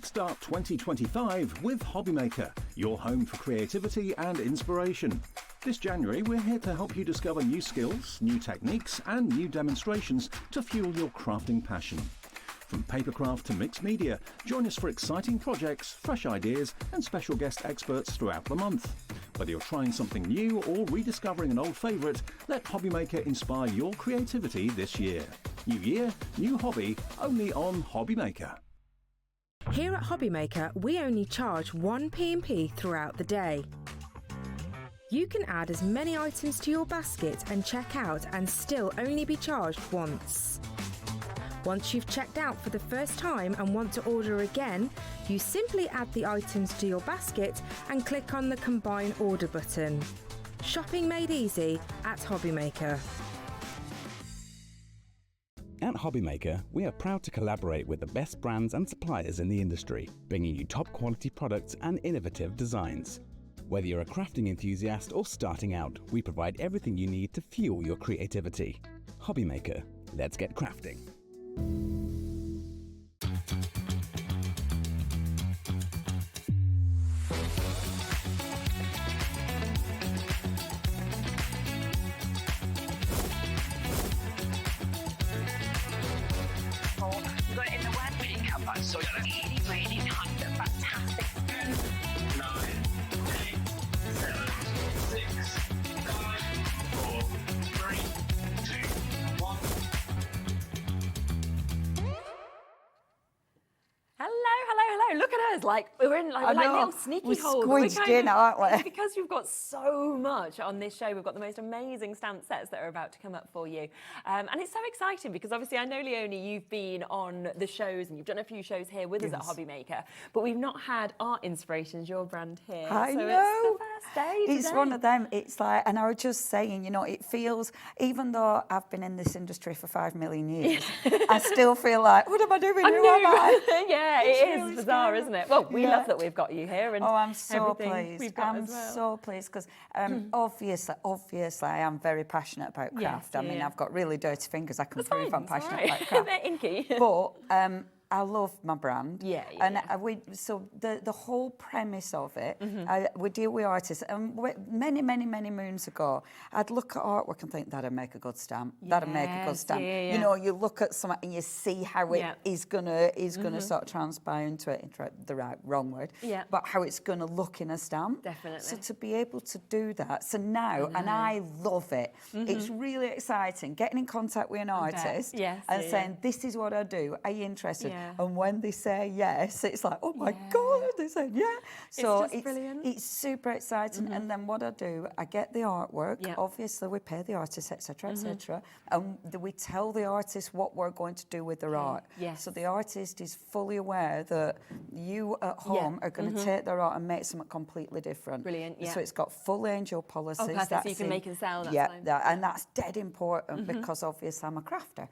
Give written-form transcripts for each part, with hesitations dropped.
Kickstart 2025 with HobbyMaker, your home for creativity and inspiration. This January, we're here to help you discover new skills, new techniques, and new demonstrations to fuel your crafting passion. From papercraft to mixed media, join us for exciting projects, fresh ideas, and special guest experts throughout the month. Whether you're trying something new or rediscovering an old favourite, let HobbyMaker inspire your creativity this year. New year, new hobby, only on HobbyMaker. Here at HobbyMaker, we only charge one P&P throughout the day. You can add as many items to your basket and check out and still only be charged once. Once you've checked out for the first time and want to order again, you simply add the items to your basket and click on the Combine Order button. Shopping made easy at HobbyMaker. At HobbyMaker, we are proud to collaborate with the best brands and suppliers in the industry, bringing you top quality products and innovative designs. Whether you're a crafting enthusiast or starting out, we provide everything you need to fuel your creativity. HobbyMaker, let's get crafting. You got it in the word pickup, so it's really, really nice and fantastic. 9, 8, 7, 6, 5, 4, 3, 2, 1. Hello. Look at us. Like we're in like little sneaky holes. We're squeezed in, aren't we? It's because we've got so much on this show. We've got the most amazing stamp sets that are about to come up for you. And it's so exciting because obviously I know, Leonie, you've been on the shows and you've done a few shows here with us at HobbyMaker, but we've not had Art Inspirations, your brand, here. I know. It's the first day It's today. one of them. It's like, and I was just saying, you know, it feels, even though I've been in this industry for 5 million years, I still feel like, what am I doing? Who am I? Yeah, It's it is really bizarre, scary. isn't it? Well, we love that we've got you here. And I'm so everything we've pleased. got I'm as well. so pleased because obviously I am very passionate about craft. I mean, I've got really dirty fingers. I can That's prove fine, I'm passionate it's all right. about craft. They're inky. But I love my brand. So the whole premise of it, we deal with artists. And many moons ago, I'd look at artwork and think, that'd make a good stamp. That'd make a good stamp. You know, you look at something and you see how it is gonna sort of transpire into it, wrong word, but how it's gonna look in a stamp. Definitely. So to be able to do that, so now, and I love it. It's really exciting getting in contact with an artist and saying, this is what I do. Are you interested? And when they say yes, it's like, oh my God, they say So it's brilliant. It's super exciting. And then what I do, I get the artwork. Obviously, we pay the artist, etc., etc. And we tell the artist what we're going to do with their art. So the artist is fully aware that you at home are going to take their art and make something completely different. Brilliant, So it's got full angel policies. Oh, perfect. So you can make and sell. That's and that's dead important because obviously I'm a crafter.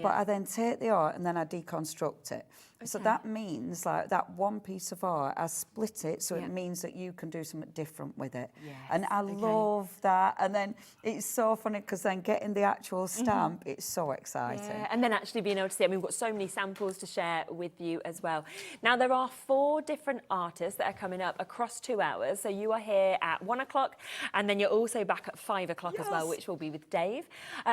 But I then take the art and then I deconstruct it. So that means like that one piece of art, I split it so it means that you can do something different with it. And I love that. And then it's so funny because then getting the actual stamp, it's so exciting. And then actually being able to see it. I mean, we've got so many samples to share with you as well. Now, there are 4 different artists that are coming up across 2 hours. So you are here at 1 o'clock and then you're also back at 5 o'clock as well, which will be with Dave.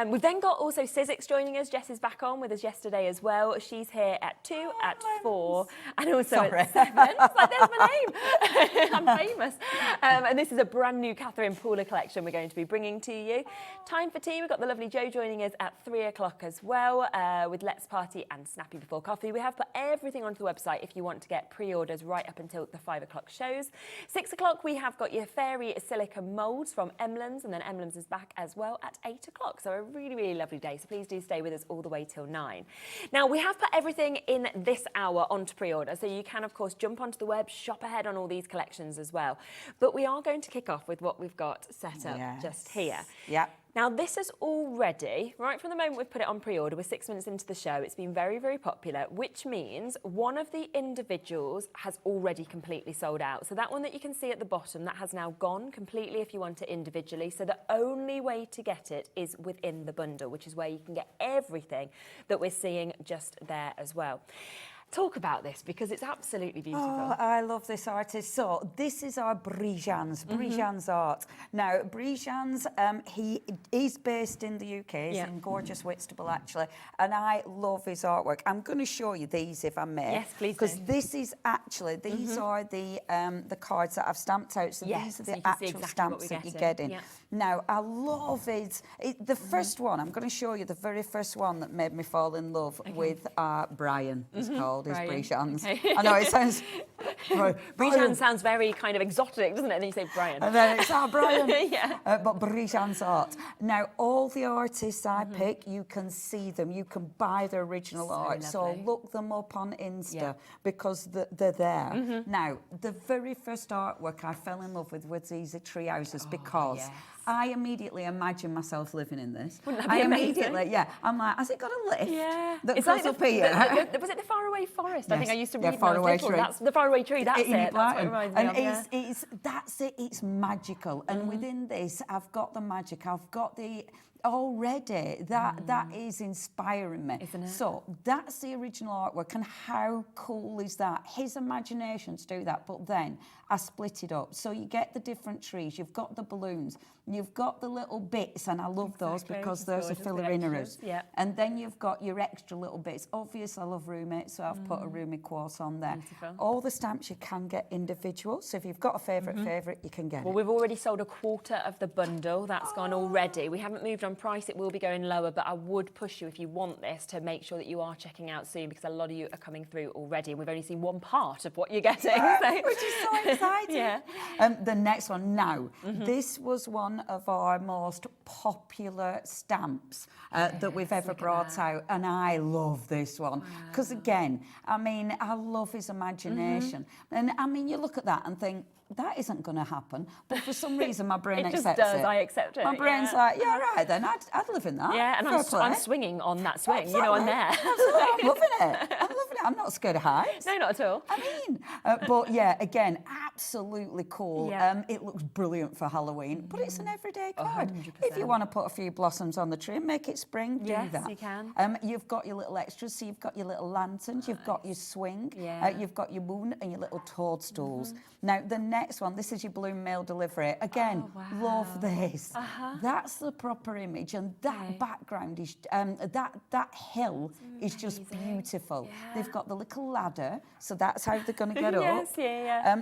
We've then got also Sizzix joining us. Jess is back on with us yesterday as well. She's here at 2, at 4, and also at 7. It's like, there's my name. I'm famous. And this is a brand new Catherine Paula collection we're going to be bringing to you. Time for tea. We've got the lovely Jo joining us at 3 o'clock as well, with Let's Party and Snappy Before Coffee. We have put everything onto the website if you want to get pre-orders right up until the 5 o'clock shows. 6 o'clock, we have got your fairy silica moulds from Emlems, and then Emlems is back as well at 8 o'clock. So a really, really lovely day. So please do stay with us all the way till 9. Now, we have put everything in this hour onto pre-order, so you can, of course, jump onto the web, shop ahead on all these collections as well. But we are going to kick off with what we've got set up just here. Now, this is already, right from the moment we've put it on pre-order, we're 6 minutes into the show, it's been very, very popular, which means one of the individuals has already completely sold out. So that one that you can see at the bottom, that has now gone completely if you want it individually. So the only way to get it is within the bundle, which is where you can get everything that we're seeing just there as well. Talk about this because it's absolutely beautiful. Oh, I love this artist. So this is our Brijan's art. Now, Brijan's, he is based in the UK. He's in gorgeous Whitstable, actually. And I love his artwork. I'm going to show you these, if I may. Yes, please do. Because this is actually, these are the cards that I've stamped out. So these are the actual stamps that you're getting. Yeah. Now, I love it. The first one, I'm going to show you the very first one that made me fall in love with Brian, it's called, is Brijan's. Okay. I know, it sounds... Brijan sounds very kind of exotic, doesn't it? And then you say Brian. And then it's Brian. Yeah. But Brijan's art. Now, all the artists I pick, you can see them. You can buy their original art. So lovely. look them up on Insta because they're there. Now, the very first artwork I fell in love with was these tree houses because I immediately imagine myself living in this. Wouldn't that be amazing? I'm like, has it got a lift? Yeah. That It's goes like up here? was it the faraway forest? I think I used to read faraway tree. That's the faraway tree. That's it. That's what it reminds me of. That's it. It's magical. And within this, I've got the magic. I've got the already that is inspiring me, isn't it? So that's the original artwork, and how cool is that? His imagination to do that. But then I split it up, so you get the different trees, you've got the balloons, you've got the little bits, and I love those because those are filler inners. And then you've got your extra little bits. Obviously I love Rumi, so I've put a Rumi quote on there. Beautiful. All the stamps you can get individual, so if you've got a favourite you can get Well, we've already sold a quarter of the bundle. That's gone already. We haven't moved on price. It will be going lower, but I would push you, if you want this, to make sure that you are checking out soon, because a lot of you are coming through already, and we've only seen one part of what you're getting. So. Which is so exciting. Yeah. The next one now. This was one of our most popular stamps that we've ever brought out, and I love this one because, again, I mean, I love his imagination. And I mean, you look at that and think, that isn't going to happen. But for some reason, my brain accepts it. It just does. I accept it. My brain's like, yeah, right, then I'd live in that. Yeah, and I'm swinging on that swing. Absolutely. You know, I'm there. Absolutely. I'm loving it. I'm loving it. I'm not scared of heights. No, not at all. I mean, but yeah, again, absolutely cool. Yeah. It looks brilliant for Halloween, but it's an everyday card. 100%. If you want to put a few blossoms on the tree and make it spring, do that. Yes, you can. You've got your little extras, so you've got your little lanterns, you've got your swing, you've got your moon and your little toadstools. Now, the next one, this is your balloon mail delivery. Again, love this. That's the proper image, and that background is, that hill is just beautiful. They've got the little ladder, so that's how they're going to get up.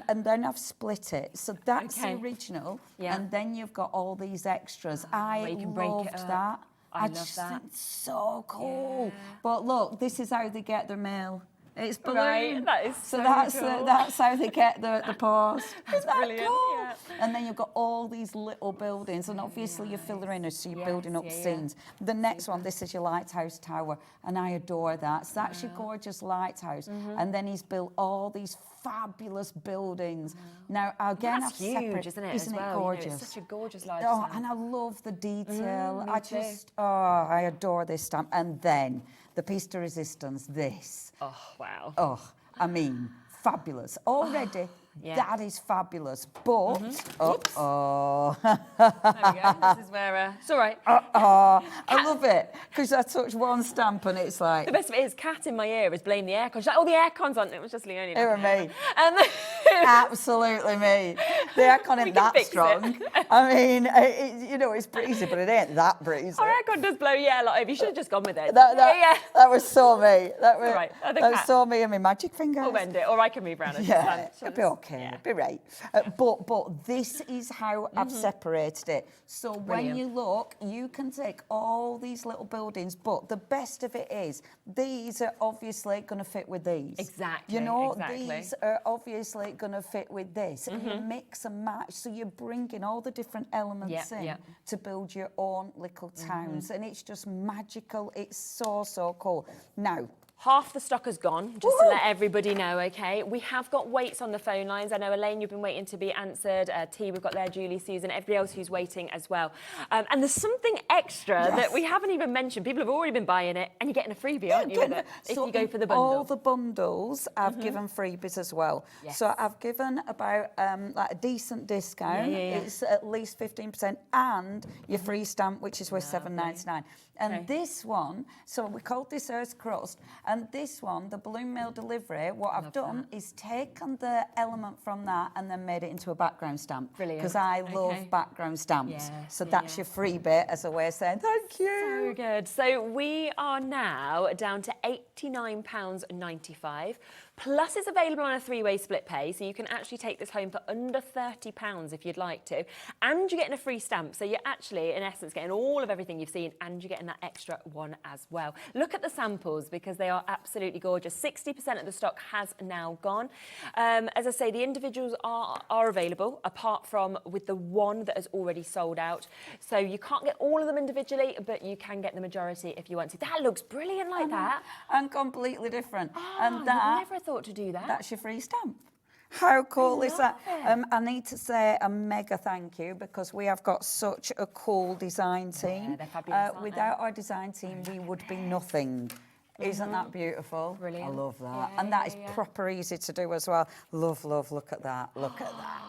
And then I've split it, so that's the original, and then you've got all these extras. I loved that. I just think it's so cool. But look, this is how they get their mail. It's balloon. Right, that is so cool. That's how they get the paws. Isn't that brilliant, cool? yeah. And then you've got all these little buildings, and obviously you're filler inners, so you're building up scenes. The next one, this is your lighthouse tower, and I adore that. So that's your gorgeous lighthouse, and then he's built all these fabulous buildings. Now, again, that's huge, isn't it? Isn't as well? it gorgeous? You know, it's such a gorgeous lighthouse. Oh, and I love the detail. Me I adore this stamp. And then the piece de resistance, this. Oh, wow. Oh, I mean, fabulous. Already, that is fabulous. But, There we go. This is where, it's all right. I love it, because I touch one stamp and it's like... The best of it is, Kat in my ear is blaming the aircon. She's like, oh, the aircon's on. It was just Leonie. It was me. And Absolutely me. The aircon ain't that strong. I mean, it's breezy, but it ain't that breezy. Our aircon does blow your air a lot over. You should have just gone with it. That was so me. That was, right. that was so me and my magic fingers. We'll bend it, or I can move around. It'll be okay. It'll be right. But this is how I've separated it. So when you look, you can take all these little buildings, but the best of it is these are obviously going to fit with these. Exactly. You know, these are obviously going to fit with this. And you mix and match, so you're bringing all the different elements in to build your own little towns, and it's just magical. It's so cool. Now, half the stock has gone, just to let everybody know, okay? We have got waits on the phone lines. I know, Elaine, you've been waiting to be answered. T, we've got there, Julie, Susan, everybody else who's waiting as well. And there's something extra that we haven't even mentioned. People have already been buying it, and you're getting a freebie, aren't you, with it, if you go for the bundle? All the bundles, I've given freebies as well. So I've given about like a decent discount. It's at least 15%, and your free stamp, which is worth $7.99. And this one, so we called this Earth Crust, And this one, the balloon mail delivery, what I've done is taken the element from that and then made it into a background stamp. Brilliant. Because I love background stamps. Yes, so that's your freebie as a way of saying thank you. So good. So we are now down to £89.95. Plus it's available on a 3-way split pay, so you can actually take this home for under £30 if you'd like to. And you're getting a free stamp, so you're actually, in essence, getting all of everything you've seen, and you're getting that extra one as well. Look at the samples, because they are absolutely gorgeous. 60% of the stock has now gone. As I say, the individuals are available, apart from with the one that has already sold out. So you can't get all of them individually, but you can get the majority if you want to. That looks brilliant like that. And completely different. Oh, and that, never thought to do that. That's your free stamp. How cool is that? I need to say a mega thank you, because we have got such a cool design team. Yeah, they're fabulous, without our design team, we would be nothing. Isn't that beautiful? Brilliant. I love that. Yeah, and that is proper easy to do as well. Love, love, look at that. Look at that.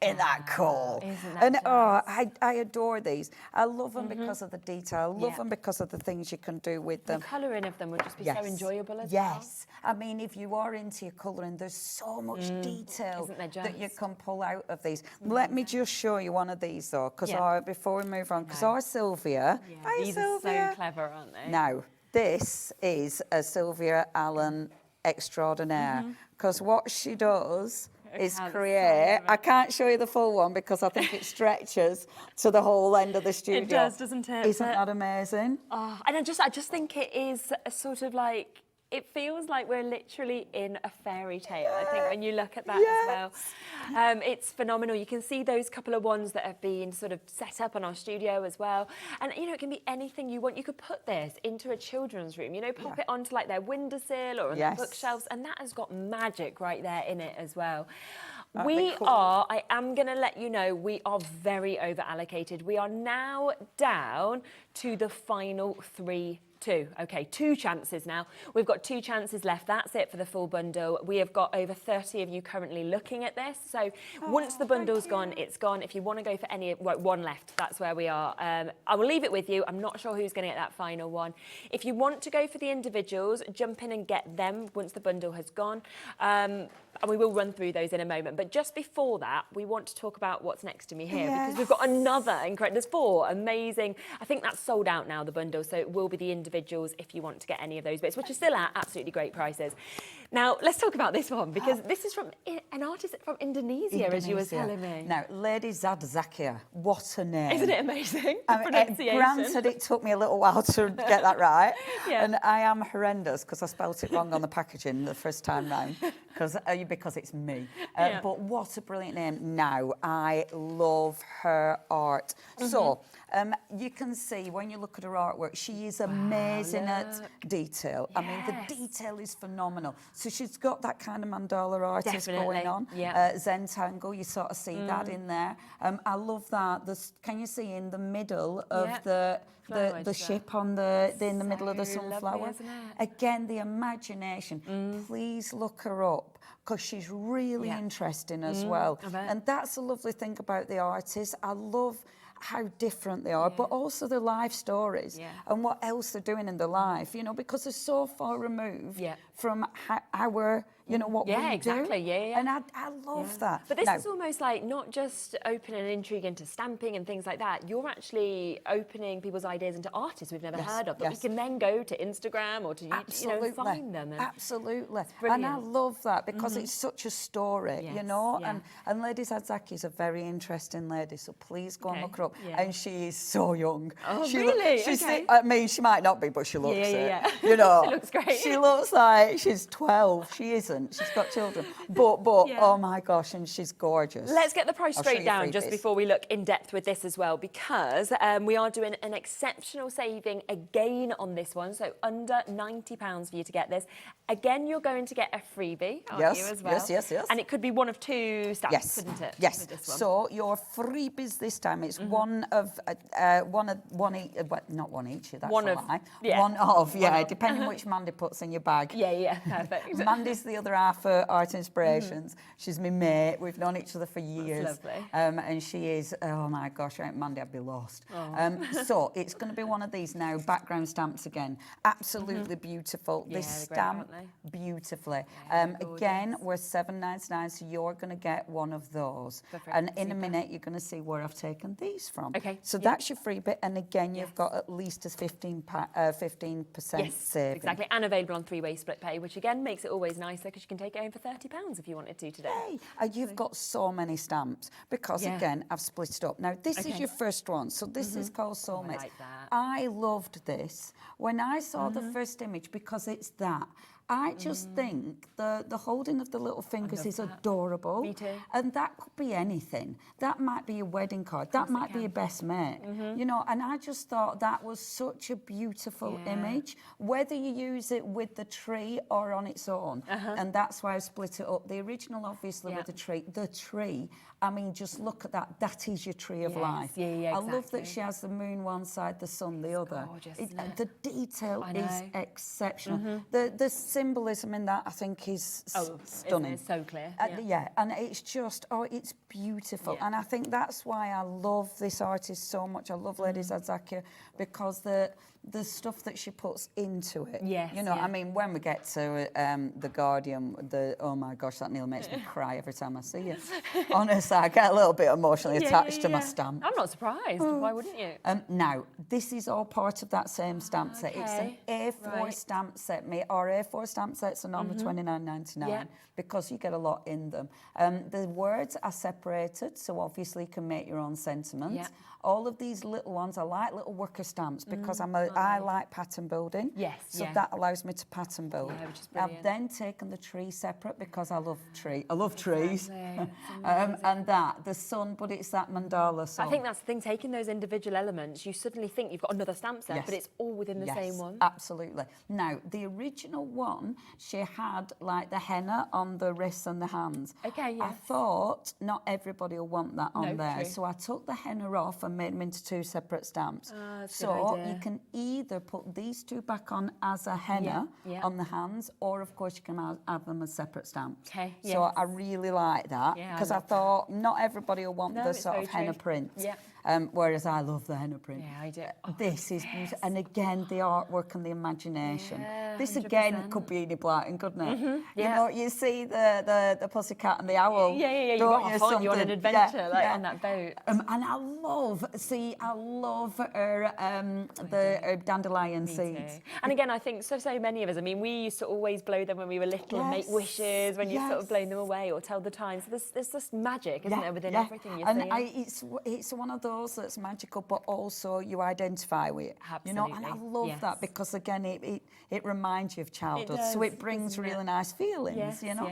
Isn't that cool? Isn't that and nice? I adore these. I love them because of the detail. I love them because of the things you can do with them. The colouring of them would just be so enjoyable as well. Yes. I mean, if you are into your colouring, there's so much detail that you can pull out of these. Let me just show you one of these, though, because before we move on, because our Sylvia... Hi, these Sylvia. are so clever, aren't they? Now, this is a Sylvia Allen extraordinaire, because what she does... is create. I can't show you the full one because I think it stretches to the whole end of the studio. It does, doesn't it? Isn't that amazing? Oh, and I just think it is a sort of like, it feels like we're literally in a fairy tale, I think, when you look at that as well. It's phenomenal. You can see those couple of ones that have been sort of set up on our studio as well. And, you know, it can be anything you want. You could put this into a children's room, you know, pop it onto like their windowsill or on their bookshelves, and that has got magic right there in it as well. I am going to let you know, we are very over allocated. We are now down to the final two. Okay, 2 chances now. We've got 2 chances left. That's it for the full bundle. We have got over 30 of you currently looking at this. So once the bundle's gone, it's gone. If you want to go for any, one left, that's where we are. I will leave it with you. I'm not sure who's going to get that final one. If you want to go for the individuals, jump in and get them once the bundle has gone. And we will run through those in a moment. But just before that, we want to talk about what's next to me here, because we've got another incredible, there's 4 amazing, I think that's sold out now, the bundle, so it will be the individuals if you want to get any of those bits, which are still at absolutely great prices. Now, let's talk about this one, because this is from an artist from Indonesia, as you were telling me. Now, Lady Zadzakia, what a name. Isn't it amazing? The pronunciation. Granted, it took me a little while to get that right, and I am horrendous because I spelt it wrong on the packaging the first time round, because it's me. But what a brilliant name. Now, I love her art. So, you can see when you look at her artwork, she is amazing at detail. I mean, the detail is phenomenal. So she's got that kind of mandala artist going on. Zentangle, you sort of see that in there. I love that. Can you see in the middle of the ship on in the middle of the sunflower? Lovely, isn't it? Again, the imagination. Please look her up, because she's really interesting as well. And that's the lovely thing about the artists. I love how different they are, but also their life stories and what else they're doing in their life, you know, because they're so far removed from our, you know, what we do. And I love that. But this is almost like not just opening an intrigue into stamping and things like that. You're actually opening people's ideas into artists we've never heard of, that we can then go to Instagram or to YouTube, you know, find them. And Absolutely. And I love that, because it's such a story, you know. And Lady Zadzaki is a very interesting lady, so please go and look her up. And she is so young. Oh, really? I mean, she might not be, but she looks it. You know, she looks great. She looks like she's 12. She isn't. She's got children. But oh my gosh, and she's gorgeous. Let's get the price straight down just before we look in depth with this as well, because we are doing an exceptional saving again on this one. So under £90 for you to get this. Again, you're going to get a freebie, aren't you, as well? Yes. And it could be one of 2 stamps, couldn't it? Yes. So your freebies this time, it's one of each. Not one each. That's a lie. One of, depending which Mandy puts in your bag. Perfect. Mandy's the other half of Art Inspirations. She's my mate. We've known each other for years. That's lovely. And she is, oh my gosh, right, Mandy, I'd be lost. So it's going to be one of these now, background stamps again. Absolutely beautiful. Yeah, This they're great, stamp aren't beautifully. Yeah, Again, we're $7.99, so you're going to get one of those. And in a minute, you're going to see where I've taken these from. Okay. So that's your free bit. And again, you've got at least a 15% saving. Exactly. And available on 3-way split pay, which again makes it always nicer because you can take it home for £30 if you wanted to today. Hey, you've got so many stamps because again, I've split it up. Now, this is your first one. So this is called Soulmates. I like that. I loved this when I saw the first image because it's that. I just think the holding of the little fingers is adorable. Me too. And that could be anything. That might be a wedding card. That might be a best mate. You know, and I just thought that was such a beautiful image, whether you use it with the tree or on its own. And that's why I split it up. The original, obviously, with the tree, I mean, just look at that. That is your tree of life. Yeah, I love that she has the moon one side, the sun the other. Gorgeous, The detail is exceptional. The symbolism in that, I think, is stunning. It's so clear. And it's just, it's beautiful. And I think that's why I love this artist so much. I love Lady Zazakia because the stuff that she puts into it. You know, I mean, when we get to The Guardian, oh my gosh, that nearly makes me cry every time I see it. Honestly, I get a little bit emotionally attached to my stamp. I'm not surprised. Why wouldn't you? Now, this is all part of that same stamp set. It's an A4 stamp set. Our A4 stamp sets are normally $29.99 because you get a lot in them. The words are separated, so obviously you can make your own sentiment. All of these little ones, I like little worker stamps because I like pattern building. So that allows me to pattern build. Which is brilliant. I've then taken the tree separate because I love trees. And the sun, but it's that mandala sun. I think that's the thing, taking those individual elements, you suddenly think you've got another stamp set, but it's all within the same one. Absolutely. Now, the original one, she had like the henna on the wrists and the hands. I thought not everybody will want that on there. So I took the henna off and made them into 2 separate stamps. So you can either put these 2 back on as a henna on the hands, or of course you can have them as separate stamps. So I really like that because I thought not everybody will want the sort of henna print. Whereas I love the henna print. I do. This is beautiful. And again, the artwork and the imagination. This again could be Enid Blyton, couldn't it? You know, you see the pussycat and the owl. You want an adventure on that boat. And I love her her dandelion seeds. And again, I think so many of us, I mean, we used to always blow them when we were little and make wishes when you've sort of blown them away or tell the time. So there's this magic, isn't there, within everything you see? And it's one of those that's magical, but also you identify with it. You know, and I love that because again, it reminds you of childhood, so it brings really nice feelings. You know,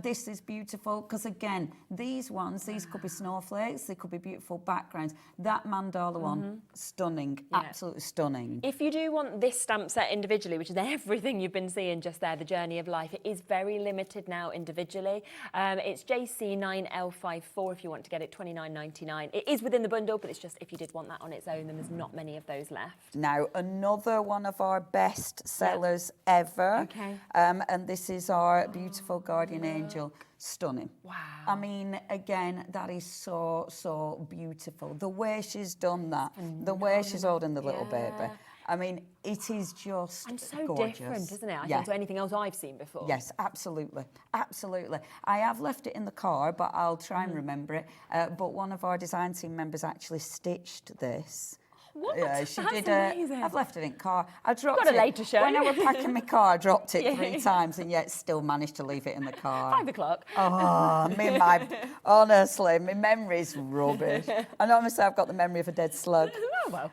this is beautiful because again, these could be snowflakes, they could be beautiful backgrounds. That mandala one, stunning, absolutely stunning. If you do want this stamp set individually, which is everything you've been seeing just there, the journey of life, it is very limited now individually. It's JC9L54 if you want to get it, $29.99. It is within the bundle, but it's just if you did want that on its own, then there's not many of those left. Now, another one of our best sellers ever. And this is our beautiful guardian angel. Stunning. Wow. I mean, again, that is so beautiful. The way she's done that, the way she's holding the little baby. I mean, it is just and so gorgeous. Different, isn't it? I think to anything else I've seen before. Yes, absolutely. I have left it in the car, but I'll try and remember it. But one of our design team members actually stitched this. What? Yeah, she That's did. amazing. I've left it in car. I dropped Got a it later show. when I was packing my car. I dropped it 3 times, and yet still managed to leave it in the car. 5 o'clock. Oh, honestly, my memory's rubbish. And honestly, I've got the memory of a dead slug. Oh well.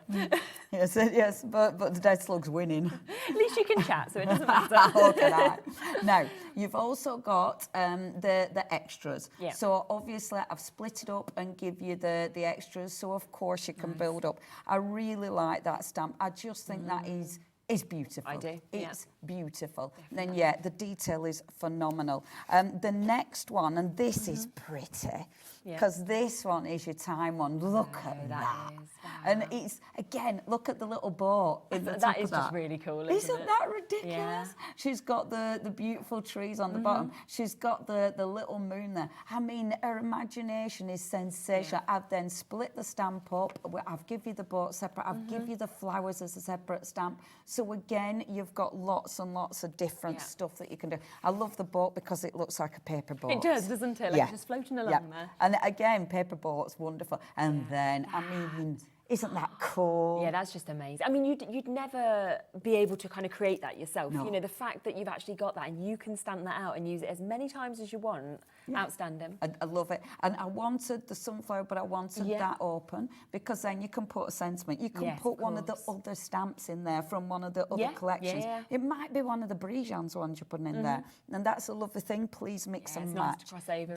Yes, but the dead slug's winning. At least you can chat, so it doesn't matter. Okay. Now, you've also got the extras. So obviously, I've split it up and give you the extras. So of course you can build up. I really like that stamp. I just think that is It's beautiful. I do. It's beautiful. Then yeah, the detail is phenomenal. The next one, and this is pretty, because this one is your time one. Look at that. Is, wow. And it's, again, look at the little boat in the top That is of that. just really cool, isn't it? that ridiculous? Yeah. She's got the beautiful trees on the bottom. She's got the little moon there. I mean, her imagination is sensational. I've then split the stamp up. I've give you the boat separate. I've give you the flowers as a separate stamp. So again, you've got lots and lots of different stuff that you can do. I love the boat because it looks like a paper boat. It does, doesn't it? Like just floating along there. And again, paper boat's wonderful. And then, I mean, isn't that cool? Yeah, that's just amazing. I mean, you'd never be able to kind of create that yourself. No. You know, the fact that you've actually got that and you can stamp that out and use it as many times as you want, outstanding. I love it. And I wanted the sunflower, but I wanted that open, because then you can put a sentiment. You can put one of the other stamps in there from one of the other collections. It might be one of the Brijans ones you're putting in there. And that's a lovely thing. Please mix and match. Nice to cross over,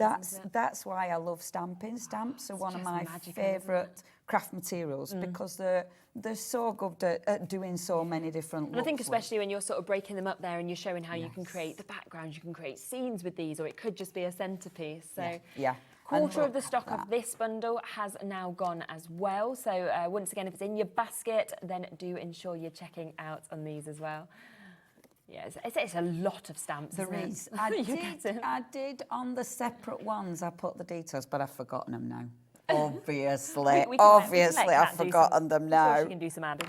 that's why I love stamping. Stamps are one of my favourite craft materials, because they're so good at doing so many different looks. And I think especially when you're sort of breaking them up there and you're showing how you can create the backgrounds, you can create scenes with these, or it could just be a centrepiece. So quarter of the stock of this bundle has now gone as well. So once again, if it's in your basket, then do ensure you're checking out on these as well. Yeah, it's a lot of stamps. There is. I did on the separate ones, I put the details, but I've forgotten them now. Obviously, I've forgotten them now. Sure, she can do some adding.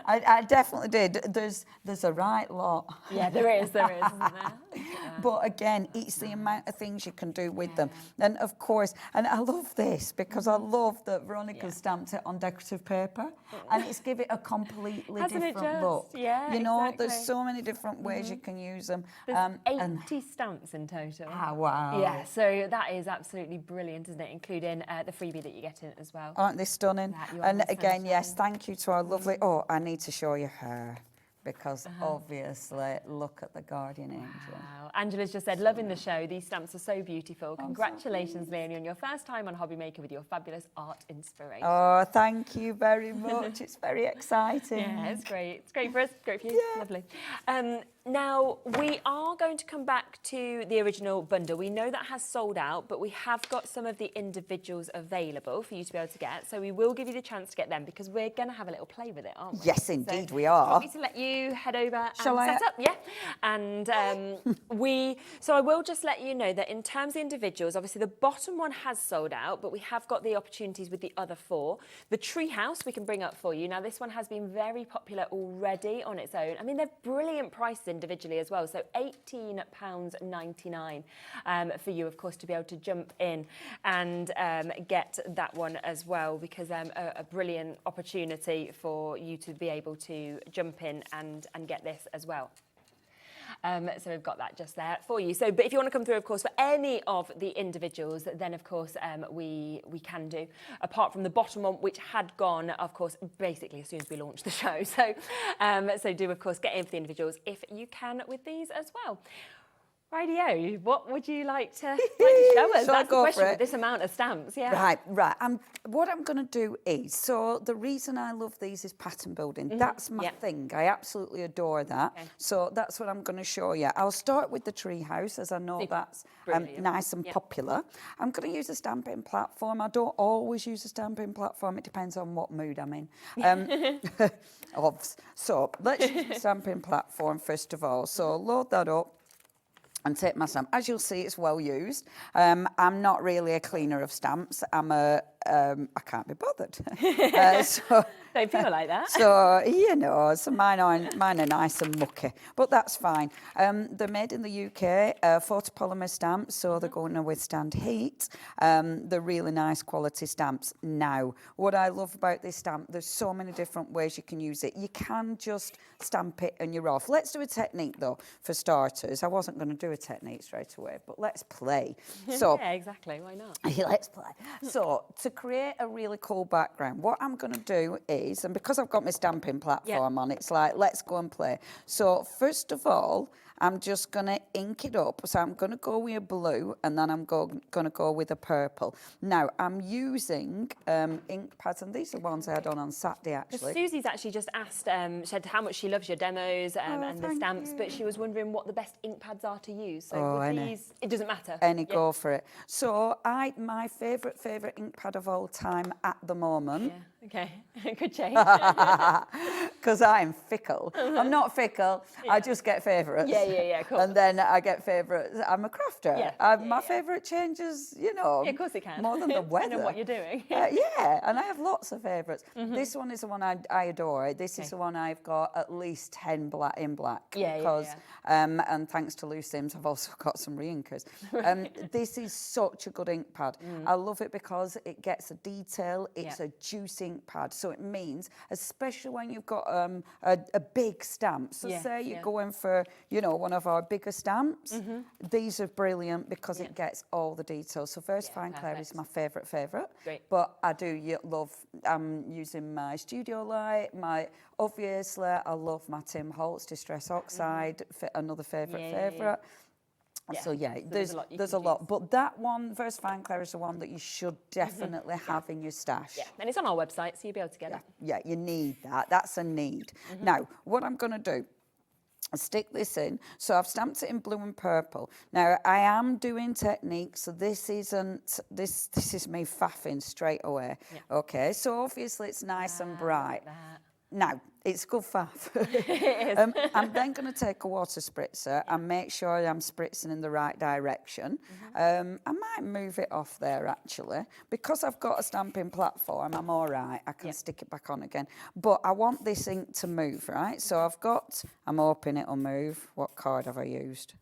I definitely did. There's a right lot. Yeah, there is, isn't there? But again, it's the amount of things you can do with them. And of course, and I love this because I love that Veronica stamped it on decorative paper, and it's give it a completely different look. Yeah, you know, there's so many different ways you can use them. There's 80 stamps in total. Ah, wow. Yeah, so that is absolutely brilliant, isn't it? Including the freebie that you get in it as well. Aren't they stunning? And again, yes, thank you to our lovely... Oh, I need to show you her, because obviously, look at the guardian angel. Wow. Angela's just said, loving the show. These stamps are so beautiful. Congratulations, Leonie, on your first time on HobbyMaker with your fabulous art inspiration. Oh, thank you very much. It's very exciting. Yeah, it's great. It's great for us, great for you. Yeah. Lovely. Now, we are going to come back to the original bundle. We know that has sold out, but we have got some of the individuals available for you to be able to get. So we will give you the chance to get them, because we're going to have a little play with it, aren't we? Yes, indeed, we are. Do you want me to let you head over and set up? Yeah. And so I will just let you know that in terms of the individuals, obviously the bottom one has sold out, but we have got the opportunities with the other four. The treehouse we can bring up for you. Now, this one has been very popular already on its own. I mean, they're brilliant prices individually as well. So £18.99 for you, of course, to be able to jump in and get that one as well, because a brilliant opportunity for you to be able to jump in and get this as well. So we've got that just there for you. So, but if you want to come through, of course, for any of the individuals, then of course we can do. Apart from the bottom one, which had gone, of course, basically as soon as we launched the show. So, so do of course get in for the individuals if you can with these as well. Rightio, what would you like to show us? That's the question with this amount of stamps, Right. What I'm going to do is, so the reason I love these is pattern building. That's my thing. I absolutely adore that. Okay. So that's what I'm going to show you. I'll start with the tree house, as I know that's nice and popular. I'm going to use a stamping platform. I don't always use a stamping platform. It depends on what mood I'm in. So let's use the stamping platform first of all. So load that up and take my stamp. As you'll see, it's well used. I'm not really a cleaner of stamps. I can't be bothered. Don't feel like that. So, you know, so mine are nice and mucky, but that's fine. They're made in the UK, photopolymer stamps, so they're going to withstand heat. They're really nice quality stamps. Now, what I love about this stamp, there's so many different ways you can use it. You can just stamp it and you're off. Let's do a technique, though, for starters. I wasn't going to do a technique straight away, but let's play. So, yeah, exactly. Why not? Let's play. So, to create a really cool background, what I'm going to do is, and because I've got my stamping platform on, it's like, let's go and play. So, first of all, I'm just going to ink it up. So I'm going to go with a blue, and then I'm going to go with a purple. Now, I'm using ink pads, and these are the ones I had on Saturday, actually. Susie's actually just asked, said how much she loves your demos and the stamps, but she was wondering what the best ink pads are to use. So with these, it doesn't matter. Go for it. So my favourite ink pad of all time at the moment. Yeah, okay. Could change. Because I'm fickle. I'm not fickle, I just get favourites. Yeah, cool. And then I get favourites. I'm a crafter. My favourite changes, you know. Yeah, of course it can. More than the weather. Depending on what you're doing. And I have lots of favourites. This one is the one I adore. This is the one I've got at least 10 in black. Because, and thanks to Lou Sims, I've also got some re-inkers. This is such a good ink pad. I love it because it gets a detail. It's a juice ink pad. So it means, especially when you've got a big stamp. So say you're going for, you know, one of our bigger stamps. These are brilliant because it gets all the details. So First Fine Claire is my favourite. Great. But I do love using my Studio Light, obviously, I love my Tim Holtz Distress Oxide, another favourite. So there's a lot. But that one, First Fine Claire, is the one that you should definitely have in your stash. Yeah, and it's on our website, so you'll be able to get it. Yeah, you need that. That's a need. Now, what I'm going to do, stick this in. So I've stamped it in blue and purple. Now I am doing technique, so this is me faffing straight away. Okay, so obviously it's nice and bright. Now, it's good faff. I'm then going to take a water spritzer and make sure I'm spritzing in the right direction. I might move it off there, actually. Because I've got a stamping platform, I'm all right. I can stick it back on again. But I want this ink to move, right? So I'm hoping it'll move. What card have I used?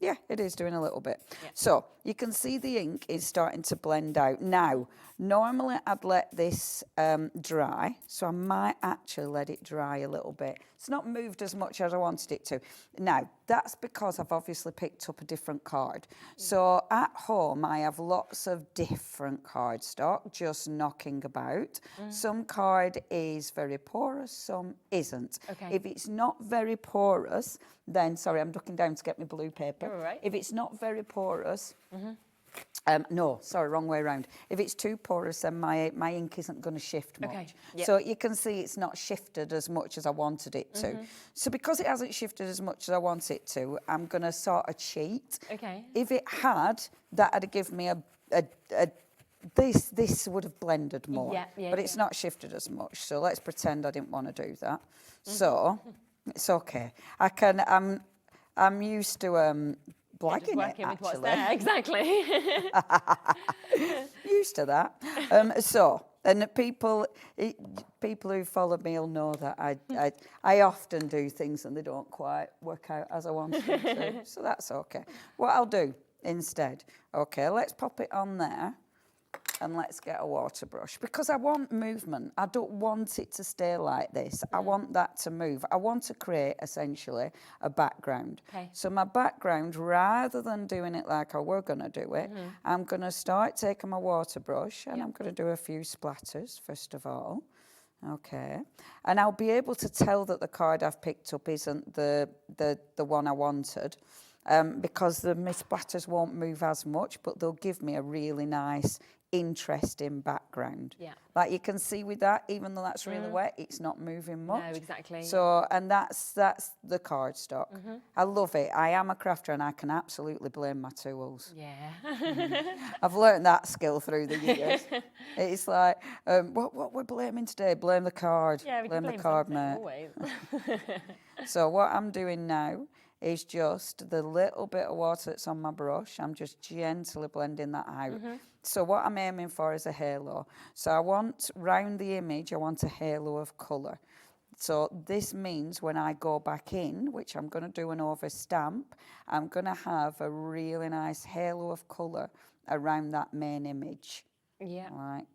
Yeah, it is doing a little bit. So you can see the ink is starting to blend out. Now, normally I'd let this dry, so I might actually let it dry a little bit. It's not moved as much as I wanted it to. Now, that's because I've obviously picked up a different card. So at home, I have lots of different cardstock just knocking about. Some card is very porous, some isn't. If it's not very porous, then, sorry, I'm looking down to get my blue paper. All right. If it's not very porous, no, sorry, wrong way around. If it's too porous, then my ink isn't going to shift much. So you can see it's not shifted as much as I wanted it to. So because it hasn't shifted as much as I want it to, I'm going to sort of cheat. If it had, that would give me this would have blended more. But it's not shifted as much. So let's pretend I didn't want to do that. So it's okay. I'm used to blagging it, actually. With what's there. Exactly. Used to that. And people who follow me will know that I often do things and they don't quite work out as I want them to. So that's okay. What I'll do instead, let's pop it on there. And let's get a water brush, because I want movement. I don't want it to stay like this. I want that to move. I want to create, essentially, a background. So my background, rather than doing it like I were going to do it, I'm going to start taking my water brush and I'm going to do a few splatters, first of all. And I'll be able to tell that the card I've picked up isn't the one I wanted, because the splatters won't move as much, but they'll give me a really nice, interesting background. Like you can see with that, even though that's really wet, it's not moving much. No, exactly. So, and that's the cardstock. I love it. I am a crafter and I can absolutely blame my tools. I've learned that skill through the years. It's like, what we're blaming today? Blame the card. Blame the card, mate. Always. So what I'm doing now is just the little bit of water that's on my brush. I'm just gently blending that out. So what I'm aiming for is a halo. So I want, round the image, I want a halo of colour. So this means when I go back in, which I'm going to do an over stamp, I'm going to have a really nice halo of colour around that main image.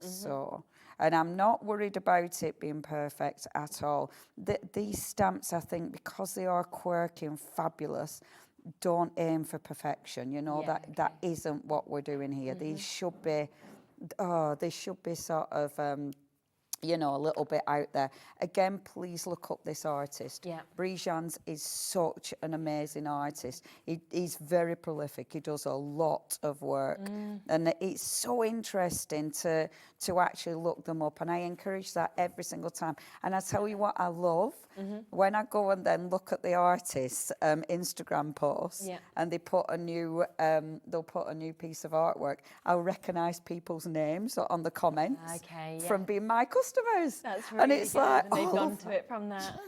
So, and I'm not worried about it being perfect at all. These stamps, I think, because they are quirky and fabulous, don't aim for perfection. You know, that isn't what we're doing here. These should be, they should be sort of you know, a little bit out there. Again, please look up this artist. Yeah. Brijans is such an amazing artist. He's very prolific. He does a lot of work. And it's so interesting to actually look them up. And I encourage that every single time. And I tell you what I love, when I go and then look at the artist's Instagram posts, and they put a new, they'll put a new piece of artwork, I'll recognise people's names on the comments from being my customers. That's really and it's good. like, and they've gone to it from that.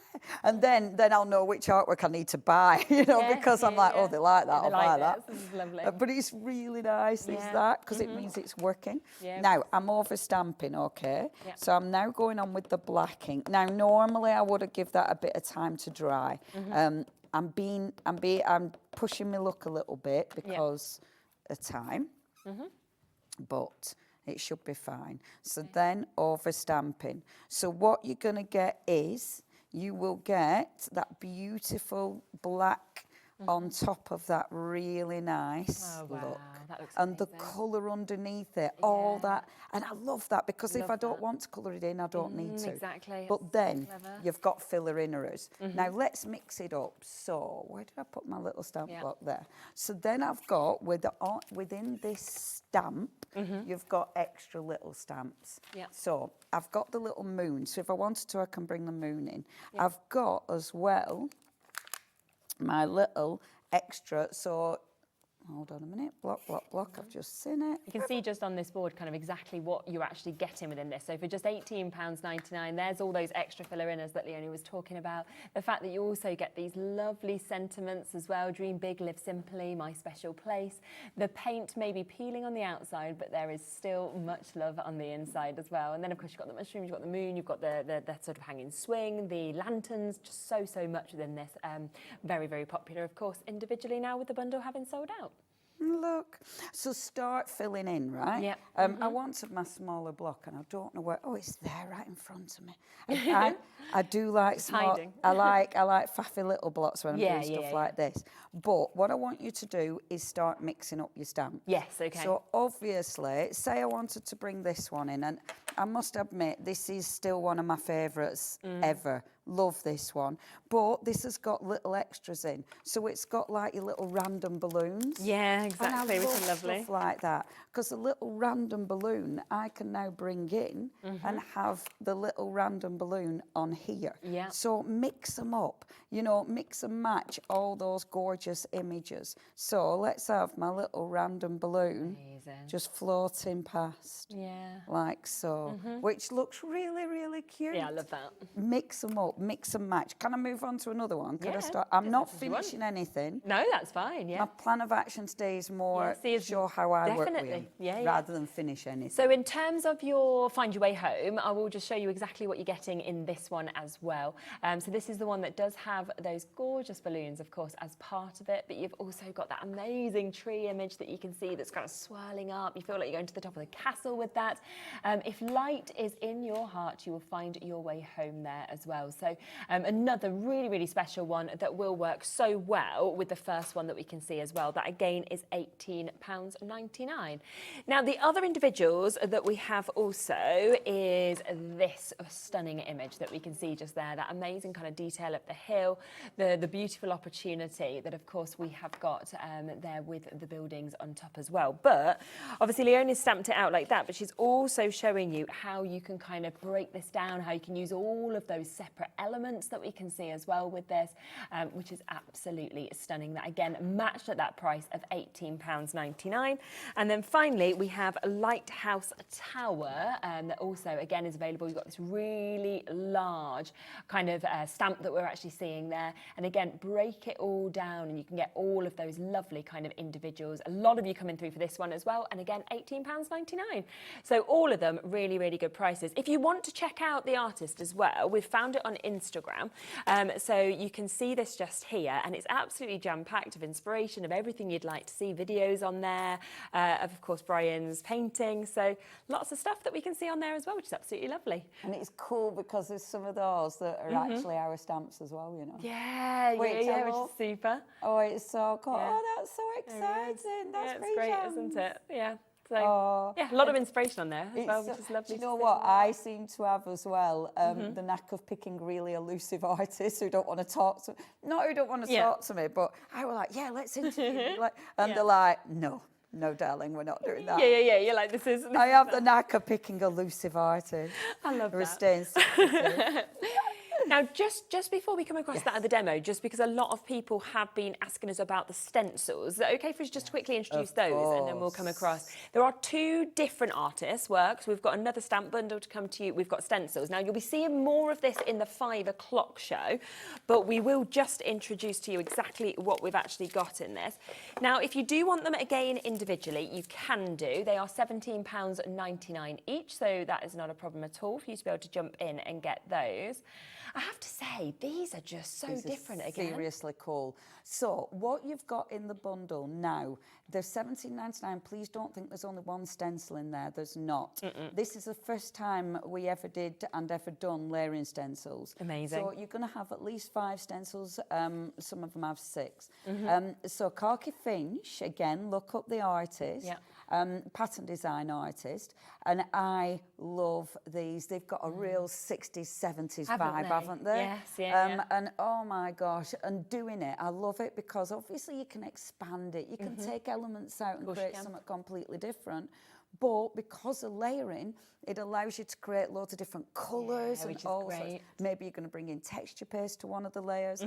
And then I'll know which artwork I need to buy, you know, because I'm like, oh, they like that, I'll buy that. This is lovely. But it's really nice, is that, because it means it's working. Now, I'm over stamping, okay? So I'm now going on with the black ink. Now, normally I would have give that a bit of time to dry. I'm pushing my luck a little bit because of time, but it should be fine. So then over stamping. So what you're going to get is you will get that beautiful black on top of that really nice look. That looks and amazing. the colour underneath it, all that. And I love that because if I don't want to colour it in, I don't need to. Exactly. But then you've got filler inners. Now let's mix it up. So where did I put my little stamp block there? So then I've got, within this stamp, you've got extra little stamps. So I've got the little moon. So if I wanted to, I can bring the moon in. I've got as well my little extra, so hold on a minute, block, I've just seen it. You can see just on this board kind of exactly what you're actually getting within this. So for just £18.99, there's all those extra filler inners that Leonie was talking about. The fact that you also get these lovely sentiments as well, dream big, live simply, my special place. The paint may be peeling on the outside, but there is still much love on the inside as well. And then of course you've got the mushrooms, you've got the moon, you've got the sort of hanging swing, the lanterns, just so much within this. Very, very popular, of course, individually now with the bundle having sold out. Look, so start filling in, right? Yeah. I wanted my smaller block, and I don't know where. Oh, it's there, right in front of me. I do like small. Hiding. I like faffy little blocks when I'm doing stuff like this. But what I want you to do is start mixing up your stamp. Yes. Okay. So obviously, say I wanted to bring this one in, and I must admit this is still one of my favourites ever. Love this one, but this has got little extras in, so it's got like your little random balloons. Yeah, exactly, which is lovely. Stuff like that, because a little random balloon I can now bring in and have the little random balloon on here. Yeah. So mix them up, you know, mix and match all those gorgeous images. So let's have my little random balloon just floating past. Yeah. Like so, which looks really, really cute. Yeah, I love that. Mix them up, mix and match. Can I move on to another one? Can I Yeah, start? I'm not as you want. finishing anything. No, that's fine, My plan of action today is more see, show how I work with definitely. them, rather than finish anything. So in terms of your Find Your Way Home, I will just show you exactly what you're getting in this one as well. So this is the one that does have those gorgeous balloons, of course, as part of it, but you've also got that amazing tree image that you can see that's kind of swirling up. You feel like you're going to the top of the castle with that. If light is in your heart, you will find your way home there as well. So another really, really special one that will work so well with the first one that we can see as well. That again is £18.99. Now the other individuals that we have also is this stunning image that we can see just there, that amazing kind of detail of the hill, the beautiful opportunity that of course we have got there with the buildings on top as well. But obviously Leonie stamped it out like that, but she's also showing you how you can kind of break this down, how you can use all of those separate elements that we can see as well with this, which is absolutely stunning. That again matched at that price of £18.99. And then finally we have a Lighthouse Tower that also again is available. You've got this really large kind of stamp that we're actually seeing there, and again break it all down and you can get all of those lovely kind of individuals. A lot of you coming through for this one as well, and again £18.99. So all of them really, really good prices. If you want to check out the artist as well, we've found it on Instagram, so you can see this just here, and it's absolutely jam-packed of inspiration, of everything you'd like to see, videos on there, of course Brian's painting, so lots of stuff that we can see on there as well, which is absolutely lovely. And it's cool because there's some of those that are actually our stamps as well, you know. Yeah, which is super. Oh, it's so cool. Yeah. Oh, that's so exciting. That's it's great, isn't it? Yeah. So yeah, a lot of inspiration on there as well, which is lovely. Do you know what I seem to have as well? The knack of picking really elusive artists who don't want to talk to me. Not who don't want to talk to me, but I was like, yeah, let's interview you. And they're like, no, darling, we're not doing that. Yeah. You're like, this is. I have the knack of picking elusive artists. I love that. Staying secretive. Now, just before we come across that other demo, just because a lot of people have been asking us about the stencils, is it okay for us just to quickly introduce those and then we'll come across? There are 2 different artists' works. We've got another stamp bundle to come to you. We've got stencils. Now, you'll be seeing more of this in the 5 o'clock show, but we will just introduce to you exactly what we've actually got in this. Now, if you do want them again individually, you can do. They are £17.99 each, so that is not a problem at all for you to be able to jump in and get those. I have to say, these are just so different again. Seriously cool. So what you've got in the bundle now, they're £17.99. Please don't think there's only one stencil in there. There's not. This is the first time we ever did and ever done layering stencils. Amazing. So you're going to have at least 5 stencils. Some of them have 6. So Khaki Finch, again, look up the artist. Pattern design artist, and I love these. They've got a real 60s, 70s vibe, haven't they? Yes, And oh my gosh, and doing it, I love it because obviously you can expand it. You can take elements out and create something completely different. But because of layering, it allows you to create loads of different colours and all sorts. Maybe you're going to bring in texture paste to one of the layers.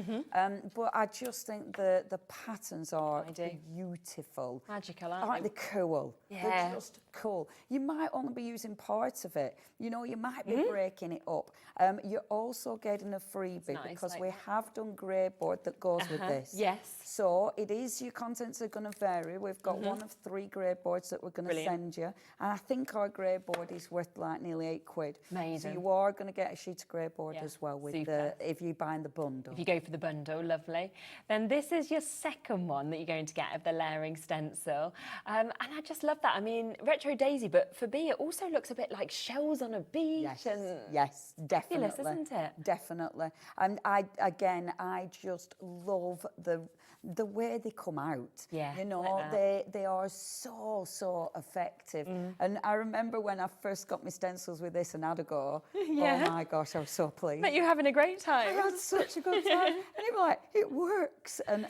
But I just think the patterns are beautiful. Magical, aren't they? Cool. They're just cool. You might only be using parts of it. You know, you might be breaking it up. You're also getting a freebie because we have done grey board that goes with this. Yes. So it is, your contents are going to vary. We've got one of 3 grey boards that we're going to send you. And I think our grey board is worth like nearly £8. Amazing. So you are going to get a sheet of grey board as well with if you buy the bundle. If you go for the bundle, lovely. Then this is your second one that you're going to get of the layering stencil. And I just love that. I mean, retro daisy, but for me, it also looks a bit like shells on a beach. Yes, definitely. Fabulous, isn't it? Definitely. And I just love the way they come out. You know, like they are so effective. And I remember when I first got my stencils with this and had a go. Oh my gosh, I was so pleased. But you're having a great time. I had such a good time. And you're like, it works. And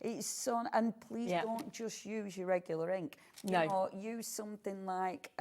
it's so. And please don't just use your regular ink. You know, use something like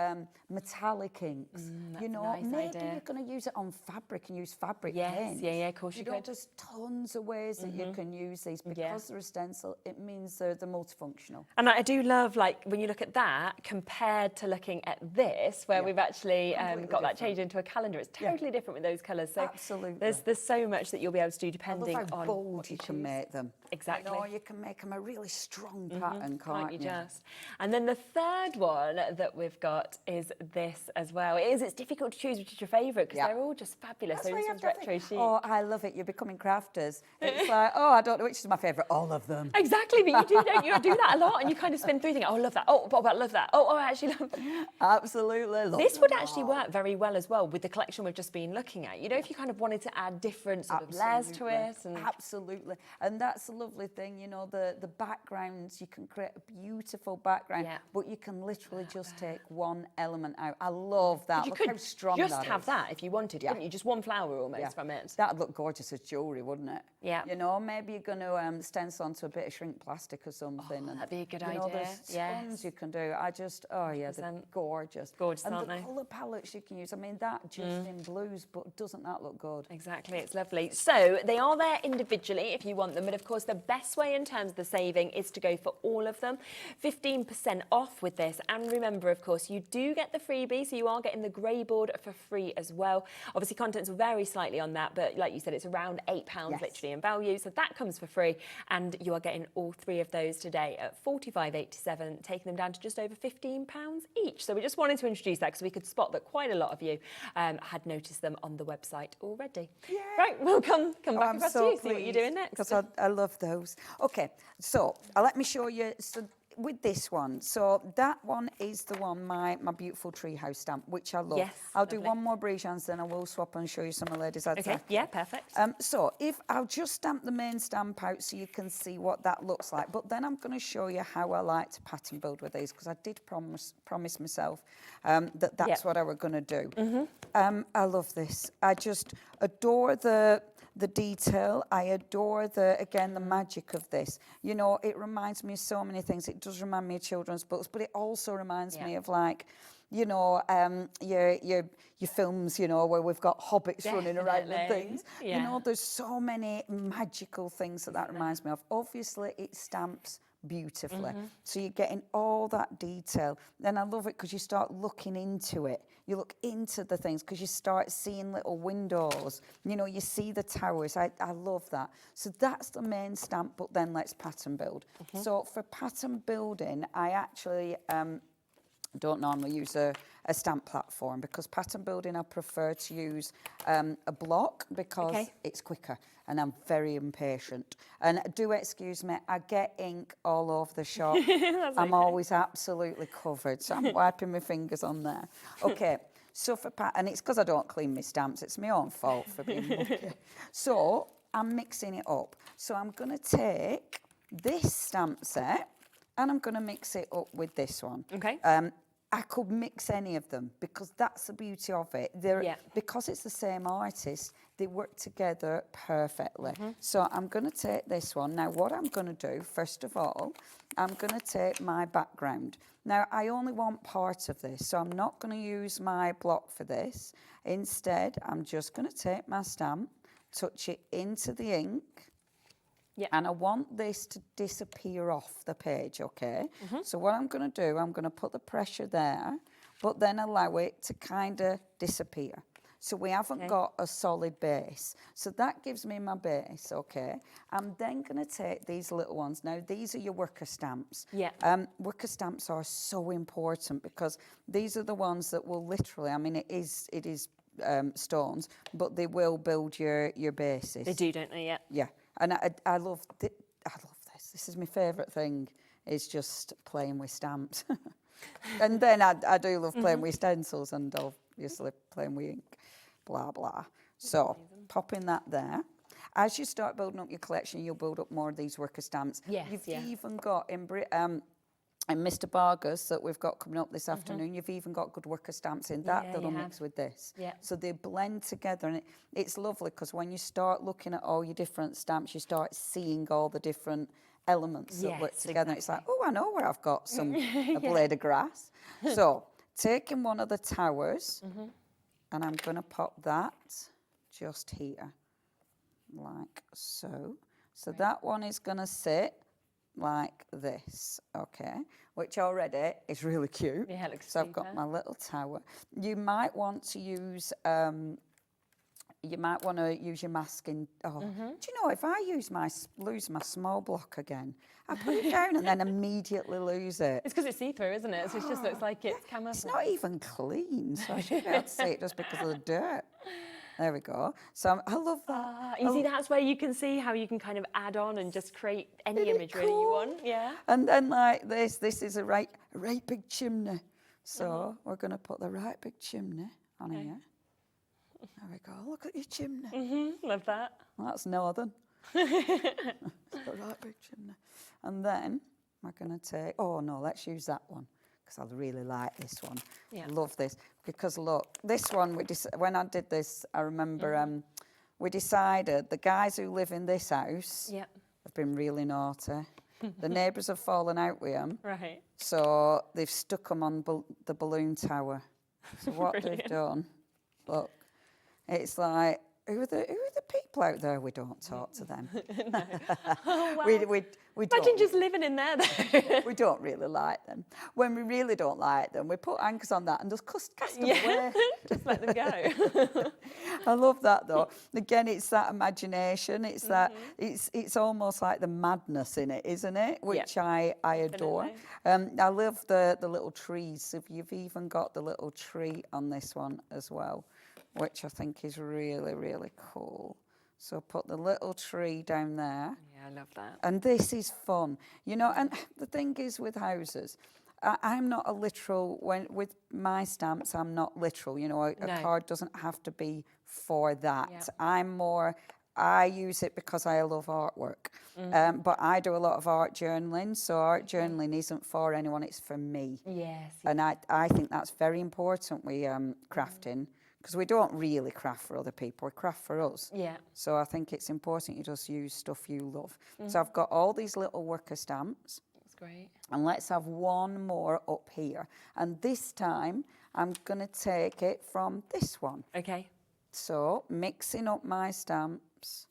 metallic inks. You know, maybe you're going to use it on fabric and use fabric paints. Of course you could. There's tons of ways that you can use these. Because they're a stencil, it means they're multifunctional. And I do love, like, when you look at that compared to looking at this, where we've actually got that changed into a calendar. It's totally different with those colours. So absolutely. There's so much that you'll be able to do depending on how bold what you can make them. Exactly. You know, you can make them a really strong pattern, can't you? Just. And then the third one that we've got is this as well. It's difficult to choose which is your favourite because they're all just fabulous. That's so this one's retro chic. Oh, I love it. You're becoming crafters. It's like, oh, I don't know which is my favourite. All of them. Exactly, but you do that a lot, and you kind of spin through thinking, oh, I love that. Oh, but I love that. Oh, I actually love. Absolutely. This would actually work very well as well with the collection we've just been looking at. You know, if you kind of wanted to add different sort of layers to it. Absolutely. And that's the lovely thing, you know, the backgrounds, you can create a beautiful background, but you can literally just take one element out. I love that. You look could how strong just that have is. that if you wanted, couldn't you? Just one flower almost from it. That'd look gorgeous as jewellery, wouldn't it? Yeah. You know, maybe you're going to stencil onto a bit of shrink plastic or something. That'd be a good idea. There's tons you can do. They're gorgeous. Gorgeous, and aren't the they? colour palettes you can use. I mean, that just in blues, but doesn't that look good? Exactly, it's lovely. So they are there individually if you want them, but of course the best way in terms of the saving is to go for all of them. 15% off with this, and remember, of course, you do get the freebie, so you are getting the grey board for free as well. Obviously, contents will vary slightly on that, but like you said, it's around £8 literally in value, so that comes for free, and you are getting all 3 of those today at $45.87, taking them down to just over £15 each. So we just wanted to introduce that because we could spot that quite a lot of you had noticed them on the website already. Yay. Right, we'll come back across to you, see what you're doing next. Because I love those. Okay, so let me show you. So with this one, so that one is the one, my beautiful treehouse stamp, which I love. Yes, I'll do one more Brijans, then I will swap and show you some of ladies. Okay, yeah, perfect. So if I'll just stamp the main stamp out so you can see what that looks like, but then I'm going to show you how I like to pattern build with these, because I did promise myself that that's what I were going to do. I love this. I just adore the detail. I adore the magic of this. You know, it reminds me of so many things. It does remind me of children's books, but it also reminds me of, like, you know, your films, you know, where we've got hobbits running around and things. You know, there's so many magical things that reminds me of. Obviously, it stamps beautifully. So you're getting all that detail. And I love it because you start looking into it. You look into the things because you start seeing little windows. You know, you see the towers. I love that. So that's the main stamp, but then let's pattern build. So for pattern building, I actually don't normally use a stamp platform, because pattern building I prefer to use a block, because it's quicker, and I'm very impatient. And do excuse me, I get ink all over the shop. I'm always absolutely covered, so I'm wiping my fingers on there. Okay, so for and it's because I don't clean my stamps. It's my own fault for being mucky. So I'm mixing it up. So I'm going to take this stamp set and I'm going to mix it up with this one. Okay. I could mix any of them, because that's the beauty of it. Because it's the same artist, they work together perfectly. So I'm going to take this one. Now, what I'm going to do, first of all, I'm going to take my background. Now, I only want part of this, so I'm not going to use my block for this. Instead, I'm just going to take my stamp, touch it into the ink, and I want this to disappear off the page, okay? So what I'm going to do, I'm going to put the pressure there, but then allow it to kind of disappear. So we haven't got a solid base. So that gives me my base, okay? I'm then going to take these little ones. Now, these are your worker stamps. Worker stamps are so important, because these are the ones that will literally, I mean, it is stones, but they will build your bases. They do, don't they? Yeah. And I love this. This is my favourite thing, is just playing with stamps. And then I do love playing with stencils, and obviously playing with ink, blah, blah. So popping that there. As you start building up your collection, you'll build up more of these worker stamps. You've even got in Mr. Barger's that we've got coming up this afternoon, you've even got good worker stamps in that that'll mix with this. So they blend together, and it's lovely, because when you start looking at all your different stamps, you start seeing all the different elements that work together. And it's like, oh, I know where I've got a blade of grass. So taking one of the towers, and I'm going to pop that just here, like so. So that one is going to sit like this, okay, which already is really cute. Yeah, it looks so I've got my little tower. You might want to use your masking. Do you know, if I lose my small block again, I put it down and then immediately lose it. It's because it's see-through, isn't it? So it just looks like it's camouflage. It's not even clean, so I should be able to see it just because of the dirt. There we go. So I love that. You see, that's where you can see how you can kind of add on and just create any image really you want. Yeah. And then like this is a right big chimney. So we're going to put the right big chimney on here. There we go. Look at your chimney. Love that. Well, that's northern. It's got a right big chimney. And then we're going to take, let's use that one, because I really like this one. Love this, because look, this one, when I did this, I remember we decided the guys who live in this house have been really naughty. The neighbours have fallen out with them. Right. So they've stuck them on the balloon tower. So what they've done, look, it's like, who are the people out there? We don't talk to them. Oh, wow. We Imagine just living in there, though. We don't really like them. When we really don't like them, we put anchors on that and just cast them away. Just let them go. I love that, though. Again, it's that imagination. It's that it's almost like the madness in it, isn't it? Which I adore. I love the little trees. If you've even got the little tree on this one as well, which I think is really, really cool. So put the little tree down there. Yeah, I love that. And this is fun, you know. And the thing is with houses, I'm not a literal, with my stamps, I'm not literal, you know, a card doesn't have to be for that. Yeah. I'm more, I use it because I love artwork. But I do a lot of art journaling, so art journaling isn't for anyone, it's for me. Yes. And I think that's very important with crafting, because we don't really craft for other people, we craft for us. Yeah. So I think it's important you just use stuff you love. So I've got all these little worker stamps. That's great. And let's have one more up here. And this time, I'm going to take it from this one. Okay. So, mixing up my stamps,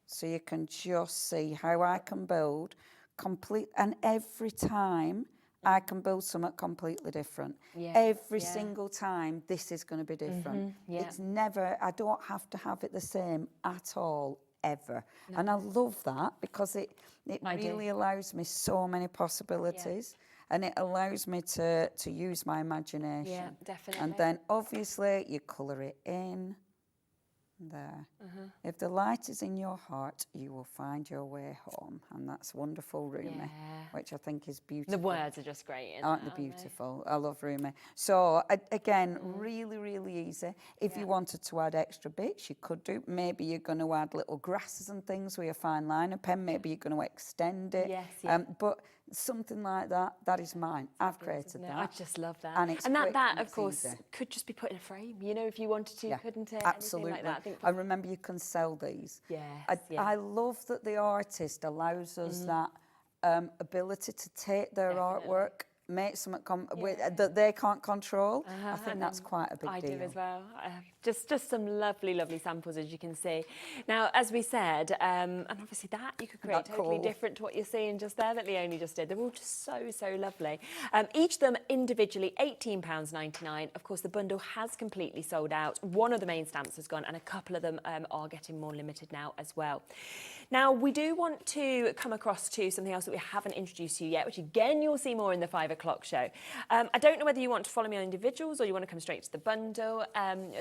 so you can just see how I can build complete. And every time, I can build something completely different. Yeah. Every single time, this is going to be different. Yeah. It's never, I don't have to have it the same at all, ever. No. And I love that, because it really allows me so many possibilities. Yeah. And it allows me to use my imagination. Yeah, definitely. And then, obviously, you colour it in. There. If the light is in your heart, you will find your way home. And that's wonderful, Rumi, which I think is beautiful. The words are just great, aren't they beautiful? I love Rumi. So, again, really, really easy. If you wanted to add extra bits, you could do. Maybe you're going to add little grasses and things with your fine liner pen. Maybe you're going to extend it. Yes, but something like that, that is mine. I've created that. I just love that. And it's that of course, could just be put in a frame, you know, if you wanted to, couldn't it? Absolutely. Anything like that. I remember you can sell these. Yes, I love that the artist allows us that ability to take their artwork, make something that they can't control. I think that's quite a big deal. I do as well. Just some lovely, lovely samples, as you can see. Now, as we said, and obviously that you could create totally different to what you're seeing just there that Leonie just did. They're all just so, so lovely. Each of them individually £18.99. Of course, the bundle has completely sold out. One of the main stamps has gone, and a couple of them are getting more limited now as well. Now, we do want to come across to something else that we haven't introduced to you yet, which again, you'll see more in the 5 o'clock show. I don't know whether you want to follow me on individuals or you want to come straight to the bundle.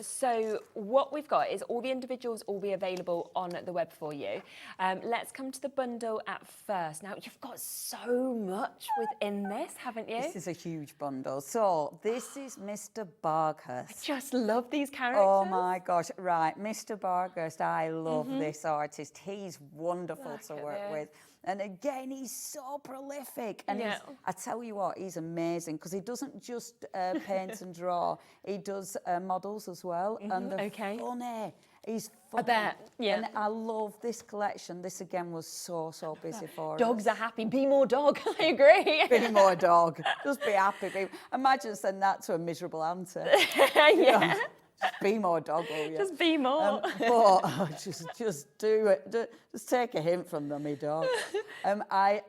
So what we've got is all the individuals will be available on the web for you. Let's come to the bundle at first. Now, you've got so much within this, haven't you? This is a huge bundle. So this is Mr. Barghurst. I just love these characters. Oh my gosh, right. Mr. Barghurst, I love this artist. He's wonderful to work with. And again, he's so prolific. And I tell you what, he's amazing, because he doesn't just paint and draw. He does models as well. And they're funny. He's funny. I bet, And I love this collection. This, again, was so, so busy for us. Dogs are happy. Be more dog. I agree. Be more dog. Just be happy. Imagine sending that to a miserable auntie. Just be more dog, will you? Just be more. Just do it. Just take a hint from them, me dog. I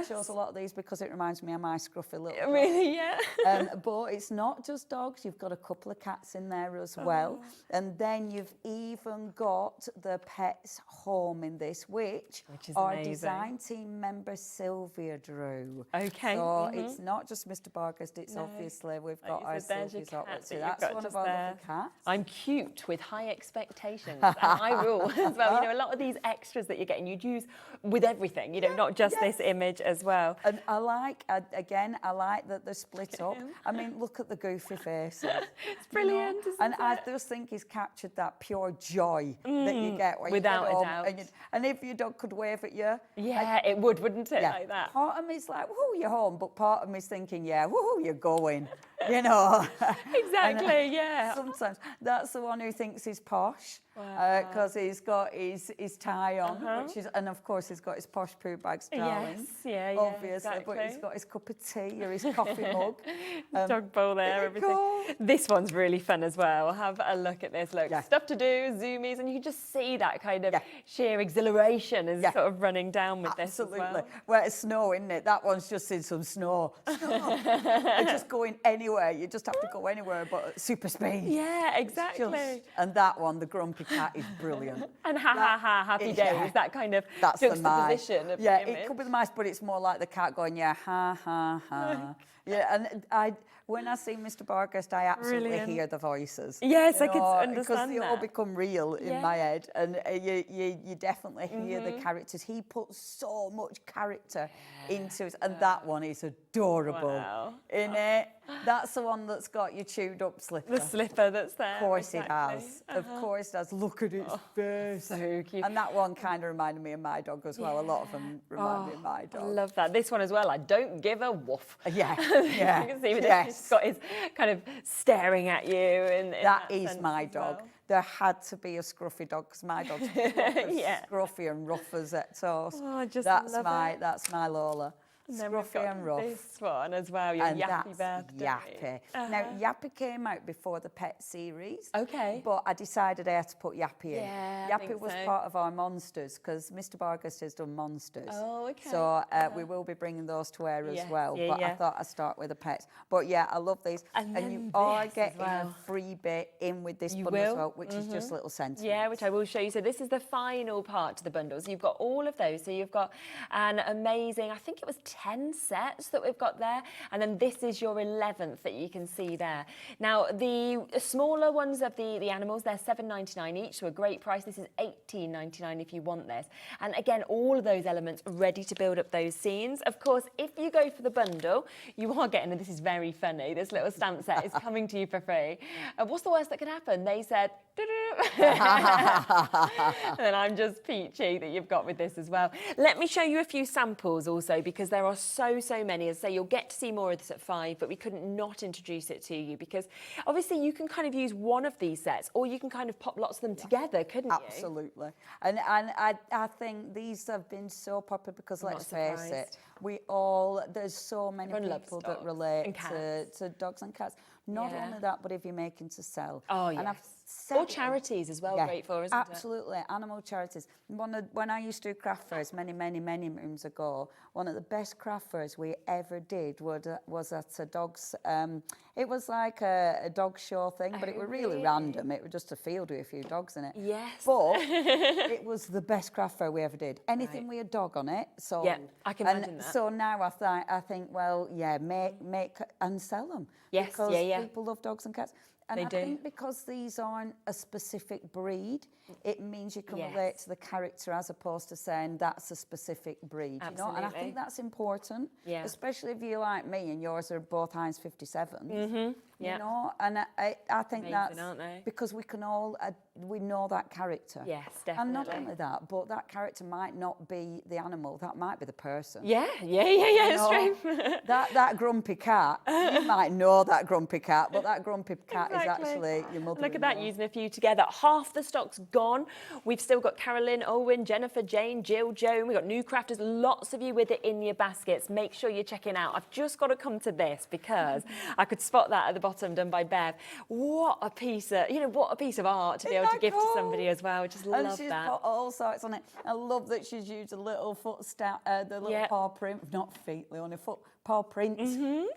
chose a lot of these because it reminds me of my scruffy little dog. Really, yeah. But it's not just dogs. You've got a couple of cats in there as well. And then you've even got the pets home in this, which is our amazing. design team member Sylvia drew. Okay. So it's not just Mr. Barghurst, it's obviously we've got our Sylvia's artwork. So that's one of our lovely cats. I'm cute with high expectations, and I rule as well. You know, a lot of these extras that you're getting, you'd use with everything, you know, not just this image as well. And I like that they're split up. I mean, look at the goofy faces. It's brilliant, isn't it? I just think he's captured that pure joy that you get when without you get home. a doubt. And if your dog could wave at you. Yeah, it would, wouldn't it, like that? Part of me's like, woohoo, you're home. But part of me's thinking, yeah, woohoo, you're going. You know. Exactly, yeah. Sometimes that's the one who thinks he's posh. Because he's got his tie on, which is, and of course he's got his posh poo bags, darling. Yes, obviously, exactly. But he's got his cup of tea or his coffee mug. Dog bowl there, everything. This one's really fun as well. Have a look at this. Look, stuff to do, zoomies, and you can just see that kind of sheer exhilaration is sort of running down with this as well. Well, it's snow, isn't it? That one's just in some snow. They're just going anywhere. You just have to go anywhere, but at super speed. Yeah, exactly. And that one, the grumpy cat is brilliant. And happy days, that kind of that's the juxtaposition of yeah, the image. it could be the mice, but it's more like the cat going, yeah, ha. Yeah, and when I see Mr. Barghest, I absolutely hear the voices. Yes, I can understand because they all that. become real in my head, and you definitely hear the characters. He puts so much character into it, and that one is adorable. In it, that's the one that's got your chewed up slipper. The slipper that's there. Of course it has. Of course it does. Look at its face. So cute. And that one kind of reminded me of my dog as well. A lot of them remind me of my dog. I love that. This one as well, I don't give a woof. Yeah. You can see he's got his kind of staring at you. In that is my dog. Well. There had to be a scruffy dog because my dog's scruffy and rough as it toast. Oh, I just that's love it. That's my Lola. Scruffy and rough. This one as well, your Yappy birthday. Yappy. Now, Yappy came out before the pet series. Okay. But I decided I had to put Yappy in. Yeah, Yappy was part of our monsters because Mr. Barghest has done monsters. Oh, okay. So we will be bringing those to air as well. But I thought I'd start with the pets. But yeah, I love these. And you are getting a free bit in with this bundle as well, which is just little sentiments. Yeah, which I will show you. So this is the final part to the bundles. You've got all of those. So you've got an amazing, I think it was 10 sets that we've got there, and then this is your 11th that you can see there. Now the smaller ones of the animals, they're $7.99 each, so a great price. This is $18.99 if you want this, and again all of those elements ready to build up those scenes. Of course, if you go for the bundle, you are getting, and this is very funny, this little stamp set is coming to you for free. What's the worst that could happen? They said and then I'm just peachy that you've got with this as well. Let me show you a few samples also, because there are so many. As I say, you'll get to see more of this at 5, but we couldn't not introduce it to you because obviously you can kind of use one of these sets, or you can kind of pop lots of them together, couldn't you? Absolutely. And I think these have been so popular because let's face it, there's so many people that relate to dogs and cats. Not only that, but if you're making to sell. Oh, yes. Or charities as well, great for, isn't it? Absolutely, animal charities. When I used to do craft fairs many moons ago, one of the best craft fairs we ever did was at a dog's, it was like a dog show thing, but it was really random. It was just a field with a few dogs in it. Yes. But it was the best craft fair we ever did. Anything with a dog on it, so... Yeah, I can imagine that. So now I think, well, make and sell them. Yes, because people love dogs and cats. And I think because these aren't a specific breed, it means you can relate to the character as opposed to saying that's a specific breed. Absolutely. You know? And I think that's important, especially if you're like me and yours are both Heinz 57s. You know, and I think amazing, that's because we can all, we know that character. Yes, definitely. And not only that, but that character might not be the animal, that might be the person. Yeah, it's true. that grumpy cat, you might know that grumpy cat, but that grumpy cat is actually your mother. Look at that, using a few together. Half the stock's gone. We've still got Cheralene, Owen, Jennifer, Jane, Jill, Joan. We've got new crafters, lots of you with it in your baskets. Make sure you're checking out. I've just got to come to this because I could spot that at the bottom done by Bev. What a piece of, what a piece of art to be able to give to somebody as well. I just love that. And she's put all sorts on it. I love that she's used a little foot stamp, the little paw print, not feet, only paw prints. The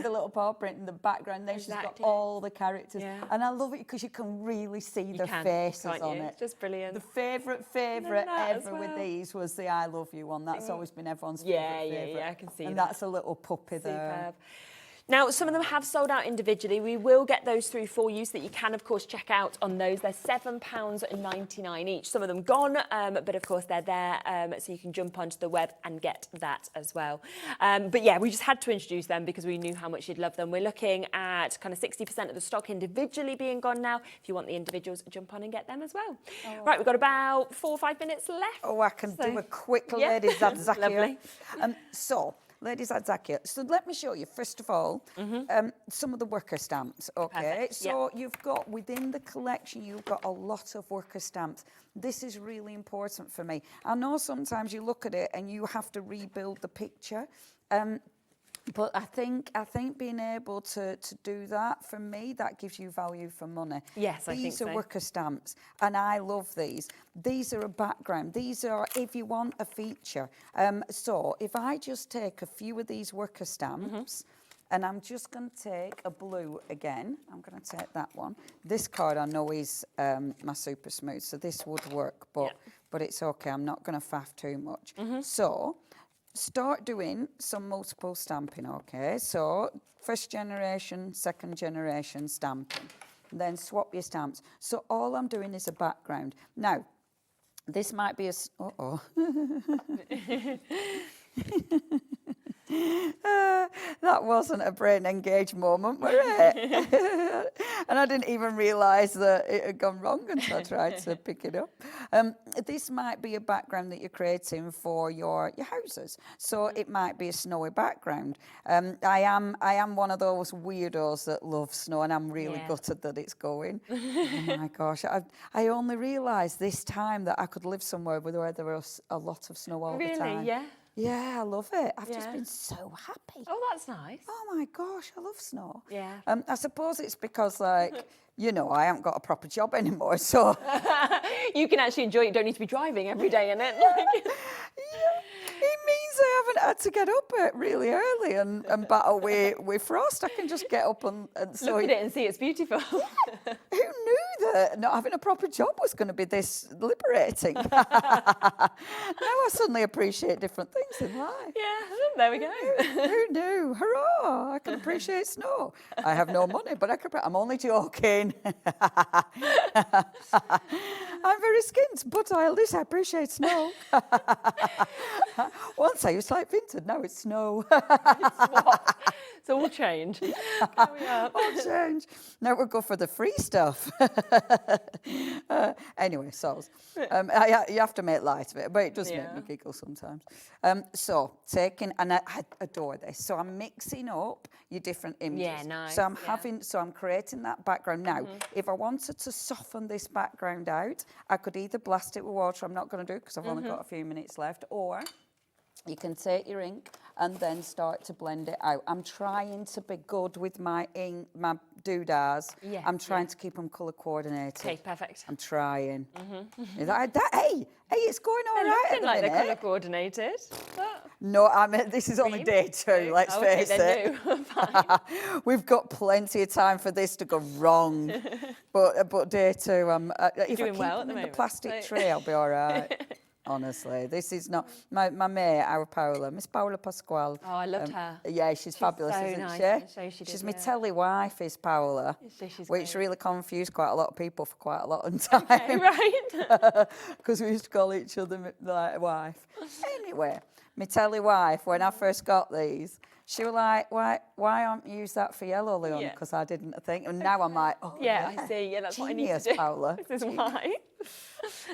little paw print in the background. Then she's got all the characters. And I love it because you can really see their faces on it. Just brilliant. The favourite ever with these was the I Love You one. That's always been everyone's favourite. Yeah, I can see that. And that's a little puppy there. Superb. Now, some of them have sold out individually. We will get those through for you so that you can, of course, check out on those. They're £7.99 each. Some of them gone, but, of course, they're there, so you can jump onto the web and get that as well. But, yeah, we just had to introduce them because we knew how much you'd love them. We're looking at kind of 60% of the stock individually being gone now. If you want the individuals, jump on and get them as well. Oh. Right, we've got about 4 or 5 minutes left. Oh, I can do a quick ladies Zadzakia. Lovely. Ladies Zadzakia. So let me show you, first of all, some of the worker stamps, okay? Perfect. So you've got, within the collection, you've got a lot of worker stamps. This is really important for me. I know sometimes you look at it and you have to rebuild the picture, but I think being able to do that, for me, that gives you value for money. Yes, I think so. These are worker stamps, and I love these. These are a background. These are if you want a feature. So if I just take a few of these worker stamps, And I'm just going to take a blue again. I'm going to take that one. This card I know is my super smooth, so this would work, but it's okay. I'm not going to faff too much. So start doing some multiple stamping, okay? So first generation, second generation stamping. Then swap your stamps. So all I'm doing is a background. Now, this might be a... that wasn't a brain engaged moment, was it? And I didn't even realise that it had gone wrong until I tried to pick it up. This might be a background that you're creating for your houses. So it might be a snowy background. I am one of those weirdos that love snow, and I'm really gutted that it's going. Oh my gosh. I only realised this time that I could live somewhere where there was a lot of snow all the time. Really? Yeah. Yeah, I love it. I've just been so happy. Oh, that's nice. Oh my gosh, I love snow. Yeah. I suppose it's because, like, you know, I haven't got a proper job anymore, so... You can actually enjoy it. You don't need to be driving every day in it. It means I haven't had to get up really early and battle with frost. I can just get up and so... Look at it and see it's beautiful. Who knew that not having a proper job was going to be this liberating? Now I suddenly appreciate different things in life. Yeah, there we go. Who knew? Hurrah! I can appreciate snow. I have no money, but I'm only joking. I'm very skint, but at least I appreciate snow. Once I used to like winter, now it's snow. It's all change. Carry on. All change. Now we'll go for the free stuff. Anyway, soz. You have to make light of it, but it does make me giggle sometimes. So taking, and I adore this. So I'm mixing up your different images. Yeah, nice. So I'm creating that background. Now, if I wanted to soften this background out, I could either blast it with water. I'm not going to do it because I've only got a few minutes left, or you can take your ink and then start to blend it out. I'm trying to be good with my ink, my doodahs. Yeah, I'm trying to keep them colour coordinated. Okay, perfect. I'm trying. Is hey, it's going all right at the like minute. they're colour coordinated. No, I mean, this is only day 2, let's face it. We've got plenty of time for this to go wrong. but day 2, if doing I keep well at them the in the moment. plastic tray, I'll be all right. Honestly, this is not... My mate, our Paola, Miss Paola Pasquale. Oh, I loved her. Yeah, she's fabulous, so isn't nice. she? She's my telly wife, is Paola, She's which great. really confused quite a lot of people for quite a lot of time. Okay, right. Because we used to call each other like wife. Anyway, my telly wife, when I first got these, she was like, why aren't you use that for yellow, Leon? Yeah. Because I didn't think. And now I'm like, oh, Yeah, I see. Yeah, that's what I need to genius, do. Paola. This is why.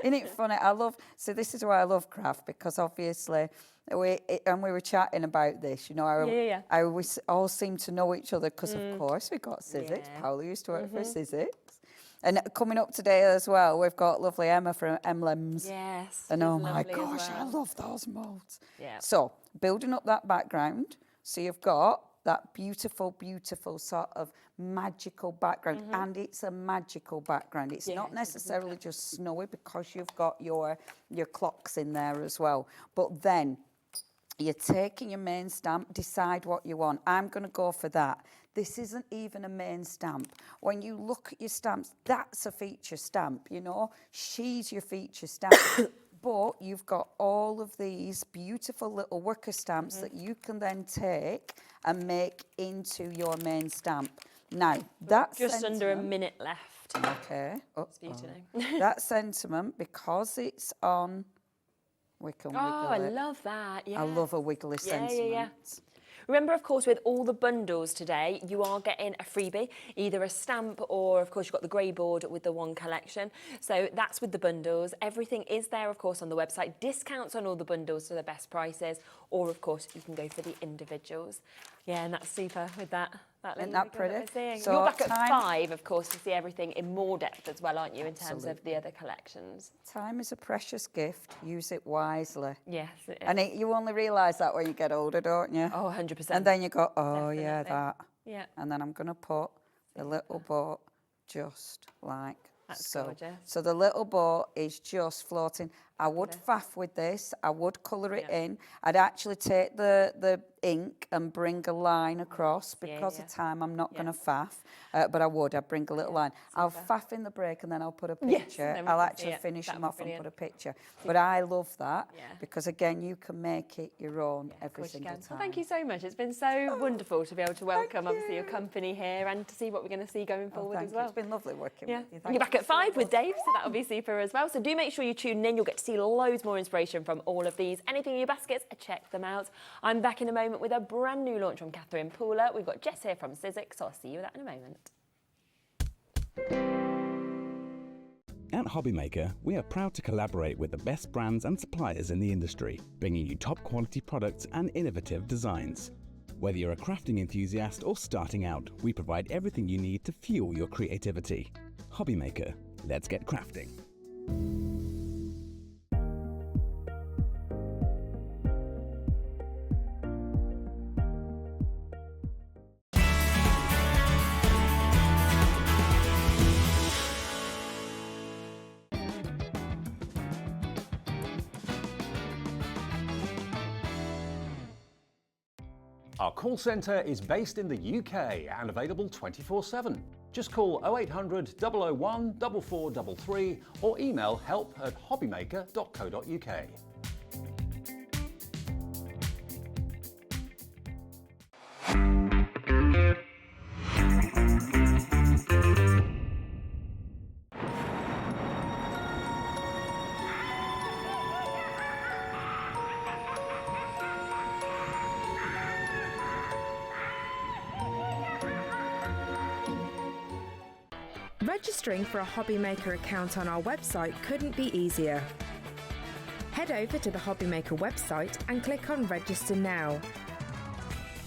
Isn't it funny? So this is why I love craft, because obviously, we were chatting about this, you know, how we all seem to know each other because, of course, we've got Sizzix. Yeah. Paola used to work for Sizzix. And coming up today as well, we've got lovely Emma from Emlems. Yes. And oh she's my lovely as gosh, I well. love those molds. Yeah. So building up that background, so you've got that beautiful, beautiful sort of magical background. And it's a magical background. It's not necessarily just snowy because you've got your clocks in there as well. But then you're taking your main stamp, decide what you want. I'm going to go for that. This isn't even a main stamp. When you look at your stamps, that's a feature stamp, you know. She's your feature stamp. But you've got all of these beautiful little worker stamps that you can then take and make into your main stamp. Now, that's just under a minute left. Okay. It's beautiful. That sentiment, because it's on, we can wiggle I it. love that. Yeah. I love a wiggly sentiment. Yeah. Remember, of course, with all the bundles today, you are getting a freebie, either a stamp or, of course, you've got the grey board with the one collection. So that's with the bundles. Everything is there, of course, on the website. Discounts on all the bundles to the best prices. Or, of course, you can go for the individuals. Yeah, and that's super with that. Isn't that pretty? So you're back at 5, of course, to see everything in more depth as well, aren't you, in terms of the other collections? Time is a precious gift. Use it wisely. Yes, it is. And you only realise that when you get older, don't you? Oh, 100%. And then you go, oh, Definitely. yeah, that. Yeah. And then I'm going to put the little boat just like That's so. gorgeous. So the little boat is just floating. I would faff with this. I would colour it in. I'd actually take the ink and bring a line across. Because of time, I'm not going to faff, but I'd bring a little line. I'll faff in the break and then I'll put a picture. I'll actually finish them off and put a picture. But I love that because, again, you can make it your own every single time. Well, thank you so much. It's been so wonderful to be able to welcome, obviously, your company here and to see what we're going to see going forward as well. It's been lovely working with you. You're back at 5 with Dave, so that'll be super as well. So do make sure you tune in. You'll get to see loads more inspiration from all of these. Anything in your baskets, check them out. I'm back in a moment with a brand new launch from Catherine Pooler. We've got Jess here from Sizzix, so I'll see you with that in a moment. At HobbyMaker, we are proud to collaborate with the best brands and suppliers in the industry, bringing you top quality products and innovative designs. Whether you're a crafting enthusiast or starting out, we provide everything you need to fuel your creativity. HobbyMaker, let's get crafting. Our call centre is based in the UK and available 24/7. Just call 0800 001 4433 or email help@hobbymaker.co.uk. Registering for a HobbyMaker account on our website couldn't be easier. Head over to the HobbyMaker website and click on Register Now.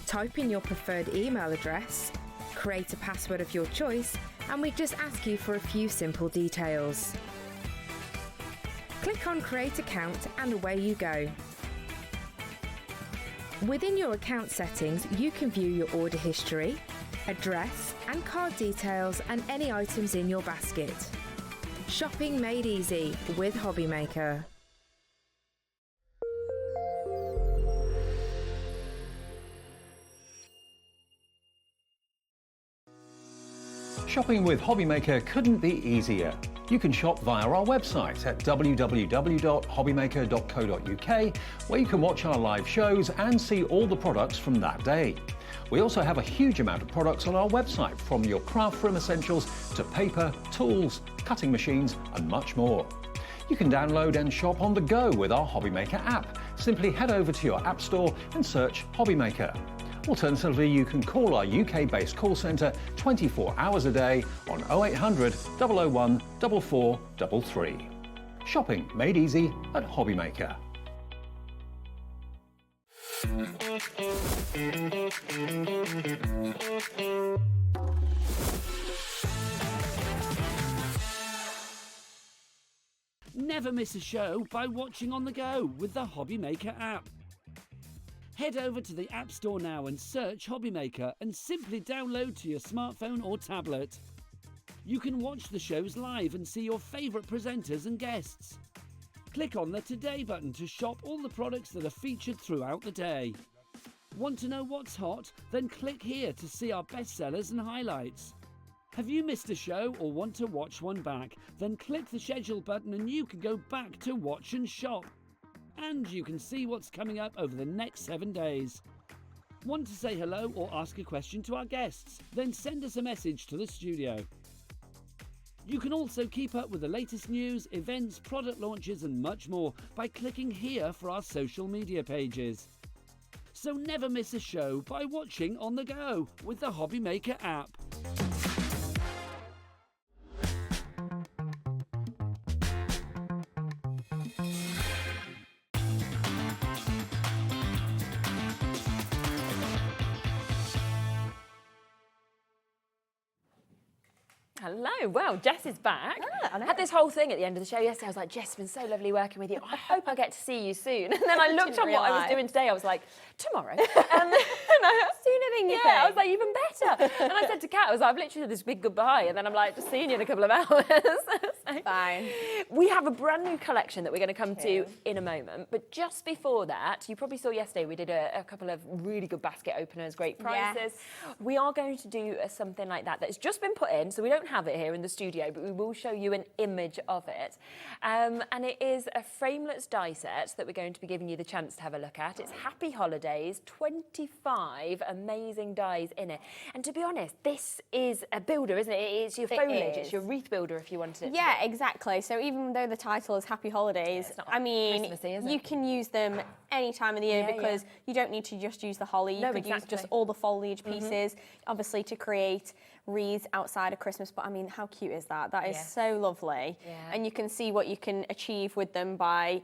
Type in your preferred email address, create a password of your choice, and we just ask you for a few simple details. Click on Create Account and away you go. Within your account settings, you can view your order history, address and card details and any items in your basket. Shopping made easy with HobbyMaker. Shopping with HobbyMaker couldn't be easier. You can shop via our website at www.hobbymaker.co.uk, where you can watch our live shows and see all the products from that day. We also have a huge amount of products on our website, from your craft room essentials to paper, tools, cutting machines and much more. You can download and shop on the go with our HobbyMaker app. Simply head over to your app store and search HobbyMaker. Alternatively, you can call our UK-based call centre 24 hours a day on 0800 001 4433. Shopping made easy at HobbyMaker. Never miss a show by watching on the go with the HobbyMaker app. Head over to the App Store now and search HobbyMaker and simply download to your smartphone or tablet. You can watch the shows live and see your favourite presenters and guests. Click on the Today button to shop all the products that are featured throughout the day. Want to know what's hot? Then click here to see our bestsellers and highlights. Have you missed a show or want to watch one back? Then click the schedule button and you can go back to watch and shop. And you can see what's coming up over the next 7 days. Want to say hello or ask a question to our guests? Then send us a message to the studio. You can also keep up with the latest news, events, product launches and much more by clicking here for our social media pages. So never miss a show by watching on the go with the HobbyMaker app. Hello. Well, Jess is back. I know. Had this whole thing at the end of the show yesterday. I was like, Jess, it's been so lovely working with you. I hope I get to see you soon. And then I looked on what I was doing today. I was like, tomorrow. Sooner than you think. I was like, even better. And I said to Kat, I was like, I've literally had this big goodbye. And then I'm like, just seeing you in a couple of hours. So, Fine. we have a brand new collection that we're going to come to in a moment. But just before that, you probably saw yesterday we did a couple of really good basket openers, great prices. Yes. We are going to do something like that that's just been put in. So we don't have it here in the studio, but we will show you an image of it. And it is a frameless die set that we're going to be giving you the chance to have a look at. It's Happy Holidays, 25 amazing dies in it. And to be honest, this is a builder, isn't it? It's your foliage, it's your wreath builder if you wanted it. Yeah, exactly. So even though the title is Happy Holidays, I mean, Christmassy, is it? you can use them any time of the year because you don't need to just use the holly. You could use just all the foliage pieces, obviously to create wreaths outside of Christmas. But I mean, how cute is that? That is so lovely. Yeah. And you can see what you can achieve with them by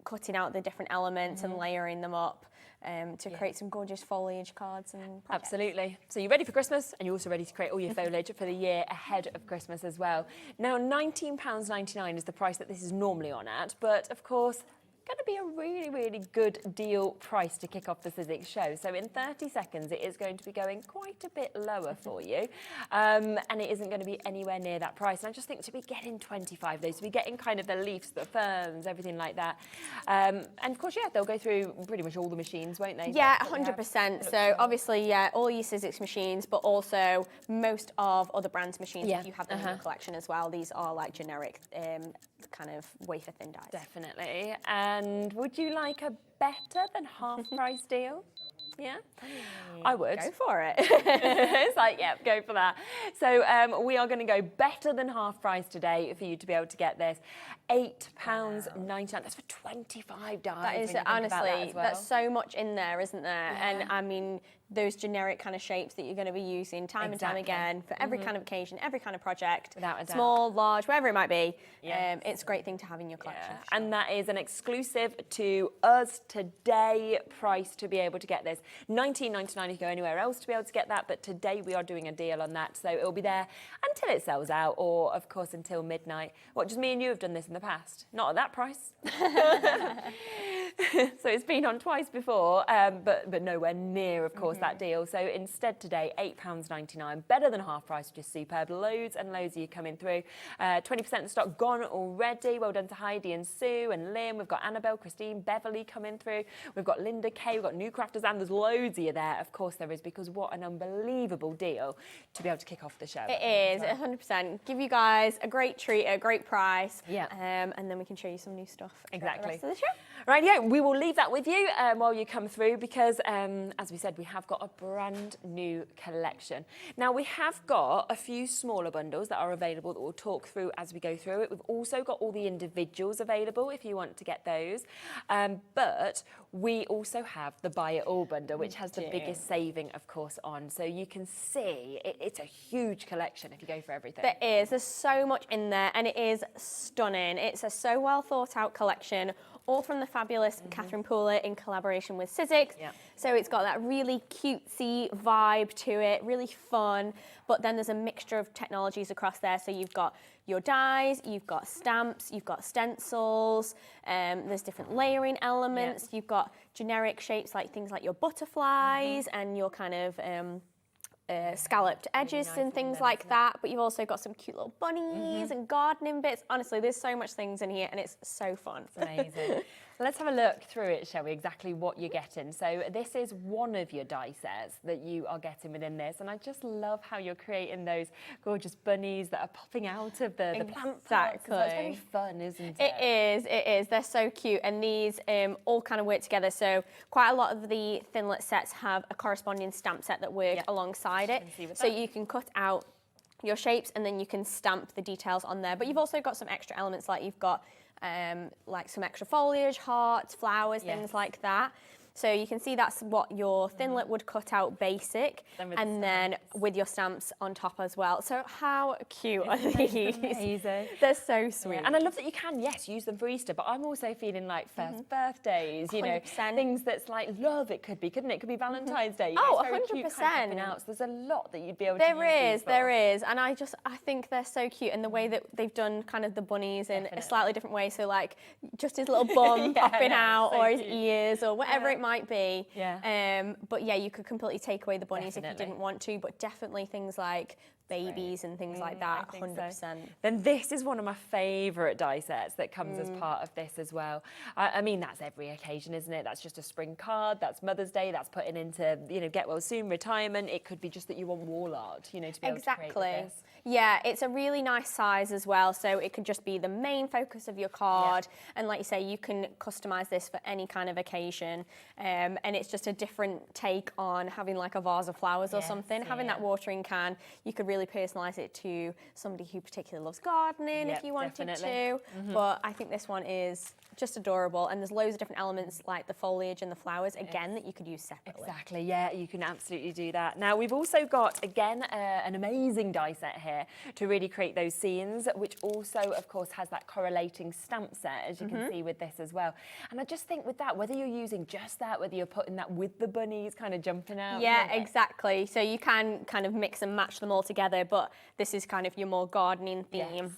cutting out the different elements and layering them up. To create some gorgeous foliage cards and projects. Absolutely. So you're ready for Christmas and you're also ready to create all your foliage for the year ahead of Christmas as well. Now, £19.99 is the price that this is normally on at, but of course, going to be a really, really good deal price to kick off the Sizzix show. So in 30 seconds, it is going to be going quite a bit lower for you. And it isn't going to be anywhere near that price. And I just think to be getting 25 days, to be getting kind of the leaves, the ferns, everything like that. And of course, they'll go through pretty much all the machines, won't they? Yeah, 100%. So obviously, all your Sizzix machines, but also most of other brands' machines, if you have them in your collection as well. These are like generic kind of wafer thin dies. Definitely. And would you like a better than half price deal? Yeah, I would. Go for it. It's like, yeah, go for that. So we are going to go better than half price today for you to be able to get this. £8.99. That's for 25 dies. That is honestly, that's so much in there, isn't there? Yeah. And I mean, those generic kind of shapes that you're going to be using time and time again for every kind of occasion, every kind of project, without a doubt. Small, large, wherever it might be. It's a great thing to have in your collection. Yeah. And that is an exclusive to us today price to be able to get this. £19.99 if you go anywhere else to be able to get that, but today we are doing a deal on that, so it'll be there until it sells out, or of course until midnight. What, just me and you have done this in the past? Not at that price. So it's been on twice before, but nowhere near, of course, that deal. So instead today, £8.99, better than half price, which is superb. Loads and loads of you coming through. 20% of stock gone already. Well done to Heidi and Sue and Lynn. We've got Annabelle, Christine, Beverly coming through. We've got Linda Kay, we've got New Crafters, and there's loads of you there. Of course there is, because what an unbelievable deal to be able to kick off the show. It is, 100%. Give you guys a great treat at a great price. Yeah. And then we can show you some new stuff. Exactly. The rest of the show. Right, we will leave that with you while you come through, because as we said, we have got a brand new collection. Now, we have got a few smaller bundles that are available that we'll talk through as we go through it. We've also got all the individuals available if you want to get those. But we also have the Buy It All bundle, which has the biggest saving, of course, on. So you can see it's a huge collection if you go for everything. There is. There's so much in there, and it is stunning. It's a so well thought out collection, all from the fabulous Catherine Pooler in collaboration with Sizzix. Yeah. So it's got that really cutesy vibe to it, really fun, but then there's a mixture of technologies across there. So you've got your dies, you've got stamps, you've got stencils, there's different layering elements, you've got generic shapes like things like your butterflies and your kind of scalloped edges and things like that, but you've also got some cute little bunnies and gardening bits. Honestly, there's so much things in here and it's so fun. It's amazing. Let's have a look through it, shall we, exactly what you're getting. So this is one of your die sets that you are getting within this, and I just love how you're creating those gorgeous bunnies that are popping out of the plant pots. So it's very fun, isn't it? It is. They're so cute, and these all kind of work together. So quite a lot of the Thinlet sets have a corresponding stamp set that work alongside it. So you can cut out your shapes and then you can stamp the details on there. But you've also got some extra elements, like you've got like some extra foliage, hearts, flowers, things like that. So you can see that's what your Thinlit would cut out basic, and then with your stamps on top as well. So how cute are these? Amazing. They're so sweet. Yeah. And I love that you can, yes, use them for Easter, but I'm also feeling like first birthdays, you know, 100%. things that's like love, it could be, couldn't it? It could be Valentine's Day. Oh, it's very cute, 100%. kind of out, so there's a lot that you'd be able to use these for. There is, and I think they're so cute, and the way that they've done kind of the bunnies in a slightly different way, so like just his little bum popping out, so or his cute. ears, or whatever it might be. Yeah. But yeah, you could completely take away the bunnies if you didn't want to, but definitely things like babies and things like that, 100%. So. Then this is one of my favourite die sets that comes as part of this as well. I mean, that's every occasion, isn't it? That's just a spring card, that's Mother's Day, that's putting into, you know, get well soon, retirement. It could be just that you want wall art, you know, to be able to create with this. Yeah, it's a really nice size as well, so it could just be the main focus of your card, and like you say, you can customise this for any kind of occasion, and it's just a different take on having like a vase of flowers or something. Having that watering can, you could really personalise it to somebody who particularly loves gardening if you wanted to, but I think this one is just adorable, and there's loads of different elements like the foliage and the flowers, again, that you could use separately. Exactly, yeah, you can absolutely do that. Now, we've also got, again, an amazing die set here to really create those scenes, which also, of course, has that correlating stamp set, as you can see with this as well. And I just think with that, whether you're using just that, whether you're putting that with the bunnies kind of jumping out. Yeah, exactly. So you can kind of mix and match them all together, but this is kind of your more gardening theme.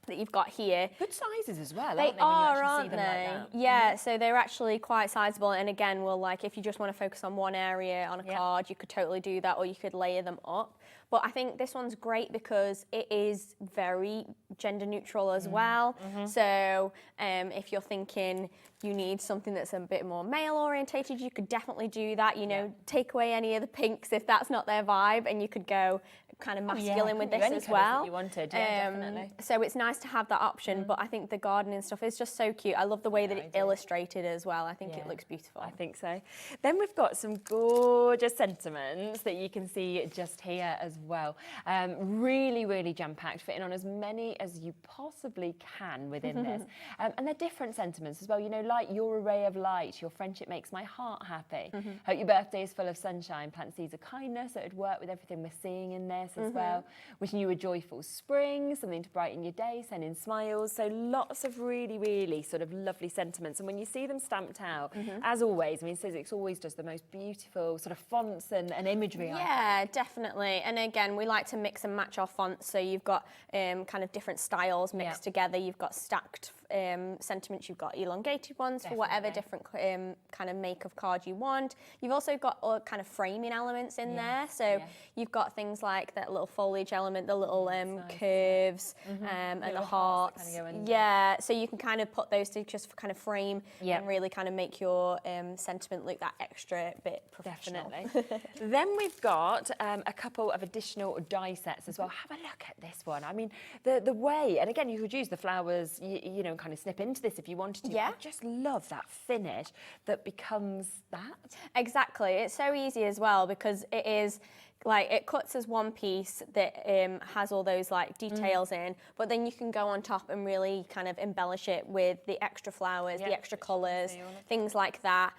That you've got here. Good sizes as well, they aren't they? Like yeah, so they're actually quite sizable, and again, well, like if you just want to focus on one area on a card, you could totally do that, or you could layer them up. But I think this one's great because it is very gender neutral as well. So if you're thinking you need something that's a bit more male orientated, you could definitely do that. You know, take away any of the pinks if that's not their vibe, and you could go kind of masculine with this as well. You wanted, definitely. So it's nice to have that option, but I think the gardening stuff is just so cute. I love the way that it's illustrated as well. I think it looks beautiful. I think so. Then we've got some gorgeous sentiments that you can see just here as well. Really, really jam-packed, fitting on as many as you possibly can within this. And they're different sentiments as well. You know, like your array of light, your friendship makes my heart happy. Hope your birthday is full of sunshine, plant seeds of kindness. So it'd work with everything we're seeing in this as well. Wishing you a joyful spring, something to brighten your day, sending smiles. So lots of really, really sort of lovely sentiments. And when you see them stamped out, as always, I mean, Sizzix always does the most beautiful sort of fonts and imagery. Yeah, definitely. And again, we like to mix and match our fonts. So you've got kind of different styles mixed together. You've got stacked sentiments. You've got elongated ones for whatever different kind of make of card you want. You've also got all kind of framing elements in there. So you've got things like that little foliage element, the little curves and the hearts. Yeah, so you can kind of put those to just kind of frame and really kind of make your sentiment look that extra bit professional. Definitely. Then we've got a couple of additional die sets as well. Have a look at this one. I mean, the way, and again, you could use the flowers, you know, kind of snip into this if you wanted to. I just love that finish that becomes that. Exactly. It's so easy as well because it is like it cuts as one piece that has all those like details in, but then you can go on top and really kind of embellish it with the extra flowers, the extra colours, things like that.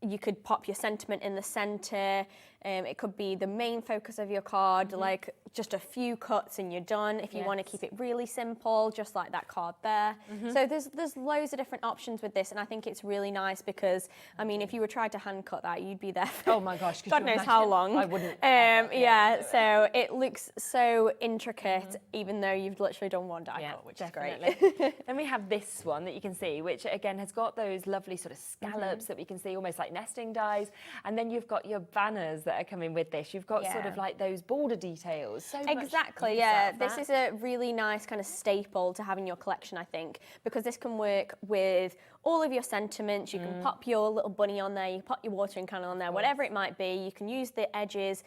You could pop your sentiment in the centre. It could be the main focus of your card, like just a few cuts and you're done. If you want to keep it really simple, just like that card there. So there's loads of different options with this, and I think it's really nice because, I mean, if you were trying to hand cut that, you'd be there for oh my gosh, God knows how long. I wouldn't. So it looks so intricate, even though you've literally done one die cut, which is great. Then we have this one that you can see, which again has got those lovely sort of scallops that we can see, almost like nesting dies. And then you've got your banners that are coming with this. You've got sort of like those border details. So exactly, this is a really nice kind of staple to have in your collection, I think, because this can work with all of your sentiments. You can pop your little bunny on there, you pop your watering can on there, whatever it might be. You can use the edges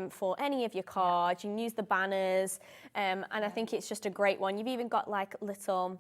for any of your cards. You can use the banners, and I think it's just a great one. You've even got like little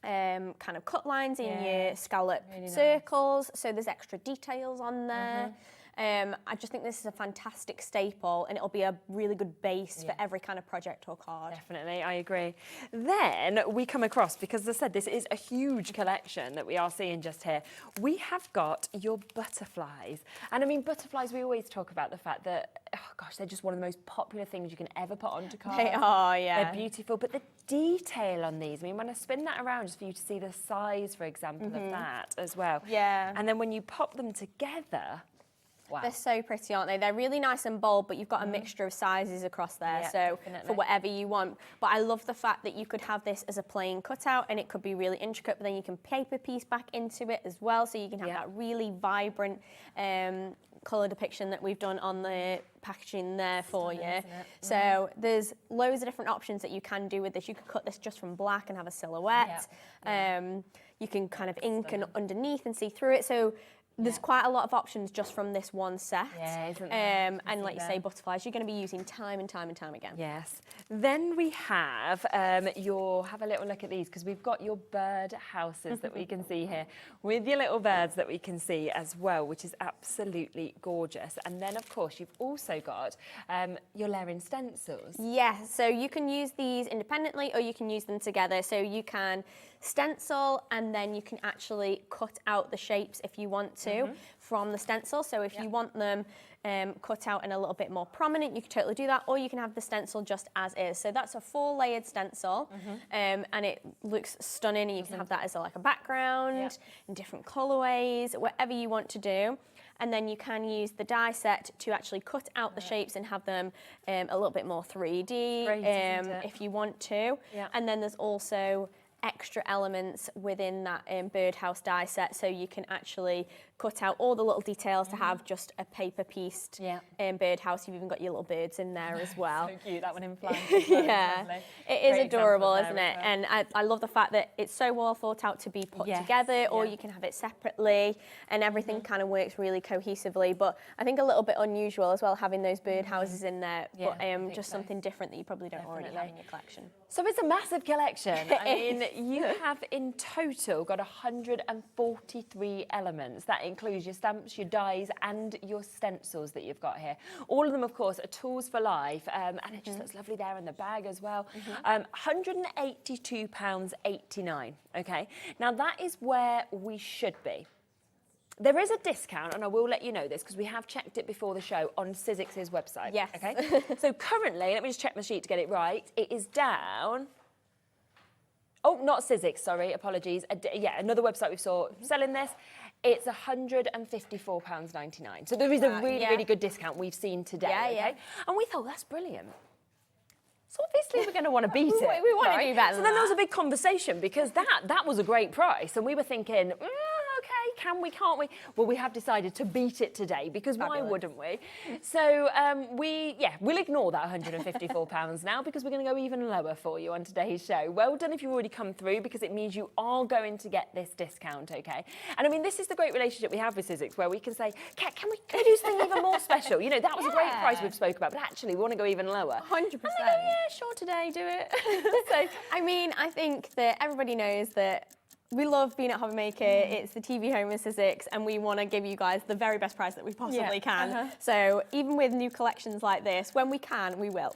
kind of cut lines in your scallop circles, so there's extra details on there. I just think this is a fantastic staple, and it'll be a really good base for every kind of project or card. Definitely, I agree. Then we come across, because as I said, this is a huge collection that we are seeing just here. We have got your butterflies. And I mean, butterflies, we always talk about the fact that, oh gosh, they're just one of the most popular things you can ever put onto cards. They are, yeah. They're beautiful, but the detail on these, I mean, when I spin that around just for you to see the size, for example, of that as well. Yeah. And then when you pop them together, wow. They're so pretty, aren't they? They're really nice and bold, but you've got a mixture of sizes across there, so definitely. for whatever you want. But I love the fact that you could have this as a plain cutout, and it could be really intricate, but then you can paper piece back into it as well, so you can have that really vibrant colour depiction that we've done on the packaging there for you. So there's loads of different options that you can do with this. You could cut this just from black and have a silhouette. You can kind of ink and underneath and see through it. So there's quite a lot of options just from this one set. Yeah, isn't there? And like you say, butterflies, you're going to be using time and time and time again. Yes. Then we have have a little look at these, because we've got your bird houses that we can see here with your little birds that we can see as well, which is absolutely gorgeous. And then, of course, you've also got your layering stencils. Yes, so you can use these independently or you can use them together. So you can stencil, and then you can actually cut out the shapes if you want to from the stencil. So if you want them cut out and a little bit more prominent, you can totally do that, or you can have the stencil just as is. So that's a 4-layered stencil, and it looks stunning, and you can have that as like a background in different colorways, whatever you want to do. And then you can use the die set to actually cut out the shapes and have them a little bit more 3D if you want to. And then there's also extra elements within that birdhouse die set, so you can actually cut out all the little details to have just a paper pieced birdhouse. You've even got your little birds in there as well. So cute, that one in flags. Yeah, it is adorable, isn't it? And I love the fact that it's so well thought out to be put together, or you can have it separately, and everything kind of works really cohesively. But I think a little bit unusual as well, having those birdhouses in there, but just something different that you probably don't already have in your collection. So it's a massive collection. I mean, you have in total got 143 elements. That includes your stamps, your dies, and your stencils that you've got here. All of them, of course, are tools for life, and it just looks lovely there in the bag as well. £182.89, okay? Now, that is where we should be. There is a discount, and I will let you know this because we have checked it before the show on Sizzix's website. Yes. Okay. So currently, let me just check my sheet to get it right. It is down. Oh, not Sizzix, sorry, apologies. Another website we saw selling this. It's £154.99. So there is a really, really good discount we've seen today. Okay? And we thought, that's brilliant. So obviously we're going to want to beat it. We want to do better So than then that. there was a big conversation, because that was a great price, and we were thinking, okay, can we, can't we? Well, we have decided to beat it today, because why wouldn't we? So we'll ignore that £154 now, because we're going to go even lower for you on today's show. Well done if you've already come through, because it means you are going to get this discount, okay? And I mean, this is the great relationship we have with Sizzix, where we can say, can we do something even more special? You know, that was a great price we've spoke about, but actually we want to go even lower. 100%. And they go, yeah, sure, today, do it. So, I mean, I think that everybody knows that we love being at HobbyMaker. It's the TV home of Sizzix, and we want to give you guys the very best price that we possibly can. So even with new collections like this, when we can, we will.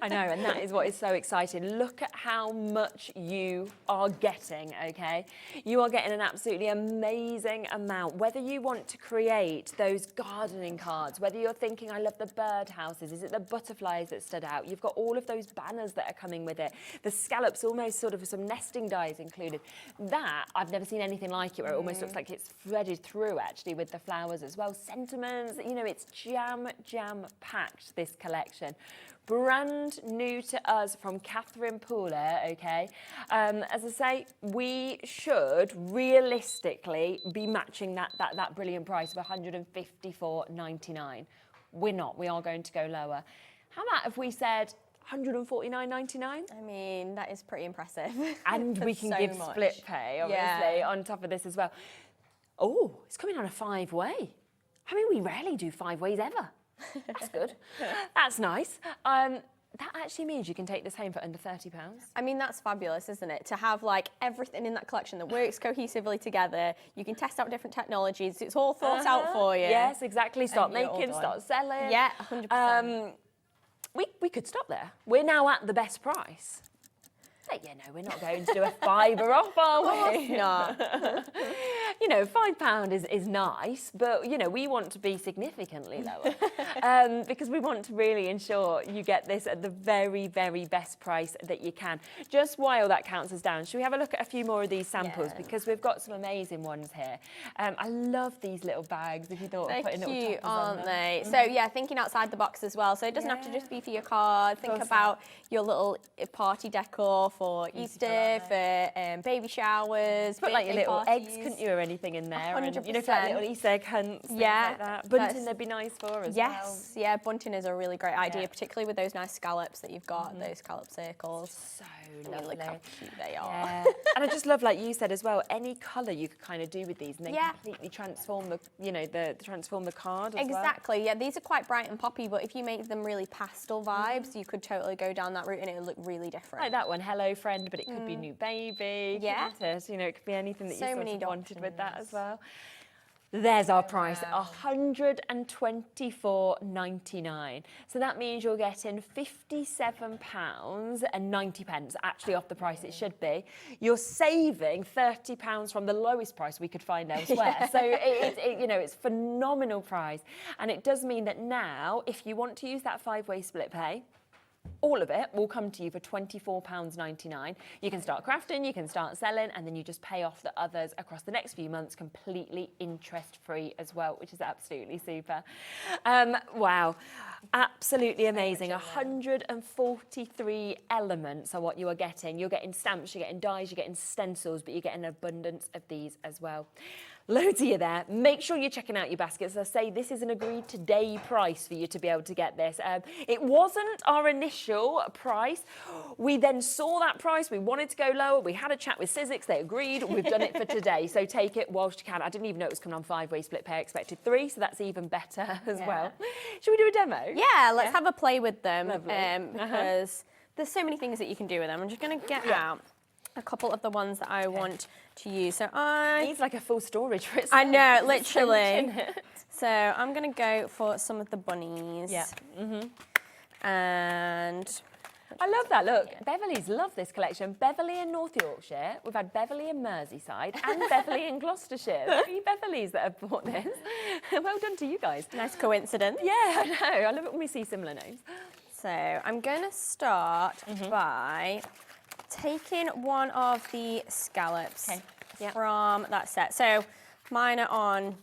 I know, and that is what is so exciting. Look at how much you are getting, okay? You are getting an absolutely amazing amount. Whether you want to create those gardening cards, whether you're thinking, I love the bird houses, is it the butterflies that stood out? You've got all of those banners that are coming with it. The scallops, almost sort of some nesting dies included. That, I've never seen anything like it, where it almost looks like it's threaded through, actually, with the flowers as well. Sentiments, you know, it's jam-packed, this collection. Brand new to us from Catherine Pooler, okay? As I say, we should realistically be matching that brilliant price of £154.99. We're not. We are going to go lower. How about if we said £149.99? I mean, that is pretty impressive. And we can give split pay, obviously, on top of this as well. Oh, it's coming on a 5-way. I mean, we rarely do 5 ways ever. That's good. That's nice. that actually means you can take this home for under £30. I mean, that's fabulous, isn't it? To have like everything in that collection that works cohesively together. You can test out different technologies. It's all thought out for you. Yes, exactly. Start making, start selling. Yeah, 100%. We could stop there. We're now at the best price. But, you know, we're not going to do a fiver off, are we? No. You know, £5 is nice, but, you know, we want to be significantly lower because we want to really ensure you get this at the very, very best price that you can. Just while that counts us down, should we have a look at a few more of these samples? Yeah. Because we've got some amazing ones here. I love these little bags, if you thought of putting little toppers on them. Aren't they? So, yeah, thinking outside the box as well. So it doesn't have to just be for your card. Think about your little party decor for Easter, for baby showers, put like your little parties. eggs, couldn't you, or anything in there? 100%. And, you know, for like little Easter egg hunts, things like that. Bunting they'd be nice for as well. Yes, yeah, bunting is a really great idea, particularly with those nice scallops that you've got, those scallop circles. So lovely. Look how cute they are. Yeah. And I just love, like you said as well, any colour you could kind of do with these, and then completely transform the, you know, transform the card as well. Exactly. Yeah, these are quite bright and poppy, but if you make them really pastel vibes, you could totally go down that route and it would look really different. Like that one, Hello Friend, but it could be New Baby. Yeah. Couldn't it? You know, it could be anything that So you sort many of wanted with that options. as well. There's our price, £124.99. So that means you're getting £57.90 actually off the price it should be. You're saving £30 from the lowest price we could find elsewhere. So you know, it's a phenomenal price, and it does mean that now, if you want to use that 5-way split pay, all of it will come to you for £24.99. You can start crafting, you can start selling, and then you just pay off the others across the next few months completely interest-free as well, which is absolutely super. Wow, absolutely amazing. 143 elements are what you are getting. You're getting stamps, you're getting dies, you're getting stencils, but you're getting an abundance of these as well. Loads of you there. Make sure you're checking out your baskets. As I say, this is an agreed today price for you to be able to get this. It wasn't our initial price. We then saw that price. We wanted to go lower. We had a chat with Sizzix. They agreed. We've done it for today. So take it whilst you can. I didn't even know it was coming on 5-way split pay. I expected 3, so that's even better as well. Should we do a demo? Yeah, let's have a play with them because there's so many things that you can do with them. I'm just going to get out a couple of the ones that I want to use. So it needs like a full storage for itself. I know, literally. So I'm going to go for some of the bunnies. Yeah. And I love that. Look, Beverly's love this collection. Beverly in North Yorkshire. We've had Beverly in Merseyside and Beverly in Gloucestershire. 3 Beverlys that have bought this. Well done to you guys. Nice coincidence. Yeah, I know. I love it when we see similar names. So I'm going to start by taking one of the scallops from that set. So mine are on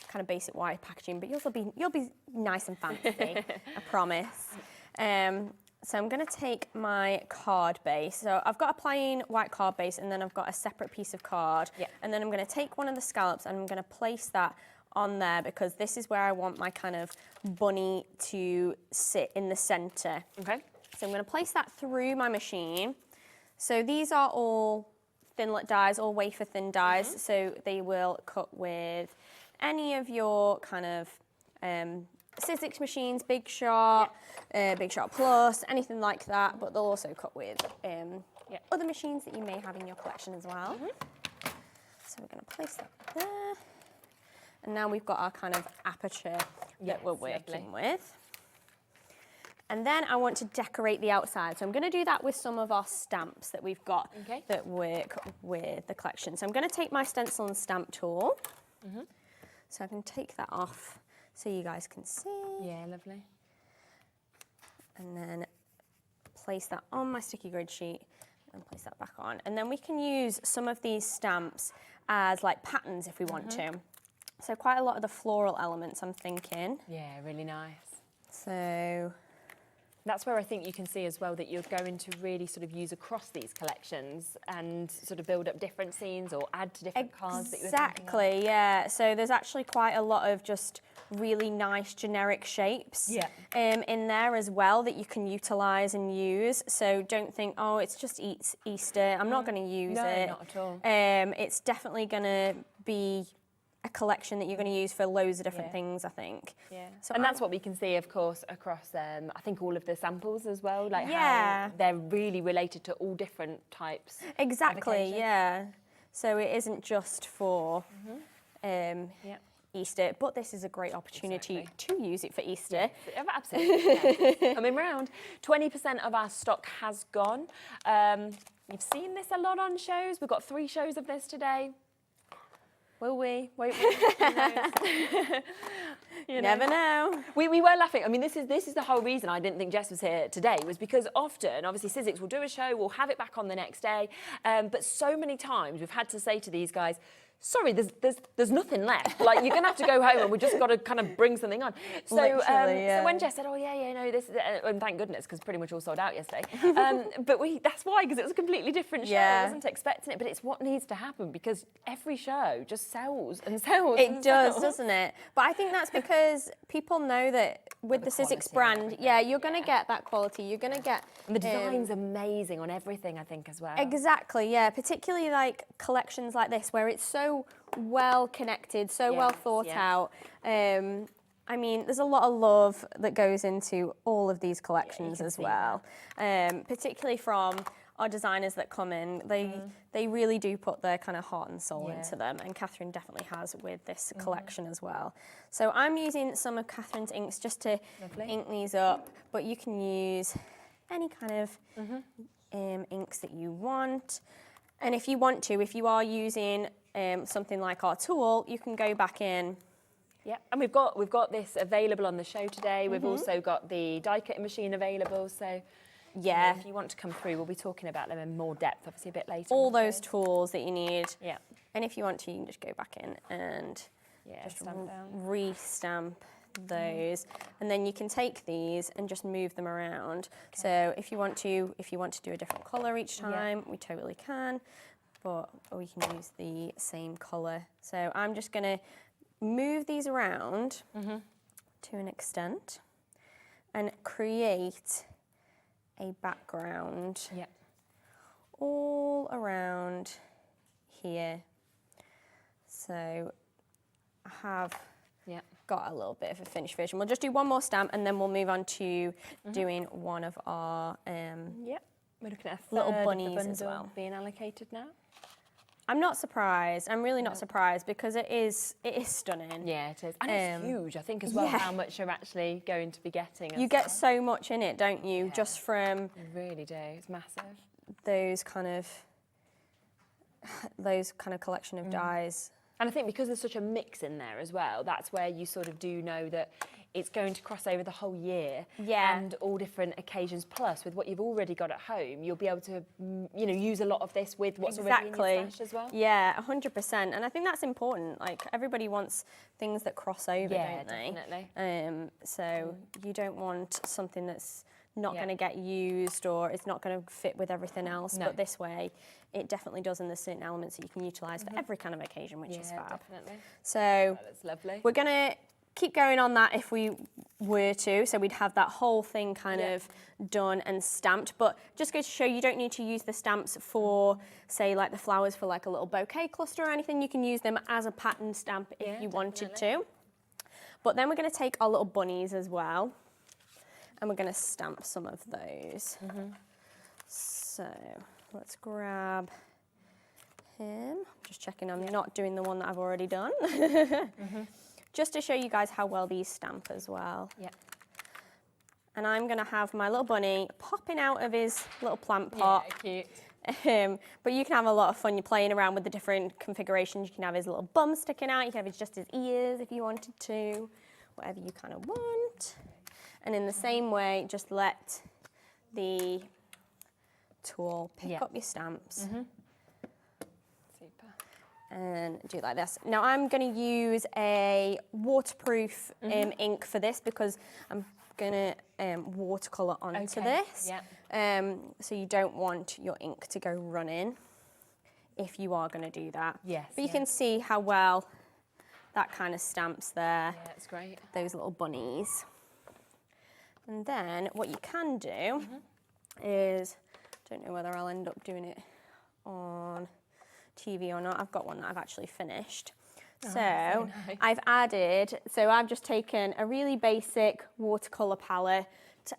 kind of basic white packaging, but you'll be nice and fancy, I promise. So I'm going to take my card base. So I've got a plain white card base, and then I've got a separate piece of card. And then I'm going to take one of the scallops and I'm going to place that on there because this is where I want my kind of bunny to sit in the centre. Okay. So I'm going to place that through my machine. So these are all thinlet dies, all wafer thin dies, so they will cut with any of your kind of Sizzix machines, Big Shot, Big Shot Plus, anything like that, but they'll also cut with other machines that you may have in your collection as well. So we're going to place that there. And now we've got our kind of aperture that we're working with. And then I want to decorate the outside. So I'm going to do that with some of our stamps that we've got that work with the collection. So I'm going to take my stencil and stamp tool. So I can take that off so you guys can see. Yeah, lovely. And then place that on my sticky grid sheet and place that back on. And then we can use some of these stamps as like patterns if we want to. So quite a lot of the floral elements, I'm thinking. Yeah, really nice. So that's where I think you can see as well that you're going to really sort of use across these collections and sort of build up different scenes or add to different cards that you're thinking of. Exactly, yeah. So there's actually quite a lot of just really nice generic shapes in there as well that you can utilise and use. So don't think, oh, it's just Easter. I'm not going to use it. No, not at all. It's definitely going to be a collection that you're going to use for loads of different things, I think. Yeah. So and that's what we can see, of course, across, I think, all of the samples as well, like how they're really related to all different types. Exactly, yeah. So it isn't just for Easter, but this is a great opportunity to use it for Easter. Yeah, absolutely. Coming round, 20% of our stock has gone. You've seen this a lot on shows. We've got 3 shows of this today. Will we? Won't we? Who knows? You never know. We were laughing. I mean, this is the whole reason I didn't think Jess was here today, was because often, obviously, Sizzix will do a show, we'll have it back on the next day, but so many times we've had to say to these guys, sorry, there's nothing left. Like, you're going to have to go home and we've just got to kind of bring something on. So, so when Jess said, oh, no, this is, and thank goodness, because pretty much all sold out yesterday. But that's why, because it was a completely different show. I wasn't expecting it, but it's what needs to happen, because every show just sells and sells. It does, doesn't it? But I think that's because people know that with the Sizzix brand, you're going to get that quality. You're going to get... And the design's amazing on everything, I think, as well. Exactly, yeah. Particularly like collections like this, where it's so well connected, so well thought out. I mean, there's a lot of love that goes into all of these collections as well. Particularly from our designers that come in, they really do put their kind of heart and soul into them, and Catherine definitely has with this collection as well. So I'm using some of Catherine's inks just to ink these up, but you can use any kind of inks that you want. And if you want to, if you are using something like our tool, you can go back in. Yeah, and we've got this available on the show today. We've also got the die cutting machine available. So yeah, if you want to come through, we'll be talking about them in more depth, obviously a bit later. All those tools that you need. Yeah. And if you want to, you can just go back in and just re-stamp those, and then you can take these and just move them around. So if you want to do a different colour each time, we totally can. But we can use the same colour. So I'm just going to move these around to an extent and create a background all around here. So I have got a little bit of a finished version. We'll just do one more stamp and then we'll move on to doing one of our we're looking at a little bunnies as well being allocated now. I'm not surprised. I'm really not surprised, because it is stunning. Yeah, it is. And it's huge, I think, as well, how much you're actually going to be getting. You get so much in it, don't you? Just from... You really do. It's massive. Those kind of collection of dies. And I think because there's such a mix in there as well, that's where you sort of do know that it's going to cross over the whole year and all different occasions. Plus, with what you've already got at home, you'll be able to, use a lot of this with what's already in your stash as well. Yeah, 100%. And I think that's important. Like, everybody wants things that cross over, don't they? Definitely. So you don't want something that's not going to get used, or it's not going to fit with everything else. But this way, it definitely does, and there's certain elements that you can utilise for every kind of occasion, which is fab. Definitely. So that's lovely. We're going to keep going on that if we were to, so we'd have that whole thing kind of done and stamped, but just go to show you don't need to use the stamps for, say, like the flowers for like a little bouquet cluster or anything. You can use them as a pattern stamp if you wanted to. But then we're going to take our little bunnies as well, and we're going to stamp some of those. So let's grab him. Just checking I'm not doing the one that I've already done. Just to show you guys how well these stamp as well. And I'm going to have my little bunny popping out of his little plant pot. Cute. But you can have a lot of fun. You're playing around with the different configurations. You can have his little bum sticking out. You can have just his ears if you wanted to. Whatever you kind of want. And in the same way, just let the tool pick up your stamps. And do it like this. Now I'm going to use a waterproof ink for this, because I'm going to watercolour onto this. So you don't want your ink to go running if you are going to do that. But you can see how well that kind of stamps there. Yeah, it's great. Those little bunnies. And then what you can do is, I don't know whether I'll end up doing it on TV or not. I've got one that I've actually finished. So nice. I've just taken a really basic watercolour palette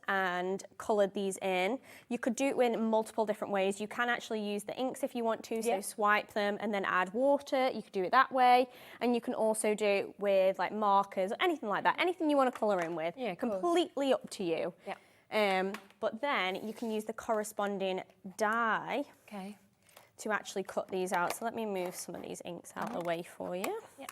and coloured these in. You could do it in multiple different ways. You can actually use the inks if you want to, so swipe them and then add water. You could do it that way. And you can also do it with like markers or anything like that. Anything you want to colour in with. Yeah, completely up to you. Yeah. But then you can use the corresponding die to actually cut these out. So let me move some of these inks out of the way for you. Yeah.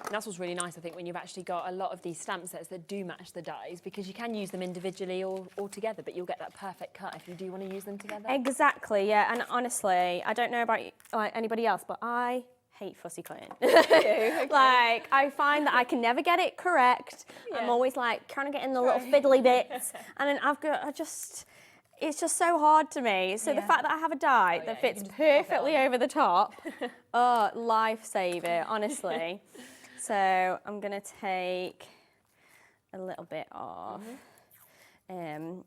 And that's what's really nice, I think, when you've actually got a lot of these stamp sets that do match the dies, because you can use them individually or together, but you'll get that perfect cut if you do want to use them together. Exactly, yeah. And honestly, I don't know about anybody else, but I hate fussy cutting. Like, I find that I can never get it correct. Yeah. I'm always like trying to get in the little fiddly bits, and then it's just so hard to me. So the fact that I have a die that fits perfectly over the top, lifesaver, honestly. So I'm gonna take a little bit of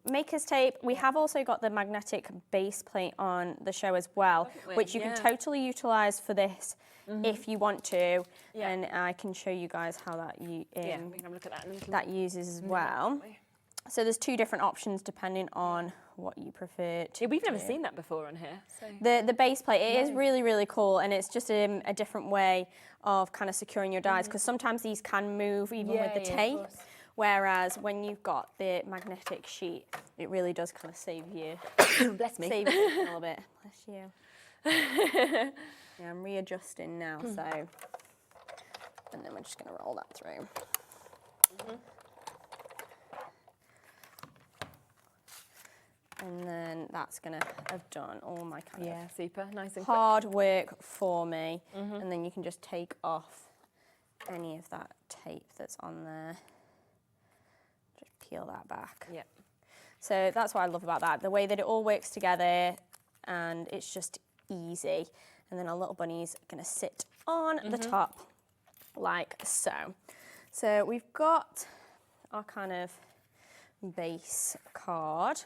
Maker's tape. We have also got the magnetic base plate on the show as well, which you can totally utilise for this if you want to. And I can show you guys how that we can have a look at that in a little uses as well. So there's two different options depending on what you prefer to we've never seen that before on here. So. The base plate, it is really, really cool, and it's just a different way of kind of securing your dies, because sometimes these can move even with the tape, whereas when you've got the magnetic sheet, it really does kind of save you. Bless me. Save you a little bit. Bless you. Yeah, I'm readjusting now, so, and then we're just going to roll that through. And then that's going to have done all my kind of super nice and hard work for me. And then you can just take off any of that tape that's on there. Just peel that back. Yeah. So that's what I love about that, the way that it all works together, and it's just easy. And then our little bunny's going to sit on the top like so. So we've got our kind of base card.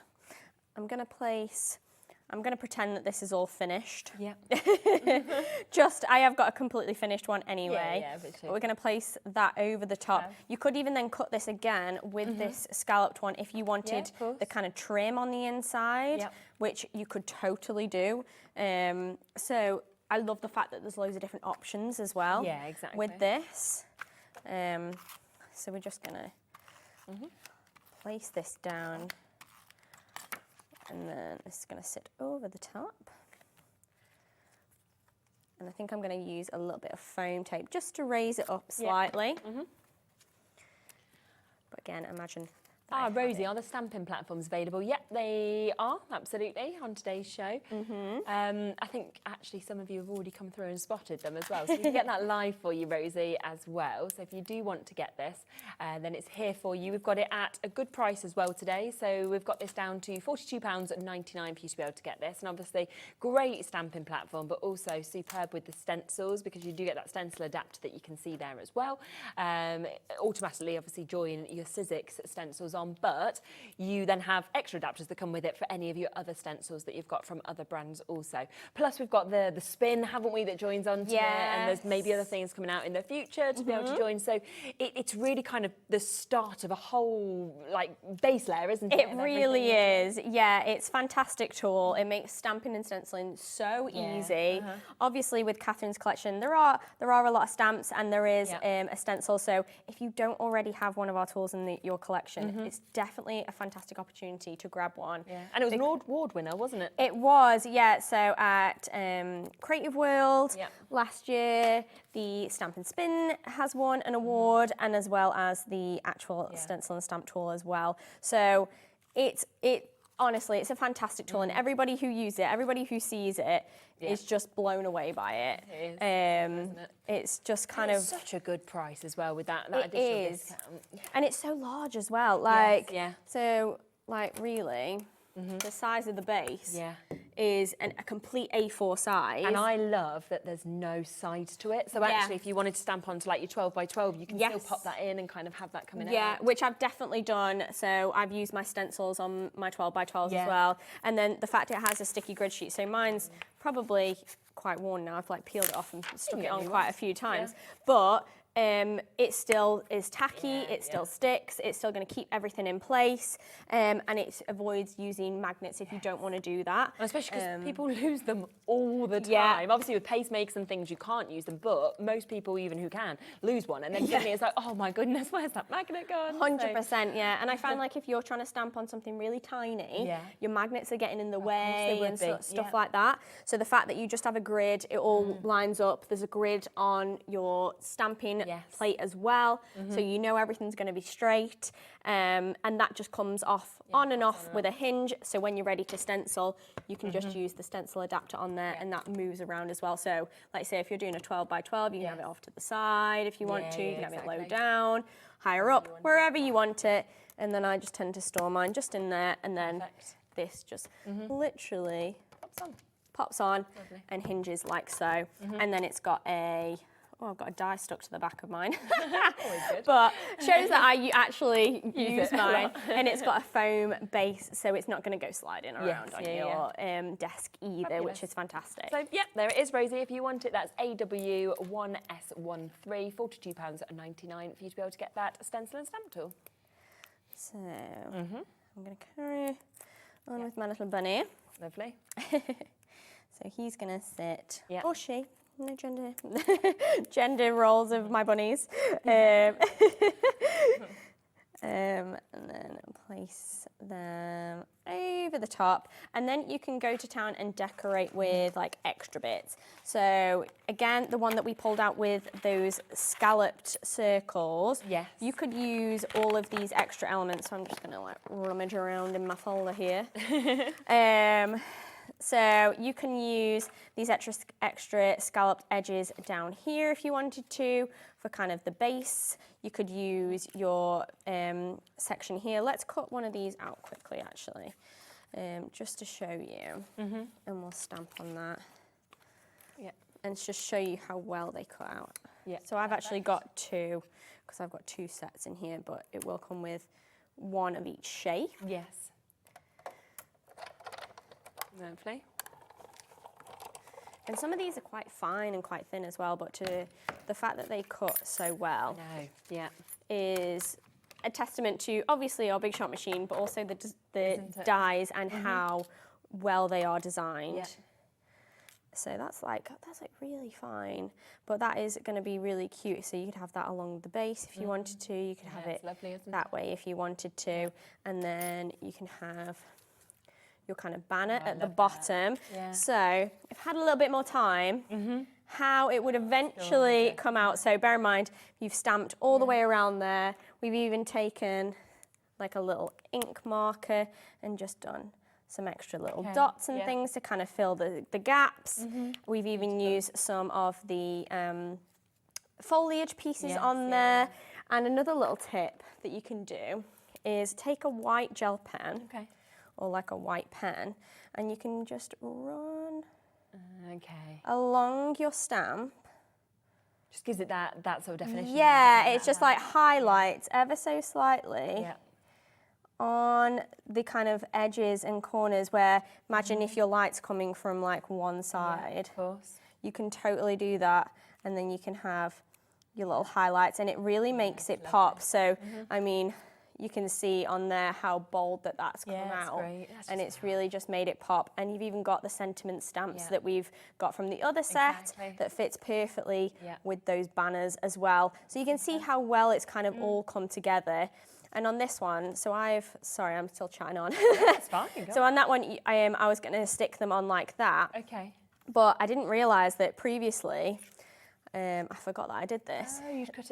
I'm going to pretend that this is all finished. Yeah. I have got a completely finished one anyway. But we're going to place that over the top. Yeah. You could even then cut this again with this scalloped one if you wanted the kind of trim on the inside, which you could totally do. So I love the fact that there's loads of different options as well. Yeah, exactly. With this. So we're just going to place this down. And then this is going to sit over the top. And I think I'm going to use a little bit of foam tape just to raise it up slightly. But again, imagine. Rosie, are the stamping platforms available? Yep, they are, absolutely, on today's show. I think actually some of you have already come through and spotted them as well. So we can get that live for you, Rosie, as well. So if you do want to get this, then it's here for you. We've got it at a good price as well today. So we've got this down to £42.99 for you to be able to get this. And obviously, great stamping platform, but also superb with the stencils, because you do get that stencil adapter that you can see there as well. Automatically, obviously, join your Sizzix stencils on, but you then have extra adapters that come with it for any of your other stencils that you've got from other brands also. Plus we've got the spin, haven't we, that joins onto it, and there's maybe other things coming out in the future to be able to join. So it's really kind of the start of a whole like base layer, isn't it? It really is. Yeah, it's a fantastic tool. It makes stamping and stenciling so easy. Obviously with Catherine's collection there are a lot of stamps, and there is a stencil, so if you don't already have one of our tools in your collection, it's definitely a fantastic opportunity to grab one. Yeah. And it was an award winner, wasn't it? It was, yeah. So at Creative World last year, the Stamp and Spin has won an award, and as well as the actual stencil and stamp tool as well. So honestly, it's a fantastic tool, and everybody who uses it, everybody who sees it, is just blown away by it. It is, isn't it? It's just kind of such a good price as well with that additional discount. And it's so large as well. Like, so, like, really, the size of the base is a complete A4 size. And I love that there's no sides to it. So actually, if you wanted to stamp onto like your 12 by 12, you can still pop that in and kind of have that coming out. Yeah, which I've definitely done. So I've used my stencils on my 12 by 12s as well. And then the fact it has a sticky grid sheet. So mine's probably quite worn now. I've like peeled it off and stuck it on quite a few times. But it still is tacky, it still sticks, it's still going to keep everything in place, and it avoids using magnets if you don't want to do that. And especially because people lose them all the time. Obviously with pacemakers and things you can't use them, but most people even who can lose one, and then suddenly it's like, oh my goodness, where's that magnet gone? 100%, yeah. And I find like if you're trying to stamp on something really tiny, your magnets are getting in the way and stuff like that. So the fact that you just have a grid, it all lines up. There's a grid on your stamping plate as well, so you know everything's going to be straight, and that just comes off on and off with a hinge, so when you're ready to stencil you can just use the stencil adapter on there, and that moves around as well. So like say if you're doing a 12 by 12, you can have it off to the side if you want to, you can have it low down, higher up, wherever you want it. And then I just tend to store mine just in there, and then this just literally pops on and hinges like so. And then it's got a I've got a die stuck to the back of mine. But shows that I actually use mine. And it's got a foam base, so it's not going to go sliding around on your desk either, which is fantastic. So, there it is, Rosie. If you want it, that's AW1S13, £42.99 for you to be able to get that stencil and stamp tool. So, I'm going to carry on with my little bunny. Lovely. So he's going to sit, or she. No gender roles of my bunnies. And then place them over the top, and then you can go to town and decorate with like extra bits. So again, the one that we pulled out with those scalloped circles, you could use all of these extra elements. So I'm just gonna like rummage around in my folder here. So you can use these extra scalloped edges down here if you wanted to for kind of the base. You could use your section here. Let's cut one of these out quickly actually, just to show you, and we'll stamp on that. And just show you how well they cut out. So I've actually got two, because I've got two sets in here, but it will come with one of each shape. Lovely. And some of these are quite fine and quite thin as well, but the fact that they cut so well is a testament to obviously our Big Shot machine, but also the dies and how well they are designed. So that's like really fine, but that is going to be really cute. So you could have that along the base if you wanted to. You could have it that way if you wanted to, and then you can have your kind of banner at the bottom. So I've had a little bit more time, how it would eventually come out. So bear in mind, you've stamped all the way around there. We've even taken like a little ink marker and just done some extra little dots and things to kind of fill the gaps. We've even used some of the foliage pieces on there. And another little tip that you can do is take a white gel pen, or like a white pen, and you can just run along your stamp. Just gives it that sort of definition. It's just like highlights ever so slightly on the kind of edges and corners where, imagine if your light's coming from like one side. Of course. You can totally do that, and then you can have your little highlights, and it really makes it pop. So, I mean, you can see on there how bold that's come out, and it's really just made it pop. And you've even got the sentiment stamps that we've got from the other set that fits perfectly with those banners as well. So you can see how well it's kind of all come together. And on this one, so sorry, I'm still chatting on. That's fine. So on that one, I was going to stick them on like that. But I didn't realise that previously, I forgot that I did this.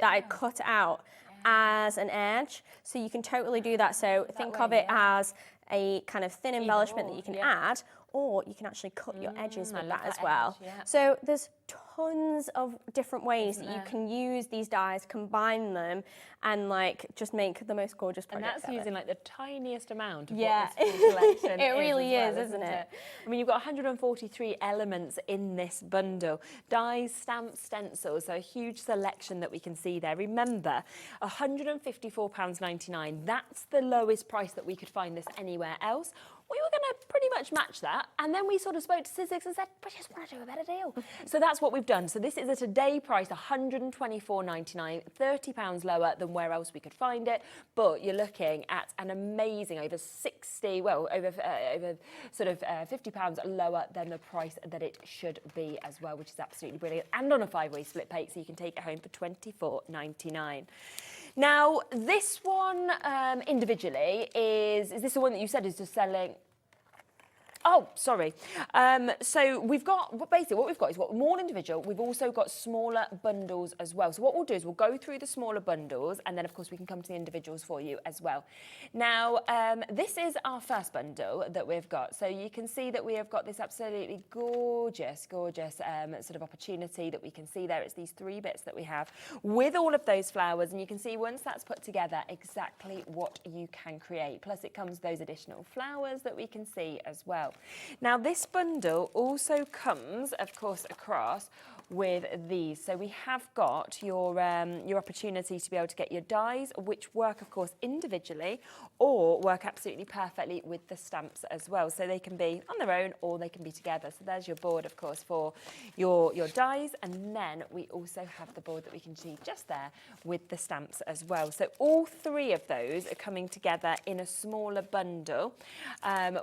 I cut it out as an edge, so you can totally do that. So think of it as a kind of thin embellishment that you can add, or you can actually cut your edges with that as well. So there's tons of different ways that you can use these dies, combine them, and like just make the most gorgeous project. And that's using like the tiniest amount of what this full collection it really is, isn't it? I mean, you've got 143 elements in this bundle. Dies, stamps, stencils, so a huge selection that we can see there. Remember, £154.99, that's the lowest price that we could find this anywhere else. We were going pretty much match that. And then we sort of spoke to Sizzix and said, we just want to do a better deal. So that's what we've done. So this is at a day price, £124.99, £30 lower than where else we could find it. But you're looking at an amazing over sort of £50 lower than the price that it should be as well, which is absolutely brilliant. And on a 5-way split plate, so you can take it home for £24.99. Now, this one individually is this the one that you said is just selling? Oh, sorry. So we've got, basically what we've got is more individual. We've also got smaller bundles as well. So what we'll do is we'll go through the smaller bundles and then of course we can come to the individuals for you as well. Now, this is our first bundle that we've got. So you can see that we have got this absolutely gorgeous, gorgeous sort of opportunity that we can see there. It's these 3 bits that we have with all of those flowers. And you can see once that's put together exactly what you can create. Plus it comes with those additional flowers that we can see as well. Now this bundle also comes, of course, across with these. So we have got your opportunity to be able to get your dies, which work, of course, individually or work absolutely perfectly with the stamps as well. So they can be on their own or they can be together. So there's your board, of course, for your dies. And then we also have the board that we can see just there with the stamps as well. So all 3 of those are coming together in a smaller bundle,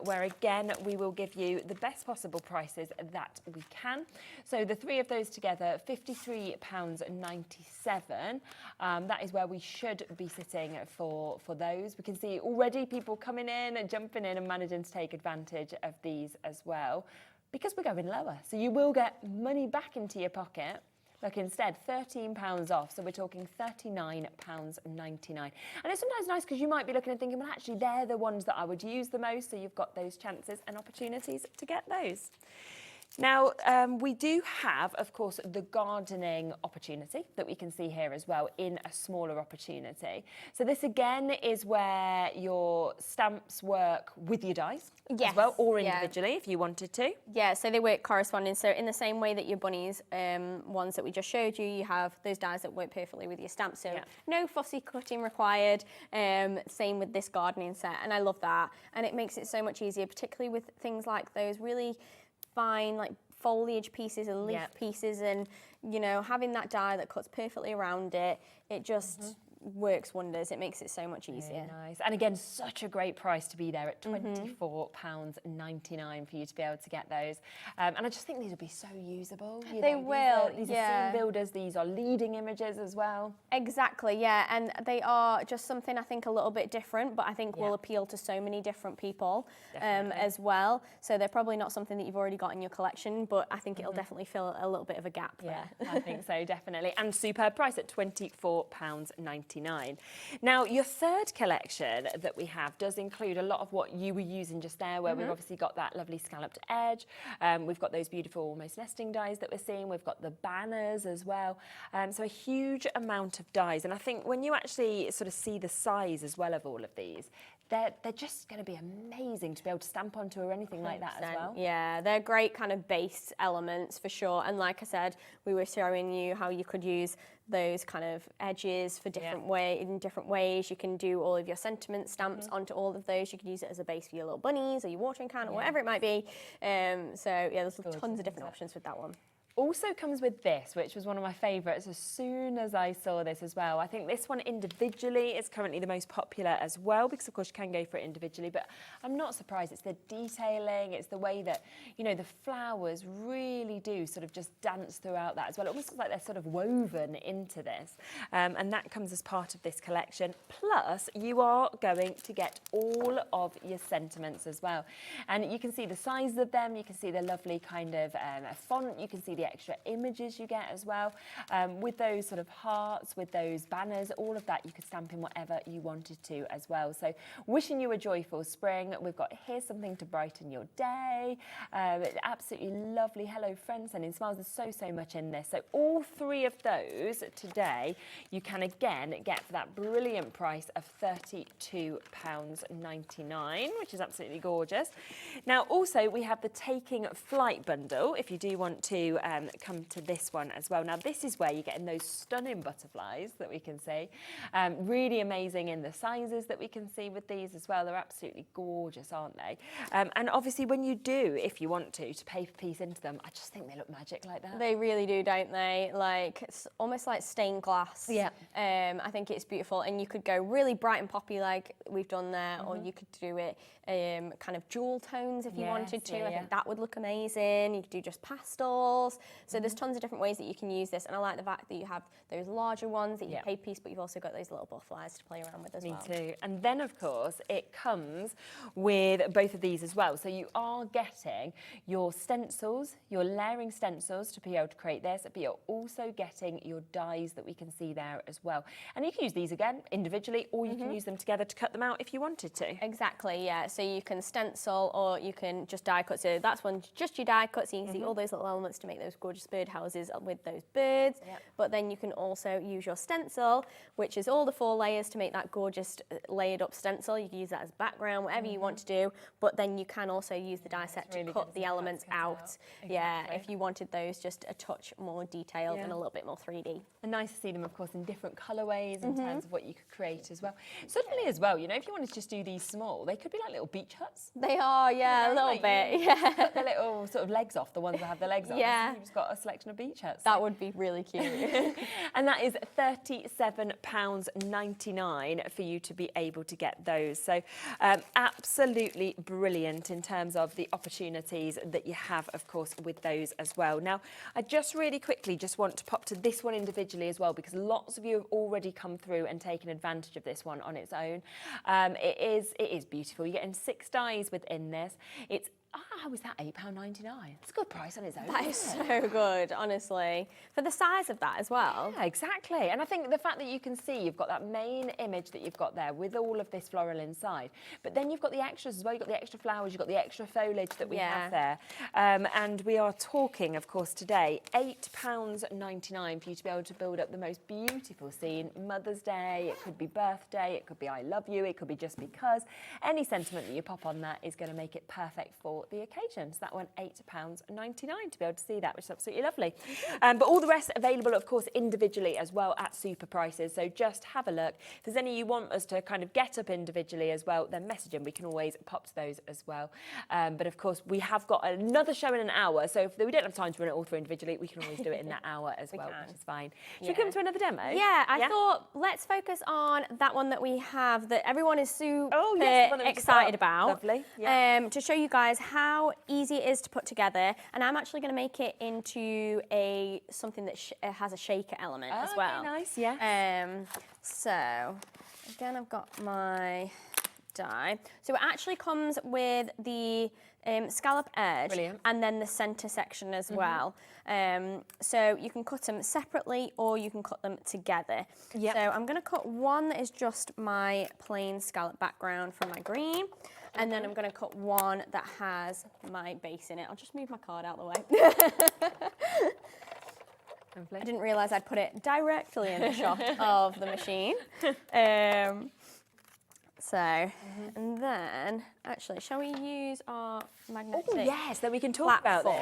where, again, we will give you the best possible prices that we can. So the 3 of those together, £53.97. That is where we should be sitting for those. We can see already people coming in and jumping in and managing to take advantage of these as well, because we're going lower. So you will get money back into your pocket. Look, instead, £13 off, so we're talking £39.99. And it's sometimes nice because you might be looking and thinking, well, actually, they're the ones that I would use the most, so you've got those chances and opportunities to get those. Now, we do have, of course, the gardening opportunity that we can see here as well in a smaller opportunity. So this, again, is where your stamps work with your dies as well, or individually if you wanted to. Yeah, so they work corresponding. So in the same way that your bunnies, ones that we just showed you, you have those dies that work perfectly with your stamps. So no fussy cutting required. Same with this gardening set. And I love that. And it makes it so much easier, particularly with things like those really fine like foliage pieces and leaf pieces, and you know, having that die that cuts perfectly around it, it just works wonders. It makes it so much easier. Very nice. And again, such a great price to be there at £24.99 for you to be able to get those. And I just think these will be so usable. They will. These are scene builders. These are leading images as well. Exactly, yeah. And they are just something I think a little bit different, but I think will appeal to so many different people as well. So they're probably not something that you've already got in your collection, but I think it'll definitely fill a little bit of a gap there. I think so, definitely. And superb price at £24.99. Now, your third collection that we have does include a lot of what you were using just there, where we've obviously got that lovely scalloped edge. We've got those beautiful almost nesting dies that we're seeing. We've got the banners as well. So a huge amount of dies. And I think when you actually sort of see the size as well of all of these, they're just going to be amazing to be able to stamp onto or anything like that as well. Yeah, they're great kind of base elements for sure. And like I said, we were showing you how you could use those kind of edges for different in different ways. You can do all of your sentiment stamps onto all of those. You can use it as a base for your little bunnies or your watering can or whatever it might be. So yeah, there's tons of different options with that one. Also comes with this, which was one of my favourites as soon as I saw this as well. I think this one individually is currently the most popular as well, because of course you can go for it individually, but I'm not surprised. It's the detailing, it's the way that, you know, the flowers really do sort of just dance throughout that as well. It almost looks like they're sort of woven into this, and that comes as part of this collection. Plus, you are going to get all of your sentiments as well. And you can see the size of them, you can see the lovely kind of font, you can see the extra images you get as well, with those sort of hearts, with those banners, all of that you could stamp in whatever you wanted to as well. So wishing you a joyful spring. We've got here's something to brighten your day. Absolutely lovely hello friends, sending smiles. There's so much in this. So all 3 of those today you can again get for that brilliant price of £32.99, which is absolutely gorgeous. Now also we have the Taking Flight bundle if you do want to come to this one as well. Now, this is where you're getting those stunning butterflies that we can see. Really amazing in the sizes that we can see with these as well. They're absolutely gorgeous, aren't they? And obviously, when you do, if you want to paper piece into them, I just think they look magic like that. They really do, don't they? Like, it's almost like stained glass. Yeah. I think it's beautiful, and you could go really bright and poppy like we've done there, or you could do it kind of jewel tones if you wanted to. I think that would look amazing. You could do just pastels. So there's tons of different ways that you can use this, and I like the fact that you have those larger ones that you paper piece, but you've also got those little butterflies to play around with as well. Me too. And then, of course, it comes with both of these as well. So you are getting your stencils, your layering stencils to be able to create this, but you're also getting your dies that we can see there as well. And you can use these again individually, or you can use them together to cut them out if you wanted to. Exactly, yeah. So you can stencil, or you can just die cut. So that's one, just your die cut, so you can see all those little elements to make those gorgeous bird houses with those birds. But then you can also use your stencil, which is all the 4 layers to make that gorgeous layered up stencil. You can use that as background, whatever you want to do. But then you can also use the die set to cut the elements out. Yeah, if you wanted those just a touch more detailed and a little bit more 3D. And nice to see them, of course, in different colourways in terms of what you could create as well. Certainly as well, you know, if you wanted to just do these small, they could be like little beach huts. They are, yeah, a little bit, yeah. Cut the little sort of legs off, the ones that have the legs off. Yeah. You've just got a selection of beach huts. That would be really cute. And that is £37.99 for you to be able to get those. So absolutely brilliant in terms of the opportunities that you have, of course, with those as well. Now, I just really quickly just want to pop to this one individually as well, because lots of you have already come through and taken advantage of this one on its own. It is beautiful. You're getting 6 dies within this. It's how is that £8.99? It's a good price on its own. That is so good, honestly. For the size of that as well. Yeah, exactly. And I think the fact that you can see you've got that main image that you've got there with all of this floral inside, but then you've got the extras as well. You've got the extra flowers, you've got the extra foliage that we have there. And we are talking, of course, today, £8.99 for you to be able to build up the most beautiful scene. Mother's Day, it could be birthday, it could be I love you, it could be just because. Any sentiment that you pop on that is going to make it perfect for the occasion. So that one, £8.99 to be able to see that, which is absolutely lovely. But all the rest available, of course, individually as well at super prices. So just have a look. If there's any you want us to kind of get up individually as well, then message them. We can always pop to those as well. But of course, we have got another show in an hour. So if we don't have time to run it all through individually, we can always do it in that hour as well, which is fine. Should we come to another demo? Yeah, I thought let's focus on that one that we have that everyone is super excited about. Lovely. To show you guys how easy it is to put together, and I'm actually going to make it into something that has a shaker element as well. Okay, nice, yes. So again, I've got my die. So it actually comes with the scallop edge and then the centre section as well. So you can cut them separately or you can cut them together. So I'm going to cut one that is just my plain scallop background from my green. And then I'm going to cut one that has my base in it. I'll just move my card out of the way. I didn't realise I'd put it directly in the shot of the machine. And then, actually, shall we use our magnetic platform? Yes, then we can talk about this.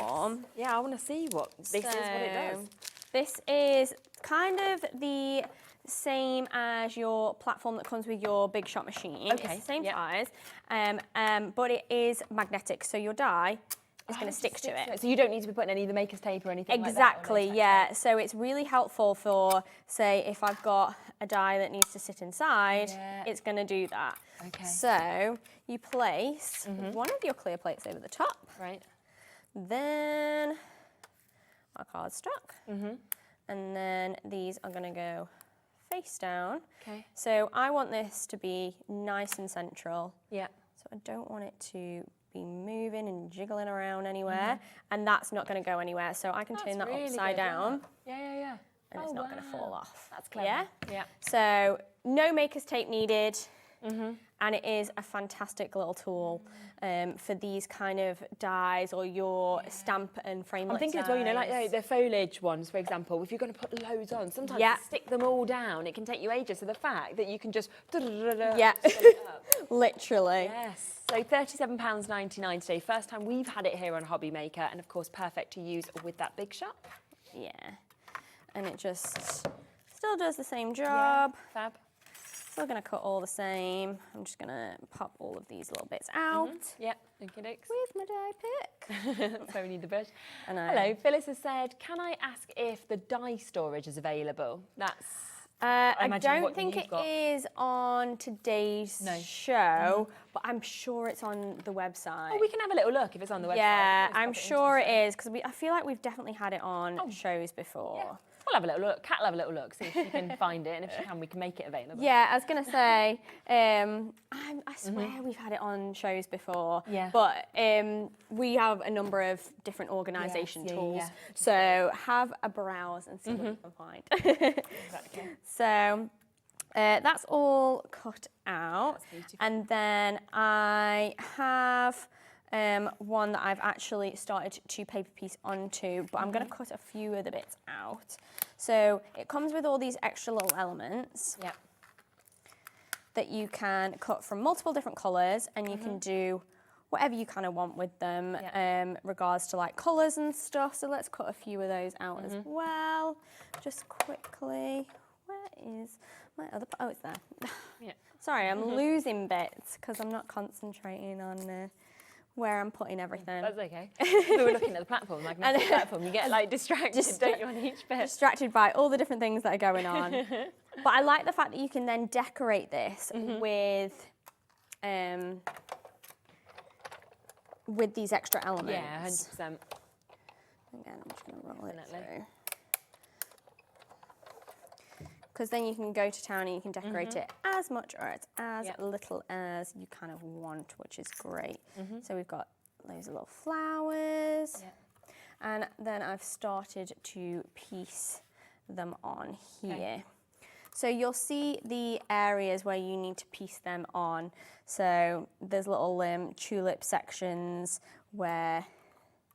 Yeah, I want to see what this is, what it does. This is kind of the same as your platform that comes with your big shot machine. It's the same size, but it is magnetic, so your die is going to stick to it. So you don't need to be putting any of the maker's tape or anything exactly, like that? Yeah. So it's really helpful for, say, if I've got a die that needs to sit inside, it's going to do that. Okay. So you place one of your clear plates over the top. Right. Then our card's stuck. And then these are going to go face down. Okay. So I want this to be nice and central. Yeah. So I don't want it to be moving and jiggling around anywhere, and that's not going to go anywhere. So I can turn that really upside down. Yeah. And it's not going to fall off. That's clever. Yeah. So no maker's tape needed. And it is a fantastic little tool for these kind of dies or your stamp and framelit I'm thinking as well, you know, like the foliage ones, for example, if you're going to put loads on, sometimes to stick them all down, it can take you ages. So the fact that you can just Literally. Yes. So £37.99 today. First time we've had it here on HobbyMaker, and of course perfect to use with that big shop. Yeah. And it just still does the same job. Yeah, fab. Still going to cut all the same. I'm just going to pop all of these little bits out. Yeah, okie dokes. With my die pick. That's why we need the brush. I know. Hello, Phyllis has said, can I ask if the die storage is available? That's... I don't think it is on today's show, but I'm sure it's on the website. Oh, we can have a little look if it's on the website. Yeah, I'm sure it is, because I feel like we've definitely had it on shows before. Yeah. We'll have a little look. Kat will have a little look, see if she can find it, and if she can, we can make it available. Yeah, I was going to say, I swear we've had it on shows before, but we have a number of different organisation tools, so have a browse and see what you can find. Exactly. So that's all cut out, and then I have one that I've actually started to paper piece onto, but I'm going to cut a few of the bits out. So it comes with all these extra little elements that you can cut from multiple different colours, and you can do whatever you kind of want with them, regards to like colours and stuff. So let's cut a few of those out as well, just quickly. Where is my other? Oh, it's there. Sorry, I'm losing bits because I'm not concentrating on where I'm putting everything. That's okay. We were looking at the platform, magnetic platform. You get like distracted, don't you, on each bit? Distracted by all the different things that are going on. But I like the fact that you can then decorate this with these extra elements. Yeah, 100%. Again, I'm just going to roll it through. Because then you can go to town and you can decorate it as much or as little as you kind of want, which is great. So we've got loads of little flowers. And then I've started to piece them on here. So you'll see the areas where you need to piece them on. So there's little tulip sections where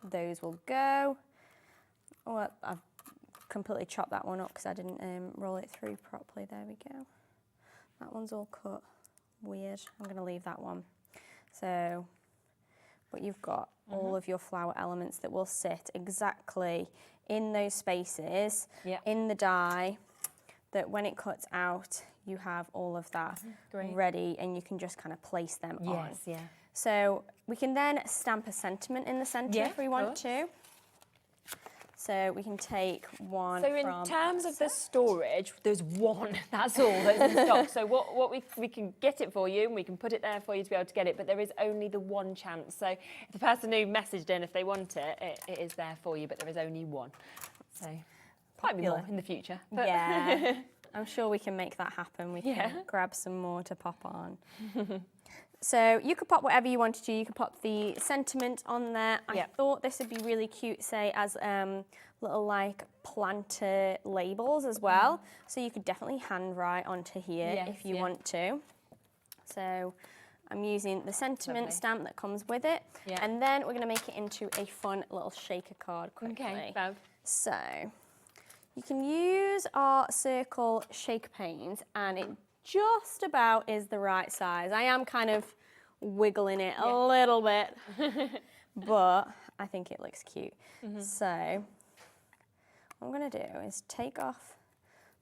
those will go. Oh, I've completely chopped that one up because I didn't roll it through properly. There we go. That one's all cut weird. I'm going to leave that one. So, but you've got all of your flower elements that will sit exactly in those spaces in the die, that when it cuts out, you have all of that ready and you can just kind of place them on. So we can then stamp a sentiment in the centre if we want to. So we can take one. So in terms of the storage, there's one. That's all that's in stock. So what we can get it for you, and we can put it there for you to be able to get it. But there is only the one chance. So if the person who messaged in, if they want it, it is there for you. But there is only one. So might be more in the future. But yeah, I'm sure we can make that happen. We can grab some more to pop on. So you could pop whatever you wanted to. You could pop the sentiment on there. I thought this would be really cute, say, as little like planter labels as well. So you could definitely handwrite onto here if you want to. So I'm using the sentiment stamp that comes with it. And then we're going to make it into a fun little shaker card quickly. Okay, fab. So you can use our circle shaker panes, and it just about is the right size. I am kind of wiggling it a little bit, but I think it looks cute. So what I'm going to do is take off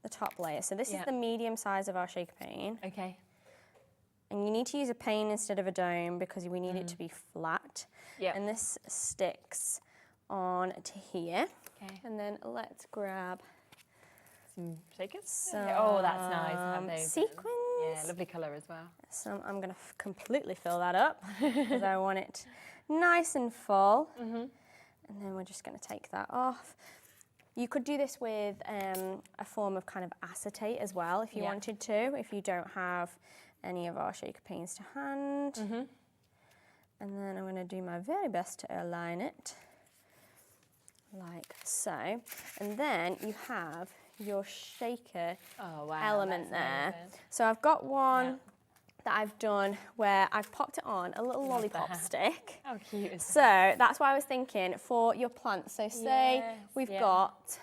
the top layer. So this is the medium size of our shaker pane. Okay. And you need to use a pane instead of a dome because we need it to be flat. And this sticks on to here. Okay. And then let's grab some shakers. Oh, that's nice. Have those sequins. Yeah, lovely colour as well. So I'm going to completely fill that up because I want it nice and full. And then we're just going to take that off. You could do this with a form of kind of acetate as well if you wanted to, if you don't have any of our shaker panes to hand. And then I'm going to do my very best to align it like so. And then you have your shaker element there. So I've got one that I've done where I've popped it on a little lollipop stick. How cute. So that's why I was thinking for your plants. So say we've got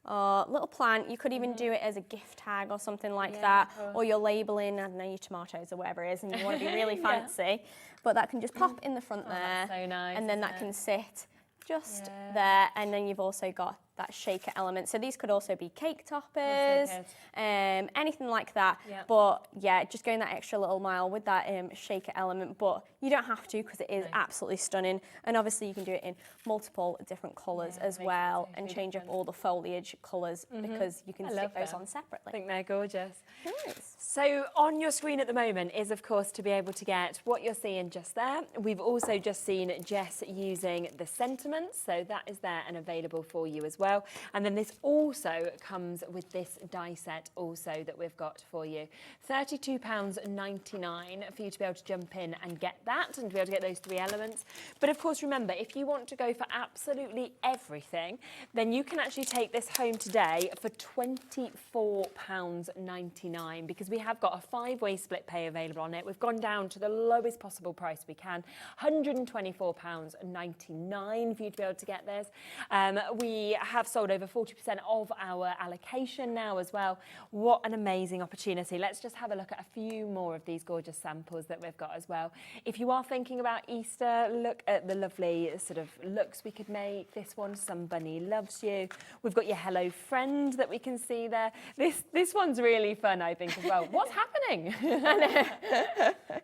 or little plant. You could even do it as a gift tag or something like that, or you're labelling, I don't know, your tomatoes or whatever it is, and you want to be really fancy. But that can just pop in the front there, that's so nice, and then that can sit just there, and then you've also got that shaker element. So these could also be cake toppers, anything like that. Yep. But yeah, just going that extra little mile with that shaker element, but you don't have to because it is absolutely stunning. And obviously you can do it in multiple different colours as well, and change up all the foliage colours because you can stick those on separately. I think they're gorgeous. Nice. So on your screen at the moment is of course to be able to get what you're seeing just there. We've also just seen Jess using the sentiments, so that is there and available for you as well. And then this also comes with this die set also that we've got for you. £32.99 for you to be able to jump in and get that and to be able to get those 3 elements. But of course, remember, if you want to go for absolutely everything, then you can actually take this home today for £24.99 because we have got a 5-way split pay available on it. We've gone down to the lowest possible price we can, £124.99 for you to be able to get this. We have sold over 40% of our allocation now as well. What an amazing opportunity. Let's just have a look at a few more of these gorgeous samples that we've got as well. If you are thinking about Easter, look at the lovely sort of looks we could make. This one, Somebody Loves You. We've got your Hello Friend that we can see there. This one's really fun, I think, as well. What's happening?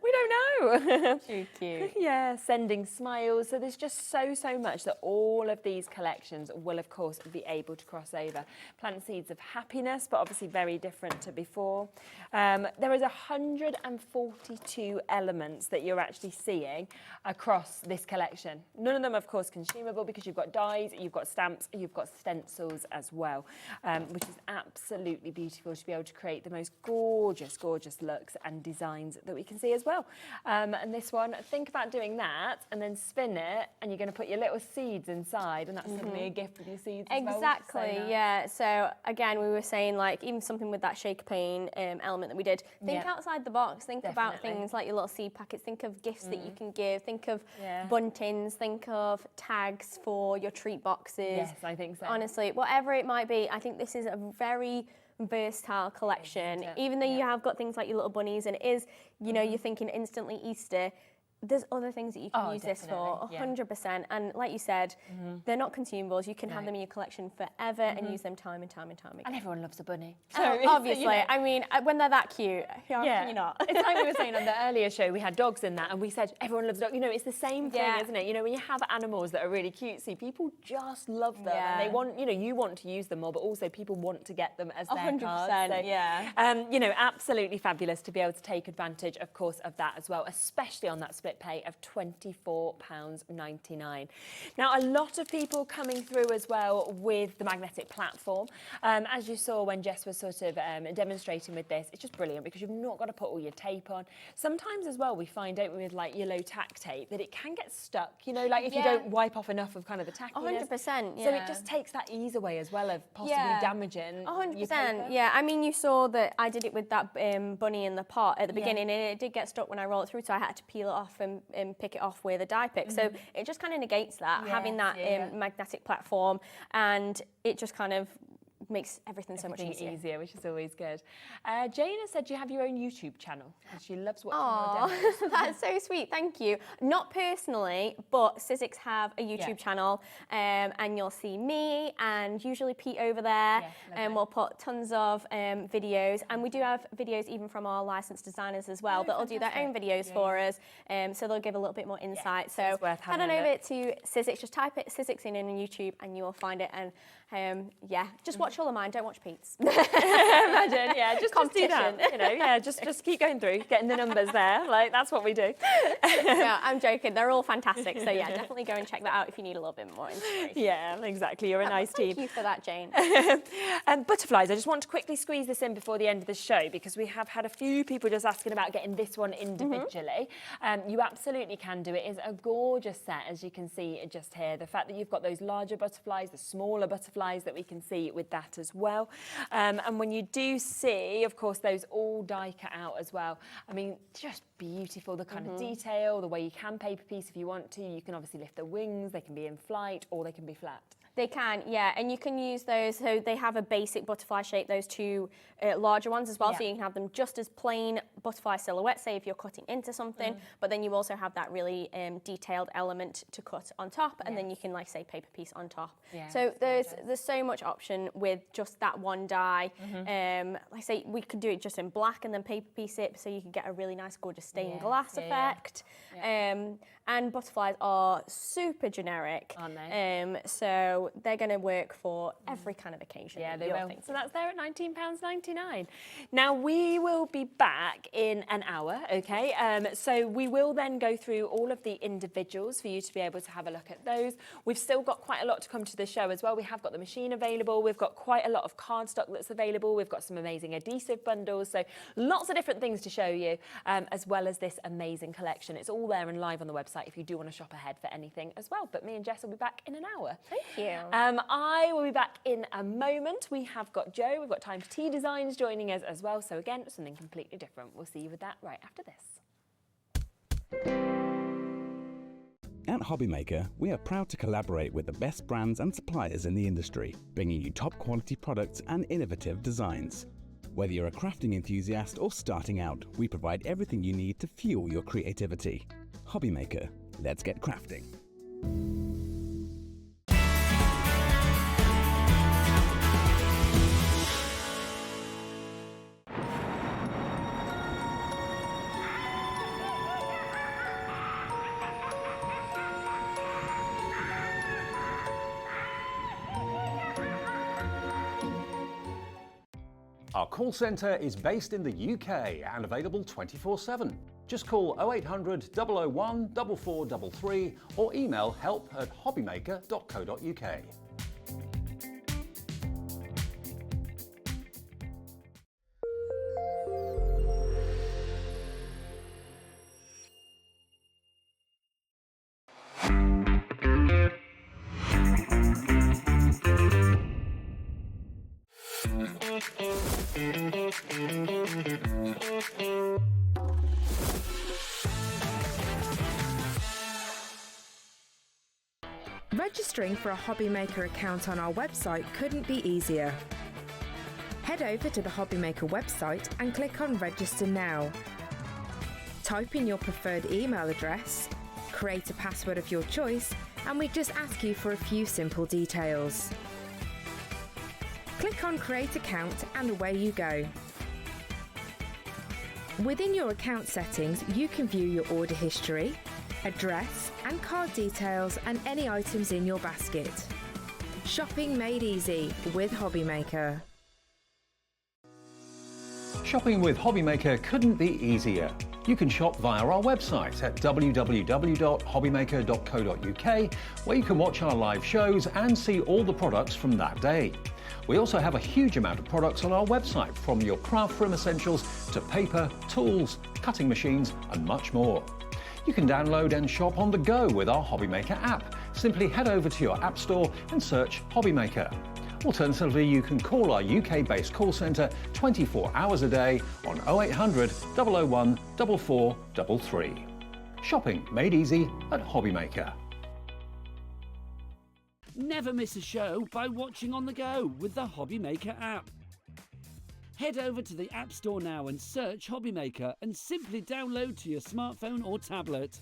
We don't know. Too cute. Yeah, sending smiles. So there's just so much that all of these collections will, of course, be able to cross over. Plant seeds of happiness, but obviously very different to before. There is 142 elements that you're actually seeing across this collection. None of them, of course, consumable because you've got dies, you've got stamps, you've got stencils as well, which is absolutely beautiful to be able to create the most gorgeous looks and designs that we can see as well. And this one, think about doing that and then spin it, and you're going to put your little seeds inside, and that's suddenly a gift with your seeds as well. Exactly, So nice. yeah. So again, we were saying like even something with that shaker pane element that we did. Think outside the box. Think about things like your little seed packets. Think of gifts that you can give. Think of buntings. Think of tags for your treat boxes. Yes, I think so. Honestly, whatever it might be, I think this is a very versatile collection. Even though you have got things like your little bunnies, and it is, you know, you're thinking instantly Easter. There's other things that you can use this for, 100%. And like you said, they're not consumables. You can have them in your collection forever and use them time and time again. And everyone loves a bunny. So obviously, you know, I mean, when they're that cute, how can you not? It's like we were saying on the earlier show, we had dogs in that, and we said everyone loves dogs. You know, it's the same thing, isn't it? You know, when you have animals that are really cutesy, people just love them, and they want, you know, you want to use them more, but also people want to get them as their 100%, cards. So, you know, absolutely fabulous to be able to take advantage, of course, of that as well, especially on that split pay of £24.99. Now, a lot of people coming through as well with the magnetic platform. As you saw when Jess was sort of demonstrating with this, it's just brilliant because you've not got to put all your tape on. Sometimes as well, we find, don't we, with like your low tack tape, that it can get stuck, you know, like if you don't wipe off enough of kind of the tackiness. 100%, So it just takes that ease away as well of possibly damaging 100%, your paper. yeah. I mean, you saw that I did it with that bunny in the pot at the beginning, and it did get stuck when I rolled it through, so I had to peel it off and pick it off with a die pick. So it just kind of negates that, having that magnetic platform, and it just kind of makes everything so much easier, which is always good. Jane has said you have your own YouTube channel and she loves watching your demos. That's so sweet, thank you. Not personally, but Sizzix have a YouTube channel, and you'll see me and usually Pete over there, and we'll put tons of videos, and we do have videos even from our licensed designers as well that'll do their own videos for us, so they'll give a little bit more insight. So head on over to Sizzix, just type it Sizzix in YouTube and you will find it, and just watch all of mine, don't watch Pete's. Imagine, just do that, you know, just keep going through, getting the numbers there, like that's what we do. No, I'm joking, they're all fantastic, so yeah, definitely go and check that out if you need a little bit more inspiration. Yeah, exactly, you're a nice team. Thank you for that, Jane. Butterflies, I just want to quickly squeeze this in before the end of the show because we have had a few people just asking about getting this one individually. You absolutely can do it. It's a gorgeous set, as you can see just here. The fact that you've got those larger butterflies, the smaller butterflies that we can see with that as well. And when you do see, of course, those all die cut out as well, I mean, just beautiful, the kind of detail, the way you can paper piece if you want to. You can obviously lift the wings, they can be in flight or they can be flat. They can, yeah, and you can use those, so they have a basic butterfly shape, those two larger ones as well, so you can have them just as plain butterfly silhouette, say if you're cutting into something, but then you also have that really detailed element to cut on top, and then you can, like say, paper piece on top. So there's so much option with just that one die. Like I say, we could do it just in black and then paper piece it, so you could get a really nice, gorgeous stained glass effect. And butterflies are super generic, aren't they? So they're going to work for every kind of occasion. Yeah, they will. So that's there at £19.99. Now we will be back in an hour, okay? So we will then go through all of the individuals for you to be able to have a look at those. We've still got quite a lot to come to the show as well. We have got the machine available. We've got quite a lot of cardstock that's available. We've got some amazing adhesive bundles. So lots of different things to show you, as well as this amazing collection. It's all there and live on the website if you do want to shop ahead for anything as well. But me and Jess will be back in an hour. Thank you. I will be back in a moment. We have got Jo, we've got Times T Designs joining us as well. So again, something completely different. We'll see you with that right after this. At HobbyMaker, we are proud to collaborate with the best brands and suppliers in the industry, bringing you top quality products and innovative designs. Whether you're a crafting enthusiast or starting out, we provide everything you need to fuel your creativity. HobbyMaker, let's get crafting. Our call centre is based in the UK and available 24/7. Just call 0800 001 4433 or email help@hobbymaker.co.uk. Registering for a HobbyMaker account on our website couldn't be easier. Head over to the HobbyMaker website and click on Register Now. Type in your preferred email address, create a password of your choice, and we just ask you for a few simple details. Click on Create Account and away you go. Within your account settings, you can view your order history, address and card details and any items in your basket. Shopping made easy with HobbyMaker. Shopping with HobbyMaker couldn't be easier. You can shop via our website at www.hobbymaker.co.uk, where you can watch our live shows and see all the products from that day. We also have a huge amount of products on our website, from your craft room essentials to paper, tools, cutting machines and much more. You can download and shop on the go with our HobbyMaker app. Simply head over to your app store and search HobbyMaker. Alternatively, you can call our UK-based call centre 24 hours a day on 0800 001 4433. Shopping made easy at HobbyMaker. Never miss a show by watching on the go with the HobbyMaker app. Head over to the App Store now and search HobbyMaker and simply download to your smartphone or tablet.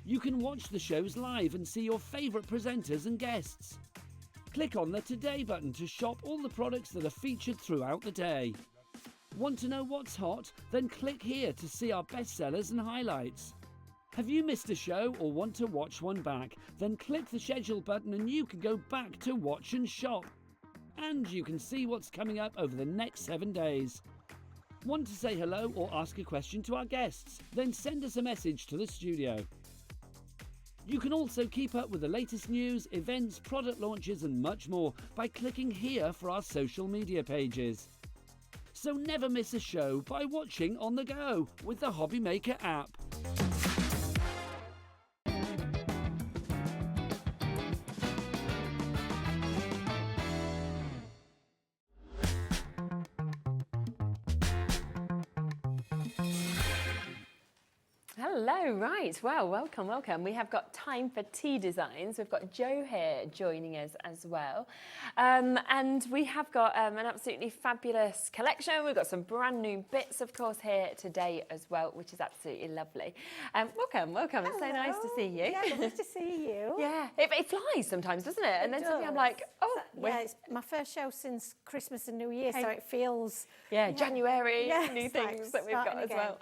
You can watch the shows live and see your favourite presenters and guests. Click on the Today button to shop all the products that are featured throughout the day. Want to know what's hot? Then click here to see our bestsellers and highlights. Have you missed a show or want to watch one back? Then click the schedule button and you can go back to watch and shop. And you can see what's coming up over the next 7 days. Want to say hello or ask a question to our guests? Then send us a message to the studio. You can also keep up with the latest news, events, product launches and much more by clicking here for our social media pages. So never miss a show by watching on the go with the HobbyMaker app. Hello, right. Well, welcome, welcome. We have got Time for Tea Designs. We've got Jo here joining us as well. And we have got an absolutely fabulous collection. We've got some brand new bits, of course, here today as well, which is absolutely lovely. Welcome, welcome. Hello. It's so nice to see you. Yeah, nice to see you. Yeah, it flies sometimes, doesn't it? And then suddenly I'm like, oh. Yeah, it's my first show since Christmas and New Year, so it feels... Yeah, January, new things that we've got as well.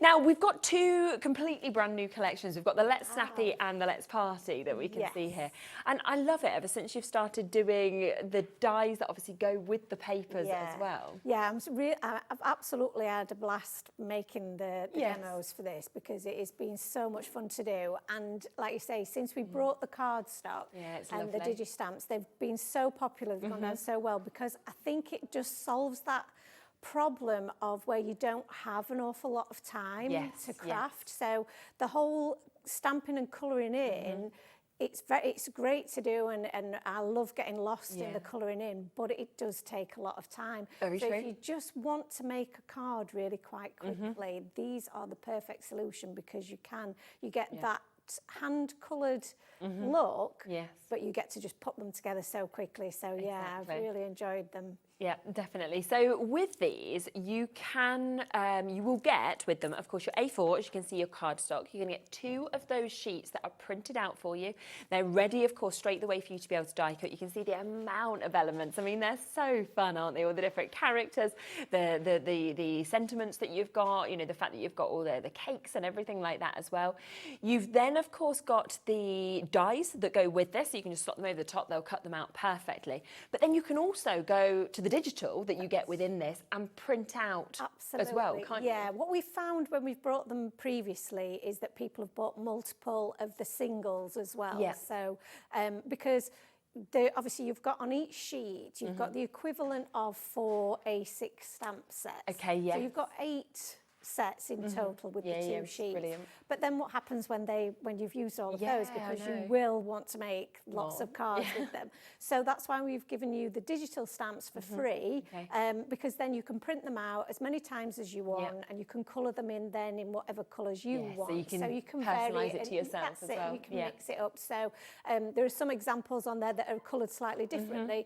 Now, we've got two completely brand new collections. We've got the Let's Snappy and the Let's Party that we can see here. And I love it ever since you've started doing the dies that obviously go with the papers as well. Yeah, I've absolutely had a blast making the demos for this because it has been so much fun to do. And like you say, since we brought the cardstock and the digi-stamps, they've been so popular, they've gone down so well because I think it just solves that problem of where you don't have an awful lot of time to craft. So the whole stamping and colouring in, it's great to do, and I love getting lost in the colouring in, but it does take a lot of time. So if you just want to make a card really quite quickly, these are the perfect solution because you get that hand-coloured look, but you get to just put them together so quickly. So yeah, I've really enjoyed them. Yeah, definitely. So with these, you can, you will get with them, of course, your A4, as you can see, your cardstock. You're going to get 2 of those sheets that are printed out for you. They're ready, of course, straight away for you to be able to die cut. You can see the amount of elements. I mean, they're so fun, aren't they? All the different characters, the sentiments that you've got, you know, the fact that you've got all the cakes and everything like that as well. You've then, of course, got the dies that go with this. So you can just slot them over the top. They'll cut them out perfectly. But then you can also go to the digital that you get within this and print out as well, can't you? Yeah, what we found when we've brought them previously is that people have bought multiple of the singles as well. Yeah. So because obviously you've got on each sheet, you've got the equivalent of 4 A6 stamp sets. Okay, yeah. So you've got 8 sets in total with the 2 sheets. Brilliant. But then what happens when you've used all of those, because you will want to make lots of cards with them. So that's why we've given you the digital stamps for free, because then you can print them out as many times as you want, and you can colour them in then in whatever colours you want. So you can personalise it to yourself as well. You can mix it up. So there are some examples on there that are coloured slightly differently,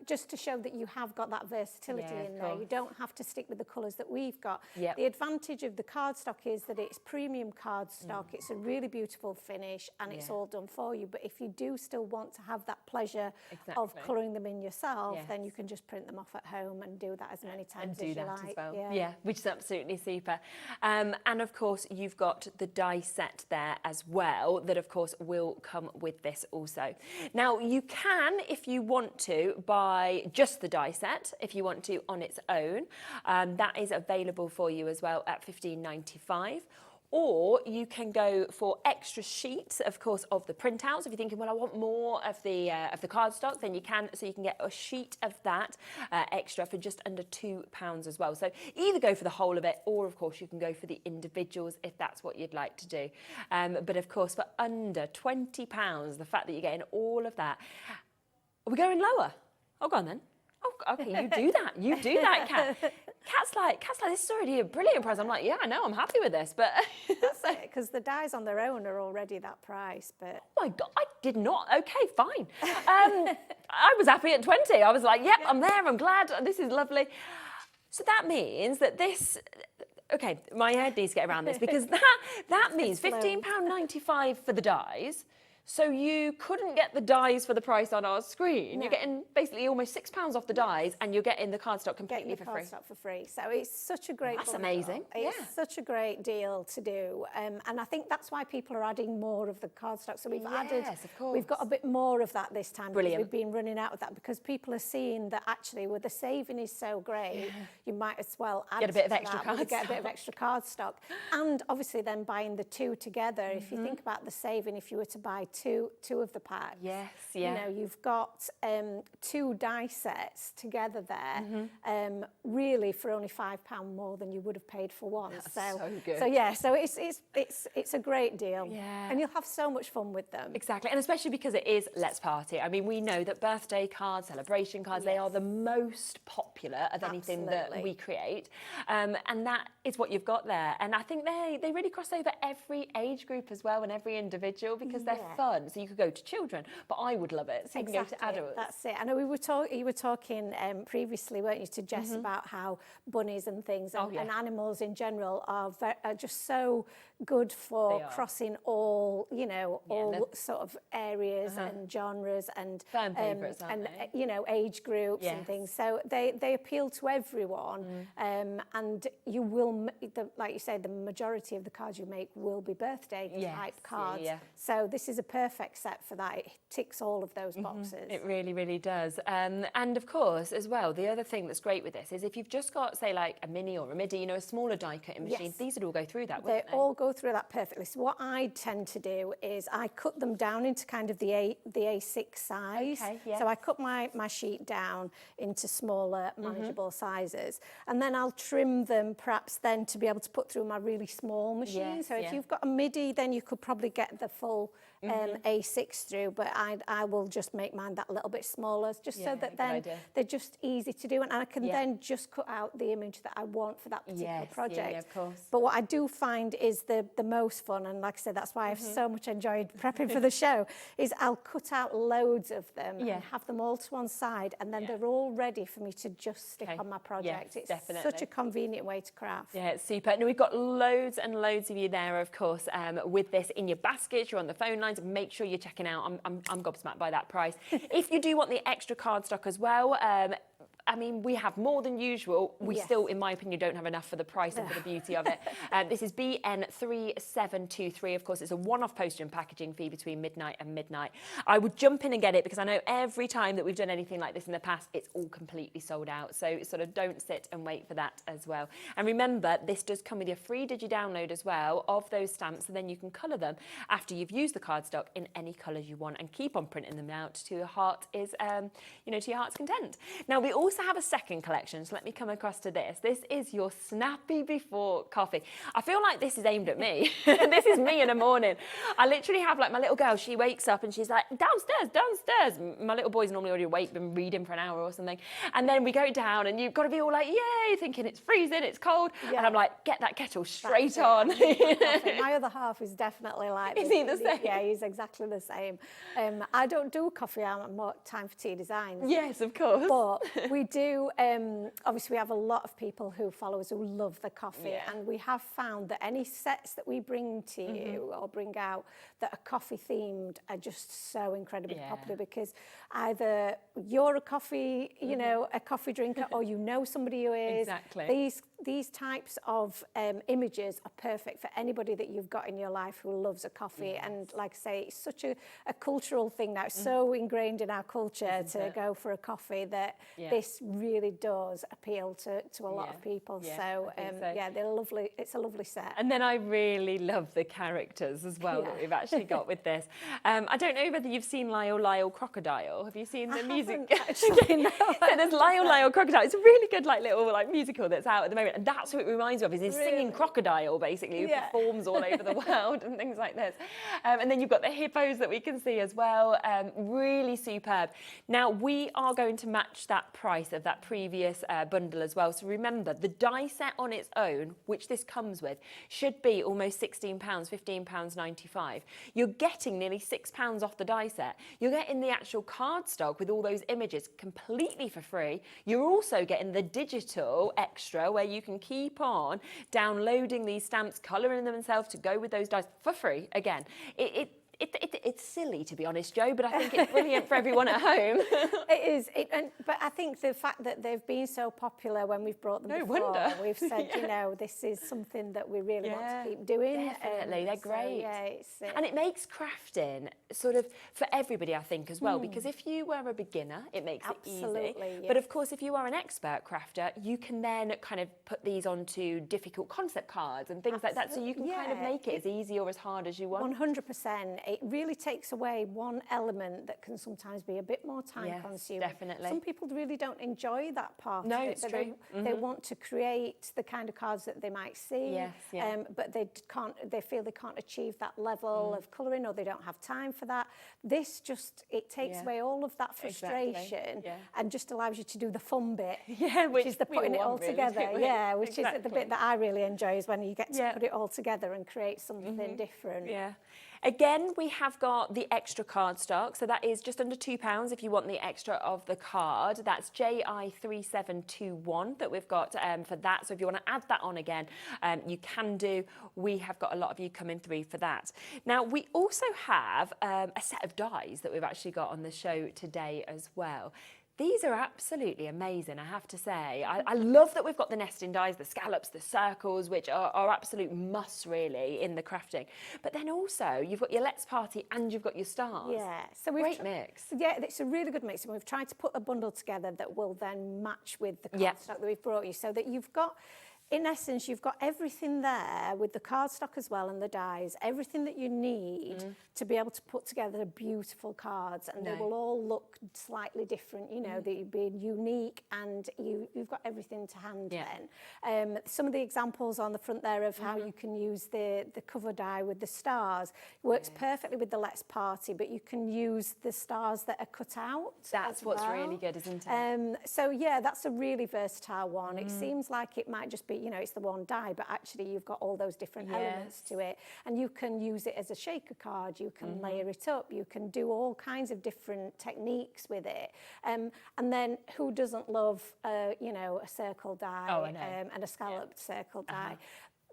just to show that you have got that versatility in there. You don't have to stick with the colours that we've got. The advantage of the cardstock is that it's premium cardstock. It's a really beautiful finish and it's all done for you. But if you do still want to have that pleasure of colouring them in yourself, then you can just print them off at home and do that as many times as you like. As well. Yeah, which is absolutely super. And of course, you've got the die set there as well that of course will come with this also. Now you can, if you want to, buy just the die set if you want to on its own. That is available for you as well at $15.95. Or you can go for extra sheets, of course, of the printouts. If you're thinking, well, I want more of the cardstock, then you can. So you can get a sheet of that extra for just under £2 as well. So either go for the whole of it, or of course you can go for the individuals if that's what you'd like to do. But of course, for under £20, the fact that you're getting all of that, are we going lower? Oh, go on then. Oh, okay, you do that. You do that, Kat. Kat's like, this is already a brilliant price. I'm like, yeah, I know, I'm happy with this, but... That's it, because the dies on their own are already that price, but... Oh my God, I did not. Okay, fine. I was happy at 20. I was like, yep, I'm there, I'm glad. This is lovely. So that means that this... Okay, my head needs to get around this, because that means £15.95 for the dies. So you couldn't get the dies for the price on our screen. No. You're getting basically almost £6 off the dies, and you're getting the cardstock completely for free. Cardstock for free. So it's such a great. That's amazing. It's such a great deal to do, and I think that's why people are adding more of the cardstock. So we've added. Of course. We've got a bit more of that this time. Brilliant. Because we've been running out of that because people are seeing that actually, with the saving is so great, you might as well add get a bit of extra cardstock. Get a bit of extra cardstock, and obviously then buying the 2 together. If you think about the saving, if you were to buy two of the packs. Yes, yeah. You know, you've got 2 die sets together there, really for only £5 more than you would have paid for one. That's so good. So yeah, so it's a great deal. Yeah. And you'll have so much fun with them. Exactly, and especially because it is Let's Party. I mean, we know that birthday cards, celebration cards, they are the most popular of anything that we create. And that is what you've got there. And I think they really cross over every age group as well and every individual because they're fun. So you could go to children, but I would love it. So you can go to adults. That's it. I know you were talking previously, weren't you, to Jess about how bunnies and things and animals in general are just so good for crossing all, you know, all sort of areas and genres and fan favourites, aren't they? You know, age groups and things. So they appeal to everyone, and you will, like you say, the majority of the cards you make will be birthday type cards. So this is a perfect set for that. It ticks all of those boxes. It really, really does. And of course, as well, the other thing that's great with this is if you've just got, say, like a mini or a midi, you know, a smaller die cutting machine, these would all go through that, wouldn't they? All go through that perfectly. So what I tend to do is I cut them down into kind of the A6 size. So I cut my sheet down into smaller, manageable sizes, and then I'll trim them perhaps then to be able to put through my really small machine. So if you've got a midi, then you could probably get the full A6 through, but I will just make mine that little bit smaller, just so that then they're just easy to do, and I can then just cut out the image that I want for that particular project. Of course. But what I do find is the most fun, and like I said, that's why I've so much enjoyed prepping for the show, is I'll cut out loads of them and have them all to one side, and then they're all ready for me to just stick on my project. It's such a convenient way to craft. Yeah, it's super. And we've got loads and loads of you there, of course, with this in your basket. You're on the phone lines. Make sure you're checking out. I'm gobsmacked by that price. If you do want the extra card stock as well, I mean, we have more than usual. We still, in my opinion, don't have enough for the price and for the beauty of it. This is BN3723. Of course, it's a one-off postage and packaging fee between midnight and midnight. I would jump in and get it because I know every time that we've done anything like this in the past, it's all completely sold out. So sort of don't sit and wait for that as well. And remember, this does come with your free digi-download as well of those stamps, and then you can colour them after you've used the cardstock in any colours you want and keep on printing them out to your heart is, you know, to your heart's content. Now, we also have a second collection, so let me come across to this. This is your snappy before coffee. I feel like this is aimed at me. This is me in the morning. I literally have like my little girl, she wakes up and she's like, downstairs, downstairs. My little boy's normally already awake, been reading for an hour or something. And then we go down and you've got to be all like, yay, thinking it's freezing, it's cold. And I'm like, get that kettle straight on. My other half is definitely like this. Is he the same? Yeah, he's exactly the same. I don't do coffee, I'm more time for tea designs. Yes, of course. But we do, obviously we have a lot of people who follow us who love the coffee, and we have found that any sets that we bring to you or bring out that are coffee themed are just so incredibly popular, because either you're a coffee, you know, a coffee drinker, or you know somebody who is. Exactly. These types of images are perfect for anybody that you've got in your life who loves a coffee. And like I say, it's such a cultural thing now. It's so ingrained in our culture to go for a coffee that this really does appeal to a lot of people. So yeah, they're lovely. It's a lovely set. And then I really love the characters as well that we've actually got with this. I don't know whether you've seen Lyle Crocodile. Have you seen the music? Actually, no. So there's Lyle Crocodile. It's a really good little musical that's out at the moment. And that's what it reminds me of, is his singing crocodile, basically, who performs all over the world and things like this. And then you've got the hippos that we can see as well. Really superb. Now, we are going to match that price of that previous bundle as well. So remember, the die set on its own, which this comes with, should be almost £16, £15.95. You're getting nearly £6 off the die set. You're getting the actual cardstock with all those images completely for free. You're also getting the digital extra where you can keep on downloading these stamps, colouring them themselves to go with those dies for free. Again, it's silly, to be honest, Jo, but I think it's brilliant for everyone at home. It is. But I think the fact that they've been so popular when we've brought them before, we've said, you know, this is something that we really want to keep doing. Definitely, they're great. So, and it makes crafting sort of for everybody, I think, as well, because if you were a beginner, it makes it easy. Yes. But of course, if you are an expert crafter, you can then kind of put these onto difficult concept cards and things like that, so you can kind of make it as easy or as hard as you want. 100%. it really takes away one element that can sometimes be a bit more time consuming. Definitely. Some people really don't enjoy that part no, of it. It's true. They want to create the kind of cards that they might see, but they feel they can't achieve that level of colouring, or they don't have time for that. This just, it takes away all of that frustration and just allows you to do the fun bit, which is the putting it all together. Yeah, which is the bit that I really enjoy, is when you get to put it all together and create something different. Yeah. Again, we have got the extra card stock, so that is just under £2 if you want the extra of the card. That's JI3721 that we've got for that. So if you want to add that on again, you can do. We have got a lot of you coming through for that. Now, we also have a set of dies that we've actually got on the show today as well. These are absolutely amazing, I have to say. I love that we've got the nesting dies, the scallops, the circles, which are absolute musts, really, in the crafting. But then also, you've got your Let's Party and you've got your stars. Yeah. So great mix. Yeah, it's a really good mix. And we've tried to put a bundle together that will then match with the cardstock that we've brought you, so that you've got, in essence, you've got everything there with the cardstock as well and the dies, everything that you need to be able to put together beautiful cards, and they will all look slightly different, you know, they'll be unique, and you've got everything to hand then. Some of the examples on the front there of how you can use the cover die with the stars works perfectly with the Let's Party, but you can use the stars that are cut out. That's what's really good, isn't it? So yeah, that's a really versatile one. It seems like it might just be, you know, it's the one die, but actually you've got all those different elements to it, and you can use it as a shaker card, you can layer it up, you can do all kinds of different techniques with it, and then who doesn't love you know, a circle die and a scalloped circle die.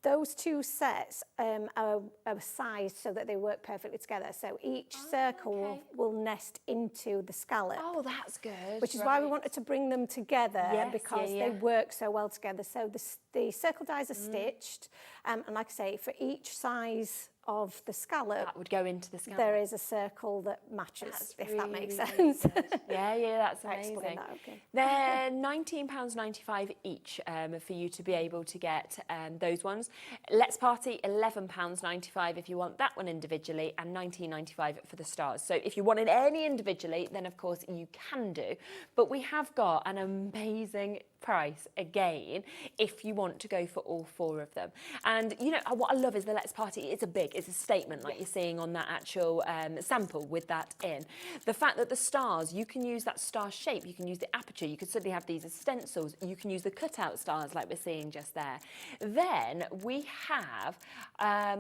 Those two sets are sized so that they work perfectly together. So each circle will nest into the scallop. Oh, that's good. Which is why we wanted to bring them together, because they work so well together. So the circle dies are stitched, and like I say, for each size of the scallop, that would go into the scallop. There is a circle that matches, if that makes sense. That's amazing. That, okay. They're £19.95 each for you to be able to get those ones. Let's Party, £11.95 if you want that one individually, and £19.95 for the stars. So if you wanted any individually, then of course you can do. But we have got an amazing price again if you want to go for all four of them. And you know what I love is the Let's Party. It's a statement, like you're seeing on that actual sample with that in. The fact that the stars, you can use that star shape, you can use the aperture, you could certainly have these as stencils, you can use the cutout stars like we're seeing just there. Then we have,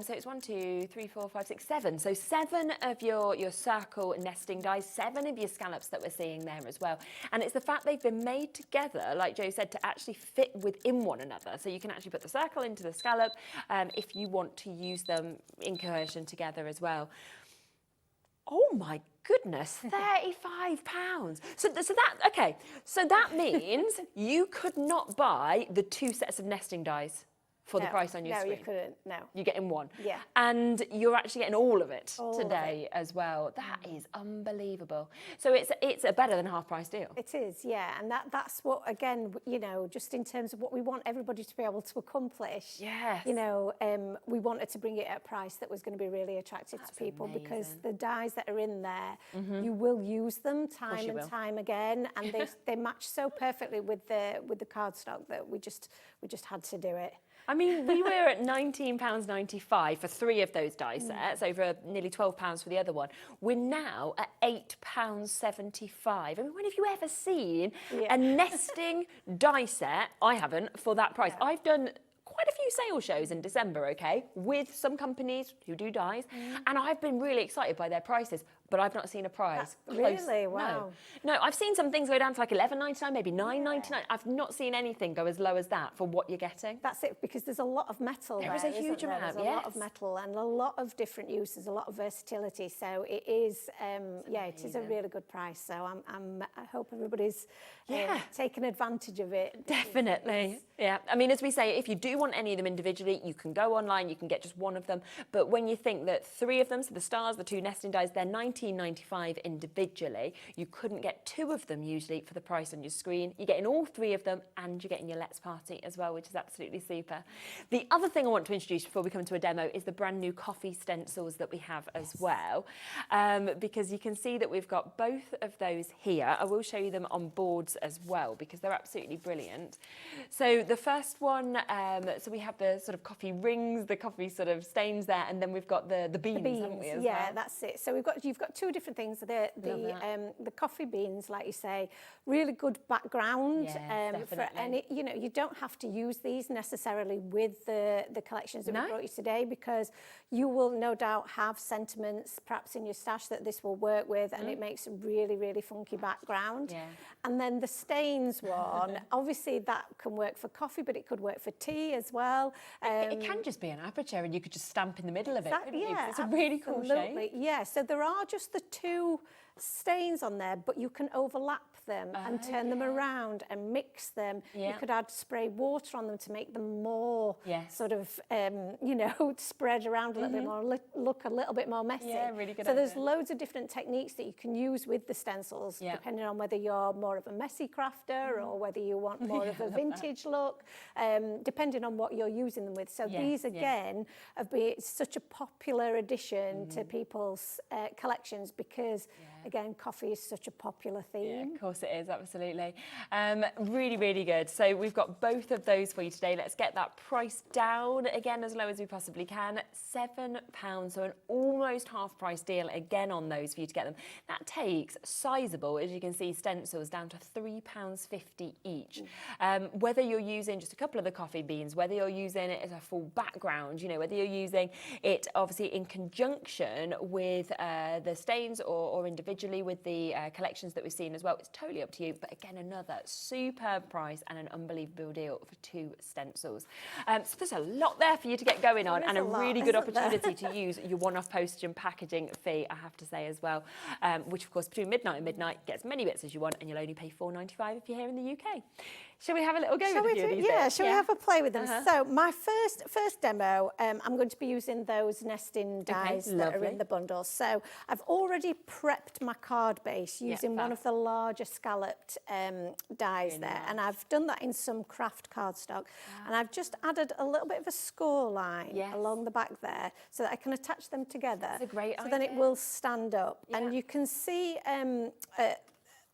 so it's 1, 2, 3, 4, 5, 6, 7. So 7 of your circle nesting dies, 7 of your scallops that we're seeing there as well. And it's the fact they've been made together, like Joe said, to actually fit within one another. So you can actually put the circle into the scallop if you want to use them in cohesion together as well. Oh my goodness, £35. So that means you could not buy the 2 sets of nesting dies for the price on your screen. No, you couldn't, no. You're getting one. Yeah. And you're actually getting all of it today as well. That is unbelievable. So it's a better than half price deal. It is, yeah. And that's what, again, you know, just in terms of what we want everybody to be able to accomplish. Yes. You know, we wanted to bring it at a price that was going to be really attractive to people, because the dies that are in there, you will use them time and time again, and they match so perfectly with the cardstock that we just had to do it. I mean, we were at £19.95 for 3 of those die sets, over nearly £12 for the other one. We're now at £8.75. I mean, when have you ever seen a nesting die set? I haven't, for that price. I've done quite a few sale shows in December, with some companies who do dies, and I've been really excited by their prices, but I've not seen a price. Really? Wow. No, I've seen some things go down to like £11.99, maybe £9.99. I've not seen anything go as low as that for what you're getting. That's it, because there's a lot of metal there. There is a huge amount, There's a lot of metal and a lot of different uses, a lot of versatility. So it is, it is a really good price. So I hope everybody's taking advantage of it. Definitely. Yeah. I mean, as we say, if you do want want any of them individually, you can go online, you can get just one of them. But when you think that 3 of them, so the stars, the 2 nesting dies, they're $19.95 individually. You couldn't get 2 of them usually for the price on your screen. You're getting all 3 of them, and you're getting your Let's Party as well, which is absolutely super. The other thing I want to introduce before we come to a demo is the brand new coffee stencils that we have as well, because you can see that we've got both of those here. I will show you them on boards as well, because they're absolutely brilliant. So the first one, so we have the sort of coffee rings, the coffee sort of stains there, and then we've got the beans, haven't we, as well? That's it. So you've got 2 different things. The coffee beans, like you say, really good background for any, you don't have to use these necessarily with the collections that we brought you today, because you will no doubt have sentiments perhaps in your stash that this will work with, and it makes a really, really funky background. And then the stains one, obviously that can work for coffee, but it could work for tea as well. It can just be an aperture, and you could just stamp in the middle of it, couldn't you? It's a really cool shape. Yeah, so there are just the 2 stains on there, but you can overlap them and turn them around and mix them. You could add spray water on them to make them more sort of, spread around a little bit more, look a little bit more messy. Yeah, really good So idea. there's loads of different techniques that you can use with the stencils, depending on whether you're more of a messy crafter or whether you want more of a vintage look, depending on what you're using them with. So these, again, have been such a popular addition to people's collections because, again, coffee is such a popular theme. Yeah, of course it is, absolutely. Really, really good. So we've got both of those for you today. Let's get that price down again as low as we possibly can. £7, so an almost half price deal again on those for you to get them. That takes sizable, as you can see, stencils down to £3.50 each. Whether you're using just a couple of the coffee beans, whether you're using it as a full background, whether you're using it obviously in conjunction with the stains or individually with the collections that we've seen as well, it's totally up to you. But again, another superb price and an unbelievable deal for 2 stencils. So there's a lot there for you to get going on, and a really good opportunity to use your one-off postage and packaging fee, I have to say as well, which of course between midnight and midnight, get as many bits as you want, and you'll only pay £4.95 if you're here in the UK. Shall we have a little go with a few of these bits? Shall we have a play with them? So my first demo, I'm going to be using those nesting dies that are in the bundle. So I've already prepped my card base using one of the larger scalloped dies there, and I've done that in some craft cardstock, and I've just added a little bit of a score line along the back there so that I can attach them together. That's a great idea. Then it will stand up, and you can see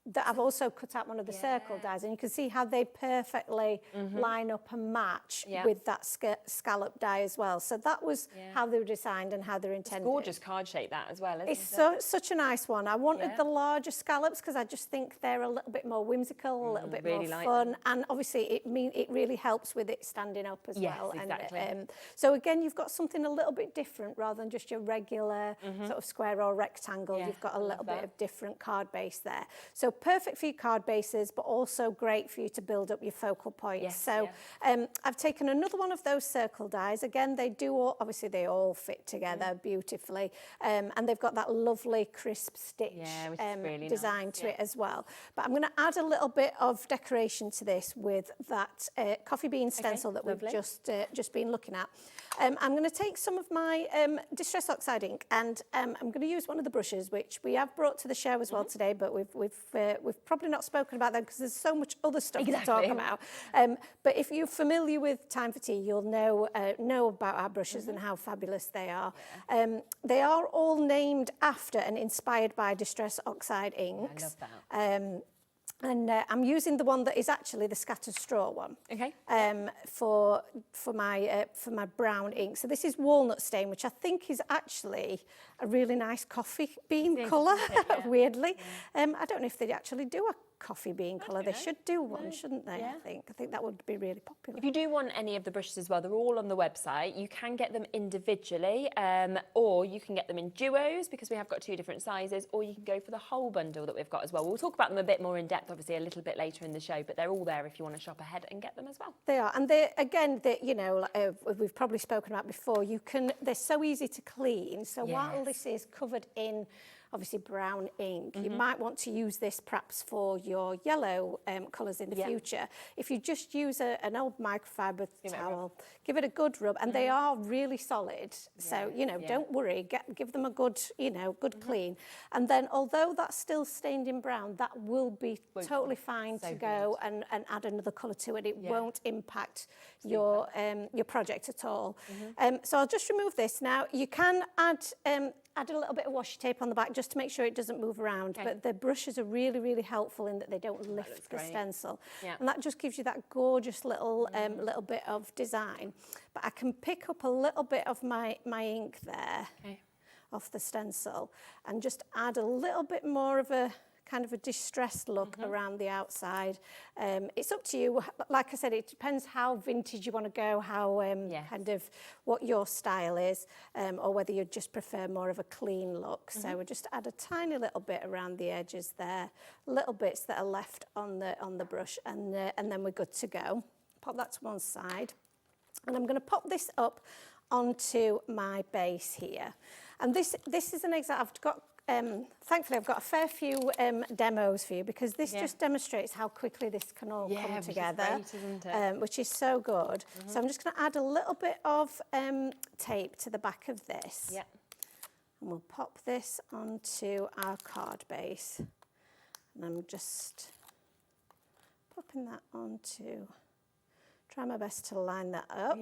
that I've also cut out one of the circle dies, and you can see how they perfectly line up and match with that scallop die as well. So that was how they were designed and how they're intended. It's gorgeous card shape that as well, isn't it? It's such a nice one. I wanted the larger scallops because I just think they're a little bit more whimsical, a little bit more fun, and obviously it really helps with it standing up as well. Exactly. And so again, you've got something a little bit different rather than just your regular sort of square or rectangle. You've got a little bit of different card base there. So perfect for your card bases, but also great for you to build up your focal points. I've taken another one of those circle dies. Again, they obviously they all fit together beautifully, and they've got that lovely crisp stitch really design nice. to it as well. But I'm going to add a little bit of decoration to this with that coffee bean stencil that we've just been looking at. I'm going to take some of my Distress Oxide ink, and I'm going to use one of the brushes which we have brought to the show as well today, but we've probably not spoken about them because there's so much other stuff to talk about. But if you're familiar with Time for Tea, you'll know about our brushes and how fabulous they are. They are all named after and inspired by Distress Oxide inks. I love that. And I'm using the one that is actually the scattered straw one. For my brown ink. So this is walnut stain, which I think is actually a really nice coffee bean colour. Weirdly, I don't know if they actually do a coffee bean colour. They should do one, shouldn't they? I think that would be really popular. If you do want any of the brushes as well, they're all on the website. You can get them individually, or you can get them in duos because we have got 2 different sizes, or you can go for the whole bundle that we've got as well. We'll talk about them a bit more in depth, obviously, a little bit later in the show, but they're all there if you want to shop ahead and get them as well. They are, and we've probably spoken about before. They're so easy to clean. So while this is covered in obviously brown ink. You might want to use this perhaps for your yellow colours in the future. If you just use an old microfiber towel, give it a good rub, and they are really solid. So, you know, don't worry, give them a good, you know, good clean. And then although that's still stained in brown, that will be totally fine to go and add another colour to it. It won't impact your project at all. So I'll just remove this. Now, you can add a little bit of washi tape on the back just to make sure it doesn't move around. But the brushes are really, really helpful in that they don't lift the stencil. And that just gives you that gorgeous little little bit of design. But I can pick up a little bit of my ink there off the stencil and just add a little bit more of a kind of a distressed look around the outside. It's up to you. Like I said, it depends how vintage you want to go, how kind of what your style is, or whether you just prefer more of a clean look. So we'll just add a tiny little bit around the edges there, little bits that are left on the brush, and then we're good to go. Pop that to one side, and I'm going to pop this up onto my base here. And this is an example. I've got thankfully, I've got a fair few demos for you, because this just demonstrates how quickly this can all come together, which is great, isn't it? which is so good. So I'm just going to add a little bit of tape to the back of this. And we'll pop this onto our card base. And I'm just popping that onto, try my best to line that up.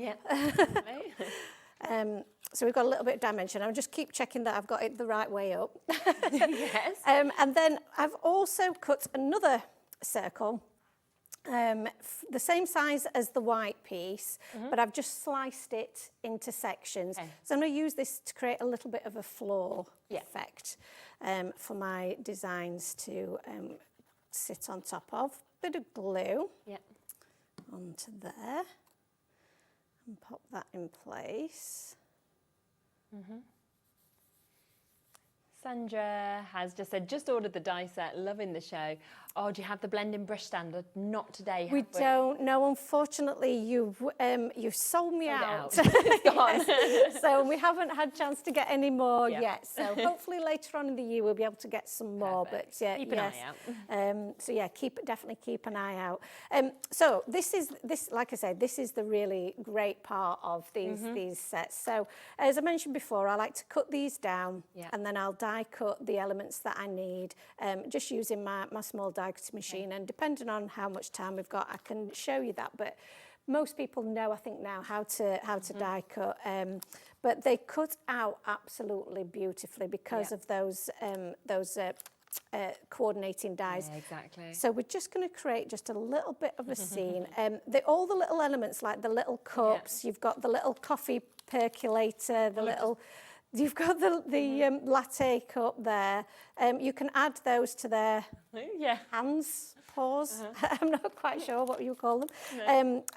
So we've got a little bit of dimension. I'll just keep checking that I've got it the right way up. And then I've also cut another circle, the same size as the white piece, but I've just sliced it into sections. So I'm going to use this to create a little bit of a floor effect for my designs to sit on top of. Bit of glue onto there, and pop that in place. Sandra has just said, just ordered the die set, loving the show. Oh, do you have the blending brush standard? Not today, We don't. No, unfortunately, you've sold me out. It's gone. So we haven't had a chance to get any more yet. So hopefully later on in the year we'll be able to get some more. But keep an eye out. So yeah, definitely keep an eye out. So this, like I said, this is the really great part of these sets. So as I mentioned before, I like to cut these down, and then I'll die cut the elements that I need, just using my small die cutting machine, and depending on how much time we've got, I can show you that. But most people know, I think now, how to die cut, but they cut out absolutely beautifully because of those coordinating dies. Exactly. So we're just going to create just a little bit of a scene. All the little elements, like the little cups, you've got the little coffee percolator, the little. You've got the latte cup there. You can add those to their hands, paws. I'm not quite sure what you call them.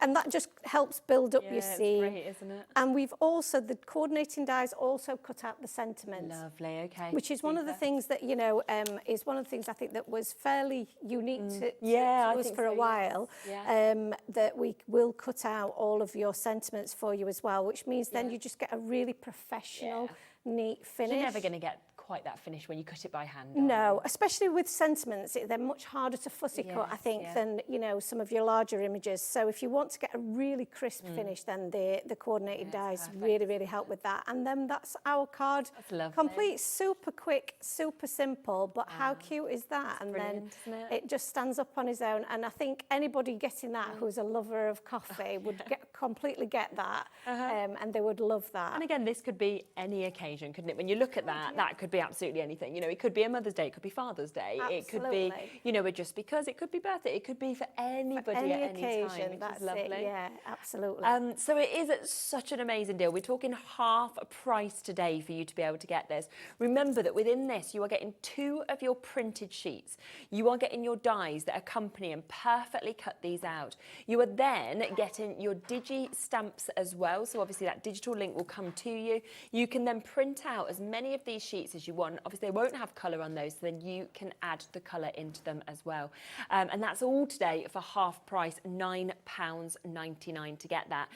And that just helps build up your scene. It's great, isn't it? And we've also, the coordinating dies also cut out the sentiments. Lovely, okay. Which is one of the things that, you know, is one of the things I think that was fairly unique to us for a while. That we will cut out all of your sentiments for you as well, which means then you just get a really professional, neat finish. You're never going to get quite that finish when you cut it by hand. No, especially with sentiments, they're much harder to fussy cut, I think, than, you know, some of your larger images. So if you want to get a really crisp finish, then the coordinated dies really help with that. And then that's our card. That's lovely. Complete, super quick, super simple, but how cute is that? And then it just stands up on its own. And I think anybody getting that who's a lover of coffee would completely get that, and they would love that. And again, this could be any occasion, couldn't it? When you look at that could be absolutely anything. You know, it could be a Mother's Day, it could be Father's Day, it could be, you know, just because, it could be birthday, it could be for anybody at any occasion, which is lovely. Yeah, absolutely. So it is such an amazing deal. We're talking half price today for you to be able to get this. Remember that within this, you are getting 2 of your printed sheets. You are getting your dies that accompany and perfectly cut these out. You are then getting your digi stamps as well. So obviously that digital link will come to you. You can then print out as many of these sheets as you want. Obviously, they won't have colour on those, so then you can add the colour into them as well. And that's all today for half price, £9.99 to get that.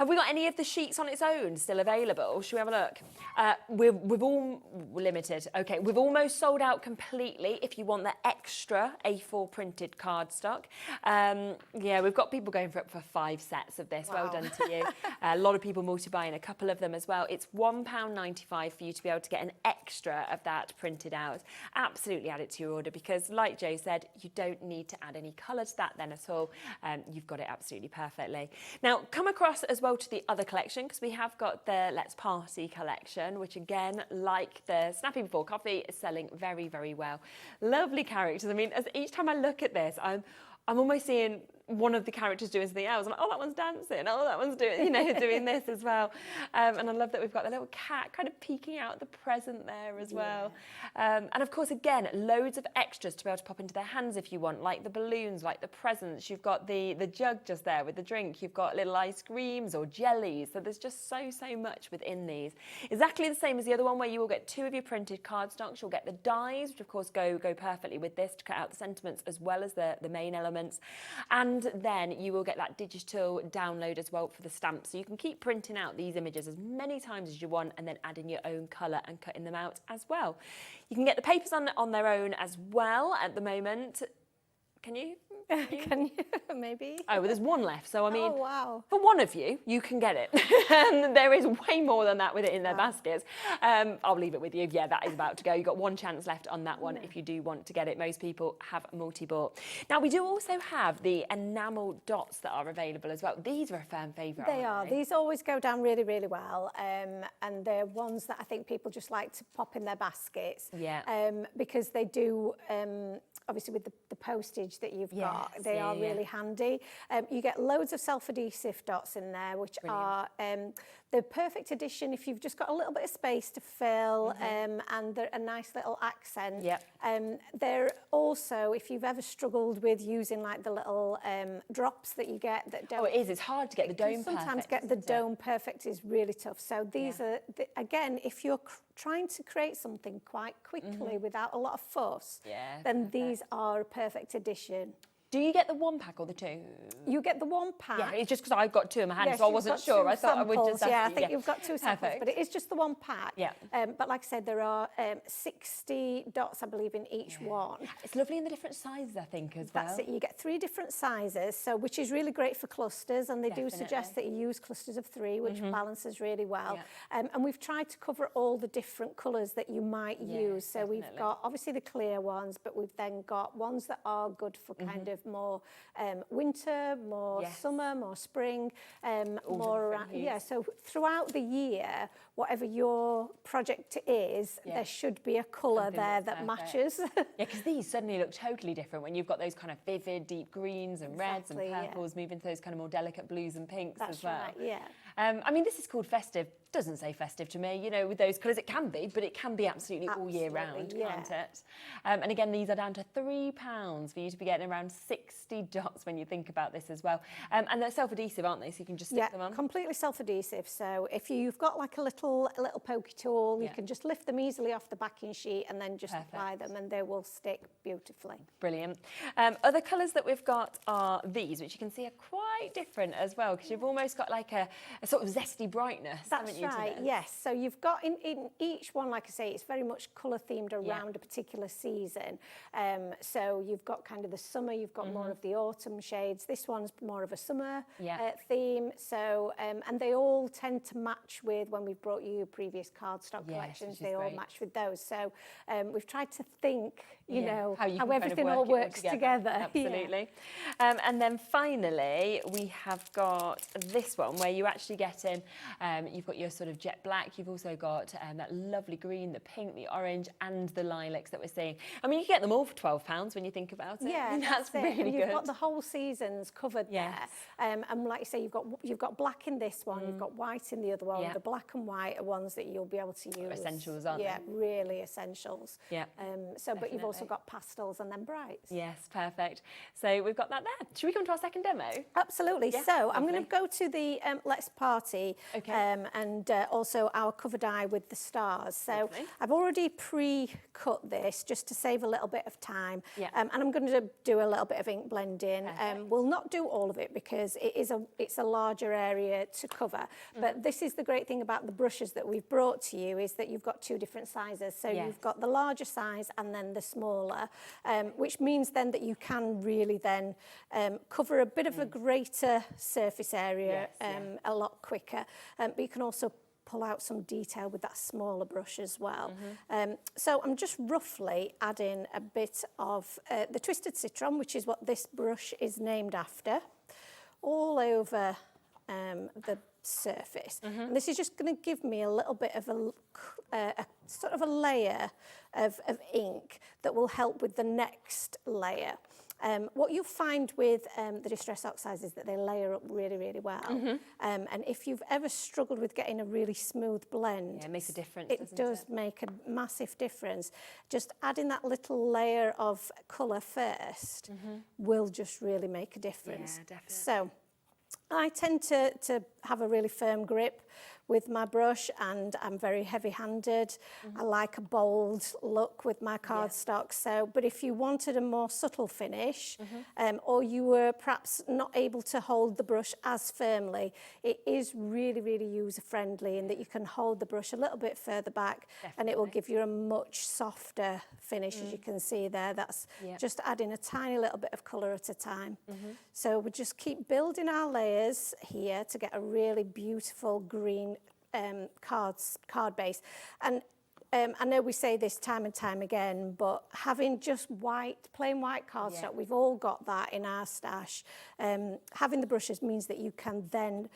Have we got any of the sheets on its own still available? Should we have a look? We've all limited. Okay, we've almost sold out completely if you want the extra A4 printed cardstock. Yeah, we've got people going for 5 sets of this. Wow. Well done to you. A lot of people multi-buying a couple of them as well. It's £1.95 for you to be able to get an extra of that printed out. Absolutely add it to your order because, like Joe said, you don't need to add any colour to that then at all. You've got it absolutely perfectly. Now, come across as well to the other collection because we have got the Let's Party collection, which again, like the Snappy Before Coffee, is selling very, very well. Lovely characters. I mean, as each time I look at this, I'm almost seeing one of the characters doing something else. I'm like, oh, that one's dancing. Oh, that one's doing, doing this as well. And I love that we've got the little cat kind of peeking out the present there as well. And of course, again, loads of extras to be able to pop into their hands if you want, like the balloons, like the presents. You've got the jug just there with the drink. You've got little ice creams or jellies. So there's just so much within these. Exactly the same as the other one where you will get 2 of your printed cardstocks. You'll get the dies, which of course go perfectly with this to cut out the sentiments as well as the main elements. And then you will get that digital download as well for the stamps. So you can keep printing out these images as many times as you want and then adding your own colour and cutting them out as well. You can get the papers on their own as well at the moment. Can you? Can you? Maybe. Oh, well, there's one left. So, I mean, oh, wow. For one of you, you can get it. And there is way more than that with it in their baskets. I'll leave it with you. Yeah, that is about to go. You've got one chance left on that one if you do want to get it. Most people have multi-bought. Now, we do also have the enamel dots that are available as well. These are a firm favourite, They are. These always go down really, really well. And they're ones that I think people just like to pop in their baskets. Yeah. Because they do... obviously with the postage that you've got, they are really handy. You get loads of self-adhesive dots in there, which are the perfect addition if you've just got a little bit of space to fill and they're a nice little accent. They're also, if you've ever struggled with using like the little drops that you get that don't... Oh, it is. It's hard to get the dome perfect. Sometimes get the dome perfect is really tough. So these are, again, if you're trying to create something quite quickly without a lot of fuss, then these are a perfect addition. Do you get the 1 pack or the 2? You get the 1 pack. Yeah, it's just because I've got 2 in my hand, so I wasn't sure. I thought samples. I would just ask I you. think you've got 2 samples, but it is just the 1 pack. Yeah. But like I said, there are 60 dots, I believe, in each one. It's lovely in the different sizes, I think, as well. That's it. You get 3 different sizes, so which is really great for clusters, and they do suggest that you use clusters of 3, which balances really well. And we've tried to cover all the different colours that you might use. So we've got obviously the clear ones, but we've then got ones that are good for kind of more winter, more summer, more spring, more around. Yeah, so throughout the year, whatever your project is, there should be a colour there that matches. Yeah, because these suddenly look totally different when you've got those kind of vivid, deep greens and reds and purples, moving to those kind of more delicate blues and pinks as well. That's right, yeah. I mean, this is called festive. Doesn't say festive to me, you know, with those colours. It can be, but it can be absolutely all year round, can't it? And again, these are down to £3 for you to be getting around 60 dots when you think about this as well. And they're self-adhesive, aren't they? So you can just stick them on. Yeah, completely self-adhesive. So if you've got like a little pokey tool, you can just lift them easily off the backing sheet and then just apply them, and they will stick beautifully. Brilliant. Other colours that we've got are these, which you can see are quite different as well, because you've almost got like a sort of zesty brightness. That's right, yes. So you've got in each one, like I say, it's very much colour themed around a particular season. So you've got kind of the summer, you've got more of the autumn shades. This one's more of a summer theme. So, and they all tend to match with when we've brought you previous cardstock collections, they all match with those. So we've tried to think, you know, how everything all works together. Absolutely. And then finally, we have got this one where you actually get in, you've got your sort of jet black, you've also got that lovely green, the pink, the orange, and the lilacs that we're seeing. I mean, you get them all for £12 when you think about it. Yeah, that's really good. You've got the whole seasons covered there. And like you say, you've got black in this one, you've got white in the other one. The black and white are ones that you'll be able to use. Essentials, aren't they? Yeah, really essentials. Yeah. So, but you've also got pastels and then brights. Yes, perfect. So we've got that there. Should we come to our second demo? Absolutely. Yeah, so I'm going to go to the Let's Party, okay. and and also our cover die with the stars. So Lovely. I've already pre-cut this just to save a little bit of time. Yeah. And I'm going to do a little bit of ink blending. We'll not do all of it because it's a larger area to cover. But this is the great thing about the brushes that we've brought to you, is that you've got two different sizes. So you've got the larger size and then the smaller, which means then that you can really then cover a bit of a greater surface area a lot quicker. But you can also pull out some detail with that smaller brush as well. So I'm just roughly adding a bit of the Twisted Citron, which is what this brush is named after, all over the surface. And this is just going to give me a little bit of a sort of a layer of ink that will help with the next layer. What you'll find with the Distress Oxides is that they layer up really, really well. And if you've ever struggled with getting a really smooth blend, it makes a difference. It does make a massive difference. Just adding that little layer of colour first will just really make a difference. Yeah, definitely. So I tend to have a really firm grip with my brush, and I'm very heavy-handed. I like a bold look with my cardstock. So, but if you wanted a more subtle finish, or you were perhaps not able to hold the brush as firmly, it is really, really user-friendly in that you can hold the brush a little bit further back, and it will give you a much softer finish, as you can see there. That's just adding a tiny little bit of colour at a time. So we just keep building our layers here to get a really beautiful green card base. And I know we say this time and time again, but having just plain white cardstock, we've all got that in our stash. Having the brushes means that you can then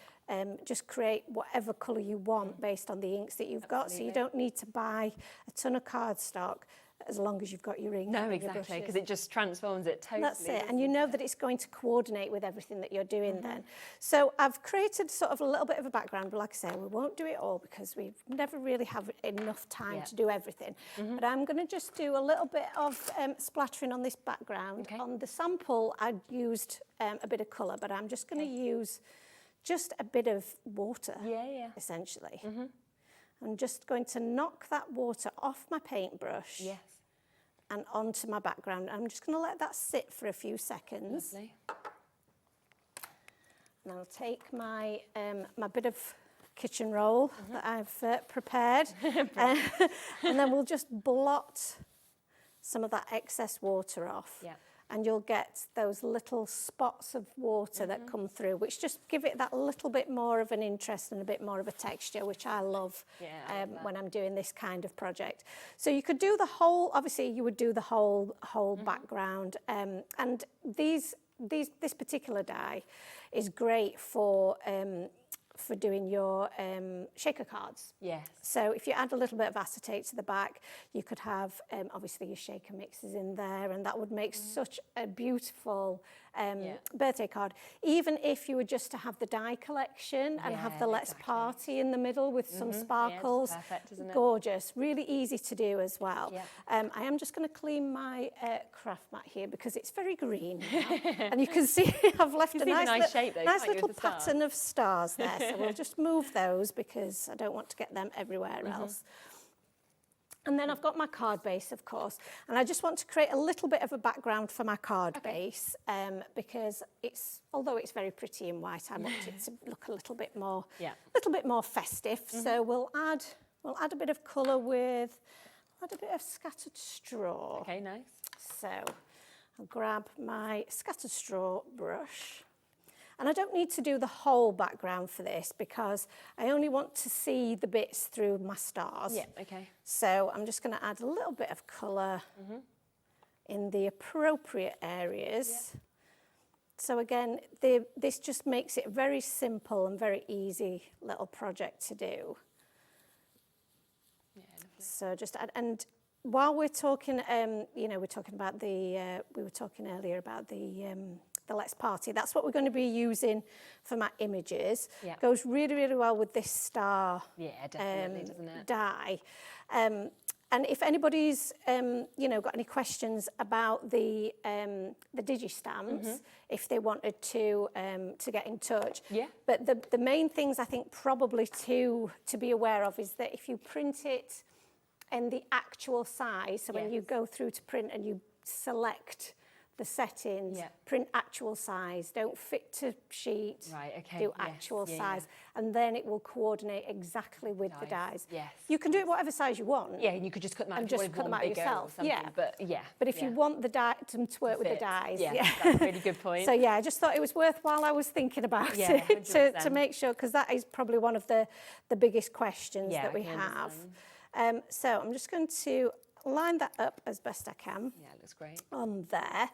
just create whatever colour you want based on the inks that you've got. So you don't need to buy a ton of cardstock as long as you've got your ink. No, exactly, because it just transforms it totally. That's it, and you know that it's going to coordinate with everything that you're doing then. So I've created sort of a little bit of a background, but like I say, we won't do it all because we never really have enough time to do everything. But I'm going to just do a little bit of splattering on this background. On the sample, I used a bit of colour, but I'm just going to use just a bit of water, essentially. I'm just going to knock that water off my paintbrush and onto my background. I'm just going to let that sit for a few seconds. Lovely. And I'll take my my bit of kitchen roll that I've prepared, and then we'll just blot some of that excess water off. And you'll get those little spots of water that come through, which just give it that little bit more of an interest and a bit more of a texture, which I love when I'm doing this kind of project. So you could do the whole, obviously you would do the whole background. And this particular die is great for doing your shaker cards. So if you add a little bit of acetate to the back, you could have obviously your shaker mixes in there, and that would make such a beautiful birthday card. Even if you were just to have the die collection and have the Let's Party in the middle with some sparkles. Yeah, perfect, isn't it? Gorgeous, really easy to do as well. I am just going to clean my craft mat here because it's very green now. And you can see I've left a nice shape though, nice little pattern of stars there. So we'll just move those because I don't want to get them everywhere else. And then I've got my card base, of course, and I just want to create a little bit of a background for my card base because although it's very pretty in white, I want it to look a little bit more festive. So we'll add a bit of colour with a bit of scattered straw. Okay, nice. So I'll grab my scattered straw brush. And I don't need to do the whole background for this because I only want to see the bits through my stars. So I'm just going to add a little bit of colour in the appropriate areas. So again, this just makes it very simple and very easy little project to do. So just add, and while we're talking, we're talking about we were talking earlier about the Let's Party. That's what we're going to be using for my images. Goes really, really well with this star definitely, doesn't it? die. And if anybody's, got any questions about the digi-stamps, if they wanted to get in touch. Yeah. But the main things I think probably to be aware of is that if you print it in the actual size, so when you go through to print and you select the settings, print actual size, don't fit to sheet, do actual size, and then it will coordinate exactly with the dies. Yes. You can do it whatever size you want. Yeah, and you could just cut them out, and just cut them out yourself. But if you want the them to work with the dies, that's a really good point. So I just thought it was worthwhile I was thinking about it to make sure, because that is probably one of the biggest questions that we have. So I'm just going to line that up as best I can. Yeah, it looks great. On there.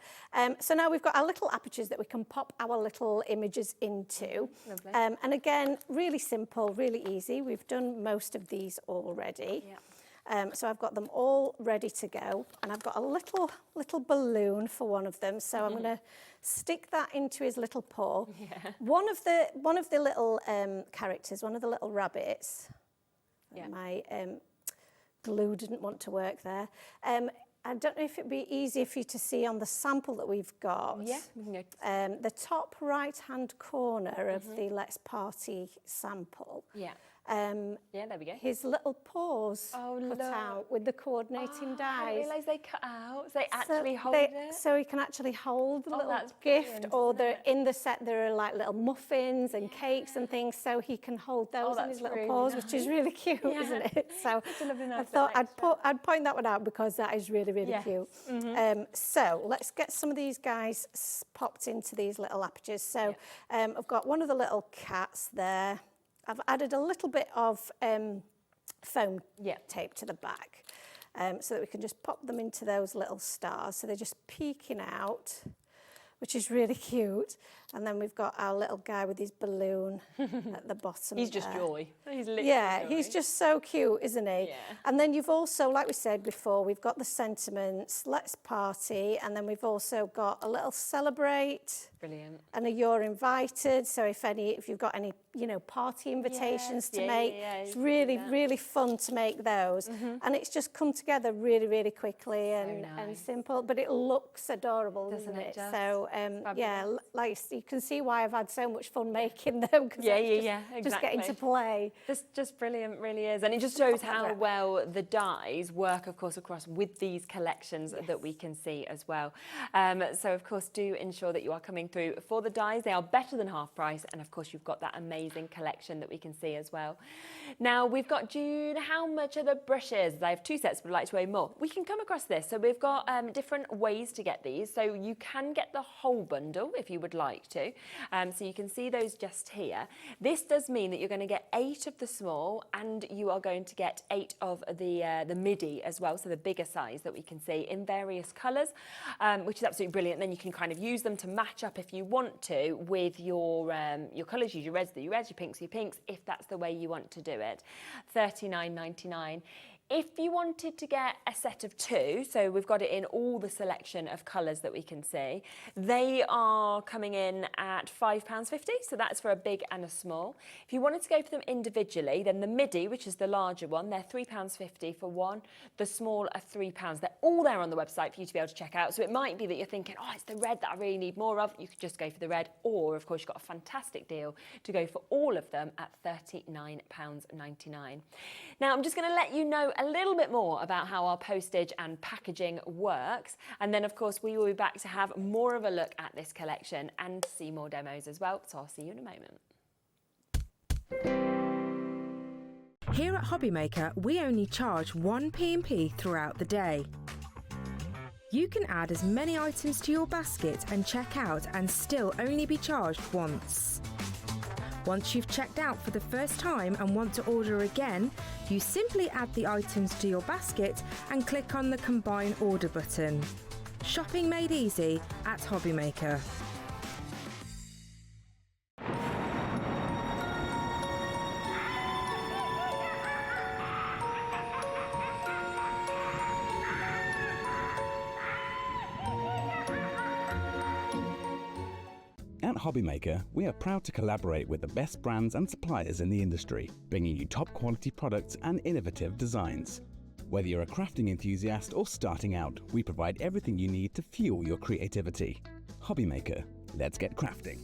So now we've got our little apertures that we can pop our little images into. Lovely. And again, really simple, really easy. We've done most of these already. Yeah. So I've got them all ready to go, and I've got a little balloon for one of them. So I'm going to stick that into his little paw. Yeah. One of the little characters, one of the little rabbits. Yeah. My glue didn't want to work there. I don't know if it'd be easier for you to see on the sample that we've got. Yeah. The top right-hand corner of the Let's Party sample. Yeah. There we go. His little paws cut out with the coordinating dies. I didn't realise they cut out. So they actually hold it. So he can actually hold the little gift, or in the set there are like little muffins and cakes and things, so he can hold those in his little paws, which is really cute, isn't it? So I thought I'd point that one out because that is really, really cute. So let's get some of these guys popped into these little apertures. So I've got one of the little cats there. I've added a little bit of foam tape to the back so that we can just pop them into those little stars. So they're just peeking out, which is really cute. And then we've got our little guy with his balloon at the bottom. He's just joy. He's literally joy. He's just so cute, isn't he? Yeah. And then you've also, like we said before, we've got the sentiments, Let's Party, and then we've also got a little celebrate. Brilliant. And a you're invited. So if you've got any, party invitations to make, it's really, really fun to make those. And it's just come together really, really quickly and simple, but it looks adorable, doesn't it? So like you can see why I've had so much fun making them, because exactly. Just getting to play. Just brilliant, really is. And it just shows how well the dies work, of course, across with these collections that we can see as well. So, of course, do ensure that you are coming through for the dies. They are better than half price. And, of course, you've got that amazing collection that we can see as well. Now, we've got June. How much are the brushes? I have 2 sets, but I'd like to weigh more. We can come across this. So we've got different ways to get these. So you can get the whole bundle if you would like to. So you can see those just here. This does mean that you're going to get 8 of the small, and you are going to get 8 of the midi as well, so the bigger size that we can see in various colours, which is absolutely brilliant. Then you can kind of use them to match up if you want to with your colours. Use your reds, your pinks, if that's the way you want to do it. $39.99. If you wanted to get a set of 2, so we've got it in all the selection of colours that we can see, they are coming in at £5.50, so that's for a big and a small. If you wanted to go for them individually, then the midi, which is the larger one, they're £3.50 for one. The small are £3. They're all there on the website for you to be able to check out. So it might be that you're thinking, oh, it's the red that I really need more of. You could just go for the red, or of course you've got a fantastic deal to go for all of them at £39.99. Now I'm just going to let you know a little bit more about how our postage and packaging works, and then of course we will be back to have more of a look at this collection and see more demos as well, so I'll see you in a moment. Here at HobbyMaker, we only charge 1 P&P throughout the day. You can add as many items to your basket and check out and still only be charged once. Once you've checked out for the first time and want to order again, you simply add the items to your basket and click on the Combine Order button. Shopping made easy at HobbyMaker. At HobbyMaker, we are proud to collaborate with the best brands and suppliers in the industry, bringing you top quality products and innovative designs. Whether you're a crafting enthusiast or starting out, we provide everything you need to fuel your creativity. HobbyMaker, let's get crafting.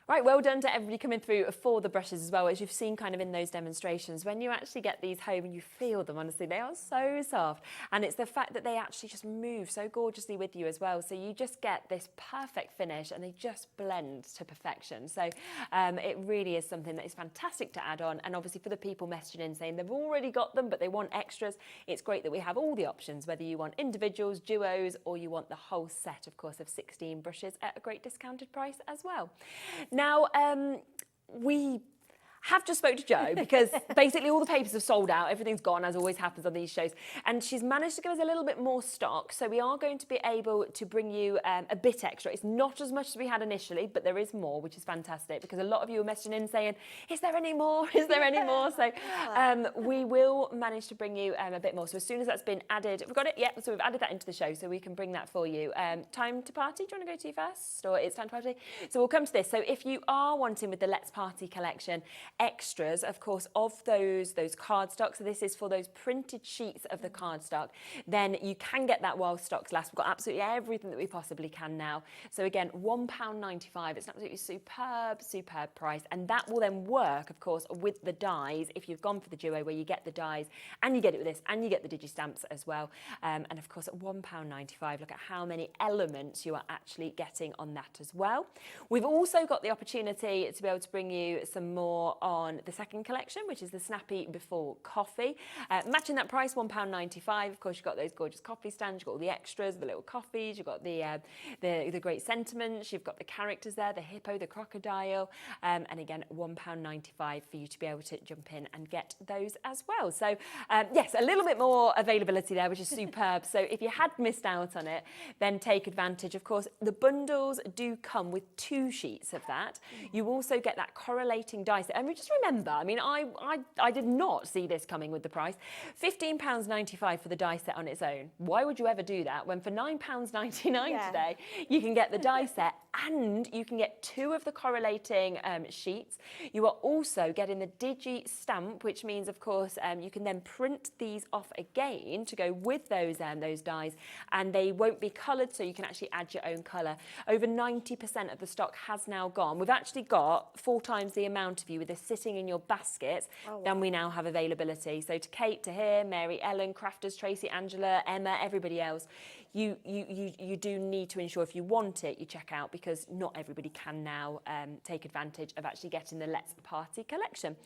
Right, well done to everybody coming through for the brushes as well. As you've seen kind of in those demonstrations, when you actually get these home and you feel them, honestly, they are so soft. And it's the fact that they actually just move so gorgeously with you as well. So you just get this perfect finish and they just blend to perfection. So it really is something that is fantastic to add on. And obviously for the people messaging in saying they've already got them, but they want extras, it's great that we have all the options, whether you want individuals, duos, or you want the whole set, of course, of 16 brushes at a great discounted price as well. Now, we have just spoke to Jo because basically all the papers have sold out, everything's gone, as always happens on these shows, and she's managed to give us a little bit more stock, so we are going to be able to bring you a bit extra. It's not as much as we had initially, but there is more, which is fantastic, because a lot of you are messaging in saying, is there any more? Is there any more? So we will manage to bring you a bit more. So as soon as that's been added, we've got it, yeah, so we've added that into the show, so we can bring that for you. Time to party, do you want to go to first? Or it's time to party? So we'll come to this. So if you are wanting with the Let's Party collection, extras, of course, of those cardstock, so this is for those printed sheets of the cardstock, then you can get that while stocks last. We've got absolutely everything that we possibly can now. So again, £1.95, it's an absolutely superb price, and that will then work, of course, with the dies if you've gone for the duo, where you get the dies and you get it with this and you get the digi-stamps as well. And of course at £1.95, look at how many elements you are actually getting on that as well. We've also got the opportunity to be able to bring you some more on the second collection, which is the Snappy Before Coffee. Matching that price, £1.95. Of course, you've got those gorgeous coffee stands, you've got all the extras, the little coffees, you've got the great sentiments, you've got the characters there, the hippo, the crocodile, and again, £1.95 for you to be able to jump in and get those as well. So yes, a little bit more availability there, which is superb. So if you had missed out on it, then take advantage. Of course, the bundles do come with 2 sheets of that. You also get that correlating die set. I mean, just remember, I mean, I did not see this coming with the price. £15.95 for the die set on its own. Why would you ever do that when for £9.99 today you can get the die set and you can get 2 of the correlating sheets. You are also getting the digi stamp, which means, of course, you can then print these off again to go with those dies, and they won't be coloured, so you can actually add your own colour. Over 90% of the stock has now gone. We've actually got 4 times the amount of you with this sitting in your baskets than we now have availability. So to Kate, to here, Mary, Ellen, Crafters, Tracy, Angela, Emma, everybody else, you do need to ensure if you want it, you check out, because not everybody can now take advantage of actually getting the Let's Party collection.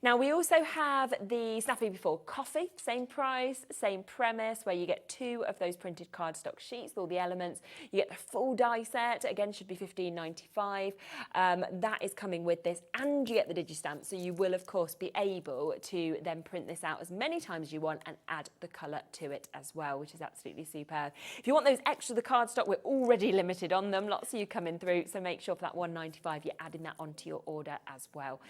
Now, we also have the Snappy Before Coffee, same price, same premise, where you get 2 of those printed cardstock sheets with all the elements. You get the full die set, again, should be £15.95. That is coming with this, and you get the digi-stamp, so you will, of course, be able to then print this out as many times as you want and add the colour to it as well, which is absolutely superb. If you want those extra, the cardstock, we're already limited on them. Lots of you coming through, so make sure for that £1.95 you're adding that onto your order as well,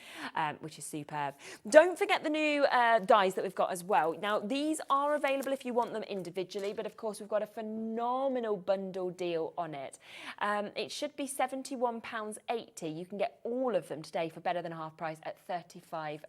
which is superb. Don't forget the new dies that we've got as well. Now, these are available if you want them individually, but of course we've got a phenomenal bundle deal on it. It should be £71.80. You can get all of them today for better than half price at £35.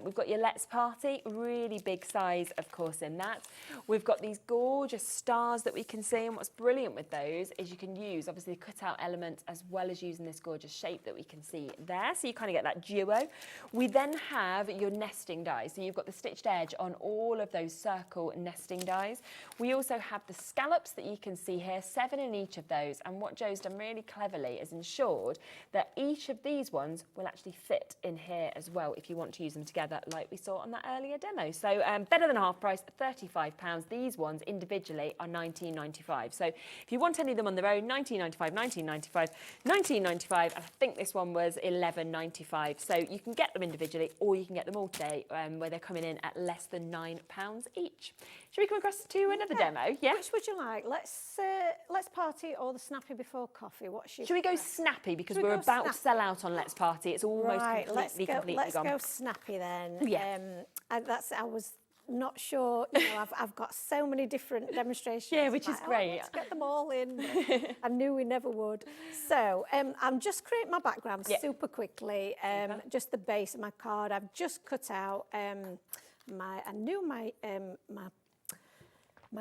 We've got your Let's Party, really big size, of course, in that. We've got these gorgeous stars that we can see, and what's brilliant with those is you can use, obviously, cut out elements as well as using this gorgeous shape that we can see there, so you kind of get that duo. We then have your nesting dies, so you've got the stitched edge on all of those circle nesting dies. We also have the scallops that you can see here, 7 in each of those, and what Jo's done really cleverly is ensured that each of these ones will actually fit in here as well if you want to use them together like we saw on that earlier demo. So better than half price, £35. These ones individually are £19.95. So if you want any of them on their own, £19.95, £19.95, £19.95, and I think this one was £11.95. So you can get them individually, or you can get them all today, where they're coming in at less than £9 each. Should we come across to another demo? Yeah. Which would you like? Let's Party or the Snappy Before Coffee? What's your? Should we go Snappy, because we're about to sell out on Let's Party. It's almost completely gone. Let's go Snappy then. Yeah. I was not sure, you know, I've got so many different demonstrations. Yeah, which is great. Let's get them all in. I knew we never would. So I'm just creating my background super quickly, just the base of my card. I've just cut out I knew my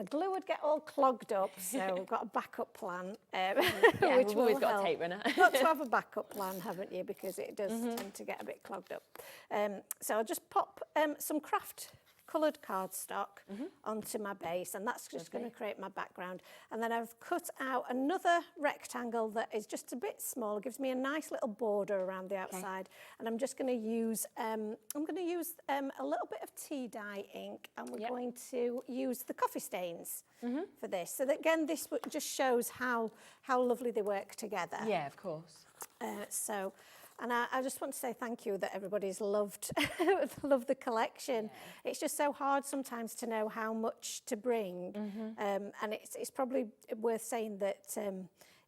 glue would get all clogged up, so I've got a backup plan. Which we've always got a tape runner. Got to have a backup plan, haven't you? Because it does tend to get a bit clogged up. So I'll just pop some craft coloured cardstock onto my base, and that's just going to create my background. And then I've cut out another rectangle that is just a bit small, gives me a nice little border around the outside. And I'm just going to use a little bit of tea dye ink, and we're going to use the coffee stains for this. So that, again, this just shows how lovely they work together. Yeah, of course. And I just want to say thank you that everybody's loved the collection. Yeah. It's just so hard sometimes to know how much to bring. And it's probably worth saying that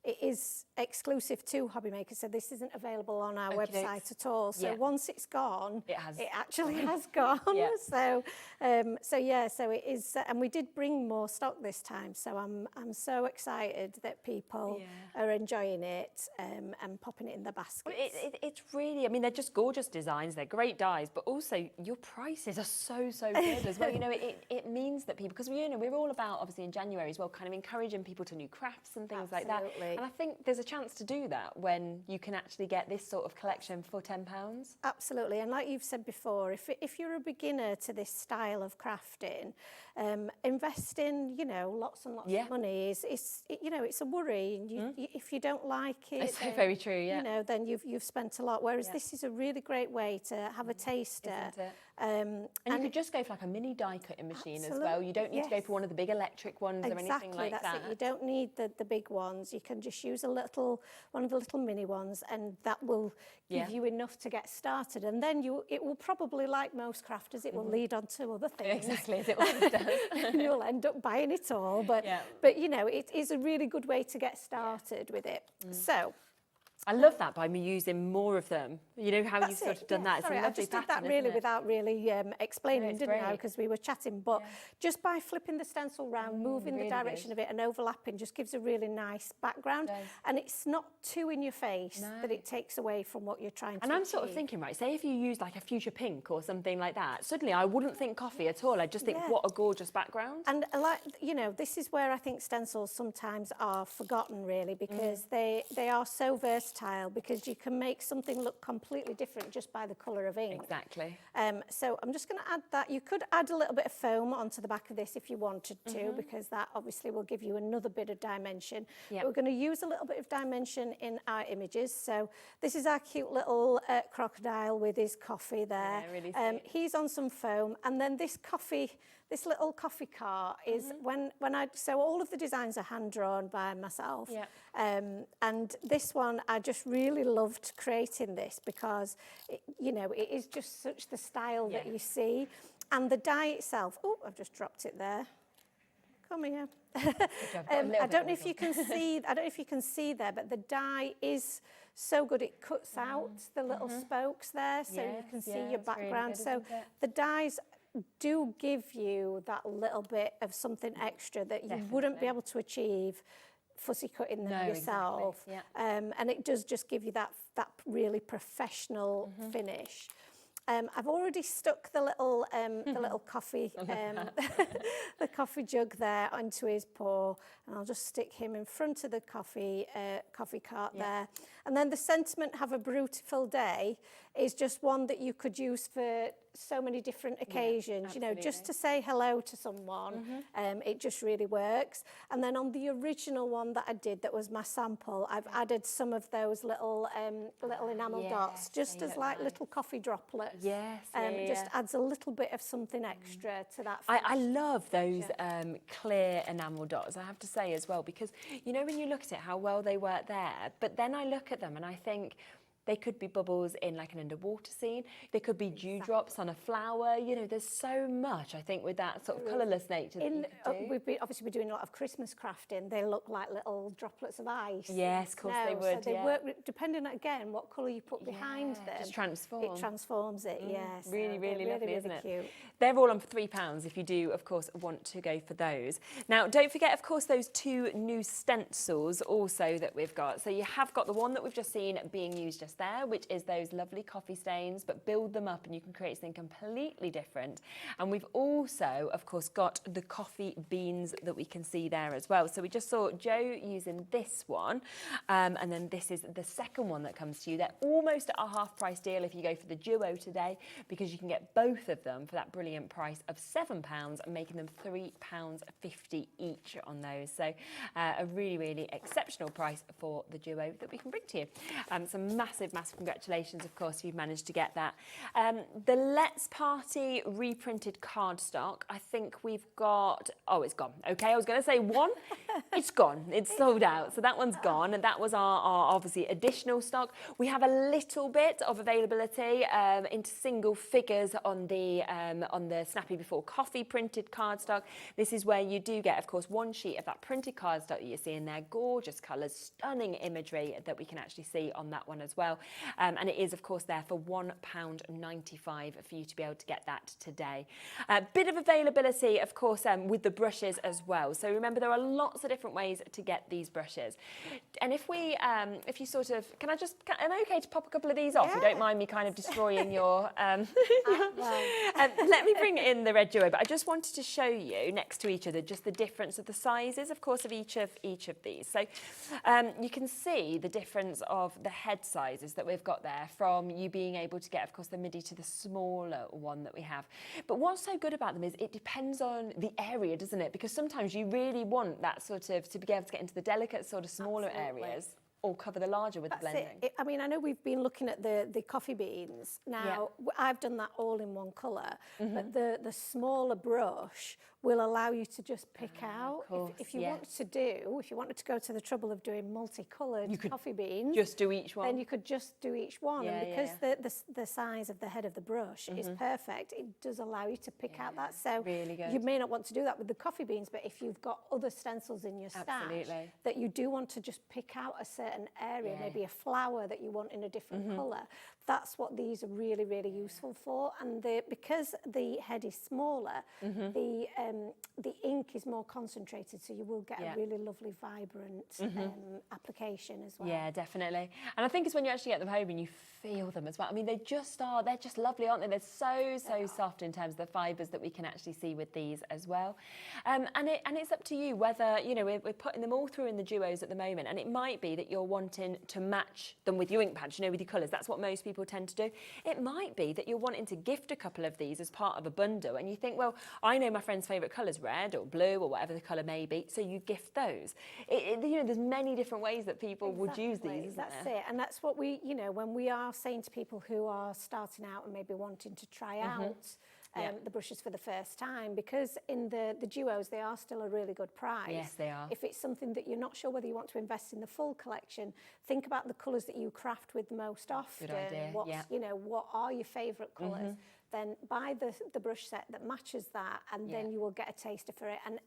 it is exclusive to HobbyMaker, so this isn't available on our website at all. So once it's gone, it actually has gone. So it is, and we did bring more stock this time. So I'm so excited that people are enjoying it and popping it in their baskets. It's really, I mean, they're just gorgeous designs. They're great dyes, but also your prices are so good as well. You know, it means that people, because we're all about, obviously in January as well, kind of encouraging people to new crafts and things like that. And I think there's a chance to do that when you can actually get this sort of collection for £10. Absolutely, and like you've said before, if you're a beginner to this style of crafting, investing, lots and lots of money is it's a worry. If you don't like it, it's so very true. Yeah, then you've spent a lot. Whereas this is a really great way to have a taster. Isn't it? And you could just go for like a mini die cutting machine as well. You don't need to go for one of the big electric ones or anything like that. It. You don't need the big ones. You can just use one of the little mini ones, and that will give you enough to get started. And then it will probably, like most crafters, it will lead on to other things. Exactly, as it always does. And you'll end up buying it all. But it is a really good way to get started with it. So. I love that by me using more of them. You know how you've sort of done that. Sorry, it's a lovely I just did that really without really explaining, didn't I? Because we were chatting. But just by flipping the stencil round, moving the direction of it and overlapping just gives a really nice background. And it's not too in your face that it takes away from what you're trying to achieve. I'm sort of thinking, right, say if you use like a fuchsia pink or something like that, suddenly I wouldn't think coffee at all. I'd just think, what a gorgeous background. And this is where I think stencils sometimes are forgotten, really, because they are so versatile, because you can make something look completely different just by the colour of ink. Exactly. So I'm just going to add that. You could add a little bit of foam onto the back of this if you wanted to, because that obviously will give you another bit of dimension. But we're going to use a little bit of dimension in our images. So this is our cute little crocodile with his coffee there. Yeah, really sweet. He's on some foam, and then this little coffee car is so all of the designs are hand drawn by myself. And this one, I just really loved creating this because it is just such the style that you see. And the die itself, I've just dropped it there. Come here. I don't know if you can see there, but the die is so good. It cuts out the little spokes there, so you can see your background. Good, so the dies do give you that little bit of something extra that you wouldn't be able to achieve fussy cutting them yourself. Exactly. And it does just give you that really professional finish. I've already stuck the little coffee the coffee jug there onto his paw, and I'll just stick him in front of the coffee cart there. And then the sentiment "Have a beautiful day" is just one that you could use for so many different occasions. Just to say hello to someone. It just really works. And then on the original one that I did, that was my sample, I've added some of those little enamel dots, just as like little coffee droplets. It just adds a little bit of something extra to that. I love those clear enamel dots, I have to say as well, because when you look at it, how well they work there, but then I look at them and I think, They could be bubbles in like an underwater scene. They could be dewdrops on a flower. You know, there's so much, I think, with that sort of colourless nature that you could do. Obviously, we're doing a lot of Christmas crafting. They look like little droplets of ice. Yes, of course they would, So they work, depending on, again, what colour you put behind them. Just transform. It transforms it, yes. Really, really lovely, isn't it? Cute. They're all on for £3 if you do, of course, want to go for those. Now, don't forget, of course, those 2 new stencils also that we've got. So you have got the one that we've just seen being used just there, which is those lovely coffee stains, but build them up and you can create something completely different. And we've also, of course, got the coffee beans that we can see there as well. So we just saw Joe using this one, and then this is the second one that comes to you. They're almost at a half price deal if you go for the duo today, because you can get both of them for that brilliant price of £7 and making them £3.50 each on those. So a really, really exceptional price for the duo that we can bring to you. Some massive, massive congratulations, of course, if you've managed to get that. The Let's Party reprinted cardstock, I think we've got, oh, it's gone. Okay, I was going to say one, it's gone. It's sold out. So that one's gone. And that was our obviously additional stock. We have a little bit of availability into single figures on the Snappy Before Coffee printed cardstock. This is where you do get, of course, one sheet of that printed cardstock that you're seeing there. Gorgeous colours, stunning imagery that we can actually see on that one as well. And it is, of course, there for £1.95 for you to be able to get that today. A bit of availability, of course, with the brushes as well. So remember, there are lots of different ways to get these brushes. And if you sort of, am I okay to pop a couple of these off? Yeah. You don't mind me kind of destroying your... let me bring in the red duo, but I just wanted to show you next to each other just the difference of the sizes, of course, of each of these. So you can see the difference of the head sizes that we've got there, from you being able to get, of course, the midi to the smaller one that we have. But what's so good about them is it depends on the area, doesn't it? Because sometimes you really want that sort of, to be able to get into the delicate sort of smaller areas, or cover the larger with the blending. I mean, I know we've been looking at the coffee beans. Now, I've done that all in one colour, but the smaller brush will allow you to just pick out. If you wanted to go to the trouble of doing multicoloured coffee beans, just do each one. Then you could just do each one. And because the size of the head of the brush is perfect, it does allow you to pick out that. So really good. You may not want to do that with the coffee beans, but if you've got other stencils in your stash that you do want to just pick out a certain area, maybe a flower that you want in a different colour, that's what these are really, really useful for. And because the head is smaller, the ink is more concentrated, so you will get a really lovely, vibrant application as well. Yeah, definitely. And I think it's when you actually get them home and you feel them as well. I mean, they're just lovely, aren't they? They're so soft in terms of the fibres that we can actually see with these as well. And it's up to you whether, you know, we're putting them all through in the duos at the moment, and it might be that you're wanting to match them with your ink pads, you know, with your colours. That's what most people tend to do. It might be that you're wanting to gift a couple of these as part of a bundle, and you think, well, I know my friend's favourite colour's red or blue or whatever the colour may be, so you gift those. You know, there's many different ways that people would use these, isn't That's there? it, and that's what we, you know, when we are saying to people who are starting out and maybe wanting to try out the brushes for the first time, because in the duos they are still a really good price. Yes, they are. If it's something that you're not sure whether you want to invest in the full collection, think about the colours that you craft with most often. Good idea. You know, what are your favourite colours? Then buy the brush set that matches that, and then you will get a taster for it. And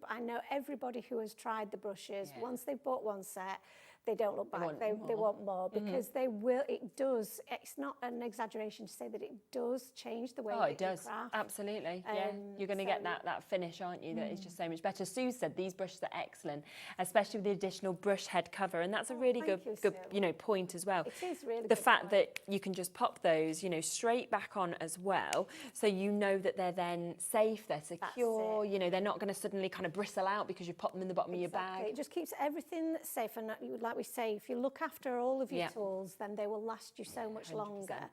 I know everybody who has tried the brushes, once they've bought one set, they don't look back. They want more, because they will. It does. It's not an exaggeration to say that it does change the way that you craft. Absolutely. Yeah, you're going to get that finish, aren't you? That is just so much better. Sue said these brushes are excellent, especially with the additional brush head cover, and that's a really good you know, point as well. It is really the fact that you can just pop those, you know, straight back on as well, so you know that they're then safe, they're secure. You know, they're not going to suddenly kind of bristle out because you pop them in the bottom of your bag. It just keeps everything safe, and like we say, if you look after all of your tools, then they will last you so much 100%. Longer.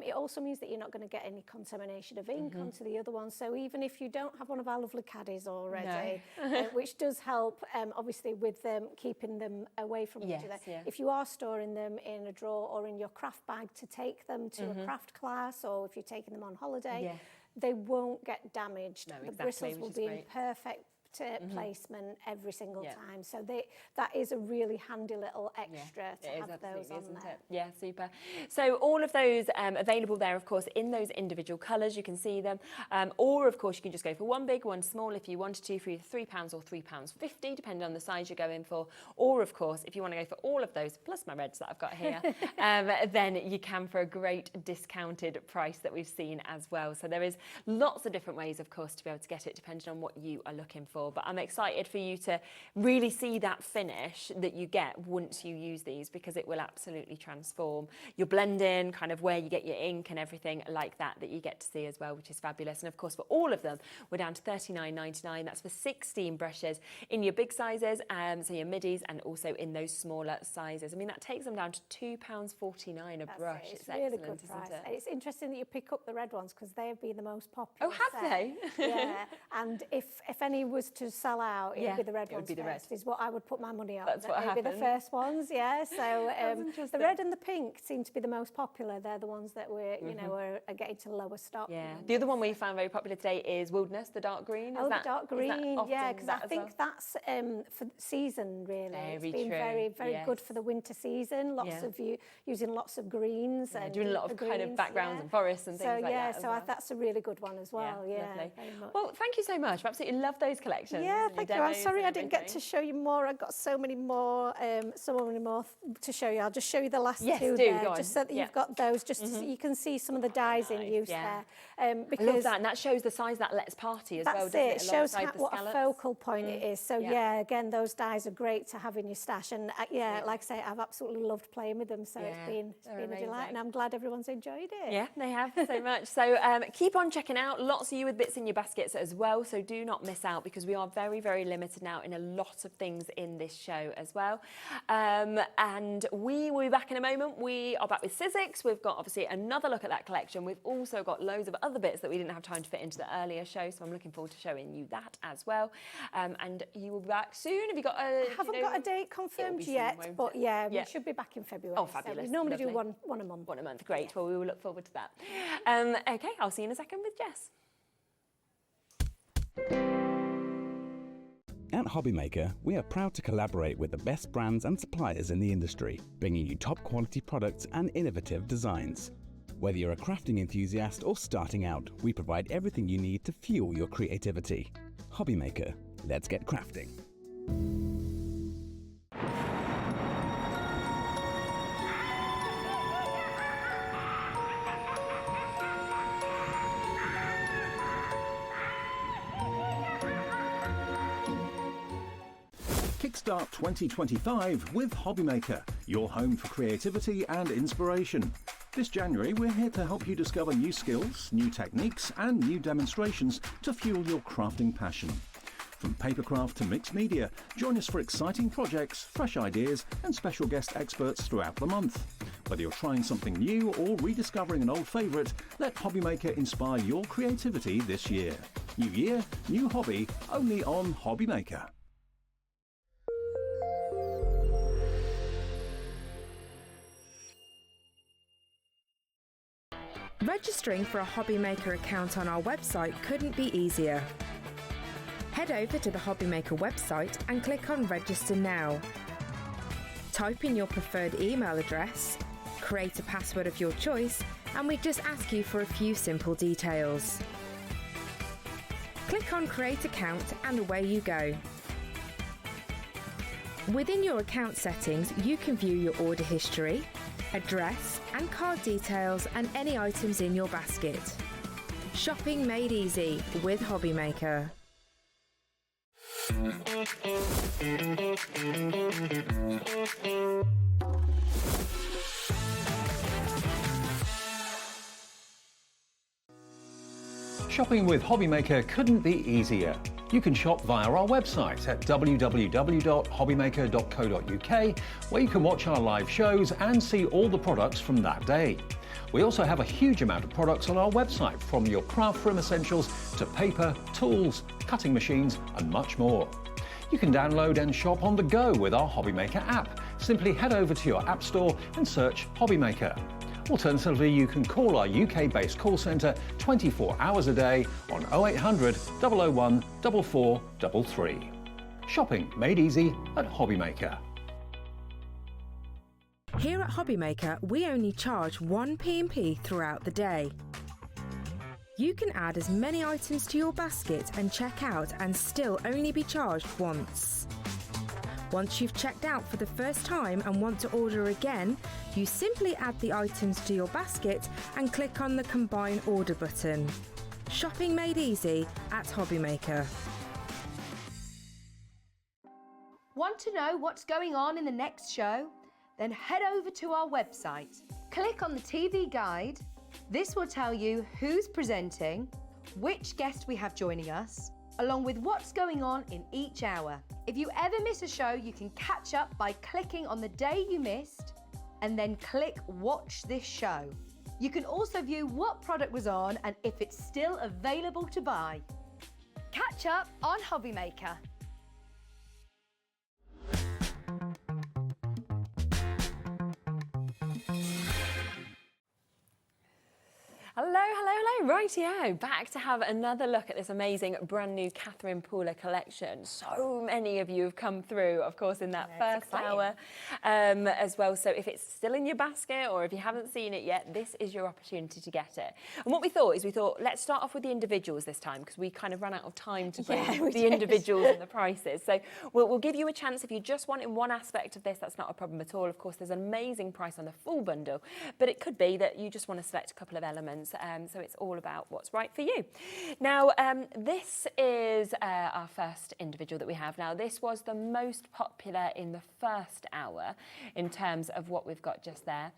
It also means that you're not going to get any contamination of ink onto the other one. So even if you don't have one of our lovely caddies already, which does help, obviously, with keeping them away from each other. If you are storing them in a drawer or in your craft bag to take them to a craft class, or if you're taking them on holiday, they won't get damaged. The bristles will be in perfect placement every single time. So that is a really handy little extra to have those on there. Yeah, super. So all of those available there, of course, in those individual colours, you can see them. Or, of course, you can just go for one big, one small if you wanted to, for either £3 or £3.50, depending on the size you're going for. Or, of course, if you want to go for all of those, plus my reds that I've got here, then you can for a great discounted price that we've seen as well. So there is lots of different ways, of course, to be able to get it, depending on what you are looking for. But I'm excited for you to really see that finish that you get once you use these, because it will absolutely transform your blending, kind of where you get your ink and everything like that you get to see as well, which is fabulous. And of course, for all of them, we're down to £39.99. That's for 16 brushes in your big sizes, so your middies, and also in those smaller sizes. I mean, that takes them down to £2.49 a brush. It's really good price. It's interesting that you pick up the red ones, because they have been the most popular. Oh, have they? Yeah. And if any was to sell out, it would be the red ones first, is what I would put my money on. That's what they'd happened. be the first ones, yeah. So the red and the pink seem to be the most popular. They're the ones that we're, you know, are getting to lower stock. Yeah. The other one we found very popular today is Wilderness, the dark green. The dark green, yeah, because I think that's for season, really. It's been very good for the winter season. Lots of you using lots of greens and doing a lot of kind of backgrounds and forests and things like that. So that's a really good one as well. Yeah, lovely. Well, thank you so much. I absolutely love those collections. Yeah, thank you. I'm sorry I didn't get to show you more. I've got so many more to show you. I'll just show you the last two there, just so that you've got those, just so you can see some of the dyes in use there. Because I love that, and that shows the size that Let's Party as well, doesn't it? It shows what a focal point it is. So yeah, again, those dyes are great to have in your stash. And like I say, I've absolutely loved playing with them. So it's been a delight, and I'm glad everyone's enjoyed it. Yeah, they have so much. So keep on checking out. Lots of you with bits in your baskets as well. So do not miss out, because we are very, very limited now in a lot of things in this show as well. And we will be back in a moment. We are back with Sizzix. We've got obviously another look at that collection. We've also got loads of other bits that we didn't have time to fit into the earlier show. So I'm looking forward to showing you that as well. And you will be back soon. Have you got a... I haven't got a date confirmed yet, but we should be back in February. Oh, fabulous. So we normally do one a month. One a month, great. Well, we will look forward to that. Okay, I'll see you in a second with Jess. At HobbyMaker, we are proud to collaborate with the best brands and suppliers in the industry, bringing you top quality products and innovative designs. Whether you're a crafting enthusiast or starting out, we provide everything you need to fuel your creativity. HobbyMaker, let's get crafting. Kickstart 2025 with HobbyMaker, your home for creativity and inspiration. This January, we're here to help you discover new skills, new techniques, and new demonstrations to fuel your crafting passion. From papercraft to mixed media, join us for exciting projects, fresh ideas, and special guest experts throughout the month. Whether you're trying something new or rediscovering an old favourite, let HobbyMaker inspire your creativity this year. New year, new hobby, only on HobbyMaker. Registering for a HobbyMaker account on our website couldn't be easier. Head over to the HobbyMaker website and click on Register Now. Type in your preferred email address, create a password of your choice, and we just ask you for a few simple details. Click on Create Account and away you go. Within your account settings, you can view your order history, address and card details, and any items in your basket. Shopping made easy with HobbyMaker. Shopping with HobbyMaker couldn't be easier. You can shop via our website at www.hobbymaker.co.uk, where you can watch our live shows and see all the products from that day. We also have a huge amount of products on our website, from your craft room essentials to paper, tools, cutting machines, and much more. You can download and shop on the go with our HobbyMaker app. Simply head over to your app store and search HobbyMaker. Alternatively, you can call our UK-based call centre 24 hours a day on 0800 001 4433. Shopping made easy at HobbyMaker. Here at HobbyMaker, we only charge 1 P&P throughout the day. You can add as many items to your basket and check out and still only be charged once. Once you've checked out for the first time and want to order again, you simply add the items to your basket and click on the Combine Order button. Shopping made easy at HobbyMaker. Want to know what's going on in the next show? Then head over to our website. Click on the TV guide. This will tell you who's presenting, which guest we have joining us, along with what's going on in each hour. If you ever miss a show, you can catch up by clicking on the day you missed and then click Watch This Show. You can also view what product was on and if it's still available to buy. Catch up on HobbyMaker. Hello, hello, hello. Rightio, back to have another look at this amazing brand new Catherine Pooler collection. So many of you have come through, of course, in that first hour as well. So if it's still in your basket or if you haven't seen it yet, this is your opportunity to get it. And what we thought is let's start off with the individuals this time because we kind of ran out of time to bring the individuals and the prices. So we'll give you a chance if you just want in one aspect of this, that's not a problem at all. Of course, there's an amazing price on the full bundle, but it could be that you just want to select a couple of elements. So it's all about what's right for you. Now, this is our first individual that we have. Now, this was the most popular in the first hour in terms of what we've got just there.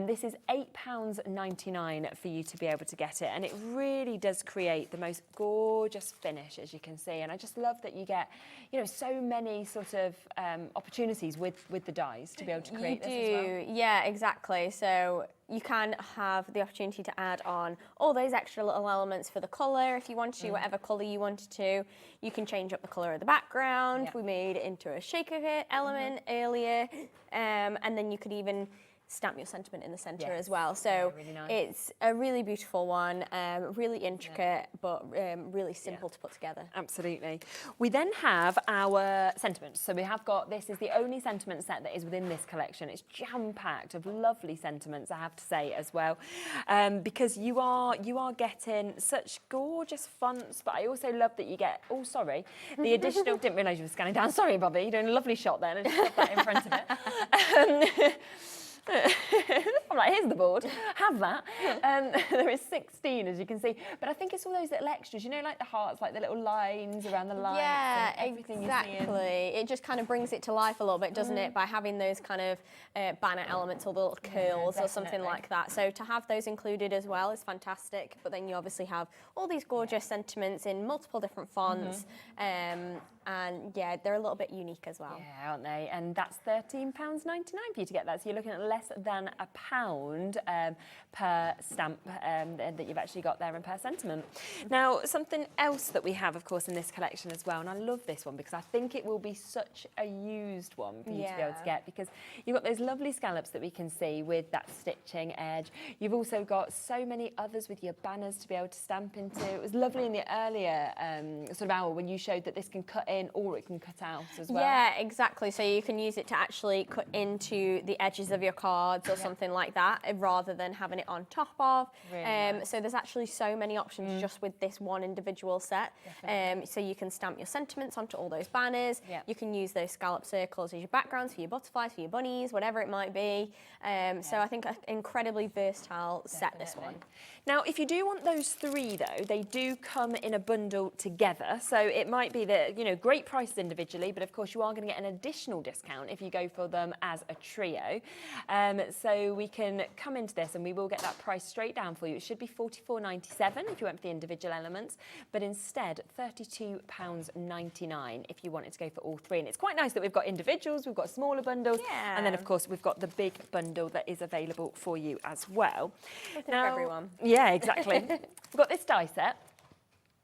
This is £8.99 for you to be able to get it. And it really does create the most gorgeous finish, as you can see. And I just love that you get, so many sort of opportunities with the dyes to be able to create this as well. Yeah, exactly. So you can have the opportunity to add on all those extra little elements for the colour if you want to, whatever colour you wanted to. You can change up the colour of the background. We made it into a shaker element earlier, and then you could even stamp your sentiment in the centre as well. So really nice. It's a really beautiful one, really intricate, but really simple to put together. Absolutely. We then have our sentiments. So we have got, this is the only sentiment set that is within this collection. It's jam-packed of lovely sentiments, I have to say as well, because you are getting such gorgeous fonts, but I also love that you get, the additional, didn't realise you were scanning down. Sorry, Bobby, you're doing a lovely shot there, and I just put that in front of it. I'm like, here's the board, have that. There is 16, as you can see, but I think it's all those little extras, like the hearts, like the little lines around the lines. Yeah, and everything exactly. It just kind of brings it to life a little bit, doesn't it, by having those kind of banner elements or the little curls or something like that. So to have those included as well is fantastic, but then you obviously have all these gorgeous sentiments in multiple different fonts, and yeah, they're a little bit unique as well. Yeah, aren't they? And that's £13.99 for you to get that. So you're looking at less than £1 per stamp that you've actually got there and per sentiment. Now, something else that we have, of course, in this collection as well, and I love this one because I think it will be such a used one for you to be able to get, because you've got those lovely scallops that we can see with that stitching edge. You've also got so many others with your banners to be able to stamp into. It was lovely in the earlier sort of hour when you showed that this can cut in or it can cut out as well. Yeah, exactly. So you can use it to actually cut into the edges of your cards or something like that, rather than having it on top of. Really nice. So there's actually so many options just with this one individual set. So you can stamp your sentiments onto all those banners. You can use those scallop circles as your backgrounds for your butterflies, for your bunnies, whatever it might be. So I think an incredibly versatile set, this one. Now, if you do want those three, though, they do come in a bundle together. So it might be that, great prices individually, but of course you are going to get an additional discount if you go for them as a trio. So we can come into this and we will get that price straight down for you. It should be $44.97 if you went for the individual elements, but instead £32.99 if you wanted to go for all three. And it's quite nice that we've got individuals, we've got smaller bundles, and then of course we've got the big bundle that is available for you as well. For everyone. Yeah, exactly. We've got this die set.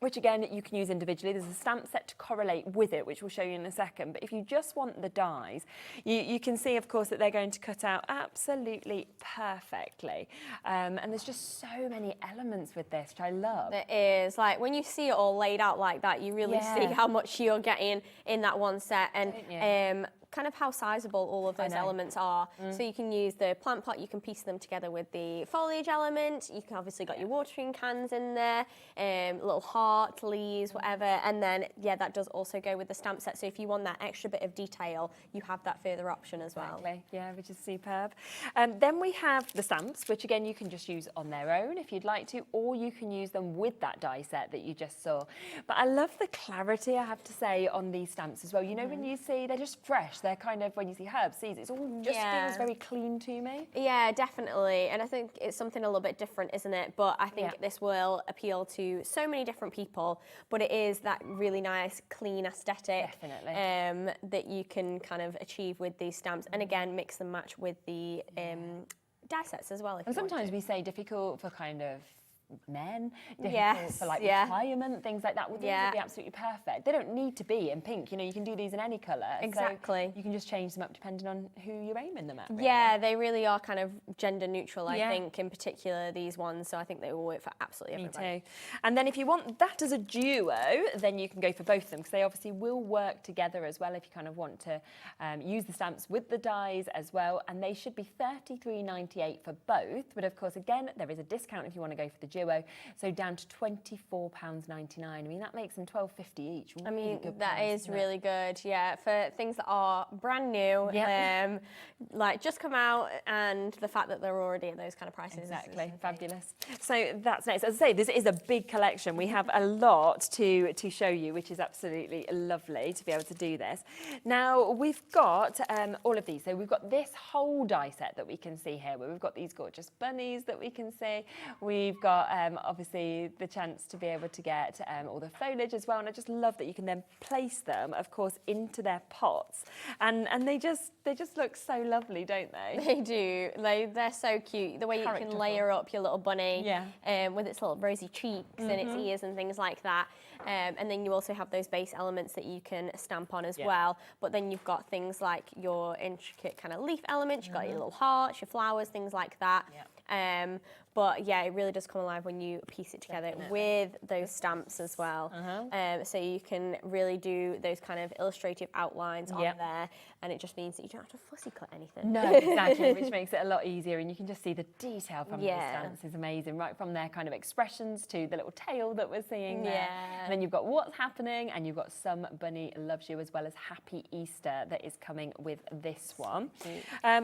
which again you can use individually. There's a stamp set to correlate with it, which we'll show you in a second. But if you just want the dies, you can see, of course, that they're going to cut out absolutely perfectly. And there's just so many elements with this, which I love. There is. Like, when you see it all laid out like that, you really see how much you're getting in that one set. And kind of how sizable all of those elements are. So you can use the plant pot, you can piece them together with the foliage element, you can obviously got your watering cans in there, little heart, leaves, whatever, and then, that does also go with the stamp set, so if you want that extra bit of detail, you have that further option as well. Yeah, which is superb. Then we have the stamps, which again you can just use on their own if you'd like to, or you can use them with that die set that you just saw. But I love the clarity, I have to say, on these stamps as well. You know, when you see, they're just fresh. They're kind of, when you see herbs, seeds, it's all just feels very clean to me. Yeah, definitely. And I think it's something a little bit different, isn't it? But I think this will appeal to so many different people. But it is that really nice, clean aesthetic that you can kind of achieve with these stamps. And again, mix and match with the die sets as well. And sometimes we say difficult for kind of men, difficult for like retirement, things like that. Well, these would be absolutely perfect. They don't need to be in pink. You know, you can do these in any colour. Exactly. So you can just change them up depending on who you're aiming them at. Really. Yeah, they really are kind of gender neutral, I think, in particular, these ones. So I think they will work for absolutely everybody. Me too. And then if you want that as a duo, then you can go for both of them, because they obviously will work together as well if you kind of want to use the stamps with the dies as well. And they should be $33.98 for both. But of course, again, there is a discount if you want to go for the duo. So down to £24.99. I mean, that makes them $12.50 each. Really, I mean, that is really good. Yeah, for things that are brand new, like just come out, and the fact that they're already at those kind of prices. Exactly, fabulous. So that's nice. As I say, this is a big collection. We have a lot to show you, which is absolutely lovely to be able to do this. Now we've got all of these. So we've got this whole die set that we can see here, where we've got these gorgeous bunnies that we can see. We've got obviously the chance to be able to get all the foliage as well, and I just love that you can then place them, of course, into their pots, and they just look so lovely, don't they? They do. They're so cute. The way you can layer up your little bunny with its little rosy cheeks and its ears and things like that. And then you also have those base elements that you can stamp on as well. But then you've got things like your intricate kind of leaf elements. You've got your little hearts, your flowers, things like that. But yeah, it really does come alive when you piece it together with those stamps as well. So you can really do those kind of illustrative outlines on there, and it just means that you don't have to fussy cut anything. No, exactly, which makes it a lot easier, and you can just see the detail from those stamps is amazing, right from their kind of expressions to the little tail that we're seeing there. And then you've got what's happening, and you've got Some Bunny Loves You, as well as Happy Easter that is coming with this one.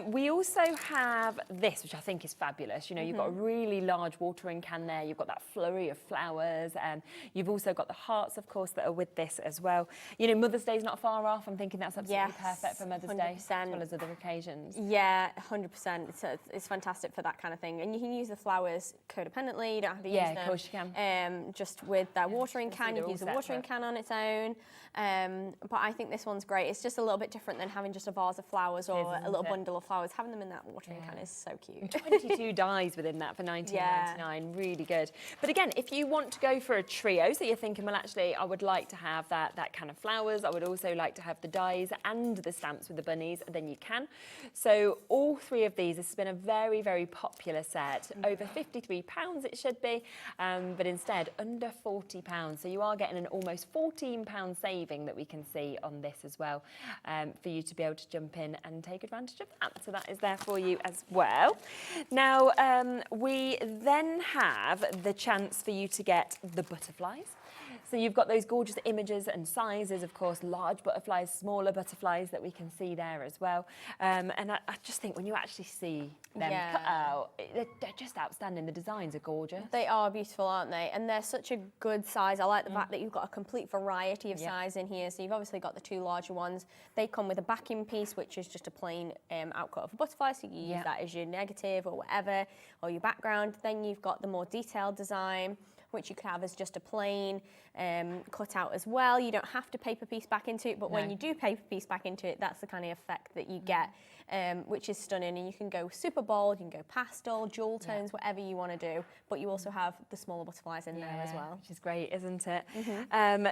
We also have this, which I think is fabulous. You know, you've got a really large watering can there. You've got that flurry of flowers. You've also got the hearts, of course, that are with this as well. You know, Mother's Day is not far off. I'm thinking that's absolutely perfect for Mother's 100%. Day, as well as other occasions. Yeah, 100%. It's fantastic for that kind of thing. And you can use the flowers codependently. You don't have to use them. Yeah, of course you can. Just with that watering can, you can use the watering can on its own. But I think this one's great. It's just a little bit different than having just a vase of flowers or a little bundle of flowers. Having them in that watering can is so cute. 22 dies within that for $19.99. Really good. But again, if you want to go for a trio, so you're thinking, well, actually, I would like to have that can of flowers. I would also like to have the dies and the stamps with the bunnies. Then you can. So all three of these, this has been a very, very popular set. Over £53 it should be, but instead under £40. So you are getting an almost £14 saving that we can see on this as well, for you to be able to jump in and take advantage of that. So that is there for you as well. Now, we then have the chance for you to get the butterflies. So you've got those gorgeous images and sizes, of course, large butterflies, smaller butterflies that we can see there as well. And I just think when you actually see them cut out, they're just outstanding. The designs are gorgeous. They are beautiful, aren't they? And they're such a good size. I like the fact that you've got a complete variety of size in here. So you've obviously got the two larger ones. They come with a backing piece, which is just a plain outcut of a butterfly. So you use that as your negative or whatever, or your background. Then you've got the more detailed design, which you could have as just a plain cutout as well. You don't have to paper piece back into it, but when you do paper piece back into it, that's the kind of effect that you get. which is stunning. And you can go super bold, you can go pastel, jewel tones, whatever you want to do. But you also have the smaller butterflies in there as well. Which is great, isn't it?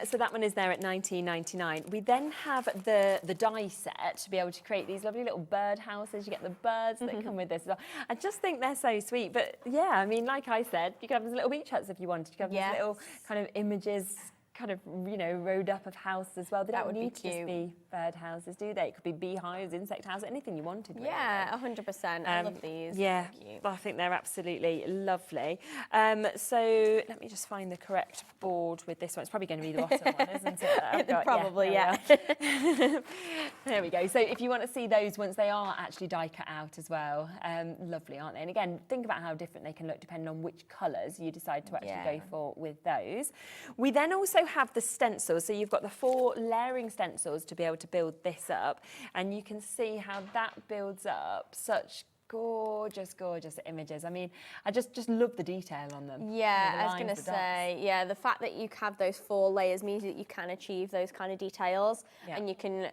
So that one is there at £19.99. We then have the die set to be able to create these lovely little bird houses. You get the birds that come with this as well. I just think they're so sweet. But yeah, I mean, like I said, you could have these little beach huts if you wanted. You could have these little kind of images kind of, you know, rode up of house as well. They don't need to just be bird houses, do they? It could be beehives, insect house, anything you wanted. Really. Yeah, 100%. I love these. Yeah, I think they're absolutely lovely. So let me just find the correct board with this one. It's probably going to be the bottom one, isn't it? Probably, yeah. There we go. So if you want to see those once they are actually die cut out as well, lovely, aren't they? And again, think about how different they can look depending on which colours you decide to actually go for with those. We then also have the stencils. So you've got the 4 layering stencils to be able to build this up, and you can see how that builds up such gorgeous, gorgeous images. I mean, I just love the detail on them. Yeah, I was going to say, yeah, the fact that you have those 4 layers means that you can achieve those kind of details, and you can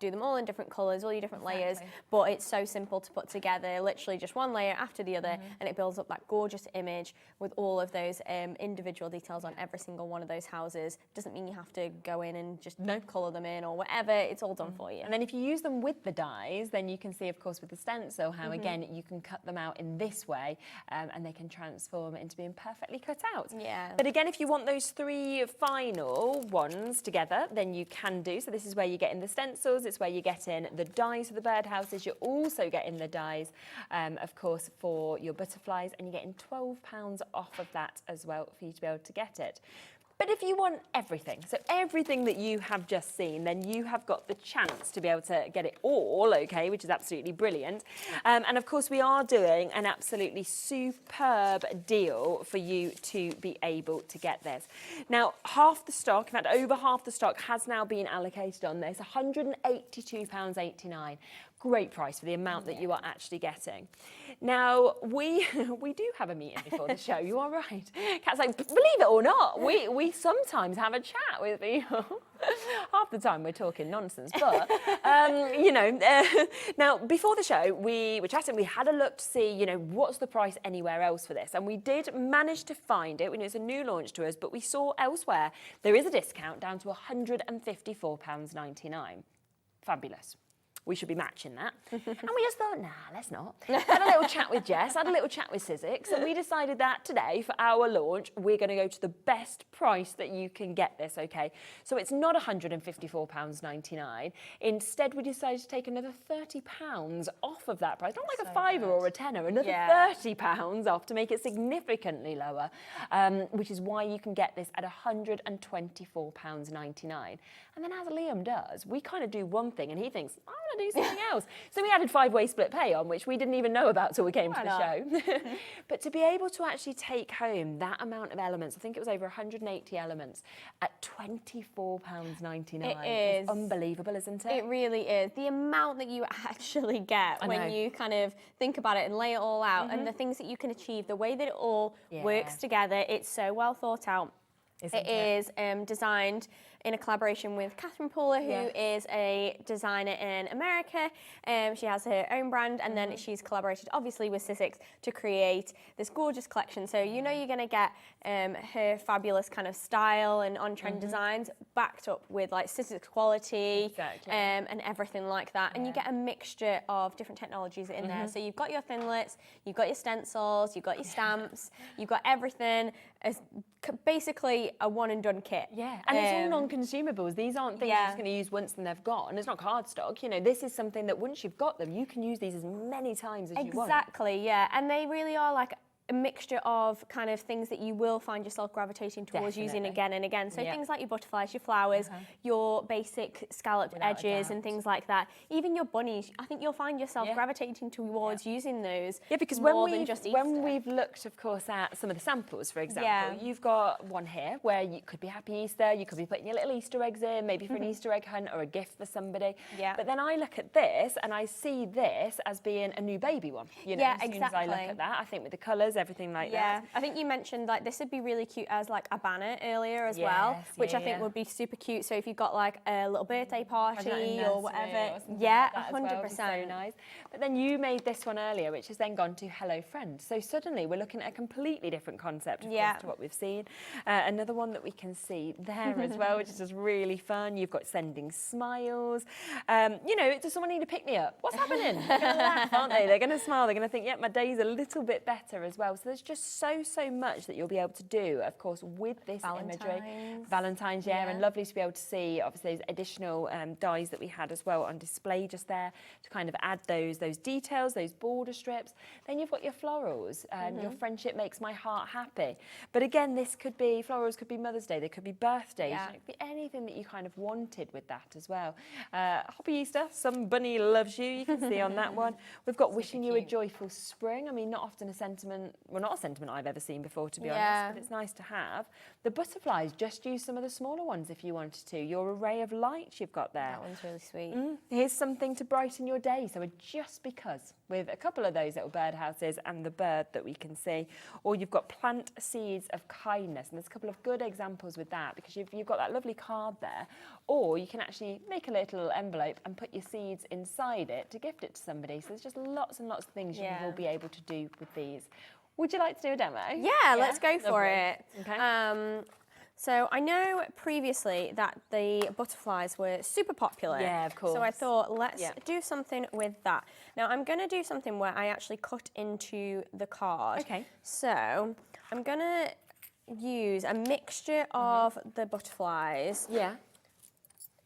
do them all in different colours, all your different layers, but it's so simple to put together, literally just one layer after the other, and it builds up that gorgeous image with all of those individual details on every single one of those houses. Doesn't mean you have to go in and just colour them in or whatever, it's all done for you. And then if you use them with the dies, then you can see, of course, with the stencil, how again, you can cut them out in this way and they can transform into being perfectly cut out. Yeah. But again, if you want those 3 final ones together, then you can do. So this is where you get in the stencils, it's where you get in the dies for the birdhouses, you're also getting the dies, of course, for your butterflies, and you're getting £12 off of that as well for you to be able to get it. But if you want everything, so everything that you have just seen, then you have got the chance to be able to get it all, okay, which is absolutely brilliant. And of course, we are doing an absolutely superb deal for you to be able to get this. Now, half the stock, in fact, over half the stock has now been allocated on this, £182.89. Great price for the amount that you are actually getting. Now, we do have a meeting before the show, you are right. Kat's like, believe it or not, we sometimes have a chat with people. Half the time we're talking nonsense, but, you know, now before the show, we were chatting, we had a look to see, you know, what's the price anywhere else for this? And we did manage to find it. We know it's a new launch to us, but we saw elsewhere there is a discount down to £154.99. Fabulous. We should be matching that. And we just thought, nah, let's not. Had a little chat with Jess, had a little chat with Sizzix, and we decided that today, for our launch, we're going to go to the best price that you can get this, okay? So it's not £154.99. Instead, we decided to take another £30 off of that price. Not like a fiver or a tenner, another £30 off to make it significantly lower, which is why you can get this at £124.99. And then as Liam does, we kind of do one thing and he thinks, I want to do something else. So we added 5-way split pay on, which we didn't even know about till we came to the show. But to be able to actually take home that amount of elements, I think it was over 180 elements, at £24.99 is unbelievable, isn't it? It really is. The amount that you actually get when you kind of think about it and lay it all out, and the things that you can achieve, the way that it all works together, it's so well thought out. It is designed in a collaboration with Catherine Pooler, who is a designer in America. She has her own brand, and then she's collaborated, obviously, with Sizzix to create this gorgeous collection. So you know you're going to get her fabulous kind of style and on-trend designs backed up with like Sizzix quality and everything like that. And you get a mixture of different technologies in there. So you've got your thinlits, you've got your stencils, you've got your stamps, you've got everything as basically a one-and-done kit. Yeah, and it's all non-consumables. These aren't things you're just going to use once and they've gone. It's not cardstock. You know, this is something that once you've got them, you can use these as many times as you want. Exactly, yeah. And they really are like a mixture of kind of things that you will find yourself gravitating towards using again and again. So things like your butterflies, your flowers, your basic scalloped edges and things like that. Even your bunnies, I think you'll find yourself gravitating towards using those. Yeah, because when we've looked, of course, at some of the samples, for example, you've got one here where you could be Happy Easter, you could be putting your little Easter eggs in, maybe for an Easter egg hunt or a gift for somebody. Yeah. But then I look at this and I see this as being a new baby one. You know, as soon as I look at that, I think with the colours, flowers, everything like that. Yeah, I think you mentioned like this would be really cute as like a banner earlier as well, which I think would be super cute. So if you've got like a little birthday party or whatever, yeah, 100%. So nice. But then you made this one earlier, which has then gone to Hello Friend. So suddenly we're looking at a completely different concept, of course, to what we've seen. Another one that we can see there as well, which is just really fun. You've got sending smiles. You know, does someone need a pick-me-up? What's happening? They're going to laugh, aren't they? They're going to smile. They're going to think, yeah, my day's a little bit better as well. So there's just so much that you'll be able to do, of course, with this imagery. Valentine's, and lovely to be able to see, obviously, those additional dies that we had as well on display just there to kind of add those details, those border strips. Then you've got your florals. Your friendship makes my heart happy. But again, this could be, florals could be Mother's Day, they could be birthdays, it could be anything that you kind of wanted with that as well. Hobby Easter, some bunny loves you can see on that one. We've got wishing you a joyful spring. I mean, not often a sentiment, well, not a sentiment I've ever seen before, to be honest, but it's nice to have. The butterflies, just use some of the smaller ones if you wanted to. Your array of lights you've got there. That one's really sweet. Here's something to brighten your day. So just because, with a couple of those little birdhouses and the bird that we can see, or you've got plant seeds of kindness, and there's a couple of good examples with that because you've got that lovely card there, or you can actually make a little envelope and put your seeds inside it to gift it to somebody. So there's just lots and lots of things you will be able to do with these. Would you like to do a demo? Yeah, let's go for it. Okay. So I know previously that the butterflies were super popular. Yeah, of course. So I thought, let's do something with that. Now I'm going to do something where I actually cut into the card. Okay. So I'm going to use a mixture of the butterflies. Yeah.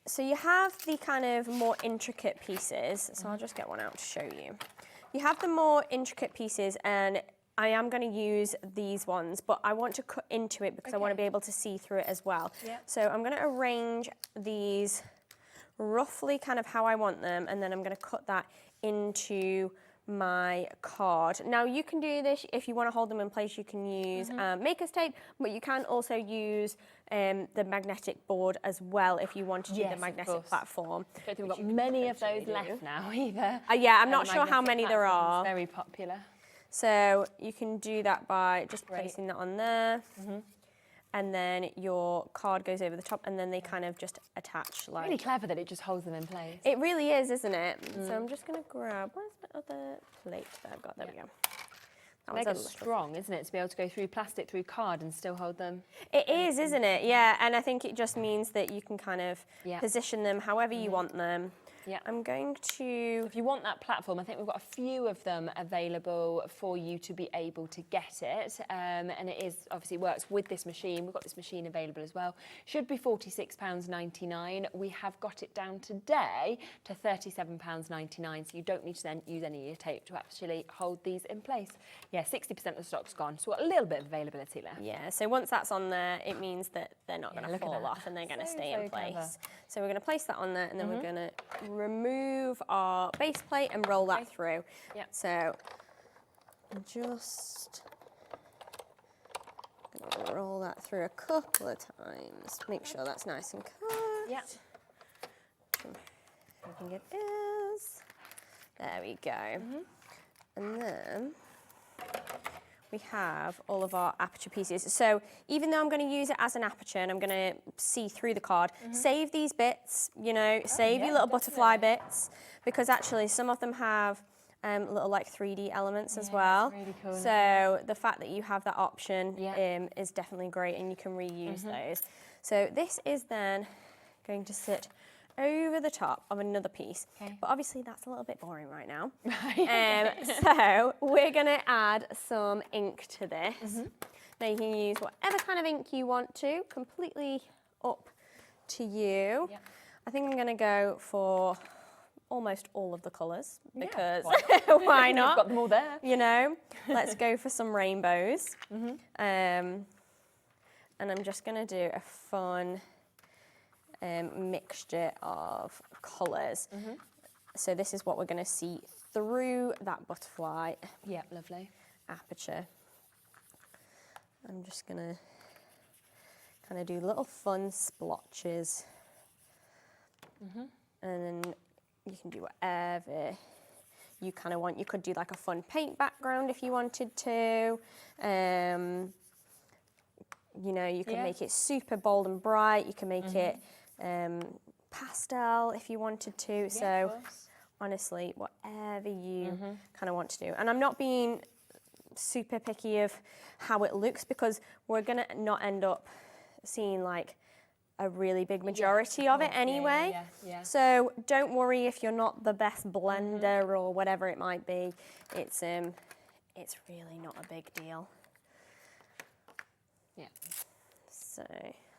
So you have the kind of more intricate pieces. So I'll just get one out to show you. You have the more intricate pieces, and I am going to use these ones, but I want to cut into it because I want to be able to see through it as well. Yep. So I'm going to arrange these roughly kind of how I want them, and then I'm going to cut that into my card. Now you can do this if you want to hold them in place. You can use maker's tape, but you can also use the magnetic board as well if you want to do the magnetic platform. I don't think we've got many of those left now either. Yeah, I'm not sure how many there are. Very popular. So you can do that by just placing that on there. And then your card goes over the top, and then they kind of just attach. Like, really clever that it just holds them in place. It really is, isn't it? So I'm just going to grab, where's my other plate that I've got? There we go. Mega strong, isn't it, to be able to go through plastic, through card and still hold them? It is, isn't it? Yeah, and I think it just means that you can kind of position them however you want them. Yeah. I'm going to... If you want that platform, I think we've got a few of them available for you to be able to get it. And it is, obviously works with this machine. We've got this machine available as well. Should be £46.99. We have got it down today to £37.99. So you don't need to then use any of your tape to actually hold these in place. Yeah, 60% of the stock's gone. So we've got a little bit of availability left. Yeah, so once that's on there, it means that they're not going to fall off and they're going to stay in place. Clever. So we're going to place that on there, and then we're going to remove our base plate and roll that through. Yep. So just gonna roll that through a couple of times. Make sure that's nice and cut. Yep. I think it is. There we go. And then we have all of our aperture pieces. So even though I'm going to use it as an aperture and I'm going to see through the card, save these bits, you know, save your little butterfly bits, because actually some of them have little like 3D elements as well. Really cool. So the fact that you have that option is definitely great, and you can reuse those. So this is then going to sit over the top of another piece. But obviously that's a little bit boring right now. So we're going to add some ink to this. Now you can use whatever kind of ink you want to, completely up to you. I think I'm going to go for almost all of the colours, because why not? You've got them all there. You know, let's go for some rainbows. And I'm just going to do a fun mixture of colours. So this is what we're going to see through that butterfly. Yeah, lovely. Aperture. I'm just going to kind of do little fun splotches. And then you can do whatever you kind of want. You could do like a fun paint background if you wanted to. You know, you can make it super bold and bright. You can make it pastel if you wanted to. So honestly, whatever you kind of want to do. And I'm not being super picky of how it looks, because we're gonna not end up seeing like a really big majority of it anyway. So don't worry if you're not the best blender or whatever it might be. It's really not a big deal. Yeah. So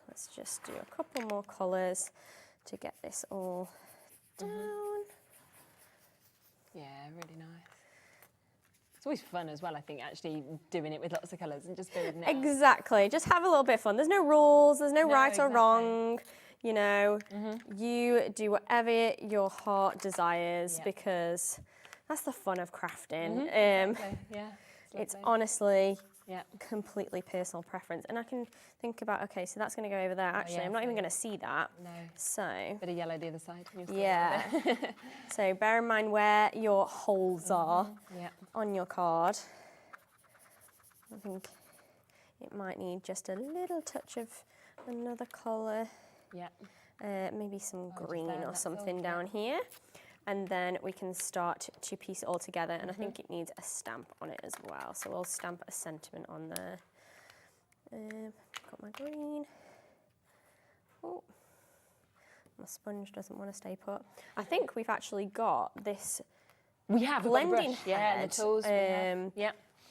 let's just do a couple more colours to get this all down. Yeah, really nice. It's always fun as well, I think, actually doing it with lots of colours and just building it out. Exactly. Just have a little bit of fun. There's no rules, there's no right or wrong. You know, you do whatever your heart desires, because that's the fun of crafting. It's honestly completely personal preference. And I can think about, okay, so that's going to go over there. Actually, I'm not even going to see that. No. So. Bit of yellow the other side. Yeah. So bear in mind where your holes are on your card. I think it might need just a little touch of another colour. Yeah. Maybe some green or something down here. And then we can start to piece it all together. And I think it needs a stamp on it as well. So we'll stamp a sentiment on there. Got my green. Oh, my sponge doesn't want to stay put. I think we've actually got this. We have blending head. Yeah, and the tools.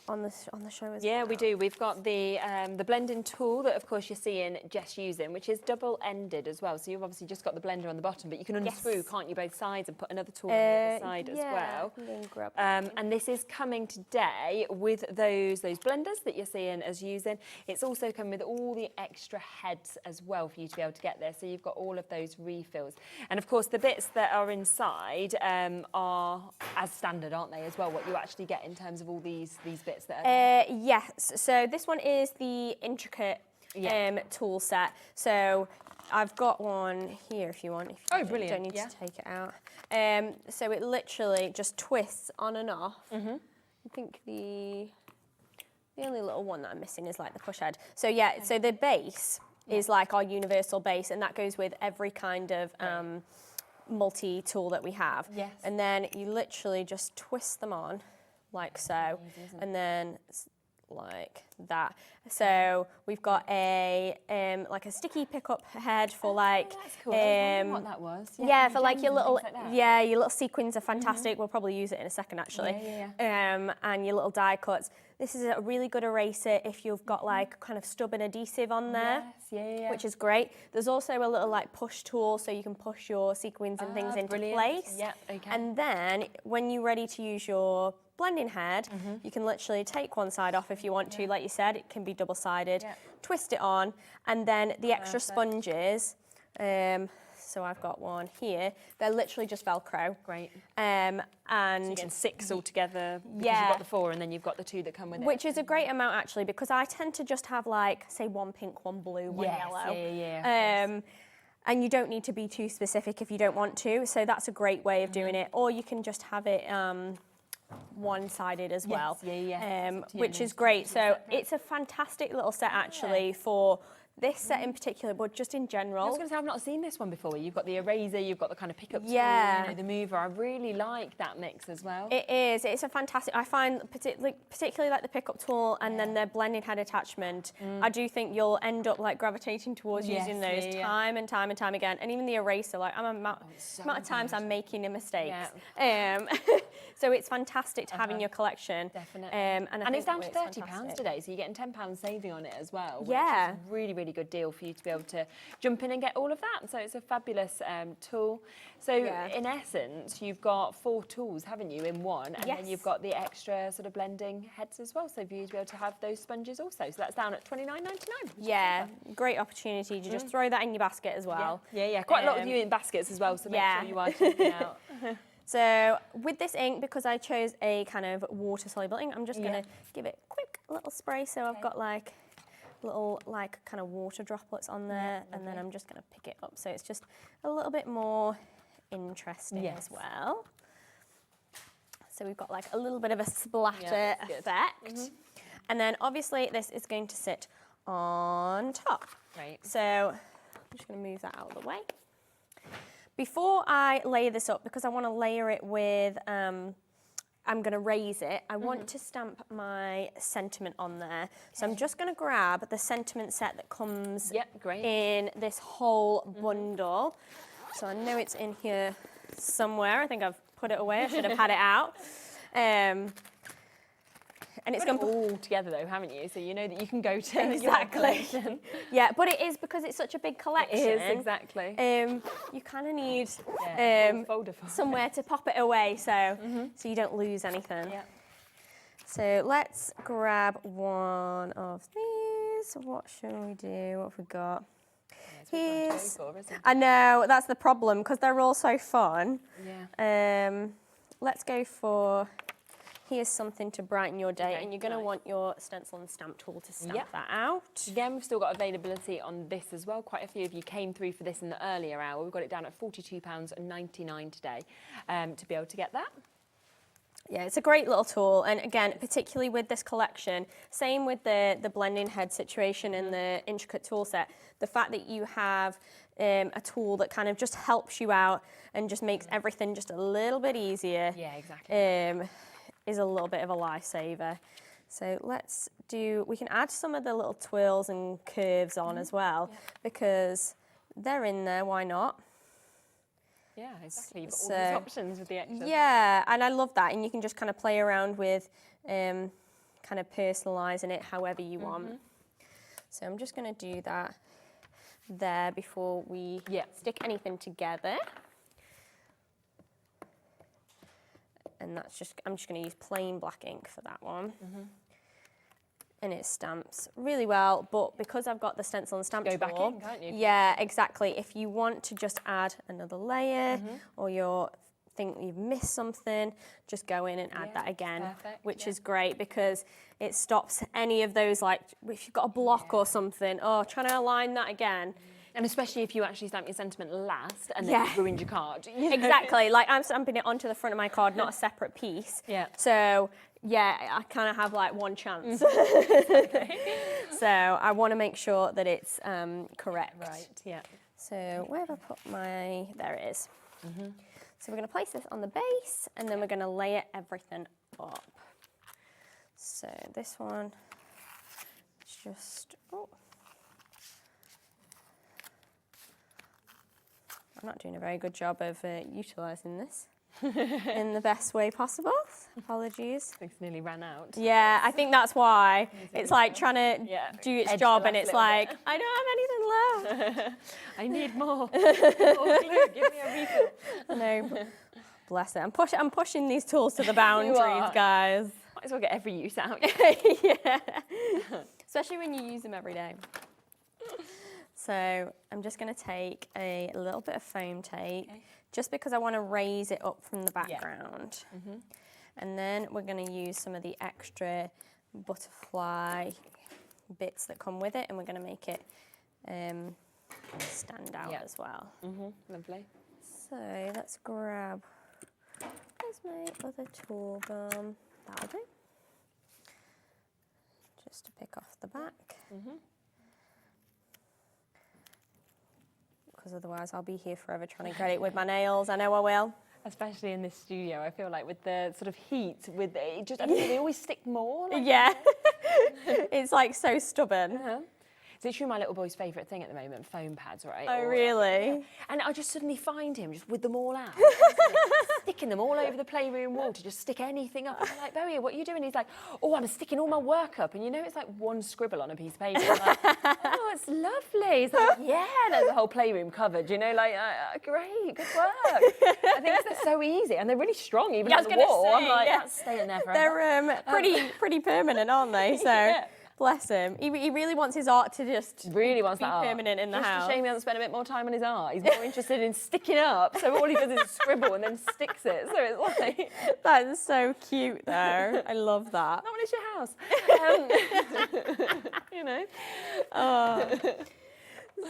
On the show as well. Yeah, we do. We've got the blending tool that, of course, you're seeing Jess using, which is double-ended as well. So you've obviously just got the blender on the bottom, but you can unscrew, can't you, both sides, and put another tool on the other side as well. And this is coming today with those blenders that you're seeing us using. It's also coming with all the extra heads as well for you to be able to get there. So you've got all of those refills. And, of course, the bits that are inside are as standard, aren't they, as well, what you actually get in terms of all these bits. Yes, so this one is the intricate tool set. So I've got one here if you want. If you brilliant. Don't need to take it out. So it literally just twists on and off. I think the only little one that I'm missing is like the push head. So so the base is like our universal base, and that goes with every kind of multi-tool that we have. Yes. And then you literally just twist them on. Like so, and then like that. So we've got a like a sticky pickup head for like. That's cool. I was wondering what that was. Yeah, for like your little your little sequins are fantastic. We'll probably use it in a second actually. And your little die cuts. This is a really good eraser if you've got like kind of stubborn adhesive on there. Yes, which is great. There's also a little like push tool, so you can push your sequins and things into place. Yeah, okay. And then when you're ready to use your blending head, you can literally take one side off if you want to. Like you said, it can be double-sided. Twist it on, and then the extra sponges. So I've got one here. They're literally just Velcro. Great. And so you're getting 6 altogether because you've got the 4 and then you've got the 2 that come with it. Which is a great amount actually, because I tend to just have like, say, one pink, one blue, one yellow. And you don't need to be too specific if you don't want to. So that's a great way of doing it. Or you can just have it one-sided as well, which is great. So it's a fantastic little set actually for this set in particular, but just in general. I was going to say, I've not seen this one before. You've got the eraser, you've got the kind of pickup tool, you know, the mover. I really like that mix as well. It is. It's a fantastic. I find particularly like the pickup tool and then the blending head attachment. I do think you'll end up like gravitating towards using those time and time and time again. And even the eraser, like amount of times I'm making a mistake. So it's fantastic to have in your collection. Definitely. And it's down to £30 today, so you're getting £10 saving on it as well. Which is really, really good deal for you to be able to jump in and get all of that. So it's a fabulous tool. So in essence, you've got 4 tools, haven't you, in one? And then you've got the extra sort of blending heads as well, so for you to be able to have those sponges also. So that's down at $29.99. Yeah, great opportunity to just throw that in your basket as well. Yeah. Quite a lot of you in baskets as well, so make sure you are checking out. So with this ink, because I chose a kind of water-soluble ink, I'm just going to give it a quick little spray. So I've got like little like kind of water droplets on there, and then I'm just going to pick it up. So it's just a little bit more interesting as well. So we've got like a little bit of a splatter effect. And then obviously this is going to sit on top. Right. So I'm just going to move that out of the way. Before I layer this up, because I want to layer it with, I'm going to raise it, I want to stamp my sentiment on there. So I'm just going to grab the sentiment set that comes in this whole bundle. So I know it's in here somewhere. I think I've put it away. I should have had it out. And it's going to all together though, haven't you? So you know that you can go to exactly. Yeah, but it is because it's such a big collection. It is, exactly. You kind of need folder for somewhere to pop it away, so so you don't lose anything. Yeah. So let's grab one of these. What should we do? What have we got? Here's, I know, that's the problem, because they're all so fun. Yeah. Let's go for, here's something to brighten your day, and you're going to want your stencil and stamp tool to stamp that out. Again, we've still got availability on this as well. Quite a few of you came through for this in the earlier hour. We've got it down at £42.99 today to be able to get that. Yeah, it's a great little tool, and again, particularly with this collection, same with the blending head situation and the intricate tool set, the fact that you have a tool that kind of just helps you out and just makes everything just a little bit easier. Yeah, exactly. Is a little bit of a lifesaver. So let's do, we can add some of the little twirls and curves on as well, because they're in there, why not? Yeah, exactly. You've got all these options with the extras. Yeah, and I love that. And you can just kind of play around with kind of personalising it however you want. So I'm just going to do that there before we stick anything together. And that's just, I'm just going to use plain black ink for that one. And it stamps really well, but because I've got the stencil and stamp tool, back in, can't you? Yeah, exactly. If you want to just add another layer, or you think you've missed something, just go in and add that again, which is great, because it stops any of those, like if you've got a block or something, trying to align that again. And especially if you actually stamp your sentiment last and then you've ruined your card. Exactly, like I'm stamping it onto the front of my card, not a separate piece. So yeah, I kind of have like one chance. So I want to make sure that it's correct. Right, yeah. So where have I put my, there it is. So we're going to place this on the base, and then we're going to layer everything up. So this one is just, I'm not doing a very good job of utilising this in the best way possible. Apologies. It's nearly ran out. Yeah, I think that's why. It's like trying to do its job, and it's like, I don't have anything left. I need more. More glue. Give me a refill. No, bless it. I'm pushing these tools to the boundaries, guys. Might as well get every use out. Yeah. Especially when you use them every day. So I'm just going to take a little bit of foam tape, just because I want to raise it up from the background. And then we're going to use some of the extra butterfly bits that come with it, and we're going to make it stand out as well. Lovely. So let's grab, where's my other tool gum? That'll do. Just to pick off the back. Because otherwise I'll be here forever trying to get it with my nails. I know I will. Especially in this studio, I feel like with the sort of heat, with it just, I don't know, they always stick more. Like It's like so stubborn. It's literally my little boy's favourite thing at the moment, foam pads, right? Oh, really? And I just suddenly find him just with them all out, sticking them all over the playroom wall to just stick anything up. And I'm like, Bowie, what are you doing? He's like, oh, I'm sticking all my work up. And you know, it's like one scribble on a piece of paper. I'm like, oh, it's lovely. He's like, yeah, and there's the whole playroom covered, you know, like, great, good work. I think they're so easy, and they're really strong, even on the wall. Say, I'm like, that's staying there forever. They're pretty permanent, aren't they? So. Bless him. He really wants his art to just really wants be that permanent in the house. Just a shame he hasn't spent a bit more time on his art. He's more interested in sticking up, so all he does is scribble and then sticks it. So it's like... That is so cute, though. I love that. Not when it's your house. You know.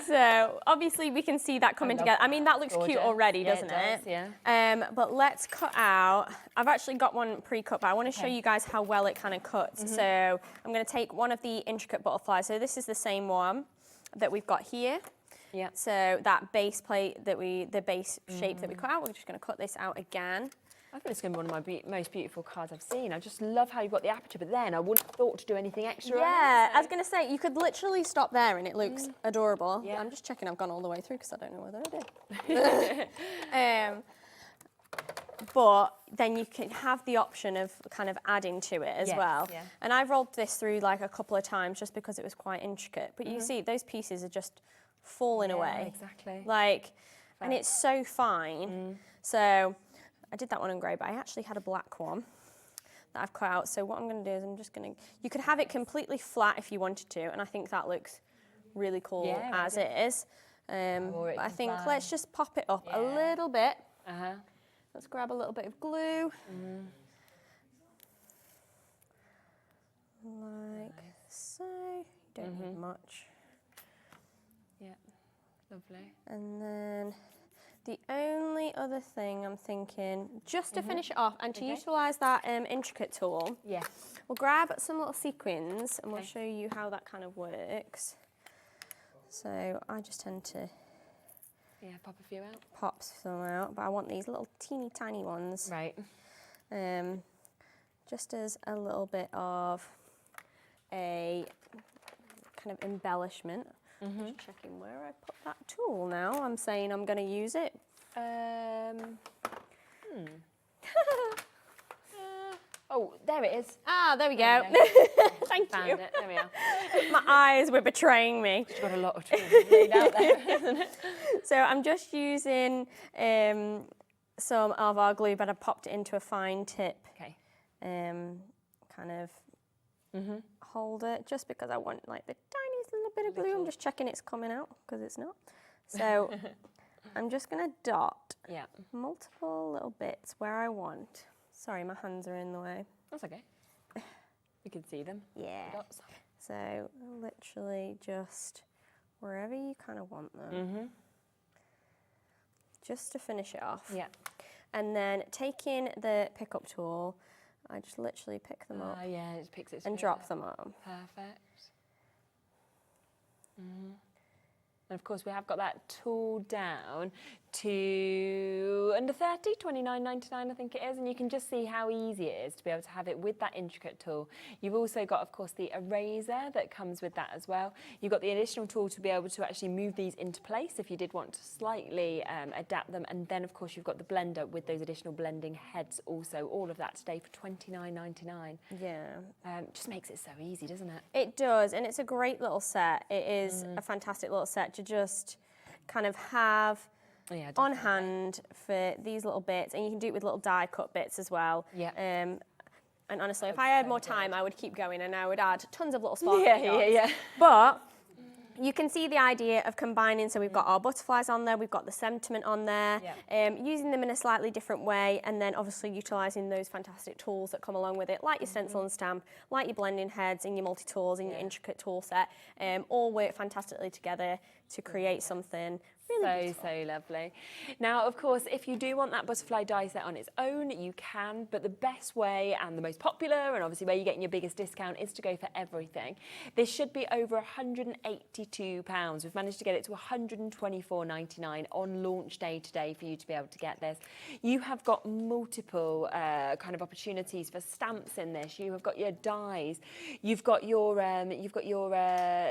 So obviously we can see that coming together. I mean, that looks cute already, doesn't it? Yeah. But let's cut out. I've actually got one pre-cut, but I want to show you guys how well it kind of cuts. So I'm going to take one of the intricate butterflies. So this is the same one that we've got here. Yeah. So that base plate that the base shape that we cut out, we're just going to cut this out again. I think it's going to be one of my most beautiful cards I've seen. I just love how you've got the aperture, but then I wouldn't have thought to do anything extra. Yeah, I was going to say, you could literally stop there and it looks adorable. Yeah. I'm just checking I've gone all the way through because I don't know whether I did. But then you can have the option of kind of adding to it as well. Yeah. And I've rolled this through like a couple of times just because it was quite intricate. But you see, those pieces are just falling away. Exactly. Like, and it's so fine. So I did that one in grey, but I actually had a black one that I've cut out. So what I'm going to do is I'm just going to, you could have it completely flat if you wanted to, and I think that looks really cool as it is. But I think let's just pop it up a little bit. Let's grab a little bit of glue. Like so. You don't need much. Yeah, lovely. And then the only other thing I'm thinking, just to finish it off and to utilise that intricate tool, we'll grab some little sequins and we'll show you how that kind of works. So I just tend to pop a few out. Pop some out, but I want these little teeny tiny ones. Right. Just as a little bit of a kind of embellishment. Just checking where I put that tool now. I'm saying I'm going to use it. Oh, there it is. Ah, there we go. Thank you. Found it. There we are. My eyes were betraying me. You've got a lot of tools laid out there, isn't it? So I'm just using some of our glue, but I popped it into a fine tip. Okay. Kind of hold it, just because I want like the tiniest little bit of glue. I'm just checking it's coming out, because it's not. So I'm just going to dot multiple little bits where I want. Sorry, my hands are in the way. That's okay. You can see them. Yeah. The dots. So literally just wherever you kind of want them. Just to finish it off. Yeah. And then taking the pickup tool, I just literally pick them up. Yeah, it just picks it and drop them on. Perfect. And of course we have got that tool down to under 30, 29.99 I think it is, and you can just see how easy it is to be able to have it with that intricate tool. You've also got, of course, the eraser that comes with that as well. You've got the additional tool to be able to actually move these into place if you did want to slightly adapt them, and then of course you've got the blender with those additional blending heads also. All of that today for $29.99. Yeah. Just makes it so easy, doesn't it? It does, and it's a great little set. It is a fantastic little set to just kind of have on hand for these little bits, and you can do it with little die cut bits as well. Yeah. And honestly, if I had more time, I would keep going and I would add tons of little sparkly dots. But you can see the idea of combining. So we've got our butterflies on there, we've got the sentiment on there, using them in a slightly different way, and then obviously utilising those fantastic tools that come along with it, like your stencil and stamp, like your blending heads and your multi-tools and your intricate tool set, all work fantastically together to create something really so lovely. Now, of course, if you do want that butterfly die set on its own, you can, but the best way and the most popular, and obviously where you're getting your biggest discount, is to go for everything. This should be over £182. We've managed to get it to £124.99 on launch day today for you to be able to get this. You have got multiple kind of opportunities for stamps in this. You have got your dies. You've got your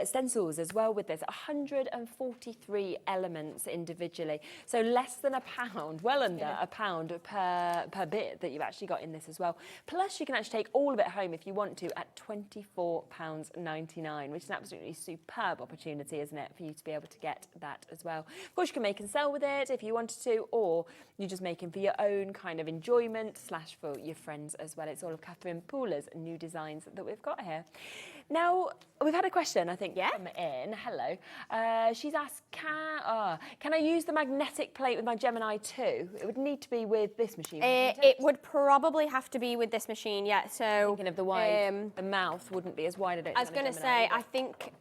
stencils as well with this. 143 elements individually, so less than £1, well under £1 per bit that you've actually got in this as well. Plus you can actually take all of it home if you want to at £24.99, which is an absolutely superb opportunity, isn't it, for you to be able to get that as well. Of course you can make and sell with it if you wanted to, or you're just making for your own kind of enjoyment / for your friends as well. It's all of Catherine Pooler's new designs that we've got here. Now, we've had a question, I think, come in. Hello. She's asked, can I use the magnetic plate with my Gemini 2? It would need to be with this machine, wouldn't it? It would probably have to be with this machine, So thinking of the wide, the mouth wouldn't be as wide, I don't think. I was going to say, I think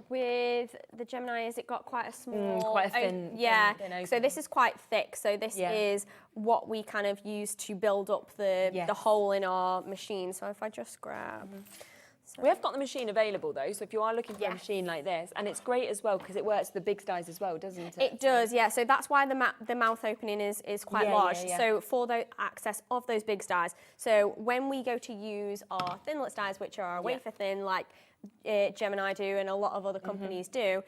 with the Gemini, has it got quite a small... quite a thin... thin so this is quite thick. So this is what we kind of use to build up the hole in our machine. So if I just grab... We have got the machine available though, so if you are looking for a machine like this, and it's great as well because it works with the big styles as well, doesn't it? It does, yeah. So that's why the mouth opening is quite large. So for the access of those big styles. So when we go to use our thinlet styles, which are wafer thin, like Gemini do and a lot of other companies do,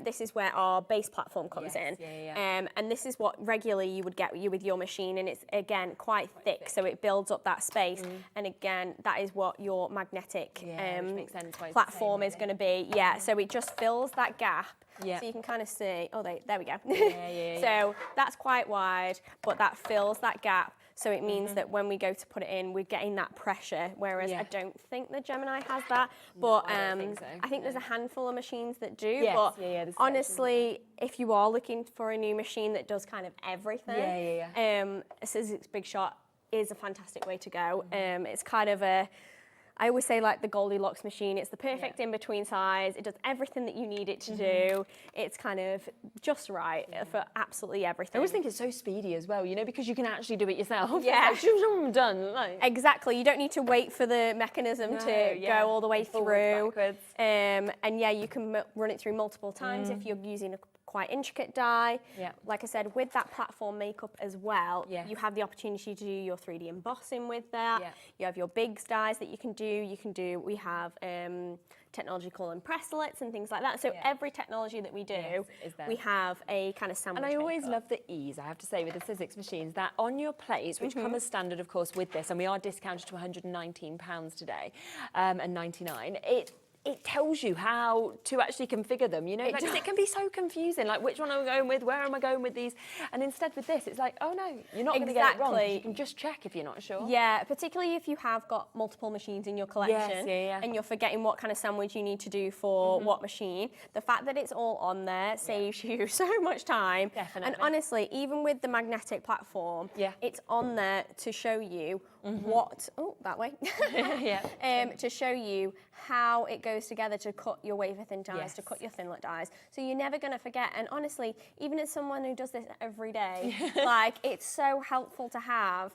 this is where our base platform comes in. And this is what regularly you would get with your machine, and it's again quite thick, so it builds up that space. And again, that is what your magnetic platform is going to be. So it just fills that gap. So you can kind of see, there we go. So that's quite wide, but that fills that gap. So it means that when we go to put it in, we're getting that pressure, whereas I don't think the Gemini has that. But I think there's a handful of machines that do. But honestly, if you are looking for a new machine that does kind of everything, a Sizzix Big Shot is a fantastic way to go. It's kind of I always say like the Goldilocks machine. It's the perfect in-between size. It does everything that you need it to do. It's kind of just right for absolutely everything. I always think it's so speedy as well, you know, because you can actually do it yourself. Yeah. Like, done. Like. Exactly. You don't need to wait for the mechanism to go all the way through. And yeah, you can run it through multiple times if you're using a quite intricate die. Like I said, with that platform makeup as well, you have the opportunity to do your 3D embossing with that. You have your big dies that you can do. We have technology called impresslets and things like that. So every technology that we do, we have a kind of sandwich. And I always love the ease, I have to say, with the Sizzix machines, that on your plates, which come as standard, of course, with this, and we are discounted to £119 today, and 99. It tells you how to actually configure them, you know, because it can be so confusing, like which one am I going with, where am I going with these? And instead with this, it's like, oh no, you're not going to get it wrong. You can just check if you're not sure. Yeah, particularly if you have got multiple machines in your collection and you're forgetting what kind of sandwich you need to do for what machine. The fact that it's all on there saves you so much time. Definitely. And honestly, even with the magnetic platform, it's on there to show you what, that way, to show you how it goes together to cut your wafer thin dies, to cut your thinlet dies. So you're never going to forget. And honestly, even as someone who does this every day, like it's so helpful to have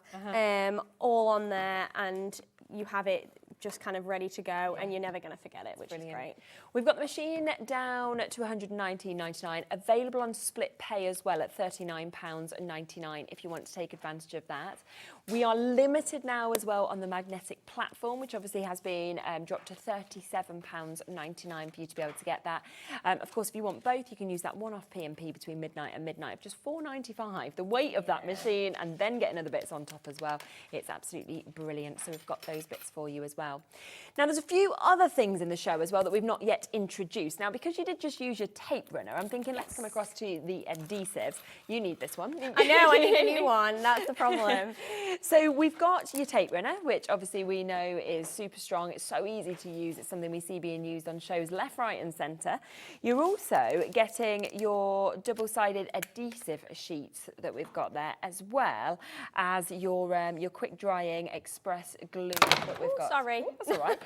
all on there, and you have it just kind of ready to go, and you're never going to forget it, which is great. We've got the machine down to £119.99, available on split pay as well at £39.99 if you want to take advantage of that. We are limited now as well on the magnetic platform, which obviously has been dropped to £37.99 for you to be able to get that. Of course, if you want both, you can use that one-off P&P between midnight and midnight of just £4.95, the weight of that machine, and then getting other bits on top as well. It's absolutely brilliant. So we've got those bits for you as well. Now, there's a few other things in the show as well that we've not yet introduced. Now, because you did just use your tape runner, I'm thinking let's come across to the adhesives. You need this one. I know, I need a new one. That's the problem. So we've got your tape runner, which obviously we know is super strong. It's so easy to use. It's something we see being used on shows left, right and centre. You're also getting your double-sided adhesive sheets that we've got there, as well as your quick drying express glue that we've got. Sorry. That's all right.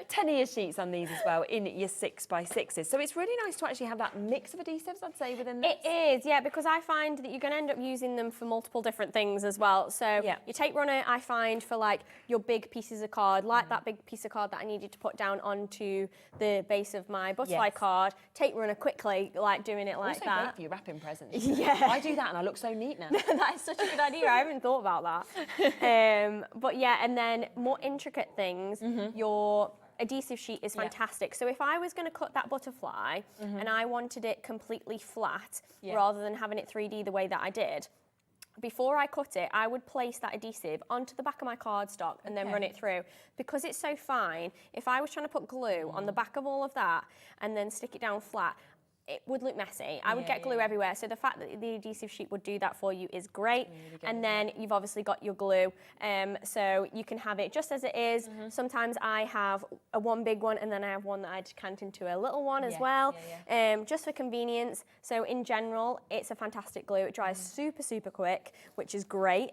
10 of your sheets on these as well in your 6x6s. So it's really nice to actually have that mix of adhesives, I'd say, within this. It is, yeah, because I find that you're going to end up using them for multiple different things as well. So your tape runner, I find for like your big pieces of card, like that big piece of card that I needed to put down onto the base of my butterfly card, tape runner quickly, like doing it like also that. Great for your wrapping presents. Yeah. I do that and I look so neat now. That is such a good idea. I haven't thought about that. But yeah, and then more intricate things, your adhesive sheet is fantastic. So if I was going to cut that butterfly and I wanted it completely flat rather than having it 3D the way that I did, before I cut it, I would place that adhesive onto the back of my cardstock and then run it through. Because it's so fine, if I was trying to put glue on the back of all of that and then stick it down flat, it would look messy. I would get glue everywhere. So the fact that the adhesive sheet would do that for you is great. Really good, and then you've obviously got your glue. So you can have it just as it is. Sometimes I have one big one and then I have one that I decant into a little one as well, just for convenience. So in general, it's a fantastic glue. It dries super, super quick, which is great.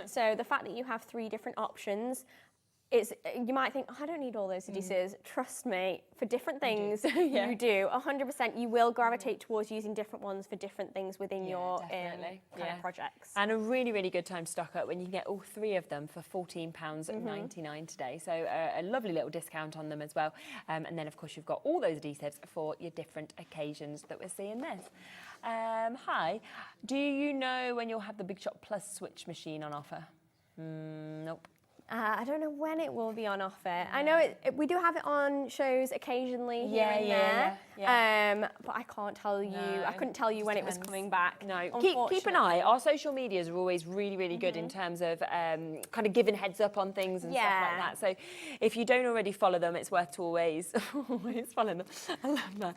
So the fact that you have 3 different options, you might think, oh, I don't need all those adhesives. Trust me, for different things, you do. 100%, you will gravitate towards using different ones for different things within your kind of projects. And a really, really good time to stock up when you can get all 3 of them for £14.99 today. So a lovely little discount on them as well. And then, of course, you've got all those adhesives for your different occasions that we're seeing this. Hi, do you know when you'll have the Big Shot Plus switch machine on offer? Nope. I don't know when it will be on offer. I know we do have it on shows occasionally here and there, but I can't tell you. I couldn't tell you when it was coming back. No, keep an eye. Our social medias are always really, really good in terms of kind of giving heads up on things and stuff like that. So if you don't already follow them, it's worth to always follow them. I love that.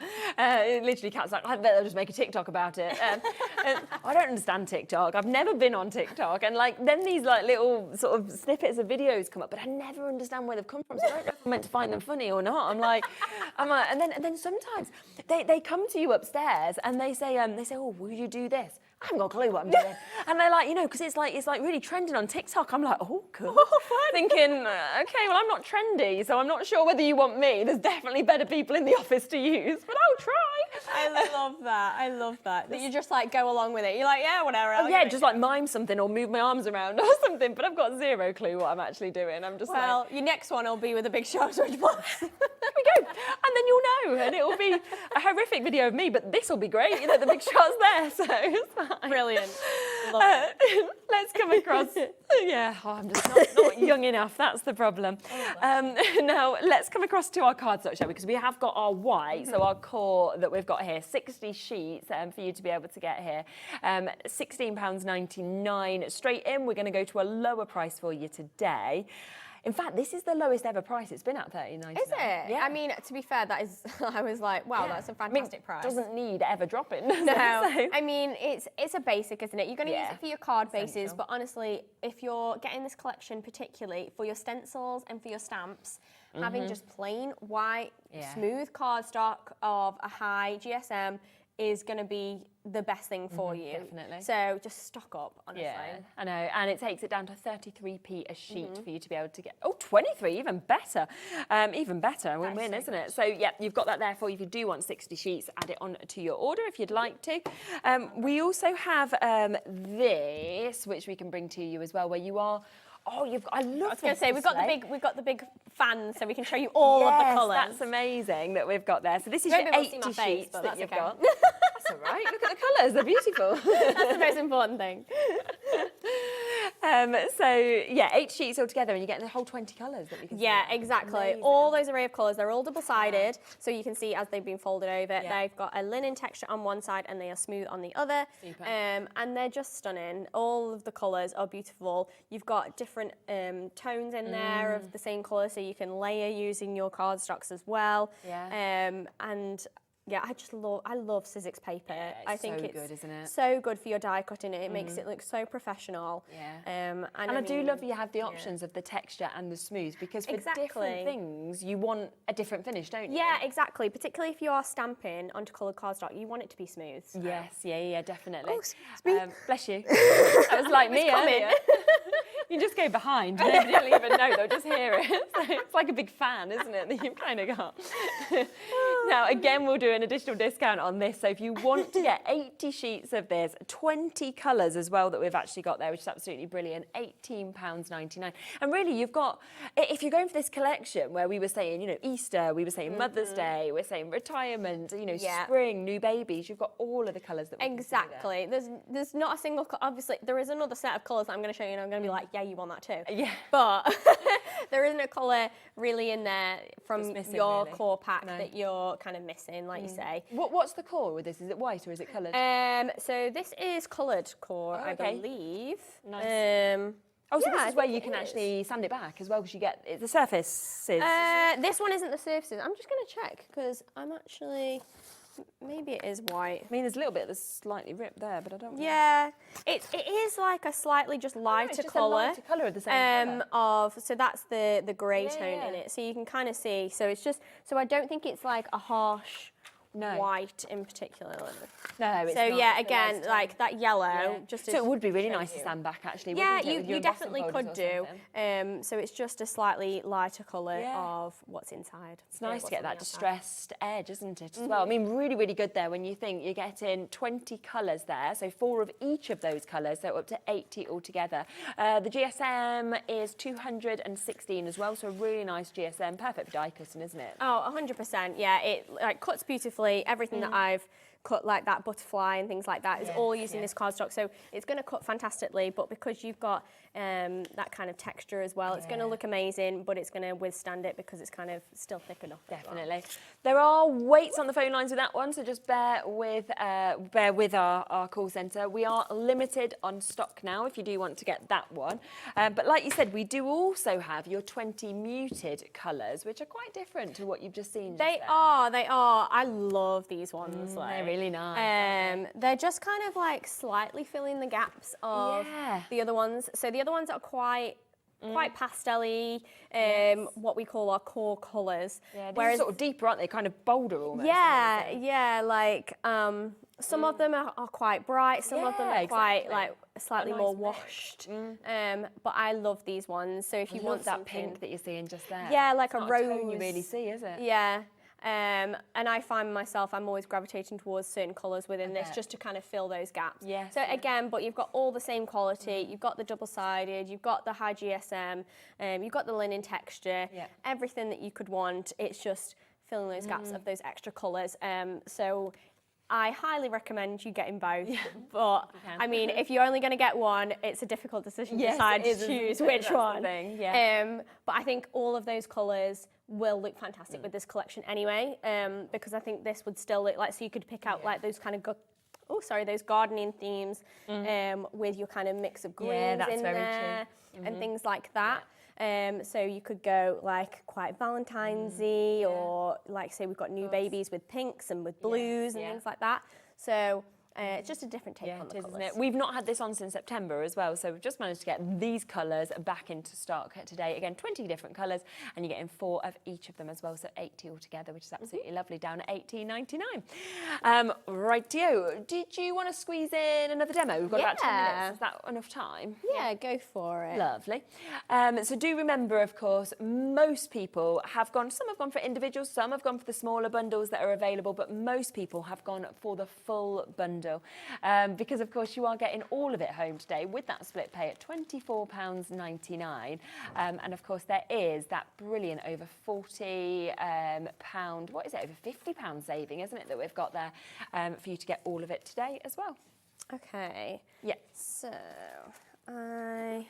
Literally, Kat's like, I bet they'll just make a TikTok about it. I don't understand TikTok. I've never been on TikTok, and like then these like little sort of snippets of videos come up, but I never understand where they've come from. So I don't know if I'm meant to find them funny or not. I'm like, and then sometimes they come to you upstairs and they say, oh, will you do this? I haven't got a clue what I'm doing. And they're like, because it's like really trending on TikTok. I'm like, oh, cool. Thinking, okay, well, I'm not trendy, so I'm not sure whether you want me. There's definitely better people in the office to use, but I'll try. I love that. That you just like go along with it. You're like, yeah, whatever. Just like mime something or move my arms around or something, but I've got zero clue what I'm actually doing. I'm just your next one will be with a Big Shot Switch Plus. There we go. And then you'll know, and it will be a horrific video of me, but this will be great. The Big Shot's there, so it's fine. Brilliant. Love it. Let's come across. I'm just not young enough. That's the problem. Now let's come across to our cardstock, shall we? Because we have got our white, so our core that we've got here, 60 sheets for you to be able to get here. £16.99 straight in. We're going to go to a lower price for you today. In fact, this is the lowest ever price it's been at, £13.99. Is it? Yeah. I mean, to be fair, that is. I was like, wow, that's a fantastic price. Doesn't need ever dropping. No, I mean, it's a basic, isn't it? You're going to use it for your card bases, but honestly, if you're getting this collection, particularly for your stencils and for your stamps, having just plain white, smooth cardstock of a high GSM is going to be the best thing for you. Definitely. So just stock up, honestly. Yeah, I know. And it takes it down to 33p a sheet for you to be able to get, 23, even better. Even better, win-win, isn't it? So yeah, you've got that there for you. If you do want 60 sheets, add it on to your order if you'd like to. We also have this, which we can bring to you as well, where you are. I love. I was going to say we've got the big fans, so we can show you all of the colours. That's amazing that we've got there. So this is your 80 sheets that you've got. That's all right. Look at the colours; they're beautiful. That's the most important thing. 8 sheets all together, and you're getting the whole 20 colours that we can see. Yeah, exactly. Amazing. All those array of colours. They're all double-sided, so you can see as they've been folded over. Yeah. They've got a linen texture on one side, and they are smooth on the other. Super. And they're just stunning. All of the colours are beautiful. You've got different tones in there of the same colour, so you can layer using your cardstocks as well. Yeah. Yeah, I love Sizzix paper. Yeah, I think it's good, isn't it? So good for your die cutting. It makes it look so professional. Yeah. And I do love you have the options of the texture and the smooth, because for different things you want a different finish, don't you? Yeah, exactly. Particularly if you are stamping onto coloured cardstock, you want it to be smooth. So. Yes, yeah, definitely. Oh, bless you. That was like me earlier. You just go behind. Nobody will even know. They'll just hear it. So it's like a big fan, isn't it, that you've kind of got. Now, again, we'll do an additional discount on this. So if you want to get 80 sheets of this, 20 colours as well that we've actually got there, which is absolutely brilliant, £18.99. And really, you've got, if you're going for this collection where we were saying, Easter, we were saying Mother's Day, we're saying retirement, spring, new babies, you've got all of the colours that we Exactly. There's not a single, obviously, there is another set of colours that I'm going to show you, and I'm going to be like, yeah, you want that too. Yeah. But there isn't a colour really in there from missing, your really. core pack that you're kind of missing, like you say. What's the core with this? Is it white or is it coloured? So this is coloured core, I believe. Nice. So this is where you can actually sand it back as well, because you get the surfaces. This one isn't the surfaces. I'm just going to check, because I'm actually... Maybe it is white. I mean, there's a little bit that's slightly ripped there, but I don't know. Yeah, it is like a slightly just lighter colour. Lighter colour of the same colour. So that's the grey tone in it. So you can kind of see. So it's just, so I don't think it's like a harsh white in particular. No, it's so not. yeah, again, like that yellow. Just so it would be really nice to stand back, actually. Yeah, wouldn't it, you definitely could do. So it's just a slightly lighter colour of what's inside. It's nice to get that distressed edge, isn't it, as well? I mean, really, really good there when you think you're getting 20 colours there, so 4 of each of those colours, so up to 80 altogether. The GSM is 216 as well, so a really nice GSM, perfect for die cutting, isn't it? Oh, 100%, yeah. It like cuts beautifully. Everything that I've cut, like that butterfly and things like that, is all using this cardstock, so it's going to cut fantastically, but because you've got that kind of texture as well, it's going to look amazing, but it's going to withstand it because it's kind of still thick enough. Definitely. There are weights on the phone lines with that one, so just bear with our call centre. We are limited on stock now if you do want to get that one. But like you said, we do also have your 20 muted colours, which are quite different to what you've just seen. They are. I love these ones. They're really nice. They're just kind of like slightly filling the gaps of the other ones. So the other ones are quite pastel-y, what we call our core colours. Yeah, they're sort of deeper, aren't they? Kind of bolder almost. Yeah, like some of them are quite bright, some of them are quite like slightly more washed. But I love these ones. So if you want that pink that you're seeing just there. Yeah, like a rose. Tone you really see, is it? Yeah. And I find myself, I'm always gravitating towards certain colours within this just to kind of fill those gaps. Yes, so again, but you've got all the same quality, you've got the double-sided, you've got the high GSM, you've got the linen texture, everything that you could want. It's just filling those gaps of those extra colours. So I highly recommend you getting both, but I mean, if you're only going to get one, it's a difficult decision to decide to choose which one. But I think all of those colours will look fantastic with this collection anyway, because I think this would still look like, so you could pick out like those kind of those gardening themes with your kind of mix of greens in there and things like that. So you could go like quite Valentine's-y or like say we've got new babies with pinks and with blues and things like that. So it's just a different take on the colours. We've not had this on since September as well, so we've just managed to get these colours back into stock today. Again, 20 different colours, and you're getting 4 of each of them as well, so 80 altogether, which is absolutely lovely, down at $18.99. Rightio, did you want to squeeze in another demo? We've got about 10 minutes. Is that enough time? Yeah, go for it. Lovely. So do remember, of course, most people have gone, some have gone for individuals, some have gone for the smaller bundles that are available, but most people have gone for the full bundle. Because of course you are getting all of it home today with that split pay at £24.99, and of course there is that brilliant over £40 what is it, over £50 saving, isn't it, that we've got there for you to get all of it today as well. Okay. Yeah. So I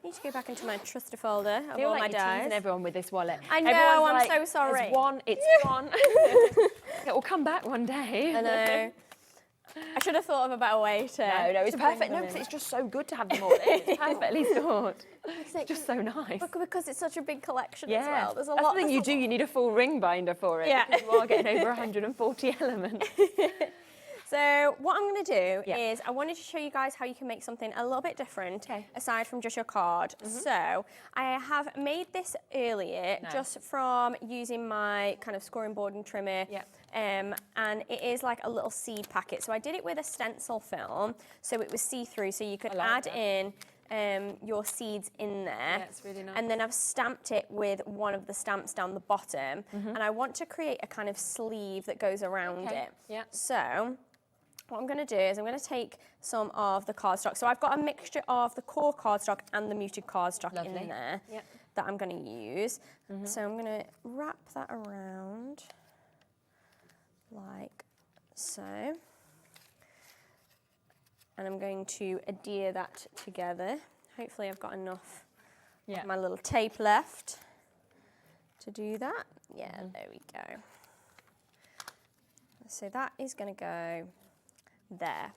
need to go back into my trusted folder of all all like my you're dies. teasing everyone with this wallet. I know, I'm like, so sorry. It's one. It will come back one day. I know. I should have thought of a better way to. No, it's perfect. No, because it's just so good to have them all in. It's perfectly stored. It's just so nice. Because it's such a big collection as well. There's a That's lot. The thing you do, you need a full ring binder for it. Yeah. Because you are getting over 140 elements. So what I'm going to do is I wanted to show you guys how you can make something a little bit different aside from just your card. So I have made this earlier just from using my kind of scoring board and trimmer. And it is like a little seed packet. So I did it with a stencil film, so it was see-through, so you could add in your seeds in there. Yeah, it's really nice. And then I've stamped it with one of the stamps down the bottom. And I want to create a kind of sleeve that goes around it. Yeah. So what I'm going to do is I'm going to take some of the cardstock. So I've got a mixture of the core cardstock and the muted cardstock in there that I'm going to use. So I'm going to wrap that around like so. And I'm going to adhere that together. Hopefully I've got enough of my little tape left to do that. Yeah, there we go. So that is going to go there.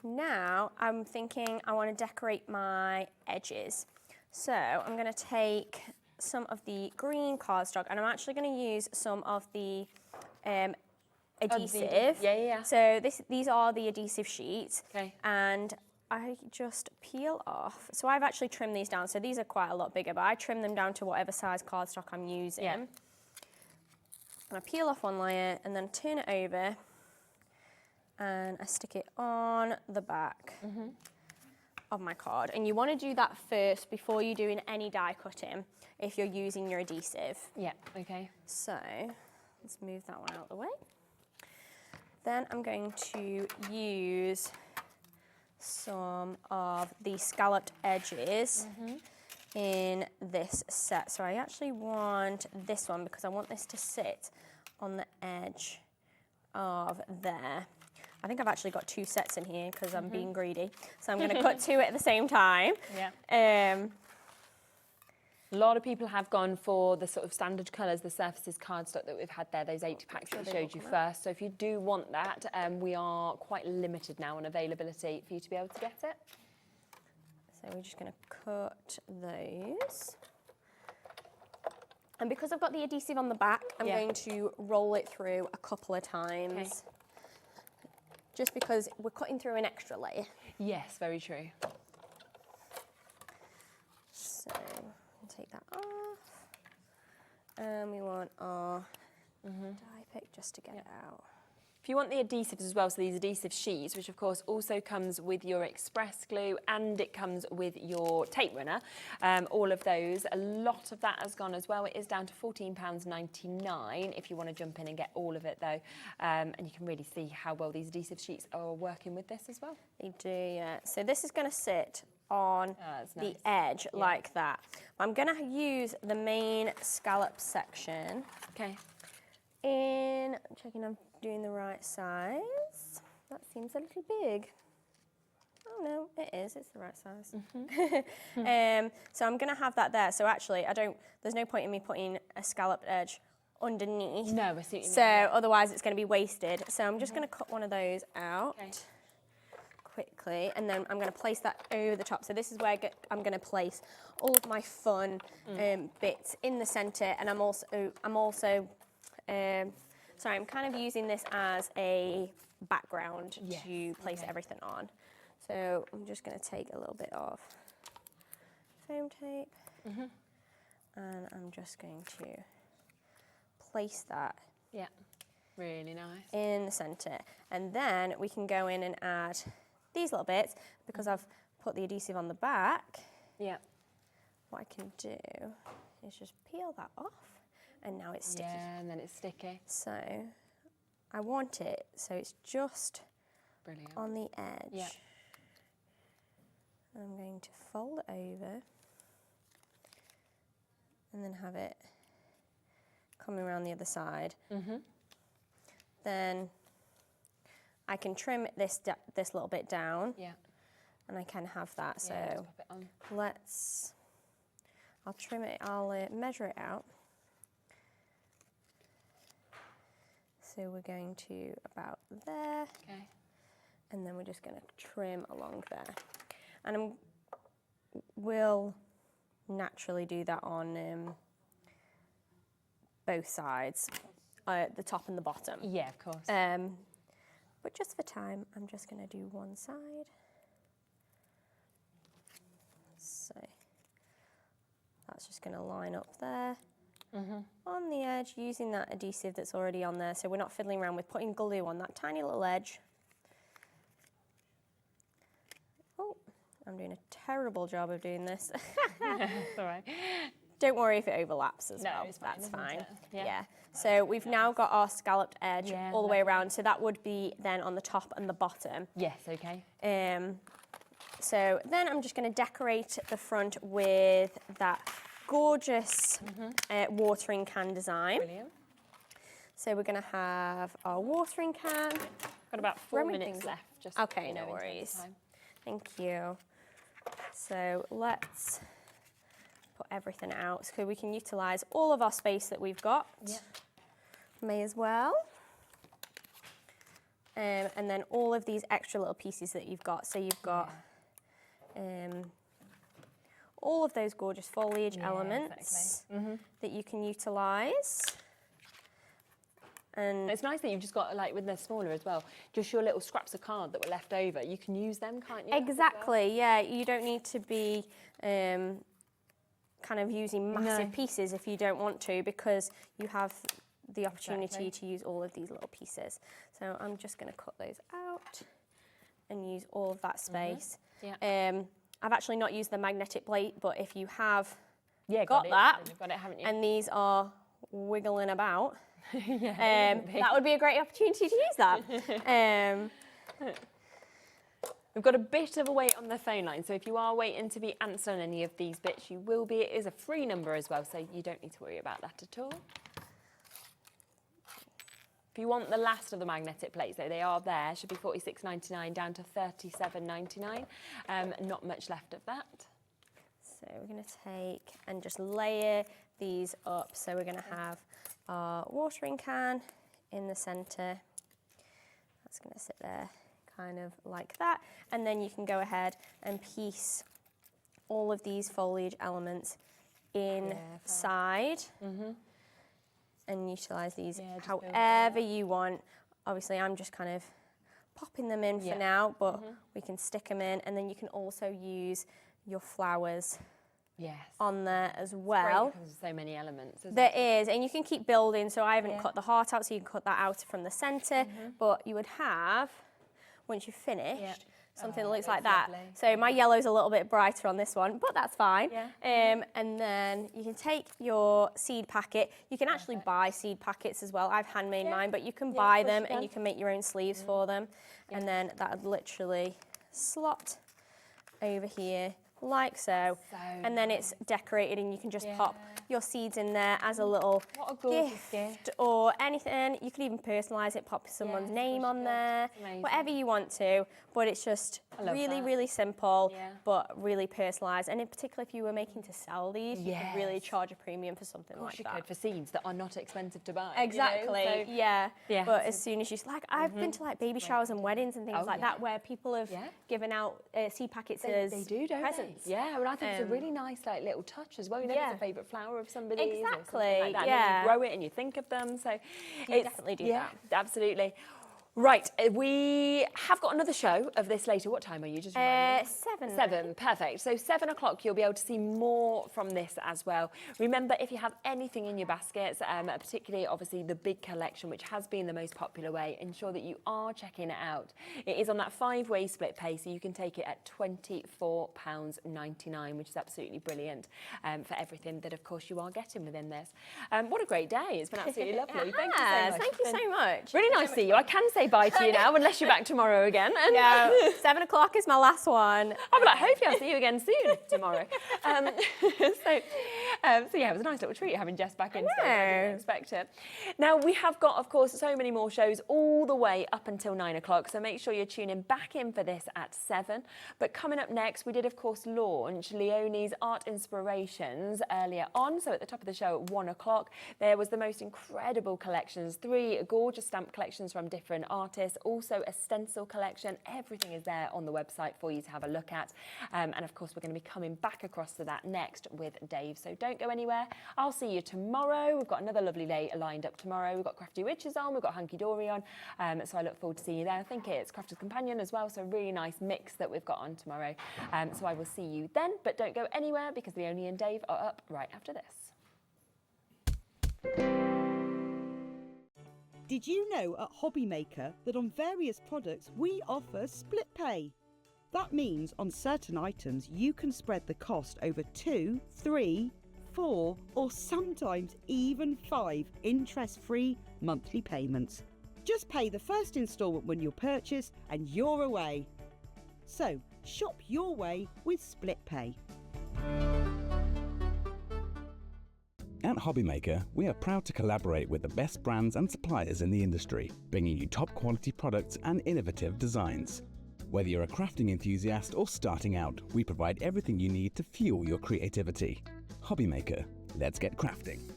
Now I'm thinking I want to decorate my edges. So I'm going to take some of the green cardstock and I'm actually going to use some of the adhesive. So these are the adhesive sheets. And I just peel off. So I've actually trimmed these down. So these are quite a lot bigger, but I trim them down to whatever size cardstock I'm using. I peel off one layer and then turn it over and I stick it on the back of my card. And you want to do that first before you're doing any die cutting if you're using your adhesive. Yeah, okay. So let's move that one out of the way. Then I'm going to use some of the scalloped edges in this set. So I actually want this one because I want this to sit on the edge of there. I think I've actually got 2 sets in here because I'm being greedy. So I'm going to cut 2 at the same time. Yeah. A lot of people have gone for the sort of standard colours, the surfaces cardstock that we've had there, those 80 packs that we showed you first. So if you do want that, we are quite limited now on availability for you to be able to get it. So we're just going to cut those. And because I've got the adhesive on the back, I'm going to roll it through a couple of times. Okay. Just because we're cutting through an extra layer. Yes, very true. So take that off. And we want our die pick just to get it out. If you want the adhesives as well, so these adhesive sheets, which of course also comes with your express glue and it comes with your tape runner, all of those, a lot of that has gone as well. It is down to £14.99 if you want to jump in and get all of it though. And you can really see how well these adhesive sheets are working with this as well. They do, yeah. So this is going to sit on the edge like that. I'm going to use the main scallop section. Okay. I'm checking I'm doing the right size. That seems a little big. Oh no, it is, it's the right size. So I'm gonna have that there. So actually there's no point in me putting a scalloped edge underneath. No, I see what you mean. So otherwise it's gonna be wasted. So I'm just gonna cut one of those out quickly, and then I'm gonna place that over the top. So this is where I'm gonna place all of my fun bits in the center, and I'm also sorry, I'm kind of using this as a background to place everything on. So I'm just going to take a little bit of foam tape and I'm just going to place that really nice in the centre. And then we can go in and add these little bits because I've put the adhesive on the back. Yeah. What I can do is just peel that off. And now it's sticky. Yeah, and then it's sticky. So I want it so it's just on the edge. Yeah. I'm going to fold it over and then have it coming around the other side. Then I can trim this little bit down. Yeah. And I can have that. So pop it on. I'll trim it. I'll measure it out. So we're going to about there. Okay. And then we're just going to trim along there. And we'll naturally do that on both sides, the top and the bottom. Yeah, of course. But just for time, I'm just going to do one side. So that's just going to line up there. On the edge, using that adhesive that's already on there, so we're not fiddling around with putting glue on that tiny little edge. Oh, I'm doing a terrible job of doing this. That's all right. Don't worry if it overlaps as well. It's fine, that's fine. Yeah. So we've now got our scalloped edge all the way around. So that would be then on the top and the bottom. Yes, okay. So then I'm just going to decorate the front with that gorgeous watering can design. Brilliant. So we're going to have our watering can. Got about 4 minutes left. Just okay, no worries. Thank you. So let's put everything out so we can utilise all of our space that we've got. Yeah. May as well. And then all of these extra little pieces that you've got. So you've got all of those gorgeous foliage elements that you can utilise. And it's nice that you've just got, like, with the smaller as well, just your little scraps of card that were left over. You can use them, can't you? Exactly, yeah. You don't need to be kind of using massive pieces if you don't want to, because you have the opportunity to use all of these little pieces. So I'm just going to cut those out and use all of that space. I've actually not used the magnetic plate, but if you have got that, you've got it, haven't you? and these are wiggling about, that would be a great opportunity to use that. We've got a bit of a wait on the phone line, so if you are waiting to be answered on any of these bits, you will be. It is a free number as well, so you don't need to worry about that at all. If you want the last of the magnetic plates, though, they are there. Should be $46.99 down to $37.99. Not much left of that. So we're going to take and just layer these up. So we're going to have our watering can in the centre. That's going to sit there kind of like that. And then you can go ahead and piece all of these foliage elements inside. And utilise these however you want. Obviously, I'm just kind of popping them in for now, but we can stick them in, and then you can also use your flowers on there as well. There's so many elements. There is, and you can keep building. So I haven't cut the heart out, so you can cut that out from the centre, but you would have, once you've finished, something that looks like that. Lovely. So my yellow's a little bit brighter on this one, but that's fine. And then you can take your seed packet. You can actually buy seed packets as well. I've handmade mine, but you can buy them and you can make your own sleeves for them. And then that would literally slot over here like so. And then it's decorated and you can just pop your seeds in there as a little gift or anything. You could even personalise it, pop someone's name on there, whatever you want to. But it's just really, really simple, but really personalised. And in particular, if you were making to sell these, you could really charge a premium for something like that. You could for seeds that are not expensive to buy. Exactly, you know? So, but as soon as you, like, I've been to like baby showers and weddings and things like that where people have given out seed packets as presents. Yeah, well, I think it's a really nice like little touch as well. You know, it's a favourite flower of somebody. Exactly, like that. And you grow it and you think of them. So you definitely do that. Absolutely. Right, we have got another show of this later. What time are you? Just 7. 7, perfect. So 7 o'clock, you'll be able to see more from this as well. Remember, if you have anything in your baskets, particularly obviously the big collection, which has been the most popular way, ensure that you are checking it out. It is on that 5-way split pay, so you can take it at £24.99, which is absolutely brilliant for everything that, of course, you are getting within this. What a great day. It's been absolutely lovely. Thank you so much. Thank you so much. Really nice to see you. I can say bye to you now, unless you're back tomorrow again. And 7 o'clock is my last one. I'm like, hopefully I'll see you again soon tomorrow. So yeah, it was a nice little treat having Jess back in. I didn't expect it. Now we have got, of course, so many more shows all the way up until 9 o'clock. So make sure you're tuning back in for this at 7. But coming up next, we did, of course, launch Leonie's Art Inspirations earlier on. So at the top of the show at 1 o'clock, there was the most incredible collections, 3 gorgeous stamp collections from different artists, also a stencil collection. Everything is there on the website for you to have a look at. And of course, we're going to be coming back across to that next with Dave. So don't go anywhere. I'll see you tomorrow. We've got another lovely day lined up tomorrow. We've got Crafty Witches on. We've got Hunky Dory on. So I look forward to seeing you there. I think it's Crafter's Companion as well. So a really nice mix that we've got on tomorrow. So I will see you then. But don't go anywhere because Leonie and Dave are up right after this. Did you know at HobbyMaker that on various products we offer split pay? That means on certain items you can spread the cost over 2, 3, 4 or sometimes even 5 interest-free monthly payments. Just pay the first instalment when you purchase and you're away. So shop your way with split pay. At HobbyMaker, we are proud to collaborate with the best brands and suppliers in the industry, bringing you top quality products and innovative designs. Whether you're a crafting enthusiast or starting out, we provide everything you need to fuel your creativity. HobbyMaker, let's get crafting.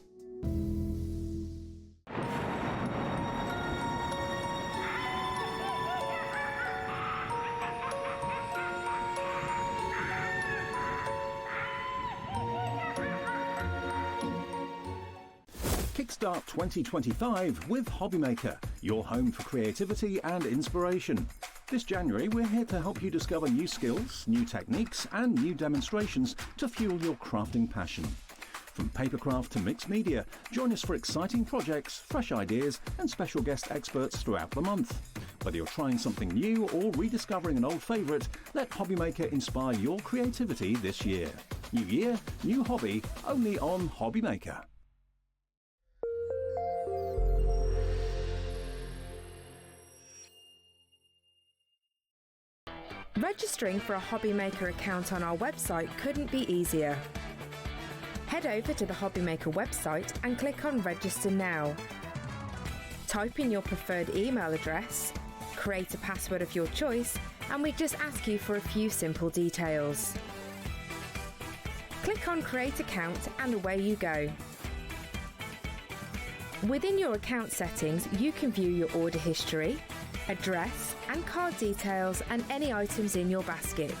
Kickstart 2025 with HobbyMaker, your home for creativity and inspiration. This January, we're here to help you discover new skills, new techniques, and new demonstrations to fuel your crafting passion. From papercraft to mixed media, join us for exciting projects, fresh ideas and special guest experts throughout the month. Whether you're trying something new or rediscovering an old favourite, let HobbyMaker inspire your creativity this year. New year, new hobby, only on HobbyMaker. Registering for a HobbyMaker account on our website couldn't be easier. Head over to the HobbyMaker website and click on Register Now. Type in your preferred email address, create a password of your choice, and we just ask you for a few simple details. Click on Create Account and away you go. Within your account settings, you can view your order history, address and card details and any items in your basket.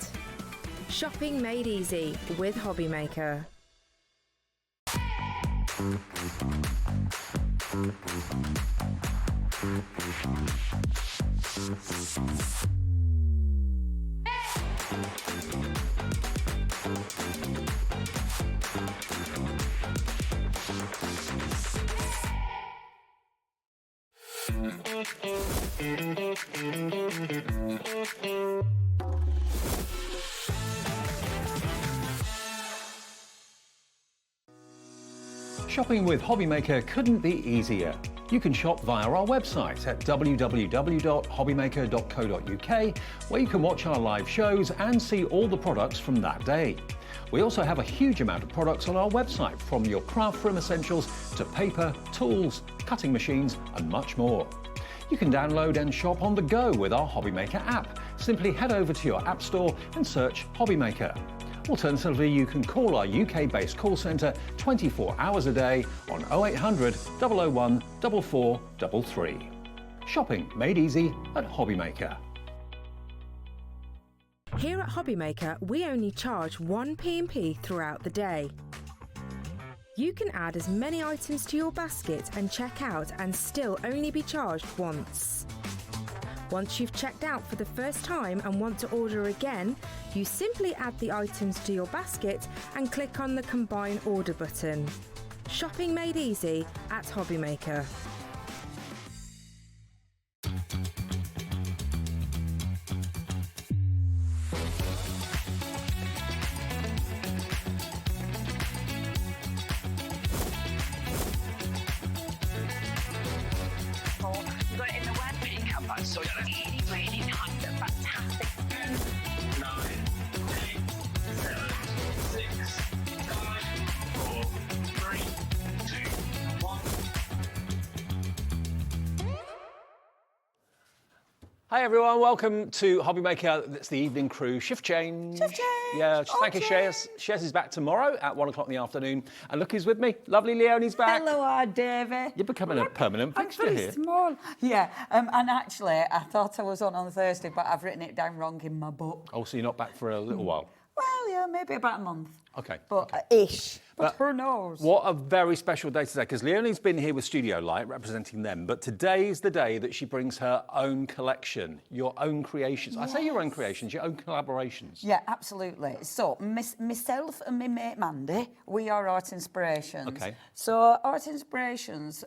Shopping made easy with HobbyMaker. Shopping with HobbyMaker couldn't be easier. You can shop via our website at www.hobbymaker.co.uk, where you can watch our live shows and see all the products from that day. We also have a huge amount of products on our website, from your craft room essentials to paper, tools, cutting machines and much more. You can download and shop on the go with our HobbyMaker app. Simply head over to your app store and search HobbyMaker. Alternatively, you can call our UK-based call centre 24 hours a day on 0800 001 4433. Shopping made easy at HobbyMaker. Here at HobbyMaker, we only charge 1 P&P throughout the day. You can add as many items to your basket and check out and still only be charged once. Once you've checked out for the first time and want to order again, you simply add the items to your basket and click on the Combine Order button. Shopping made easy at HobbyMaker. So really, really nice and fantastic. 9, 8, 7, 6, 5, 4, 3, 2, 1. Hi everyone, welcome to HobbyMaker. It's the evening crew. Shift change. Shift change. Yeah, thank you, Shez. Shez is back tomorrow at 1 o'clock in the afternoon. And look who's with me. Lovely Leonie's back. Hello, Davey. You're becoming a permanent fixture here. Small. Yeah, and actually, I thought I was on Thursday, but I've written it down wrong in my book. Oh, so you're not back for a little while? Well, yeah, maybe about a month. Okay. But ish. But who knows? What a very special day today, because Leonie's been here with Studio Light representing them, but today is the day that she brings her own collection, your own creations. Yes. I say your own creations, your own collaborations. Yeah, absolutely. So, myself and my mate Mandy, we are Art Inspirations. Okay. So, Art Inspirations,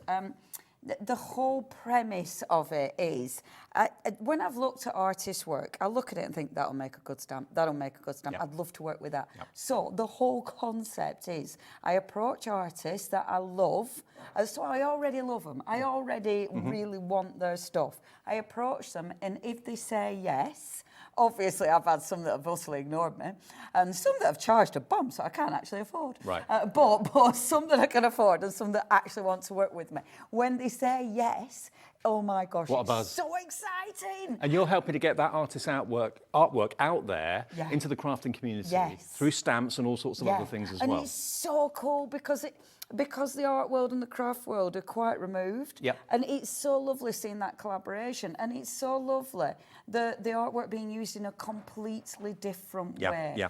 the whole premise of it is, when I've looked at artists' work, I look at it and think, that'll make a good stamp, that'll make a good stamp, yep. I'd love to work with that. Yep. So the whole concept is, I approach artists that I love, so I already love them, I already really want their stuff. I approach them, and if they say yes, obviously I've had some that have utterly ignored me, and some that have charged a bomb, so I can't actually afford. Right. But some that I can afford, and some that actually want to work with me. When they say yes, oh my gosh, what a buzz. It's so exciting. And you're helping to get that artist's artwork out there into the crafting community through stamps and all sorts of other things as well. And it's so cool because the art world and the craft world are quite removed. Yep. And it's so lovely seeing that collaboration. And it's so lovely the artwork being used in a completely different way. Yeah.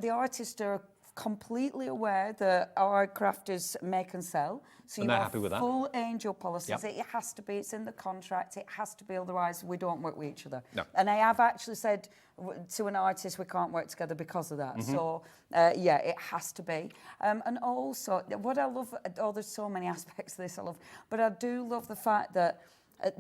The artists are completely aware that our crafters make and sell. So And you they're have happy with that? full angel policies. Yep. It has to be, it's in the contract, it has to be, otherwise we don't work with each other. No. And I have actually said to an artist, we can't work together because of that. So, yeah, it has to be. And also, what I love, there's so many aspects of this I love, but I do love the fact that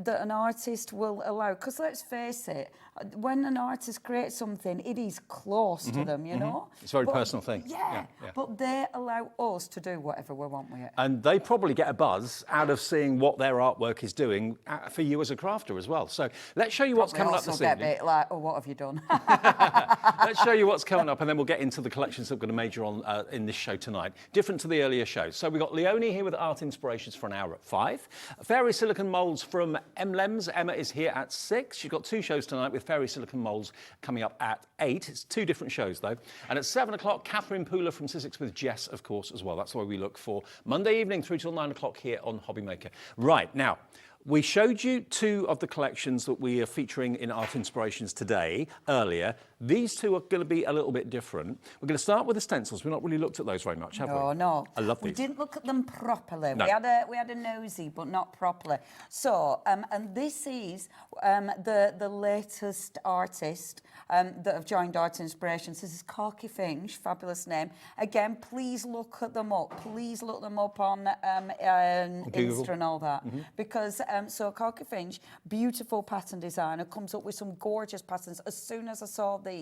an artist will allow, because let's face it, when an artist creates something, it is close to them, you know? It's a very personal thing. Yeah, but they allow us to do whatever we want with it. And they probably get a buzz out of seeing what their artwork is doing for you as a crafter as well. So let's show you what's coming up this evening. Get a bit like, oh, what have you done? Let's show you what's coming up, and then we'll get into the collections that we're going to major on in this show tonight. Different to the earlier shows. So we've got Leonie here with art inspirations for an hour at 5. Fairy silicone moulds from Emlems. Emma is here at 6. She's got 2 shows tonight with fairy silicone moulds coming up at 8. It's 2 different shows though. And at 7 o'clock, Catherine Pooler from Sizzix with Jess, of course, as well. That's the way we look for Monday evening through till 9 o'clock here on HobbyMaker. Right, now, we showed you 2 of the collections that we are featuring in Art Inspirations today, earlier. These 2 are going to be a little bit different. We're going to start with the stencils. We've not really looked at those very much, have we? No. I love these. We didn't look at them properly. No. We had a nosy, but not properly. So, and this is the latest artist that have joined Art Inspirations. This is Corky Finch, fabulous name. Again, please look at them up. Please look them up on Insta and all that. Because, so Corky Finch, beautiful pattern designer, comes up with some gorgeous patterns. As soon as I saw these,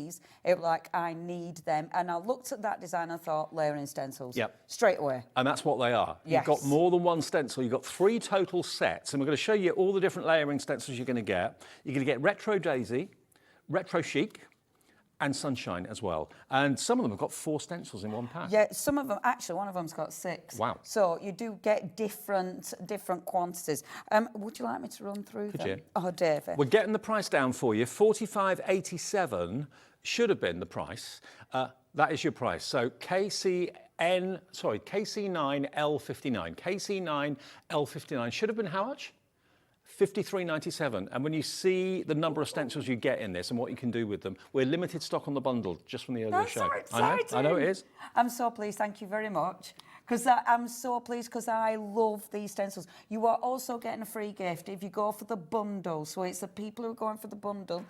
it was like, I need them. And I looked at that design and thought, layering stencils. Yep. Straight away. And that's what they are. Yes. You've got more than one stencil. You've got 3 total sets. And we're going to show you all the different layering stencils you're going to get. You're going to get Retro Daisy, Retro Chic, and Sunshine as well. And some of them have got 4 stencils in one pack. Yeah, some of them, actually, one of them's got 6. Wow. So you do get different quantities. Would you like me to run through them? Could you? Oh, David. We're getting the price down for you. $45.87 should have been the price. That is your price. So KC9L59. KC9L59 should have been how much? $53.97. And when you see the number of stencils you get in this and what you can do with them, we're limited stock on the bundle just from the earlier show. So exciting. I know it is. I'm so pleased. Thank you very much. Because I'm so pleased because I love these stencils. You are also getting a free gift if you go for the bundle. So it's the people who are going for the bundle.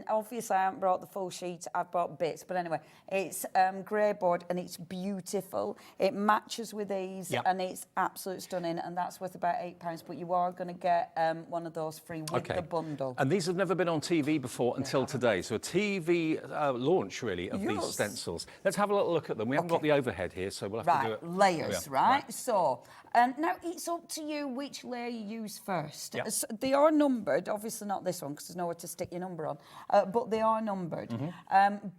Obviously, I haven't brought the full sheet. I've brought bits. But anyway, it's grey board and it's beautiful. It matches with these and it's absolutely stunning. And that's worth about £8. But you are going to get one of those free with the bundle. And these have never been on TV before until today. So a TV launch, really, of these stencils. Let's have a little look at them. We haven't got the overhead here, so we'll have to do it. Layers, right? So, now it's up to you which layer you use first. Yep. So they are numbered, obviously not this one because there's nowhere to stick your number on, but they are numbered.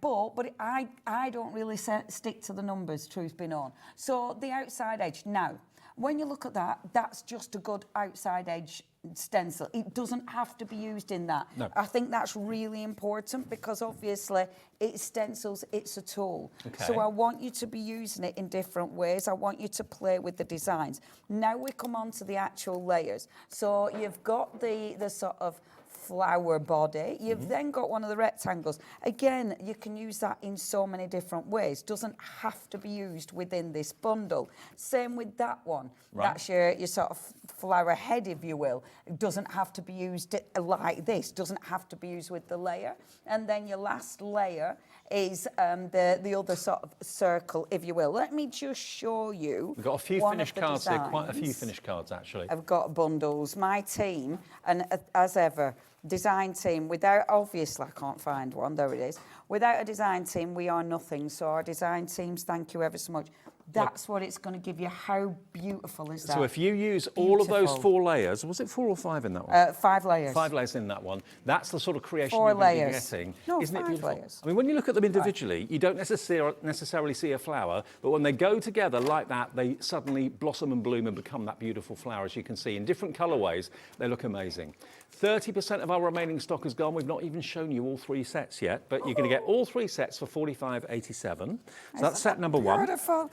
But I don't really stick to the numbers, truth be known. So the outside edge, now, when you look at that, that's just a good outside edge stencil. It doesn't have to be used in that. No. I think that's really important because obviously it's stencils, it's a tool. Okay. So I want you to be using it in different ways. I want you to play with the designs. Now we come on to the actual layers. So you've got the sort of flower body. You've then got one of the rectangles. Again, you can use that in so many different ways. Doesn't have to be used within this bundle. Same with that one. Right. That's your sort of flower head, if you will. It doesn't have to be used like this. Doesn't have to be used with the layer. And then your last layer is the other sort of circle, if you will. Let me just show you. We've got a few finished cards here, quite a few finished cards actually. I've got bundles. My team, and as ever, design team, without, obviously I can't find one, there it is. Without a design team, we are nothing. So our design teams, thank you ever so much. That's what it's going to give you. How beautiful is that? So if you use all of those 4 layers, was it 4 or 5 in that one? 5 layers. 5 layers in that one. That's the sort of creation 4 you're going to be layers. getting. No, Isn't it 5 beautiful? layers. I mean, when you look at them individually, you don't necessarily see a flower, but when they go together like that, they suddenly blossom and bloom and become that beautiful flower, as you can see. In different colourways, they look amazing. 30% of our remaining stock is gone. We've not even shown you all 3 sets yet, but you're going to get all 3 sets for $45.87. So that's set number 1. Beautiful.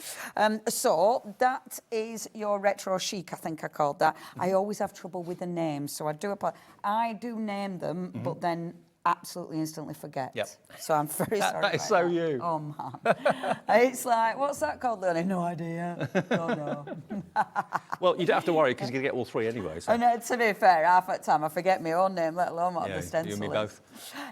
So that is your retro chic, I think I called that. I always have trouble with the names, so I do name them, but then absolutely instantly forget. Yep. So I'm very sorry. That is so that. you. Oh man. It's like, what's that called, Leonie? No idea. No. Well, you don't have to worry because you're going to get all three anyway. So. And to be fair, half the time I forget my own name, let alone what the stencil you and me is. both.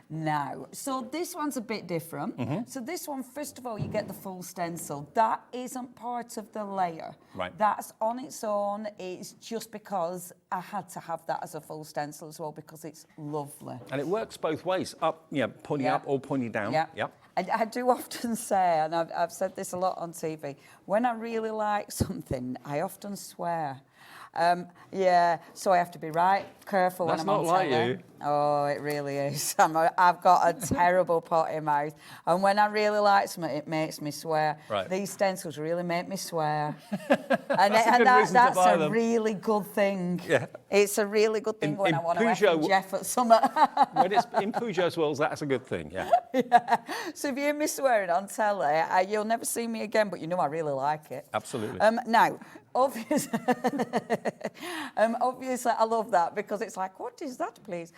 Now, so this one's a bit different. Mm-hmm. So this one, first of all, you get the full stencil. That isn't part of the layer. Right. That's on its own. It's just because I had to have that as a full stencil as well because it's lovely. And it works both ways, up, pointing up or pointing down. Yeah. Yep. I do often say, and I've said this a lot on TV, when I really like something, I often swear. So I have to be right careful That's when I'm on not like telly. you. Oh, it really is. I've got a terrible potty mouth, and when I really like something, it makes me swear. Right. These stencils really make me swear, That's that's a really good thing. Yeah. It's a really good thing when I want to Peugeot, Jeff at summer. When it's in Peugeot's world, that's a good thing. Yeah. So if you hear me swearing on telly, you'll never see me again, but you know I really like it. Absolutely. Now, obviously, I love that because it's like, what is that, please?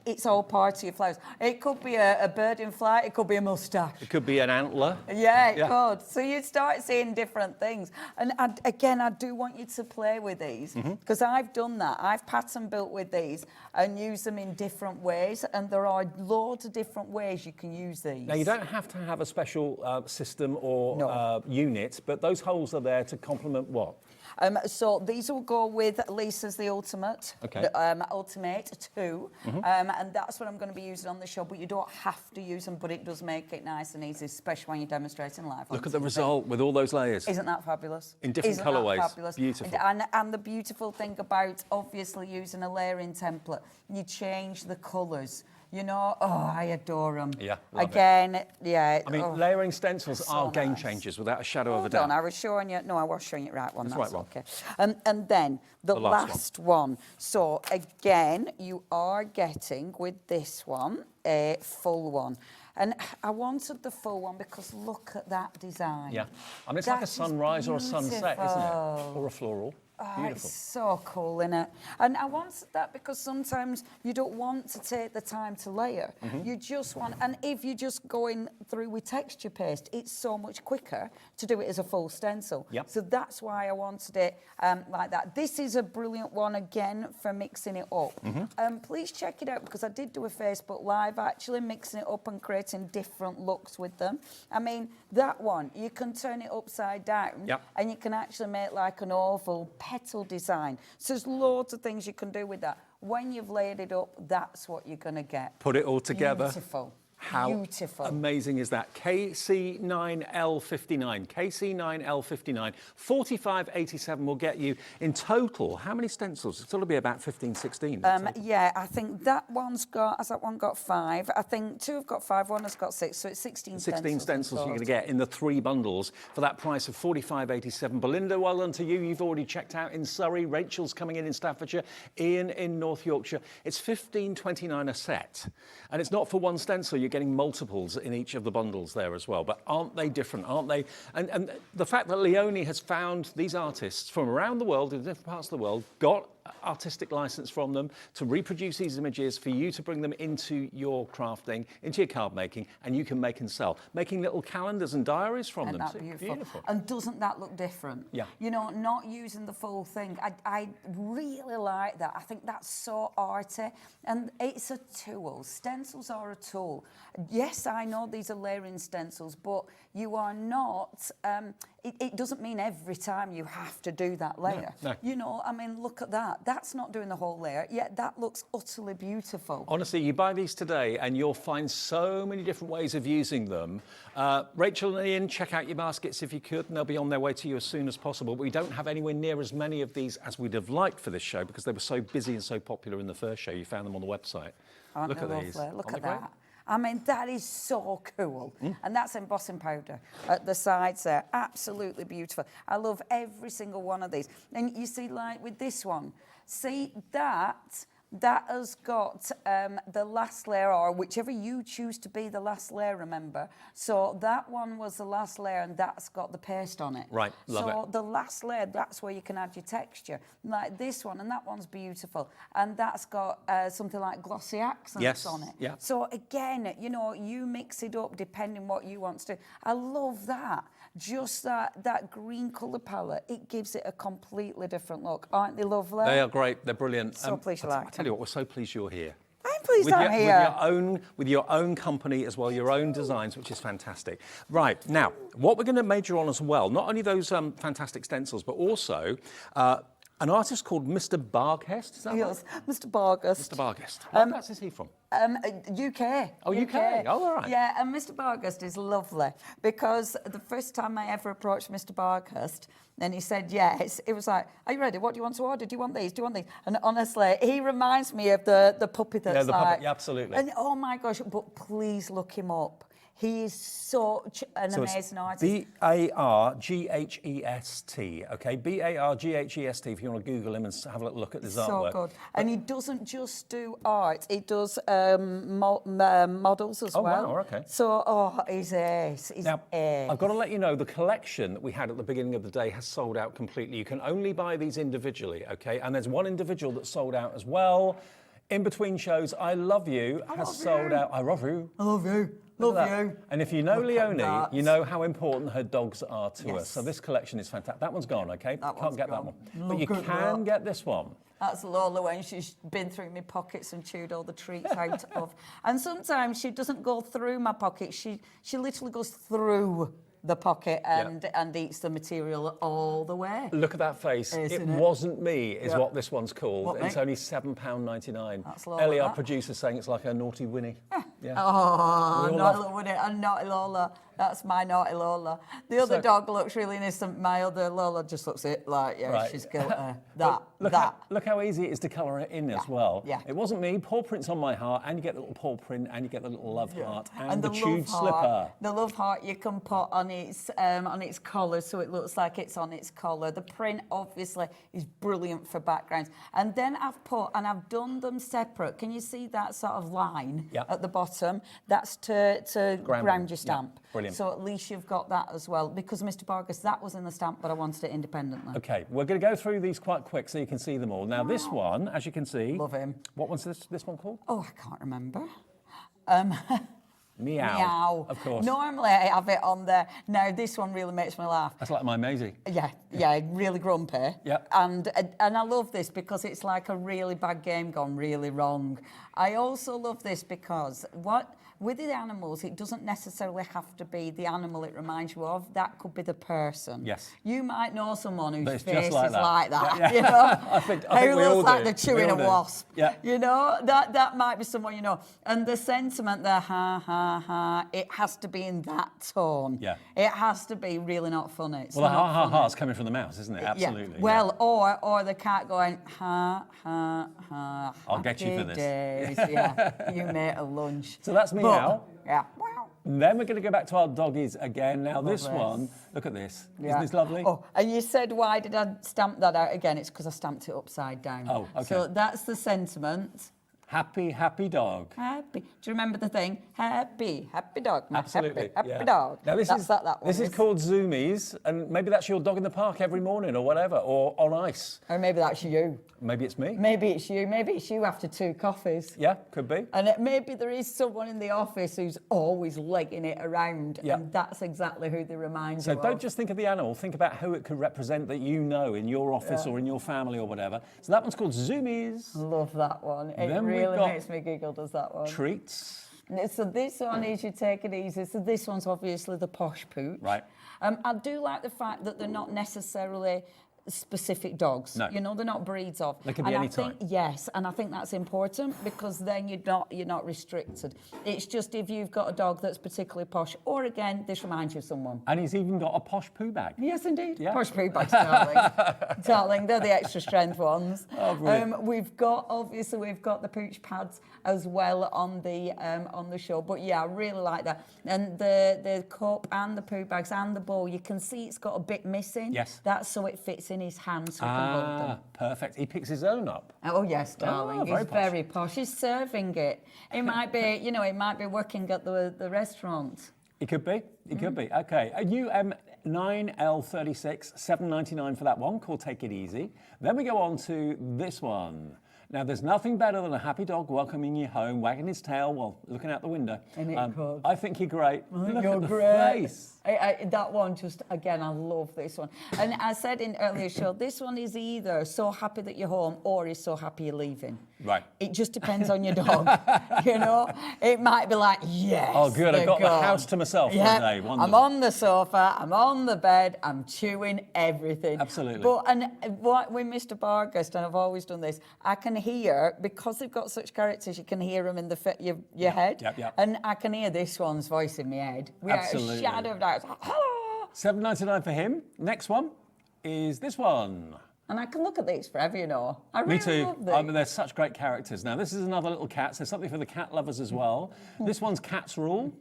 It's all part of your flowers. It could be a bird in flight. It could be a moustache. It could be an antler. Yeah, it could. So you start seeing different things. And I do want you to play with these because I've done that. I've pattern built with these and use them in different ways. And there are loads of different ways you can use these. Now, you don't have to have a special system or unit, but those holes are there to complement what? So these will go with Lisa's The Ultimate, Okay. Ultimate 2, and that's what I'm going to be using on the show, but you don't have to use them, but it does make it nice and easy, especially when you're demonstrating live. Look at the result with all those layers. Isn't that fabulous? In different colourways. Fabulous? Beautiful. And the beautiful thing about obviously using a layering template, you change the colours. You know, I adore them. Yeah, yeah. I mean, layering stencils are game changers without a shadow of a doubt. I was showing you. No, I was showing you the right one. That's right one. Okay. And then the last one. So again, you are getting with this one a full one. And I wanted the full one because look at that design. Yeah. I mean, it's like a sunrise or a sunset, isn't it? Or a floral. Oh, it's so cool, isn't it? And I wanted that because sometimes you don't want to take the time to layer. You just want, and if you're just going through with texture paste, it's so much quicker to do it as a full stencil. Yep. So that's why I wanted it like that. This is a brilliant one again for mixing it up. Please check it out because I did do a Facebook Live actually mixing it up and creating different looks with them. I mean, that one, you can turn it upside down and you can actually make like an oval petal design. So there's loads of things you can do with that. When you've layered it up, that's what you're going to get. Put it all together. Beautiful. How beautiful. Amazing is that? KC9L59. KC9L59. 45.87 will get you in total. How many stencils? It's got to be about 15, 16. Yeah, I think that one's got, has that one got 5? I think 2 have got 5, 1 has got 6, so it's 16 stencils. 16 stencils you're going to get in the 3 bundles for that price of 45.87. Belinda, well done to you. You've already checked out in Surrey. Rachel's coming in Staffordshire. Ian in North Yorkshire. It's $15.29 a set. And it's not for one stencil. You're getting multiples in each of the bundles there as well. But aren't they different? Aren't they? And the fact that Leonie has found these artists from around the world, in different parts of the world, got artistic license from them to reproduce these images for you to bring them into your crafting, into your card making, and you can make and sell. Making little calendars and diaries from them. Isn't that beautiful? And doesn't that look different? Yeah. You know, not using the full thing. I really like that. I think that's so arty. And it's a tool. Stencils are a tool. Yes, I know these are layering stencils, but you are not... it doesn't mean every time you have to do that layer. No. You know, I mean, look at that. That's not doing the whole layer, yet that looks utterly beautiful. Honestly, you buy these today and you'll find so many different ways of using them. Rachel and Ian, check out your baskets if you could, and they'll be on their way to you as soon as possible. But we don't have anywhere near as many of these as we'd have liked for this show because they were so busy and so popular in the first show. You found them on the website. Look at these. Look at that. I mean, that is so cool. And that's embossing powder at the sides there. Absolutely beautiful. I love every single one of these. And you see, like with this one, see that, that has got the last layer, or whichever you choose to be the last layer, remember. So that one was the last layer, and that's got the paste on it. Right, love it. So the last layer, that's where you can add your texture. Like this one, and that one's beautiful. And that's got something like glossy accents on it. Yeah. So again, you know, you mix it up depending what you want to do. I love that. Just that green colour palette, it gives it a completely different look. Aren't they lovely? They are great. They're brilliant. So pleased you like I tell you what, we're so pleased you're here. I'm pleased I'm here. With your own company as well, your own designs, which is fantastic. Right, now, what we're going to major on as well, not only those fantastic stencils, but also an artist called Mr. Barghest, is that right? Yes, Mr. Barghest. Mr. Barghest. Whereabouts is he from? UK. Oh, UK. Oh, all right. Yeah, and Mr. Barghest is lovely because the first time I ever approached Mr. Barghest, and he said yes, it was like, are you ready? What do you want to order? Do you want these? Do you want these? And honestly, he reminds me of the puppy that's the puppet, yeah, absolutely. And oh my gosh, but please look him up. He is such an amazing artist. Barghest, okay? Barghest, if you want to Google him and have a little look at his artwork. So good. And he doesn't just do art, he does models as well. Oh, wow, okay. So, he's ace. He's now, ace. I've got to let you know, the collection that we had at the beginning of the day has sold out completely. You can only buy these individually, okay? And there's one individual that sold out as well. In between shows, I Love You has sold out. I love you. I love you. Love you. And if you know Leonie, you know how important her dogs are to us. So this collection is fantastic. That one's gone, okay? Can't get that one. But you can get this one. That's Lola when she's been through my pockets and chewed all the treats out of. And sometimes she doesn't go through my pockets. She literally goes through the pocket and eats the material all the way. Look at that face. It wasn't me, is what this one's called. What, it's only £7.99. That's Lola. Ellie, our producer, saying it's like a naughty Winnie. Yeah. Oh, naughty Lola, Winnie and naughty Lola. That's my naughty Lola. The other dog looks really innocent. My other Lola just looks like, she's guilty. Look how easy it is to colour it in as well. Yeah. It wasn't me. Paw print's on my heart, and you get the little paw print, and you get the little love heart, and the chewed slipper. The love heart you can put on its collar, so it looks like it's on its collar. The print obviously is brilliant for backgrounds. And then I've done them separate. Can you see that sort of line at the bottom? That's to ground your stamp. Yeah. Brilliant. So at least you've got that as well. Because Mr. Barghest, that was in the stamp, but I wanted it independently. Okay, we're going to go through these quite quick so you can see them all. Now, this one, as you can see... Love him. What one's this one called? Oh, I can't remember. Meow. Of course. Normally I have it on there. Now this one really makes me laugh. That's like my Maisie. Yeah, really grumpy. Yeah. And I love this because it's like a really bad game gone really wrong. I also love this because with the animals, it doesn't necessarily have to be the animal it reminds you of. That could be the person. Yes. You might know someone whose face just like is that. like that. Yeah. You know, I think who we all looks like do. they're chewing a wasp. Yeah. You know, that might be someone you know. And the sentiment there, ha ha ha, it has to be in that tone. Yeah. It has to be really not funny. It's well, the not ha ha funny. ha's coming from the mouse, isn't it? Absolutely. Yeah. Well, or the cat going ha ha ha. I'll get you for this. Days. Yeah. You made a lunch. So that's Meow. Yeah. And then we're going to go back to our doggies again. Now this one, look at this. Yeah. Isn't this lovely? Oh, and you said, why did I stamp that out again? It's because I stamped it upside down. Oh, okay. So that's the sentiment. Happy, happy dog. Happy. Do you remember the thing? Happy, happy dog. Absolutely. Happy dog. Now this is that one. This is called Zoomies, and maybe that's your dog in the park every morning or whatever, or on ice. Or maybe that's you. Maybe it's me. Maybe it's you. Maybe it's you after 2 coffees. Yeah, could be. And maybe there is someone in the office who's always legging it around, and that's exactly who they remind you of. So don't just think of the animal, think about who it could represent that you know in your office or in your family or whatever. So that one's called Zoomies. Love that one. It Then really makes me giggle, does that one. Treats. So this one is you take it easy. So this one's obviously the posh pooch. Right. I do like the fact that they're not necessarily specific dogs. No. You know, they're not breeds of. They can be any type. Yes, and I think that's important because then you're not restricted. It's just if you've got a dog that's particularly posh, or again, this reminds you of someone. And he's even got a posh poo bag. Yes, indeed. Yeah. Posh poo bags, darling. Darling, they're the extra strength ones. Oh, brilliant. We've got the pooch pads as well on the show. But yeah, I really like that. And the cup and the poo bags and the bowl, you can see it's got a bit missing. Yes. That's so it fits in his hand so he can hold them. Perfect. He picks his own up. Oh yes, darling. very He's posh. very posh. He's serving it. It might be, you know, it might be working at the restaurant. It could be. It could be. Okay. A UM9L36, $7.99 for that one, called Take It Easy. Then we go on to this one. Now, there's nothing better than a happy dog welcoming you home, wagging his tail while looking out the window. I think you're great. Look You're at the great. face. That one just, again, I love this one. And I said in earlier show, this one is either so happy that you're home or he's so happy you're leaving. Right. It just depends on your dog, you know? It might be like, yes. Oh, good. I've got gone. the house to myself for a day. Wonderful. I'm on the sofa, I'm on the bed, I'm chewing everything. Absolutely. But, and what with Mr. Bargust, and I've always done this, I can hear, because they've got such characters, you can hear them in your head. Yep. And I can hear this one's voice in my head. Without a shadow of doubt. It's like, hello. $7.99 for him. Next one is this one. And I can look at these forever, you know. I really Me too. love these. I mean, they're such great characters. Now, this is another little cat, so something for the cat lovers as well. This one's Cat's Rule.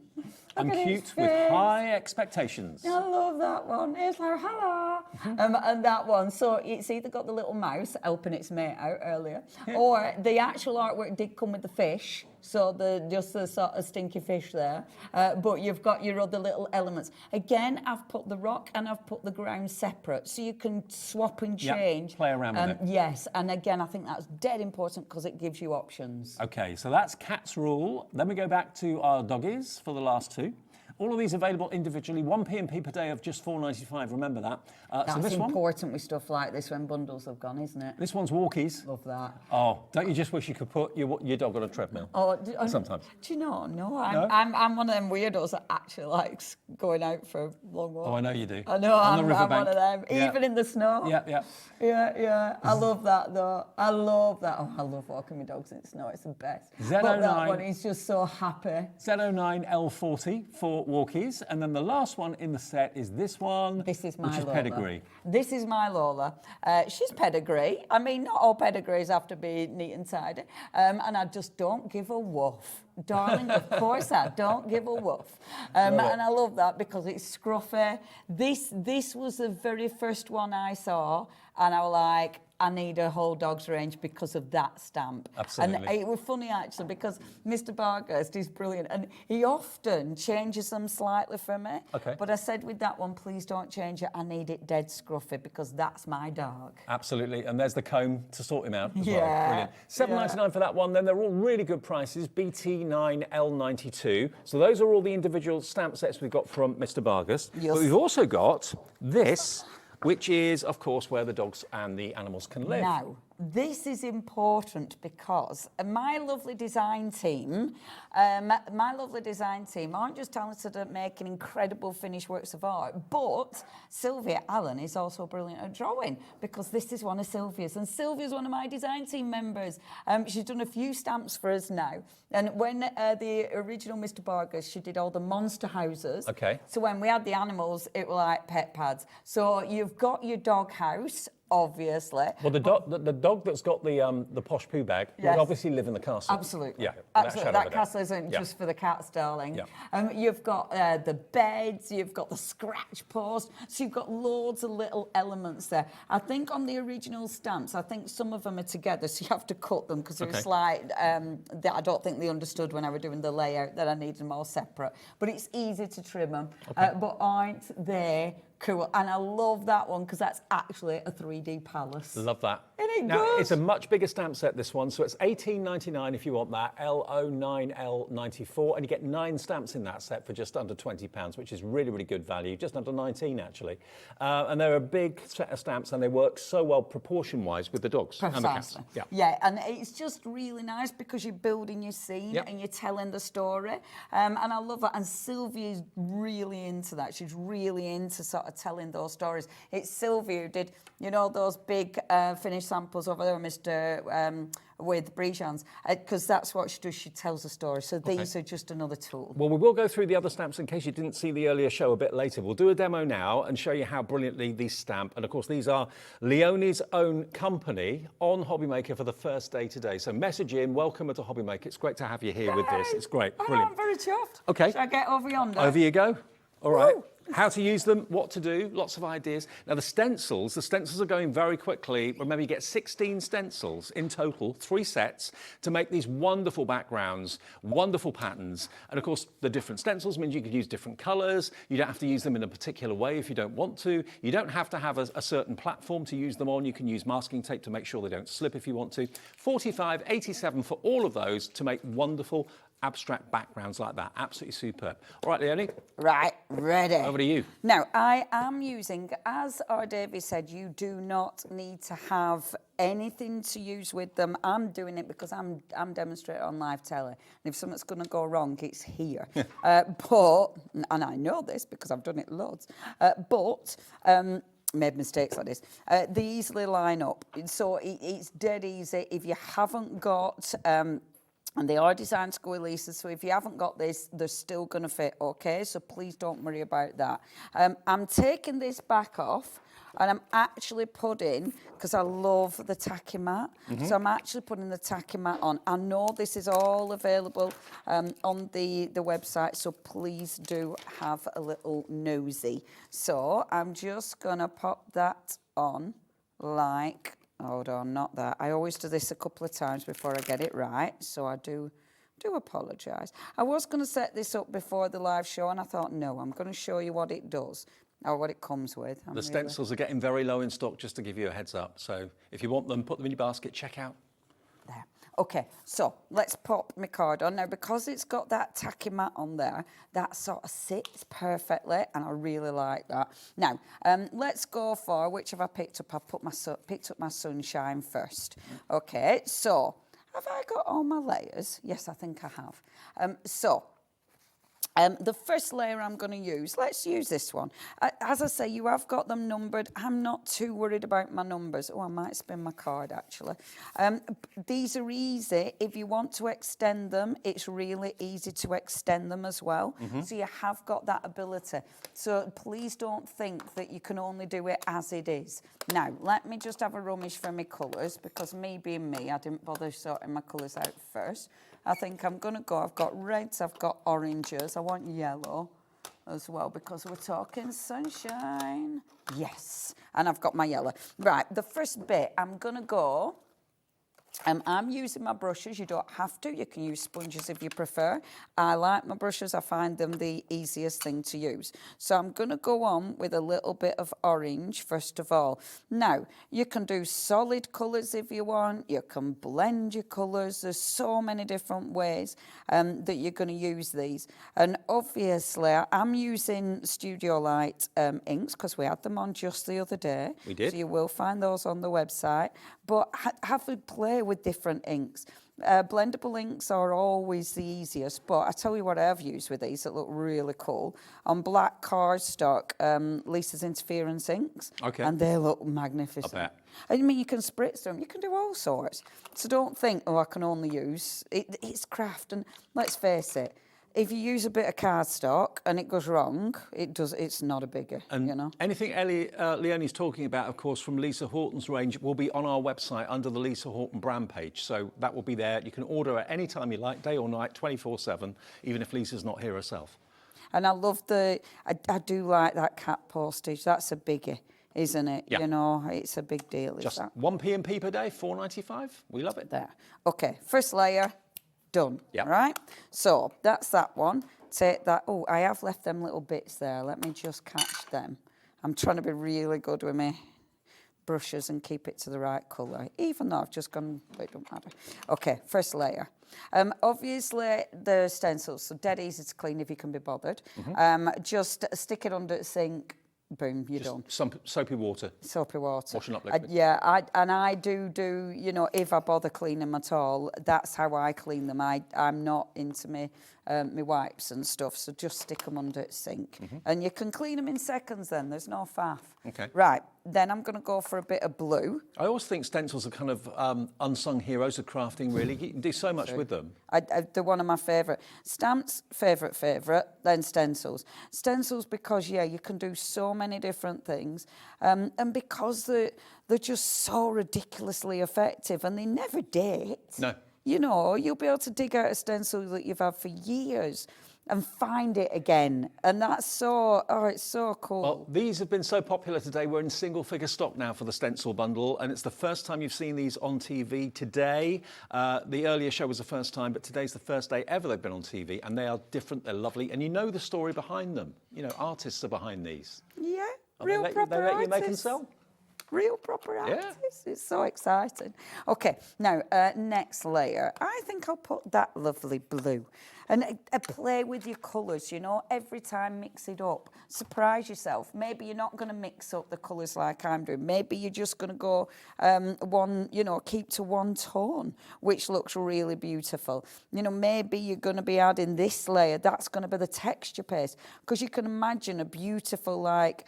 I'm at his cute with face. high expectations. I love that one. It's like, hello. And that one, so it's either got the little mouse helping its mate out earlier, or the actual artwork did come with the fish, so just the sort of stinky fish there, but you've got your other little elements. Again, I've put the rock and I've put the ground separate, so you can swap and change. Play around with it. Yes, and again, I think that's dead important because it gives you options. Okay, so that's Cat's Rule. Then we go back to our doggies for the last two. All of these available individually, one P&P per day of just $4.95, remember that. That's so this important with stuff like this when bundles have gone, isn't it? This one's Walkies. Love that. Oh, don't you just wish you could put your dog on a treadmill? Sometimes. Do you know? No, I'm one of them weirdos that actually likes going out for long walks. Oh, I know you do. I know, on I'm one of them, even in the snow. Yeah. I love that though. I love that. Oh, I love walking my dogs in the snow. It's the best. Z09, but that one is just so happy. Z09L40 for Walkies, and then the last one in the set is this one. This is my which is Lola. Pedigree. This is my Lola. She's pedigree. I mean, not all pedigrees have to be neat and tidy, and I just don't give a woof. Darling, of course I don't give a woof. And I love that because it's scruffy. This was the very first one I saw, and I was like, I need a whole dog's range because of that stamp. Absolutely. And it was funny actually because Mr. Bargust is brilliant and he often changes them slightly for me. Okay. But I said with that one, please don't change it. I need it dead scruffy because that's my dog. Absolutely, and there's the comb to sort him out as well. Yeah. Brilliant. $7.99 for that one. Then they're all really good prices. BT9L92. So those are all the individual stamp sets we've got from Mr. Bargust. Yes. But we've also got this, which is, of course, where the dogs and the animals can live. Now, this is important because my lovely design team aren't just talented at making incredible finished works of art, but Sylvia Allen is also brilliant at drawing because this is one of Sylvia's, and Sylvia's one of my design team members. She's done a few stamps for us now, and when the original Mr. Bargust, she did all the monster houses. Okay. So when we had the animals, it were like pet pads. So you've got your dog house, obviously. Well, the dog that's got the posh poo bag would obviously live in the castle. Absolutely. Yeah. Absolutely. That castle isn't just for the cats, darling. Yeah. You've got the beds, you've got the scratch post, so you've got loads of little elements there. I think on the original stamps, I think some of them are together, so you have to cut them because it's like, that I don't think they understood when I was doing the layout that I needed them all separate. But it's easy to trim them. But aren't they cool? And I love that one because that's actually a 3D palace. Love that. Isn't it Now, good? it's a much bigger stamp set, this one, so it's $18.99 if you want that, L09L94, and you get 9 stamps in that set for just under £20, which is really, really good value, just under 19 actually. And they're a big set of stamps, and they work so well proportion-wise with the dogs and the cats. Yeah, and it's just really nice because you're building your scene and you're telling the story. And I love that. And Sylvia's really into that. She's really into sort of telling those stories. It's Sylvia who did, you know, those big finished samples over there, Mr. With Brijans, because that's what she does. She tells a story. So these are just another tool. Well, we will go through the other stamps in case you didn't see the earlier show a bit later. We'll do a demo now and show you how brilliantly these stamp. And of course, these are Leonie's own company on HobbyMaker for the first day today. So message in, welcome to HobbyMaker. It's great to have you here with this. It's great, brilliant. I'm very chuffed. Okay. Shall I get over yonder? Over you go. All right. How to use them, what to do, lots of ideas. Now the stencils are going very quickly. Remember, you get 16 stencils in total, 3 sets, to make these wonderful backgrounds, wonderful patterns. And of course, the different stencils means you could use different colours. You don't have to use them in a particular way if you don't want to. You don't have to have a certain platform to use them on. You can use masking tape to make sure they don't slip if you want to. 45, 87 for all of those to make wonderful abstract backgrounds like that. Absolutely superb. All right, Leonie. Right, ready. Over to you. Now, I am using, as our Davey said, you do not need to have anything to use with them. I'm doing it because I'm demonstrating on live telly. And if something's going to go wrong, it's here. And I know this because I've done it loads, made mistakes like this. They easily line up. So it's dead easy. If you haven't got... and they are designed to go with Lisa, so if you haven't got this, they're still going to fit, okay? So please don't worry about that. I'm taking this back off, and I'm actually putting, because I love the tacky mat, so I'm actually putting the tacky mat on. I know this is all available on the website, so please do have a little nosy. So I'm just going to pop that on like... Hold on, not that. I always do this a couple of times before I get it right, so I do apologise. I was going to set this up before the live show, and I thought, no, I'm going to show you what it does, or what it comes with. The stencils are getting very low in stock, just to give you a heads up. So if you want them, put them in your basket, check out. There. Okay, so let's pop my card on. Now, because it's got that tacky mat on there, that sort of sits perfectly, and I really like that. Now, let's go for, which have I picked up? I picked up my sunshine first. Okay, so have I got all my layers? Yes, I think I have. The first layer I'm going to use, let's use this one. As I say, you have got them numbered. I'm not too worried about my numbers. Oh, I might spin my card, actually. These are easy. If you want to extend them, it's really easy to extend them as well. So you have got that ability. So please don't think that you can only do it as it is. Now, let me just have a rummage for my colours, because me being me, I didn't bother sorting my colours out first. I think I'm going to go, I've got reds, I've got oranges, I want yellow as well, because we're talking sunshine. Yes, and I've got my yellow. Right, the first bit, I'm going to go, I'm using my brushes. You don't have to. You can use sponges if you prefer. I like my brushes. I find them the easiest thing to use. So I'm going to go on with a little bit of orange, first of all. Now, you can do solid colours if you want. You can blend your colours. There's so many different ways that you're going to use these. And obviously, I'm using Studio Light inks because we had them on just the other day. We did. So you will find those on the website. But have a play with different inks. Blendable inks are always the easiest, but I tell you what I've used with these that look really cool. On black cardstock, Lisa's Interference inks. Okay. And they look magnificent. I bet. I mean, you can spritz them, you can do all sorts. So don't think, oh, I can only use... It's craft, and let's face it, if you use a bit of cardstock and it goes wrong, it's not a biggie, and you know. Anything Leonie's talking about, of course, from Lisa Horton's range will be on our website under the Lisa Horton brand page. So that will be there. You can order at any time you like, day or night, 24/7, even if Lisa's not here herself. And I love I do like that cat postage. That's a biggie, isn't it? Yeah. You know, it's a big deal. Just 1 P&P per day, $4.95. We love it. There. Okay, first layer. Done. Yeah. Right? So that's that one. Take that. Oh, I have left them little bits there. Let me just catch them. I'm trying to be really good with my brushes and keep it to the right colour, even though I've just gone, it don't matter. Okay, first layer. Obviously, the stencils, so dead easy to clean if you can be bothered. Just stick it under the sink. Boom, you're done. Some soapy water. Soapy water. Washing up liquid. Yeah, I do, you know, if I bother cleaning them at all, that's how I clean them. I'm not into my wipes and stuff, so just stick them under the sink. And you can clean them in seconds then, there's no faff. Okay. Right, then I'm going to go for a bit of blue. I always think stencils are kind of unsung heroes of crafting, really. You can do so much with them. They're one of my favourite. Stamps, favourite, then stencils. Stencils because, yeah, you can do so many different things. And because they're just so ridiculously effective and they never date. No. You know, you'll be able to dig out a stencil that you've had for years. and find it again. And that's so, it's so cool. Well, these have been so popular today. We're in single-figure stock now for the stencil bundle, and it's the first time you've seen these on TV today. The earlier show was the first time, but today's the first day ever they've been on TV, and they are different, they're lovely, and you know the story behind them. You know, artists are behind these. Yeah, They let you make and sell? Real proper artists. It's so exciting. Okay, now next layer. I think I'll put that lovely blue. And play with your colours, you know, every time mix it up. Surprise yourself. Maybe you're not going to mix up the colours like I'm doing. Maybe you're just going to go one, you know, keep to one tone, which looks really beautiful. You know, maybe you're going to be adding this layer. That's going to be the texture paste. Because you can imagine a beautiful, like,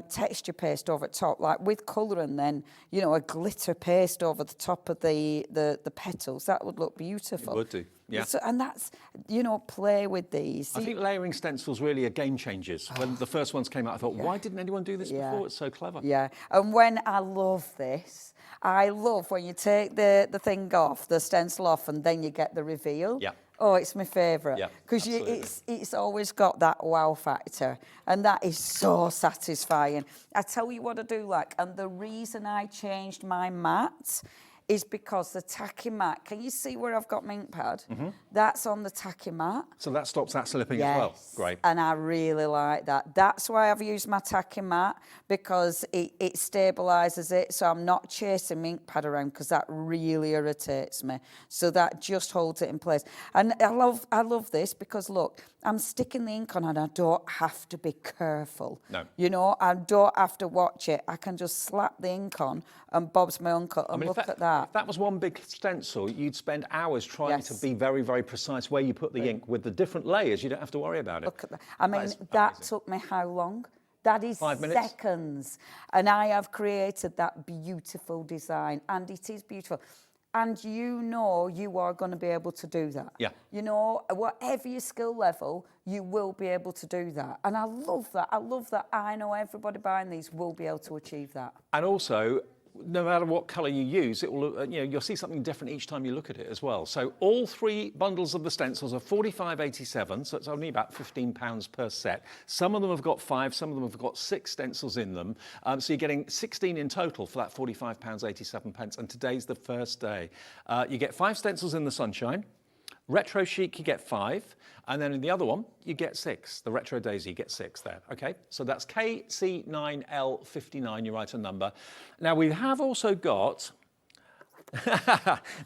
texture paste over the top, like with colour, and then, you know, a glitter paste over the top of the petals. That would look beautiful. It would do. Yeah. So, and that's, you know, play with these. I think layering stencils really are game changers. When the first ones came out, I thought, why didn't anyone do this before? It's so clever. Yeah, and when I love this, I love when you take the thing off, the stencil off, and then you get the reveal. Yeah. Oh, it's my favourite. Yeah, because it's always got that wow factor, and that is so satisfying. I tell you what I do like, and the reason I changed my mat is because the tacky mat, can you see where I've got my ink pad? That's on the tacky mat. So that stops that slipping as well. Great. And I really like that. That's why I've used my tacky mat, because it stabilises it, so I'm not chasing my ink pad around, because that really irritates me. So that just holds it in place. And I love this because, look, I'm sticking the ink on and I don't have to be careful. No. You know, I don't have to watch it. I can just slap the ink on and Bob's my uncle, and look at that. If that was one big stencil, you'd spend hours trying to be very, very precise where you put the ink. With the different layers, you don't have to worry about it. Look at that. I mean, that took me how long? That is 5 minutes. Seconds. And I have created that beautiful design, and it is beautiful. And you know you are going to be able to do that. Yeah. You know, whatever your skill level, you will be able to do that. And I love that. I love that. I know everybody buying these will be able to achieve that. And also, no matter what colour you use, it will, you know, you'll see something different each time you look at it as well. So all three bundles of the stencils are £45.87, so it's only about £15 per set. Some of them have got 5, some of them have got 6 stencils in them. So you're getting 16 in total for that £45.87, and today's the first day. You get 5 stencils in the sunshine. Retro Chic, you get 5, and then in the other one, you get 6. The Retro Daisy, you get 6 there, okay? So that's KC9L59, you write a number. Now, we have also got...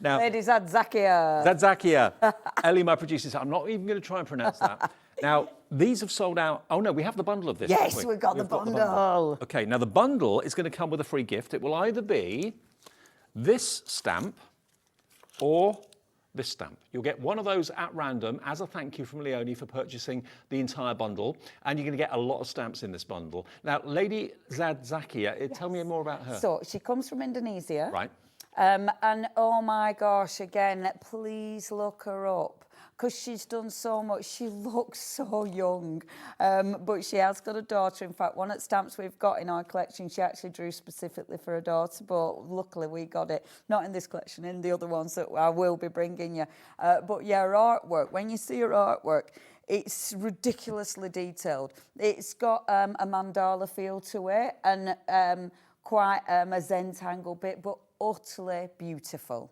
now, Lady Zadzakia. Zadzakia. Ellie, my producer, said, I'm not even going to try and pronounce that. Now, these have sold out. Oh, no, we have the bundle of this. Yes, we've got the bundle. Okay, now the bundle is going to come with a free gift. It will either be this stamp or this stamp. You'll get one of those at random as a thank you from Leonie for purchasing the entire bundle, and you're going to get a lot of stamps in this bundle. Now, Lady Zadzakia, tell me more about her. So, she comes from Indonesia. Right. And oh my gosh, again, please look her up, because she's done so much. She looks so young, but she has got a daughter. In fact, one of the stamps we've got in our collection, she actually drew specifically for her daughter, but luckily we got it, not in this collection, in the other ones that I will be bringing you. But yeah, her artwork, when you see her artwork, it's ridiculously detailed. It's got a mandala feel to it, and quite a Zentangle bit, but utterly beautiful.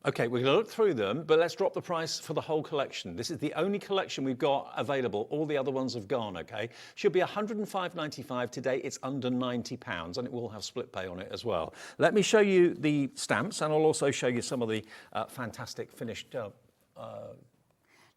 Okay, we're going to look through them, but let's drop the price for the whole collection. This is the only collection we've got available. All the other ones have gone, okay? Should be £105.95 today. It's under £90, and it will have split pay on it as well. Let me show you the stamps, and I'll also show you some of the fantastic finished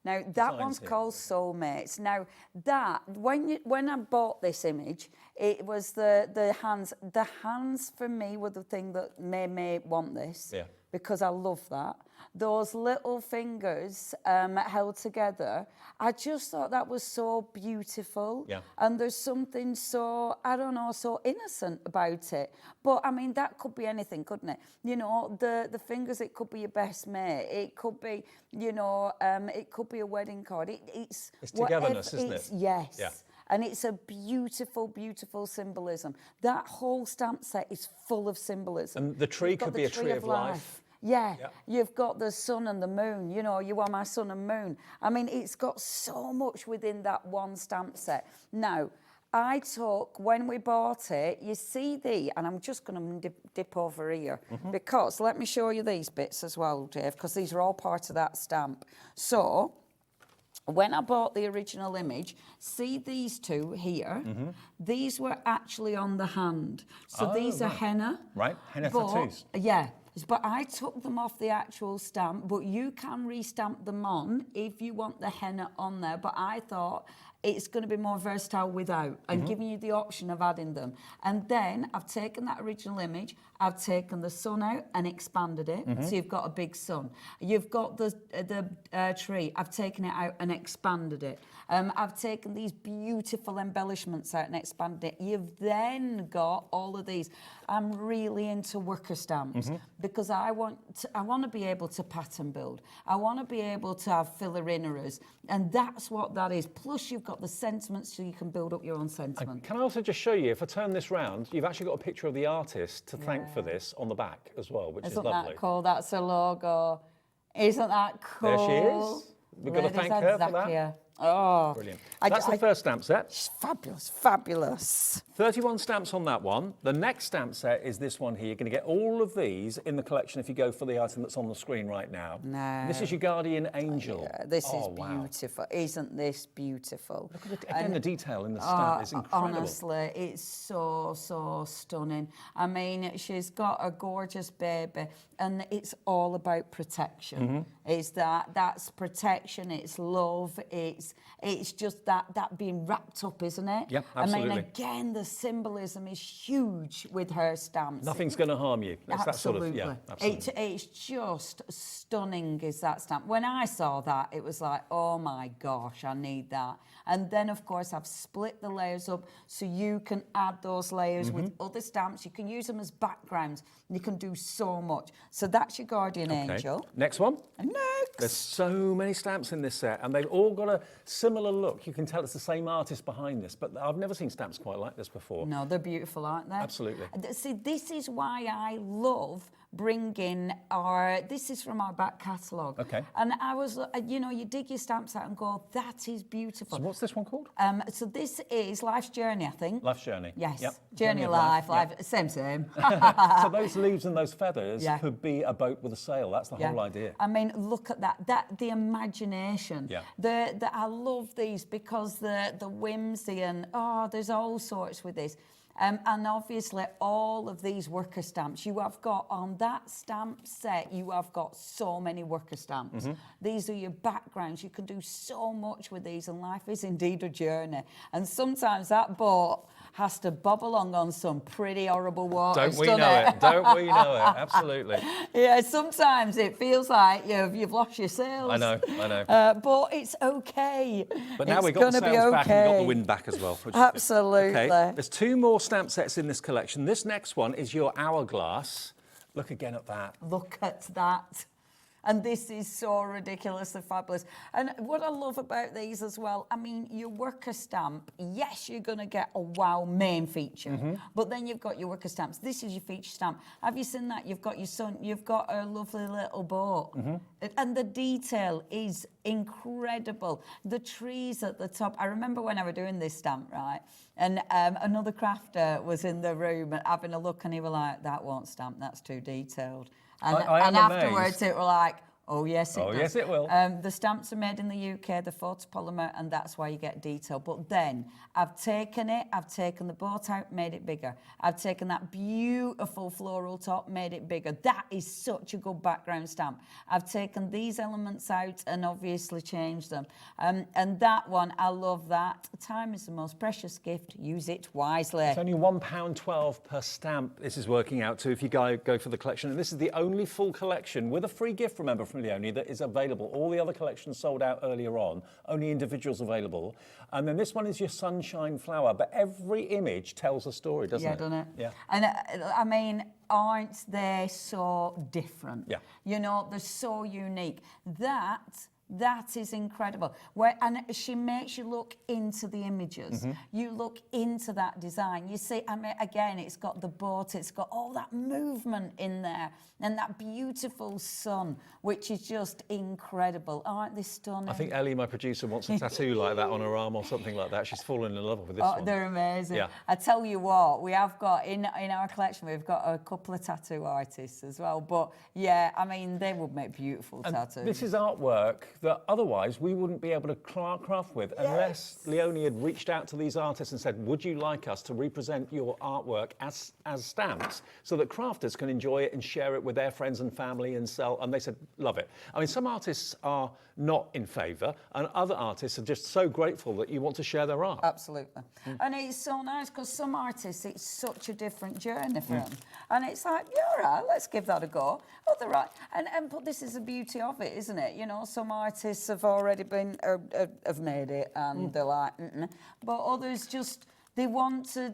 now, that one's called Soulmates. Now, that, when I bought this image, it was the hands. The hands, for me, were the thing that made me want this. Yeah. Because I love that. Those little fingers held together, I just thought that was so beautiful. Yeah. And there's something so, I don't know, so innocent about it. But, I mean, that could be anything, couldn't it? You know, the fingers, it could be your best mate. It could be, you know, it could be a wedding card. It's togetherness, isn't it? Yes. Yeah. And it's a beautiful, beautiful symbolism. That whole stamp set is full of symbolism. And the tree could be a tree of life. Yeah, you've got the sun and the moon, you know, you are my sun and moon. I mean, it's got so much within that one stamp set. Now, I took, when we bought it, you see and I'm just going to dip over here, because let me show you these bits as well, Dave, because these are all part of that stamp. So, when I bought the original image, see these two here? These were actually on the hand. So these are henna. Right, henna tattoos. Yeah. But I took them off the actual stamp, but you can restamp them on if you want the henna on there. But I thought it's going to be more versatile without, and giving you the option of adding them. And then I've taken that original image, I've taken the sun out and expanded it, so you've got a big sun. You've got the tree, I've taken it out and expanded it. I've taken these beautiful embellishments out and expanded it. You've then got all of these. I'm really into worker stamps because I want to be able to pattern build. I want to be able to have filler inners, and that's what that is. Plus, you've got the sentiments, so you can build up your own sentiment. Can I also just show you, if I turn this round, you've actually got a picture of the artist to thank for this on the back as well, which is lovely. Isn't that cool? That's a logo. Isn't that cool? There she is. We've got to thank her for that. Oh, brilliant. That's the first stamp set. Fabulous, fabulous. 31 stamps on that one. The next stamp set is this one here. You're going to get all of these in the collection if you go for the item that's on the screen right now. No. This is your guardian angel. Yeah, this is beautiful. Wow. Isn't this beautiful? Look at the detail in the stamp. It's incredible. Honestly, it's so, so stunning. I mean, she's got a gorgeous baby, and it's all about protection. It's that's protection, it's love, it's just that being wrapped up, isn't it? Yep, absolutely. I mean, again, the symbolism is huge with her stamps. Nothing's going to harm you. It's absolutely. That sort of, yeah, absolutely. It's just stunning, is that stamp. When I saw that, it was like, oh my gosh, I need that. And then, of course, I've split the layers up so you can add those layers with other stamps. You can use them as backgrounds. You can do so much. So that's your guardian angel. Next one. Next. There's so many stamps in this set, and they've all got a similar look. You can tell it's the same artist behind this, but I've never seen stamps quite like this before. No, they're beautiful, aren't they? Absolutely. See, this is why I love bringing this is from our back catalogue. Okay. And I was, you dig your stamps out and go, that is beautiful. So what's this one called? So this is Life's Journey, I think. Life's Journey. Yes. Yep. Journey of Life. Yep. Same. So those leaves and those feathers could be a boat with a sail. That's the whole idea. I mean, look at that. The imagination. Yeah. I love these because the whimsy and there's all sorts with this. And obviously all of these worker stamps, you have got on that stamp set, you have got so many worker stamps. These are your backgrounds. You can do so much with these, and life is indeed a journey. And sometimes that boat has to bob along on some pretty horrible waters. Don't we know it? Don't we know it? Absolutely. Yeah, sometimes it feels like you've lost your sails. I know. But it's okay. But now we've got the sails back and we've got the wind back as well. Absolutely. Okay. There's two more stamp sets in this collection. This next one is your hourglass. Look again at that. Look at that. And this is so ridiculously fabulous. And what I love about these as well, I mean, your worker stamp, yes, you're going to get a wow main feature, but then you've got your worker stamps. This is your feature stamp. Have you seen that? You've got your son, you've got a lovely little boat. And the detail is incredible. The trees at the top. I remember when I was doing this stamp, right? And another crafter was in the room having a look, and he was like, that won't stamp, that's too detailed. And afterwards it were like, oh yes it does. Yes it will. The stamps are made in the UK, they're photopolymer, and that's why you get detail. But then I've taken the boat out, made it bigger. I've taken that beautiful floral top, made it bigger. That is such a good background stamp. I've taken these elements out and obviously changed them. And that one, I love that. Time is the most precious gift. Use it wisely. It's only £1.12 per stamp. This is working out to if you go for the collection. And this is the only full collection with a free gift, remember, from Leonie, that is available. All the other collections sold out earlier on, only individuals available. And then this one is your sunshine flower, but every image tells a story, doesn't it? Yeah, doesn't it? Yeah. And I mean, aren't they so different? Yeah. You know, they're so unique. That That is incredible. And she makes you look into the images. You look into that design. You see, I mean, again, it's got the boat, it's got all that movement in there, and that beautiful sun, which is just incredible. Aren't they stunning? I think Ellie, my producer, wants a tattoo like that on her arm or something like that. She's fallen in love with this one. They're amazing. Yeah. I tell you what, we have got in our collection, we've got a couple of tattoo artists as well. But yeah, I mean, they would make beautiful tattoos. This is artwork that otherwise we wouldn't be able to craft with unless Leonie had reached out to these artists and said, would you like us to represent your artwork as stamps so that crafters can enjoy it and share it with their friends and family and sell? And they said, love it. I mean, some artists are not in favour and other artists are just so grateful that you want to share their art. Absolutely. And it's so nice because some artists, it's such a different journey for them. And it's like, yeah, right, let's give that a go. Oh, they're right. But this is the beauty of it, isn't it? You know, some artists have already been, have made it and they're like, but others just, they want to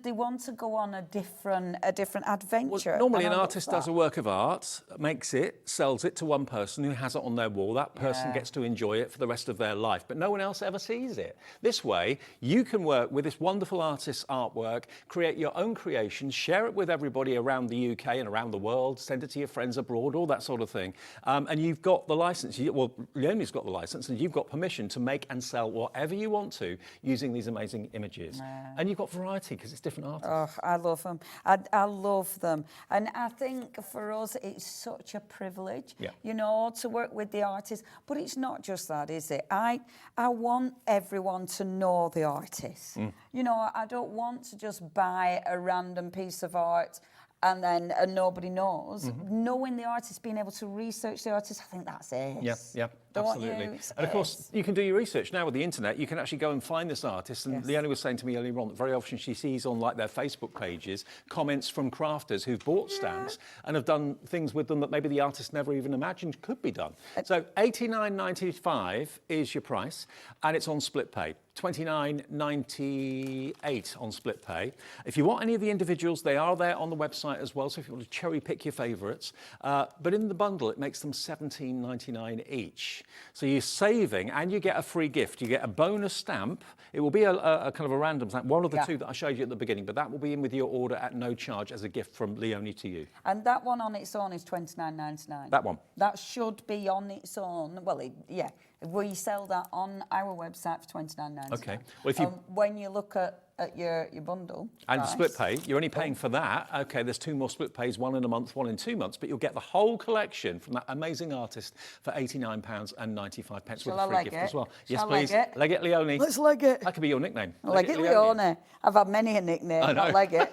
go on a different adventure. Well, normally an artist does a work of art, makes it, sells it to one person who has it on their wall. That person gets to enjoy it for the rest of their life, but no one else ever sees it. This way, you can work with this wonderful artist's artwork, create your own creation, share it with everybody around the UK and around the world, send it to your friends abroad, all that sort of thing. And you've got the license. Well, Leonie's got the license, and you've got permission to make and sell whatever you want to using these amazing images. And you've got variety because it's different artists. Oh, I love them. I love them. And I think for us, it's such a privilege, you know, to work with the artists. But it's not just that, is it? I want everyone to know the artist. You know, I don't want to just buy a random piece of art and then nobody knows. Knowing the artist, being able to research the artist, I think that's it. Yeah, absolutely. And of course, you can do your research now with the internet. You can actually go and find this artist. And Leonie was saying to me earlier on that very often she sees on like their Facebook pages comments from crafters who've bought stamps and have done things with them that maybe the artist never even imagined could be done. So $89.95 is your price, and it's on split pay. $29.98 on split pay. If you want any of the individuals, they are there on the website as well, so if you want to cherry pick your favourites. But in the bundle, it makes them $17.99 each. So you're saving, and you get a free gift. You get a bonus stamp. It will be a kind of a random stamp, one of the two that I showed you at the beginning, but that will be in with your order at no charge as a gift from Leonie to you. And that one on its own is $29.99. That one? That should be on its own. Well, we sell that on our website for $29.99. Okay. Well, if you when you look at your bundle and price, split pay, you're only paying for that. Okay, there's 2 more split pays, one in a month, one in 2 months, but you'll get the whole collection from that amazing artist for £89.95 with a free gift as well. Yes, please. Leg it, Leonie. Let's leg it. That could be your nickname. Leg it, Leonie. I've had many a nickname. I know. Leg it.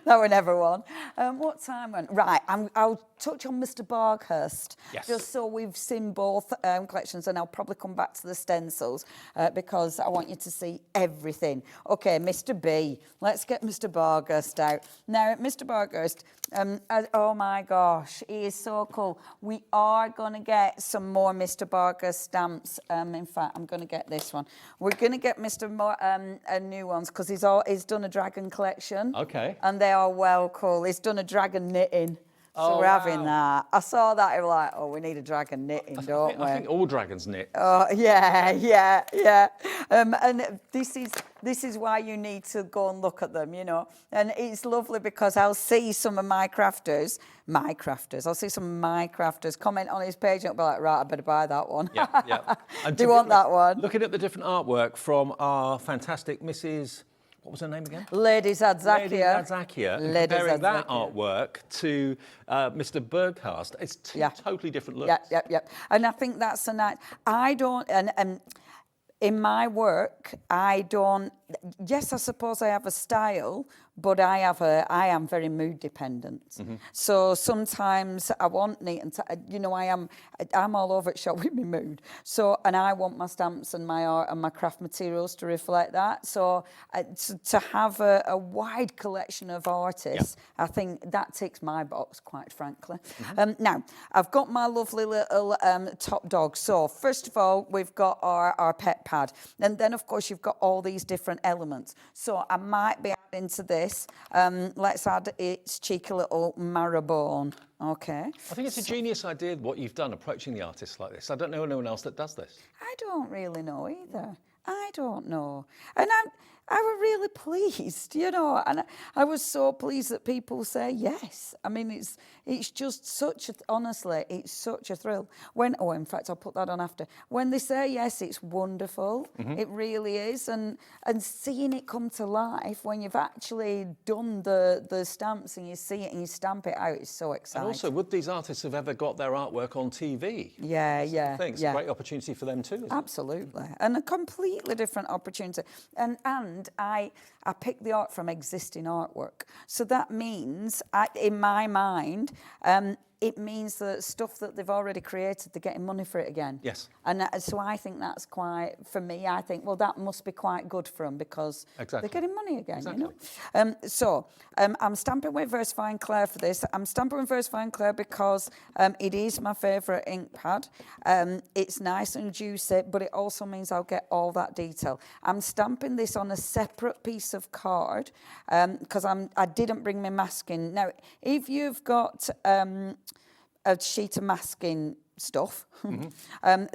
That were never one. What time went? Right, I'll touch on Mr. Barghurst. Yes. Just so we've seen both collections, and I'll probably come back to the stencils because I want you to see everything. Okay, Mr. B. Let's get Mr. Barghurst out. Now, Mr. Barghurst, oh my gosh, he is so cool. We are going to get some more Mr. Barghurst stamps. In fact, I'm going to get this one. We're going to get Mr. New ones because he's done a dragon collection. Okay. And they are well cool. He's done a dragon knitting. So we're having that. I saw that, I was like, oh, we need a dragon knitting, don't we? I think all dragons knit. Oh, yeah. And this is why you need to go and look at them, you know. And it's lovely because I'll see some of my crafters, I'll see some of my crafters comment on his page and I'll be like, right, I better buy that one. Yeah. Do you want that one? Looking at the different artwork from our fantastic Mrs. What was her name again? Lady Zadzakia. Comparing that artwork to Mr. Berghurst, it's two totally different looks. Yep. And I think that's a nice... I don't... And in my work, I don't... Yes, I suppose I have a style, but I am very mood dependent. So sometimes I want neat and I'm all over it shop with my mood. So, and I want my stamps and my art and my craft materials to reflect that. So to have a wide collection of artists, I think that ticks my box, quite frankly. Now, I've got my lovely little top dog. So first of all, we've got our pet pad. And then, of course, you've got all these different elements. So I might be adding to this. Let's add its cheeky little marrowbone. Okay. I think it's a genius idea what you've done approaching the artists like this. I don't know anyone else that does this. I don't really know either. I don't know. And I was really pleased, you know, and I was so pleased that people say yes. I mean, it's just such honestly, it's such a thrill. In fact, I'll put that on after. When they say yes, it's wonderful. It really is. And seeing it come to life when you've actually done the stamps and you see it and you stamp it out is so exciting. And also, would these artists have ever got their artwork on TV? Yeah. I think it's a great opportunity for them too, isn't Absolutely. And a completely different opportunity. And I pick the art from existing artwork. So that means, in my mind, it means that stuff that they've already created, they're getting money for it again. Yes. And so I think that's quite, for me, I think, well, that must be quite good for them because they're getting money again, you know. I'm stamping with VersaFine Clair for this. I'm stamping with VersaFine Clair because it is my favourite ink pad. It's nice and juicy, but it also means I'll get all that detail. I'm stamping this on a separate piece of card because I didn't bring my masking. Now, if you've got a sheet of masking stuff,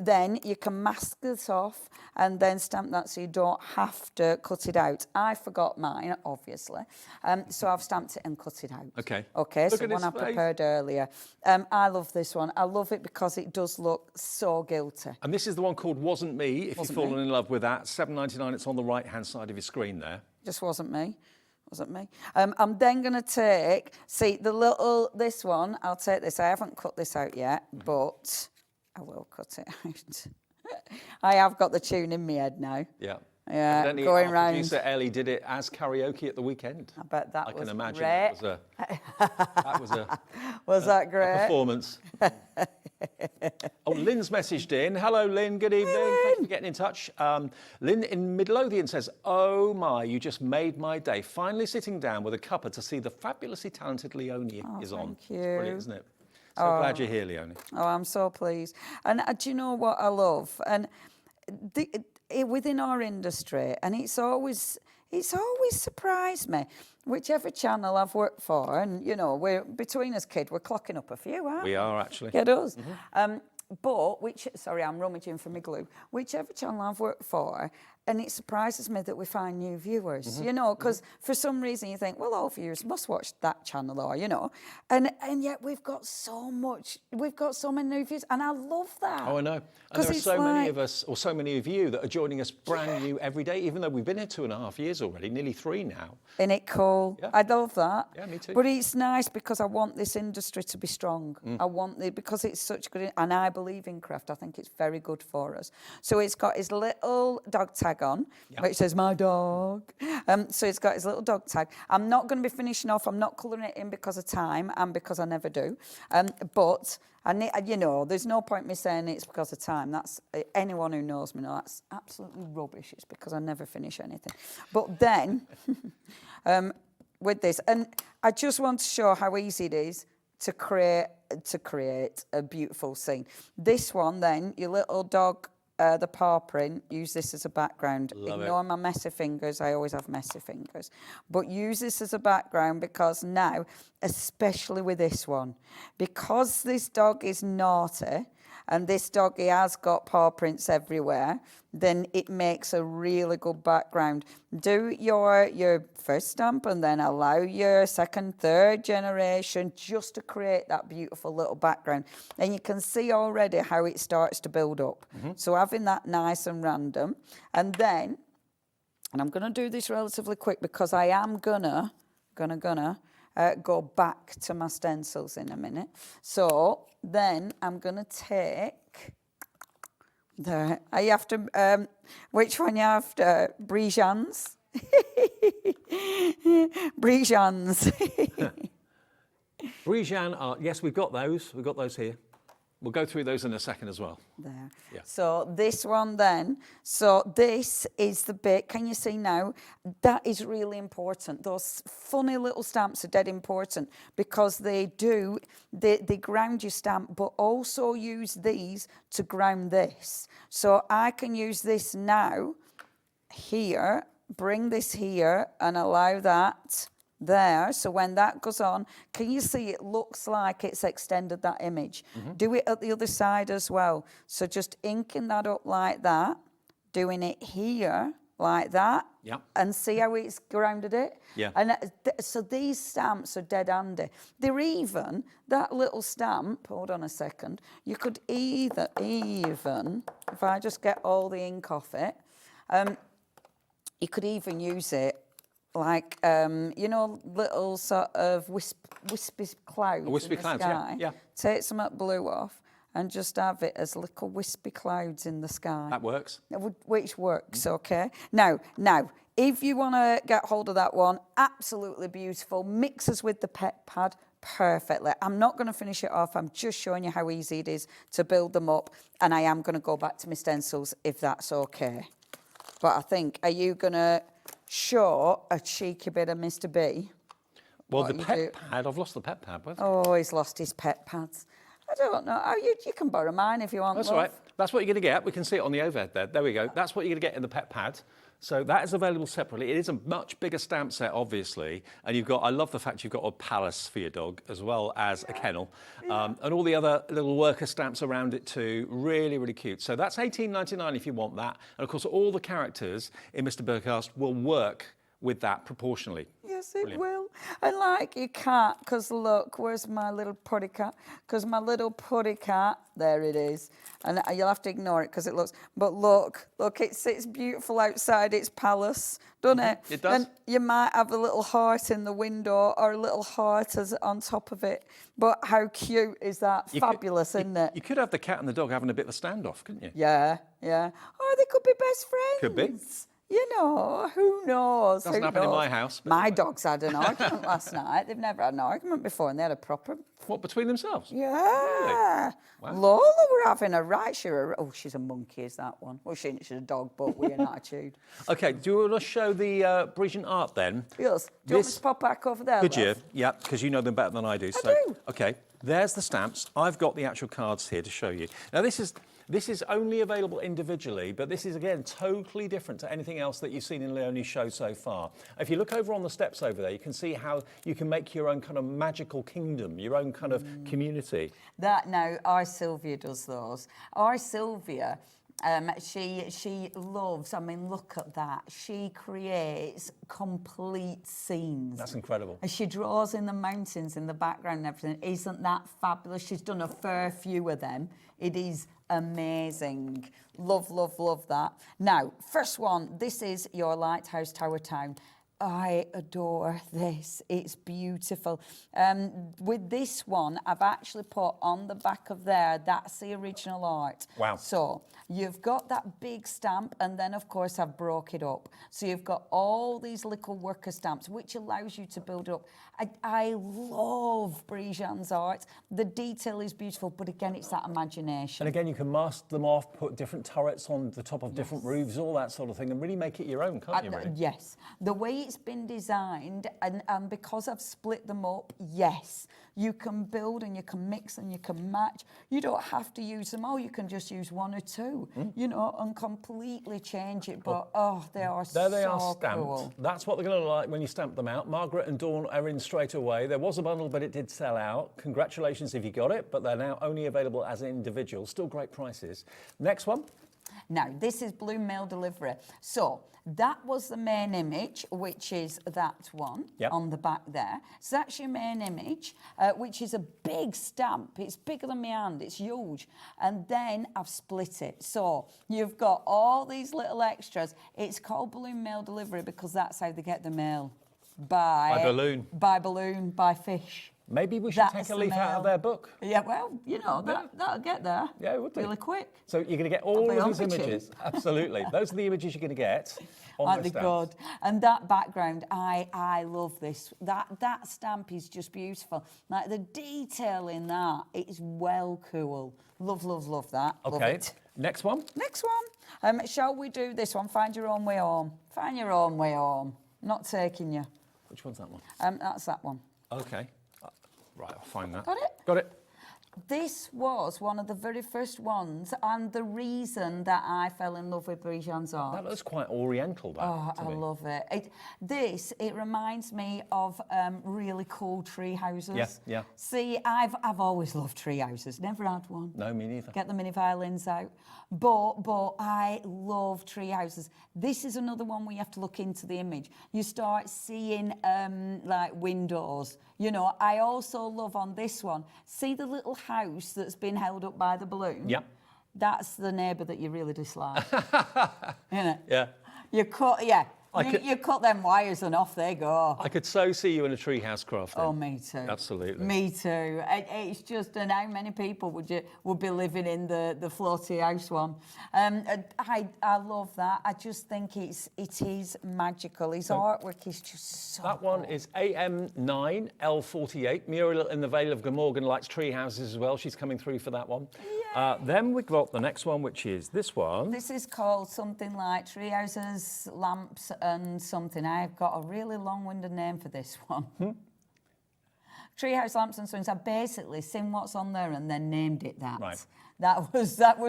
then you can mask this off and then stamp that so you don't have to cut it out. I forgot mine, obviously, so I've stamped it and cut it out. Okay, so one I prepared earlier. I love this one. I love it because it does look so guilty. And this is the one called Wasn't Me, if you've fallen in love with that. $7.99, it's on the right-hand side of your screen there. Just wasn't me. Wasn't me. I'm then going to take, this one, I'll take this. I haven't cut this out yet, but I will cut it out. I have got the tune in my head now. Yeah. Yeah, going round. Producer Ellie did it as karaoke at the weekend. I bet that was I can imagine great. Was that great? A performance. Lynn's messaged in. Hello, Lynn. Good evening. Thank you for getting in touch. Lynn in Midlothian says, "Oh my, you just made my day. Finally sitting down with a cuppa to see the fabulously talented Leonie is on." Thank you. It's brilliant, isn't it? So glad you're here, Leonie. Oh, I'm so pleased. And do you know what I love? And within our industry, and it's always surprised me. Whichever channel I've worked for, and you know, we're between us, kid, we're clocking up a few, aren't we? We are actually. Get us. But I'm rummaging for my glue. Whichever channel I've worked for, and it surprises me that we find new viewers, you know, because for some reason you think, well, all viewers must watch that channel, or, you know, and yet we've got so many new viewers, and I love that. Oh, I know. And there are so many of us, or so many of you, that are joining us brand new every day, even though we've been here 2.5 years already, nearly 3 now. Isn't it cool? Yeah. I love that. Yeah, me too. But it's nice because I want this industry to be strong. I want it because it's such good, and I believe in craft. I think it's very good for us. So it's got his little dog tag on, which says my dog. So it's got his little dog tag. I'm not going to be finishing off. I'm not colouring it in because of time and because I never do. But you know, there's no point me saying it's because of time. That's anyone who knows me knows that's absolutely rubbish. It's because I never finish anything. But then with this, and I just want to show how easy it is to create a beautiful scene. This one, then, your little dog, the paw print, use this as a background. Ignore my messy fingers. I always have messy fingers. But use this as a background because now, especially with this one, because this dog is naughty and this doggy has got paw prints everywhere, then it makes a really good background. Do your first stamp and then allow your second, third generation just to create that beautiful little background. And you can see already how it starts to build up. So having that nice and random. And then, and I'm going to do this relatively quick because I am gonna go back to my stencils in a minute. So then I'm going to take I have to, which one you after? Brijans? Brijans. Brijan, yes, we've got those. We've got those here. We'll go through those in a second as well. There. Yeah. So this one then, so this is the bit, can you see now? That is really important. Those funny little stamps are dead important because they ground your stamp, but also use these to ground this. So I can use this now, here, bring this here and allow that there. So when that goes on, can you see it looks like it's extended that image? Do it at the other side as well. So just inking that up like that, doing it here like that, and see how it's grounded it? Yeah. And so these stamps are dead handy. They're even, that little stamp, hold on a second, you could either even, if I just get all the ink off it, you could even use it like, you know, little sort of wispy clouds wispy in the clouds, sky. yeah. Take some of that blue off and just have it as little wispy clouds in the sky. That works. Which works, okay. Now, if you want to get hold of that one, absolutely beautiful. Mixes with the pet pad perfectly. I'm not going to finish it off. I'm just showing you how easy it is to build them up. And I am going to go back to my stencils if that's okay. But I think, are you going to show a cheeky bit of Mr. B? Well, the pet pad, I've lost the pet pad. Oh, he's lost his pet pads. I don't know. Oh, you can borrow mine if you want. That's all right. That's what you're going to get. We can see it on the overhead there. There we go. That's what you're going to get in the pet pad. So that is available separately. It is a much bigger stamp set, obviously. And you've got, I love the fact you've got a palace for your dog, as well as a kennel. And all the other little worker stamps around it too. Really, really cute. So that's $18.99 if you want that. And of course, all the characters in Mr. Burcast will work with that proportionally. Yes, it will. And like your cat, because look, where's my little putty cat? Because my little putty cat, there it is. And you'll have to ignore it because it looks, but look, it sits beautiful outside its palace, doesn't it? It does. And you might have a little heart in the window or a little heart as on top of it. But how cute is that? Fabulous, isn't it? You could have the cat and the dog having a bit of a standoff, couldn't you? Yeah. Oh, they could be best friends. Could be. You know, who knows? Doesn't happen in my house. My dogs had an argument last night. They've never had an argument before, and they had a proper... What, between themselves? Yeah. Really? Wow. Lola were having a right. She's a monkey, is that one? Well, she's a dog, but with an attitude. OK, do you want to show the Parisian art then? Yes. Do you want me to pop back over there, Could you? love? Yeah, because you know them better than I do. I So, do. OK, there's the stamps. I've got the actual cards here to show you. Now, this is only available individually, but this is, again, totally different to anything else that you've seen in Leonie's show so far. If you look over on the steps over there, you can see how you can make your own kind of magical kingdom, your own kind of community. Now, our Sylvia does those. Our Sylvia... she loves, I mean, look at that. She creates complete scenes. That's incredible. And she draws in the mountains in the background and everything. Isn't that fabulous? She's done a fair few of them. It is amazing. Love, love, love that. Now, first one, this is your Lighthouse Tower Town. I adore this. It's beautiful. With this one, I've actually put on the back of there, that's the original art. Wow. So you've got that big stamp, and then, of course, I've broke it up. So you've got all these little worker stamps, which allows you to build up. I love Brijan's art. The detail is beautiful, but again, it's that imagination. And again, you can mask them off, put different turrets on the top of different roofs, all that sort of thing, and really make it your own, can't you, really? Yes. The way it's been designed, and because I've split them up, yes, you can build and you can mix and you can match. You don't have to use them all. You can just use one or two, you know, and completely change it. But, they are so cool. There they are stamped. That's what they're going to look like when you stamp them out. Margaret and Dawn are in straight away. There was a bundle, but it did sell out. Congratulations if you got it, but they're now only available as individuals. Still great prices. Next one. Now, this is Blue Mail Delivery. So that was the main image, which is that one on the back there. So that's your main image, which is a big stamp. It's bigger than my hand. It's huge. And then I've split it. So you've got all these little extras. It's called Blue Mail Delivery because that's how they get the mail. By balloon. By balloon, by fish. Maybe we should take a leaf out of their book. Yeah, well, you know, that'll get there. Yeah, it would do. Really quick. So you're going to get all of these images. Absolutely. Those are the images you're going to get on the stamps. God. And that background, I love this. That stamp is just beautiful. Like the detail in that, it is well cool. Love, love, love that. Okay. Love it. Next one. Next one. Shall we do this one? Find your own way home. Find your own way home. Not taking you. Which one's that one? That's that one. Okay. Right, I'll find that. Got it? Got it. This was one of the very first ones, and the reason that I fell in love with Brijan's art. That looks quite oriental, that. Oh, I love it. It reminds me of really cool tree houses. Yeah, yeah. See, I've always loved tree houses. Never had one. No, me neither. Get the mini violins out. But I love tree houses. This is another one where you have to look into the image. You start seeing like windows. You know, I also love on this one, see the little house that's been held up by the balloon? Yeah. That's the neighbour that you really dislike. Isn't it? Yeah. You cut them wires and off they go. I could so see you in a treehouse crafting. Oh, me too. Absolutely. Me too. It's just, and how many people would be living in the floaty house one? I love that. I just think it is magical. His artwork is just so That one cool. is AM9L48. Muriel in the Vale of Glamorgan likes tree houses as well. She's coming through for that one. Then we've got the next one, which is this one. This is called something like tree houses, lamps and something. I've got a really long-winded name for this one. Treehouse lamps and swings. I've basically seen what's on there and then named it that. Right. That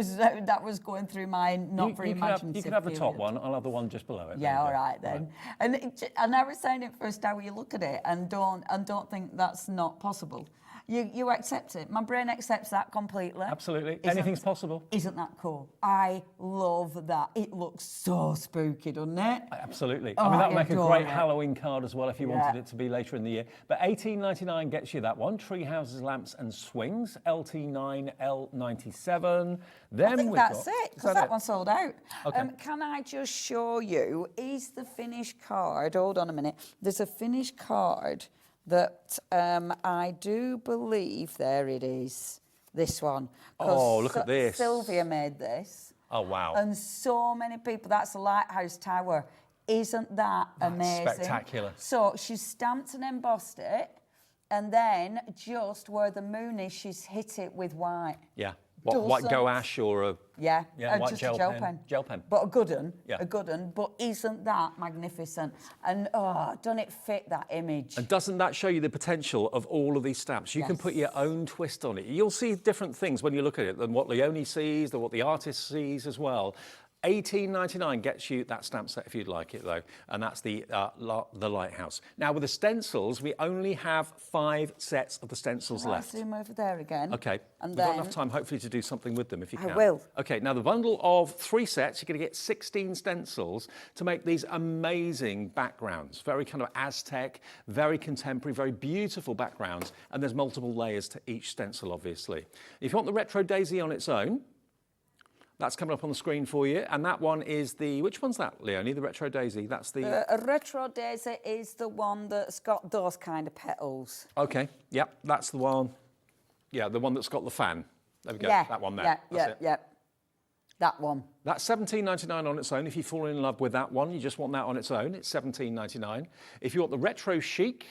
was going through my not very imaginative. You can have the top period. one. I'll have the one just below it. Yeah, all right then. Right. And I was saying it first how you look at it and don't think that's not possible. You accept it. My brain accepts that completely. Absolutely. Anything's possible. Isn't that cool? I love that. It looks so spooky, doesn't it? Absolutely. Oh, I mean, that would make a great it. Halloween card as well if you wanted it to be later in the year. But $18.99 gets you that one. Tree houses, lamps and swings. LT9L97. Then I think that's it, because that one sold out. Okay. Can I just show you, is the finished card, hold on a minute, there's a finished card that I do believe, there it is, this one. Oh, look at this. Sylvia made this. Oh, wow. And so many people, that's a lighthouse tower. Isn't that amazing? Spectacular. So she's stamped and embossed it, and then just where the moon is, she's hit it with white. Yeah. What, white gouache or a... Yeah, white just gel a gel pen. pen. Gel pen. But a good one, Yeah. a good one. But isn't that magnificent? And don't it fit that image? And doesn't that show you the potential of all of these stamps? You can put your own twist on it. You'll see different things when you look at it than what Leonie sees, than what the artist sees as well. $18.99 gets you that stamp set if you'd like it though, and that's the Lighthouse. Now with the stencils, we only have 5 sets of the stencils left. I'll zoom over there again. Okay, And we've then got enough time hopefully to do something with them if you can. I will. Okay, now the bundle of 3 sets, you're going to get 16 stencils to make these amazing backgrounds. Very kind of Aztec, very contemporary, very beautiful backgrounds, and there's multiple layers to each stencil obviously. If you want the Retro Daisy on its own, that's coming up on the screen for you, and that one is the, which one's that, Leonie, the Retro Daisy? That's the... Retro Daisy is the one that's got those kind of petals. Okay, yep, that's the one. Yeah, the one that's got the fan. There we go, Yeah, that one there. yeah. That one. That's $17.99 on its own. If you fall in love with that one, you just want that on its own, it's $17.99. If you want the Retro Chic,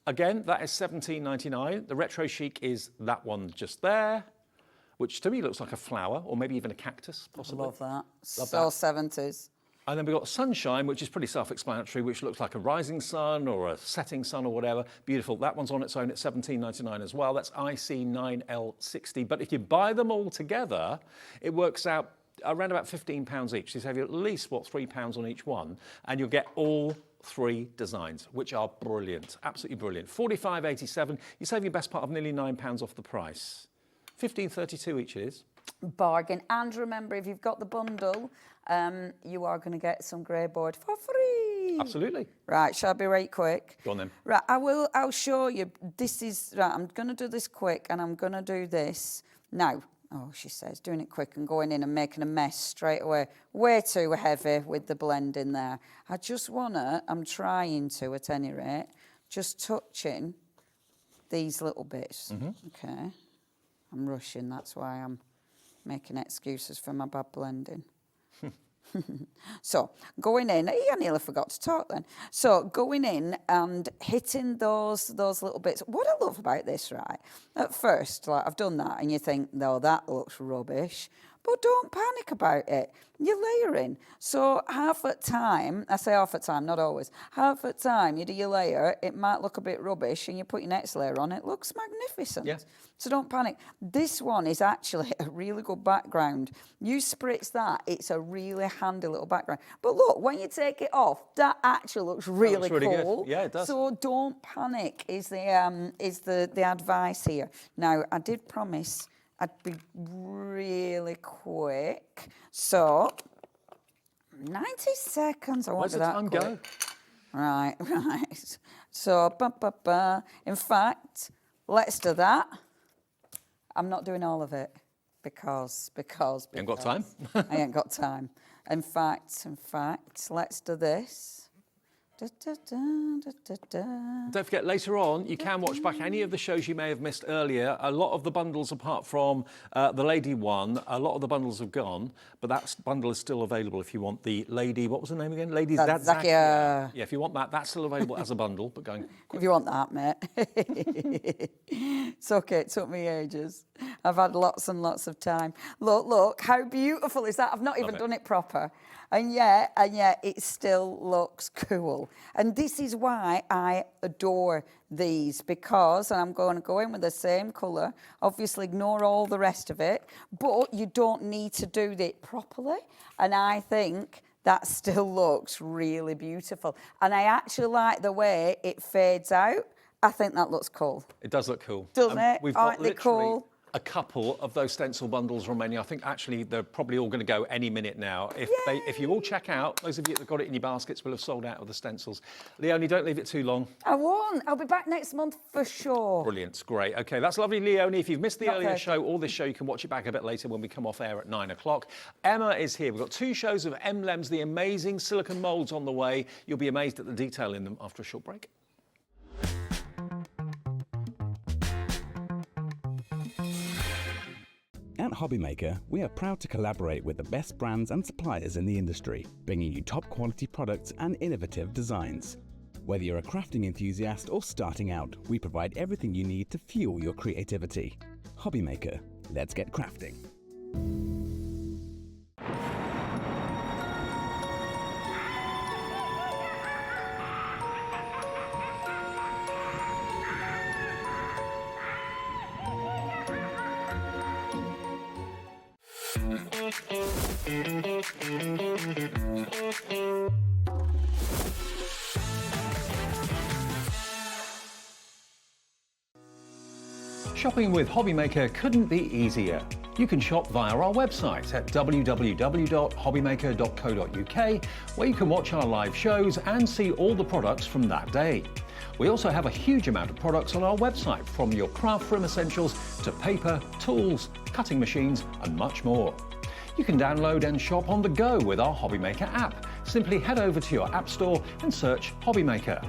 again, that is $17.99. The Retro Chic is that one just there, which to me looks like a flower or maybe even a cactus, possibly. Love that. Love So that. 70s. And then we've got Sunshine, which is pretty self-explanatory, which looks like a rising sun or a setting sun or whatever. Beautiful. That one's on its own at $17.99 as well. That's IC9L60. But if you buy them all together, it works out around about £15 each. So you save you at least, £3 on each one. And you'll get all 3 designs, which are brilliant. Absolutely brilliant. $45.87. You save your best part of nearly £9 off the price. $15.32 each is. Bargain. And remember, if you've got the bundle, you are going to get some grey board for free. Absolutely. Right, shall I be right quick? Go on then. Right, I'll show you. This is, right, I'm going to do this quick and I'm going to do this. Now, oh, she says, doing it quick and going in and making a mess straight away. Way too heavy with the blend in there. I just want to, I'm trying to at any rate, just touching these little bits. Okay. I'm rushing, that's why I'm making excuses for my bad blending. So going in, I nearly forgot to talk then. So going in and hitting those little bits. What I love about this, right? At first, like I've done that, and you think, no, that looks rubbish. But don't panic about it. You're layering. So half at time, I say half at time, not always. Half at time, you do your layer, it might look a bit rubbish, and you put your next layer on, it looks magnificent. Yeah. So don't panic. This one is actually a really good background. You spritz that, it's a really handy little background. But look, when you take it off, that actually looks really cool. Good. Yeah, it does. So don't panic is the advice here. Now, I did promise I'd be really quick. So, 90 seconds. I won't be that quick. Where's the time go? Right. So, in fact, let's do that. I'm not doing all of it because. You ain't got time? I ain't got time. In fact, let's do this. Don't forget, later on, you can watch back any of the shows you may have missed earlier. A lot of the bundles, apart from the lady one, a lot of the bundles have gone, but that bundle is still available if you want the lady, what was her name again? Lady Zakia. Yeah, if you want that, that's still available as a bundle, but going quick. If you want that, mate. It's okay, it took me ages. I've had lots and lots of time. Look, how beautiful is that? I've not even done it proper. And yet, it still looks cool. And this is why I adore these, because, and I'm going to go in with the same colour, obviously ignore all the rest of it, but you don't need to do it properly. And I think that still looks really beautiful. And I actually like the way it fades out. I think that looks cool. It does look cool. Doesn't it? We've got literally a couple of those stencil bundles remaining. I think actually they're probably all going to go any minute now. If you all check out, those of you that got it in your baskets will have sold out of the stencils. Leonie, don't leave it too long. I won't. I'll be back next month for sure. Brilliant. Great. Okay, that's lovely, Leonie. If you've missed the earlier show or this show, you can watch it back a bit later when we come off air at 9 o'clock. Emma is here. We've got 2 shows of Emlems, the amazing silicone moulds on the way. You'll be amazed at the detail in them after a short break. At HobbyMaker, we are proud to collaborate with the best brands and suppliers in the industry, bringing you top quality products and innovative designs. Whether you're a crafting enthusiast or starting out, we provide everything you need to fuel your creativity. HobbyMaker, let's get crafting. Shopping with HobbyMaker couldn't be easier. You can shop via our website at www.hobbymaker.co.uk, where you can watch our live shows and see all the products from that day. We also have a huge amount of products on our website, from your craft room essentials to paper, tools, cutting machines and much more. You can download and shop on the go with our HobbyMaker app. Simply head over to your app store and search HobbyMaker.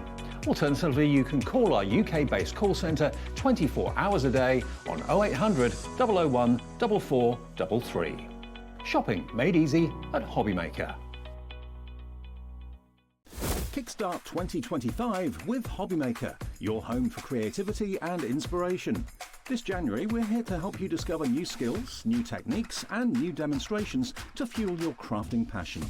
Alternatively, you can call our UK-based call centre 24 hours a day on 0800 001 4433. Shopping made easy at HobbyMaker. Kickstart 2025 with HobbyMaker, your home for creativity and inspiration. This January, we're here to help you discover new skills, new techniques and new demonstrations to fuel your crafting passion.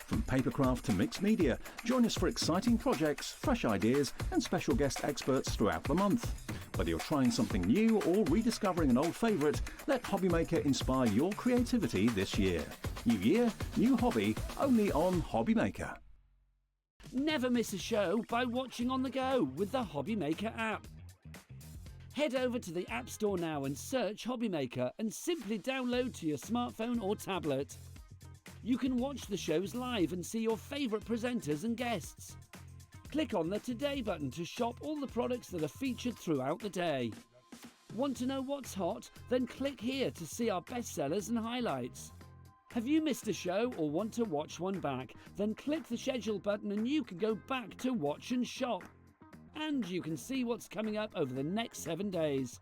From papercraft to mixed media, join us for exciting projects, fresh ideas and special guest experts throughout the month. Whether you're trying something new or rediscovering an old favourite, let HobbyMaker inspire your creativity this year. New year, new hobby, only on HobbyMaker. Never miss a show by watching on the go with the HobbyMaker app. Head over to the App Store now and search HobbyMaker and simply download to your smartphone or tablet. You can watch the shows live and see your favourite presenters and guests. Click on the Today button to shop all the products that are featured throughout the day. Want to know what's hot? Then click here to see our bestsellers and highlights. Have you missed a show or want to watch one back? Then click the schedule button and you can go back to watch and shop. And you can see what's coming up over the next 7 days.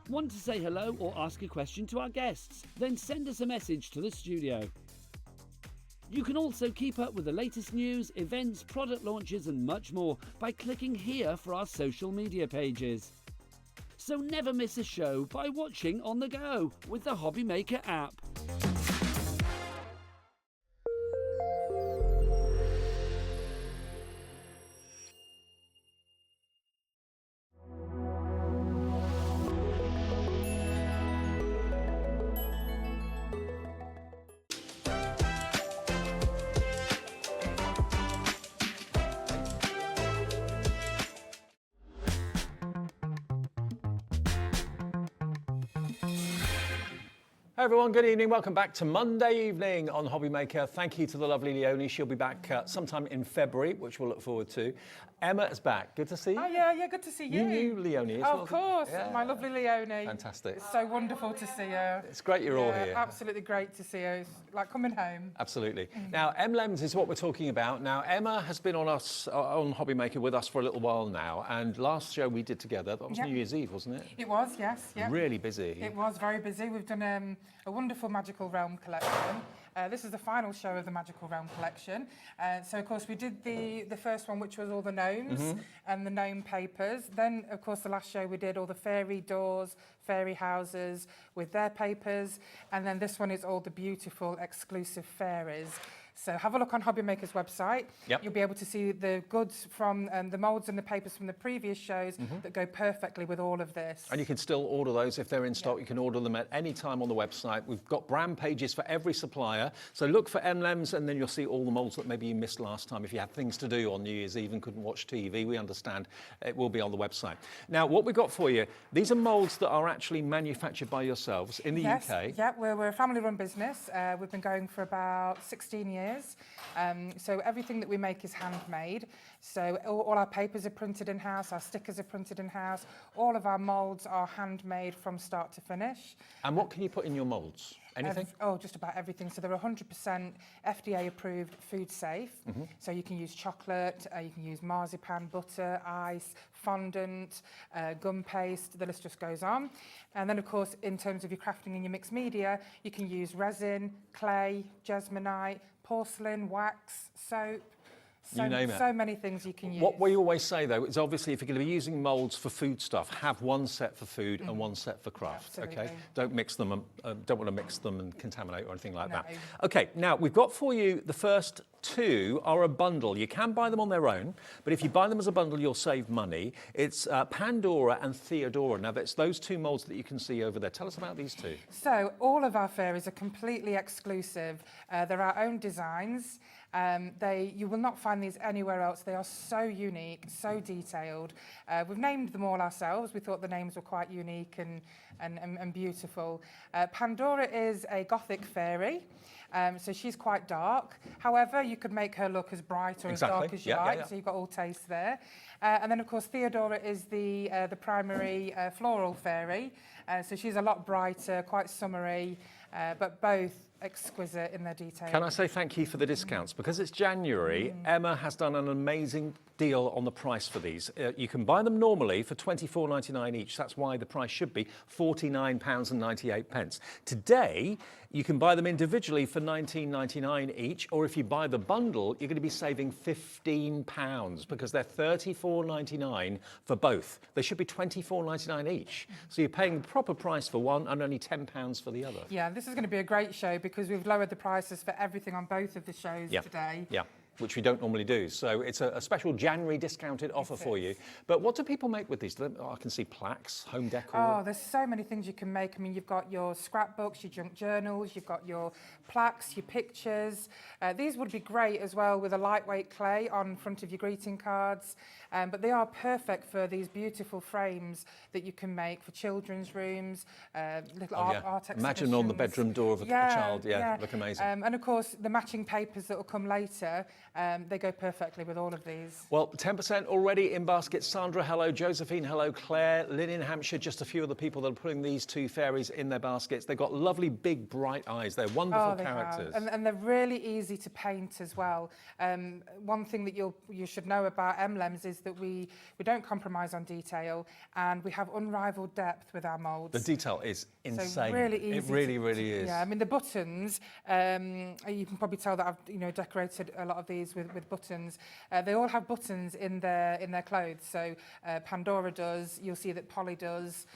Want to say hello or ask a question to our guests? Then send us a message to the studio. You can also keep up with the latest news, events, product launches and much more by clicking here for our social media pages. So never miss a show by watching on the go with the HobbyMaker app. Hey everyone, good evening. Welcome back to Monday evening on HobbyMaker. Thank you to the lovely Leonie. She'll be back sometime in February, which we'll look forward to. Emma is back. Good to see you. Oh, yeah, good to see you. You knew Leonie as well. Of course, yeah. My lovely Leonie. Fantastic. It's so wonderful to see her. It's great you're all here. Absolutely great to see her. It's like coming home. Absolutely. Now, Emlems is what we're talking about. Now, Emma has been on HobbyMaker with us for a little while now, and last show we did together, that was New Year's Eve, wasn't it? It was, yes. Yeah. Really busy. It was very busy. We've done a wonderful Magical Realm collection. This is the final show of the Magical Realm collection. So, of course, we did the first one, which was all the gnomes and the gnome papers. Then, of course, the last show we did all the fairy doors, fairy houses with their papers. And then this one is all the beautiful exclusive fairies. So have a look on HobbyMaker's website. Yep. You'll be able to see the goods from the moulds and the papers from the previous shows that go perfectly with all of this. And you can still order those if they're in stock. You can order them at any time on the website. We've got brand pages for every supplier. So look for Emlems and then you'll see all the moulds that maybe you missed last time. If you had things to do on New Year's Eve and couldn't watch TV, we understand. It will be on the website. Now, what we've got for you, these are moulds that are actually manufactured by yourselves in the UK. Yeah, we're a family-run business. We've been going for about 16 years. So everything that we make is handmade. So all our papers are printed in-house, our stickers are printed in-house, all of our moulds are handmade from start to finish. And what can you put in your moulds? Anything? Just about everything. So they're 100% FDA approved, food safe. So you can use chocolate, you can use marzipan, butter, ice, fondant, gum paste, the list just goes on. And then of course, in terms of your crafting and your mixed media, you can use resin, clay, jasmonite, porcelain, wax, soap. You name it. So many things you can use. What we always say, though, is obviously if you're going to be using moulds for food stuff, have one set for food and one set for craft. Absolutely. Okay, don't mix them. Don't want to mix them and contaminate or anything like that. Okay, now we've got for you the first two are a bundle. You can buy them on their own, but if you buy them as a bundle, you'll save money. It's Pandora and Theodora. Now, that's those two moulds that you can see over there. Tell us about these two. So all of our fairies are completely exclusive. They're our own designs. You will not find these anywhere else. They are so unique, so detailed. We've named them all ourselves. We thought the names were quite unique and beautiful. Pandora is a Gothic fairy. So she's quite dark. However, you could make her look as bright or as dark as you like. So you've got all tastes there. And then, of course, Theodora is the primary floral fairy. So she's a lot brighter, quite summery, but both exquisite in their detail. Can I say thank you for the discounts? Because it's January, Emma has done an amazing deal on the price for these. You can buy them normally for £24.99 each. That's why the price should be £49.98. Today, you can buy them individually for £19.99 each, or if you buy the bundle, you're going to be saving £15 because they're £34.99 for both. They should be £24.99 each. So you're paying the proper price for one and only £10 for the other. Yeah, this is going to be a great show because we've lowered the prices for everything on both of the shows today. Yeah. Which we don't normally do. So it's a special January discounted offer for you. But what do people make with these? I can see plaques, home decor. Oh, there's so many things you can make. I mean, you've got your scrapbooks, your junk journals, you've got your plaques, your pictures. These would be great as well with a lightweight clay on front of your greeting cards. But they are perfect for these beautiful frames that you can make for children's rooms, little art exhibitions. Imagine on the bedroom door of a child. Yeah, look amazing. And of course, the matching papers that will come later. they go perfectly with all of these. Well, 10% already in baskets. Sandra, hello. Josephine, hello. Claire, Lynn in Hampshire, just a few of the people that are putting these two fairies in their baskets. They've got lovely, big, bright eyes. They're wonderful characters. And they're really easy to paint as well. One thing that you should know about Emlems is that we don't compromise on detail, and we have unrivaled depth with our moulds. The detail is insane. So really easy. It really, really is. Yeah, I mean the buttons. You can probably tell that I've decorated a lot of these with buttons. They all have buttons in their clothes. So Pandora does. You'll see that Polly does.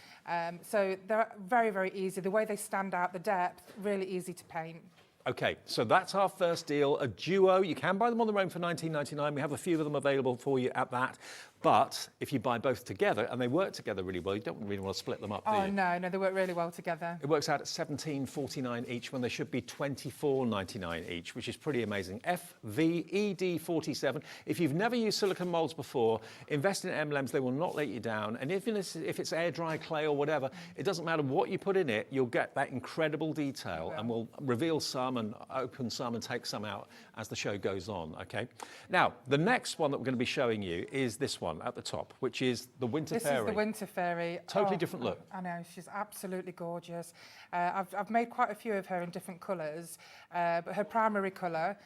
So they're very, very easy. The way they stand out, the depth, really easy to paint. Okay, so that's our first deal, a duo. You can buy them on their own for $19.99. We have a few of them available for you at that. But if you buy both together, and they work together really well, you don't really want to split them up, do you? Oh, no, they work really well together. It works out at $17.49 each when they should be $24.99 each, which is pretty amazing. FVED47. If you've never used silicone moulds before, invest in Emlems. They will not let you down. And even if it's air dry clay or whatever, it doesn't matter what you put in it, you'll get that incredible detail. And we'll reveal some and open some and take some out as the show goes on, okay? Now, the next one that we're going to be showing you is this one at the top, which is the Winter Fairy. This is the Winter Fairy. Totally different look. I know, she's absolutely gorgeous. I've made quite a few of her in different colours, but her primary colour,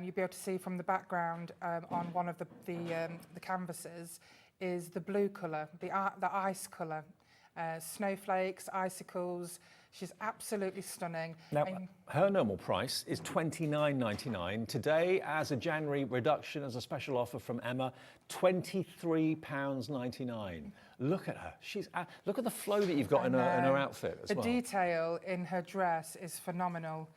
you'll be able to see from the background on one of the canvases, is the blue colour, the ice colour. Snowflakes, icicles. She's absolutely stunning. Now, her normal price is $29.99. Today, as a January reduction, as a special offer from Emma, £23.99. Look at her. Look at the flow that you've got in her outfit as well. The detail in her dress is phenomenal.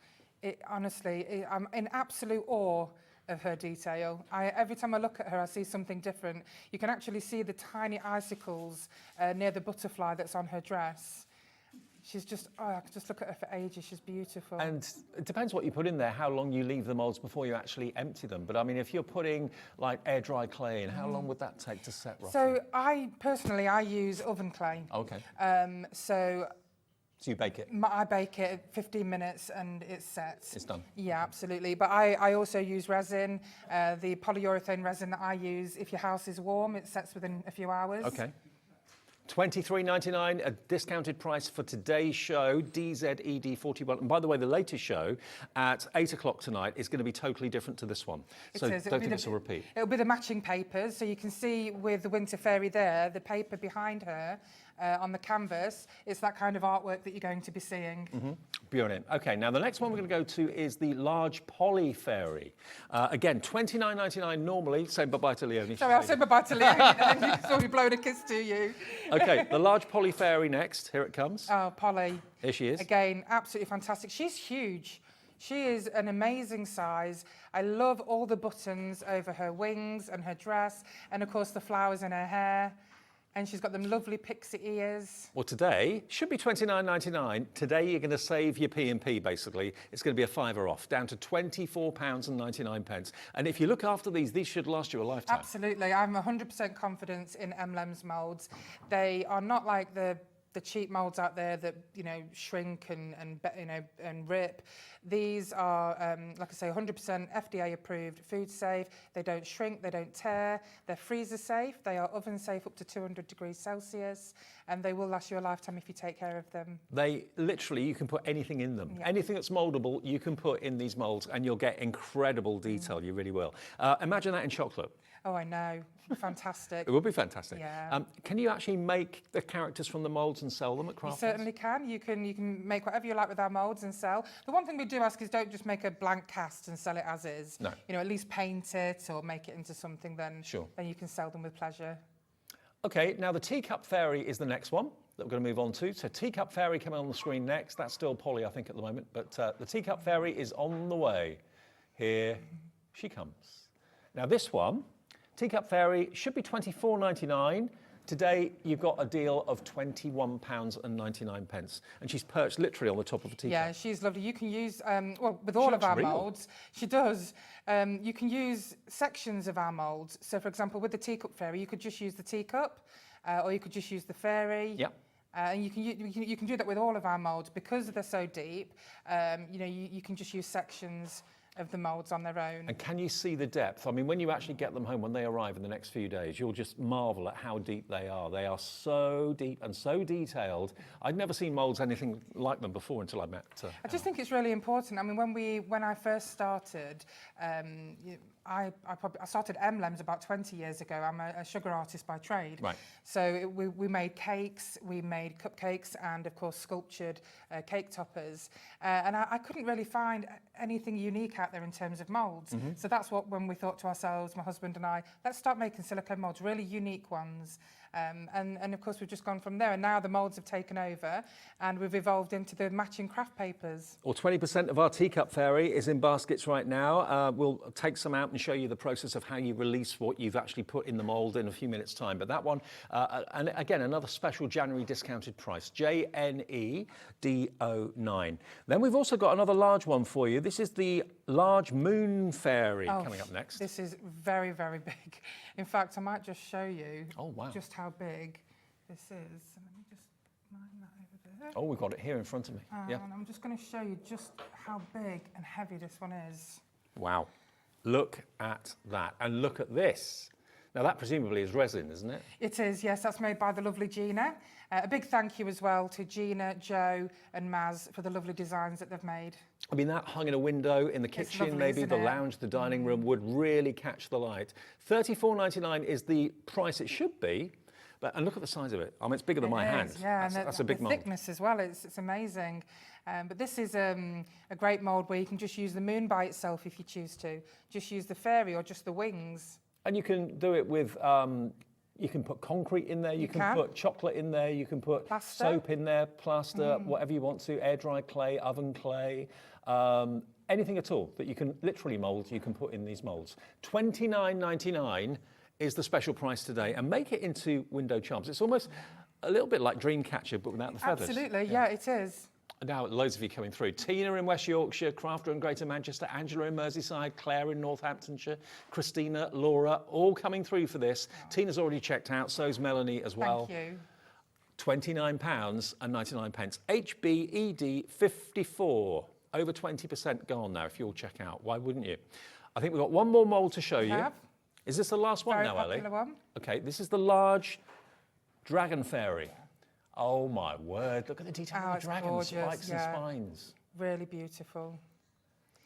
Honestly, I'm in absolute awe of her detail. Every time I look at her, I see something different. You can actually see the tiny icicles near the butterfly that's on her dress. She's just, I could just look at her for ages. She's beautiful. And it depends what you put in there, how long you leave the moulds before you actually empty them. But I mean, if you're putting like air dry clay in, how long would that take to set roughly? So I use oven clay. Okay. So you bake it? I bake it 15 minutes and it's set. It's done? Yeah, absolutely. But I also use resin. The polyurethane resin that I use, if your house is warm, it sets within a few hours. Okay. $23.99, a discounted price for today's show, DZED41. And by the way, the latest show at 8 o'clock tonight is going to be totally different to this one. So don't think it's a repeat. It'll be the matching papers. So you can see with the Winter Fairy there, the paper behind her on the canvas. It's that kind of artwork that you're going to be seeing. Brilliant. Okay, now the next one we're going to go to is the large poly fairy. Again, $29.99 normally. Say bye-bye to Leonie. Sorry, I'll say bye-bye to Leonie and then she'll be blowing a kiss to you. Okay, the large poly fairy next. Here it comes. Oh, Polly. Here she is. Again, absolutely fantastic. She's huge. She is an amazing size. I love all the buttons over her wings and her dress, and of course the flowers in her hair. And she's got them lovely pixie ears. Well, today should be $29.99. Today you're going to save your P&P, basically. It's going to be a £5 off, down to £24.99. And if you look after these should last you a lifetime. Absolutely. I'm 100% confident in Emlems moulds. They are not like the cheap moulds out there that shrink and rip. These are, like I say, 100% FDA approved, food safe. They don't shrink, they don't tear. They're freezer safe. They are oven safe up to 200 degrees Celsius, and they will last you a lifetime if you take care of them. They literally, you can put anything in them. Yeah. Anything that's mouldable, you can put in these moulds, and you'll get incredible detail. You really will. Imagine that in chocolate. Oh, I know. Fantastic. It would be fantastic. Yeah. Can you actually make the characters from the moulds and sell them at craft fairs? You certainly can. You can make whatever you like with our moulds and sell. The one thing we do ask is don't just make a blank cast and sell it as is. No. At least paint it or make it into something, then you can sell them with pleasure. Okay, now the Teacup Fairy is the next one that we're going to move on to. So Teacup Fairy coming on the screen next. That's still Polly, I think, at the moment. But the Teacup Fairy is on the way. Here she comes. Now this one, Teacup Fairy, should be $24.99. Today, you've got a deal of £21.99. And she's perched literally on the top of a teacup. Yeah, she's lovely. You can use, with all of our moulds, she does. You can use sections of our moulds. So, for example, with the Teacup Fairy, you could just use the teacup, or you could just use the fairy. Yep. And you can do that with all of our moulds because they're so deep. You can just use sections of the moulds on their own. And can you see the depth? I mean, when you actually get them home, when they arrive in the next few days, you'll just marvel at how deep they are. They are so deep and so detailed. I'd never seen moulds anything like them before until I met I just think it's really important. I mean, when I first started, I started Emlems about 20 years ago. I'm a sugar artist by trade. Right. So we made cakes, we made cupcakes, and of course sculptured cake toppers. And I couldn't really find anything unique out there in terms of moulds. So that's when we thought to ourselves, my husband and I, let's start making silicone moulds, really unique ones. And of course we've just gone from there, and now the moulds have taken over and we've evolved into the matching craft papers. Well, 20% of our teacup fairy is in baskets right now. We'll take some out and show you the process of how you release what you've actually put in the mould in a few minutes' time. But that one, and again, another special January discounted price, JNEDO9. Then we've also got another large one for you. This is the large moon fairy coming up next. This is very, very big. In fact, I might just show you just how big this is. Let me just line that over there. Oh, we've got it here in front of me. And I'm just going to show you just how big and heavy this one is. Wow. Look at that. And look at this. Now, that presumably is resin, isn't it? It is, yes. That's made by the lovely Gina. A big thank you as well to Gina, Joe and Maz for the lovely designs that they've made. I mean, that hung in a window in the kitchen, lovely, maybe the lounge, the dining room would really catch the light. $34.99 is the price it should be. And look at the size of it. I mean, it's bigger than my hand. Yeah, that's a big mould. The thickness as well, it's amazing. But this is a great mould where you can just use the moon by itself if you choose to. Just use the fairy or just the wings. And you can do it with, you can put concrete in there, you can put chocolate in there, you can put soap in there, plaster, whatever you want to, air-dried clay, oven clay, anything at all that you can literally mould, you can put in these moulds. $29.99 is the special price today, and make it into window charms. It's almost a little bit like Dreamcatcher, but without the feathers. Absolutely, yeah, it is. Now, loads of you coming through. Tina in West Yorkshire, Crafter in Greater Manchester, Angela in Merseyside, Claire in Northamptonshire, Christina, Laura, all coming through for this. Tina's already checked out, so's Melanie as well. Thank you. £29.99. HBED 54. Over 20% gone now, if you'll check out. Why wouldn't you? I think we've got one more mould to show you. Is this the last one now, Ellie? Very popular one. Okay, this is the large dragon fairy. Oh my word, look at the detail of the dragon spikes and spines. Really beautiful.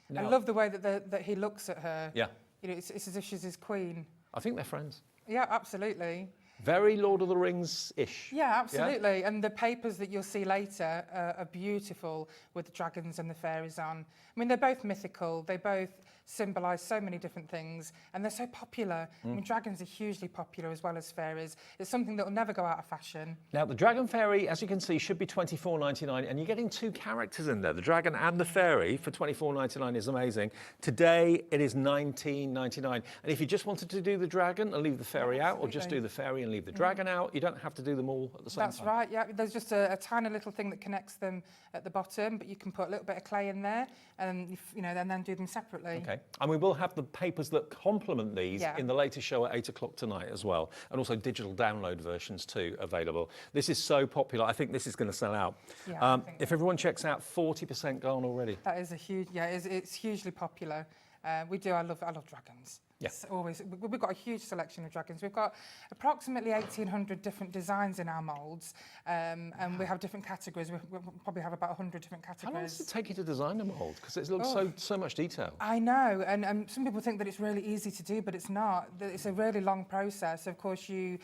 Now, I love the way that he looks at her. Yeah. You know, it's as if she's his queen. I think they're friends. Yeah, absolutely. Very Lord of the Rings-ish. Yeah, absolutely. Yeah? And the papers that you'll see later are beautiful with the dragons and the fairies on. I mean, they're both mythical. They both symbolise so many different things, and they're so popular. I mean, dragons are hugely popular as well as fairies. It's something that will never go out of fashion. Now, the dragon fairy, as you can see, should be $24.99, and you're getting two characters in there. The dragon and the fairy for $24.99 is amazing. Today, it is $19.99. And if you just wanted to do the dragon and leave the fairy out, or just do the fairy and leave the dragon out, you don't have to do them all at the same time. That's right, yeah. There's just a tiny little thing that connects them at the bottom, but you can put a little bit of clay in there, and and then do them separately. Okay. And we will have the papers that complement these in the latest show at 8 o'clock tonight as well, and also digital download versions too available. This is so popular. I think this is going to sell out. Yeah, if everyone checks out, 40% gone already. That is a huge, it's hugely popular. I love dragons. Yeah. It's always, we've got a huge selection of dragons. We've got approximately 1,800 different designs in our moulds, and we have different categories. We probably have about 100 different categories. How long does it take you to design a mould? Because it looks so much detail. I know, and some people think that it's really easy to do, but it's not. It's a really long process. Of course, we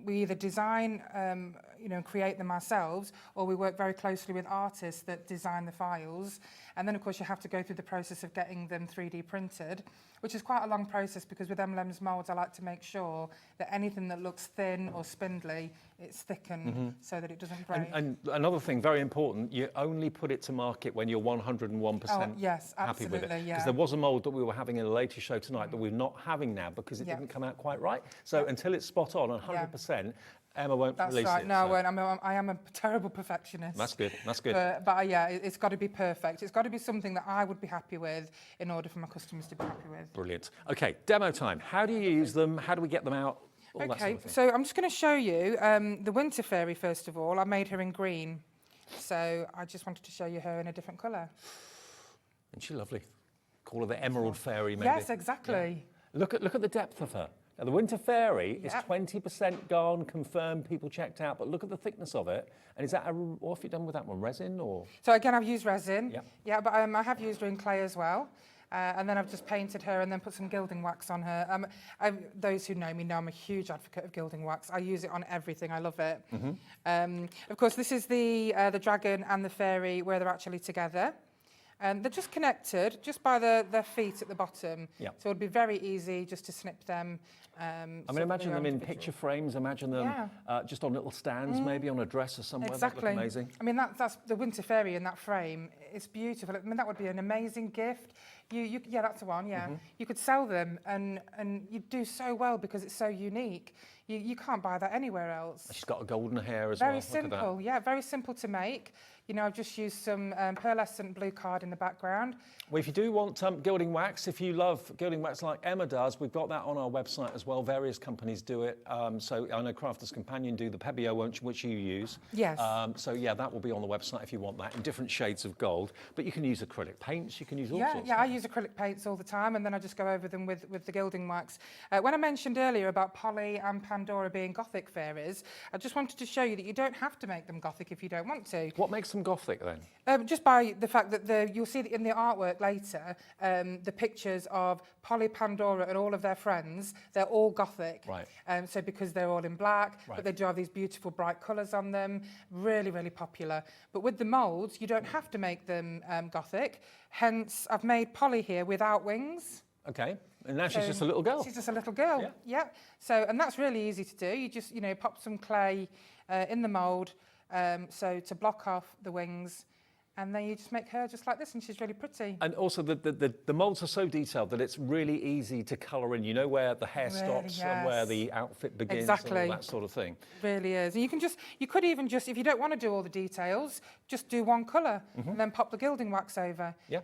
either design, and create them ourselves, or we work very closely with artists that design the files. And then, of course, you have to go through the process of getting them 3D printed, which is quite a long process, because with Emlems moulds, I like to make sure that anything that looks thin or spindly, it's thickened so that it doesn't break. And another thing, very important, you only put it to market when you're 101% happy with it. Because there was a mould that we were having in a later show tonight that we're not having now because it didn't come out quite right. So until it's spot on 100%, Emma won't release it. That's right. No, I won't. I am a terrible perfectionist. That's good. That's good. But it's got to be perfect. It's got to be something that I would be happy with in order for my customers to be happy with. Brilliant. Okay, demo time. How do you use them? How do we get them out? All that sort of thing. So I'm just going to show you the winter fairy first of all. I made her in green. So I just wanted to show you her in a different colour. Isn't she lovely? call her the Emerald Fairy, maybe. Yes, exactly. Yeah. Look at the depth of her. Now, the Winter Fairy is 20% gone, confirmed, people checked out, but look at the thickness of it. And is that what have you done with that one, resin or? So again, I've used resin. Yeah, but I have used her in clay as well. And then I've just painted her and then put some gilding wax on her. Those who know me know I'm a huge advocate of gilding wax. I use it on everything. I love it. Of course, this is the dragon and the fairy where they're actually together. They're just connected just by their feet at the bottom. So it'd be very easy just to snip them. I mean, imagine them in picture frames. Imagine them just on little stands, maybe on a dresser somewhere. Exactly. That look amazing. I mean, that's the Winter Fairy in that frame. It's beautiful. I mean, that would be an amazing gift. Yeah, that's the one. Yeah, you could sell them, and you'd do so well because it's so unique. You can't buy that anywhere else. She's got a golden hair as well. Very simple. Yeah, very simple to make. You know, I've just used some pearlescent blue card in the background. Well, if you do want gilding wax, if you love gilding wax like Emma does, we've got that on our website as well. Various companies do it. So I know Crafter's Companion do the Pebeo, which you use. Yes. So yeah, that will be on the website if you want that in different shades of gold. But you can use acrylic paints. You can use all sorts. Yeah, I use acrylic paints all the time, and then I just go over them with the gilding wax. When I mentioned earlier about Polly and Pandora being Gothic fairies, I just wanted to show you that you don't have to make them Gothic if you don't want to. What makes them Gothic then? Just by the fact that you'll see that in the artwork later, the pictures of Polly, Pandora and all of their friends, they're all Gothic. Right. So because they're all in black, but they do have these beautiful bright colours on them, really, really popular. But with the moulds, you don't have to make them Gothic. Hence, I've made Polly here without wings. Okay. And now she's just a little girl. She's just a little girl. Yeah. So, and that's really easy to do. You just, pop some clay in the mould, so to block off the wings, and then you just make her just like this, and she's really pretty. And also the moulds are so detailed that it's really easy to colour in. You know where the hair stops and where the outfit begins and all that sort of thing. Really is. And you could even just, if you don't want to do all the details, just do one colour and then pop the gilding wax over. Yeah.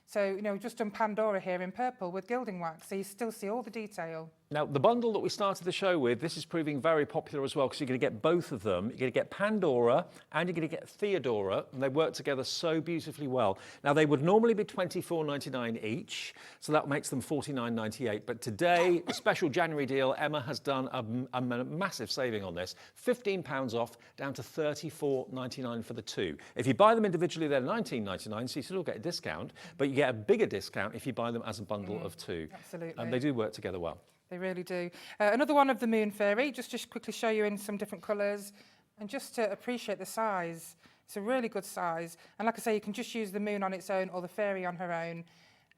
So, just done Pandora here in purple with gilding wax, so you still see all the detail. Now, the bundle that we started the show with, this is proving very popular as well, because you're going to get both of them. You're going to get Pandora and you're going to get Theodora, and they work together so beautifully well. Now, they would normally be $24.99 each, so that makes them $49.98. But today, a special January deal, Emma has done a massive saving on this. £15 off, down to $34.99 for the two. If you buy them individually, they're $19.99, so you still get a discount, but you get a bigger discount if you buy them as a bundle of two. Absolutely. And they do work together well. They really do. Another one of the Moon Fairy, just to quickly show you in some different colours, and just to appreciate the size. It's a really good size. And like I say, you can just use the moon on its own or the fairy on her own.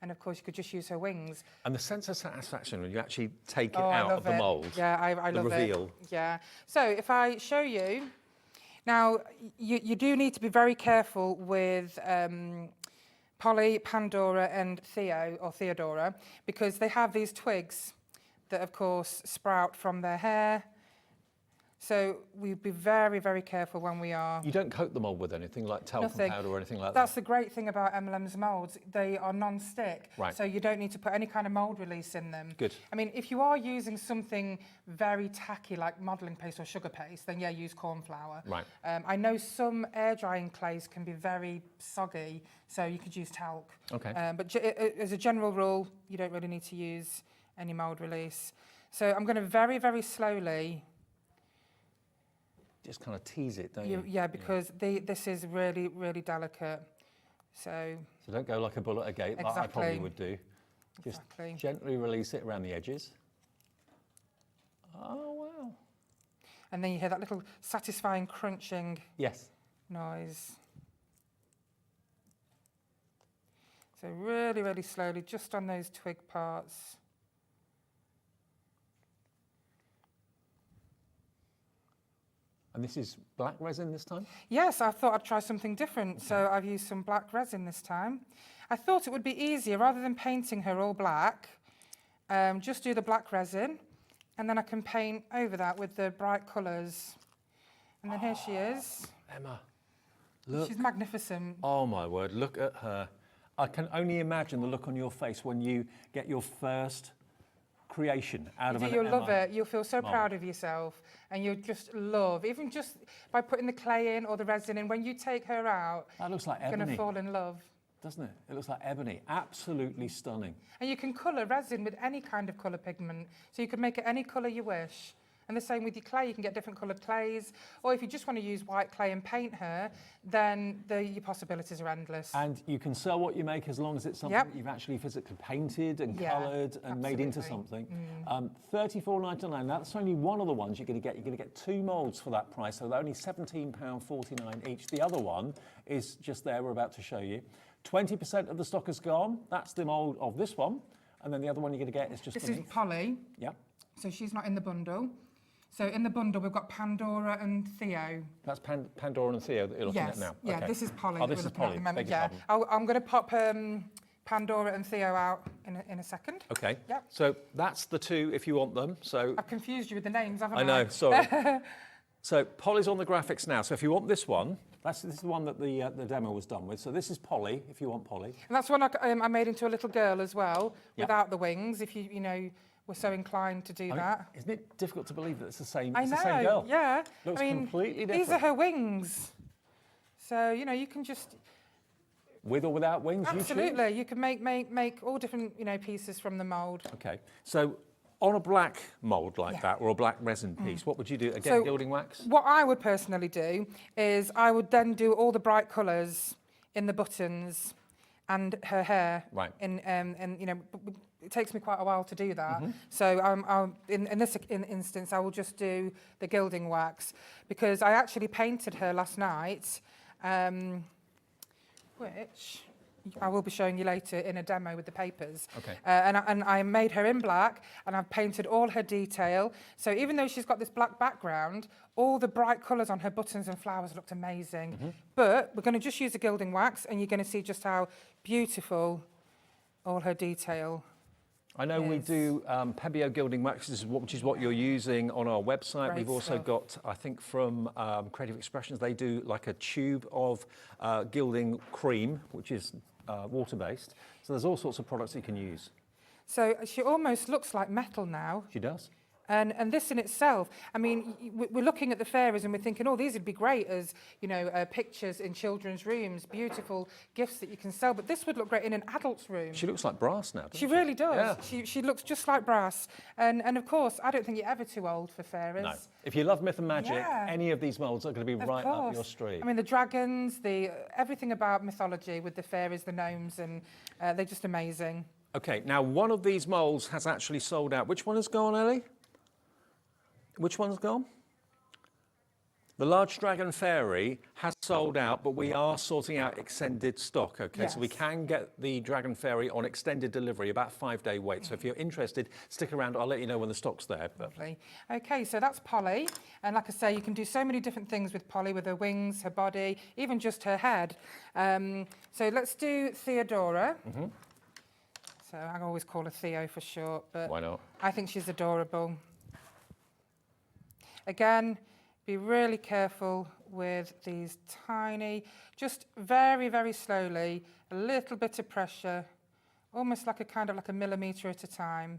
And of course, you could just use her wings. And the sense of satisfaction when you actually take it out of the mould. Yeah, I love it. The reveal. Yeah. So if I show you, now you do need to be very careful with Polly, Pandora and Theodora, because they have these twigs that of course sprout from their hair. So we'd be very, very careful when we are... You don't coat the mould with anything like talcum powder or anything like that? That's the great thing about Emlems moulds. They are non-stick, so you don't need to put any kind of mould release in them. Good. I mean, if you are using something very tacky like modelling paste or sugar paste, then yeah, use corn flour. Right. I know some air drying clays can be very soggy, so you could use talc. Okay. But as a general rule, you don't really need to use any mould release. So I'm going to very, very slowly... Just kind of tease it, don't you? Yeah, because this is really, really delicate. So don't go like a bull at a gate, like I probably would do. Just gently release it around the edges. Oh, wow. And then you hear that little satisfying crunching noise. So really, really slowly, just on those twig parts. And this is black resin this time? Yes, I thought I'd try something different, so I've used some black resin this time. I thought it would be easier, rather than painting her all black, just do the black resin, and then I can paint over that with the bright colours. And then here she is. Emma, look. She's magnificent. Oh my word, look at her. I can only imagine the look on your face when you get your first creation out of an You'll Emma love it. You'll feel so mould. proud of yourself, and you'll just love, even just by putting the clay in or the resin in, when you take her out, that looks like you're going to ebony. fall in love. doesn't it? It looks like ebony. Absolutely stunning. And you can colour resin with any kind of colour pigment. So you can make it any colour you wish. And the same with your clay, you can get different coloured clays. Or if you just want to use white clay and paint her, then your possibilities are endless. And you can sell what you make as long as it's something that you've actually physically painted and coloured and made into something. $34.99, that's only one of the ones you're going to get. You're going to get 2 moulds for that price, so they're only £17.49 each. The other one is just there, we're about to show you. 20% of the stock is gone. That's the mould of this one. And then the other one you're going to get is just This is Polly. Yep. So she's not in the bundle. So in the bundle, we've got Pandora and Theo. That's Pandora and Theo that you're looking at now? Yeah, okay. This is Polly. Oh, this is Polly. Yeah. I'm going to pop Pandora and Theo out in a second. Okay. Yep. So that's the 2 if you want them. So I've confused you with the names, haven't I? I know, sorry. So Polly's on the graphics now. So if you want this one, this is the one that the demo was done with. So this is Polly, if you want Polly. And that's one I made into a little girl as well, without the wings, if you know, were so inclined to do that. Isn't it difficult to believe that it's the same, I know, the same girl? Yeah. Looks completely different. These are her wings. So, you know, you can just... With or without wings, absolutely. You can make all different, you know, pieces from the mould. Okay. So on a black mould like that, or a black resin piece, what would you do? Again, gilding wax? What I would personally do is I would then do all the bright colours in the buttons and her hair. Right. And you know, it takes me quite a while to do that. So in this instance, I will just do the gilding wax, because I actually painted her last night, which I will be showing you later in a demo with the papers. Okay. And I made her in black, and I've painted all her detail. So even though she's got this black background, all the bright colours on her buttons and flowers looked amazing. But we're going to just use the gilding wax, and you're going to see just how beautiful all her detail I know we do Pebeo gilding wax, which is what you're using on our website. We've also got, I think from Creative Expressions, they do like a tube of gilding cream, which is water-based. So there's all sorts of products you can use. So she almost looks like metal now. She does. And this in itself, I mean, we're looking at the fairies and we're thinking, oh, these would be great as, you know, pictures in children's rooms, beautiful gifts that you can sell. But this would look great in an adult's room. She looks like brass now, doesn't she? She really does. Yeah. She looks just like brass. And of course, I don't think you're ever too old for fairies. No. If you love myth and magic, any of these moulds are going to be right up your street. I mean, the dragons, everything about mythology with the fairies, the gnomes, and they're just amazing. Okay, now one of these moulds has actually sold out. Which one has gone, Ellie? Which one's gone? The large dragon fairy has sold out, but we are sorting out extended stock, okay? Yes. So we can get the dragon fairy on extended delivery, about 5-day wait. So if you're interested, stick around. I'll let you know when the stock's there. Lovely. Okay, so that's Polly. And like I say, you can do so many different things with Polly, with her wings, her body, even just her head. So let's do Theodora. So I always call her Theo for short, but why not? I think she's adorable. Again, be really careful with these tiny, just very, very slowly, a little bit of pressure, almost like a millimetre at a time.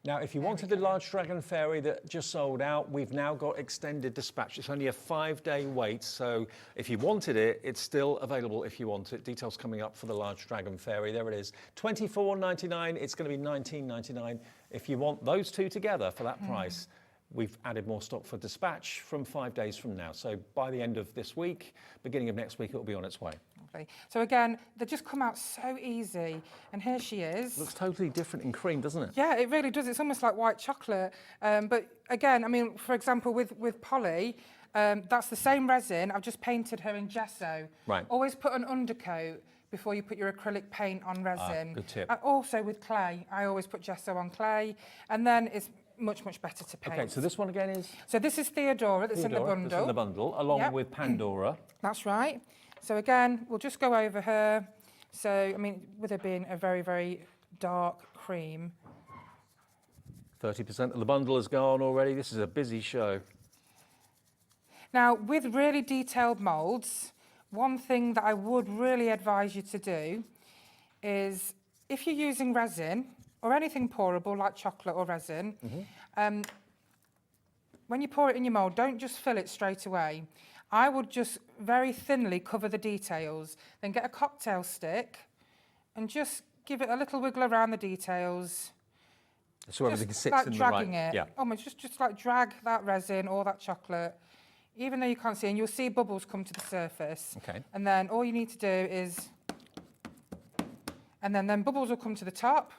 Now, if you wanted the large dragon fairy that just sold out, we've now got extended dispatch. It's only a 5-day wait, so if you wanted it, it's still available if you want it. Details coming up for the large dragon fairy. There it is, $24.99. It's going to be $19.99 if you want those two together for that price. We've added more stock for dispatch from 5 days from now. So by the end of this week, beginning of next week, it will be on its way. Okay. So again, they just come out so easy. And here she is. Looks totally different in cream, doesn't it? Yeah, it really does. It's almost like white chocolate. But again, I mean, for example, with Polly, that's the same resin. I've just painted her in gesso. Right. Always put an undercoat before you put your acrylic paint on resin. Good tip. Also with clay, I always put gesso on clay. And then it's much, much better to paint. Okay, so this one again is? So this is Theodora, that's in the bundle. That's in the bundle, along with Pandora. That's right. So again, we'll just go over her. So, I mean, with her being a very, very dark cream. 30% of the bundle has gone already. This is a busy show. Now, with really detailed moulds, one thing that I would really advise you to do is, if you're using resin, or anything pourable like chocolate or resin, when you pour it in your mould, don't just fill it straight away. I would just very thinly cover the details, then get a cocktail stick and just give it a little wiggle around the details. So everything just sits like in the dragging right... it. Yeah. Almost just like drag that resin or that chocolate, even though you can't see, and you'll see bubbles come to the surface. Okay. And then all you need to do is, and then bubbles will come to the top.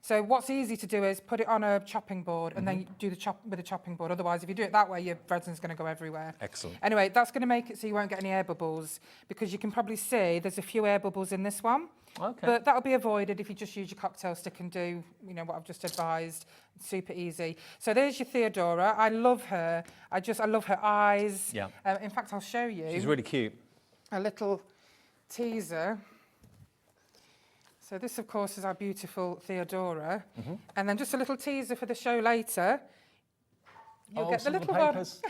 So what's easy to do is put it on a chopping board and then you do the chop with a chopping board. Otherwise, if you do it that way, your resin's going to go everywhere. Excellent. Anyway, that's going to make it so you won't get any air bubbles, because you can probably see there's a few air bubbles in this one. Okay. But that'll be avoided if you just use your cocktail stick and do, you know, what I've just advised. It's super easy. So there's your Theodora. I love her. I love her eyes. Yeah. In fact, I'll show you. She's really cute. A little teaser. So this, of course, is our beautiful Theodora. And then just a little teaser for the show later. You'll get the little ones.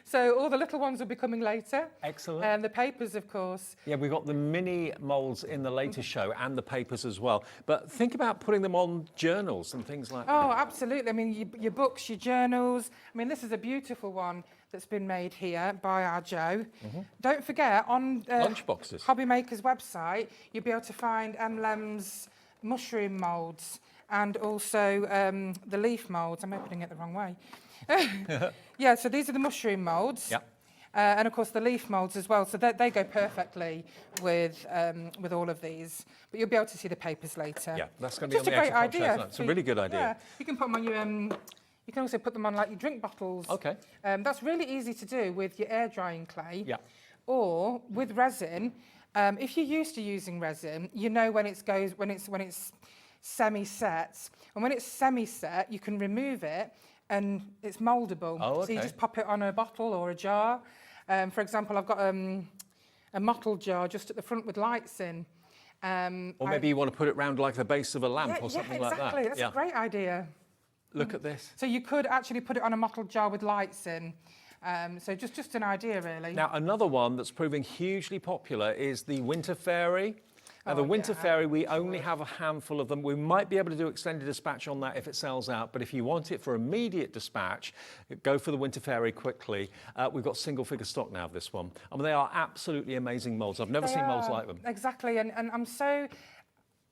So all the little ones will be coming later. Excellent. And the papers, of course. Yeah, we've got the mini moulds in the later show and the papers as well. But think about putting them on journals and things like that. Oh, absolutely. I mean, your books, your journals. I mean, this is a beautiful one that's been made here by our Joe. Don't forget, on lunchboxes. HobbyMaker's website, you'll be able to find Emlems mushroom moulds and also the leaf moulds. I'm opening it the wrong way. Yeah, so these are the mushroom moulds. Yeah. And of course the leaf moulds as well. So they go perfectly with all of these. But you'll be able to see the papers later. Yeah, that's going to be Just on the a great actual idea. It's a really good idea. Yeah, you can put them on your. You can also put them on like your drink bottles. Okay. That's really easy to do with your air drying clay. Yeah. Or with resin. If you're used to using resin, you know when it's semi-set. And when it's semi-set, you can remove it and it's mouldable. Oh, okay. So you just pop it on a bottle or a jar. For example, I've got a mottled jar just at the front with lights in. Or maybe you want to put it round like the base of a lamp or something like that. Exactly. That's a great idea. Look at this. So you could actually put it on a mottled jar with lights in. So just an idea, really. Now, another one that's proving hugely popular is the Winter Fairy. Now, the Winter Fairy, we only have a handful of them. We might be able to do extended dispatch on that if it sells out, but if you want it for immediate dispatch, go for the Winter Fairy quickly. We've got single figure stock now of this one. I mean, they are absolutely amazing moulds. I've never seen moulds like them. Exactly, and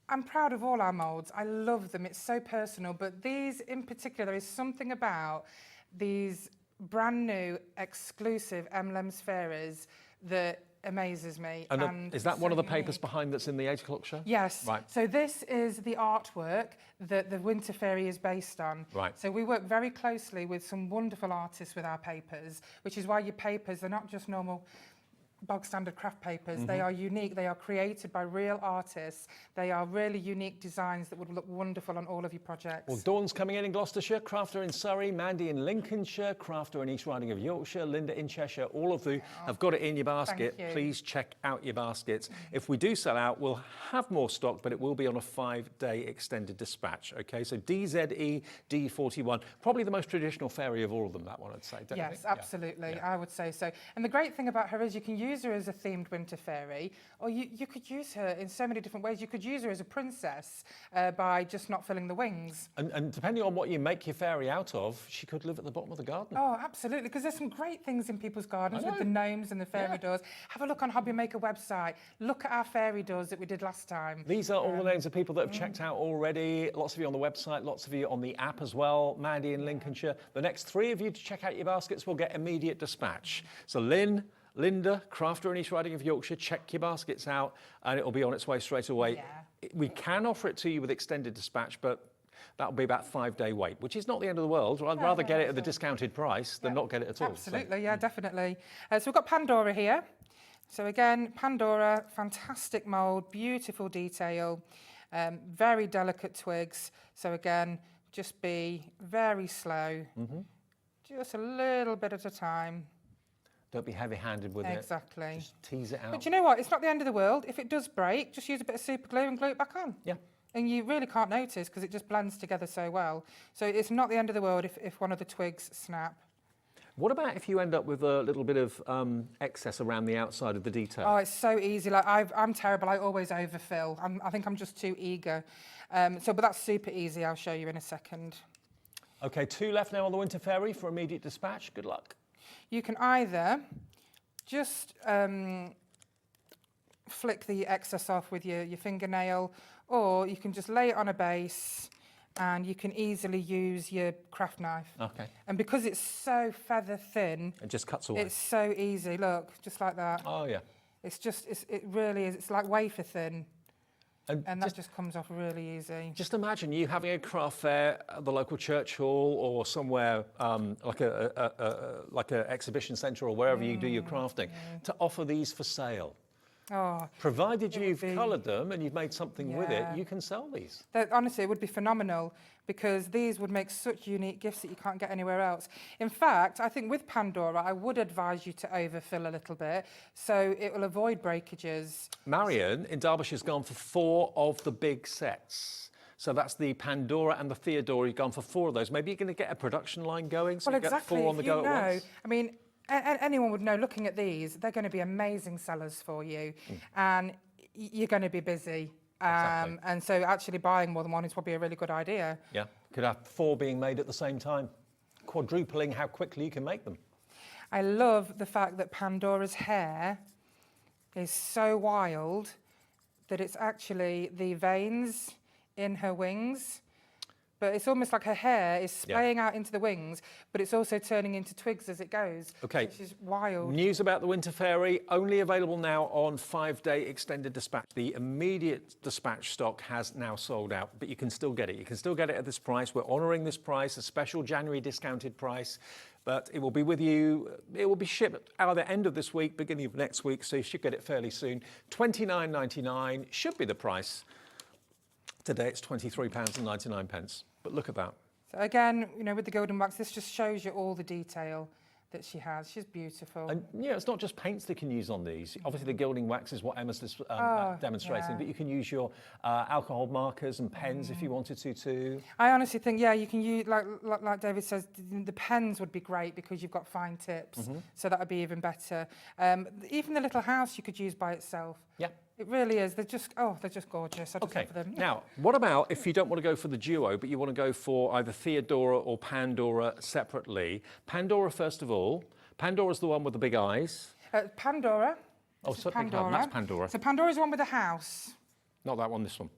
I'm proud of all our moulds. I love them. It's so personal, but these in particular, there is something about these brand new exclusive Emlems fairies that amazes me. And is that one of the papers behind that's in the 8 o'clock show? Yes. Right. So this is the artwork that the Winter Fairy is based on. Right. So we work very closely with some wonderful artists with our papers, which is why your papers, they're not just normal bog standard craft papers. They are unique. They are created by real artists. They are really unique designs that would look wonderful on all of your projects. Well, Dawn's coming in Gloucestershire, Crafter in Surrey, Mandy in Lincolnshire, Crafter in East Riding of Yorkshire, Linda in Cheshire. All of you have got it in your basket. Thank you. Please check out your baskets. If we do sell out, we'll have more stock, but it will be on a 5-day extended dispatch. Okay, so DZE D41, probably the most traditional fairy of all of them. That one, I'd say. Don't you Yes, think? absolutely. Yeah. I would say so. And the great thing about her is you can use her as a themed winter fairy, or you could use her in so many different ways. You could use her as a princess by just not filling the wings. And depending on what you make your fairy out of, she could live at the bottom of the garden. Oh, absolutely, because there's some great things in people's gardens with the gnomes and the fairy doors. Have a look on HobbyMaker website. Look at our fairy doors that we did last time. These are all the names of people that have checked out already. Lots of you on the website, lots of you on the app as well. Mandy in Lincolnshire. The next 3 of you to check out your baskets will get immediate dispatch. So Lynn, Linda, Crafter in East Riding of Yorkshire, check your baskets out and it'll be on its way straight away. Yeah. We can offer it to you with extended dispatch, but that'll be about 5-day wait, which is not the end of the world. I'd rather get it at the discounted price than not get it at all. Absolutely, yeah, definitely. So we've got Pandora here. So again, Pandora, fantastic mould, beautiful detail, very delicate twigs. So again, just be very slow, just a little bit at a time. Don't be heavy-handed with it. Exactly. Just tease it out. But do you know what? It's not the end of the world. If it does break, just use a bit of super glue and glue it back on. Yeah. And you really can't notice because it just blends together so well. So it's not the end of the world if one of the twigs snap. What about if you end up with a little bit of excess around the outside of the detail? Oh, it's so easy. Like I'm terrible. I always overfill. I think I'm just too eager. But that's super easy. I'll show you in a second. Okay, 2 left now on the Winter Fairy for immediate dispatch. Good luck. You can either just flick the excess off with your fingernail, or you can just lay it on a base and you can easily use your craft knife. Okay. And because it's so feather thin, it just cuts away. It's so easy. Look, just like that. Oh yeah. It's just, it really is. It's like wafer thin. And that just comes off really easy. Just imagine you having a craft fair at the local church hall or somewhere like a exhibition centre or wherever you do your crafting, to offer these for sale. Oh, provided you've coloured them and you've made something with it, you can sell these. Honestly, it would be phenomenal, because these would make such unique gifts that you can't get anywhere else. In fact, I think with Pandora, I would advise you to overfill a little bit so it will avoid breakages. Marion in Derbyshire's gone for 4 of the big sets. So that's the Pandora and the Theodora. You've gone for 4 of those. Maybe you're going to get a production line going, so well, you exactly. get 4 on the go at once. I mean, anyone would know, looking at these, they're going to be amazing sellers for you, and you're going to be busy. Exactly. And so actually buying more than one is probably a really good idea. Yeah, could have 4 being made at the same time, quadrupling how quickly you can make them. I love the fact that Pandora's hair is so wild that it's actually the veins in her wings. But it's almost like her hair is spraying out into the wings, but it's also turning into twigs as it goes. Okay. Which is wild. News about the Winter Fairy, only available now on 5-day extended dispatch. The immediate dispatch stock has now sold out, but you can still get it. You can still get it at this price. We're honouring this price, a special January discounted price, but it will be with you. It will be shipped either end of this week, beginning of next week, so you should get it fairly soon. £29.99 should be the price. Today it's £23.99. But look at that. So again, you know, with the golden wax, this just shows you all the detail that she has. She's beautiful. And yeah, it's not just paints they can use on these. Obviously, the gilding wax is what Emma's demonstrating, but you can use your alcohol markers and pens if you wanted to too. I honestly think, yeah, you can use, like David says, the pens would be great because you've got fine tips, so that would be even better. Even the little house you could use by itself. Yeah. It really is. They're just gorgeous. I just love them. Now, what about if you don't want to go for the duo, but you want to go for either Theodora or Pandora separately? Pandora, first of all. Pandora's the one with the big eyes. Pandora. Oh, so Pandora. That's Pandora. So Pandora's the one with the house. Not that one, this one.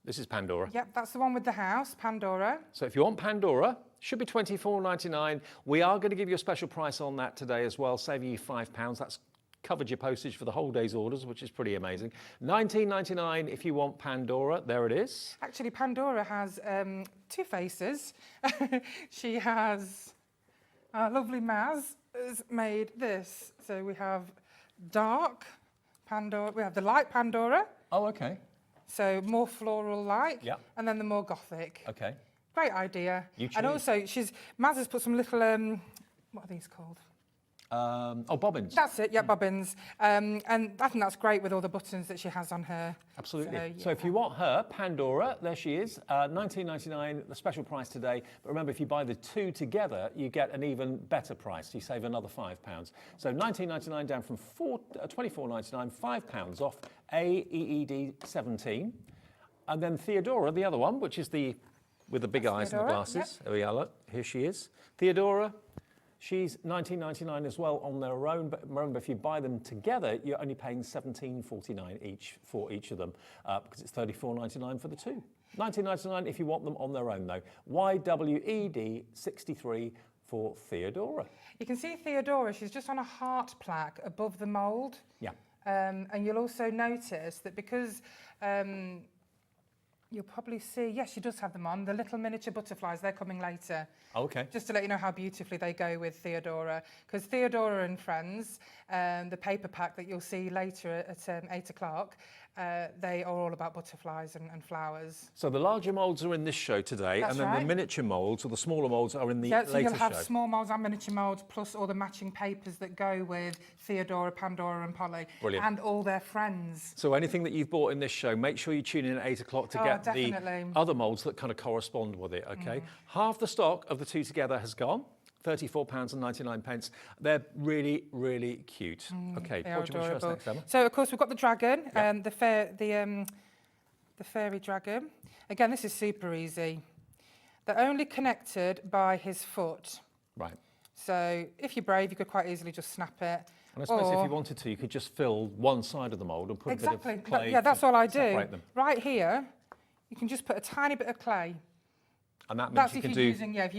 This is Pandora. Yep, that's the one with the house, Pandora. So if you want Pandora, should be £24.99. We are going to give you a special price on that today as well, saving you £5. That's covered your postage for the whole day's orders, which is pretty amazing. £19.99 if you want Pandora. There it is. Actually, Pandora has 2 faces. She has lovely Maz has made this. So we have dark Pandora. We have the light Pandora. Oh, okay. So more floral-like. Yeah. And then the more gothic. Okay. Great idea. You choose. And also, Maz has put some little what are these called? Bobbins. That's it, yeah, bobbins. And I think that's great with all the buttons that she has on her. Absolutely. So if you want her, Pandora, there she is, £19.99, the special price today. But remember, if you buy the 2 together, you get an even better price. You save another £5. So £19.99 down from £24.99, £5 off AEED 17. And then Theodora, the other one, which is with the big eyes and the glasses. Yep. There we are, look, here she is. Theodora. She's £19.99 as well on their own, but remember, if you buy them together, you're only paying £17.49 each for each of them, because it's £34.99 for the 2. £19.99 if you want them on their own, though. YWED 63 for Theodora. You can see Theodora, she's just on a heart plaque above the mould. Yeah. And you'll also notice that because you'll probably see, yes, she does have them on. The little miniature butterflies, they're coming later. Okay. Just to let you know how beautifully they go with Theodora. Because Theodora and Friends, the paper pack that you'll see later at 8 o'clock, they are all about butterflies and flowers. So the larger moulds are in this show today, That's and then right. the miniature moulds or the smaller moulds are in the later show. So you'll have small moulds and miniature moulds, plus all the matching papers that go with Theodora, Pandora and Polly. Brilliant. And all their friends. So anything that you've bought in this show, make sure you tune in at 8 o'clock to get definitely. the other moulds that kind of correspond with it, okay? Half the stock of the 2 together has gone. £34.99. They're really, really cute. Okay, what do you want to show us next, Emma? So, of course, we've got the dragon, the fairy dragon. Again, this is super easy. They're only connected by his foot. Right. So, if you're brave, you could quite easily just snap it. And I suppose if you wanted to, you could just fill one side of the mould and put a bit of clay. Yeah, that's all I do. Separate them. Right here, you can just put a tiny bit of clay. And that means you can do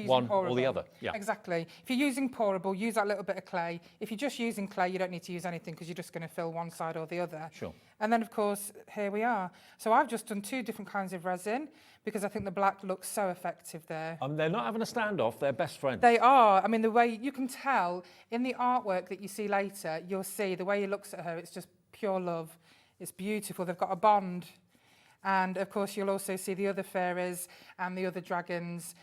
one or the other. Yeah. Exactly. If you're using pourable, use that little bit of clay. If you're just using clay, you don't need to use anything because you're just going to fill one side or the other. Sure. And then, of course, here we are. So I've just done 2 different kinds of resin because I think the black looks so effective there. They're not having a standoff, they're best friends. They are. I mean, the way you can tell in the artwork that you see later, you'll see the way he looks at her, it's just pure love. It's beautiful. They've got a bond. And, of course, you'll also see the other fairies and the other dragons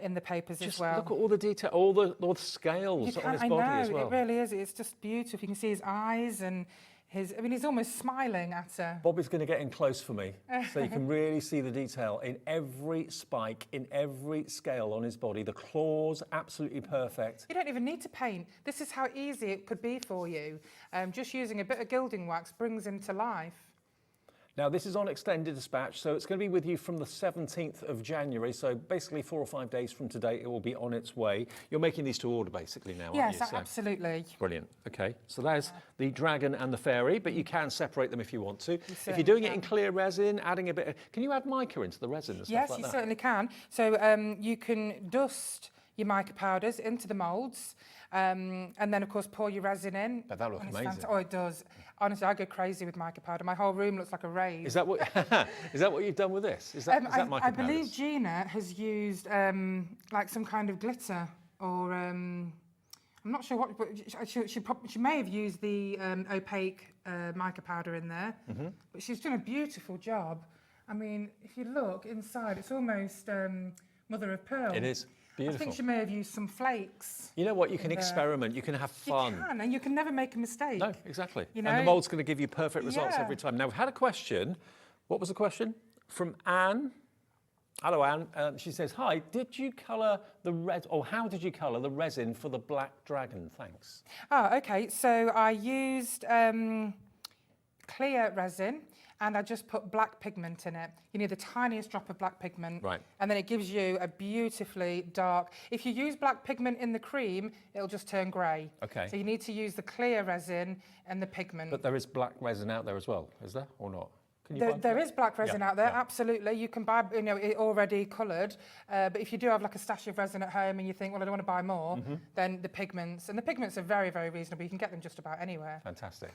in the papers as well. Look at all the detail, all the scales on his body as well. It really is. It's just beautiful. You can see his eyes and he's almost smiling at her. Bobby's going to get in close for me, so you can really see the detail in every spike, in every scale on his body. The claws, absolutely perfect. You don't even need to paint. This is how easy it could be for you. Just using a bit of gilding wax brings him to life. Now, this is on extended dispatch, so it's going to be with you from the 17th of January. So basically 4 or 5 days from today, it will be on its way. You're making these to order basically now, aren't you? Yes, absolutely. Brilliant. Okay, so there's the dragon and the fairy, but you can separate them if you want to. If you're doing it in clear resin, adding a bit of... Can you add mica into the resin and stuff like that? Yes, you certainly can. So you can dust your mica powders into the moulds. And then, of course, pour your resin in. But that looks amazing. Oh, it does. Honestly, I go crazy with mica powder. My whole room looks like a rave. Is that what you've done with this? Is that mica powder? I believe Gina has used like some kind of glitter, or I'm not sure what. But she may have used the opaque mica powder in there. Mm-hmm. But she's done a beautiful job. I mean, if you look inside, it's almost mother of pearl. It is. Beautiful. I think she may have used some flakes. You know what? You can experiment. You can have fun. You can, and you can never make a mistake. No, exactly. You know? And the mould's going to give you perfect results every time. Now, we've had a question. What was the question? From Anne. Hello, Anne. She says, hi, did you colour the red, or how did you colour the resin for the black dragon? Thanks. Oh, OK. So I used clear resin. And I just put black pigment in it. You need the tiniest drop of black pigment. Right. And then it gives you a beautifully dark... If you use black pigment in the cream, it'll just turn grey. OK. So you need to use the clear resin and the pigment. But there is black resin out there as well, is there, or not? There is black resin out there, absolutely. You can buy, it already coloured. But if you do have like a stash of resin at home and you think, well, I don't want to buy more, then the pigments. And the pigments are very, very reasonable. You can get them just about anywhere. Fantastic.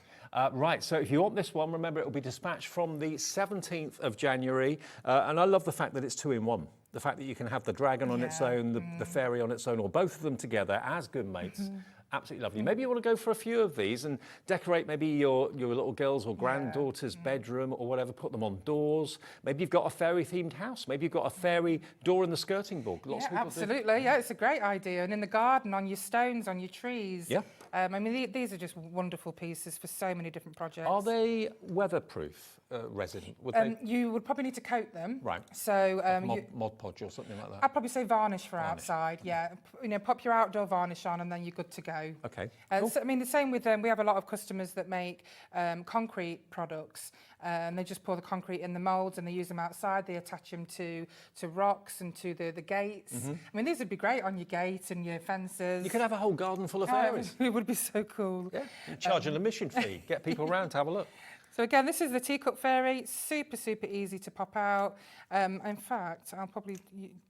Right, so if you want this one, remember it will be dispatched from the 17th of January. And I love the fact that it's 2-in-1. The fact that you can have the dragon on its own, the fairy on its own, or both of them together as good mates. Absolutely lovely. Maybe you want to go for a few of these and decorate maybe your little girl's or granddaughter's bedroom or whatever, put them on doors. Maybe you've got a fairy-themed house. Maybe you've got a fairy door in the skirting board. Lots of people absolutely. do. Yeah, it's a great idea. And in the garden, on your stones, on your trees. Yeah. I mean, these are just wonderful pieces for so many different projects. Are they weatherproof resin? You would probably need to coat them. Right. So Mod Podge or something like that. I'd probably say varnish for outside. Yeah. Pop your outdoor varnish on, and then you're good to go. Okay. Cool. So, I mean, the same with we have a lot of customers that make concrete products, and they just pour the concrete in the moulds and they use them outside. They attach them to rocks and to the gates. I mean, these would be great on your gate and your fences. You could have a whole garden full of fairies. It would be so cool. Yeah. Charge an admission fee. Get people around to have a look. So again, this is the teacup fairy. Super, super easy to pop out. In fact, I'll probably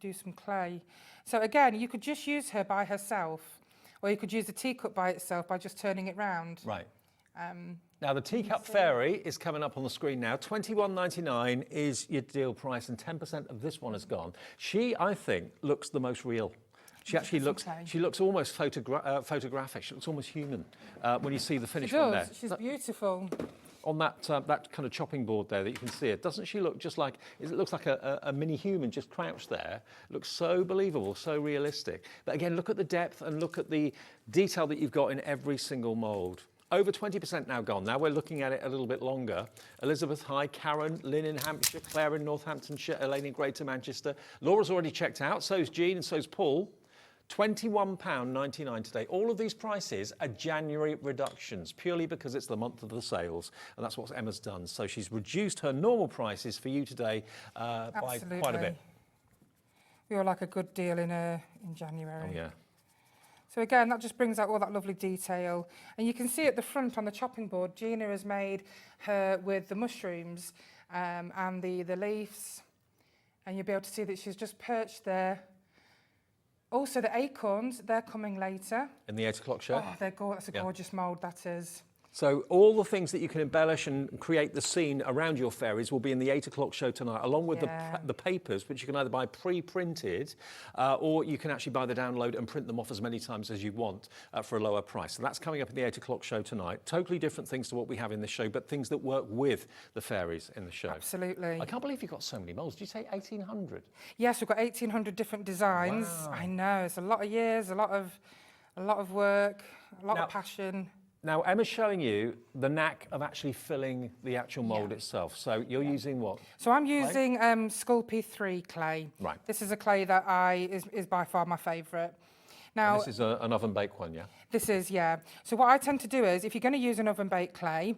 do some clay. So again, you could just use her by herself, or you could use the teacup by itself by just turning it round. Right. Now, the teacup fairy is coming up on the screen now. $21.99 is your deal price, and 10% of this one has gone. She, I think, looks the most real. She actually looks almost photographic. She looks almost human when you see the finished one there. She's beautiful. On that kind of chopping board there that you can see it, doesn't she look just like, it looks like a mini human just crouched there. It looks so believable, so realistic. But again, look at the depth and look at the detail that you've got in every single mould. Over 20% now gone. Now we're looking at it a little bit longer. Elizabeth, hi. Karen, Lynn in Hampshire, Claire in Northamptonshire, Elaine in Greater Manchester. Laura's already checked out, so's Jean and so's Paul. £21.99 today. All of these prices are January reductions, purely because it's the month of the sales, and that's what Emma's done. So she's reduced her normal prices for you today by quite a bit. We all like a good deal in January. Oh, yeah. So again, that just brings out all that lovely detail. And you can see at the front on the chopping board, Gina has made her with the mushrooms and the leaves. And you'll be able to see that she's just perched there. Also, the acorns, they're coming later. In the 8 o'clock show? Oh, that's a gorgeous mould, that is. So all the things that you can embellish and create the scene around your fairies will be in the 8 o'clock show tonight, along with the papers, which you can either buy pre-printed or you can actually buy the download and print them off as many times as you want for a lower price. So that's coming up in the 8 o'clock show tonight. Totally different things to what we have in the show, but things that work with the fairies in the show. Absolutely. I can't believe you've got so many molds. Did you say 1,800? Yes, we've got 1,800 different designs. Wow. I know, it's a lot of years, a lot of work, a lot of passion. Now, Emma's showing you the knack of actually filling the actual mould itself. So you're using what? So I'm using Sculpey 3 clay. Right. This is a clay that is by far my favourite. Now, And this is an oven-baked one, yeah? This is, yeah. So what I tend to do is, if you're going to use an oven-baked clay,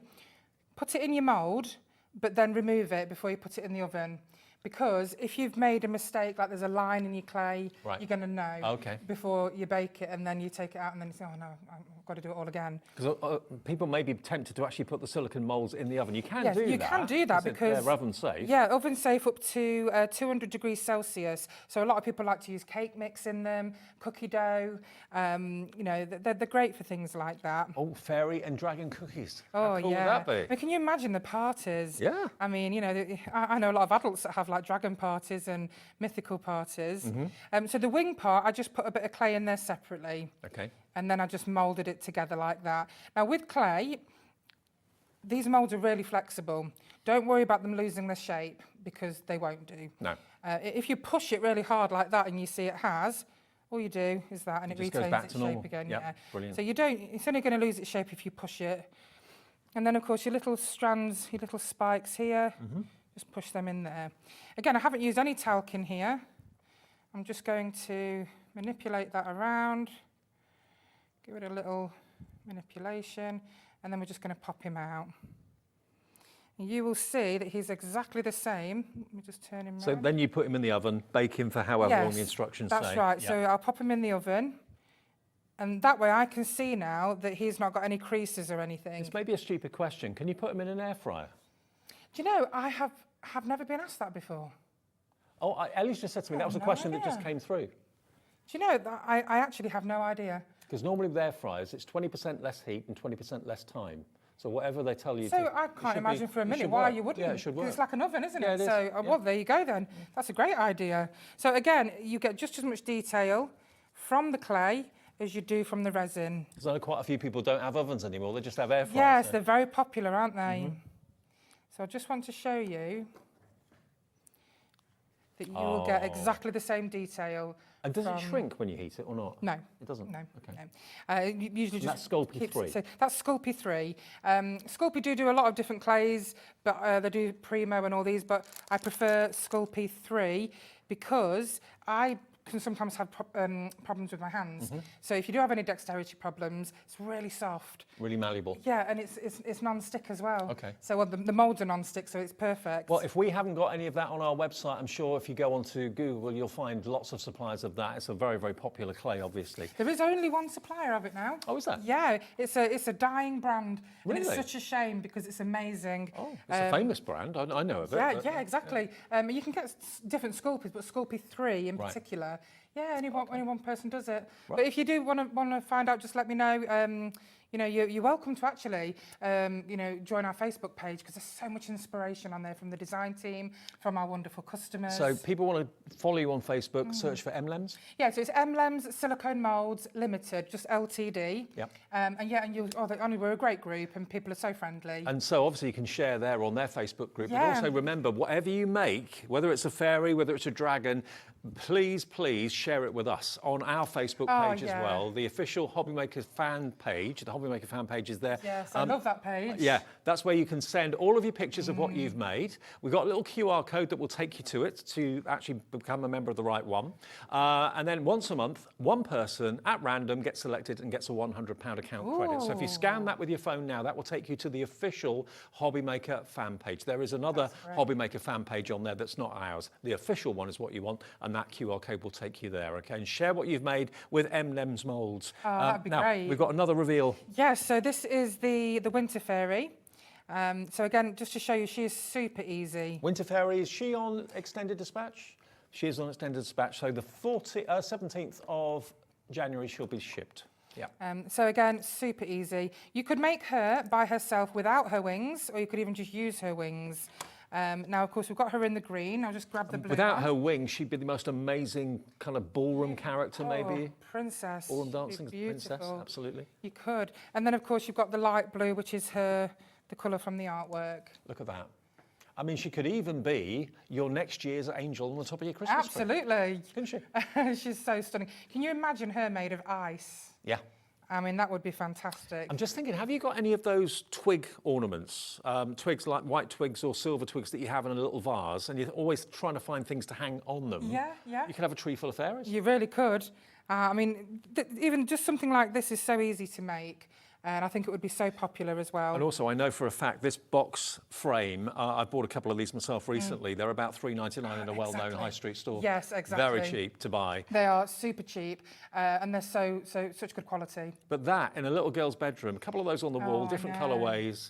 put it in your mould, but then remove it before you put it in the oven. Because if you've made a mistake, like there's a line in your clay, you're going to know before you bake it, and then you take it out and then you say, oh no, I've got to do it all again. Because people may be tempted to actually put the silicone moulds in the oven. You can do that. You can do that because they're oven safe. Yeah, oven safe up to 200 degrees Celsius. So a lot of people like to use cake mix in them, cookie dough. You know, they're great for things like that. Oh, fairy and dragon cookies. Oh, How cool yeah. would that be? I mean, can you imagine the parties? Yeah. I mean, you know, I know a lot of adults that have like dragon parties and mythical parties. So the wing part, I just put a bit of clay in there separately. Okay. And then I just moulded it together like that. Now with clay, these moulds are really flexible. Don't worry about them losing their shape because they won't do. No. If you push it really hard like that and you see it has, all you do is that and it just goes retains back its to shape normal. again. Yep, Yeah. brilliant. So it's only going to lose its shape if you push it. And then of course your little strands, your little spikes here, just push them in there. Again, I haven't used any talc in here. I'm just going to manipulate that around, give it a little manipulation, and then we're just going to pop him out. And you will see that he's exactly the same. Let me just turn him around. So then you put him in the oven, bake him for however long the instructions say. That's right. Yep. So I'll pop him in the oven. And that way I can see now that he's not got any creases or anything. This may be a stupid question. Can you put him in an air fryer? Do you know, I have never been asked that before. Oh, Ellie's just said to me that was a question that just came through. Do you know, I actually have no idea. Because normally with air fryers, it's 20% less heat and 20% less time. So whatever they tell you So I can't imagine for a minute why you wouldn't. Yeah, it should work. It's like an oven, isn't Yeah, it? it is. So, well, there you go then. That's a great idea. So again, you get just as much detail from the clay as you do from the resin. Because I know quite a few people don't have ovens anymore, they just have air fryers. Yes, they're very popular, aren't they? So I just want to show you that you will get exactly the same detail. And does it shrink when you heat it or not? No. It doesn't? No. Okay. No. Usually And just that's Sculpey 3? So that's Sculpey 3. Sculpey do a lot of different clays, but they do Primo and all these, but I prefer Sculpey 3 because I can sometimes have problems with my hands. So if you do have any dexterity problems, it's really soft. Really malleable. Yeah, and it's non-stick as well. Okay. So the moulds are non-stick, so it's perfect. Well, if we haven't got any of that on our website, I'm sure if you go onto Google, you'll find lots of suppliers of that. It's a very, very popular clay, obviously. There is only one supplier of it now. Oh, is that? Yeah, it's a dying brand. Really? And it's such a shame because it's amazing. Oh, it's a famous brand. I know of it. Yeah, exactly. You can get different Sculpeys, but Sculpey 3 in particular, yeah, only one person does it. Right. But if you do want to find out, just let me know. You know, you're welcome to actually, you know, join our Facebook page because there's so much inspiration on there from the design team, from our wonderful customers. So people want to follow you on Facebook, search for Emlems? Yeah, so it's Emlems Silicone Moulds Limited, just LTD. Yep. And we're a great group and people are so friendly. And so obviously you can share there on their Facebook group. Yeah. But also remember, whatever you make, whether it's a fairy, whether it's a dragon, please share it with us on our Facebook page as well. The official HobbyMaker fan page, the HobbyMaker fan page is there. Yes, I love that page. Yeah, that's where you can send all of your pictures of what you've made. We've got a little QR code that will take you to it to actually become a member of the right one. And then once a month, one person at random gets selected and gets a £100 account credit. So if you scan that with your phone now, that will take you to the official HobbyMaker fan page. There is another HobbyMaker fan page on there that's not ours. The official one is what you want, and that QR code will take you there. there, okay, and share what you've made with Emlems moulds. That'd be now, great. We've got another reveal. Yes, so this is the Winter Fairy. So again, just to show you, she is super easy. Winter Fairy, is she on extended dispatch? She is on extended dispatch, so the 17th of January she'll be shipped. Yeah. So again, super easy. You could make her by herself without her wings, or you could even just use her wings. Now, of course, we've got her in the green. I'll just grab the blue Without one. her wings, she'd be the most amazing kind of ballroom character, maybe. Princess. Ballroom dancing Beautiful. princess, absolutely. You could. And then, of course, you've got the light blue, which is the colour from the artwork. Look at that. I mean, she could even be your next year's angel on the top of your Christmas tree. Absolutely. Couldn't she? She's so stunning. Can you imagine her made of ice? Yeah. I mean, that would be fantastic. I'm just thinking, have you got any of those twig ornaments, twigs like white twigs or silver twigs that you have in a little vase, and you're always trying to find things to hang on them? Yeah, yeah. You could have a tree full of fairies. You really could. I mean, even just something like this is so easy to make. And I think it would be so popular as well. And also, I know for a fact, this box frame, I bought a couple of these myself recently. They're about £3.99 in a well-known high street store. Yes, exactly. Very cheap to buy. They are super cheap, and they're such good quality. But that, in a little girl's bedroom, a couple of those on the wall, different colourways.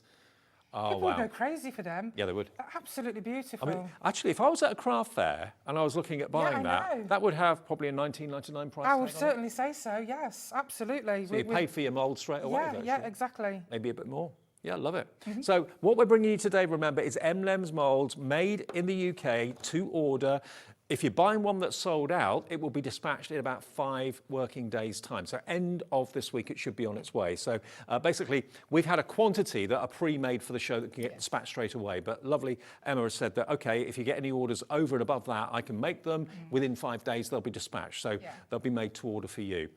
Oh, People would go crazy for them. Yeah, they would. They're absolutely beautiful. I mean, actually, if I was at a craft fair and I was looking at buying that would have probably a £19.99 price. I would certainly say so, yes, absolutely. So you pay for your mould straight away, Yeah, exactly. Maybe a bit more. Yeah, I love it. So what we're bringing you today, remember, is Emlems moulds made in the UK to order. If you're buying one that's sold out, it will be dispatched in about 5 working days' time. So end of this week, it should be on its way. So basically, we've had a quantity that are pre-made for the show that can get dispatched straight away. But lovely Emma has said that, OK, if you get any orders over and above that, I can make them. Within 5 days, they'll be dispatched. So they'll be made to order for you.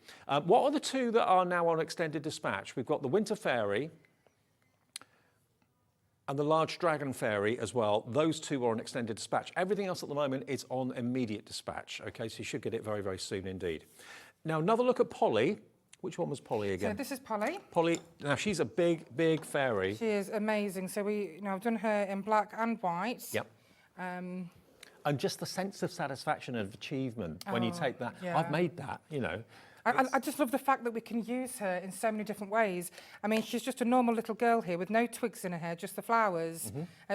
What are the two that are now on extended dispatch? We've got the Winter Fairy and the large dragon fairy as well. Those two are on extended dispatch. Everything else at the moment is on immediate dispatch. Okay, so you should get it very, very soon indeed. Now, another look at Polly. Which one was Polly again? So this is Polly. Polly, now she's a big, big fairy. She is amazing. So I've done her in black and white. Yep. And just the sense of satisfaction and achievement when you take that. Yeah. I've made that, you know. I just love the fact that we can use her in so many different ways. I mean, she's just a normal little girl here with no twigs in her hair, just the flowers,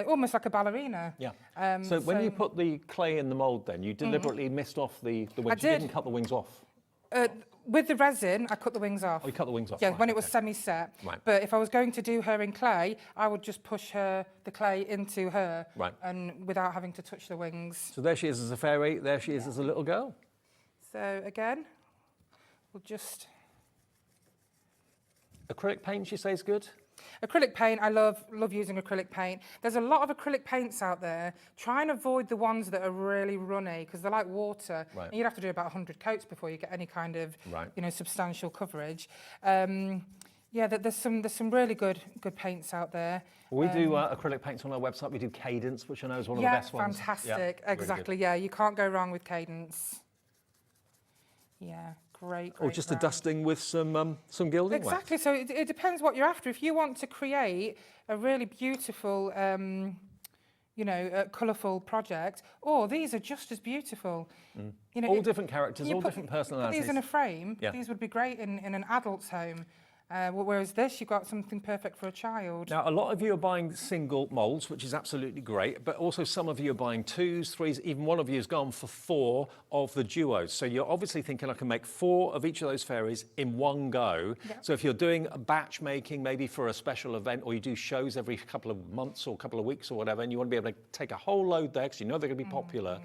almost like a ballerina. Yeah. So when you put the clay in the mould then, you deliberately missed off the wings. You didn't cut the wings off? With the resin, I cut the wings off. Oh, you cut the wings off? Yeah, right, when it was semi-set. Right. But if I was going to do her in clay, I would just push the clay into her and without having to touch the wings. So there she is as a fairy, there she is as a little girl. So again, we'll just... Acrylic paint, you say, is good? Acrylic paint, I love using acrylic paint. There's a lot of acrylic paints out there. Try and avoid the ones that are really runny because they're like water. Right. And you'd have to do about 100 coats before you get any kind of substantial coverage. Yeah, there's some really good paints out there. We do acrylic paints on our website. We do Cadence, which I know is one of the best ones. Fantastic. Yeah, exactly. Yeah, you can't go wrong with Cadence. Yeah. Great, or just a dusting with some gilding wax. Exactly. So it depends what you're after. If you want to create a really beautiful, colourful project, these are just as beautiful. You know, all different characters, all different personalities. Put these in a frame. Yeah. These would be great in an adult's home. Whereas this, you've got something perfect for a child. Now, a lot of you are buying single moulds, which is absolutely great, but also some of you are buying 2s, 3s, even one of you has gone for 4 of the duos. So you're obviously thinking I can make 4 of each of those fairies in one go. Yeah. So if you're doing a batch making, maybe for a special event, or you do shows every couple of months or couple of weeks or whatever, and you want to be able to take a whole load there because you know they're going to be popular,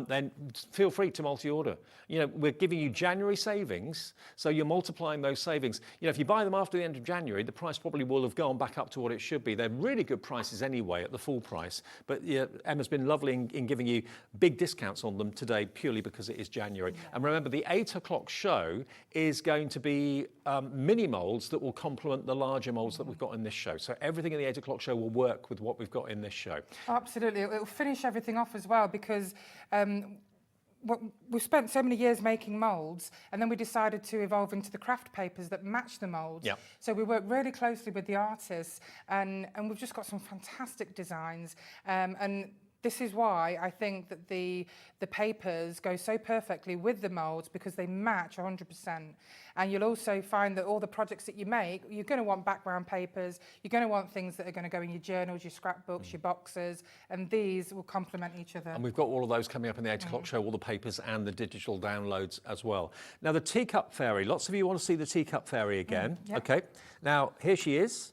then feel free to multi-order. You know, we're giving you January savings, so you're multiplying those savings. You know, if you buy them after the end of January, the price probably will have gone back up to what it should be. They're really good prices anyway at the full price. But yeah, Emma's been lovely in giving you big discounts on them today purely because it is January. Yeah. And remember, the 8 o'clock show is going to be mini moulds that will complement the larger moulds that we've got in this show. So everything in the 8 o'clock show will work with what we've got in this show. Absolutely. It will finish everything off as well because we've spent so many years making moulds, and then we decided to evolve into the craft papers that match the moulds. Yep. So we work really closely with the artists, and we've just got some fantastic designs. And this is why I think that the papers go so perfectly with the moulds, because they match 100%. And you'll also find that all the projects that you make, you're going to want background papers, you're going to want things that are going to go in your journals, your scrapbooks, your boxes, and these will complement each other. And we've got all of those coming up in the 8 o'clock show, all the papers and the digital downloads as well. Now, the teacup fairy, lots of you want to see the teacup fairy again. Yep. Okay, now here she is.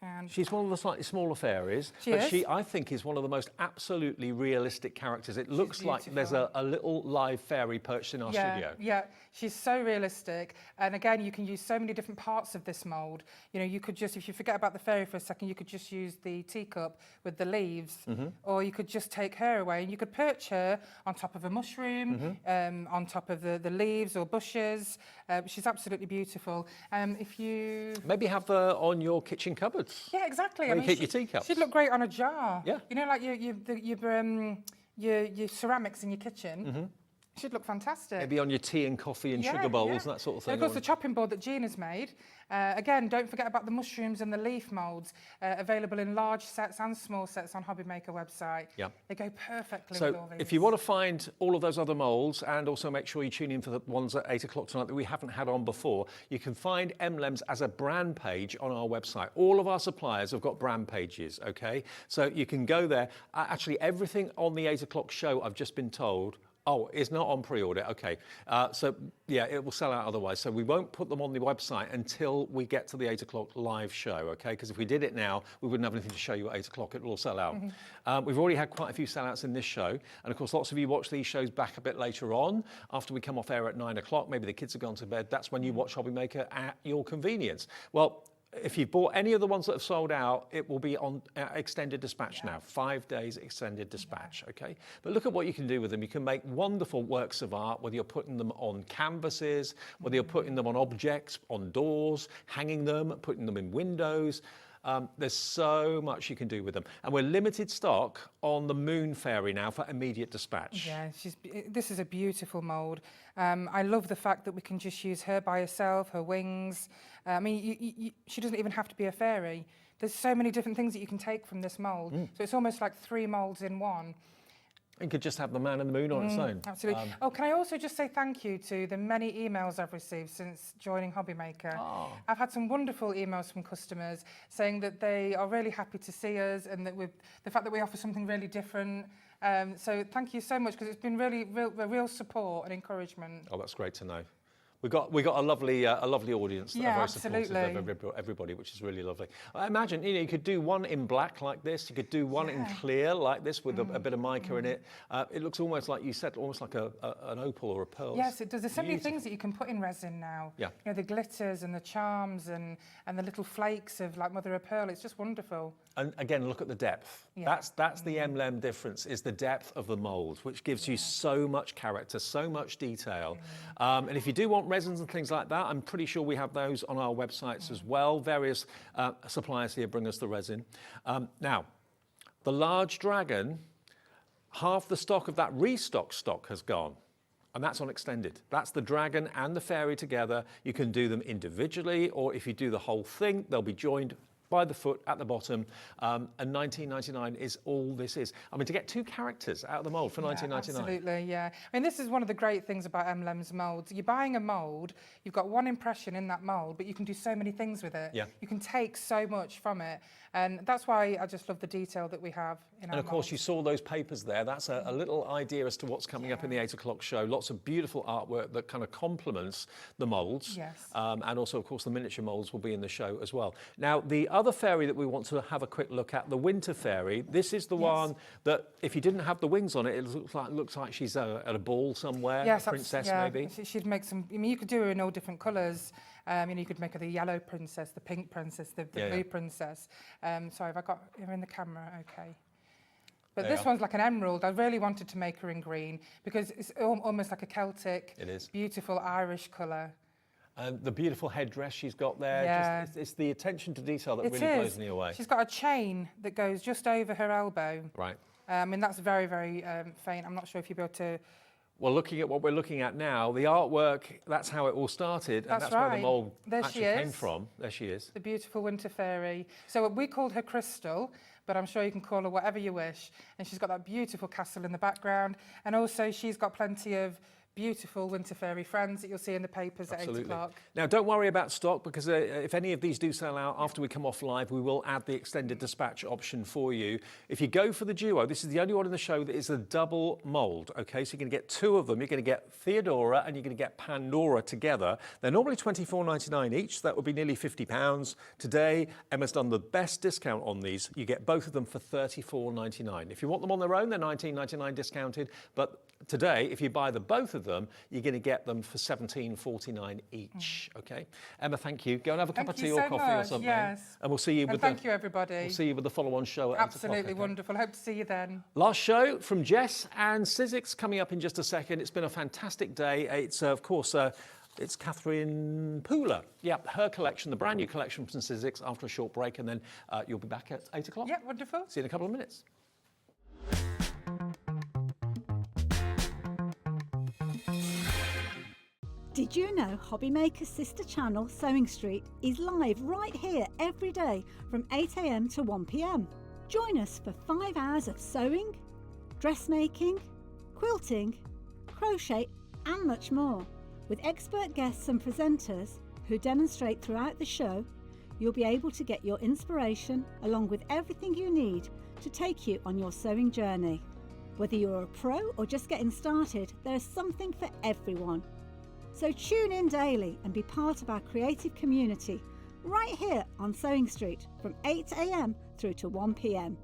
And she's one of the slightly smaller fairies, she, I think, is one of the most absolutely realistic characters. It looks like there's a little live fairy perched in our studio. Yeah, she's so realistic. And again, you can use so many different parts of this mould. You know, you could just, if you forget about the fairy for a second, you could just use the teacup with the leaves, or you could just take her away and you could perch her on top of a mushroom, on top of the leaves or bushes. She's absolutely beautiful. If you... Maybe have her on your kitchen cupboard. Yeah, exactly. Where you keep your teacups. She'd look great on a jar. Yeah. You know, like your ceramics in your kitchen. Should look fantastic. Maybe on your tea and coffee and sugar bowls and that sort of thing. And of course, the chopping board that Jean has made. Again, don't forget about the mushrooms and the leaf moulds, available in large sets and small sets on HobbyMaker website. Yeah. They go perfectly with all these. If you want to find all of those other moulds, and also make sure you tune in for the ones at 8 o'clock tonight that we haven't had on before, you can find Emlems as a brand page on our website. All of our suppliers have got brand pages, okay? So you can go there. Actually, everything on the 8 o'clock show, I've just been told, it's not on pre-order. Okay. So, yeah, it will sell out otherwise. So we won't put them on the website until we get to the 8 o'clock live show, okay? Because if we did it now, we wouldn't have anything to show you at 8 o'clock. It will all sell out. We've already had quite a few sellouts in this show. And, of course, lots of you watch these shows back a bit later on, after we come off air at 9 o'clock. Maybe the kids have gone to bed. That's when you watch HobbyMaker at your convenience. Well, if you've bought any of the ones that have sold out, it will be on extended dispatch now. 5 days extended dispatch, okay? But look at what you can do with them. You can make wonderful works of art, whether you're putting them on canvases, whether you're putting them on objects, on doors, hanging them, putting them in windows. There's so much you can do with them. And we're limited stock on the Moon Fairy now for immediate dispatch. Yeah, this is a beautiful mould. I love the fact that we can just use her by herself, her wings. I mean, she doesn't even have to be a fairy. There's so many different things that you can take from this mould. So it's almost like 3 moulds in one. You could just have the man and the moon on its own. Absolutely. Can I also just say thank you to the many emails I've received since joining HobbyMaker. I've had some wonderful emails from customers saying that they are really happy to see us, and that the fact that we offer something really different. So thank you so much, because it's been real support and encouragement. Oh, that's great to know. We got a lovely audience that are very supportive of everybody, which is really lovely. I imagine you could do one in black like this. You could do one in clear like this with a bit of mica in it. It looks almost like you said, almost like an opal or a pearl. Yes, it does. There's so many things that you can put in resin now. Yeah. You know, the glitters and the charms and the little flakes of like mother of pearl. It's just wonderful. And again, look at the depth. Yeah. That's the Emlem difference, is the depth of the mould, which gives you so much character, so much detail. And if you do want resins and things like that, I'm pretty sure we have those on our websites as well. Various suppliers here bring us the resin. Now, the large dragon, half the stock of that restock stock has gone. And that's on extended. That's the dragon and the fairy together. You can do them individually, or if you do the whole thing, they'll be joined by the foot at the bottom, and $19.99 is all this is. I mean, to get 2 characters out of the mould for $19.99. Absolutely, yeah. I mean, this is one of the great things about Emlems moulds. You're buying a mould, you've got one impression in that mould, but you can do so many things with it. Yeah. You can take so much from it, and that's why I just love the detail that we have in our And of course, you saw those papers there. That's a little idea as to what's coming up in the 8 o'clock show. Lots of beautiful artwork that kind of complements the moulds. Yes. And also, of course, the miniature moulds will be in the show as well. Now, the other fairy that we want to have a quick look at, the Winter Fairy. This is the one that, if you didn't have the wings on it, it looks like she's at a ball somewhere. Yes, a princess maybe. She'd make some. I mean, you could do her in all different colours. You know, you could make her the yellow princess, the pink princess, the blue princess. Sorry, have I got her in the camera? Okay. But this one's like an emerald. I really wanted to make her in green because it's almost like a Celtic, beautiful Irish colour. And the beautiful headdress she's got there, it's the attention to detail that really blows me away. She's got a chain that goes just over her elbow. Right. I mean, that's very, very faint. I'm not sure if you'll be able to... Well, looking at what we're looking at now, the artwork, that's how it all started, and that's where the mould actually came from. There she is. The beautiful Winter Fairy. So we called her Crystal, but I'm sure you can call her whatever you wish. And she's got that beautiful castle in the background. And also she's got plenty of beautiful winter fairy friends that you'll see in the papers at 8 o'clock. Now, don't worry about stock, because if any of these do sell out after we come off live, we will add the extended dispatch option for you. If you go for the duo, this is the only one in the show that is a double mould, okay? So you're going to get two of them. You're going to get Theodora and you're going to get Pandora together. They're normally £24.99 each. That would be nearly £50. Today, Emma's done the best discount on these. You get both of them for £34.99. If you want them on their own, they're £19.99 discounted. But today, if you buy the both of them, you're going to get them for £17.49 each. Okay, Emma, thank you. Go and have a cup of tea or coffee or something. Yes. And we'll see you with thank you, everybody. We'll see you with the follow-on show at 8 o'clock. Absolutely wonderful. Hope to see you then. Last show from Jess and Sizzix coming up in just a second. It's been a fantastic day. It's of course. It's Catherine Pooler. Yeah, her collection, the brand new collection from Sizzix, after a short break, and then you'll be back at 8 o'clock. Yeah, wonderful. See you in a couple of minutes. Did you know HobbyMaker's sister channel, Sewing Street, is live right here every day from 8 AM to 1 PM? Join us for 5 hours of sewing, dressmaking, quilting, crochet and much more. With expert guests and presenters who demonstrate throughout the show, you'll be able to get your inspiration along with everything you need to take you on your sewing journey. Whether you're a pro or just getting started, there is something for everyone. So tune in daily and be part of our creative community right here on Sewing Street from 8 AM through to 1 PM.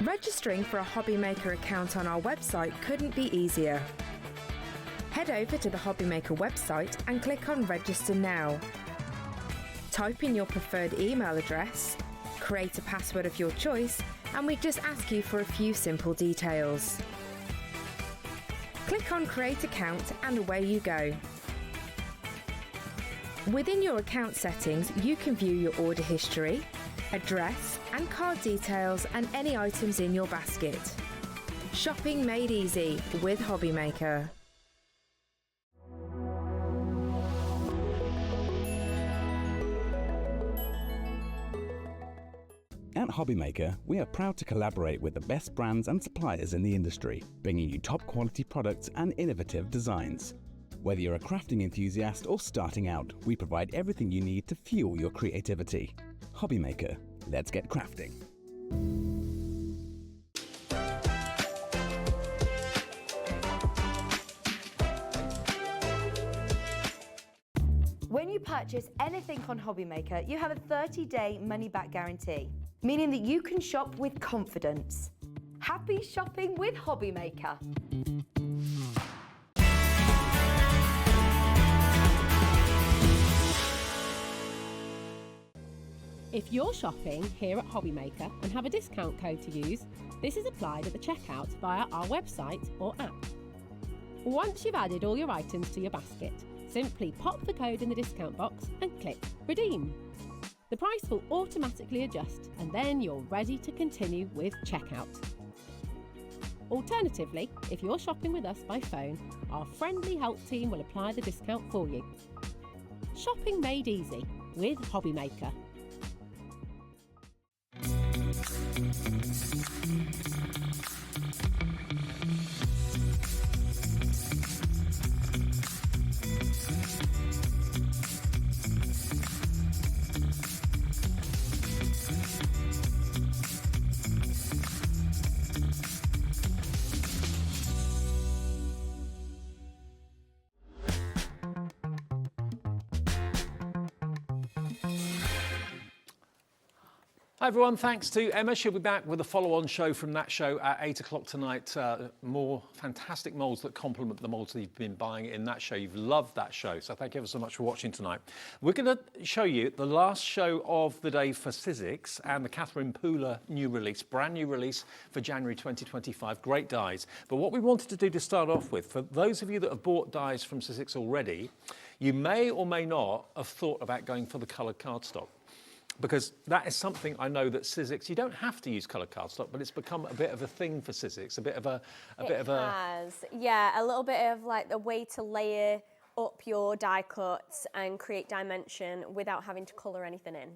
Registering for a HobbyMaker account on our website couldn't be easier. Head over to the HobbyMaker website and click on Register Now. Type in your preferred email address, create a password of your choice, and we just ask you for a few simple details. Click on Create Account and away you go. Within your account settings, you can view your order history, address and card details and any items in your basket. Shopping made easy with HobbyMaker. At HobbyMaker, we are proud to collaborate with the best brands and suppliers in the industry, bringing you top quality products and innovative designs. Whether you're a crafting enthusiast or starting out, we provide everything you need to fuel your creativity. HobbyMaker, let's get crafting. When you purchase anything on HobbyMaker, you have a 30-day money-back guarantee, meaning that you can shop with confidence. Happy shopping with HobbyMaker. If you're shopping here at HobbyMaker and have a discount code to use, this is applied at the checkout via our website or app. Once you've added all your items to your basket, simply pop the code in the discount box and click Redeem. The price will automatically adjust and then you're ready to continue with checkout. Alternatively, if you're shopping with us by phone, our friendly help team will apply the discount for you. Shopping made easy with HobbyMaker. Hi everyone, thanks to Emma. She'll be back with a follow-on show from that show at 8 o'clock tonight. More fantastic moulds that complement the moulds that you've been buying in that show. You've loved that show, so thank you ever so much for watching tonight. We're going to show you the last show of the day for Sizzix and the Catherine Pooler new release, brand new release for January 2025. Great dies. But what we wanted to do to start off with, for those of you that have bought dies from Sizzix already, you may or may not have thought about going for the coloured cardstock. Because that is something I know that Sizzix, you don't have to use coloured cardstock, but it's become a bit of a thing for Sizzix, It has, yeah, a little bit of like the way to layer up your die cuts and create dimension without having to colour anything in.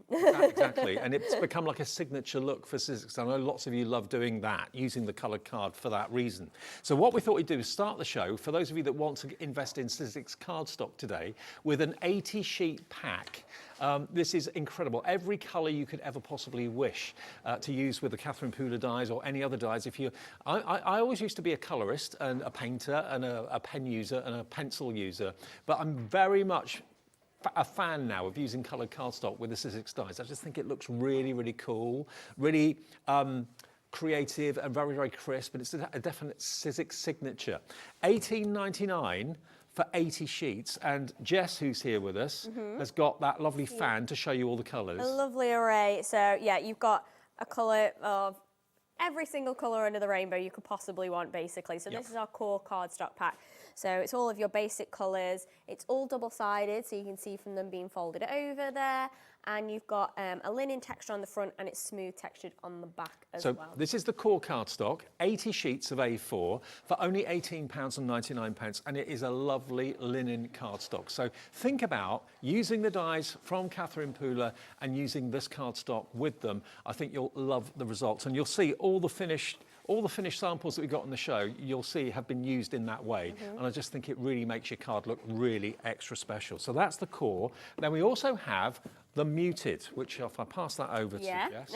Exactly, and it's become like a signature look for Sizzix. I know lots of you love doing that, using the coloured card for that reason. So what we thought we'd do is start the show, for those of you that want to invest in Sizzix cardstock today, with an 80-sheet pack. This is incredible. Every colour you could ever possibly wish to use with the Catherine Pooler dies or any other dies. I always used to be a colourist and a painter and a pen user and a pencil user, but I'm very much a fan now of using coloured cardstock with the Sizzix dies. I just think it looks really, really cool, really creative and very, very crisp, and it's a definite Sizzix signature. $18.99 for 80 sheets, and Jess, who's here with us, has got that lovely fan to show you all the colours. A lovely array. So yeah, you've got a colour of every single colour under the rainbow you could possibly want, basically. So this is our core cardstock pack. So it's all of your basic colours. It's all double-sided, so you can see from them being folded over there. And you've got a linen texture on the front, and it's smooth textured on the back as well. So this is the core cardstock, 80 sheets of A4 for only £18.99, and it is a lovely linen cardstock. So think about using the dies from Catherine Pooler and using this cardstock with them. I think you'll love the results, and you'll see all the finished samples that we got on the show, you'll see have been used in that way. And I just think it really makes your card look really extra special. So that's the core. Then we also have the muted, which if I pass that over to Jess.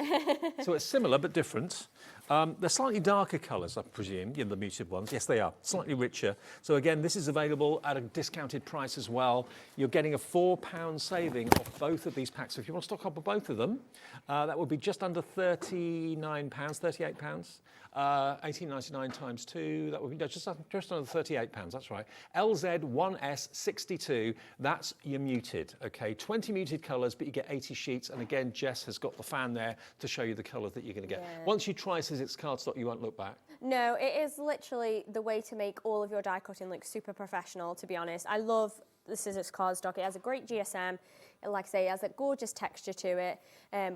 So it's similar but different. They're slightly darker colours, I presume, the muted ones. Yes, they are, slightly richer. So again, this is available at a discounted price as well. You're getting a £4 saving off both of these packs. So if you want to stock up on both of them, that would be just under £38. $18.99 times 2, that would be just under £38, that's right. LZ1S62, that's your muted, okay? 20 muted colours, but you get 80 sheets, and again, Jess has got the fan there to show you the colours that you're going to get. Once you try Sizzix cardstock, you won't look back. No, it is literally the way to make all of your die cutting look super professional, to be honest. I love the Sizzix cardstock. It has a great GSM. Like I say, it has a gorgeous texture to it,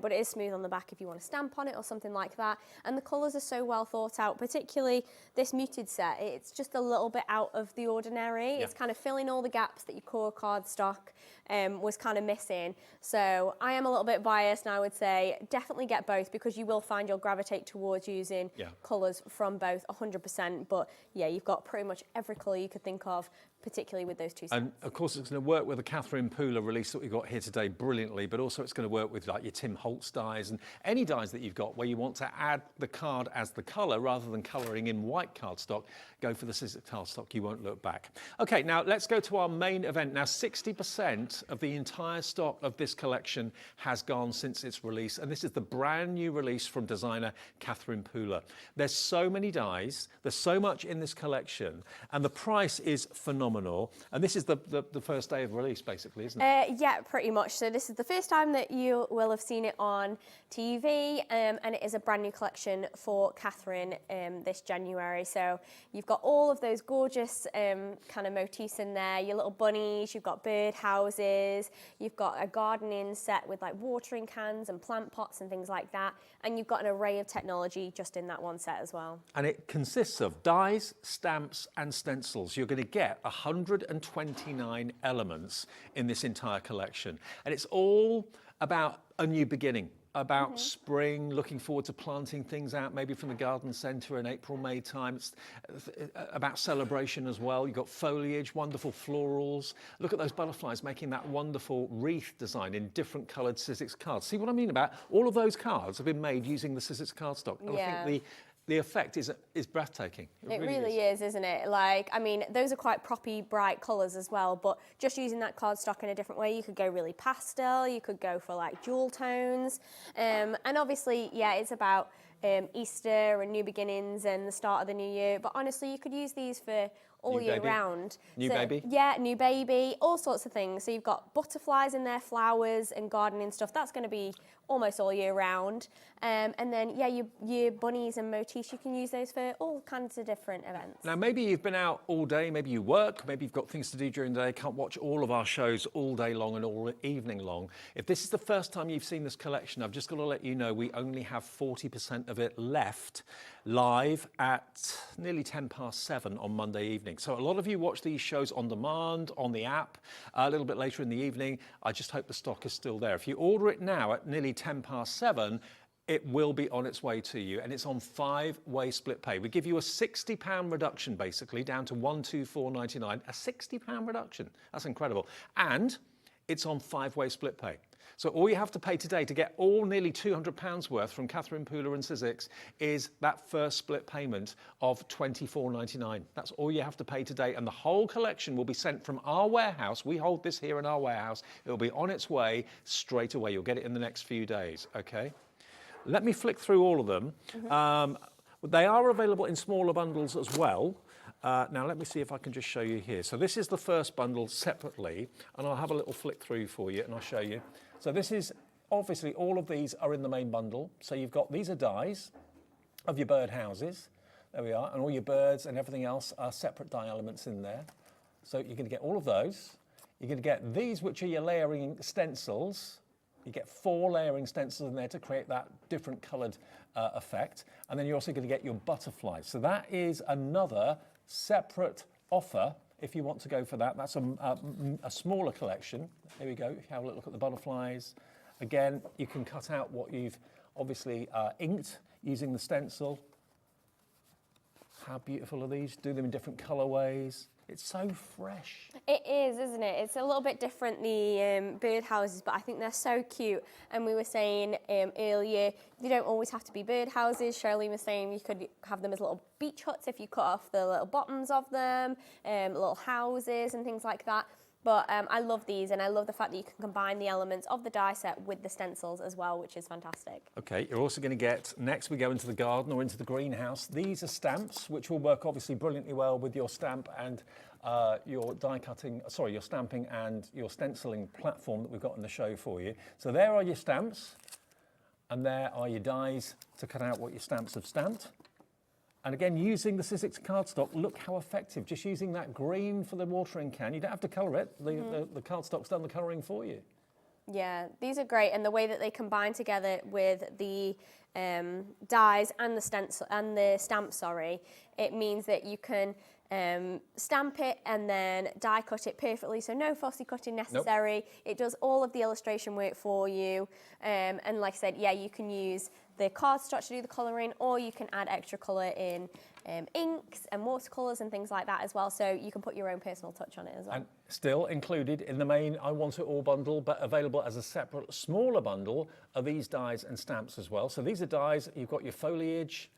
but it is smooth on the back if you want to stamp on it or something like that. And the colours are so well thought out, particularly this muted set. It's just a little bit out of the ordinary. It's kind of filling all the gaps that your core cardstock was kind of missing. So I am a little bit biased, and I would say definitely get both, because you will find you'll gravitate towards using colours from both 100%. But yeah, you've got pretty much every colour you could think of, particularly with those two sets. And of course, it's going to work with the Catherine Pooler release that we've got here today brilliantly, but also it's going to work with like your Tim Holtz dies and any dies that you've got where you want to add the card as the colour rather than colouring in white cardstock. Go for the Sizzix cardstock, you won't look back. Okay, now let's go to our main event. Now 60% of the entire stock of this collection has gone since its release, and this is the brand new release from designer Catherine Pooler. There's so many dies, there's so much in this collection, and the price is phenomenal. And this is the first day of release, basically, isn't it? Yeah, pretty much. So this is the first time that you will have seen it on TV, and it is a brand new collection for Catherine this January. So you've got all of those gorgeous kind of motifs in there, your little bunnies, you've got bird houses, you've got a gardening set with like watering cans and plant pots and things like that, and you've got an array of technology just in that one set as well. And it consists of dies, stamps and stencils. You're going to get 129 elements in this entire collection. And it's all about a new beginning, about spring, looking forward to planting things out, maybe from the garden centre in April, May time. It's about celebration as well. You've got foliage, wonderful florals. Look at those butterflies making that wonderful wreath design in different coloured Sizzix cards. See what I mean about all of those cards have been made using the Sizzix cardstock. And I think the effect is breathtaking. It really is, isn't it? Like, I mean, those are quite proppy, bright colours as well, but just using that cardstock in a different way, you could go really pastel, you could go for like jewel tones. And obviously, yeah, it's about Easter and new beginnings and the start of the new year, but honestly, you could use these for all year round. New baby? Yeah, new baby, all sorts of things. So you've got butterflies in there, flowers and gardening stuff. That's going to be almost all year round. And then, yeah, your bunnies and motifs, you can use those for all kinds of different events. Now, maybe you've been out all day, maybe you work, maybe you've got things to do during the day, can't watch all of our shows all day long and all evening long. If this is the first time you've seen this collection, I've just got to let you know we only have 40% of it left live at nearly 7:10 on Monday evening. So a lot of you watch these shows on demand, on the app, a little bit later in the evening. I just hope the stock is still there. If you order it now at nearly 7:10, it will be on its way to you, and it's on 5-way split pay. We give you a £60 reduction, basically, down to £124.99. A £60 reduction. That's incredible. And it's on 5-way split pay. So all you have to pay today to get all nearly £200 worth from Catherine Pooler and Sizzix is that first split payment of £24.99. That's all you have to pay today, and the whole collection will be sent from our warehouse. We hold this here in our warehouse. It will be on its way straight away. You'll get it in the next few days, okay? Let me flick through all of them. They are available in smaller bundles as well. Now let me see if I can just show you here. So this is the first bundle separately, and I'll have a little flick through for you and I'll show you. So this is, obviously all of these are in the main bundle. So you've got, these are dies of your bird houses. There we are, and all your birds and everything else are separate die elements in there. So you're going to get all of those. You're going to get these, which are your layering stencils. You get 4 layering stencils in there to create that different coloured effect. And then you're also going to get your butterflies. So that is another separate offer if you want to go for that. That's a smaller collection. There we go. If you have a look at the butterflies. Again, you can cut out what you've obviously inked using the stencil. How beautiful are these? Do them in different colourways. It's so fresh. It is, isn't it? It's a little bit different, the bird houses, but I think they're so cute. And we were saying earlier, they don't always have to be bird houses. Cheralene was saying you could have them as little beach huts if you cut off the little bottoms of them, little houses and things like that. But I love these, and I love the fact that you can combine the elements of the die set with the stencils as well, which is fantastic. Okay, you're also going to get, next we go into the garden or into the greenhouse. These are stamps, which will work obviously brilliantly well with your stamp and your your stamping and your stenciling platform that we've got in the show for you. So there are your stamps, and there are your dies to cut out what your stamps have stamped. And again, using the Sizzix cardstock, look how effective. Just using that green for the watering can. You don't have to colour it. The cardstock's done the colouring for you. Yeah, these are great, and the way that they combine together with the dies and the stencil and the stamp, it means that you can stamp it and then die cut it perfectly, so no fussy cutting necessary. Nope. It does all of the illustration work for you, and like I said, yeah, you can use the cardstock to do the colouring, or you can add extra colour in inks and watercolours and things like that as well, so you can put your own personal touch on it as well. And still included in the main I Want It All bundle, but available as a separate smaller bundle, are these dies and stamps as well. So these are dies, you've got your foliage,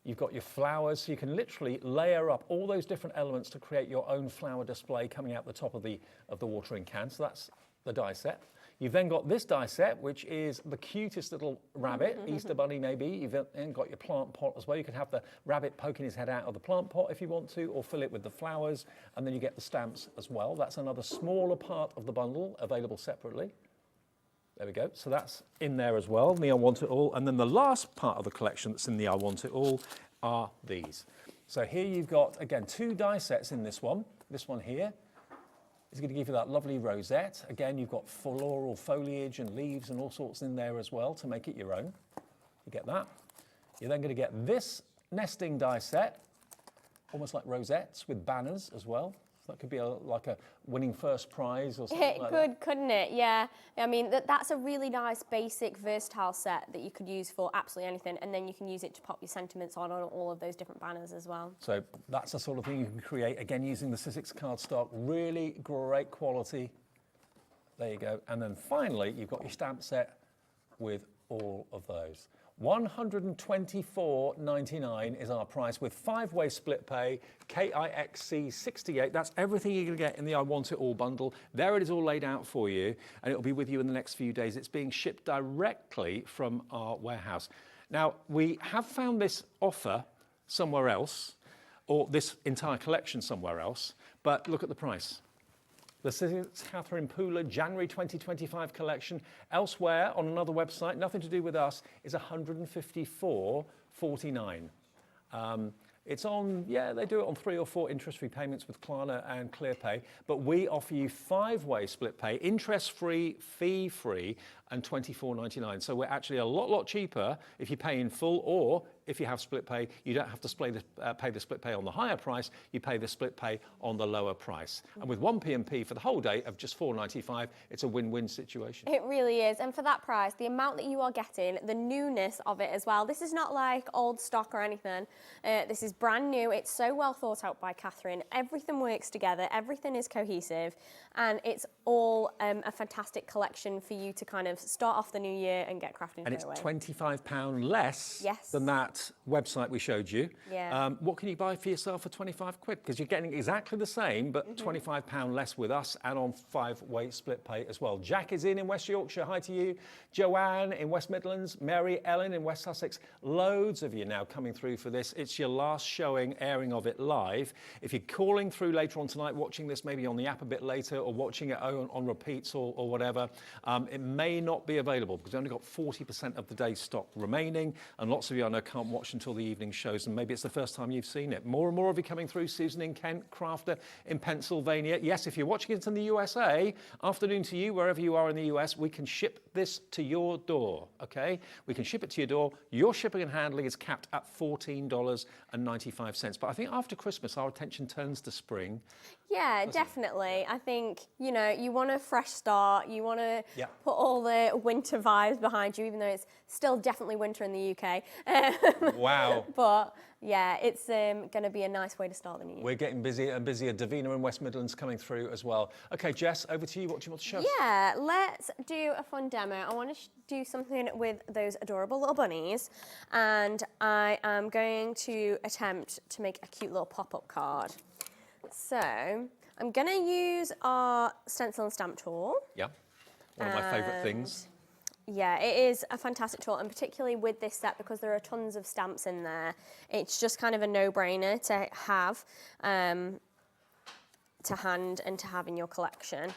you've got your flowers, so you can literally layer up all those different elements to create your own flower display coming out the top of the watering can. So that's the die set. You've then got this die set, which is the cutest little rabbit, Easter bunny maybe. You've then got your plant pot as well. You can have the rabbit poking his head out of the plant pot if you want to, or fill it with the flowers, and then you get the stamps as well. That's another smaller part of the bundle, available separately. There we go. So that's in there as well, the I Want It All. And then the last part of the collection that's in the I Want It All are these. So here you've got, again, 2 die sets in this one. This one here is going to give you that lovely rosette. Again, you've got floral foliage and leaves and all sorts in there as well to make it your own. You get that. You're then going to get this nesting die set, almost like rosettes with banners as well. So that could be like a winning first prize or something like that. It could, couldn't it? Yeah. I mean, that's a really nice, basic, versatile set that you could use for absolutely anything, and then you can use it to pop your sentiments on all of those different banners as well. So that's the sort of thing you can create, again, using the Sizzix cardstock. Really great quality. There you go. And then finally, you've got your stamp set with all of those. $124.99 is our price with 5-way split pay, KIXC 68. That's everything you're going to get in the I Want It All bundle. There it is all laid out for you, and it'll be with you in the next few days. It's being shipped directly from our warehouse. Now, we have found this offer somewhere else, or this entire collection somewhere else, but look at the price. The Sizzix Catherine Pooler January 2025 collection, elsewhere on another website, nothing to do with us, is $154.49. It's on, yeah, they do it on 3 or 4 interest-free payments with Klarna and ClearPay, but we offer you 5-way split pay, interest-free, fee-free, and $24.99. So we're actually a lot cheaper if you pay in full, or if you have split pay, you don't have to pay the split pay on the higher price, you pay the split pay on the lower price. And with 1 P&P for the whole day of just $4.95, it's a win-win situation. It really is. And for that price, the amount that you are getting, the newness of it as well, this is not like old stock or anything. This is brand new. It's so well thought out by Catherine. Everything works together. Everything is cohesive. And it's all a fantastic collection for you to kind of start off the new year and get crafting. And it's £25 less than that website we showed you. Yeah. What can you buy for yourself for 25 quid? Because you're getting exactly the same, but £25 less with us and on 5-way split pay as well. Jack is in West Yorkshire. Hi to you. Joanne in West Midlands. Mary Ellen in West Sussex. Loads of you now coming through for this. It's your last showing, airing of it live. If you're calling through later on tonight, watching this maybe on the app a bit later or watching it on repeats or whatever, it may not be available because we've only got 40% of the day's stock remaining, and lots of you I know can't watch until the evening shows, and maybe it's the first time you've seen it. More and more of you coming through. Susan in Kent, Crafter in Pennsylvania. Yes, if you're watching it in the USA, afternoon to you, wherever you are in the US, we can ship this to your door, okay? We can ship it to your door. Your shipping and handling is capped at $14.95. But I think after Christmas, our attention turns to spring. Yeah, definitely. I think, you know, you want a fresh start. You want to put all the winter vibes behind you, even though it's still definitely winter in the UK. Wow. But yeah, it's going to be a nice way to start the new year. We're getting busier and busier. Davina in West Midlands coming through as well. Okay, Jess, over to you. What do you want to show us? Yeah, let's do a fun demo. I want to do something with those adorable little bunnies, and I am going to attempt to make a cute little pop-up card. So I'm going to use our stencil and stamp tool. Yeah, one of my favourite things. Yeah, it is a fantastic tool, and particularly with this set, because there are tons of stamps in there, it's just kind of a no-brainer to have to hand and to have in your collection.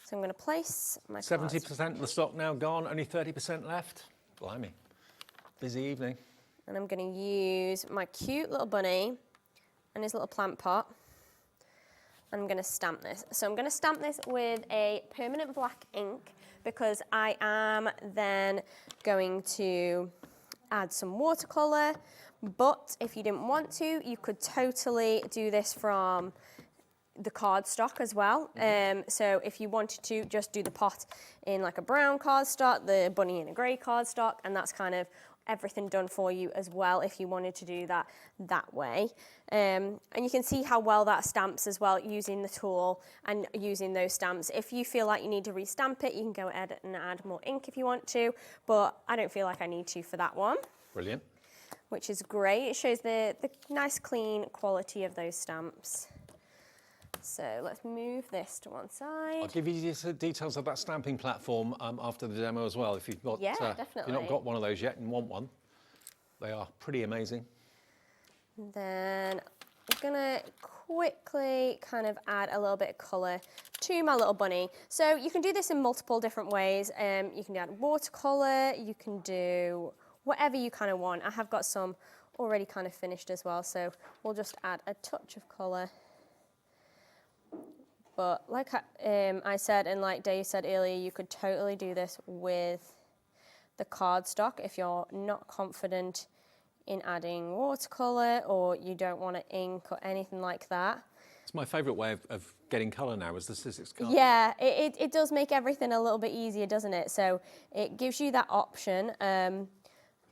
So I'm going to place my 70% of the stock now gone, only 30% left. Blimey, busy evening. And I'm going to use my cute little bunny and his little plant pot. I'm going to stamp this. So I'm going to stamp this with a permanent black ink, because I am then going to add some watercolour. But if you didn't want to, you could totally do this from the cardstock as well. So if you wanted to, just do the pot in like a brown cardstock, the bunny in a grey cardstock, and that's kind of everything done for you as well if you wanted to do that way. And you can see how well that stamps as well using the tool and using those stamps. If you feel like you need to restamp it, you can go ahead and add more ink if you want to, but I don't feel like I need to for that one. Brilliant. Which is great. It shows the nice clean quality of those stamps. So let's move this to one side. I'll give you the details of that stamping platform after the demo as well. If you've got, Yeah, if definitely. you've not got one of those yet and want one, they are pretty amazing. And then I'm gonna quickly kind of add a little bit of colour to my little bunny. So you can do this in multiple different ways. You can add watercolour, you can do whatever you kind of want. I have got some already kind of finished as well, so we'll just add a touch of colour. But like I said, and like Dave said earlier, you could totally do this with the cardstock if you're not confident in adding watercolour or you don't want to ink or anything like that. It's my favourite way of getting colour now is the Sizzix card. Yeah, it does make everything a little bit easier, doesn't it? So it gives you that option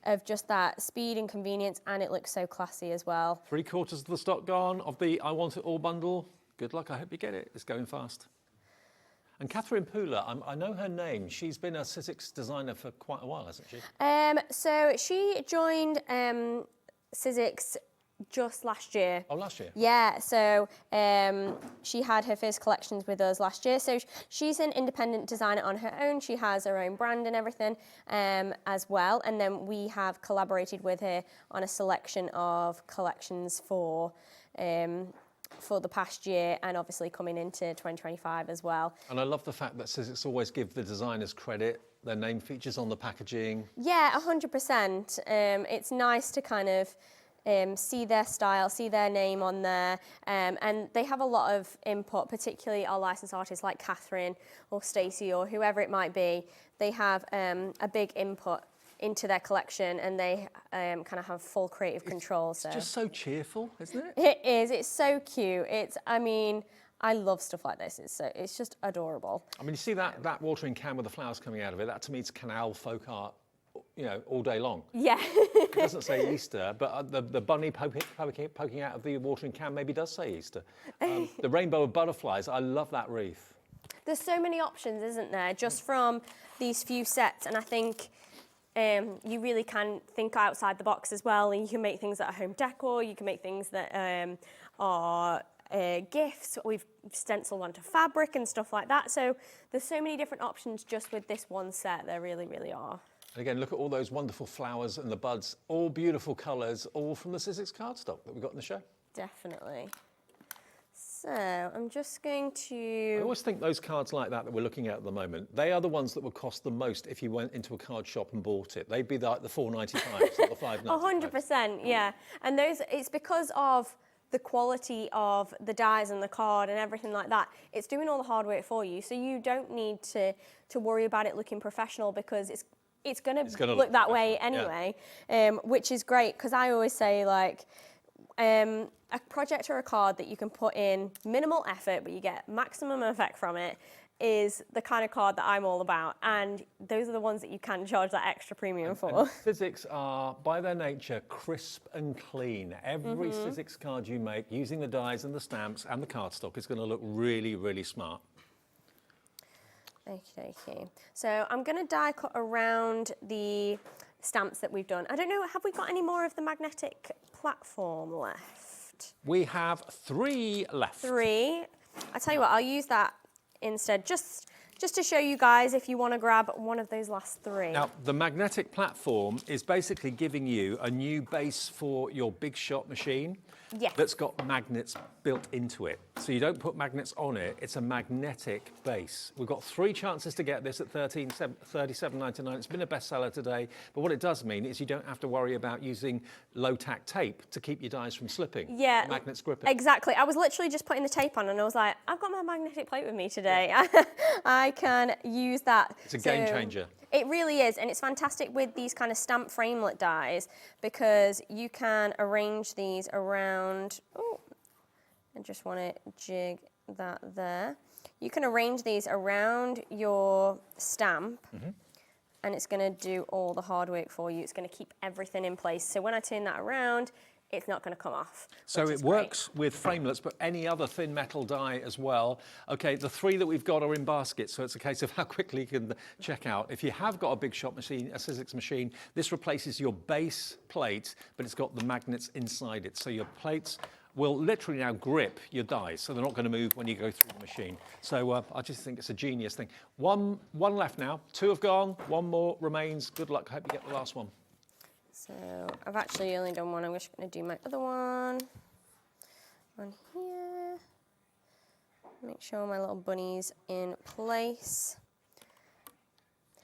of just that speed and convenience, and it looks so classy as well. 3/4 of the stock gone of the I Want It All bundle. Good luck, I hope you get it. It's going fast. And Catherine Pooler, I know her name. She's been a Sizzix designer for quite a while, hasn't she? So she joined Sizzix just last year. Oh, last year? Yeah, so she had her first collections with us last year. So she's an independent designer on her own. She has her own brand and everything as well. And then we have collaborated with her on a selection of collections for the past year and obviously coming into 2025 as well. And I love the fact that Sizzix always give the designers credit, their name features on the packaging. Yeah, 100%. It's nice to kind of see their style, see their name on there, and they have a lot of input, particularly our licensed artists like Catherine or Stacey or whoever it might be. They have a big input into their collection, and they kind of have full creative control. So it's just so cheerful, isn't it? It is. It's so cute. I mean, I love stuff like this. It's just adorable. I mean, you see that watering can with the flowers coming out of it. That to me is canal folk art, you know, all day long. Yeah. It doesn't say Easter, but the bunny poking out of the watering can maybe does say Easter. The rainbow of butterflies. I love that wreath. There's so many options, isn't there? Just from these few sets, and I think. You really can think outside the box as well, and you can make things that are home decor, you can make things that are gifts. We've stenciled onto fabric and stuff like that. So there's so many different options just with this one set. There really, really are. And again, look at all those wonderful flowers and the buds, all beautiful colours, all from the Sizzix cardstock that we've got in the show. Definitely. So I'm just going to... I always think those cards like that we're looking at the moment, they are the ones that would cost the most if you went into a card shop and bought it. They'd be like the $4.95s or the $5.95. 100%, yeah. And those, it's because of the quality of the dies and the card and everything like that. It's doing all the hard work for you, so you don't need to worry about it looking professional, because it's going to look that way anyway, which is great, because I always say, like, a project or a card that you can put in minimal effort but you get maximum effect from it is the kind of card that I'm all about, and those are the ones that you can charge that extra premium for. And Sizzix are, by their nature, crisp and clean. Every Sizzix card you make, using the dies and the stamps and the cardstock, is going to look really, really smart. Okay. So I'm going to die cut around the stamps that we've done. I don't know, have we got any more of the magnetic platform left? We have 3 left. 3. I tell you what, I'll use that instead, just to show you guys if you want to grab one of those last 3. Now, the magnetic platform is basically giving you a new base for your big shot machine. Yes. That's got magnets built into it. So you don't put magnets on it, it's a magnetic base. We've got 3 chances to get this at $37.99. It's been a bestseller today, but what it does mean is you don't have to worry about using low-tack tape to keep your dies from slipping. Yeah, the magnets grip it. Exactly. I was literally just putting the tape on and I was like, I've got my magnetic plate with me today. I can use that. It's a game changer. It really is, and it's fantastic with these kind of stamp framelit dies, because you can arrange these around, I just want to jig that there. You can arrange these around your stamp, and it's going to do all the hard work for you. It's going to keep everything in place. So when I turn that around, it's not going to come off. So it works with framelets, but any other thin metal die as well. Okay, the 3 that we've got are in baskets, so it's a case of how quickly you can check out. If you have got a big shot machine, a Sizzix machine, this replaces your base plate, but it's got the magnets inside it. So your plates will literally now grip your dies, so they're not going to move when you go through the machine. So I just think it's a genius thing. One left now. 2 have gone. 1 more remains. Good luck. Hope you get the last one. So I've actually only done one. I'm just going to do my other one on here. Make sure my little bunny's in place.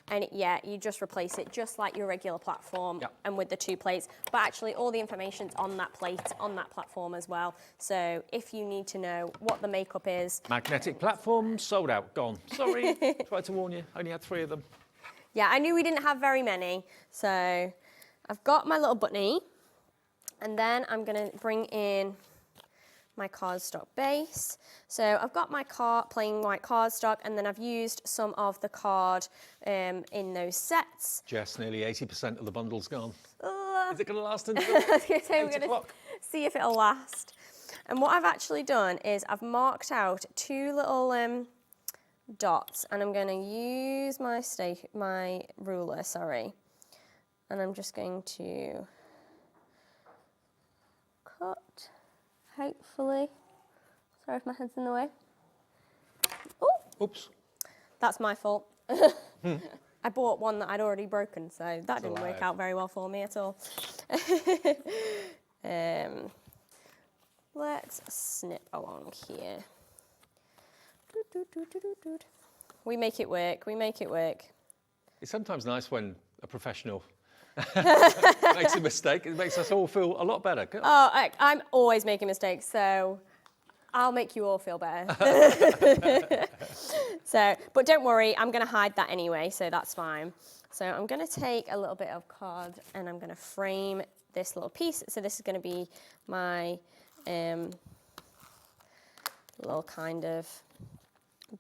And yeah, you just replace it just like your regular platform and with the 2 plates. But actually all the information's on that plate, on that platform as well. So if you need to know what the makeup is. Magnetic platform, sold out, gone. Sorry, tried to warn you, only had 3 of them. Yeah, I knew we didn't have very many. So I've got my little bunny. And then I'm gonna bring in my cardstock base. So I've got my plain white cardstock, and then I've used some of the card in those sets. Jess, nearly 80% of the bundle's gone. Is it going to last until I was going to say, 8 we're going to o'clock? see if it'll last. And what I've actually done is I've marked out 2 little dots, and I'm going to use my ruler, and I'm just going to cut. Hopefully. Sorry if my head's in the way. Oh! Oops. That's my fault. I bought one that I'd already broken, so that didn't work out very well for me at all. Let's snip along here. We make it work, we make it work. It's sometimes nice when a professional makes a mistake. It makes us all feel a lot better. Oh, I'm always making mistakes, so I'll make you all feel better. But don't worry, I'm going to hide that anyway, so that's fine. So I'm going to take a little bit of card and I'm going to frame this little piece. So this is going to be my little kind of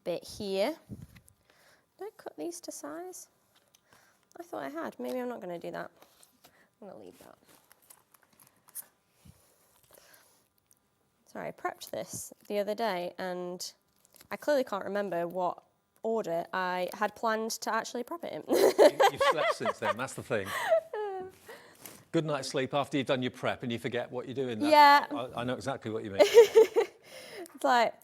bit here. Did I cut these to size? I thought I had. Maybe I'm not going to do that. I'm going to leave that. Sorry, I prepped this the other day and I clearly can't remember what order I had planned to actually prep it in. You've slept since then, that's the thing. Good night's sleep after you've done your prep and you forget what you're doing. Yeah. I know exactly what you mean. It's like,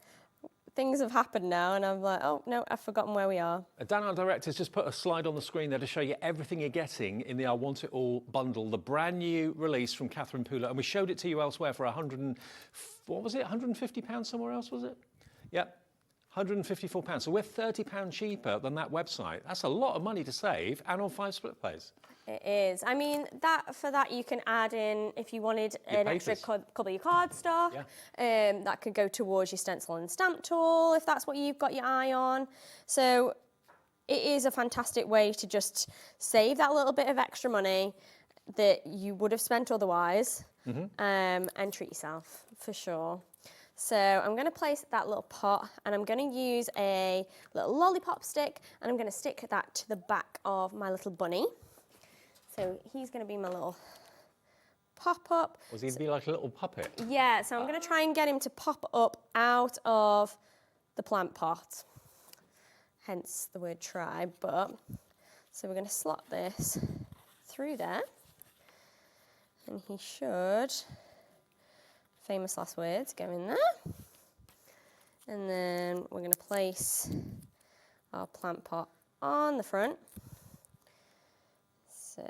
things have happened now and I'm like, oh no, I've forgotten where we are. Dan, our director's just put a slide on the screen there to show you everything you're getting in the I Want It All bundle, the brand new release from Catherine Pooler, and we showed it to you elsewhere for £150 somewhere else, was it? Yep, £154. So we're £30 cheaper than that website. That's a lot of money to save, and on 5 split pays. It is. I mean, for that you can add in, if you wanted an extra couple of your cardstock, that could go towards your stencil and stamp tool, if that's what you've got your eye on. So it is a fantastic way to just save that little bit of extra money that you would have spent otherwise, and treat yourself, for sure. So I'm going to place that little pot and I'm going to use a little lollipop stick and I'm going to stick that to the back of my little bunny. So he's going to be my little pop-up. Was he going to be like a little puppet? Yeah, so I'm going to try and get him to pop up out of the plant pot. Hence the word try, but... So we're going to slot this through there. And he should, famous last words, go in there. And then we're going to place our plant pot on the front. So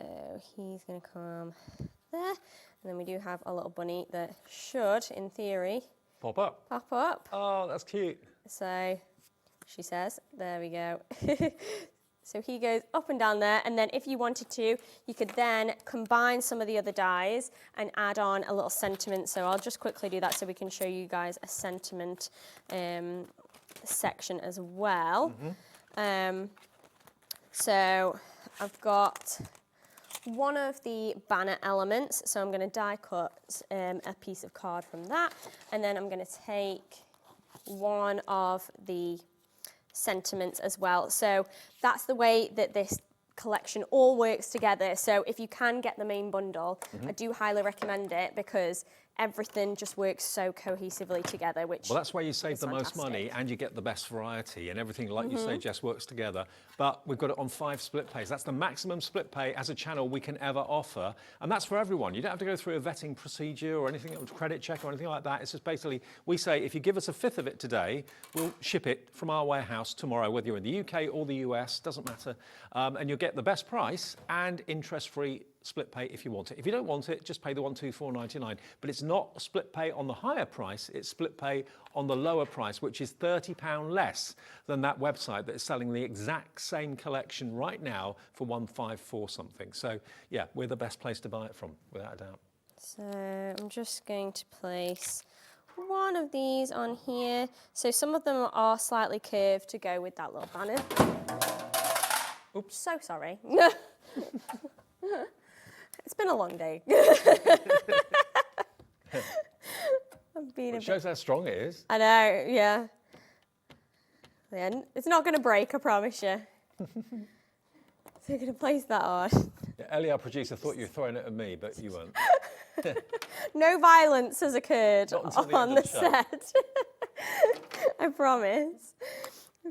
he's going to come there. And then we do have a little bunny that should, in theory, pop up. Pop up. Oh, that's cute. So she says, there we go. So he goes up and down there, and then if you wanted to, you could then combine some of the other dies and add on a little sentiment. So I'll just quickly do that so we can show you guys a sentiment section as well. So I've got one of the banner elements, so I'm going to die cut a piece of card from that, and then I'm going to take one of the sentiments as well. So that's the way that this collection all works together. So if you can get the main bundle, I do highly recommend it because everything just works so cohesively together, which well, that's why you save is the most fantastic. money and you get the best variety, and everything, like you say, Jess, works together. But we've got it on 5 split pays. That's the maximum split pay as a channel we can ever offer, and that's for everyone. You don't have to go through a vetting procedure or anything, a credit check or anything like that. It's just basically, we say if you give us a fifth of it today, we'll ship it from our warehouse tomorrow, whether you're in the UK or the US, doesn't matter, and you'll get the best price and interest-free split pay if you want it. If you don't want it, just pay the £124.99. But it's not a split pay on the higher price, it's split pay on the lower price, which is £30 less than that website that is selling the exact same collection right now for £154 something. So yeah, we're the best place to buy it from, without a doubt. So I'm just going to place one of these on here. So some of them are slightly curved to go with that little banner. Oops. So sorry. It's been a long day. It shows how strong it is. I know, yeah. It's not going to break, I promise you. So we're going to place that on. Yeah, Ellie, our producer, thought you were throwing it at me, but you weren't. No violence has occurred on the show. set. I promise.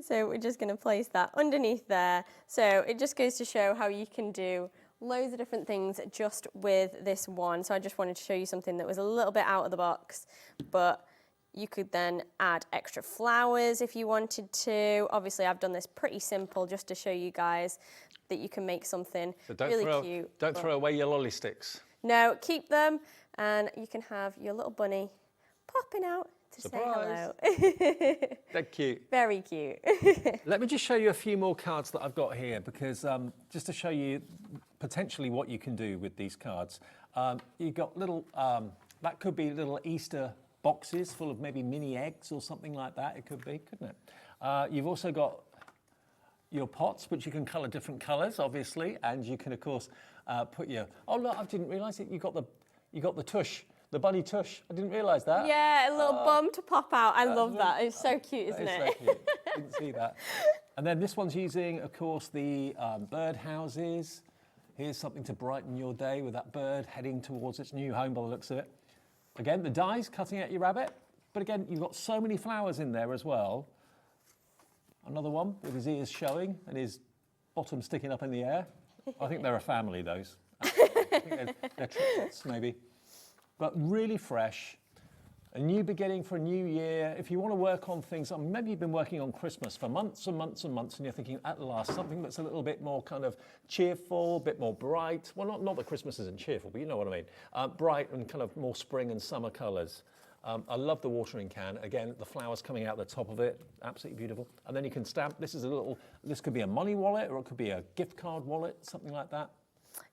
So we're just going to place that underneath there. So it just goes to show how you can do loads of different things just with this one. So I just wanted to show you something that was a little bit out of the box, but you could then add extra flowers if you wanted to. Obviously, I've done this pretty simple just to show you guys that you can make something really cute. Don't throw away your lolly sticks. No, keep them, and you can have your little bunny popping out to Surprise. say hello. They're cute. Very cute. Let me just show you a few more cards that I've got here, because just to show you potentially what you can do with these cards. You've got little, that could be little Easter boxes full of maybe mini eggs or something like that. It could be, couldn't it? You've also got your pots, which you can colour different colours, obviously, and you can, of course, put your... Oh, look, I didn't realise it. You got the tush, the bunny tush. I didn't realise that. Yeah, a little bum to pop out. I love that. It's so cute, isn't it? So cute. Didn't see that. And then this one's using, of course, the bird houses. Here's something to brighten your day with that bird heading towards its new home by the looks of it. Again, the die's cutting out your rabbit. But again, you've got so many flowers in there as well. Another one with his ears showing and his bottom sticking up in the air. I think they're a family, those. I think they're triplets, maybe. But really fresh. A new beginning for a new year. If you want to work on things, maybe you've been working on Christmas for months and months and months, and you're thinking, at last, something that's a little bit more kind of cheerful, a bit more bright. Well, not that Christmas isn't cheerful, but you know what I mean. Bright and kind of more spring and summer colours. I love the watering can. Again, the flowers coming out the top of it, absolutely beautiful. And then you can stamp. This could be a money wallet, or it could be a gift card wallet, something like that.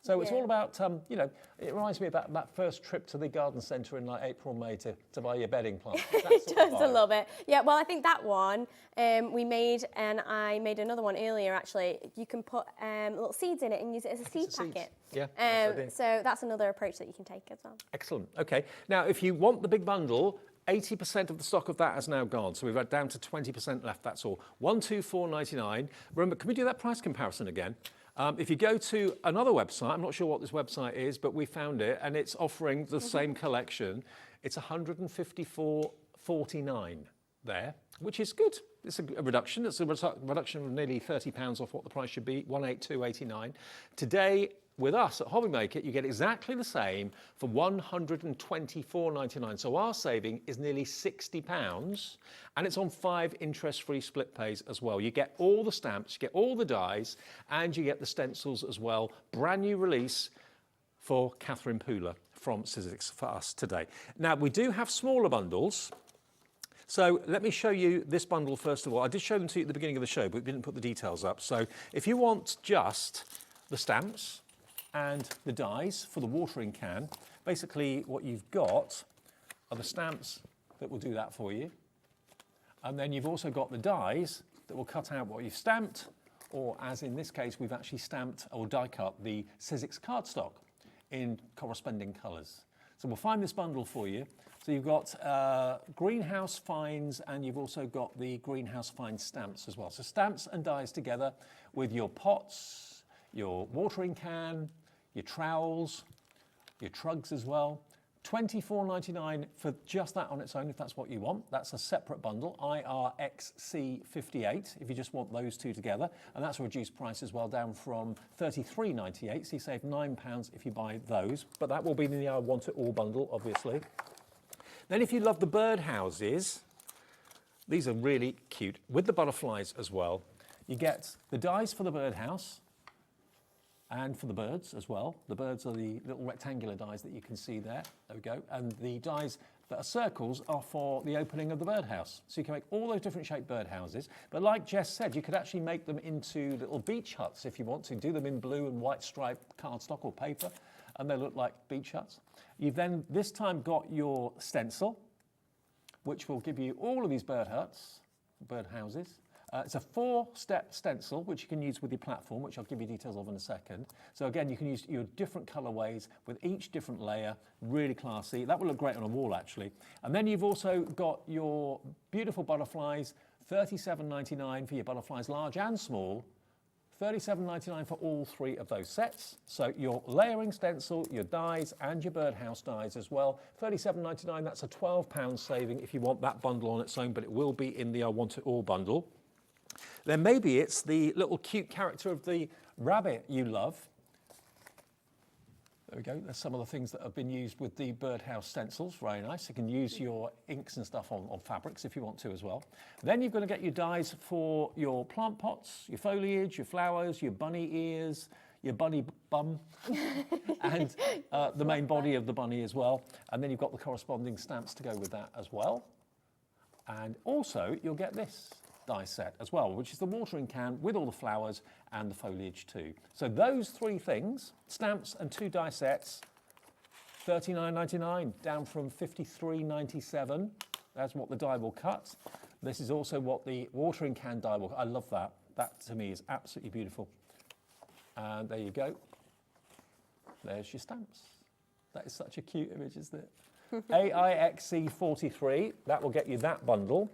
So it's all about, you know, it reminds me about that first trip to the garden centre in like April, May to buy your bedding plant. It does a little bit. Yeah, well, I think that one we made, and I made another one earlier actually. You can put little seeds in it and use it as a seed packet. Yeah. So that's another approach that you can take as well. Excellent. Okay. Now, if you want the big bundle, 80% of the stock of that has now gone. So we've got down to 20% left, that's all. £124.99. Remember, can we do that price comparison again? If you go to another website, I'm not sure what this website is, but we found it, and it's offering the same collection. It's £154.49 there, which is good. It's a reduction. It's a reduction of nearly £30 off what the price should be, £182.89. Today, with us at HobbyMaker, you get exactly the same for £124.99. So our saving is nearly £60, and it's on 5 interest-free split pays as well. You get all the stamps, you get all the dies, and you get the stencils as well. Brand new release for Catherine Pooler from Sizzix for us today. Now, we do have smaller bundles. So let me show you this bundle first of all. I did show them to you at the beginning of the show, but we didn't put the details up. So if you want just the stamps and the dies for the watering can, basically what you've got are the stamps that will do that for you. And then you've also got the dies that will cut out what you've stamped, or as in this case, we've actually stamped or die cut the Sizzix cardstock in corresponding colours. So we'll find this bundle for you. So you've got greenhouse finds, and you've also got the greenhouse find stamps as well. So stamps and dies together with your pots, your watering can, your trowels, your trugs as well. $24.99 for just that on its own, if that's what you want. That's a separate bundle, IRXC58, if you just want those two together. And that's a reduced price as well, down from $33.98, so you save £9 if you buy those. But that will be in the I Want It All bundle, obviously. Then if you love the bird houses, these are really cute, with the butterflies as well. You get the dies for the birdhouse, and for the birds as well. The birds are the little rectangular dies that you can see there. There we go. And the dies that are circles are for the opening of the birdhouse. So you can make all those different shaped birdhouses. But like Jess said, you could actually make them into little beach huts if you want to. Do them in blue and white striped cardstock or paper, and they look like beach huts. You've then this time got your stencil, which will give you all of these bird huts, birdhouses. It's a 4-step stencil, which you can use with your platform, which I'll give you details of in a second. So again, you can use your different colorways with each different layer, really classy. That will look great on a wall, actually. And then you've also got your beautiful butterflies, $37.99 for your butterflies, large and small, $37.99 for all 3 of those sets. So your layering stencil, your dies, and your birdhouse dies as well. $37.99, that's a £12 saving if you want that bundle on its own, but it will be in the I Want It All bundle. Then maybe it's the little cute character of the rabbit you love. There we go. There's some of the things that have been used with the birdhouse stencils. Very nice. You can use your inks and stuff on fabrics if you want to as well. Then you're going to get your dies for your plant pots, your foliage, your flowers, your bunny ears, your bunny bum, and the main body of the bunny as well. And then you've got the corresponding stamps to go with that as well. And also you'll get this die set as well, which is the watering can with all the flowers and the foliage too. So those 3 things, stamps and 2 die sets, $39.99, down from $53.97. That's what the die will cut. This is also what the watering can die will cut. I love that. That to me is absolutely beautiful. And there you go. There's your stamps. That is such a cute image, isn't it? AIXC43, that will get you that bundle.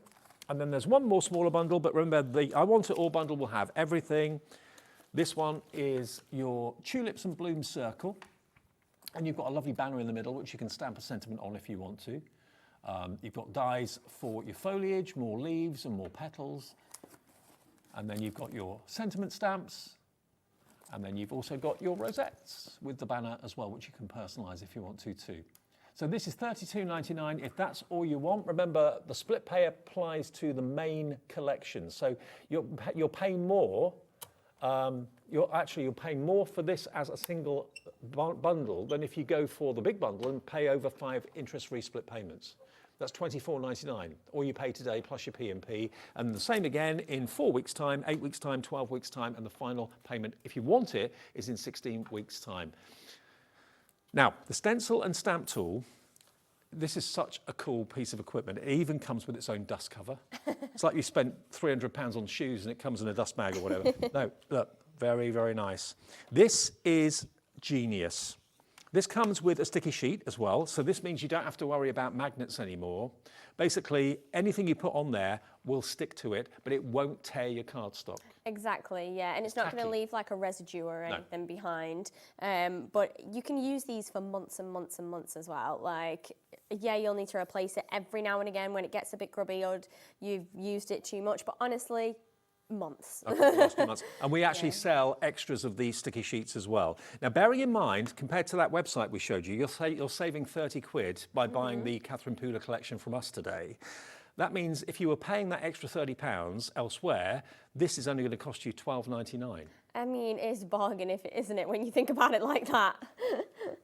And then there's one more smaller bundle, but remember the I Want It All bundle will have everything. This one is your tulips and blooms circle. And you've got a lovely banner in the middle, which you can stamp a sentiment on if you want to. You've got dies for your foliage, more leaves and more petals. And then you've got your sentiment stamps. And then you've also got your rosettes with the banner as well, which you can personalise if you want to too. So this is $32.99 if that's all you want. Remember, the split pay applies to the main collection. So you're paying more. You're paying more for this as a single bundle than if you go for the big bundle and pay over 5 interest-free split payments. That's $24.99. All you pay today plus your P&P. And the same again in 4 weeks' time, 8 weeks' time, 12 weeks' time, and the final payment, if you want it, is in 16 weeks' time. Now, the stencil and stamp tool, this is such a cool piece of equipment. It even comes with its own dust cover. It's like you spent £300 on shoes and it comes in a dust bag or whatever. No, look, very, very nice. This is genius. This comes with a sticky sheet as well, so this means you don't have to worry about magnets anymore. Basically, anything you put on there will stick to it, but it won't tear your cardstock. Exactly, yeah, and it's not going to leave like a residue or anything behind. But you can use these for months and months and months as well. Like, yeah, you'll need to replace it every now and again when it gets a bit grubby or you've used it too much, but honestly, months. Okay, last 2 months. And we actually sell extras of these sticky sheets as well. Now, bearing in mind, compared to that website we showed you, you're saving 30 quid by buying the Catherine Pooler collection from us today. That means if you were paying that extra £30 elsewhere, this is only going to cost you $12.99. I mean, it's a bargain, isn't it, when you think about it like that?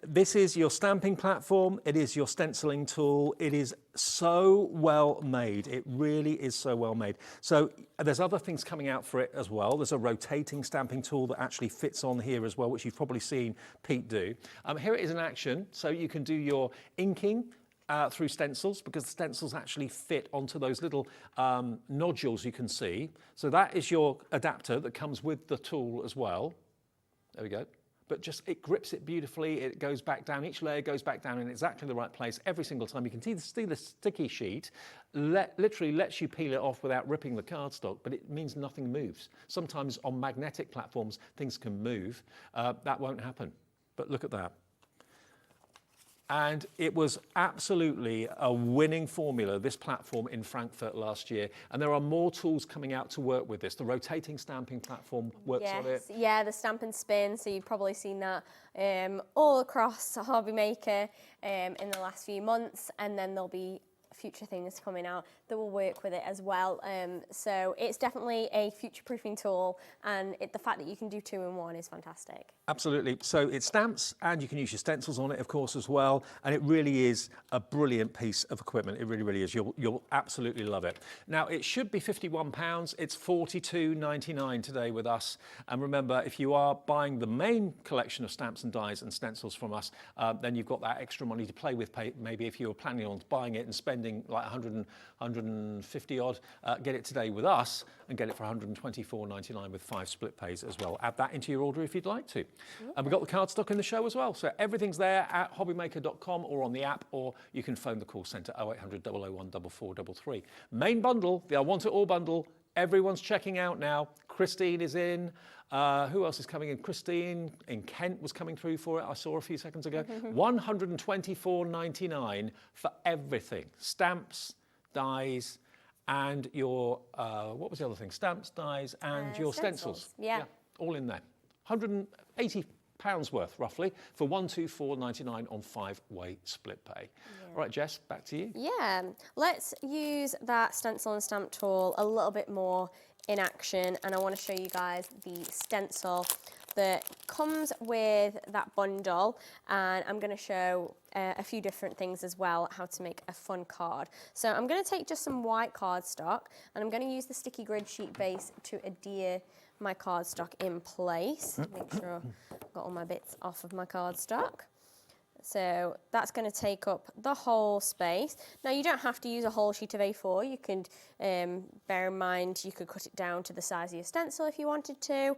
This is your stamping platform. It is your stenciling tool. It is so well made. It really is so well made. So there's other things coming out for it as well. There's a rotating stamping tool that actually fits on here as well, which you've probably seen Pete do. Here it is in action. So you can do your inking through stencils, because the stencils actually fit onto those little nodules you can see. So that is your adapter that comes with the tool as well. There we go. But just, it grips it beautifully. It goes back down. Each layer goes back down in exactly the right place every single time. You can see the sticky sheet literally lets you peel it off without ripping the cardstock, but it means nothing moves. Sometimes on magnetic platforms, things can move. That won't happen. But look at that. And it was absolutely a winning formula, this platform in Frankfurt last year. And there are more tools coming out to work with this. The rotating stamping platform works on it. Yeah, the stamp and spin. So you've probably seen that all across HobbyMaker in the last few months. And then there'll be future things coming out that will work with it as well. So it's definitely a future-proofing tool, and the fact that you can do 2 in 1 is fantastic. Absolutely. So it stamps, and you can use your stencils on it, of course, as well. And it really is a brilliant piece of equipment. It really, really is. You'll absolutely love it. Now, it should be £51. It's $42.99 today with us. And remember, if you are buying the main collection of stamps and dies and stencils from us, then you've got that extra money to play with. Maybe if you were planning on buying it and spending like 150 odd, get it today with us and get it for $124.99 with 5 split pays as well. Add that into your order if you'd like to. And we've got the cardstock in the show as well. So everything's there at hobbymaker.com or on the app, or you can phone the call centre 0800 001 4433. Main bundle, the I Want It All bundle, everyone's checking out now. Christine is in. Who else is coming in? Christine in Kent was coming through for it. I saw a few seconds ago. $124.99 for everything. Stamps, dies, and your, what was the other thing? Stamps, dies, and your stencils. Yeah. All in there. £180 worth, roughly, for $124.99 on 5-way split pay. Yeah. All right, Jess, back to you. Yeah. Let's use that stencil and stamp tool a little bit more in action, and I want to show you guys the stencil that comes with that bundle, and I'm going to show a few different things as well, how to make a fun card. So I'm going to take just some white cardstock, and I'm going to use the sticky grid sheet base to adhere my cardstock in place. Make sure I've got all my bits off of my cardstock. So that's going to take up the whole space. Now, you don't have to use a whole sheet of A4. You could, bear in mind, you could cut it down to the size of your stencil if you wanted to.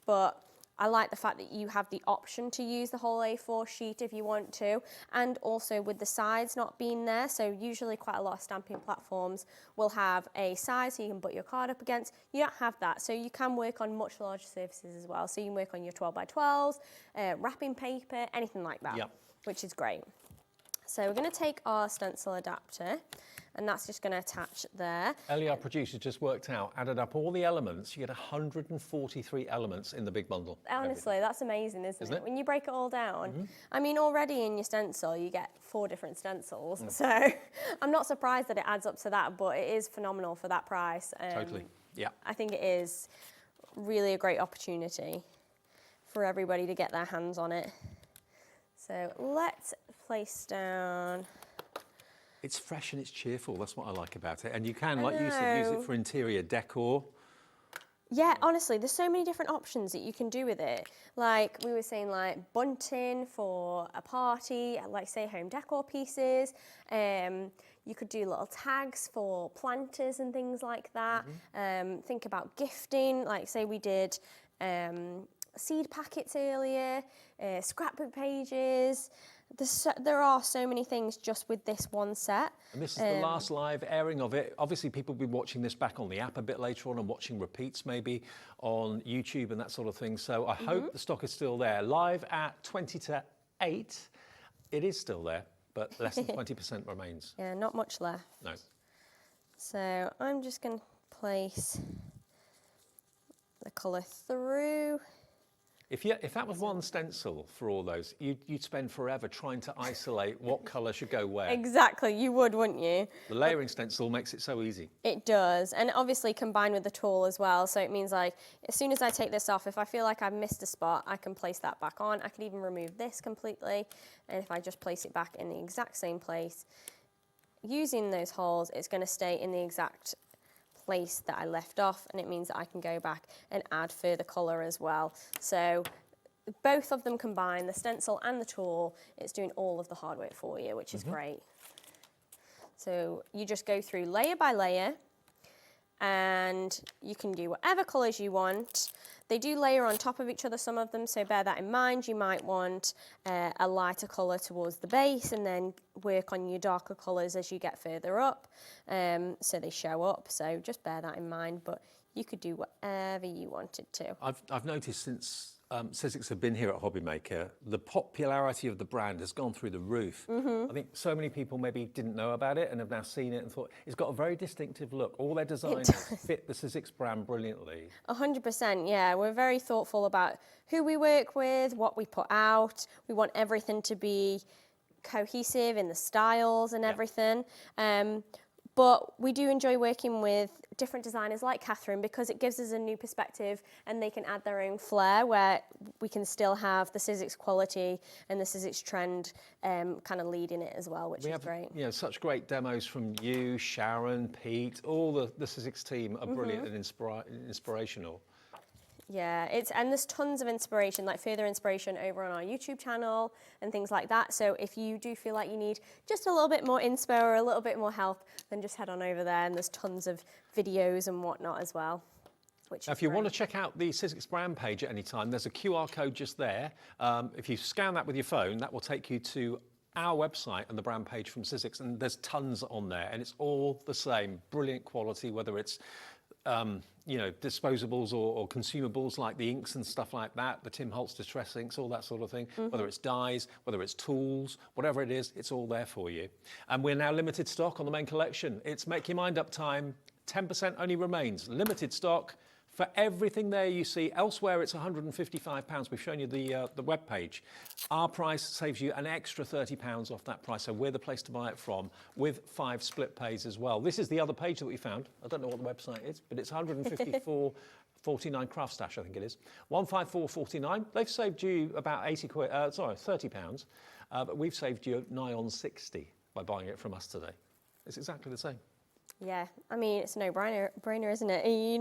But I like the fact that you have the option to use the whole A4 sheet if you want to, and also with the sides not being there. So usually quite a lot of stamping platforms will have a side so you can put your card up against. You don't have that, so you can work on much larger surfaces as well. So you can work on your 12x12s, wrapping paper, anything like that, which is great. So we're going to take our stencil adapter, and that's just going to attach there. Ellie, our producer, just worked out, added up all the elements, you get 143 elements in the big bundle. Honestly, that's amazing, isn't it? When you break it all down. I mean, already in your stencil, you get 4 different stencils. So I'm not surprised that it adds up to that, but it is phenomenal for that price. Totally, yeah. I think it is really a great opportunity for everybody to get their hands on it. So let's place down. It's fresh and it's cheerful. That's what I like about it. And you can, like you said, use it for interior decor. Yeah, honestly, there's so many different options that you can do with it. Like we were saying, like bunting for a party, like say home decor pieces. You could do little tags for planters and things like that. Think about gifting, like say we did seed packets earlier, scrapbook pages. There are so many things just with this one set. And this is the last live airing of it. Obviously, people will be watching this back on the app a bit later on and watching repeats maybe on YouTube and that sort of thing. So I hope the stock is still there. Live at 20 to 8. It is still there, but less than 20% remains. Yeah, not much left. No. So I'm just going to place the colour through. If that was one stencil for all those, you'd spend forever trying to isolate what colour should go where. Exactly, you would, wouldn't you? The layering stencil makes it so easy. It does, and obviously combined with the tool as well, so it means like, as soon as I take this off, if I feel like I've missed a spot, I can place that back on. I could even remove this completely, and if I just place it back in the exact same place, using those holes, it's going to stay in the exact place that I left off, and it means that I can go back and add further colour as well. So both of them combined, the stencil and the tool, it's doing all of the hard work for you, which is great. So you just go through layer by layer, and you can do whatever colours you want. They do layer on top of each other, some of them, so bear that in mind. You might want a lighter colour towards the base and then work on your darker colours as you get further up, so they show up. So just bear that in mind, but you could do whatever you wanted to. I've noticed since Sizzix have been here at HobbyMaker, the popularity of the brand has gone through the roof. I think so many people maybe didn't know about it and have now seen it and thought it's got a very distinctive look. All their designs fit the Sizzix brand brilliantly. 100%, yeah. We're very thoughtful about who we work with, what we put out. We want everything to be cohesive in the styles and everything. But we do enjoy working with different designers like Catherine because it gives us a new perspective and they can add their own flair where we can still have the Sizzix quality and the Sizzix trend kind of leading it as well, which is great. You know, such great demos from you, Sharon, Pete, all the Sizzix team are brilliant and inspirational. Yeah, and there's tons of inspiration, like further inspiration over on our YouTube channel and things like that. So if you do feel like you need just a little bit more inspo or a little bit more help, then just head on over there and there's tons of videos and whatnot as well. If you want to check out the Sizzix brand page at any time, there's a QR code just there. If you scan that with your phone, that will take you to our website and the brand page from Sizzix, and there's tons on there, and it's all the same, brilliant quality, whether it's you know, disposables or consumables like the inks and stuff like that, the Tim Holtz distress inks, all that sort of thing, whether it's dyes, whether it's tools, whatever it is, it's all there for you. And we're now limited stock on the main collection. It's make your mind up time, 10% only remains, limited stock. For everything there you see, elsewhere it's £155. We've shown you the web page. Our price saves you an extra £30 off that price, so we're the place to buy it from, with 5 split pays as well. This is the other page that we found. I don't know what the website is, but it's 154.49 Craft Stash, I think it is. 154.49. They've saved you about 30 pounds, but we've saved you nigh on 60 by buying it from us today. It's exactly the same. Yeah, I mean, it's a no-brainer, isn't it? You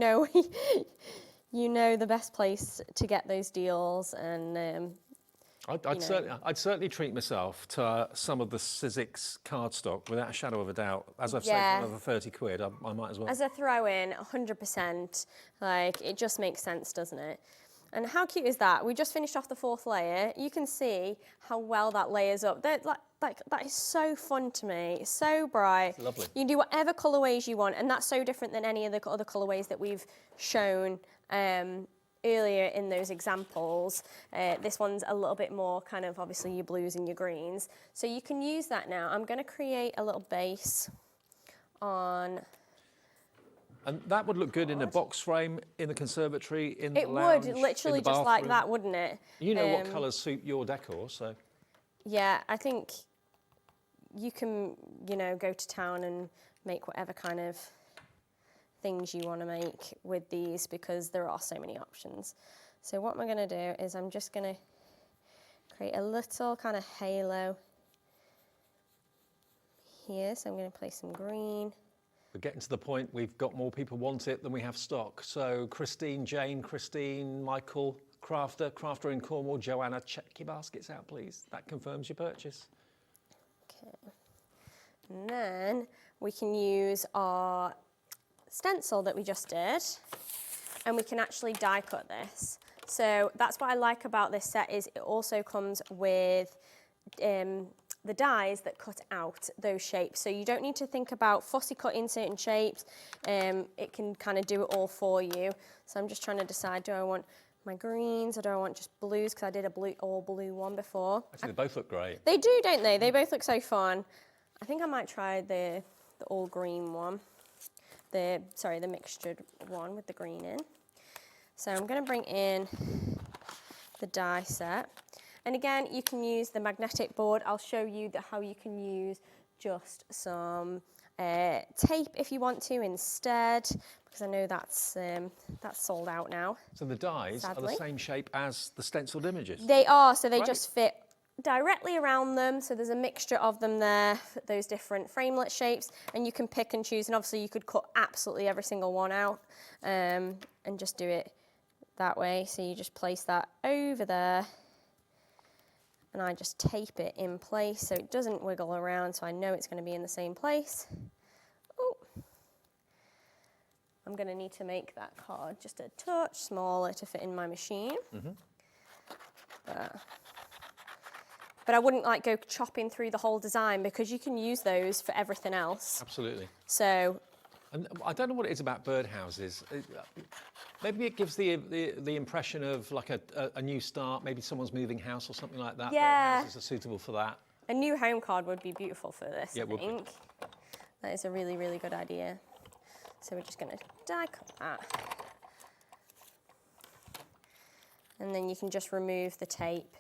know the best place to get those deals, and I'd certainly treat myself to some of the Sizzix cardstock without a shadow of a doubt. As I've saved another 30 quid, I might as well. As a throw-in, 100%. Like, it just makes sense, doesn't it? And how cute is that? We just finished off the 4th layer. You can see how well that layers up. That is so fun to me. It's so bright. It's lovely. You can do whatever colourways you want, and that's so different than any of the other colourways that we've shown earlier in those examples. This one's a little bit more kind of obviously your blues and your greens. So you can use that now. I'm going to create a little base on... And that would look good in a box frame, in the conservatory, in the lounge, It would, literally just like that, wouldn't it? You know what colours suit your decor, so... Yeah, I think you can, you know, go to town and make whatever kind of things you want to make with these because there are so many options. So what I'm going to do is I'm just going to create a little kind of halo here. So I'm going to place some green. We're getting to the point we've got more people want it than we have stock. So Christine, Michael, Crafter in Cornwall, Joanna, check your baskets out, please. That confirms your purchase. Okay. And then we can use our stencil that we just did, and we can actually die cut this. So that's what I like about this set is it also comes with the dies that cut out those shapes. So you don't need to think about fussy cutting certain shapes. It can kind of do it all for you. So I'm just trying to decide, do I want my greens or do I want just blues? Because I did a all blue one before. Actually, they both look great. They do, don't they? They both look so fun. I think I might try the all green one. The mixtured one with the green in. So I'm going to bring in the die set. And again, you can use the magnetic board. I'll show you how you can use just some tape if you want to instead, because I know that's sold out now. So the dies are the same shape as the stenciled images? They are, so they just fit directly around them. So there's a mixture of them there, those different framelit shapes, and you can pick and choose. And obviously you could cut absolutely every single one out and just do it that way. So you just place that over there. And I just tape it in place so it doesn't wiggle around, so I know it's going to be in the same place. Oh, I'm going to need to make that card just a touch smaller to fit in my machine. But I wouldn't like go chopping through the whole design because you can use those for everything else. Absolutely. So. And I don't know what it is about birdhouses. Maybe it gives the impression of like a new start. Maybe someone's moving house or something like that. Yeah. Houses are suitable for that. A new home card would be beautiful for this, Yeah, I think. That is a really, really good idea. So we're just going to die cut that. And then you can just remove the tape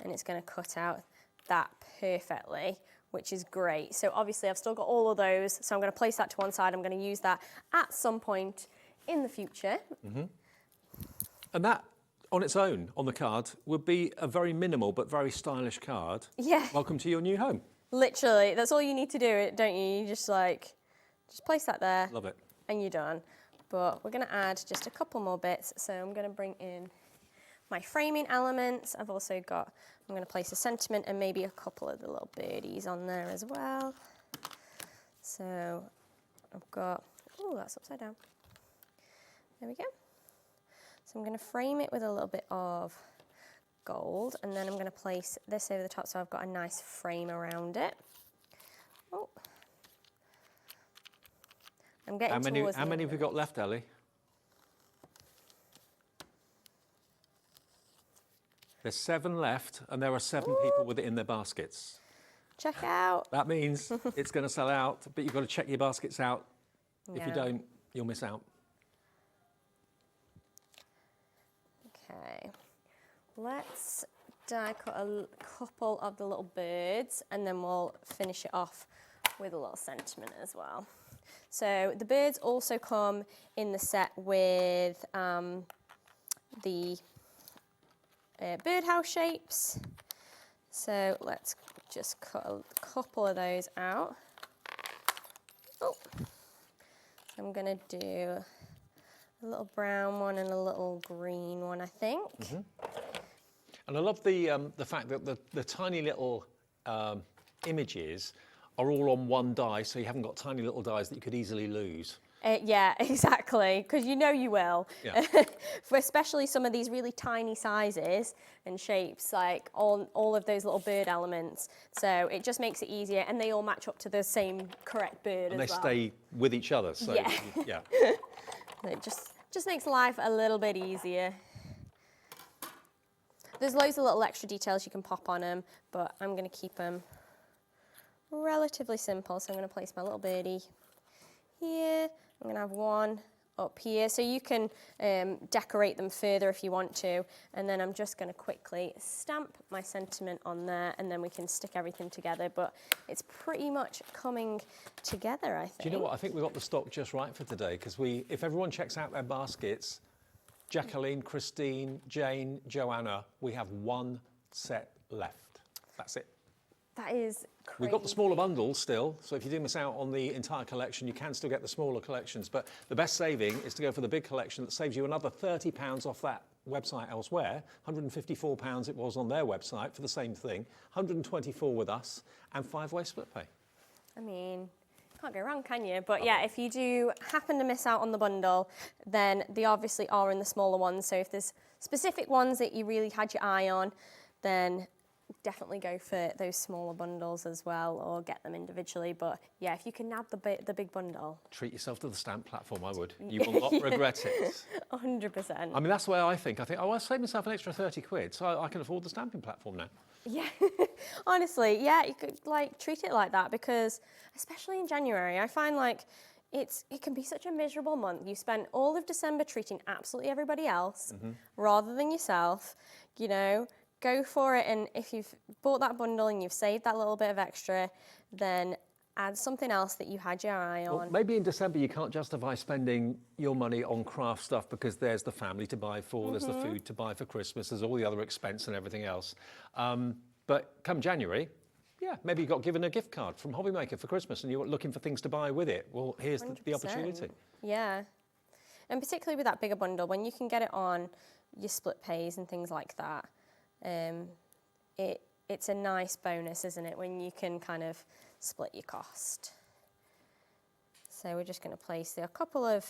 and it's going to cut out that perfectly, which is great. So obviously I've still got all of those, so I'm going to place that to one side. I'm going to use that at some point in the future. Mm-hmm. And that, on its own, on the card, would be a very minimal but very stylish card. Yeah. Welcome to your new home. Literally, that's all you need to do, don't you? You just place that there. Love it. And you're done. But we're going to add just a couple more bits. So I'm going to bring in my framing elements. I'm going to place a sentiment and maybe a couple of the little birdies on there as well. So I've got, oh, that's upside down. There we go. So I'm going to frame it with a little bit of gold, and then I'm going to place this over the top so I've got a nice frame around it. Oh. I'm getting towards How many have we got left, Ellie? There's 7 left, and there are 7 people with it in their baskets. Check out. That means it's going to sell out, but you've got to check your baskets out. Yeah. If you don't, you'll miss out. Okay. Let's die cut a couple of the little birds, and then we'll finish it off with a little sentiment as well. So the birds also come in the set with the birdhouse shapes. So let's just cut a couple of those out. Oh, so I'm going to do a little brown one and a little green one, I think. Mm-hmm. And I love the fact that the tiny little images are all on one die, so you haven't got tiny little dies that you could easily lose. Yeah, exactly, because you know you will. Yeah. For especially some of these really tiny sizes and shapes, like all of those little bird elements. So it just makes it easier, and they all match up to the same correct bird and as well. they stay with each other. So Yeah. Yeah. It just makes life a little bit easier. There's loads of little extra details you can pop on them, but I'm going to keep them relatively simple. So I'm going to place my little birdie here. I'm going to have one up here. So you can decorate them further if you want to. And then I'm just going to quickly stamp my sentiment on there, and then we can stick everything together. But it's pretty much coming together, I think. Do you know what? I think we've got the stock just right for today, because if everyone checks out their baskets, Jacqueline, Christine, Jane, Joanna, we have 1 set left. That's it. That is crazy. We've got the smaller bundles still, so if you do miss out on the entire collection, you can still get the smaller collections. But the best saving is to go for the big collection that saves you another £30 off that website elsewhere. £154 it was on their website for the same thing. £124 with us, and 5-way split pay. I mean, can't go wrong, can you? But yeah, if you do happen to miss out on the bundle, then they obviously are in the smaller ones. So if there's specific ones that you really had your eye on, then definitely go for those smaller bundles as well, or get them individually. But yeah, if you can nab the big bundle. Treat yourself to the stamp platform, I would. You will not regret it. 100%. I mean, that's the way I think. Oh, I'll save myself an extra 30 quid, so I can afford the stamping platform now. Yeah, honestly, yeah, you could treat it like that, because especially in January, I find it can be such a miserable month. You spend all of December treating absolutely everybody else rather than yourself, you know. Go for it, and if you've bought that bundle and you've saved that little bit of extra, then add something else that you had your eye on. Well, maybe in December you can't justify spending your money on craft stuff, because there's the family to buy for, there's the food to buy for Christmas, there's all the other expense and everything else. But come January, yeah, maybe you got given a gift card from HobbyMaker for Christmas and you're looking for things to buy with it. Well, here's the opportunity. Yeah, and particularly with that bigger bundle, when you can get it on your split pays and things like that, it's a nice bonus, isn't it, when you can kind of split your cost. So we're just going to place a couple of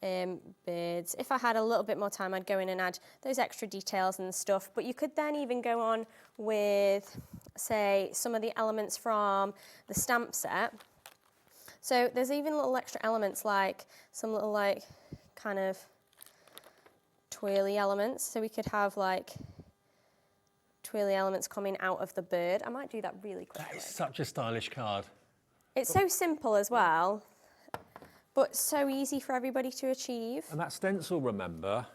birds. If I had a little bit more time, I'd go in and add those extra details and stuff, but you could then even go on with, say, some of the elements from the stamp set. So there's even little extra elements, like some little kind of twirly elements. So we could have like twirly elements coming out of the bird. I might do that really quickly. That is such a stylish card. It's so simple as well, but so easy for everybody to achieve. And that stencil, remember,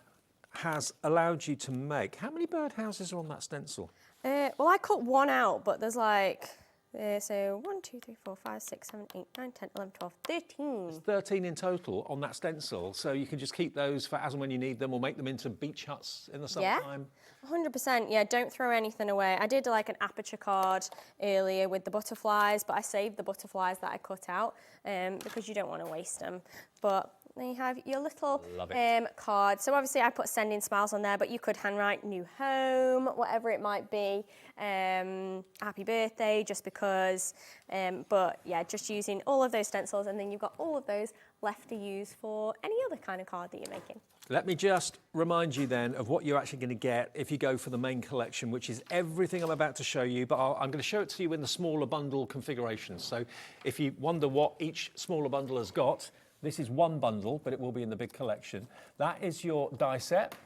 has allowed you to make, how many birdhouses are on that stencil? Well, I cut one out, but there's like, so 1, 2, 3, 4, 5, 6, 7, 8, 9, 10, 11, 12, 13. There's 13 in total on that stencil, so you can just keep those for as and when you need them, or make them into beach huts in the summertime. 100%, yeah, don't throw anything away. I did like an aperture card earlier with the butterflies, but I saved the butterflies that I cut out because you don't want to waste them. But then you have your little card. So obviously I put sending smiles on there, but you could handwrite new home, whatever it might be, happy birthday, just because. But yeah, just using all of those stencils, and then you've got all of those left to use for any other kind of card that you're making. Let me just remind you then of what you're actually going to get if you go for the main collection, which is everything I'm about to show you, but I'm going to show it to you in the smaller bundle configuration. So if you wonder what each smaller bundle has got, this is one bundle, but it will be in the big collection. That is your die set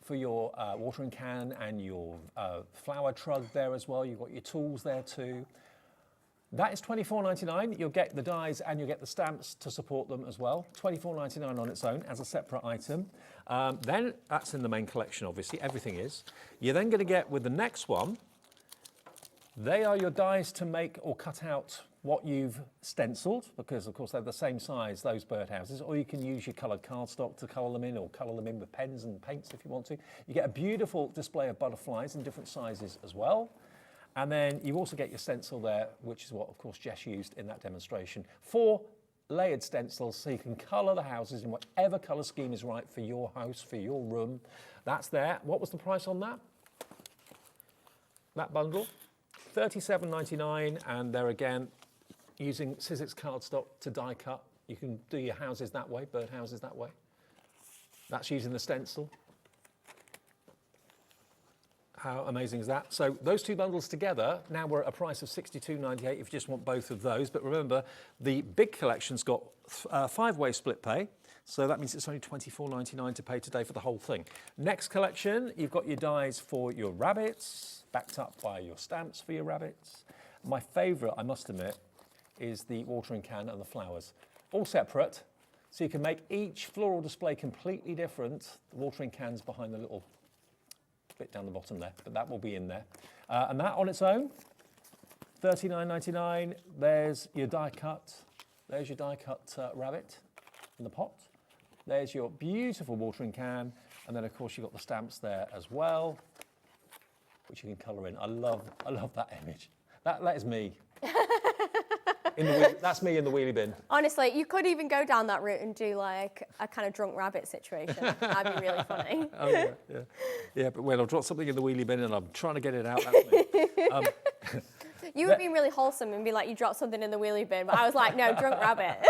for your watering can and your flower trug there as well. You've got your tools there too. That is $24.99. You'll get the dies and you'll get the stamps to support them as well. $24.99 on its own as a separate item. Then that's in the main collection, obviously. Everything is. You're then going to get with the next one, they are your dies to make or cut out what you've stenciled, because of course they're the same size, those birdhouses, or you can use your coloured cardstock to colour them in, or colour them in with pens and paints if you want to. You get a beautiful display of butterflies in different sizes as well. And then you also get your stencil there, which is what, of course, Jess used in that demonstration. 4 layered stencils, so you can colour the houses in whatever colour scheme is right for your house, for your room. That's there. What was the price on that? That bundle? $37.99, and there again, using Sizzix cardstock to die cut. You can do your houses that way, bird houses that way. That's using the stencil. How amazing is that? So those two bundles together, now we're at a price of $62.98 if you just want both of those. But remember, the big collection's got 5-way split pay. So that means it's only $24.99 to pay today for the whole thing. Next collection, you've got your dies for your rabbits, backed up by your stamps for your rabbits. My favourite, I must admit, is the watering can and the flowers. All separate, so you can make each floral display completely different. The watering can's behind the little bit down the bottom there, but that will be in there. And that on its own, $39.99. There's your die cut. There's your die cut rabbit in the pot. There's your beautiful watering can. And then of course you've got the stamps there as well, which you can colour in. I love that image. That is me. That's me in the wheelie bin. Honestly, you could even go down that route and do like a kind of drunk rabbit situation. That'd be really funny. Oh, yeah, but when I've dropped something in the wheelie bin and I'm trying to get it out, that's me. You would be really wholesome and be like, you dropped something in the wheelie bin, but I was like, no, drunk rabbit.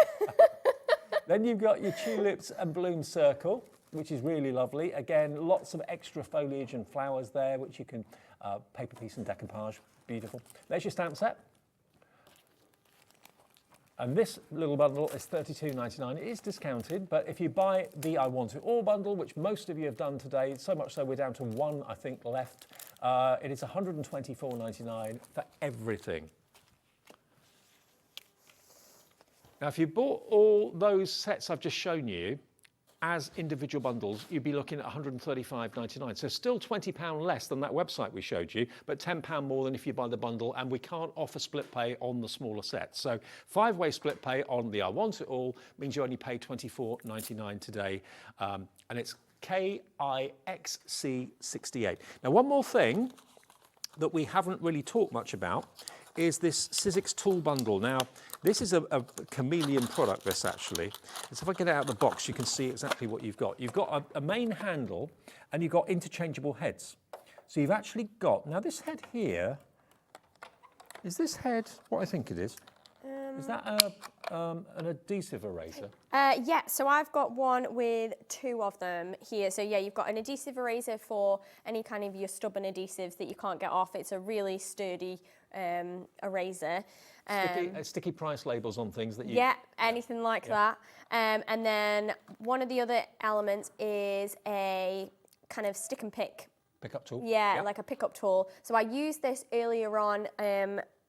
Then you've got your tulips and bloom circle, which is really lovely. Again, lots of extra foliage and flowers there, which you can paper piece and decoupage. Beautiful. There's your stamp set. And this little bundle is $32.99. It is discounted, but if you buy the I Want It All bundle, which most of you have done today, so much so we're down to one, I think, left, it is $124.99 for everything. Now, if you bought all those sets I've just shown you as individual bundles, you'd be looking at $135.99. So still £20 less than that website we showed you, but £10 more than if you buy the bundle, and we can't offer split pay on the smaller sets. So 5-way split pay on the I Want It All means you only pay $24.99 today, and it's KIXC68. Now, one more thing that we haven't really talked much about is this Sizzix tool bundle. Now, this is a chameleon product, this actually. So if I get it out of the box, you can see exactly what you've got. You've got a main handle and you've got interchangeable heads. So you've actually got, now this head here, is this head what I think it is? Is that an adhesive eraser? Yeah, so I've got one with 2 of them here. So yeah, you've got an adhesive eraser for any kind of your stubborn adhesives that you can't get off. It's a really sturdy eraser. Sticky price labels on things that you... Yeah, anything like that. And then one of the other elements is a kind of stick and pick. Pickup tool? Yeah, like a pickup tool. So I used this earlier on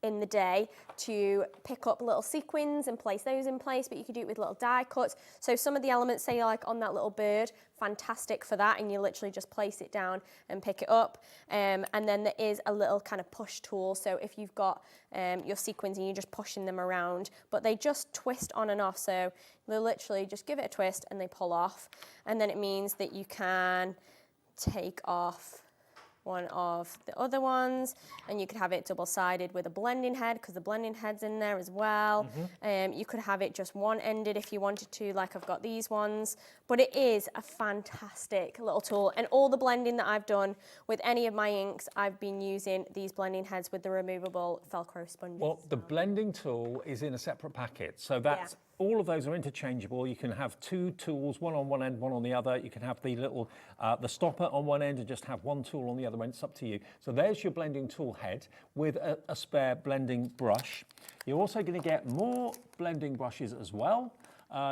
in the day to pick up little sequins and place those in place, but you could do it with little die cuts. So some of the elements, say like on that little bird, fantastic for that, and you literally just place it down and pick it up. And then there is a little kind of push tool, so if you've got your sequins and you're just pushing them around, but they just twist on and off, so they literally just give it a twist and they pull off, and then it means that you can take off one of the other ones, and you could have it double-sided with a blending head, because the blending head's in there as well. You could have it just one-ended if you wanted to, like I've got these ones, but it is a fantastic little tool, and all the blending that I've done with any of my inks, I've been using these blending heads with the removable Velcro sponges. Well, the blending tool is in a separate packet, so that's all of those are interchangeable. You can have 2 tools, one on one end, one on the other. You can have the little, the stopper on one end and just have one tool on the other end. It's up to you. So there's your blending tool head with a spare blending brush. You're also going to get more blending brushes as well.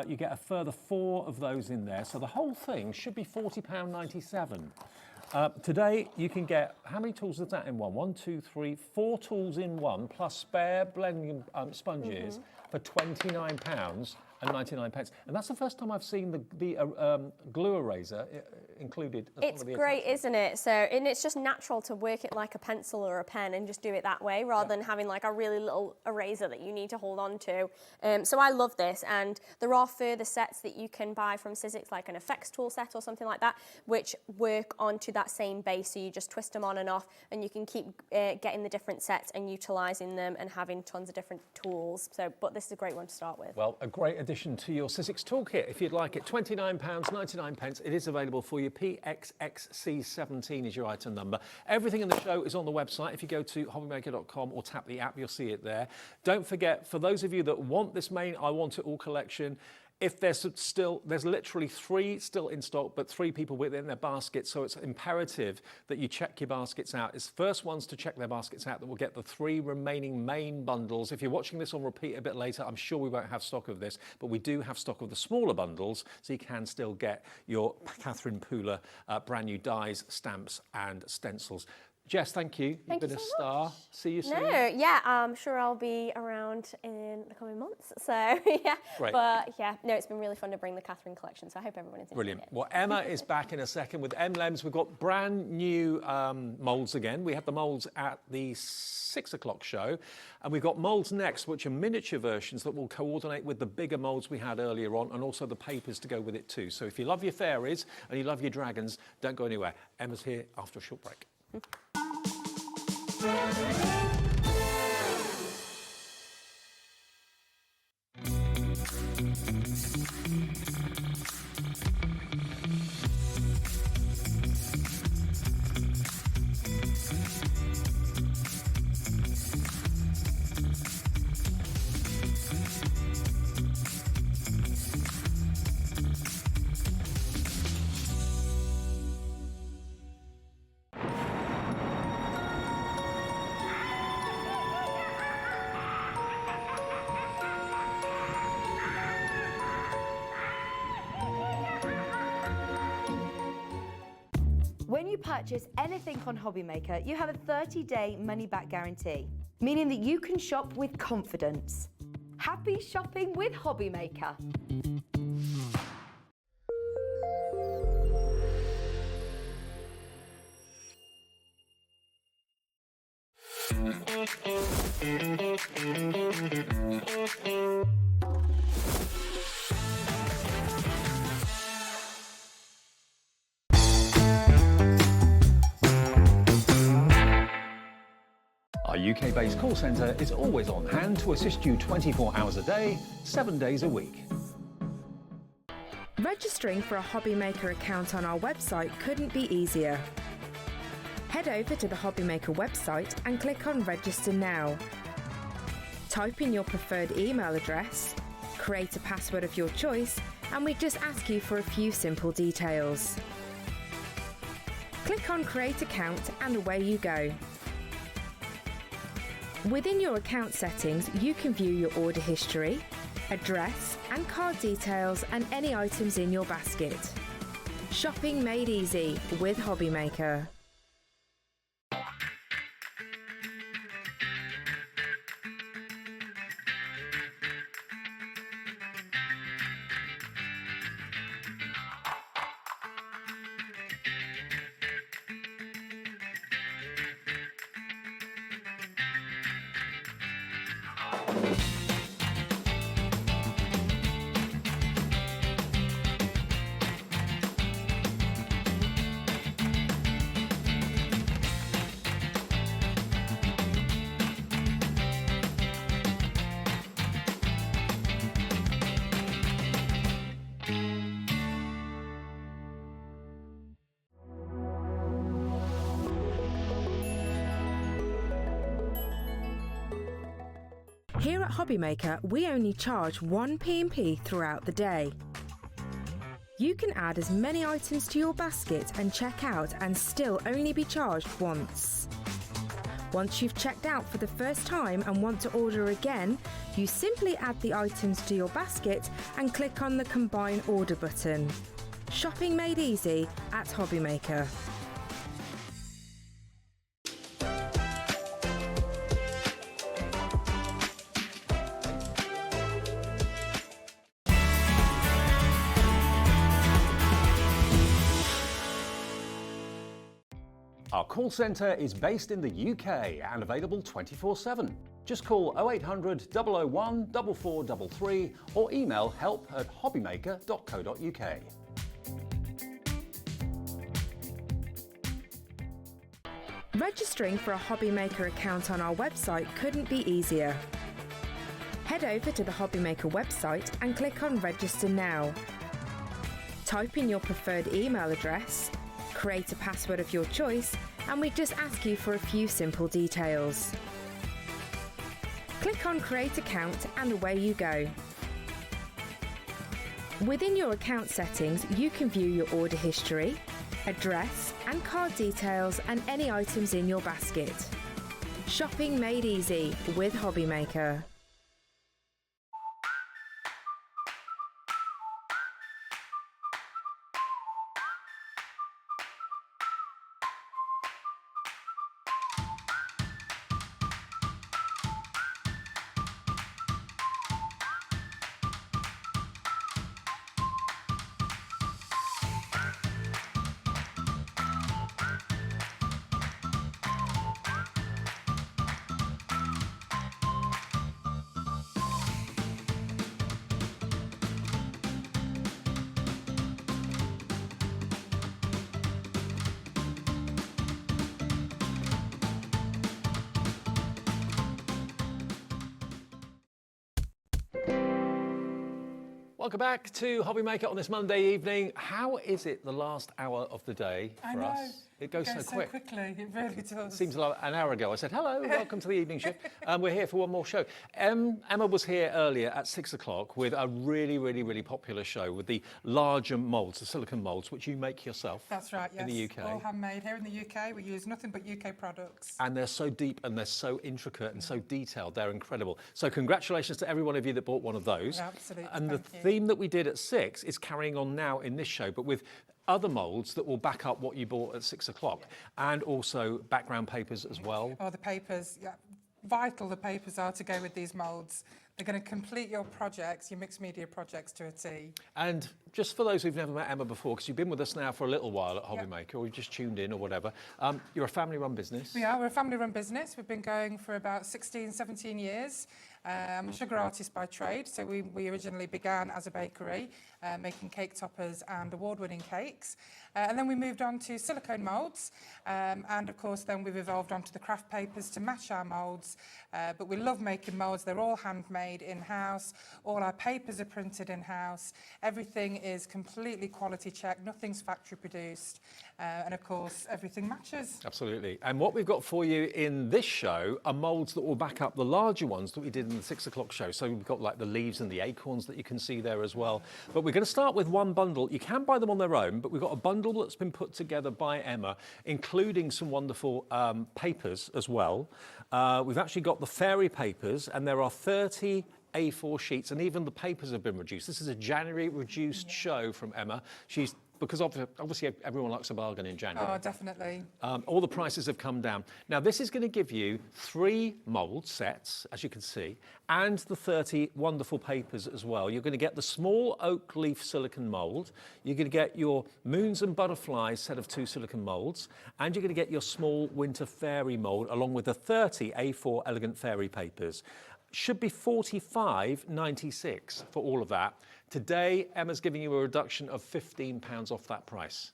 You get a further 4 of those in there. So the whole thing should be £40.97. Today you can get, how many tools is that in one? 1, 2, 3, 4 tools in one, plus spare blending sponges for £29.99. And that's the first time I've seen the glue eraser included. It's great, isn't it? So, and it's just natural to work it like a pencil or a pen and just do it that way, rather than having like a really little eraser that you need to hold on to. So I love this, and there are further sets that you can buy from Sizzix, like an effects tool set or something like that, which work onto that same base. So you just twist them on and off, and you can keep getting the different sets and utilising them and having tons of different tools. So, but this is a great one to start with. Well, a great addition to your Sizzix toolkit if you'd like it. £29.99. It is available for you. PXXC17 is your item number. Everything in the show is on the website. If you go to hobbymaker.com or tap the app, you'll see it there. Don't forget, for those of you that want this main I Want It All collection, if there's literally 3 still in stock, but 3 people within their basket, so it's imperative that you check your baskets out. It's the first ones to check their baskets out that will get the 3 remaining main bundles. If you're watching this on repeat a bit later, I'm sure we won't have stock of this, but we do have stock of the smaller bundles, so you can still get your Catherine Pooler brand new dies, stamps and stencils. Jess, thank you. You've been a star. See you soon. Yeah, I'm sure I'll be around in the coming months. So, yeah. Great. But, yeah, no, it's been really fun to bring the Catherine collection, so I hope everyone is brilliant. it. Well, Emma is back in a second with Emlems. We've got brand new moulds again. We had the moulds at the 6 o'clock show, and we've got moulds next, which are miniature versions that will coordinate with the bigger moulds we had earlier on, and also the papers to go with it too. So if you love your fairies and you love your dragons, don't go anywhere. Emma's here after a short break. When you purchase anything on HobbyMaker, you have a 30-day money-back guarantee, meaning that you can shop with confidence. Happy shopping with HobbyMaker. Our UK-based call centre is always on hand to assist you 24 hours a day, 7 days a week. Registering for a HobbyMaker account on our website couldn't be easier. Head over to the HobbyMaker website and click on Register Now. Type in your preferred email address, Create a password of your choice, and we just ask you for a few simple details. Click on Create Account and away you go. Within your account settings, you can view your order history, address and card details and any items in your basket. Shopping made easy with HobbyMaker. Here at HobbyMaker, we only charge one P&P throughout the day. You can add as many items to your basket and check out and still only be charged once. Once you've checked out for the first time and want to order again, you simply add the items to your basket and click on the Combine Order button. Shopping made easy at HobbyMaker. Our call centre is based in the UK and available 24/7. Just call 0800 001 4433 or email help@hobbymaker.co.uk. Registering for a HobbyMaker account on our website couldn't be easier. Head over to the HobbyMaker website and click on Register Now. Type in your preferred email address, create a password of your choice, and we just ask you for a few simple details. Click on Create Account and away you go. Within your account settings, you can view your order history, address and card details and any items in your basket. Shopping made easy with HobbyMaker. Welcome back to HobbyMaker on this Monday evening. How is it the last hour of the day for us? It goes so quick. Quickly, it really does. Seems like an hour ago. I said, hello, welcome to the evening shift. We're here for one more show. Emma was here earlier at 6 o'clock with a really popular show with the larger moulds, the silicone moulds, which you make yourself. That's right, yes. In the UK. All handmade. Here in the UK, we use nothing but UK products. And they're so deep and they're so intricate and so detailed. They're incredible. So congratulations to every one of you that bought one of those. Absolutely. And the theme that we did at 6 is carrying on now in this show, but with other moulds that will back up what you bought at 6 o'clock, and also background papers as well. Oh, the papers, yeah. Vital the papers are to go with these moulds. They're going to complete your projects, your mixed media projects to a T. And just for those who've never met Emma before, because you've been with us now for a little while at HobbyMaker, or you've just tuned in or whatever, you're a family-run business. We are. We're a family-run business. We've been going for about 16, 17 years. I'm a sugar artist by trade, so we originally began as a bakery, making cake toppers and award-winning cakes. And then we moved on to silicone moulds, and of course then we've evolved onto the craft papers to match our moulds. But we love making moulds. They're all handmade. made in-house. All our papers are printed in-house. Everything is completely quality checked. Nothing's factory produced. And of course, everything matches. Absolutely. And what we've got for you in this show are moulds that will back up the larger ones that we did in the 6 o'clock show. So we've got like the leaves and the acorns that you can see there as well. But we're going to start with one bundle. You can buy them on their own, but we've got a bundle that's been put together by Emma, including some wonderful papers as well. We've actually got the fairy papers, and there are 30 A4 sheets, and even the papers have been reduced. This is a January reduced show from Emma. Because obviously everyone likes a bargain in January. Oh, definitely. All the prices have come down. Now, this is going to give you 3 mould sets, as you can see, and the 30 wonderful papers as well. You're going to get the small oak leaf silicone mould. You're going to get your moons and butterflies set of 2 silicone moulds, and you're going to get your small winter fairy mould, along with the 30 A4 elegant fairy papers. Should be $45.96 for all of that. Today, Emma's giving you a reduction of £15 off that price,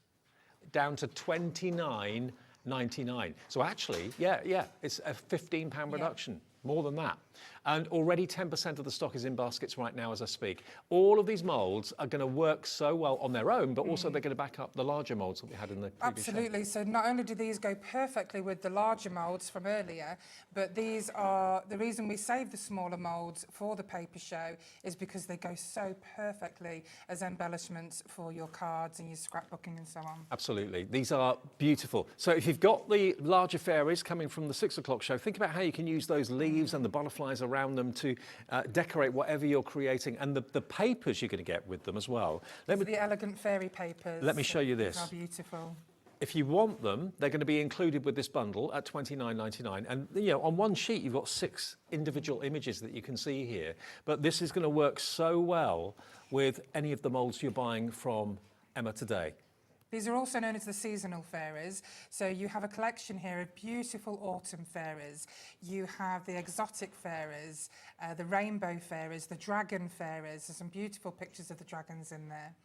down to $29.99. So actually, yeah, it's a £15 reduction, more than that. And already 10% of the stock is in baskets right now as I speak. All of these moulds are going to work so well on their own, but also they're going to back up the larger moulds that we had in the previous Absolutely. show. So not only do these go perfectly with the larger moulds from earlier, but these are, the reason we save the smaller moulds for the paper show is because they go so perfectly as embellishments for your cards and your scrapbooking and so on. Absolutely. These are beautiful. So if you've got the larger fairies coming from the 6 o'clock show, think about how you can use those leaves and the butterflies around them to decorate whatever you're creating, and the papers you're going to get with them as well. The elegant fairy papers. Let me show you this. How beautiful. If you want them, they're going to be included with this bundle at $29.99. And on one sheet, you've got 6 individual images that you can see here. But this is going to work so well with any of the moulds you're buying from Emma today. These are also known as the seasonal fairies. So you have a collection here of beautiful autumn fairies. You have the exotic fairies, the rainbow fairies, the dragon fairies. There's some beautiful pictures of the dragons in there.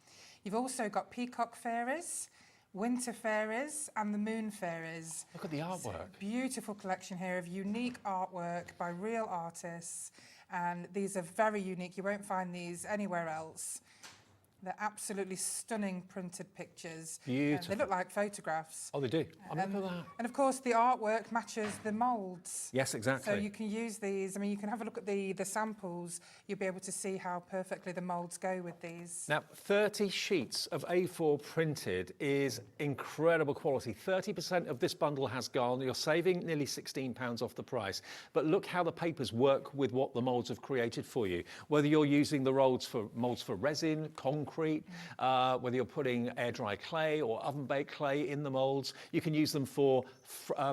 You've also got peacock fairies, winter fairies, and the moon fairies. Look at the artwork. So beautiful collection here of unique artwork by real artists. And these are very unique. You won't find these anywhere else. They're absolutely stunning printed pictures. Beautiful. They look like photographs. Oh, they do. I look at that. And of course, the artwork matches the moulds. Yes, exactly. So you can use these. I mean, you can have a look at the samples. You'll be able to see how perfectly the moulds go with these. Now, 30 sheets of A4 printed is incredible quality. 30% of this bundle has gone. You're saving nearly £16 off the price. But look how the papers work with what the moulds have created for you. Whether you're using the moulds for resin, concrete, whether you're putting air dry clay or oven baked clay in the moulds, you can use them for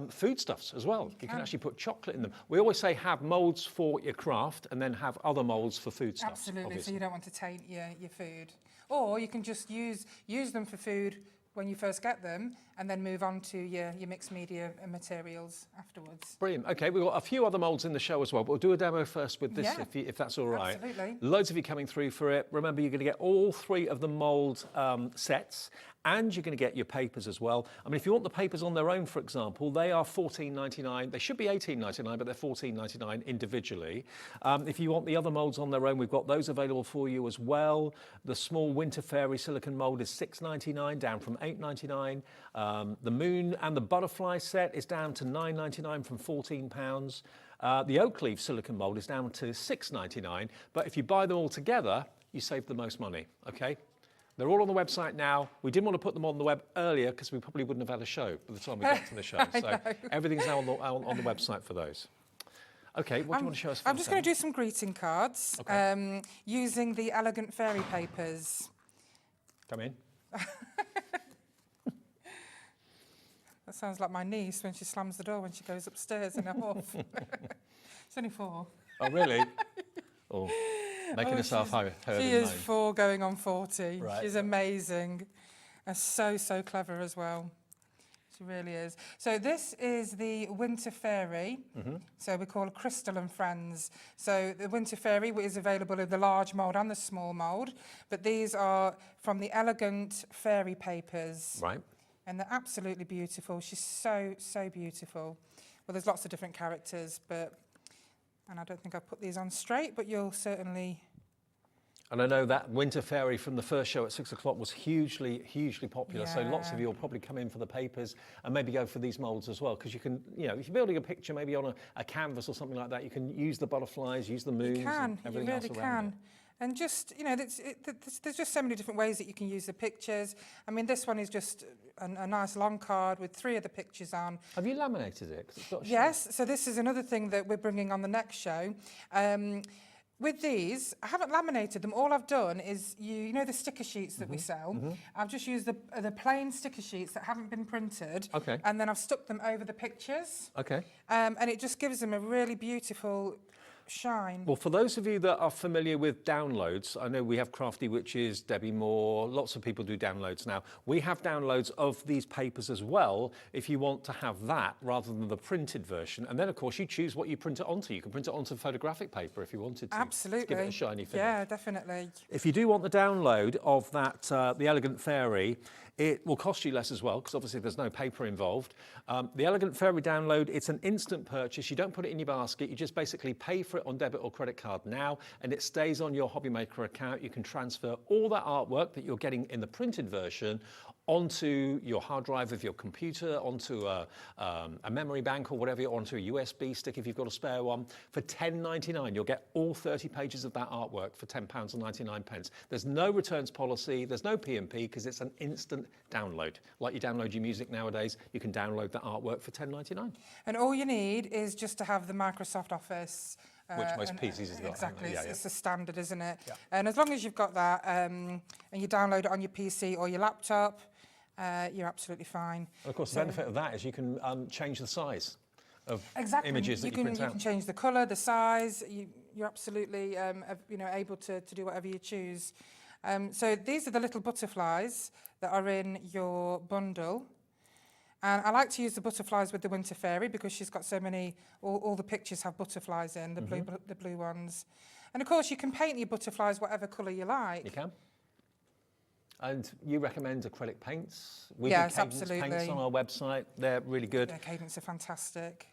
foodstuffs as well. You can actually put chocolate in them. We always say have moulds for your craft and then have other moulds for foodstuffs. Absolutely, obviously. so you don't want to taint your food. Or you can just use them for food when you first get them and then move on to your mixed media materials afterwards. Brilliant. Okay, we've got a few other moulds in the show as well, but we'll do a demo first with this if that's all right. Absolutely. Loads of you coming through for it. Remember, you're going to get all 3 of the mould sets, and you're going to get your papers as well. I mean, if you want the papers on their own, for example, they are $14.99. They should be $18.99, but they're $14.99 individually. If you want the other moulds on their own, we've got those available for you as well. The small winter fairy silicone mould is $6.99, down from $8.99. The moon and the butterfly set is down to $9.99 from £14. The oak leaf silicone mould is down to $6.99, but if you buy them all together, you save the most money, okay? They're all on the website now. We didn't want to put them on the web earlier because we probably wouldn't have had a show by the time we got to the show. So everything's now on the website for those. Okay, what do you want to show us first? I'm just going to do some greeting cards using the elegant fairy papers. Come in. That sounds like my niece when she slams the door when she goes upstairs in a huff. It's only 4. Oh, really? Oh, making herself heard. She is 4 going on 40. Right. She's amazing. And so clever as well. She really is. So this is the Winter Fairy. So we call her Crystal and Friends. So the Winter Fairy is available in the large mould and the small mould. But these are from the elegant fairy papers. Right. And they're absolutely beautiful. She's so beautiful. Well, there's lots of different characters, but And I don't think I've put these on straight, but you'll certainly... And I know that Winter Fairy from the first show at 6 o'clock was hugely, hugely popular. So lots of you will probably come in for the papers and maybe go for these moulds as well. Because you can, you know, if you're building a picture maybe on a canvas or something like that, you can use the butterflies, use the moons, and everything else around it. And just, you know, there's just so many different ways that you can use the pictures. I mean, this one is just a nice long card with 3 of the pictures on. Have you laminated it? 'Cause it's got yes, so this is another thing that we're bringing on the next show. With these, I haven't laminated them. All I've done is, you know the sticker sheets that we sell? I've just used the plain sticker sheets that haven't been printed. Okay. And then I've stuck them over the pictures. Okay. And it just gives them a really beautiful shine. Well, for those of you that are familiar with downloads, I know we have Crafty Witches, Debbie Moore, lots of people do downloads now. We have downloads of these papers as well, if you want to have that rather than the printed version. And then, of course, you choose what you print it onto. You can print it onto photographic paper if you wanted to. Absolutely. To give it a shiny finish. Yeah, definitely. If you do want the download of that, the Elegant Fairy, it will cost you less as well, because obviously there's no paper involved. The Elegant Fairy download, it's an instant purchase. You don't put it in your basket. You just basically pay for it on debit or credit card now, and it stays on your HobbyMaker account. You can transfer all that artwork that you're getting in the printed version onto your hard drive of your computer, onto a memory bank or whatever, onto a USB stick if you've got a spare one. For £10.99, you'll get all 30 pages of that artwork for £10.99. There's no returns policy, there's no P&P, because it's an instant download. Like you download your music nowadays, you can download that artwork for £10.99. And all you need is just to have the Microsoft Office. Which most PCs have got. Exactly, Yeah, it's a standard, isn't it? Yeah. And as long as you've got that and you download it on your PC or your laptop, you're absolutely fine. And of course, the benefit of that is you can change the size of images that you print out. You can change the colour, the size. You're absolutely you know, able to do whatever you choose. So these are the little butterflies that are in your bundle. And I like to use the butterflies with the Winter Fairy because she's got so many, all the pictures have butterflies in, the blue ones. And of course, you can paint your butterflies whatever colour you like. You can. And you recommend acrylic paints? We Yes, do Cadence absolutely. paints on our website. They're really good. Yeah, Cadence are fantastic.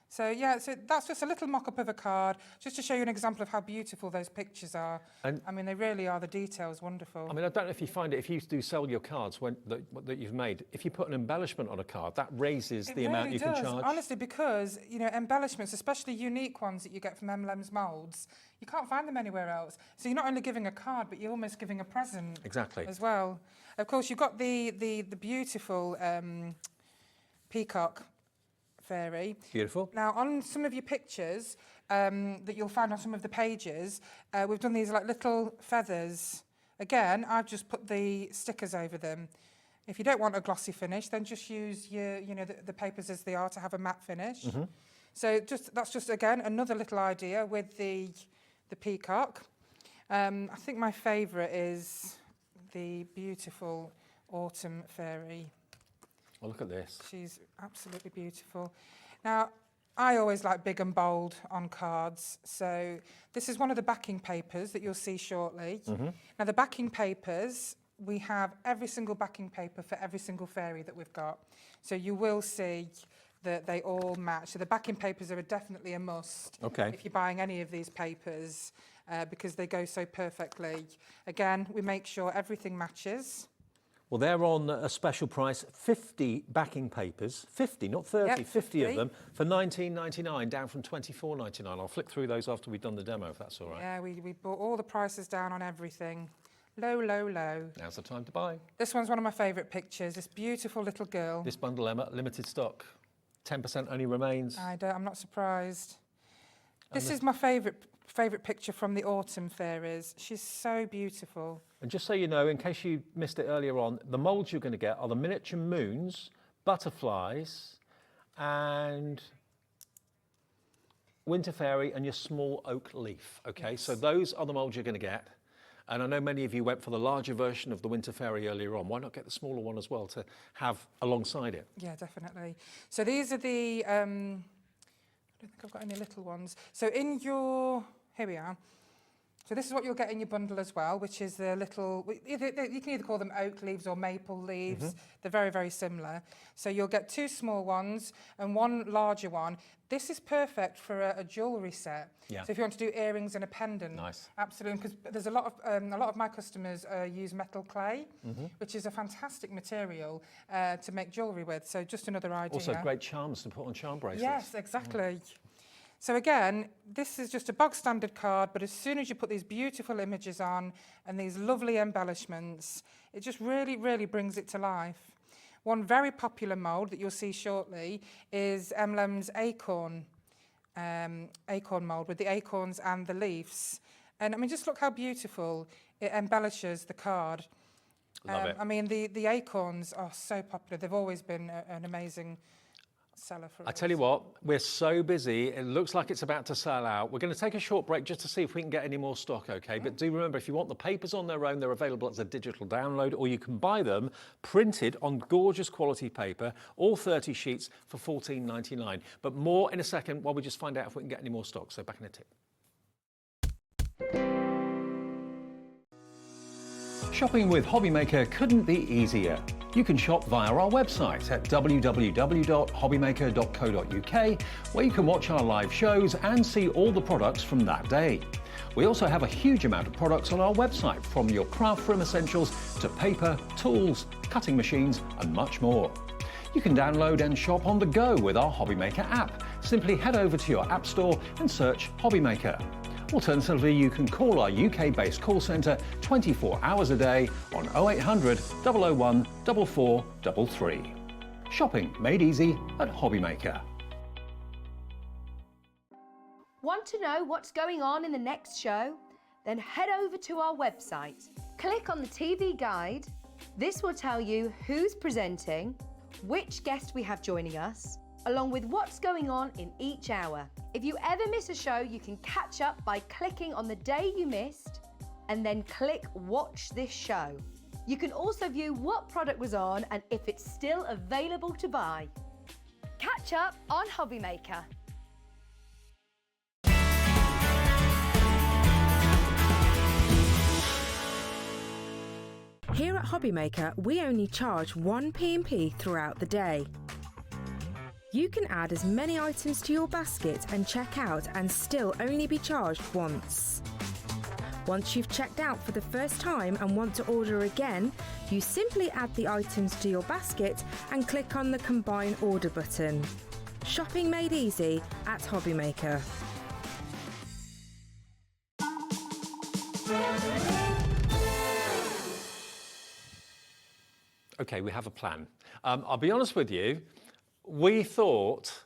So yeah, so that's just a little mock-up of a card, just to show you an example of how beautiful those pictures are. And I mean, they really are, the details, wonderful. I mean, I don't know if you find it, if you do sell your cards that you've made, if you put an embellishment on a card, that raises the amount you can charge. Honestly, because, you know, embellishments, especially unique ones that you get from Emlems moulds, you can't find them anywhere else. So you're not only giving a card, but you're almost giving a present. Exactly. As well. Of course, you've got the beautiful peacock fairy. Beautiful. Now, on some of your pictures that you'll find on some of the pages, we've done these like little feathers. Again, I've just put the stickers over them. If you don't want a glossy finish, then just use your, you know, the papers as they are to have a matte finish. So that's just again another little idea with the peacock. I think my favourite is the beautiful autumn fairy. Oh, look at this. She's absolutely beautiful. Now, I always like big and bold on cards, so this is one of the backing papers that you'll see shortly. Now, the backing papers, we have every single backing paper for every single fairy that we've got. So you will see that they all match. So the backing papers are definitely a must if you're buying any of these papers because they go so perfectly. Again, we make sure everything matches. Well, they're on a special price, 50 backing papers, 50, not 30, Yep, 50 of them, for £19.99, down from £24.99. I'll flick through those after we've done the demo, if that's all right. Yeah, we brought all the prices down on everything. Low, low, low. Now's the time to buy. This one's one of my favourite pictures, this beautiful little girl. This bundle, Emma, limited stock. 10% only remains. I'm not surprised. This is my favourite picture from the autumn fairies. She's so beautiful. And just so you know, in case you missed it earlier on, the moulds you're going to get are the miniature moons, butterflies, and Winter Fairy, and your small oak leaf. Okay, so those are the moulds you're going to get. And I know many of you went for the larger version of the Winter Fairy earlier on. Why not get the smaller one as well to have alongside it? Yeah, definitely. So these are the, I don't think I've got any little ones. So in your, here we are. So this is what you'll get in your bundle as well, which is the little, you can either call them oak leaves or maple leaves. They're very, very similar. So you'll get 2 small ones and 1 larger one. This is perfect for a jewellery set. Yeah. So if you want to do earrings and a pendant. Nice. Absolutely, because there's a lot of my customers use metal clay, which is a fantastic material to make jewellery with. So just another idea. Also great charms to put on charm bracelets. Yes, exactly. So again, this is just a bog standard card, but as soon as you put these beautiful images on and these lovely embellishments, it just really, really brings it to life. One very popular mould that you'll see shortly is Emlems acorn mould with the acorns and the leaves. And I mean, just look how beautiful it embellishes the card. Love it. I mean, the acorns are so popular. They've always been an amazing seller for us. I tell you what, we're so busy, it looks like it's about to sell out. We're going to take a short break just to see if we can get any more stock, okay? But do remember, if you want the papers on their own, they're available as a digital download, or you can buy them printed on gorgeous quality paper, all 30 sheets for $14.99. But more in a second while we just find out if we can get any more stock. So back in a tick. Shopping with HobbyMaker couldn't be easier. You can shop via our website at www.hobbymaker.co.uk, where you can watch our live shows and see all the products from that day. We also have a huge amount of products on our website, from your craft room essentials to paper, tools, cutting machines and much more. You can download and shop on the go with our HobbyMaker app. Simply head over to your app store and search HobbyMaker. Alternatively, you can call our UK-based call centre 24 hours a day on 0800 001 4433. Shopping made easy at HobbyMaker. Want to know what's going on in the next show? Then head over to our website. Click on the TV guide. This will tell you who's presenting, which guest we have joining us, along with what's going on in each hour. If you ever miss a show, you can catch up by clicking on the day you missed and then click Watch This Show. You can also view what product was on and if it's still available to buy. Catch up on HobbyMaker. Here at HobbyMaker, we only charge 1 P&P throughout the day. You can add as many items to your basket and check out and still only be charged once. Once you've checked out for the first time and want to order again, you simply add the items to your basket and click on the Combine Order button. Shopping made easy at HobbyMaker. Okay, we have a plan. I'll be honest with you, we thought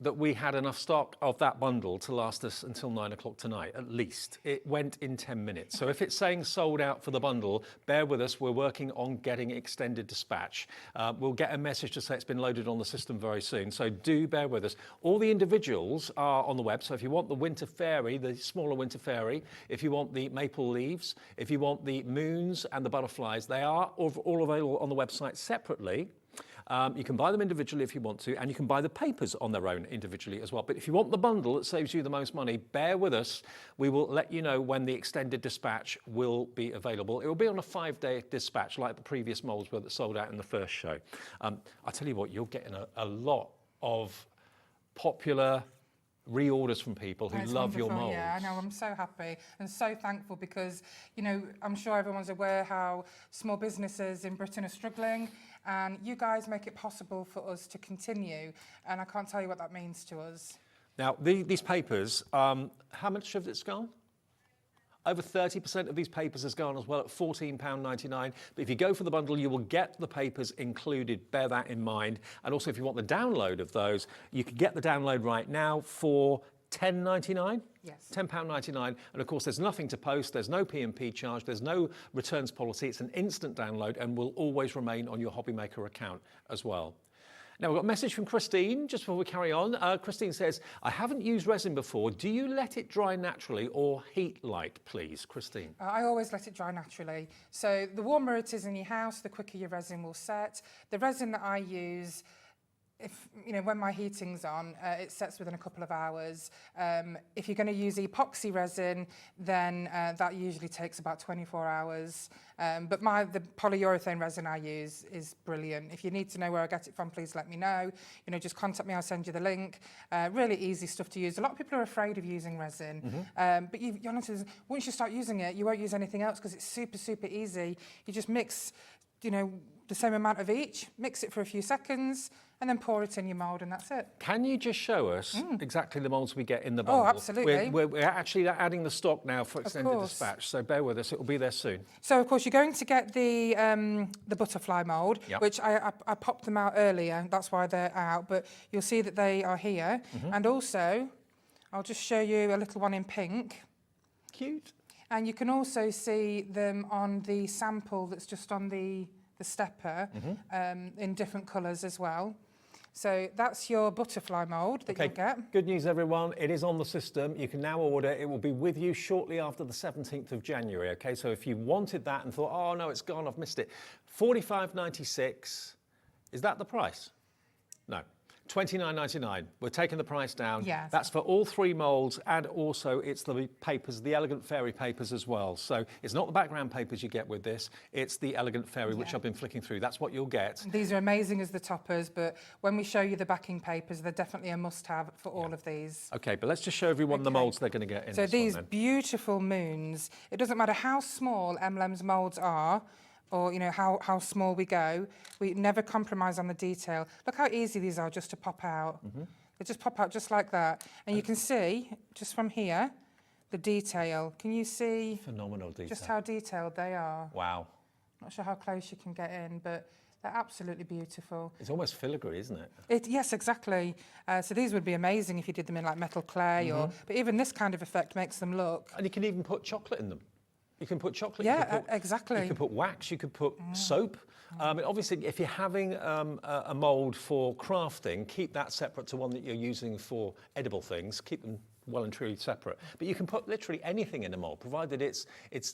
that we had enough stock of that bundle to last us until 9 o'clock tonight, at least. It went in 10 minutes. So if it's saying sold out for the bundle, bear with us. We're working on getting extended dispatch. We'll get a message to say it's been loaded on the system very soon. So do bear with us. All the individuals are on the web. So if you want the Winter Fairy, the smaller Winter Fairy, if you want the maple leaves, if you want the moons and the butterflies, they are all available on the website separately. You can buy them individually if you want to, and you can buy the papers on their own individually as well. But if you want the bundle that saves you the most money, bear with us. We will let you know when the extended dispatch will be available. It will be on a 5-day dispatch like the previous molds were that sold out in the first show. I'll tell you what, you're getting a lot of popular reorders from people who love your molds. Yeah, I know, I'm so happy and so thankful because, you know, I'm sure everyone's aware how small businesses in Britain are struggling, and you guys make it possible for us to continue, and I can't tell you what that means to us. Now, these papers, how much of it's gone? Over 30% of these papers has gone as well at £14.99. But if you go for the bundle, you will get the papers included. Bear that in mind. And also, if you want the download of those, you can get the download right now for £10.99? Yes. £10.99. And of course, there's nothing to post. There's no P&P charge. There's no returns policy. It's an instant download and will always remain on your HobbyMaker account as well. Now, we've got a message from Christine just before we carry on. Christine says, I haven't used resin before. Do you let it dry naturally or heat light, please? Christine. I always let it dry naturally. So the warmer it is in your house, the quicker your resin will set. The resin that I use if, you know, when my heating's on, it sets within a couple of hours. If you're going to use epoxy resin, then that usually takes about 24 hours. But the polyurethane resin I use is brilliant. If you need to know where I get it from, please let me know. You know, just contact me, I'll send you the link. Really easy stuff to use. A lot of people are afraid of using resin, but you're honest, once you start using it, you won't use anything else because it's super, super easy. You just mix, you know, the same amount of each, mix it for a few seconds, and then pour it in your mould, and that's it. Can you just show us exactly the moulds we get in the bundle? Oh, absolutely. We're actually adding the stock now for extended dispatch, so bear with us, it will be there soon. So, of course, you're going to get the butterfly mould, which I popped them out earlier, that's why they're out, but you'll see that they are here. And also, I'll just show you a little one in pink. Cute. And you can also see them on the sample that's just on the stepper in different colours as well. So that's your butterfly mould that you'll get. Good news, everyone. It is on the system. You can now order. It will be with you shortly after the 17th of January, OK? So if you wanted that and thought, oh, no, it's gone, I've missed it, $45.96. Is that the price? No. $29.99. We're taking the price down. Yes. That's for all 3 moulds, and also it's the papers, the Elegant Fairy papers as well. So it's not the background papers you get with this, it's the Elegant Fairy, which I've been flicking through. That's what you'll get. These are amazing as the toppers, but when we show you the backing papers, they're definitely a must-have for all of these. OK, but let's just show everyone the moulds they're going to get in So this these one, then. beautiful moons, it doesn't matter how small Emlems moulds are, or you know how small we go, we never compromise on the detail. Look how easy these are just to pop out. They just pop out just like that. And you can see, just from here, the detail. Can you see? Phenomenal detail. Just how detailed they are. Wow. Not sure how close you can get in, but they're absolutely beautiful. It's almost filigree, isn't it? Yes, exactly. So these would be amazing if you did them in like metal clay, but even this kind of effect makes them look. And you can even put chocolate in them. You can put chocolate. Yeah, you can put, exactly. You can put wax. You could put soap. Obviously, if you're having a mould for crafting, keep that separate to one that you're using for edible things. Keep them well and truly separate. But you can put literally anything in a mould, provided it's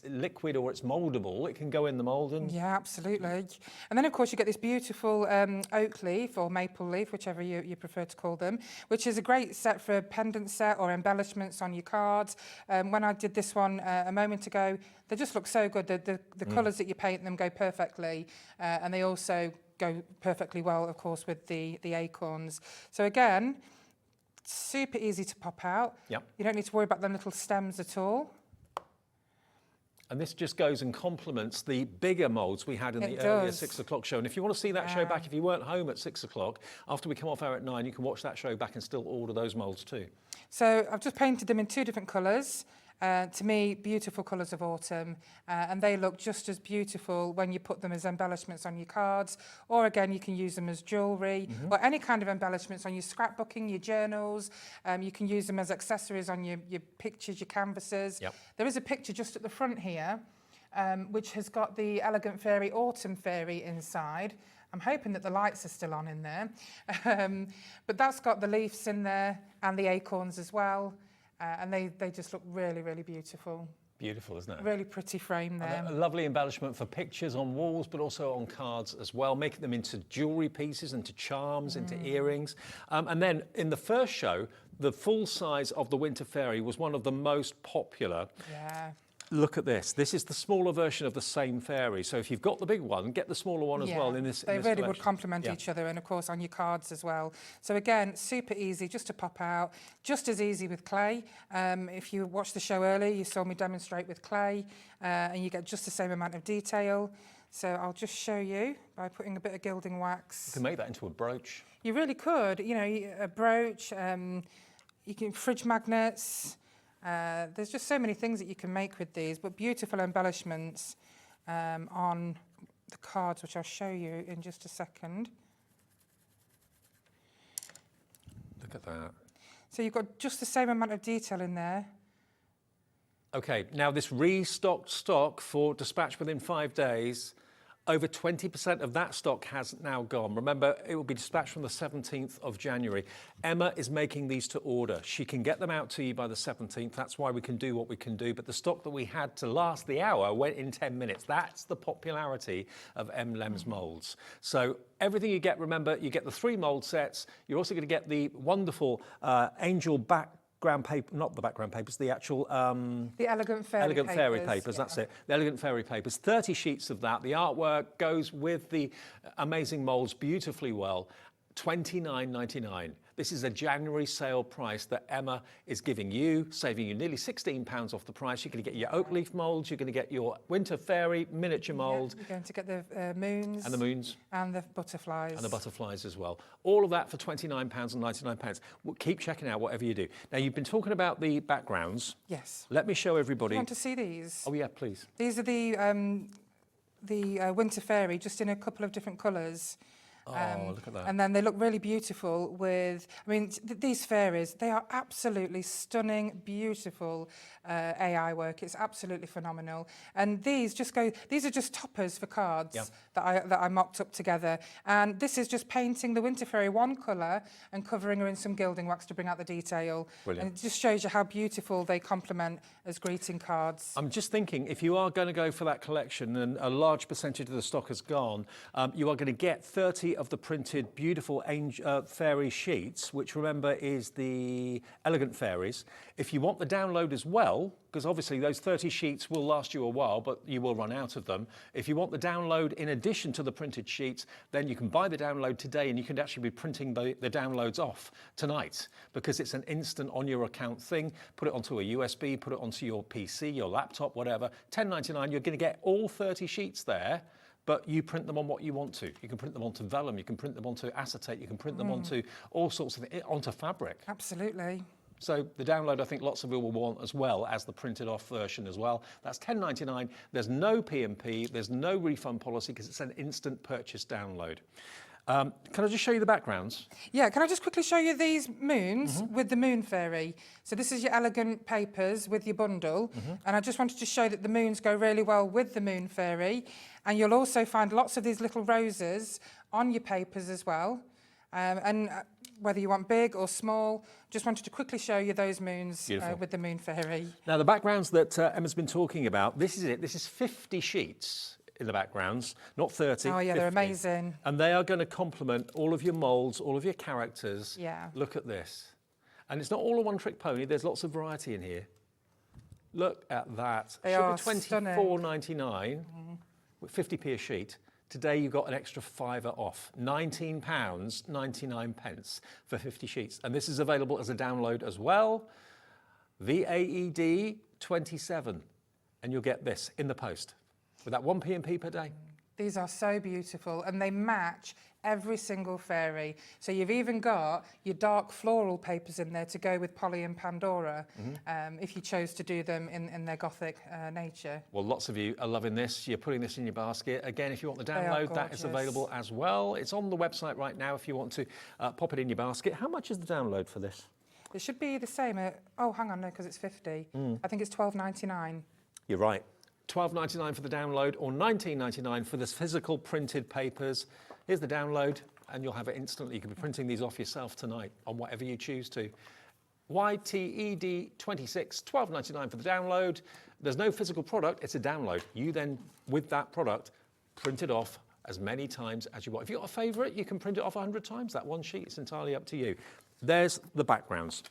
liquid or it's mouldable. It can go in the mould. And yeah, absolutely. And then, of course, you get this beautiful oak leaf or maple leaf, whichever you prefer to call them, which is a great set for a pendant set or embellishments on your cards. When I did this one a moment ago, they just look so good. The colours that you paint them go perfectly, and they also go perfectly well, of course, with the acorns. So again, super easy to pop out. Yep. You don't need to worry about the little stems at all. And this just goes and complements the bigger moulds we had in the earlier 6 o'clock show. And if you want to see that show back, if you weren't home at 6 o'clock, after we come off air at 9, you can watch that show back and still order those moulds too. So I've just painted them in 2 different colours. To me, beautiful colours of autumn, and they look just as beautiful when you put them as embellishments on your cards, or again, you can use them as jewellery, or any kind of embellishments on your scrapbooking, your journals. You can use them as accessories on your pictures, your canvases. Yep. There is a picture just at the front here, which has got the Elegant Fairy Autumn Fairy inside. I'm hoping that the lights are still on in there. But that's got the leaves in there and the acorns as well. And they just look really, really beautiful. Beautiful, isn't it? Really pretty frame there. A lovely embellishment for pictures on walls, but also on cards as well, making them into jewellery pieces, into charms, into earrings. And then in the first show, the full size of the Winter Fairy was one of the most popular. Yeah. Look at this. This is the smaller version of the same fairy. So if you've got the big one, get the smaller one as well in this They really would complement Yeah. each other, and of course on your cards as well. So again, super easy just to pop out, just as easy with clay. If you watched the show earlier, you saw me demonstrate with clay, and you get just the same amount of detail. So I'll just show you by putting a bit of gilding wax. You can make that into a brooch. You really could, you know, a brooch, you can fridge magnets. There's just so many things that you can make with these, but beautiful embellishments on the cards, which I'll show you in just a second. Look at that. So you've got just the same amount of detail in there. Okay, now this restocked stock for dispatch within 5 days. Over 20% of that stock has now gone. Remember, it will be dispatched from the 17th of January. Emma is making these to order. She can get them out to you by the 17th. That's why we can do what we can do. But the stock that we had to last the hour went in 10 minutes. That's the popularity of Emlems moulds. So everything you get, remember, you get the 3 mould sets. You're also going to get the wonderful angel background paper, not the background papers, the actual... the Elegant Fairy papers, that's it. The Elegant Fairy papers, 30 sheets of that. The artwork goes with the amazing moulds beautifully well. $29.99. This is a January sale price that Emma is giving you, saving you nearly £16 off the price. You're going to get your oak leaf moulds, you're going to get your Winter Fairy miniature mould. You're going to get the moons. And the moons. And the butterflies. And the butterflies as well. All of that for £29.99. Keep checking out whatever you do. Now, you've been talking about the backgrounds. Yes. Let me show everybody. Do you want to see these? Oh, yeah, please. These are the Winter Fairy, just in a couple of different colours. Oh, look at that. And then they look really beautiful with, I mean, these fairies, they are absolutely stunning, beautiful AI work. It's absolutely phenomenal. And these are just toppers for cards that I mocked up together. And this is just painting the Winter Fairy one colour and covering her in some gilding wax to bring out the detail. Brilliant. And it just shows you how beautiful they complement as greeting cards. I'm just thinking, if you are going to go for that collection and a large percentage of the stock has gone, you are going to get 30 of the printed beautiful fairy sheets, which remember is the Elegant Fairies. If you want the download as well, because obviously those 30 sheets will last you a while, but you will run out of them. If you want the download in addition to the printed sheets, then you can buy the download today and you can actually be printing the downloads off tonight, because it's an instant on your account thing. Put it onto a USB, put it onto your PC, your laptop, whatever. $10.99, you're going to get all 30 sheets there. But you print them on what you want to. You can print them onto vellum, you can print them onto acetate, you can print them onto all sorts of things, onto fabric. Absolutely. So the download, I think lots of you will want as well as the printed off version as well. That's $10.99. There's no P&P, there's no refund policy because it's an instant purchase download. Can I just show you the backgrounds? Yeah, can I just quickly show you these moons with the Moon Fairy? So this is your Elegant papers with your bundle. And I just wanted to show that the moons go really well with the Moon Fairy. And you'll also find lots of these little roses on your papers as well. Whether you want big or small, just wanted to quickly show you those moons with the Moon Fairy. Now, the backgrounds that Emma's been talking about, this is it. This is 50 sheets in the backgrounds, not 30. Oh, yeah, 50. they're amazing. And they are going to complement all of your moulds, all of your characters. Yeah. Look at this. And it's not all a one-trick pony. There's lots of variety in here. Look at that. They Should are be $24.99 with 50p a sheet. Today you've got an extra £5 off, £19.99 for 50 sheets. And this is available as a download as well. VAED 27. And you'll get this in the post with that 1 P&P per day. These are so beautiful and they match every single fairy. So you've even got your dark floral papers in there to go with Polly and Pandora, if you chose to do them in their gothic nature. Well, lots of you are loving this. You're putting this in your basket. Again, if you want the download, that is available as well. It's on the website right now if you want to pop it in your basket. How much is the download for this? It should be the same. Oh, hang on, no, because it's 50. I think it's $12.99. You're right. $12.99 for the download or $19.99 for the physical printed papers. Here's the download and you'll have it instantly. You can be printing these off yourself tonight on whatever you choose to. YTED 26, $12.99 for the download. There's no physical product, it's a download. You then, with that product, print it off as many times as you want. If you've got a favourite, you can print it off 100 times, that one sheet. It's entirely up to you. There's the backgrounds.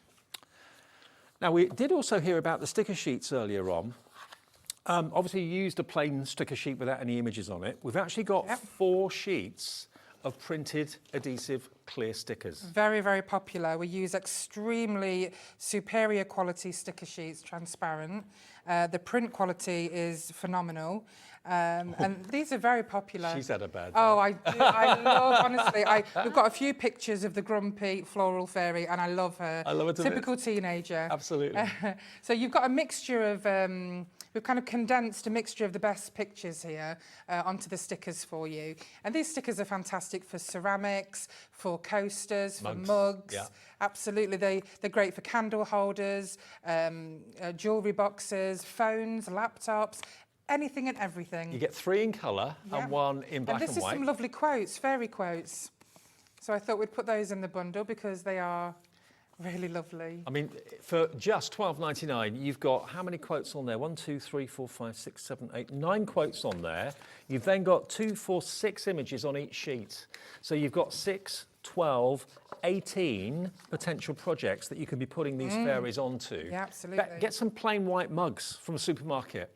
Now, we did also hear about the sticker sheets earlier on. Obviously, you used a plain sticker sheet without any images on it. We've actually got 4 sheets of printed adhesive clear stickers. Very, very popular. We use extremely superior quality sticker sheets, transparent. The print quality is phenomenal. And these are very popular. She's had a bad day. Oh, I do. I love, honestly, we've got a few pictures of the grumpy floral fairy and I love her. I love it. Typical teenager. Absolutely. So you've got a mixture of, we've kind of condensed a mixture of the best pictures here onto the stickers for you. And these stickers are fantastic for ceramics, for coasters, for mugs. Yeah. Absolutely. They're great for candle holders, jewellery boxes, phones, laptops. anything and everything. You get 3 in colour and 1 in black and white. And this is some lovely quotes, fairy quotes. So I thought we'd put those in the bundle because they are really lovely. I mean, for just £12.99, you've got how many quotes on there? 1, 2, 3, 4, 5, 6, 7, 8, 9 quotes on there. You've then got 2, 4, 6 images on each sheet. So you've got 6, 12, 18 potential projects that you can be putting these fairies onto. Yeah, absolutely. Get some plain white mugs from a supermarket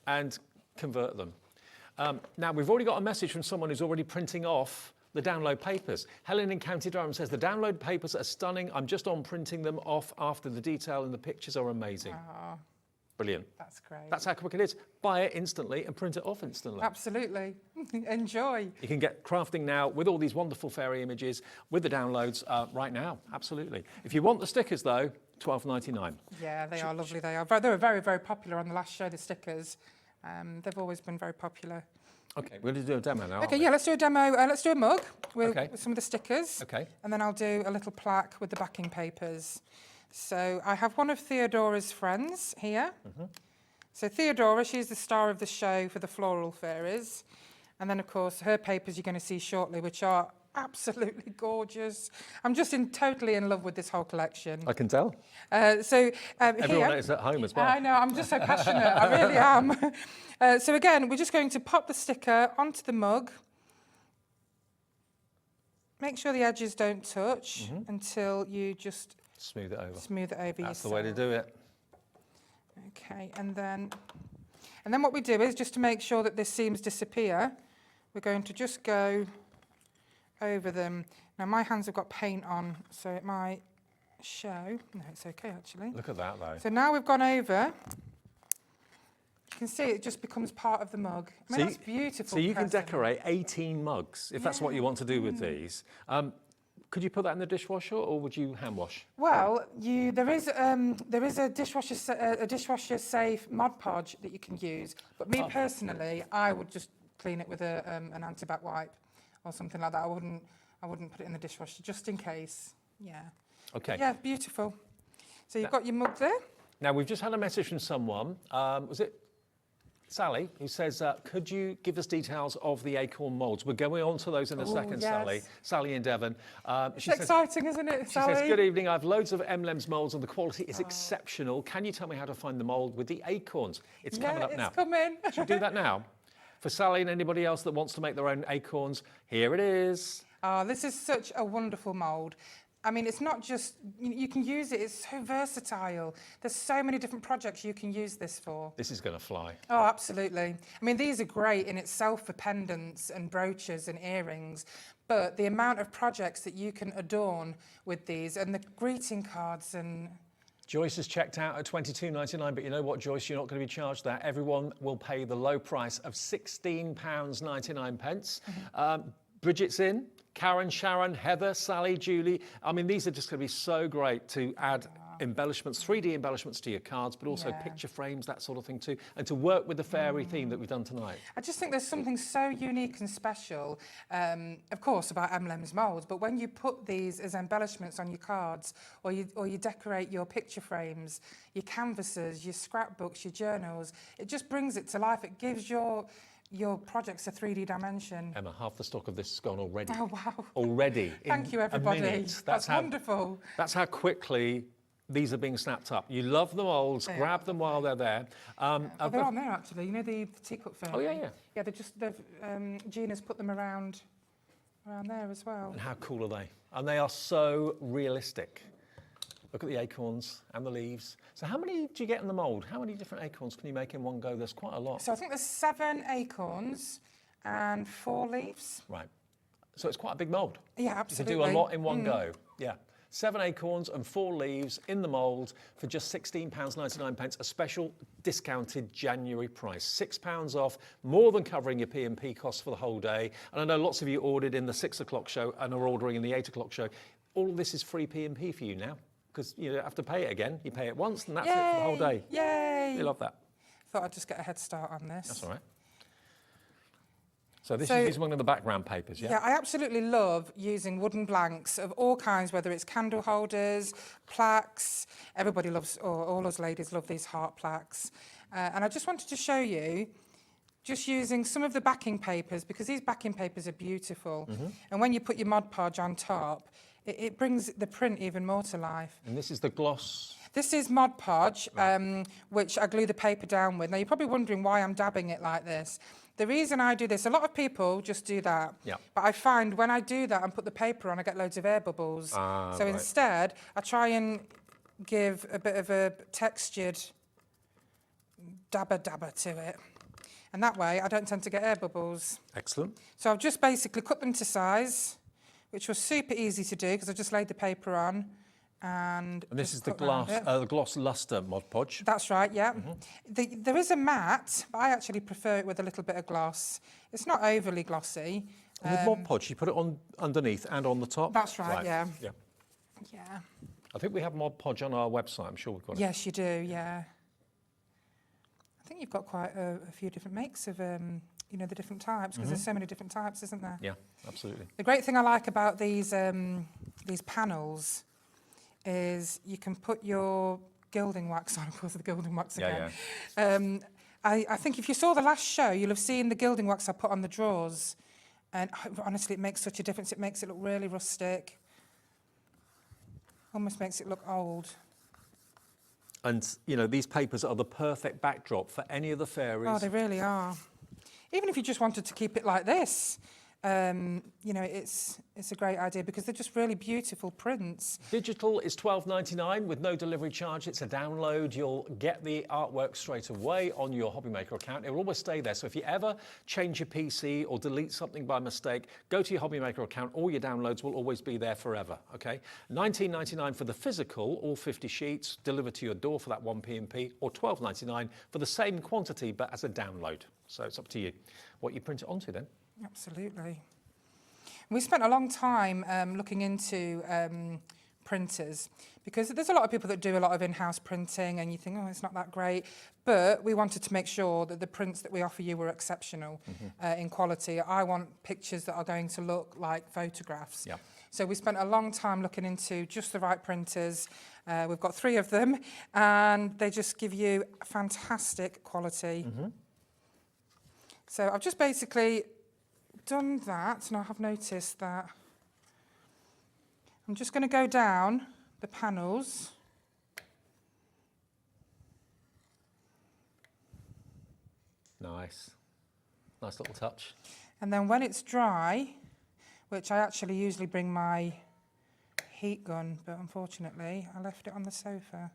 and convert them. Now, we've already got a message from someone who's already printing off the download papers. Helen in County Durham says, the download papers are stunning. I'm just on printing them off after the detail and the pictures are amazing. Oh, brilliant. That's great. That's how quick it is. Buy it instantly and print it off instantly. Absolutely. Enjoy. You can get crafting now with all these wonderful fairy images with the downloads right now. Absolutely. If you want the stickers, though, £12.99. Yeah, they are lovely. They are. They were very, very popular on the last show, the stickers. They've always been very popular. OK, we're going to do a demo now. OK, yeah, let's do a demo. Let's do a mug with some of the stickers. OK. And then I'll do a little plaque with the backing papers. So I have one of Theodora's friends here. So Theodora, she's the star of the show for the floral fairies. And then, of course, her papers you're going to see shortly, which are absolutely gorgeous. I'm just totally in love with this whole collection. I can tell. Everyone is at home as well. I know, I'm just so passionate. I really am. So again, we're just going to pop the sticker onto the mug. Make sure the edges don't touch until you just smooth it over. That's yourself. The way to do it. Okay, and then what we do is, just to make sure that the seams disappear, we're going to just go over them. Now my hands have got paint on, so it might show. No, it's okay actually. Look at that though. So now we've gone over. You can see it just becomes part of the mug. I mean, that's beautiful. So you can decorate 18 mugs if that's what you want to do with these. Could you put that in the dishwasher, or would you hand wash? Well, there is a dishwasher safe Mod Podge that you can use. But me personally, I would just clean it with an antibac wipe or something like that. I wouldn't put it in the dishwasher just in case. Yeah. Okay. But yeah, beautiful. So you've got your mug there. Now we've just had a message from someone. Was it Sally, who says, could you give us details of the acorn moulds? We're going on to those in a second, yes. Sally. Sally in Devon. It's exciting, isn't it, Sally? She says, good evening, I have loads of Emlems moulds and the quality is exceptional. Can you tell me how to find the mould with the acorns? It's coming up now. It's coming. Should we do that now? For Sally and anybody else that wants to make their own acorns, here it is. Oh, this is such a wonderful mould. I mean, it's not just, you can use it, it's so versatile. There's so many different projects you can use this for. This is going to fly. Oh, absolutely. I mean, these are great in itself for pendants and brooches and earrings, but the amount of projects that you can adorn with these and the greeting cards and... Joyce has checked out at £22.99, but you know what, Joyce, you're not going to be charged that. Everyone will pay the low price of £16.99. Bridget's in. Karen, Sharon, Heather, Sally, Julie. I mean, these are just going to be so great to add embellishments, 3D embellishments to your cards, but also picture frames, that sort of thing too, and to work with the fairy theme that we've done tonight. I just think there's something so unique and special, of course, about Emlems moulds, but when you put these as embellishments on your cards, or you decorate your picture frames, your canvases, your scrapbooks, your journals, it just brings it to life. It gives your project's a 3D dimension. Emma, half the stock of this has gone already. Oh, wow. Already. Thank you, everybody. A minute. That's wonderful. That's how quickly these are being snapped up. You love the moulds, grab them while they're there. They're on there, actually. You know, the teacup fairy? Oh, yeah. Yeah, Gina's put them around there as well. And how cool are they? And they are so realistic. Look at the acorns and the leaves. So how many do you get in the mould? How many different acorns can you make in one go? There's quite a lot. So I think there's 7 acorns and 4 leaves. Right. So it's quite a big mould. Yeah, absolutely. You can do a lot in one go. Yeah. 7 acorns and 4 leaves in the mould for just £16.99, a special discounted January price. £6 off, more than covering your P&P costs for the whole day. And I know lots of you ordered in the 6 o'clock show and are ordering in the 8 o'clock show. All of this is free P&P for you now, because you don't have to pay it again. You pay it once and that's it for the whole day. Yay! We love that. Thought I'd just get a head start on this. That's all right. So this is one of the background papers, yeah? Yeah, I absolutely love using wooden blanks of all kinds, whether it's candle holders, plaques. Everybody loves, or all us ladies love these heart plaques. And I just wanted to show you just using some of the backing papers, because these backing papers are beautiful. And when you put your Mod Podge on top, it brings the print even more to life. And this is the gloss? This is Mod Podge, which I glue the paper down with. Now, you're probably wondering why I'm dabbing it like this. The reason I do this, a lot of people just do that. Yeah. But I find when I do that and put the paper on, I get loads of air bubbles. So instead, I try and give a bit of a textured dabber to it. And that way, I don't tend to get air bubbles. Excellent. So I've just basically cut them to size, which was super easy to do because I just laid the paper on. And this is the gloss luster Mod Podge. That's right, yeah. There is a matte, but I actually prefer it with a little bit of gloss. It's not overly glossy. And with Mod Podge, you put it on underneath and on the top? That's right, yeah. Yeah. I think we have Mod Podge on our website. I'm sure we've got it. Yes, you do, yeah. I think you've got quite a few different makes of, you know, the different types, because there's so many different types, isn't there? Yeah, absolutely. The great thing I like about these panels is you can put your gilding wax on, of course, the gilding wax again. I think if you saw the last show, you'll have seen the gilding wax I put on the drawers. And honestly, it makes such a difference. It makes it look really rustic. Almost makes it look old. And, you know, these papers are the perfect backdrop for any of the fairies. Oh, they really are. Even if you just wanted to keep it like this, you know, it's a great idea because they're just really beautiful prints. Digital is $12.99 with no delivery charge. It's a download. You'll get the artwork straight away on your HobbyMaker account. It will always stay there. So if you ever change your PC or delete something by mistake, go to your HobbyMaker account. All your downloads will always be there forever, okay? $19.99 for the physical, all 50 sheets, delivered to your door for that 1 p&p, or $12.99 for the same quantity but as a download. So it's up to you what you print it onto then. Absolutely. We spent a long time looking into printers because there's a lot of people that do a lot of in-house printing and you think, oh, it's not that great. But we wanted to make sure that the prints that we offer you were exceptional in quality. I want pictures that are going to look like photographs. Yeah. So we spent a long time looking into just the right printers. We've got 3 of them and they just give you fantastic quality. So I've just basically done that, and I have noticed that I'm just going to go down the panels. Nice. Nice little touch. And then when it's dry, which I actually usually bring my heat gun, but unfortunately I left it on the sofa.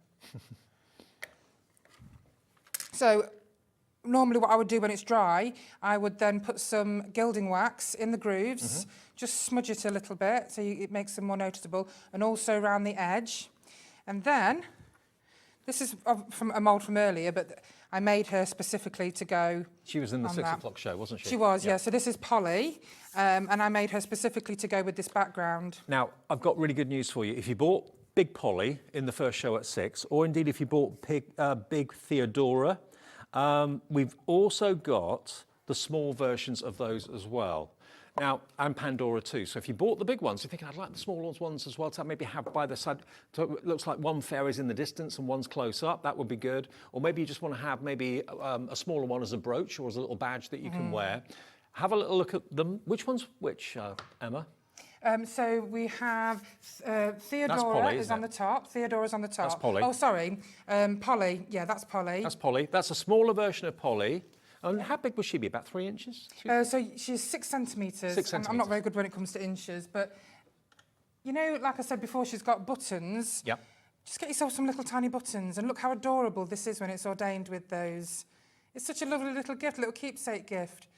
So normally what I would do when it's dry, I would then put some gilding wax in the grooves, just smudge it a little bit so it makes them more noticeable, and also around the edge. And then, this is from a mould from earlier, but I made her specifically to go. She was in the 6 o'clock show, wasn't she? She was, yeah. So this is Polly, and I made her specifically to go with this background. Now, I've got really good news for you. If you bought Big Polly in the first show at 6, or indeed if you bought Big Theodora, we've also got the small versions of those as well. Now, and Pandora too. So if you bought the big ones, you're thinking, I'd like the small ones as well to maybe have by the side. So it looks like one fairy's in the distance and one's close up. That would be good. Or maybe you just want to have maybe a smaller one as a brooch or as a little badge that you can wear. Have a little look at them. Which one's which, Emma? So we have Theodora is on the top. Theodora's on the top. That's Polly. Oh, sorry. Polly. Yeah, that's Polly. That's Polly. That's a smaller version of Polly. And how big would she be? About 3 inches? So she's 6 centimetres. 6 centimetres. I'm not very good when it comes to inches, but you know, like I said before, she's got buttons. Yep. Just get yourself some little tiny buttons, and look how adorable this is when it's ordained with those. It's such a lovely little gift, little keepsake gift.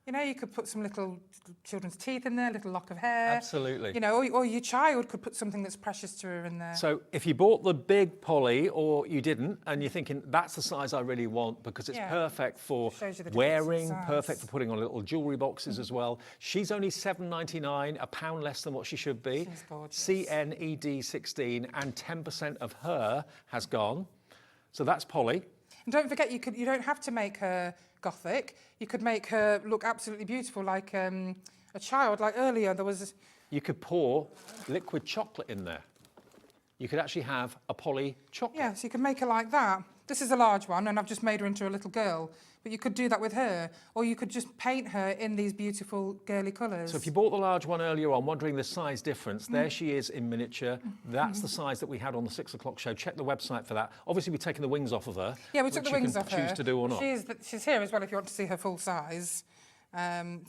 You know, you could put some little children's teeth in there, little lock of hair. Absolutely. You know, or your child could put something that's precious to her in there. So if you bought the big Polly or you didn't, and you're thinking, that's the size I really want because it's perfect for wearing, perfect for putting on little jewellery boxes as well. She's only $7.99, £1 less than what she should be. She's gorgeous. CNED 16, and 10% of her has gone. So that's Polly. And don't forget, you don't have to make her Gothic. You could make her look absolutely beautiful, like a child. Like earlier, there was. You could pour liquid chocolate in there. You could actually have a Polly chocolate. Yeah, so you can make her like that. This is a large one, and I've just made her into a little girl. But you could do that with her, or you could just paint her in these beautiful girly colours. So if you bought the large one earlier on, wondering the size difference, there she is in miniature. That's the size that we had on the 6 o'clock show. Check the website for that. Obviously, we've taken the wings off of her. Yeah, we took the wings off her. Choose to do or not. She's here as well if you want to see her full size.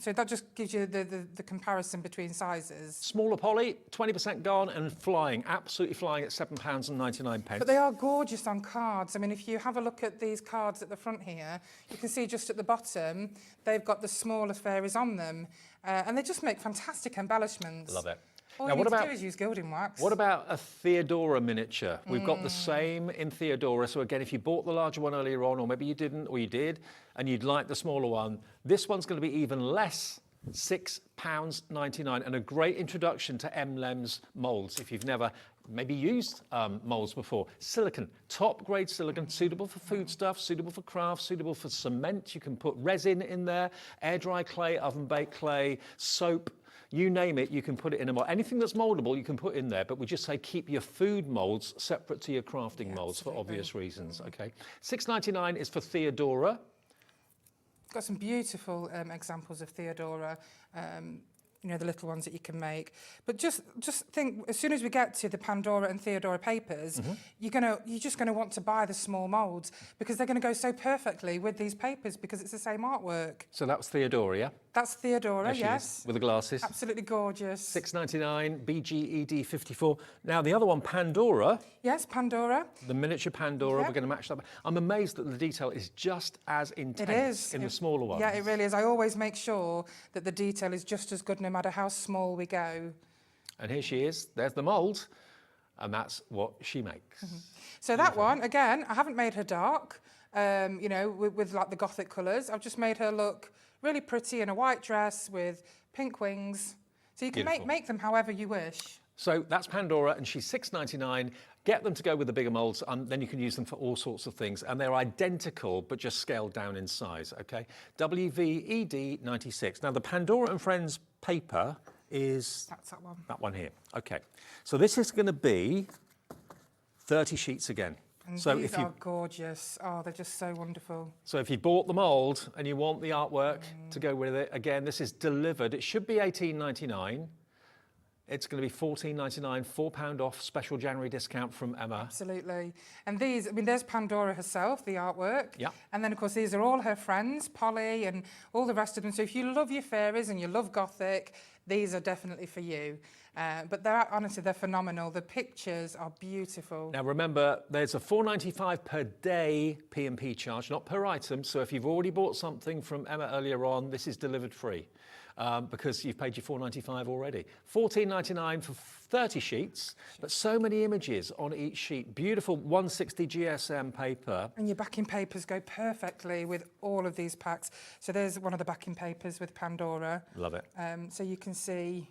So that just gives you the comparison between sizes. Smaller poly, 20% gone and flying, absolutely flying at £7.99. But they are gorgeous on cards. I mean, if you have a look at these cards at the front here, you can see just at the bottom, they've got the smaller fairies on them. And they just make fantastic embellishments. Love it. All you need to do is use gilding wax. What about a Theodora miniature? We've got the same in Theodora. So again, if you bought the larger one earlier on, or maybe you didn't, or you did, and you'd like the smaller one, this one's going to be even less, £6.99, and a great introduction to Emlems moulds if you've never maybe used moulds before. Silicon, top grade silicon, suitable for foodstuffs, suitable for crafts, suitable for cement. You can put resin in there, air dry clay, oven baked clay, soap. You name it, you can put it in a mould. Anything that's mouldable, you can put in there, but we just say keep your food moulds separate to your crafting moulds for obvious reasons, okay? £6.99 is for Theodora. Got some beautiful examples of Theodora, you know, the little ones that you can make. But just think, as soon as we get to the Pandora and Theodora papers, you're just gonna want to buy the small moulds because they're gonna go so perfectly with these papers because it's the same artwork. So that was Theodora, yeah? That's Theodora, yes. With the glasses. Absolutely gorgeous. £6.99, BGED 54. Now the other one, Pandora. Yes, Pandora. The miniature Pandora, we're going to match that. I'm amazed that the detail is just as intense in the smaller ones. Yeah, it really is. I always make sure that the detail is just as good no matter how small we go. And here she is. There's the mould. And that's what she makes. So that one, again, I haven't made her dark, you know, with like the gothic colours. I've just made her look really pretty in a white dress with pink wings. So you can make them however you wish. So that's Pandora, and she's £6.99. Get them to go with the bigger moulds, and then you can use them for all sorts of things. And they're identical, but just scaled down in size, okay? WVED 96. Now, the Pandora and Friends paper is... That's that one. That one here, okay. So this is going to be 30 sheets again. And so these are gorgeous. Oh, they're just so wonderful. So if you bought the mould and you want the artwork to go with it, again, this is delivered. It should be £18.99. It's going to be £14.99, £4 off, special January discount from Emma. Absolutely. And these, I mean, there's Pandora herself, the artwork. Yeah. And then, of course, these are all her friends, Polly and all the rest of them. So if you love your fairies and you love Gothic, these are definitely for you. But honestly, they're phenomenal. The pictures are beautiful. Now, remember, there's a £4.95 per day P&P charge, not per item. So if you've already bought something from Emma earlier on, this is delivered free. Because you've paid your £4.95 already. £14.99 for 30 sheets, but so many images on each sheet. Beautiful 160 GSM paper. And your backing papers go perfectly with all of these packs. So there's one of the backing papers with Pandora. Love it. So you can see...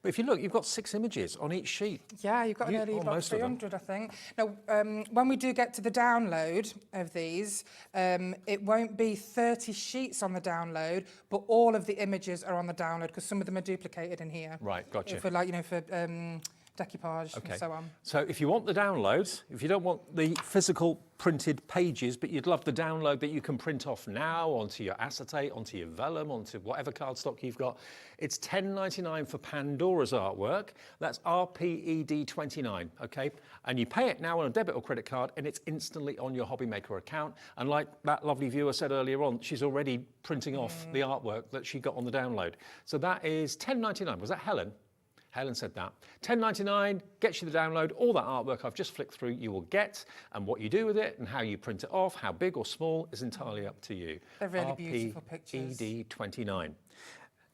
But if you look, you've got 6 images on each sheet. Yeah, you've got nearly about 300, I think. Now, when we do get to the download of these, it won't be 30 sheets on the download, but all of the images are on the download because some of them are duplicated in here. Right, gotcha. For like, you know, for decoupage and so on. So if you want the download, if you don't want the physical printed pages, but you'd love the download that you can print off now onto your acetate, onto your vellum, onto whatever cardstock you've got, it's £10.99 for Pandora's artwork. That's RPED 29, okay? And you pay it now on a debit or credit card, and it's instantly on your HobbyMaker account. And like that lovely viewer said earlier on, she's already printing off the artwork that she got on the download. So that is £10.99. Was that Helen? Helen said that. £10.99 gets you the download. All that artwork I've just flicked through you will get, and what you do with it and how you print it off, how big or small, is entirely up to you. They're really beautiful pictures. RPED 29.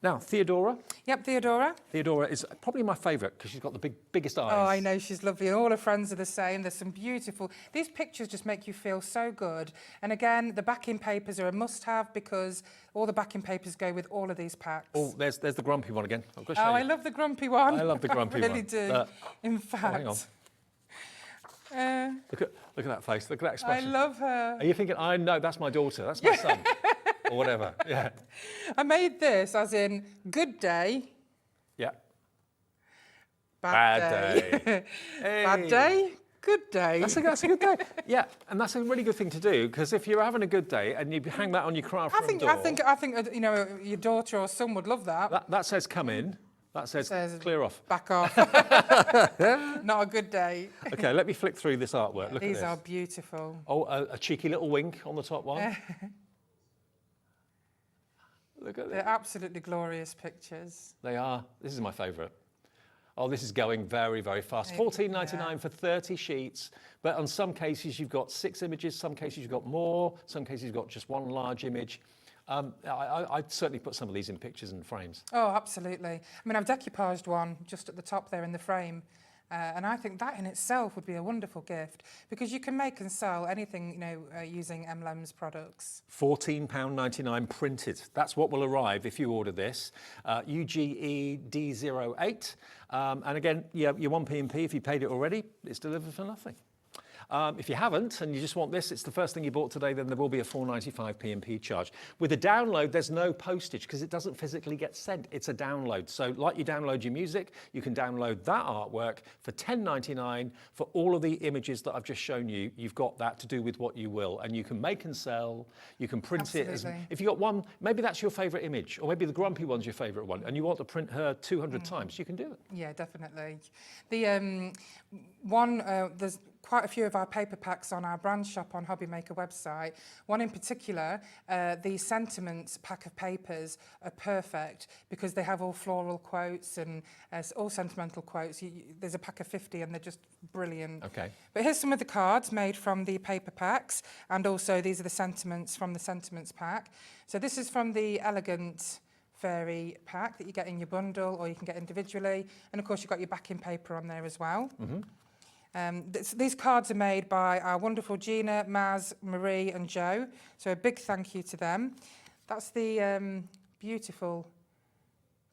Now, Theodora. Yep, Theodora. Theodora is probably my favourite because she's got the biggest eyes. Oh, I know, she's lovely. And all her friends are the same. There's some beautiful... These pictures just make you feel so good. And again, the backing papers are a must-have because all the backing papers go with all of these packs. Oh, there's the grumpy one again. I've got to show you. I love the grumpy one. I love the grumpy one. I really do. In fact... hang on. Look at that face. Look at that expression. I love her. Are you thinking, I know, that's my daughter, that's my son, or whatever? Yeah. I made this as in good day. Yeah. Bad day. Hey. Bad day. Good day. That's a good day. Yeah, and that's a really good thing to do, because if you're having a good day and you hang that on your craft room door... I think you know, your daughter or son would love that. That says come in. That says clear off. Back off. Not a good day. Okay, let me flick through this artwork. Look at this. These are beautiful. Oh, a cheeky little wink on the top one. Look at this. They're absolutely glorious pictures. They are. This is my favourite. Oh, this is going very, very fast. $14.99 for 30 sheets. But on some cases, you've got 6 images. Some cases, you've got more. Some cases, you've got just one large image. I'd certainly put some of these in pictures and frames. Oh, absolutely. I mean, I've decoupaged one just at the top there in the frame. And I think that in itself would be a wonderful gift, because you can make and sell anything, you know, using Emlems products. £14.99 printed. That's what will arrive if you order this. UGE D08. And again, your 1p&p, if you paid it already, it's delivered for nothing. If you haven't and you just want this, it's the first thing you bought today, then there will be a £4.95 P&P charge. With a download, there's no postage because it doesn't physically get sent. It's a download. So like you download your music, you can download that artwork for £10.99 for all of the images that I've just shown you. You've got that to do with what you will. And you can make and sell. You can print it. If you've got one, maybe that's your favourite image, or maybe the grumpy one's your favourite one, and you want to print her 200 times, you can do it. Yeah, definitely. The there's quite a few of our paper packs on our brand shop on HobbyMaker website. One in particular, the Sentiments pack of papers are perfect because they have all floral quotes and all sentimental quotes. There's a pack of 50 and they're just brilliant. Okay. But here's some of the cards made from the paper packs, and also these are the sentiments from the Sentiments pack. So this is from the Elegant Fairy pack that you get in your bundle, or you can get individually. And of course you've got your backing paper on there as well. Mm-hmm. These cards are made by our wonderful Gina, Maz, Marie and Joe. So a big thank you to them. That's the beautiful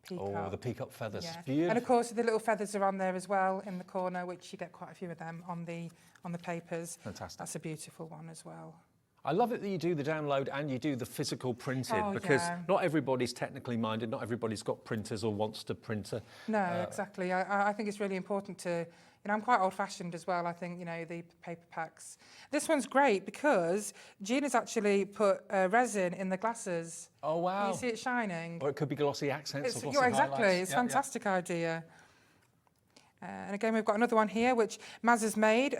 peacock. Oh, the peacock feathers. Yeah. Beautiful. And of course the little feathers are on there as well in the corner, which you get quite a few of them on the papers. Fantastic. That's a beautiful one as well. I love it that you do the download and you do the physical printed, because not everybody's technically minded, not everybody's got printers or wants to printer. No, exactly. I think it's really important to, you know, I'm quite old-fashioned as well. I think, you know, the paper packs. This one's great because Gina's actually put resin in the glasses. Oh, wow. Can you see it shining? Or it could be glossy accents or glossy exactly. highlights. It's a fantastic idea. And again, we've got another one here, which Maz has made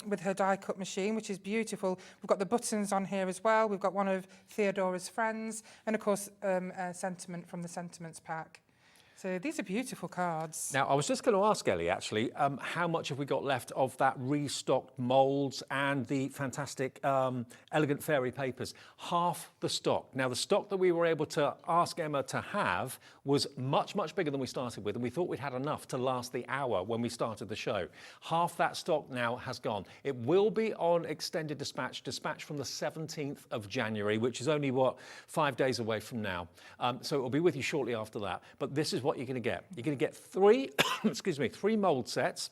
with her die-cut machine, which is beautiful. We've got the buttons on here as well. We've got one of Theodora's friends, and of course, a sentiment from the Sentiments pack. So these are beautiful cards. Now, I was just going to ask Ellie, actually, how much have we got left of that restocked moulds and the fantastic Elegant Fairy papers? Half the stock. Now, the stock that we were able to ask Emma to have was much, much bigger than we started with, and we thought we'd had enough to last the hour when we started the show. Half that stock now has gone. It will be on extended dispatch from the 17th of January, which is only, 5 days away from now. So it will be with you shortly after that. But this is what you're going to get. You're going to get 3, three mould sets.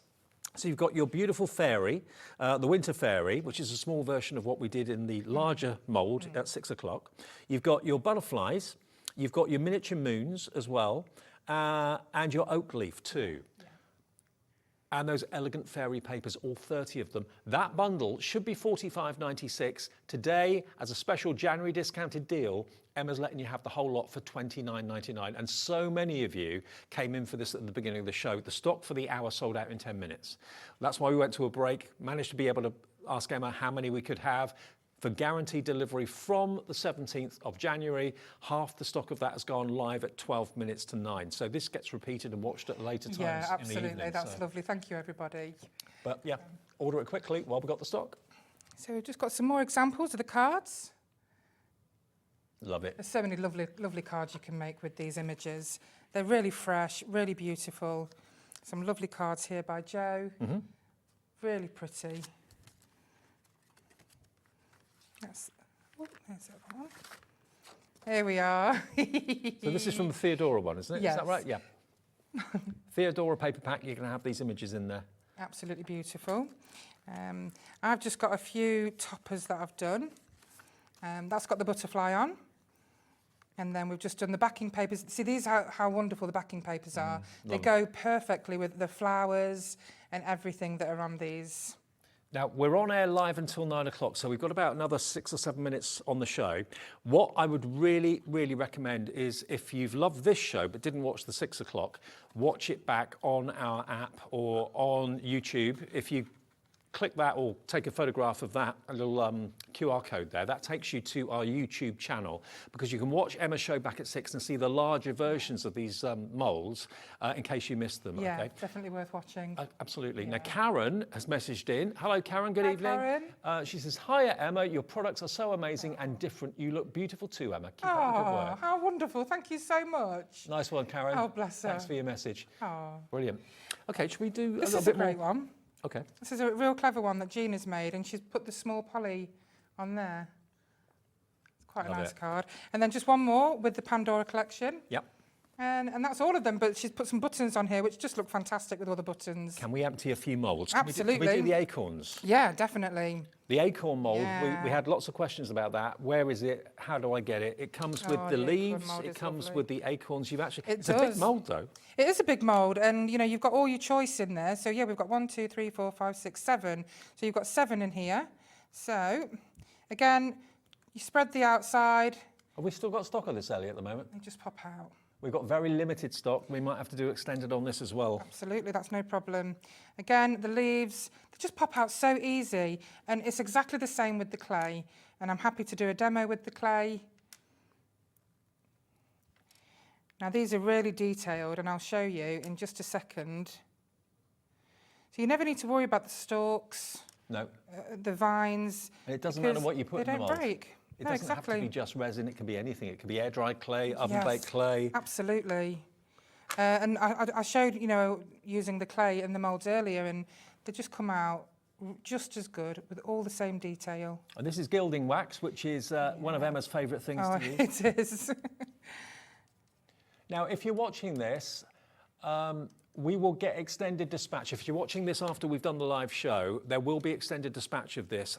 So you've got your beautiful fairy, the Winter Fairy, which is a small version of what we did in the larger mould at 6 o'clock. You've got your butterflies, you've got your miniature moons as well, and your oak leaf too. And those Elegant Fairy papers, all 30 of them. That bundle should be $45.96. Today, as a special January discounted deal, Emma's letting you have the whole lot for $29.99. And so many of you came in for this at the beginning of the show. The stock for the hour sold out in 10 minutes. That's why we went to a break, managed to be able to ask Emma how many we could have. For guaranteed delivery from the 17th of January, half the stock of that has gone live at 12 minutes to 9. So this gets repeated and watched at later times in the evening. Yeah, absolutely. That's lovely. Thank you, everybody. But yeah, order it quickly while we've got the stock. So we've just got some more examples of the cards. Love it. There's so many lovely, lovely cards you can make with these images. They're really fresh, really beautiful. Some lovely cards here by Joe. Mm-hmm. Really pretty. There's that one. Here we are. So this is from the Theodora one, isn't it? Yes. Is that right? Yeah. Theodora paper pack, you're going to have these images in there. Absolutely beautiful. I've just got a few toppers that I've done. That's got the butterfly on. And then we've just done the backing papers. See, these are how wonderful the backing papers are. They go perfectly with the flowers and everything that are on these. Now, we're on air live until 9 o'clock, so we've got about another 6 or 7 minutes on the show. What I would really, really recommend is if you've loved this show but didn't watch the 6 o'clock, watch it back on our app or on YouTube. If you click that or take a photograph of that, a little QR code there, that takes you to our YouTube channel, because you can watch Emma's show back at 6 and see the larger versions of these moulds in case you missed them. Yeah, okay? Definitely worth watching. Absolutely. Yeah. Now, Karen has messaged in. Hello, Karen. Good evening. Karen. She says, "Hiya, Emma. Your products are so amazing and different. You look beautiful too, Emma. Keep up the good work." How wonderful. Thank you so much. Nice one, Karen. Oh, bless her. Thanks for your message. Oh. Brilliant. Okay, should we do This a is little bit a great more? one. Okay. This is a real clever one that Jean has made, and she's put the small poly on there. It's quite a nice card. And then just one more with the Pandora collection. Yep. And that's all of them, but she's put some buttons on here, which just look fantastic with all the buttons. Can we empty a few moulds? Absolutely. Can we do the acorns? Yeah, definitely. The acorn mould, Yeah. we had lots of questions about that. Where is it? How do I get it? It comes with the the acorn leaves, mould it is comes lovely. with the acorns. You've actually, It it's a big does. mould though. It is a big mould, and you know, you've got all your choice in there. So yeah, we've got 1, 2, 3, 4, 5, 6, 7. So you've got 7 in here. So again, you spread the outside. Have we still got stock of this, Ellie, at the moment? They just pop out. We've got very limited stock. We might have to do extended on this as well. Absolutely, that's no problem. Again, the leaves, they just pop out so easy, and it's exactly the same with the clay. And I'm happy to do a demo with the clay. Now these are really detailed, and I'll show you in just a second. So you never need to worry about the stalks, No. the vines. And it doesn't matter what you put in the mould. They don't break. It No, doesn't have to be just resin, it can be anything. It can be air-dried clay, oven-baked clay. Absolutely. And I showed, you know, using the clay and the moulds earlier, and they just come out just as good with all the same detail. And this is gilding wax, which is one of Emma's favourite things to use. It is. Now, if you're watching this, we will get extended dispatch. If you're watching this after we've done the live show, there will be extended dispatch of this,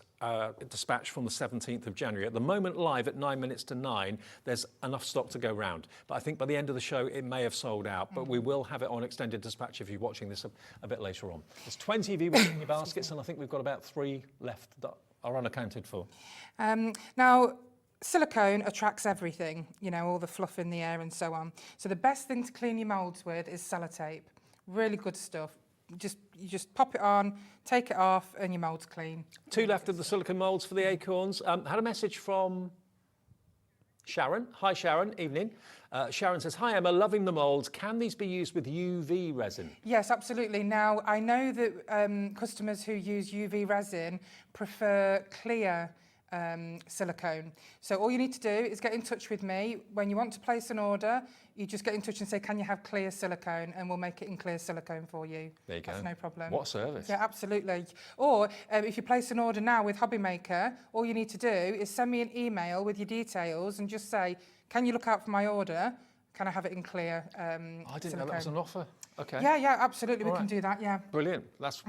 dispatch from the 17th of January. At the moment, live at 9 minutes to 9, there's enough stock to go round. But I think by the end of the show, it may have sold out. But we will have it on extended dispatch if you're watching this a bit later on. There's 20 of you in your baskets, and I think we've got about 3 left that are unaccounted for. Now, silicone attracts everything, you know, all the fluff in the air and so on. So the best thing to clean your moulds with is sellotape. Really good stuff. You just pop it on, take it off, and your mould's clean. 2 left of the silicone moulds for the acorns. Had a message from Sharon. Hi, Sharon. Evening. Sharon says, "Hi, Emma. Loving the moulds. Can these be used with UV resin?" Yes, absolutely. Now, I know that customers who use UV resin prefer clear silicone. So all you need to do is get in touch with me. When you want to place an order, you just get in touch and say, can you have clear silicone? And we'll make it in clear silicone for you. There you go. That's no problem. What a service. Yeah, absolutely. Or if you place an order now with HobbyMaker, all you need to do is send me an email with your details and just say, can you look out for my order? Can I have it in clear I didn't know that was an offer. Okay. Yeah, absolutely. All We can do that, yeah. Brilliant. That's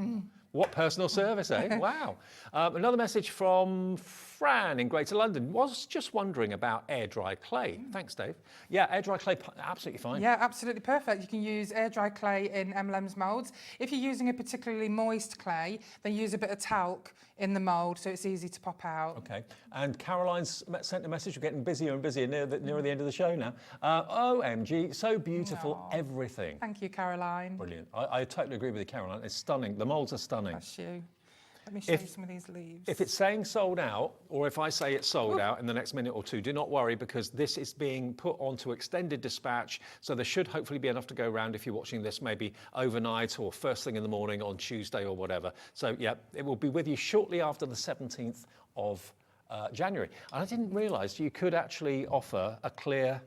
what personal service, eh? Wow. Another message from Fran in Greater London. Was just wondering about air-dried clay. Thanks, Dave. Yeah, air-dried clay, absolutely fine. Yeah, absolutely perfect. You can use air-dried clay in Emlems moulds. If you're using a particularly moist clay, then use a bit of talc in the mould so it's easy to pop out. Okay. And Caroline's sent a message. We're getting busier and busier nearer the end of the show now. OMG, so beautiful, everything. Thank you, Caroline. Brilliant. I totally agree with you, Caroline. It's stunning. The moulds are stunning. Bless you. Let me show you some of these leaves. If it's saying sold out, or if I say it's sold out in the next minute or two, do not worry, because this is being put onto extended dispatch, so there should hopefully be enough to go around if you're watching this maybe overnight or first thing in the morning on Tuesday or whatever. So yeah, it will be with you shortly after the 17th of January. And I didn't realise you could actually offer a clear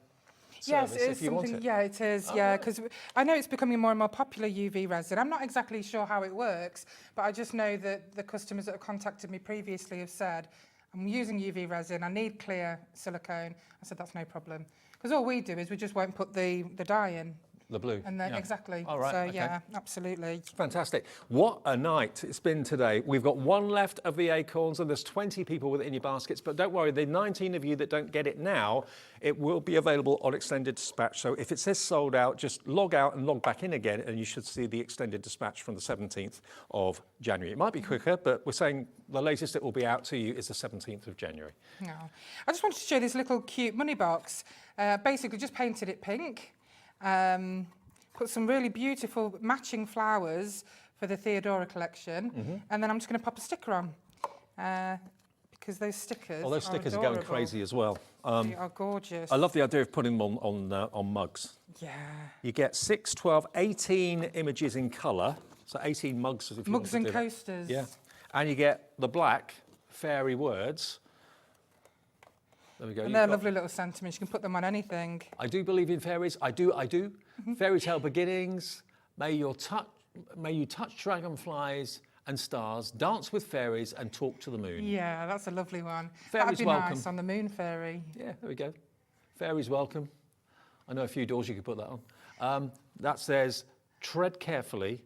Yes, it is if you want something. it. Yeah, it is. Yeah, because I know it's becoming more and more popular, UV resin. I'm not exactly sure how it works, but I just know that the customers that have contacted me previously have said, I'm using UV resin, I need clear silicone. I said, that's no problem. Because all we do is we just won't put the dye in. The blue. And then, exactly. All right, So, okay. yeah, absolutely. Fantastic. What a night it's been today. We've got one left of the acorns and there's 20 people with it in your baskets, but don't worry, the 19 of you that don't get it now, it will be available on extended dispatch. So if it says sold out, just log out and log back in again and you should see the extended dispatch from the 17th of January. It might be quicker, but we're saying the latest it will be out to you is the 17th of January. No. I just wanted to show this little cute money box. Basically just painted it pink. Put some really beautiful matching flowers for the Theodora collection, and then I'm just going to pop a sticker on because those stickers. Oh, those stickers are going crazy as well. They are gorgeous. I love the idea of putting them on mugs. Yeah. You get 6, 12, 18 images in colour, so 18 mugs. If you Mugs want and to do coasters. That. Yeah, and you get the black fairy words. There we go. And they're lovely little sentiments. You can put them on anything. I do believe in fairies. I do. Fairy tale beginnings. May you touch dragonflies and stars, dance with fairies and talk to the moon. Yeah, that's a lovely one. Fairies That'd be welcome. nice on the moon fairy. Yeah, there we go. Fairies welcome. I know a few doors you could put that on. That says, tread carefully,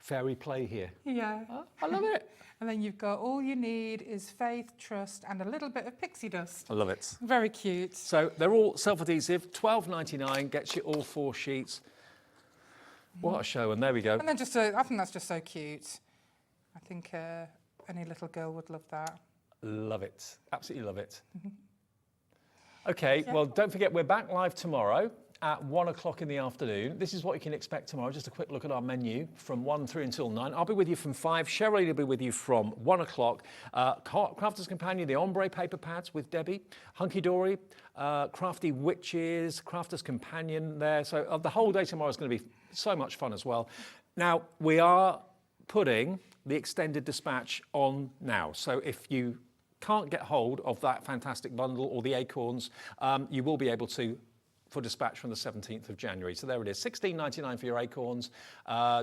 fairy play here. Yeah. Oh, I love it. And then you've got all you need is faith, trust, and a little bit of pixie dust. I love it. Very cute. So they're all self-adhesive, $12.99, gets you all 4 sheets. What a show, and there we go. And then I think that's just so cute. I think any little girl would love that. Love it, absolutely love it. Okay, well, don't forget, we're back live tomorrow at 1 o'clock in the afternoon. This is what you can expect tomorrow. Just a quick look at our menu from 1 through until 9. I'll be with you from 5. Cheralene will be with you from 1 o'clock. Crafter's Companion, the ombre paper pads with Debbie. Hunky Dory, Crafty Witches, Crafter's Companion there. So the whole day tomorrow is going to be so much fun as well. Now, we are putting the extended dispatch on now. So if you can't get hold of that fantastic bundle or the acorns, you will be able to for dispatch from the 17th of January. So there it is, $16.99 for your acorns,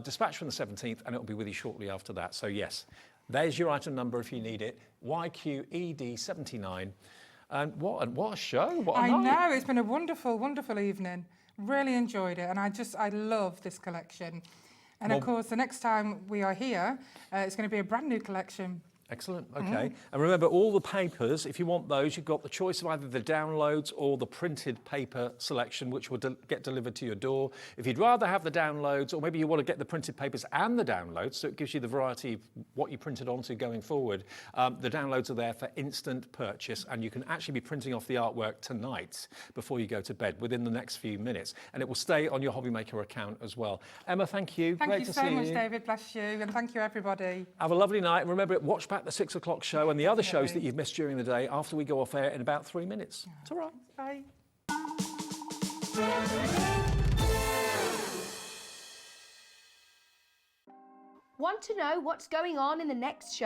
dispatch from the 17th, and it'll be with you shortly after that. So yes, there's your item number if you need it, YQED79. And what a show, what a night. I know, it's been a wonderful, wonderful evening. Really enjoyed it, and I love this collection. And of course, the next time we are here, it's going to be a brand new collection. Excellent, okay. And remember, all the papers, if you want those, you've got the choice of either the downloads or the printed paper selection, which will get delivered to your door. If you'd rather have the downloads, or maybe you want to get the printed papers and the downloads, so it gives you the variety of what you printed onto going forward, the downloads are there for instant purchase, and you can actually be printing off the artwork tonight before you go to bed, within the next few minutes. And it will stay on your HobbyMaker account as well. Emma, thank you. Thank you so much, David. Bless you. And thank you, everybody. Have a lovely night. And remember, watch back the 6 o'clock show and the other shows that you've missed during the day after we go off air in about 3 minutes. It's all right. Bye. Want to know what's going on in the next show?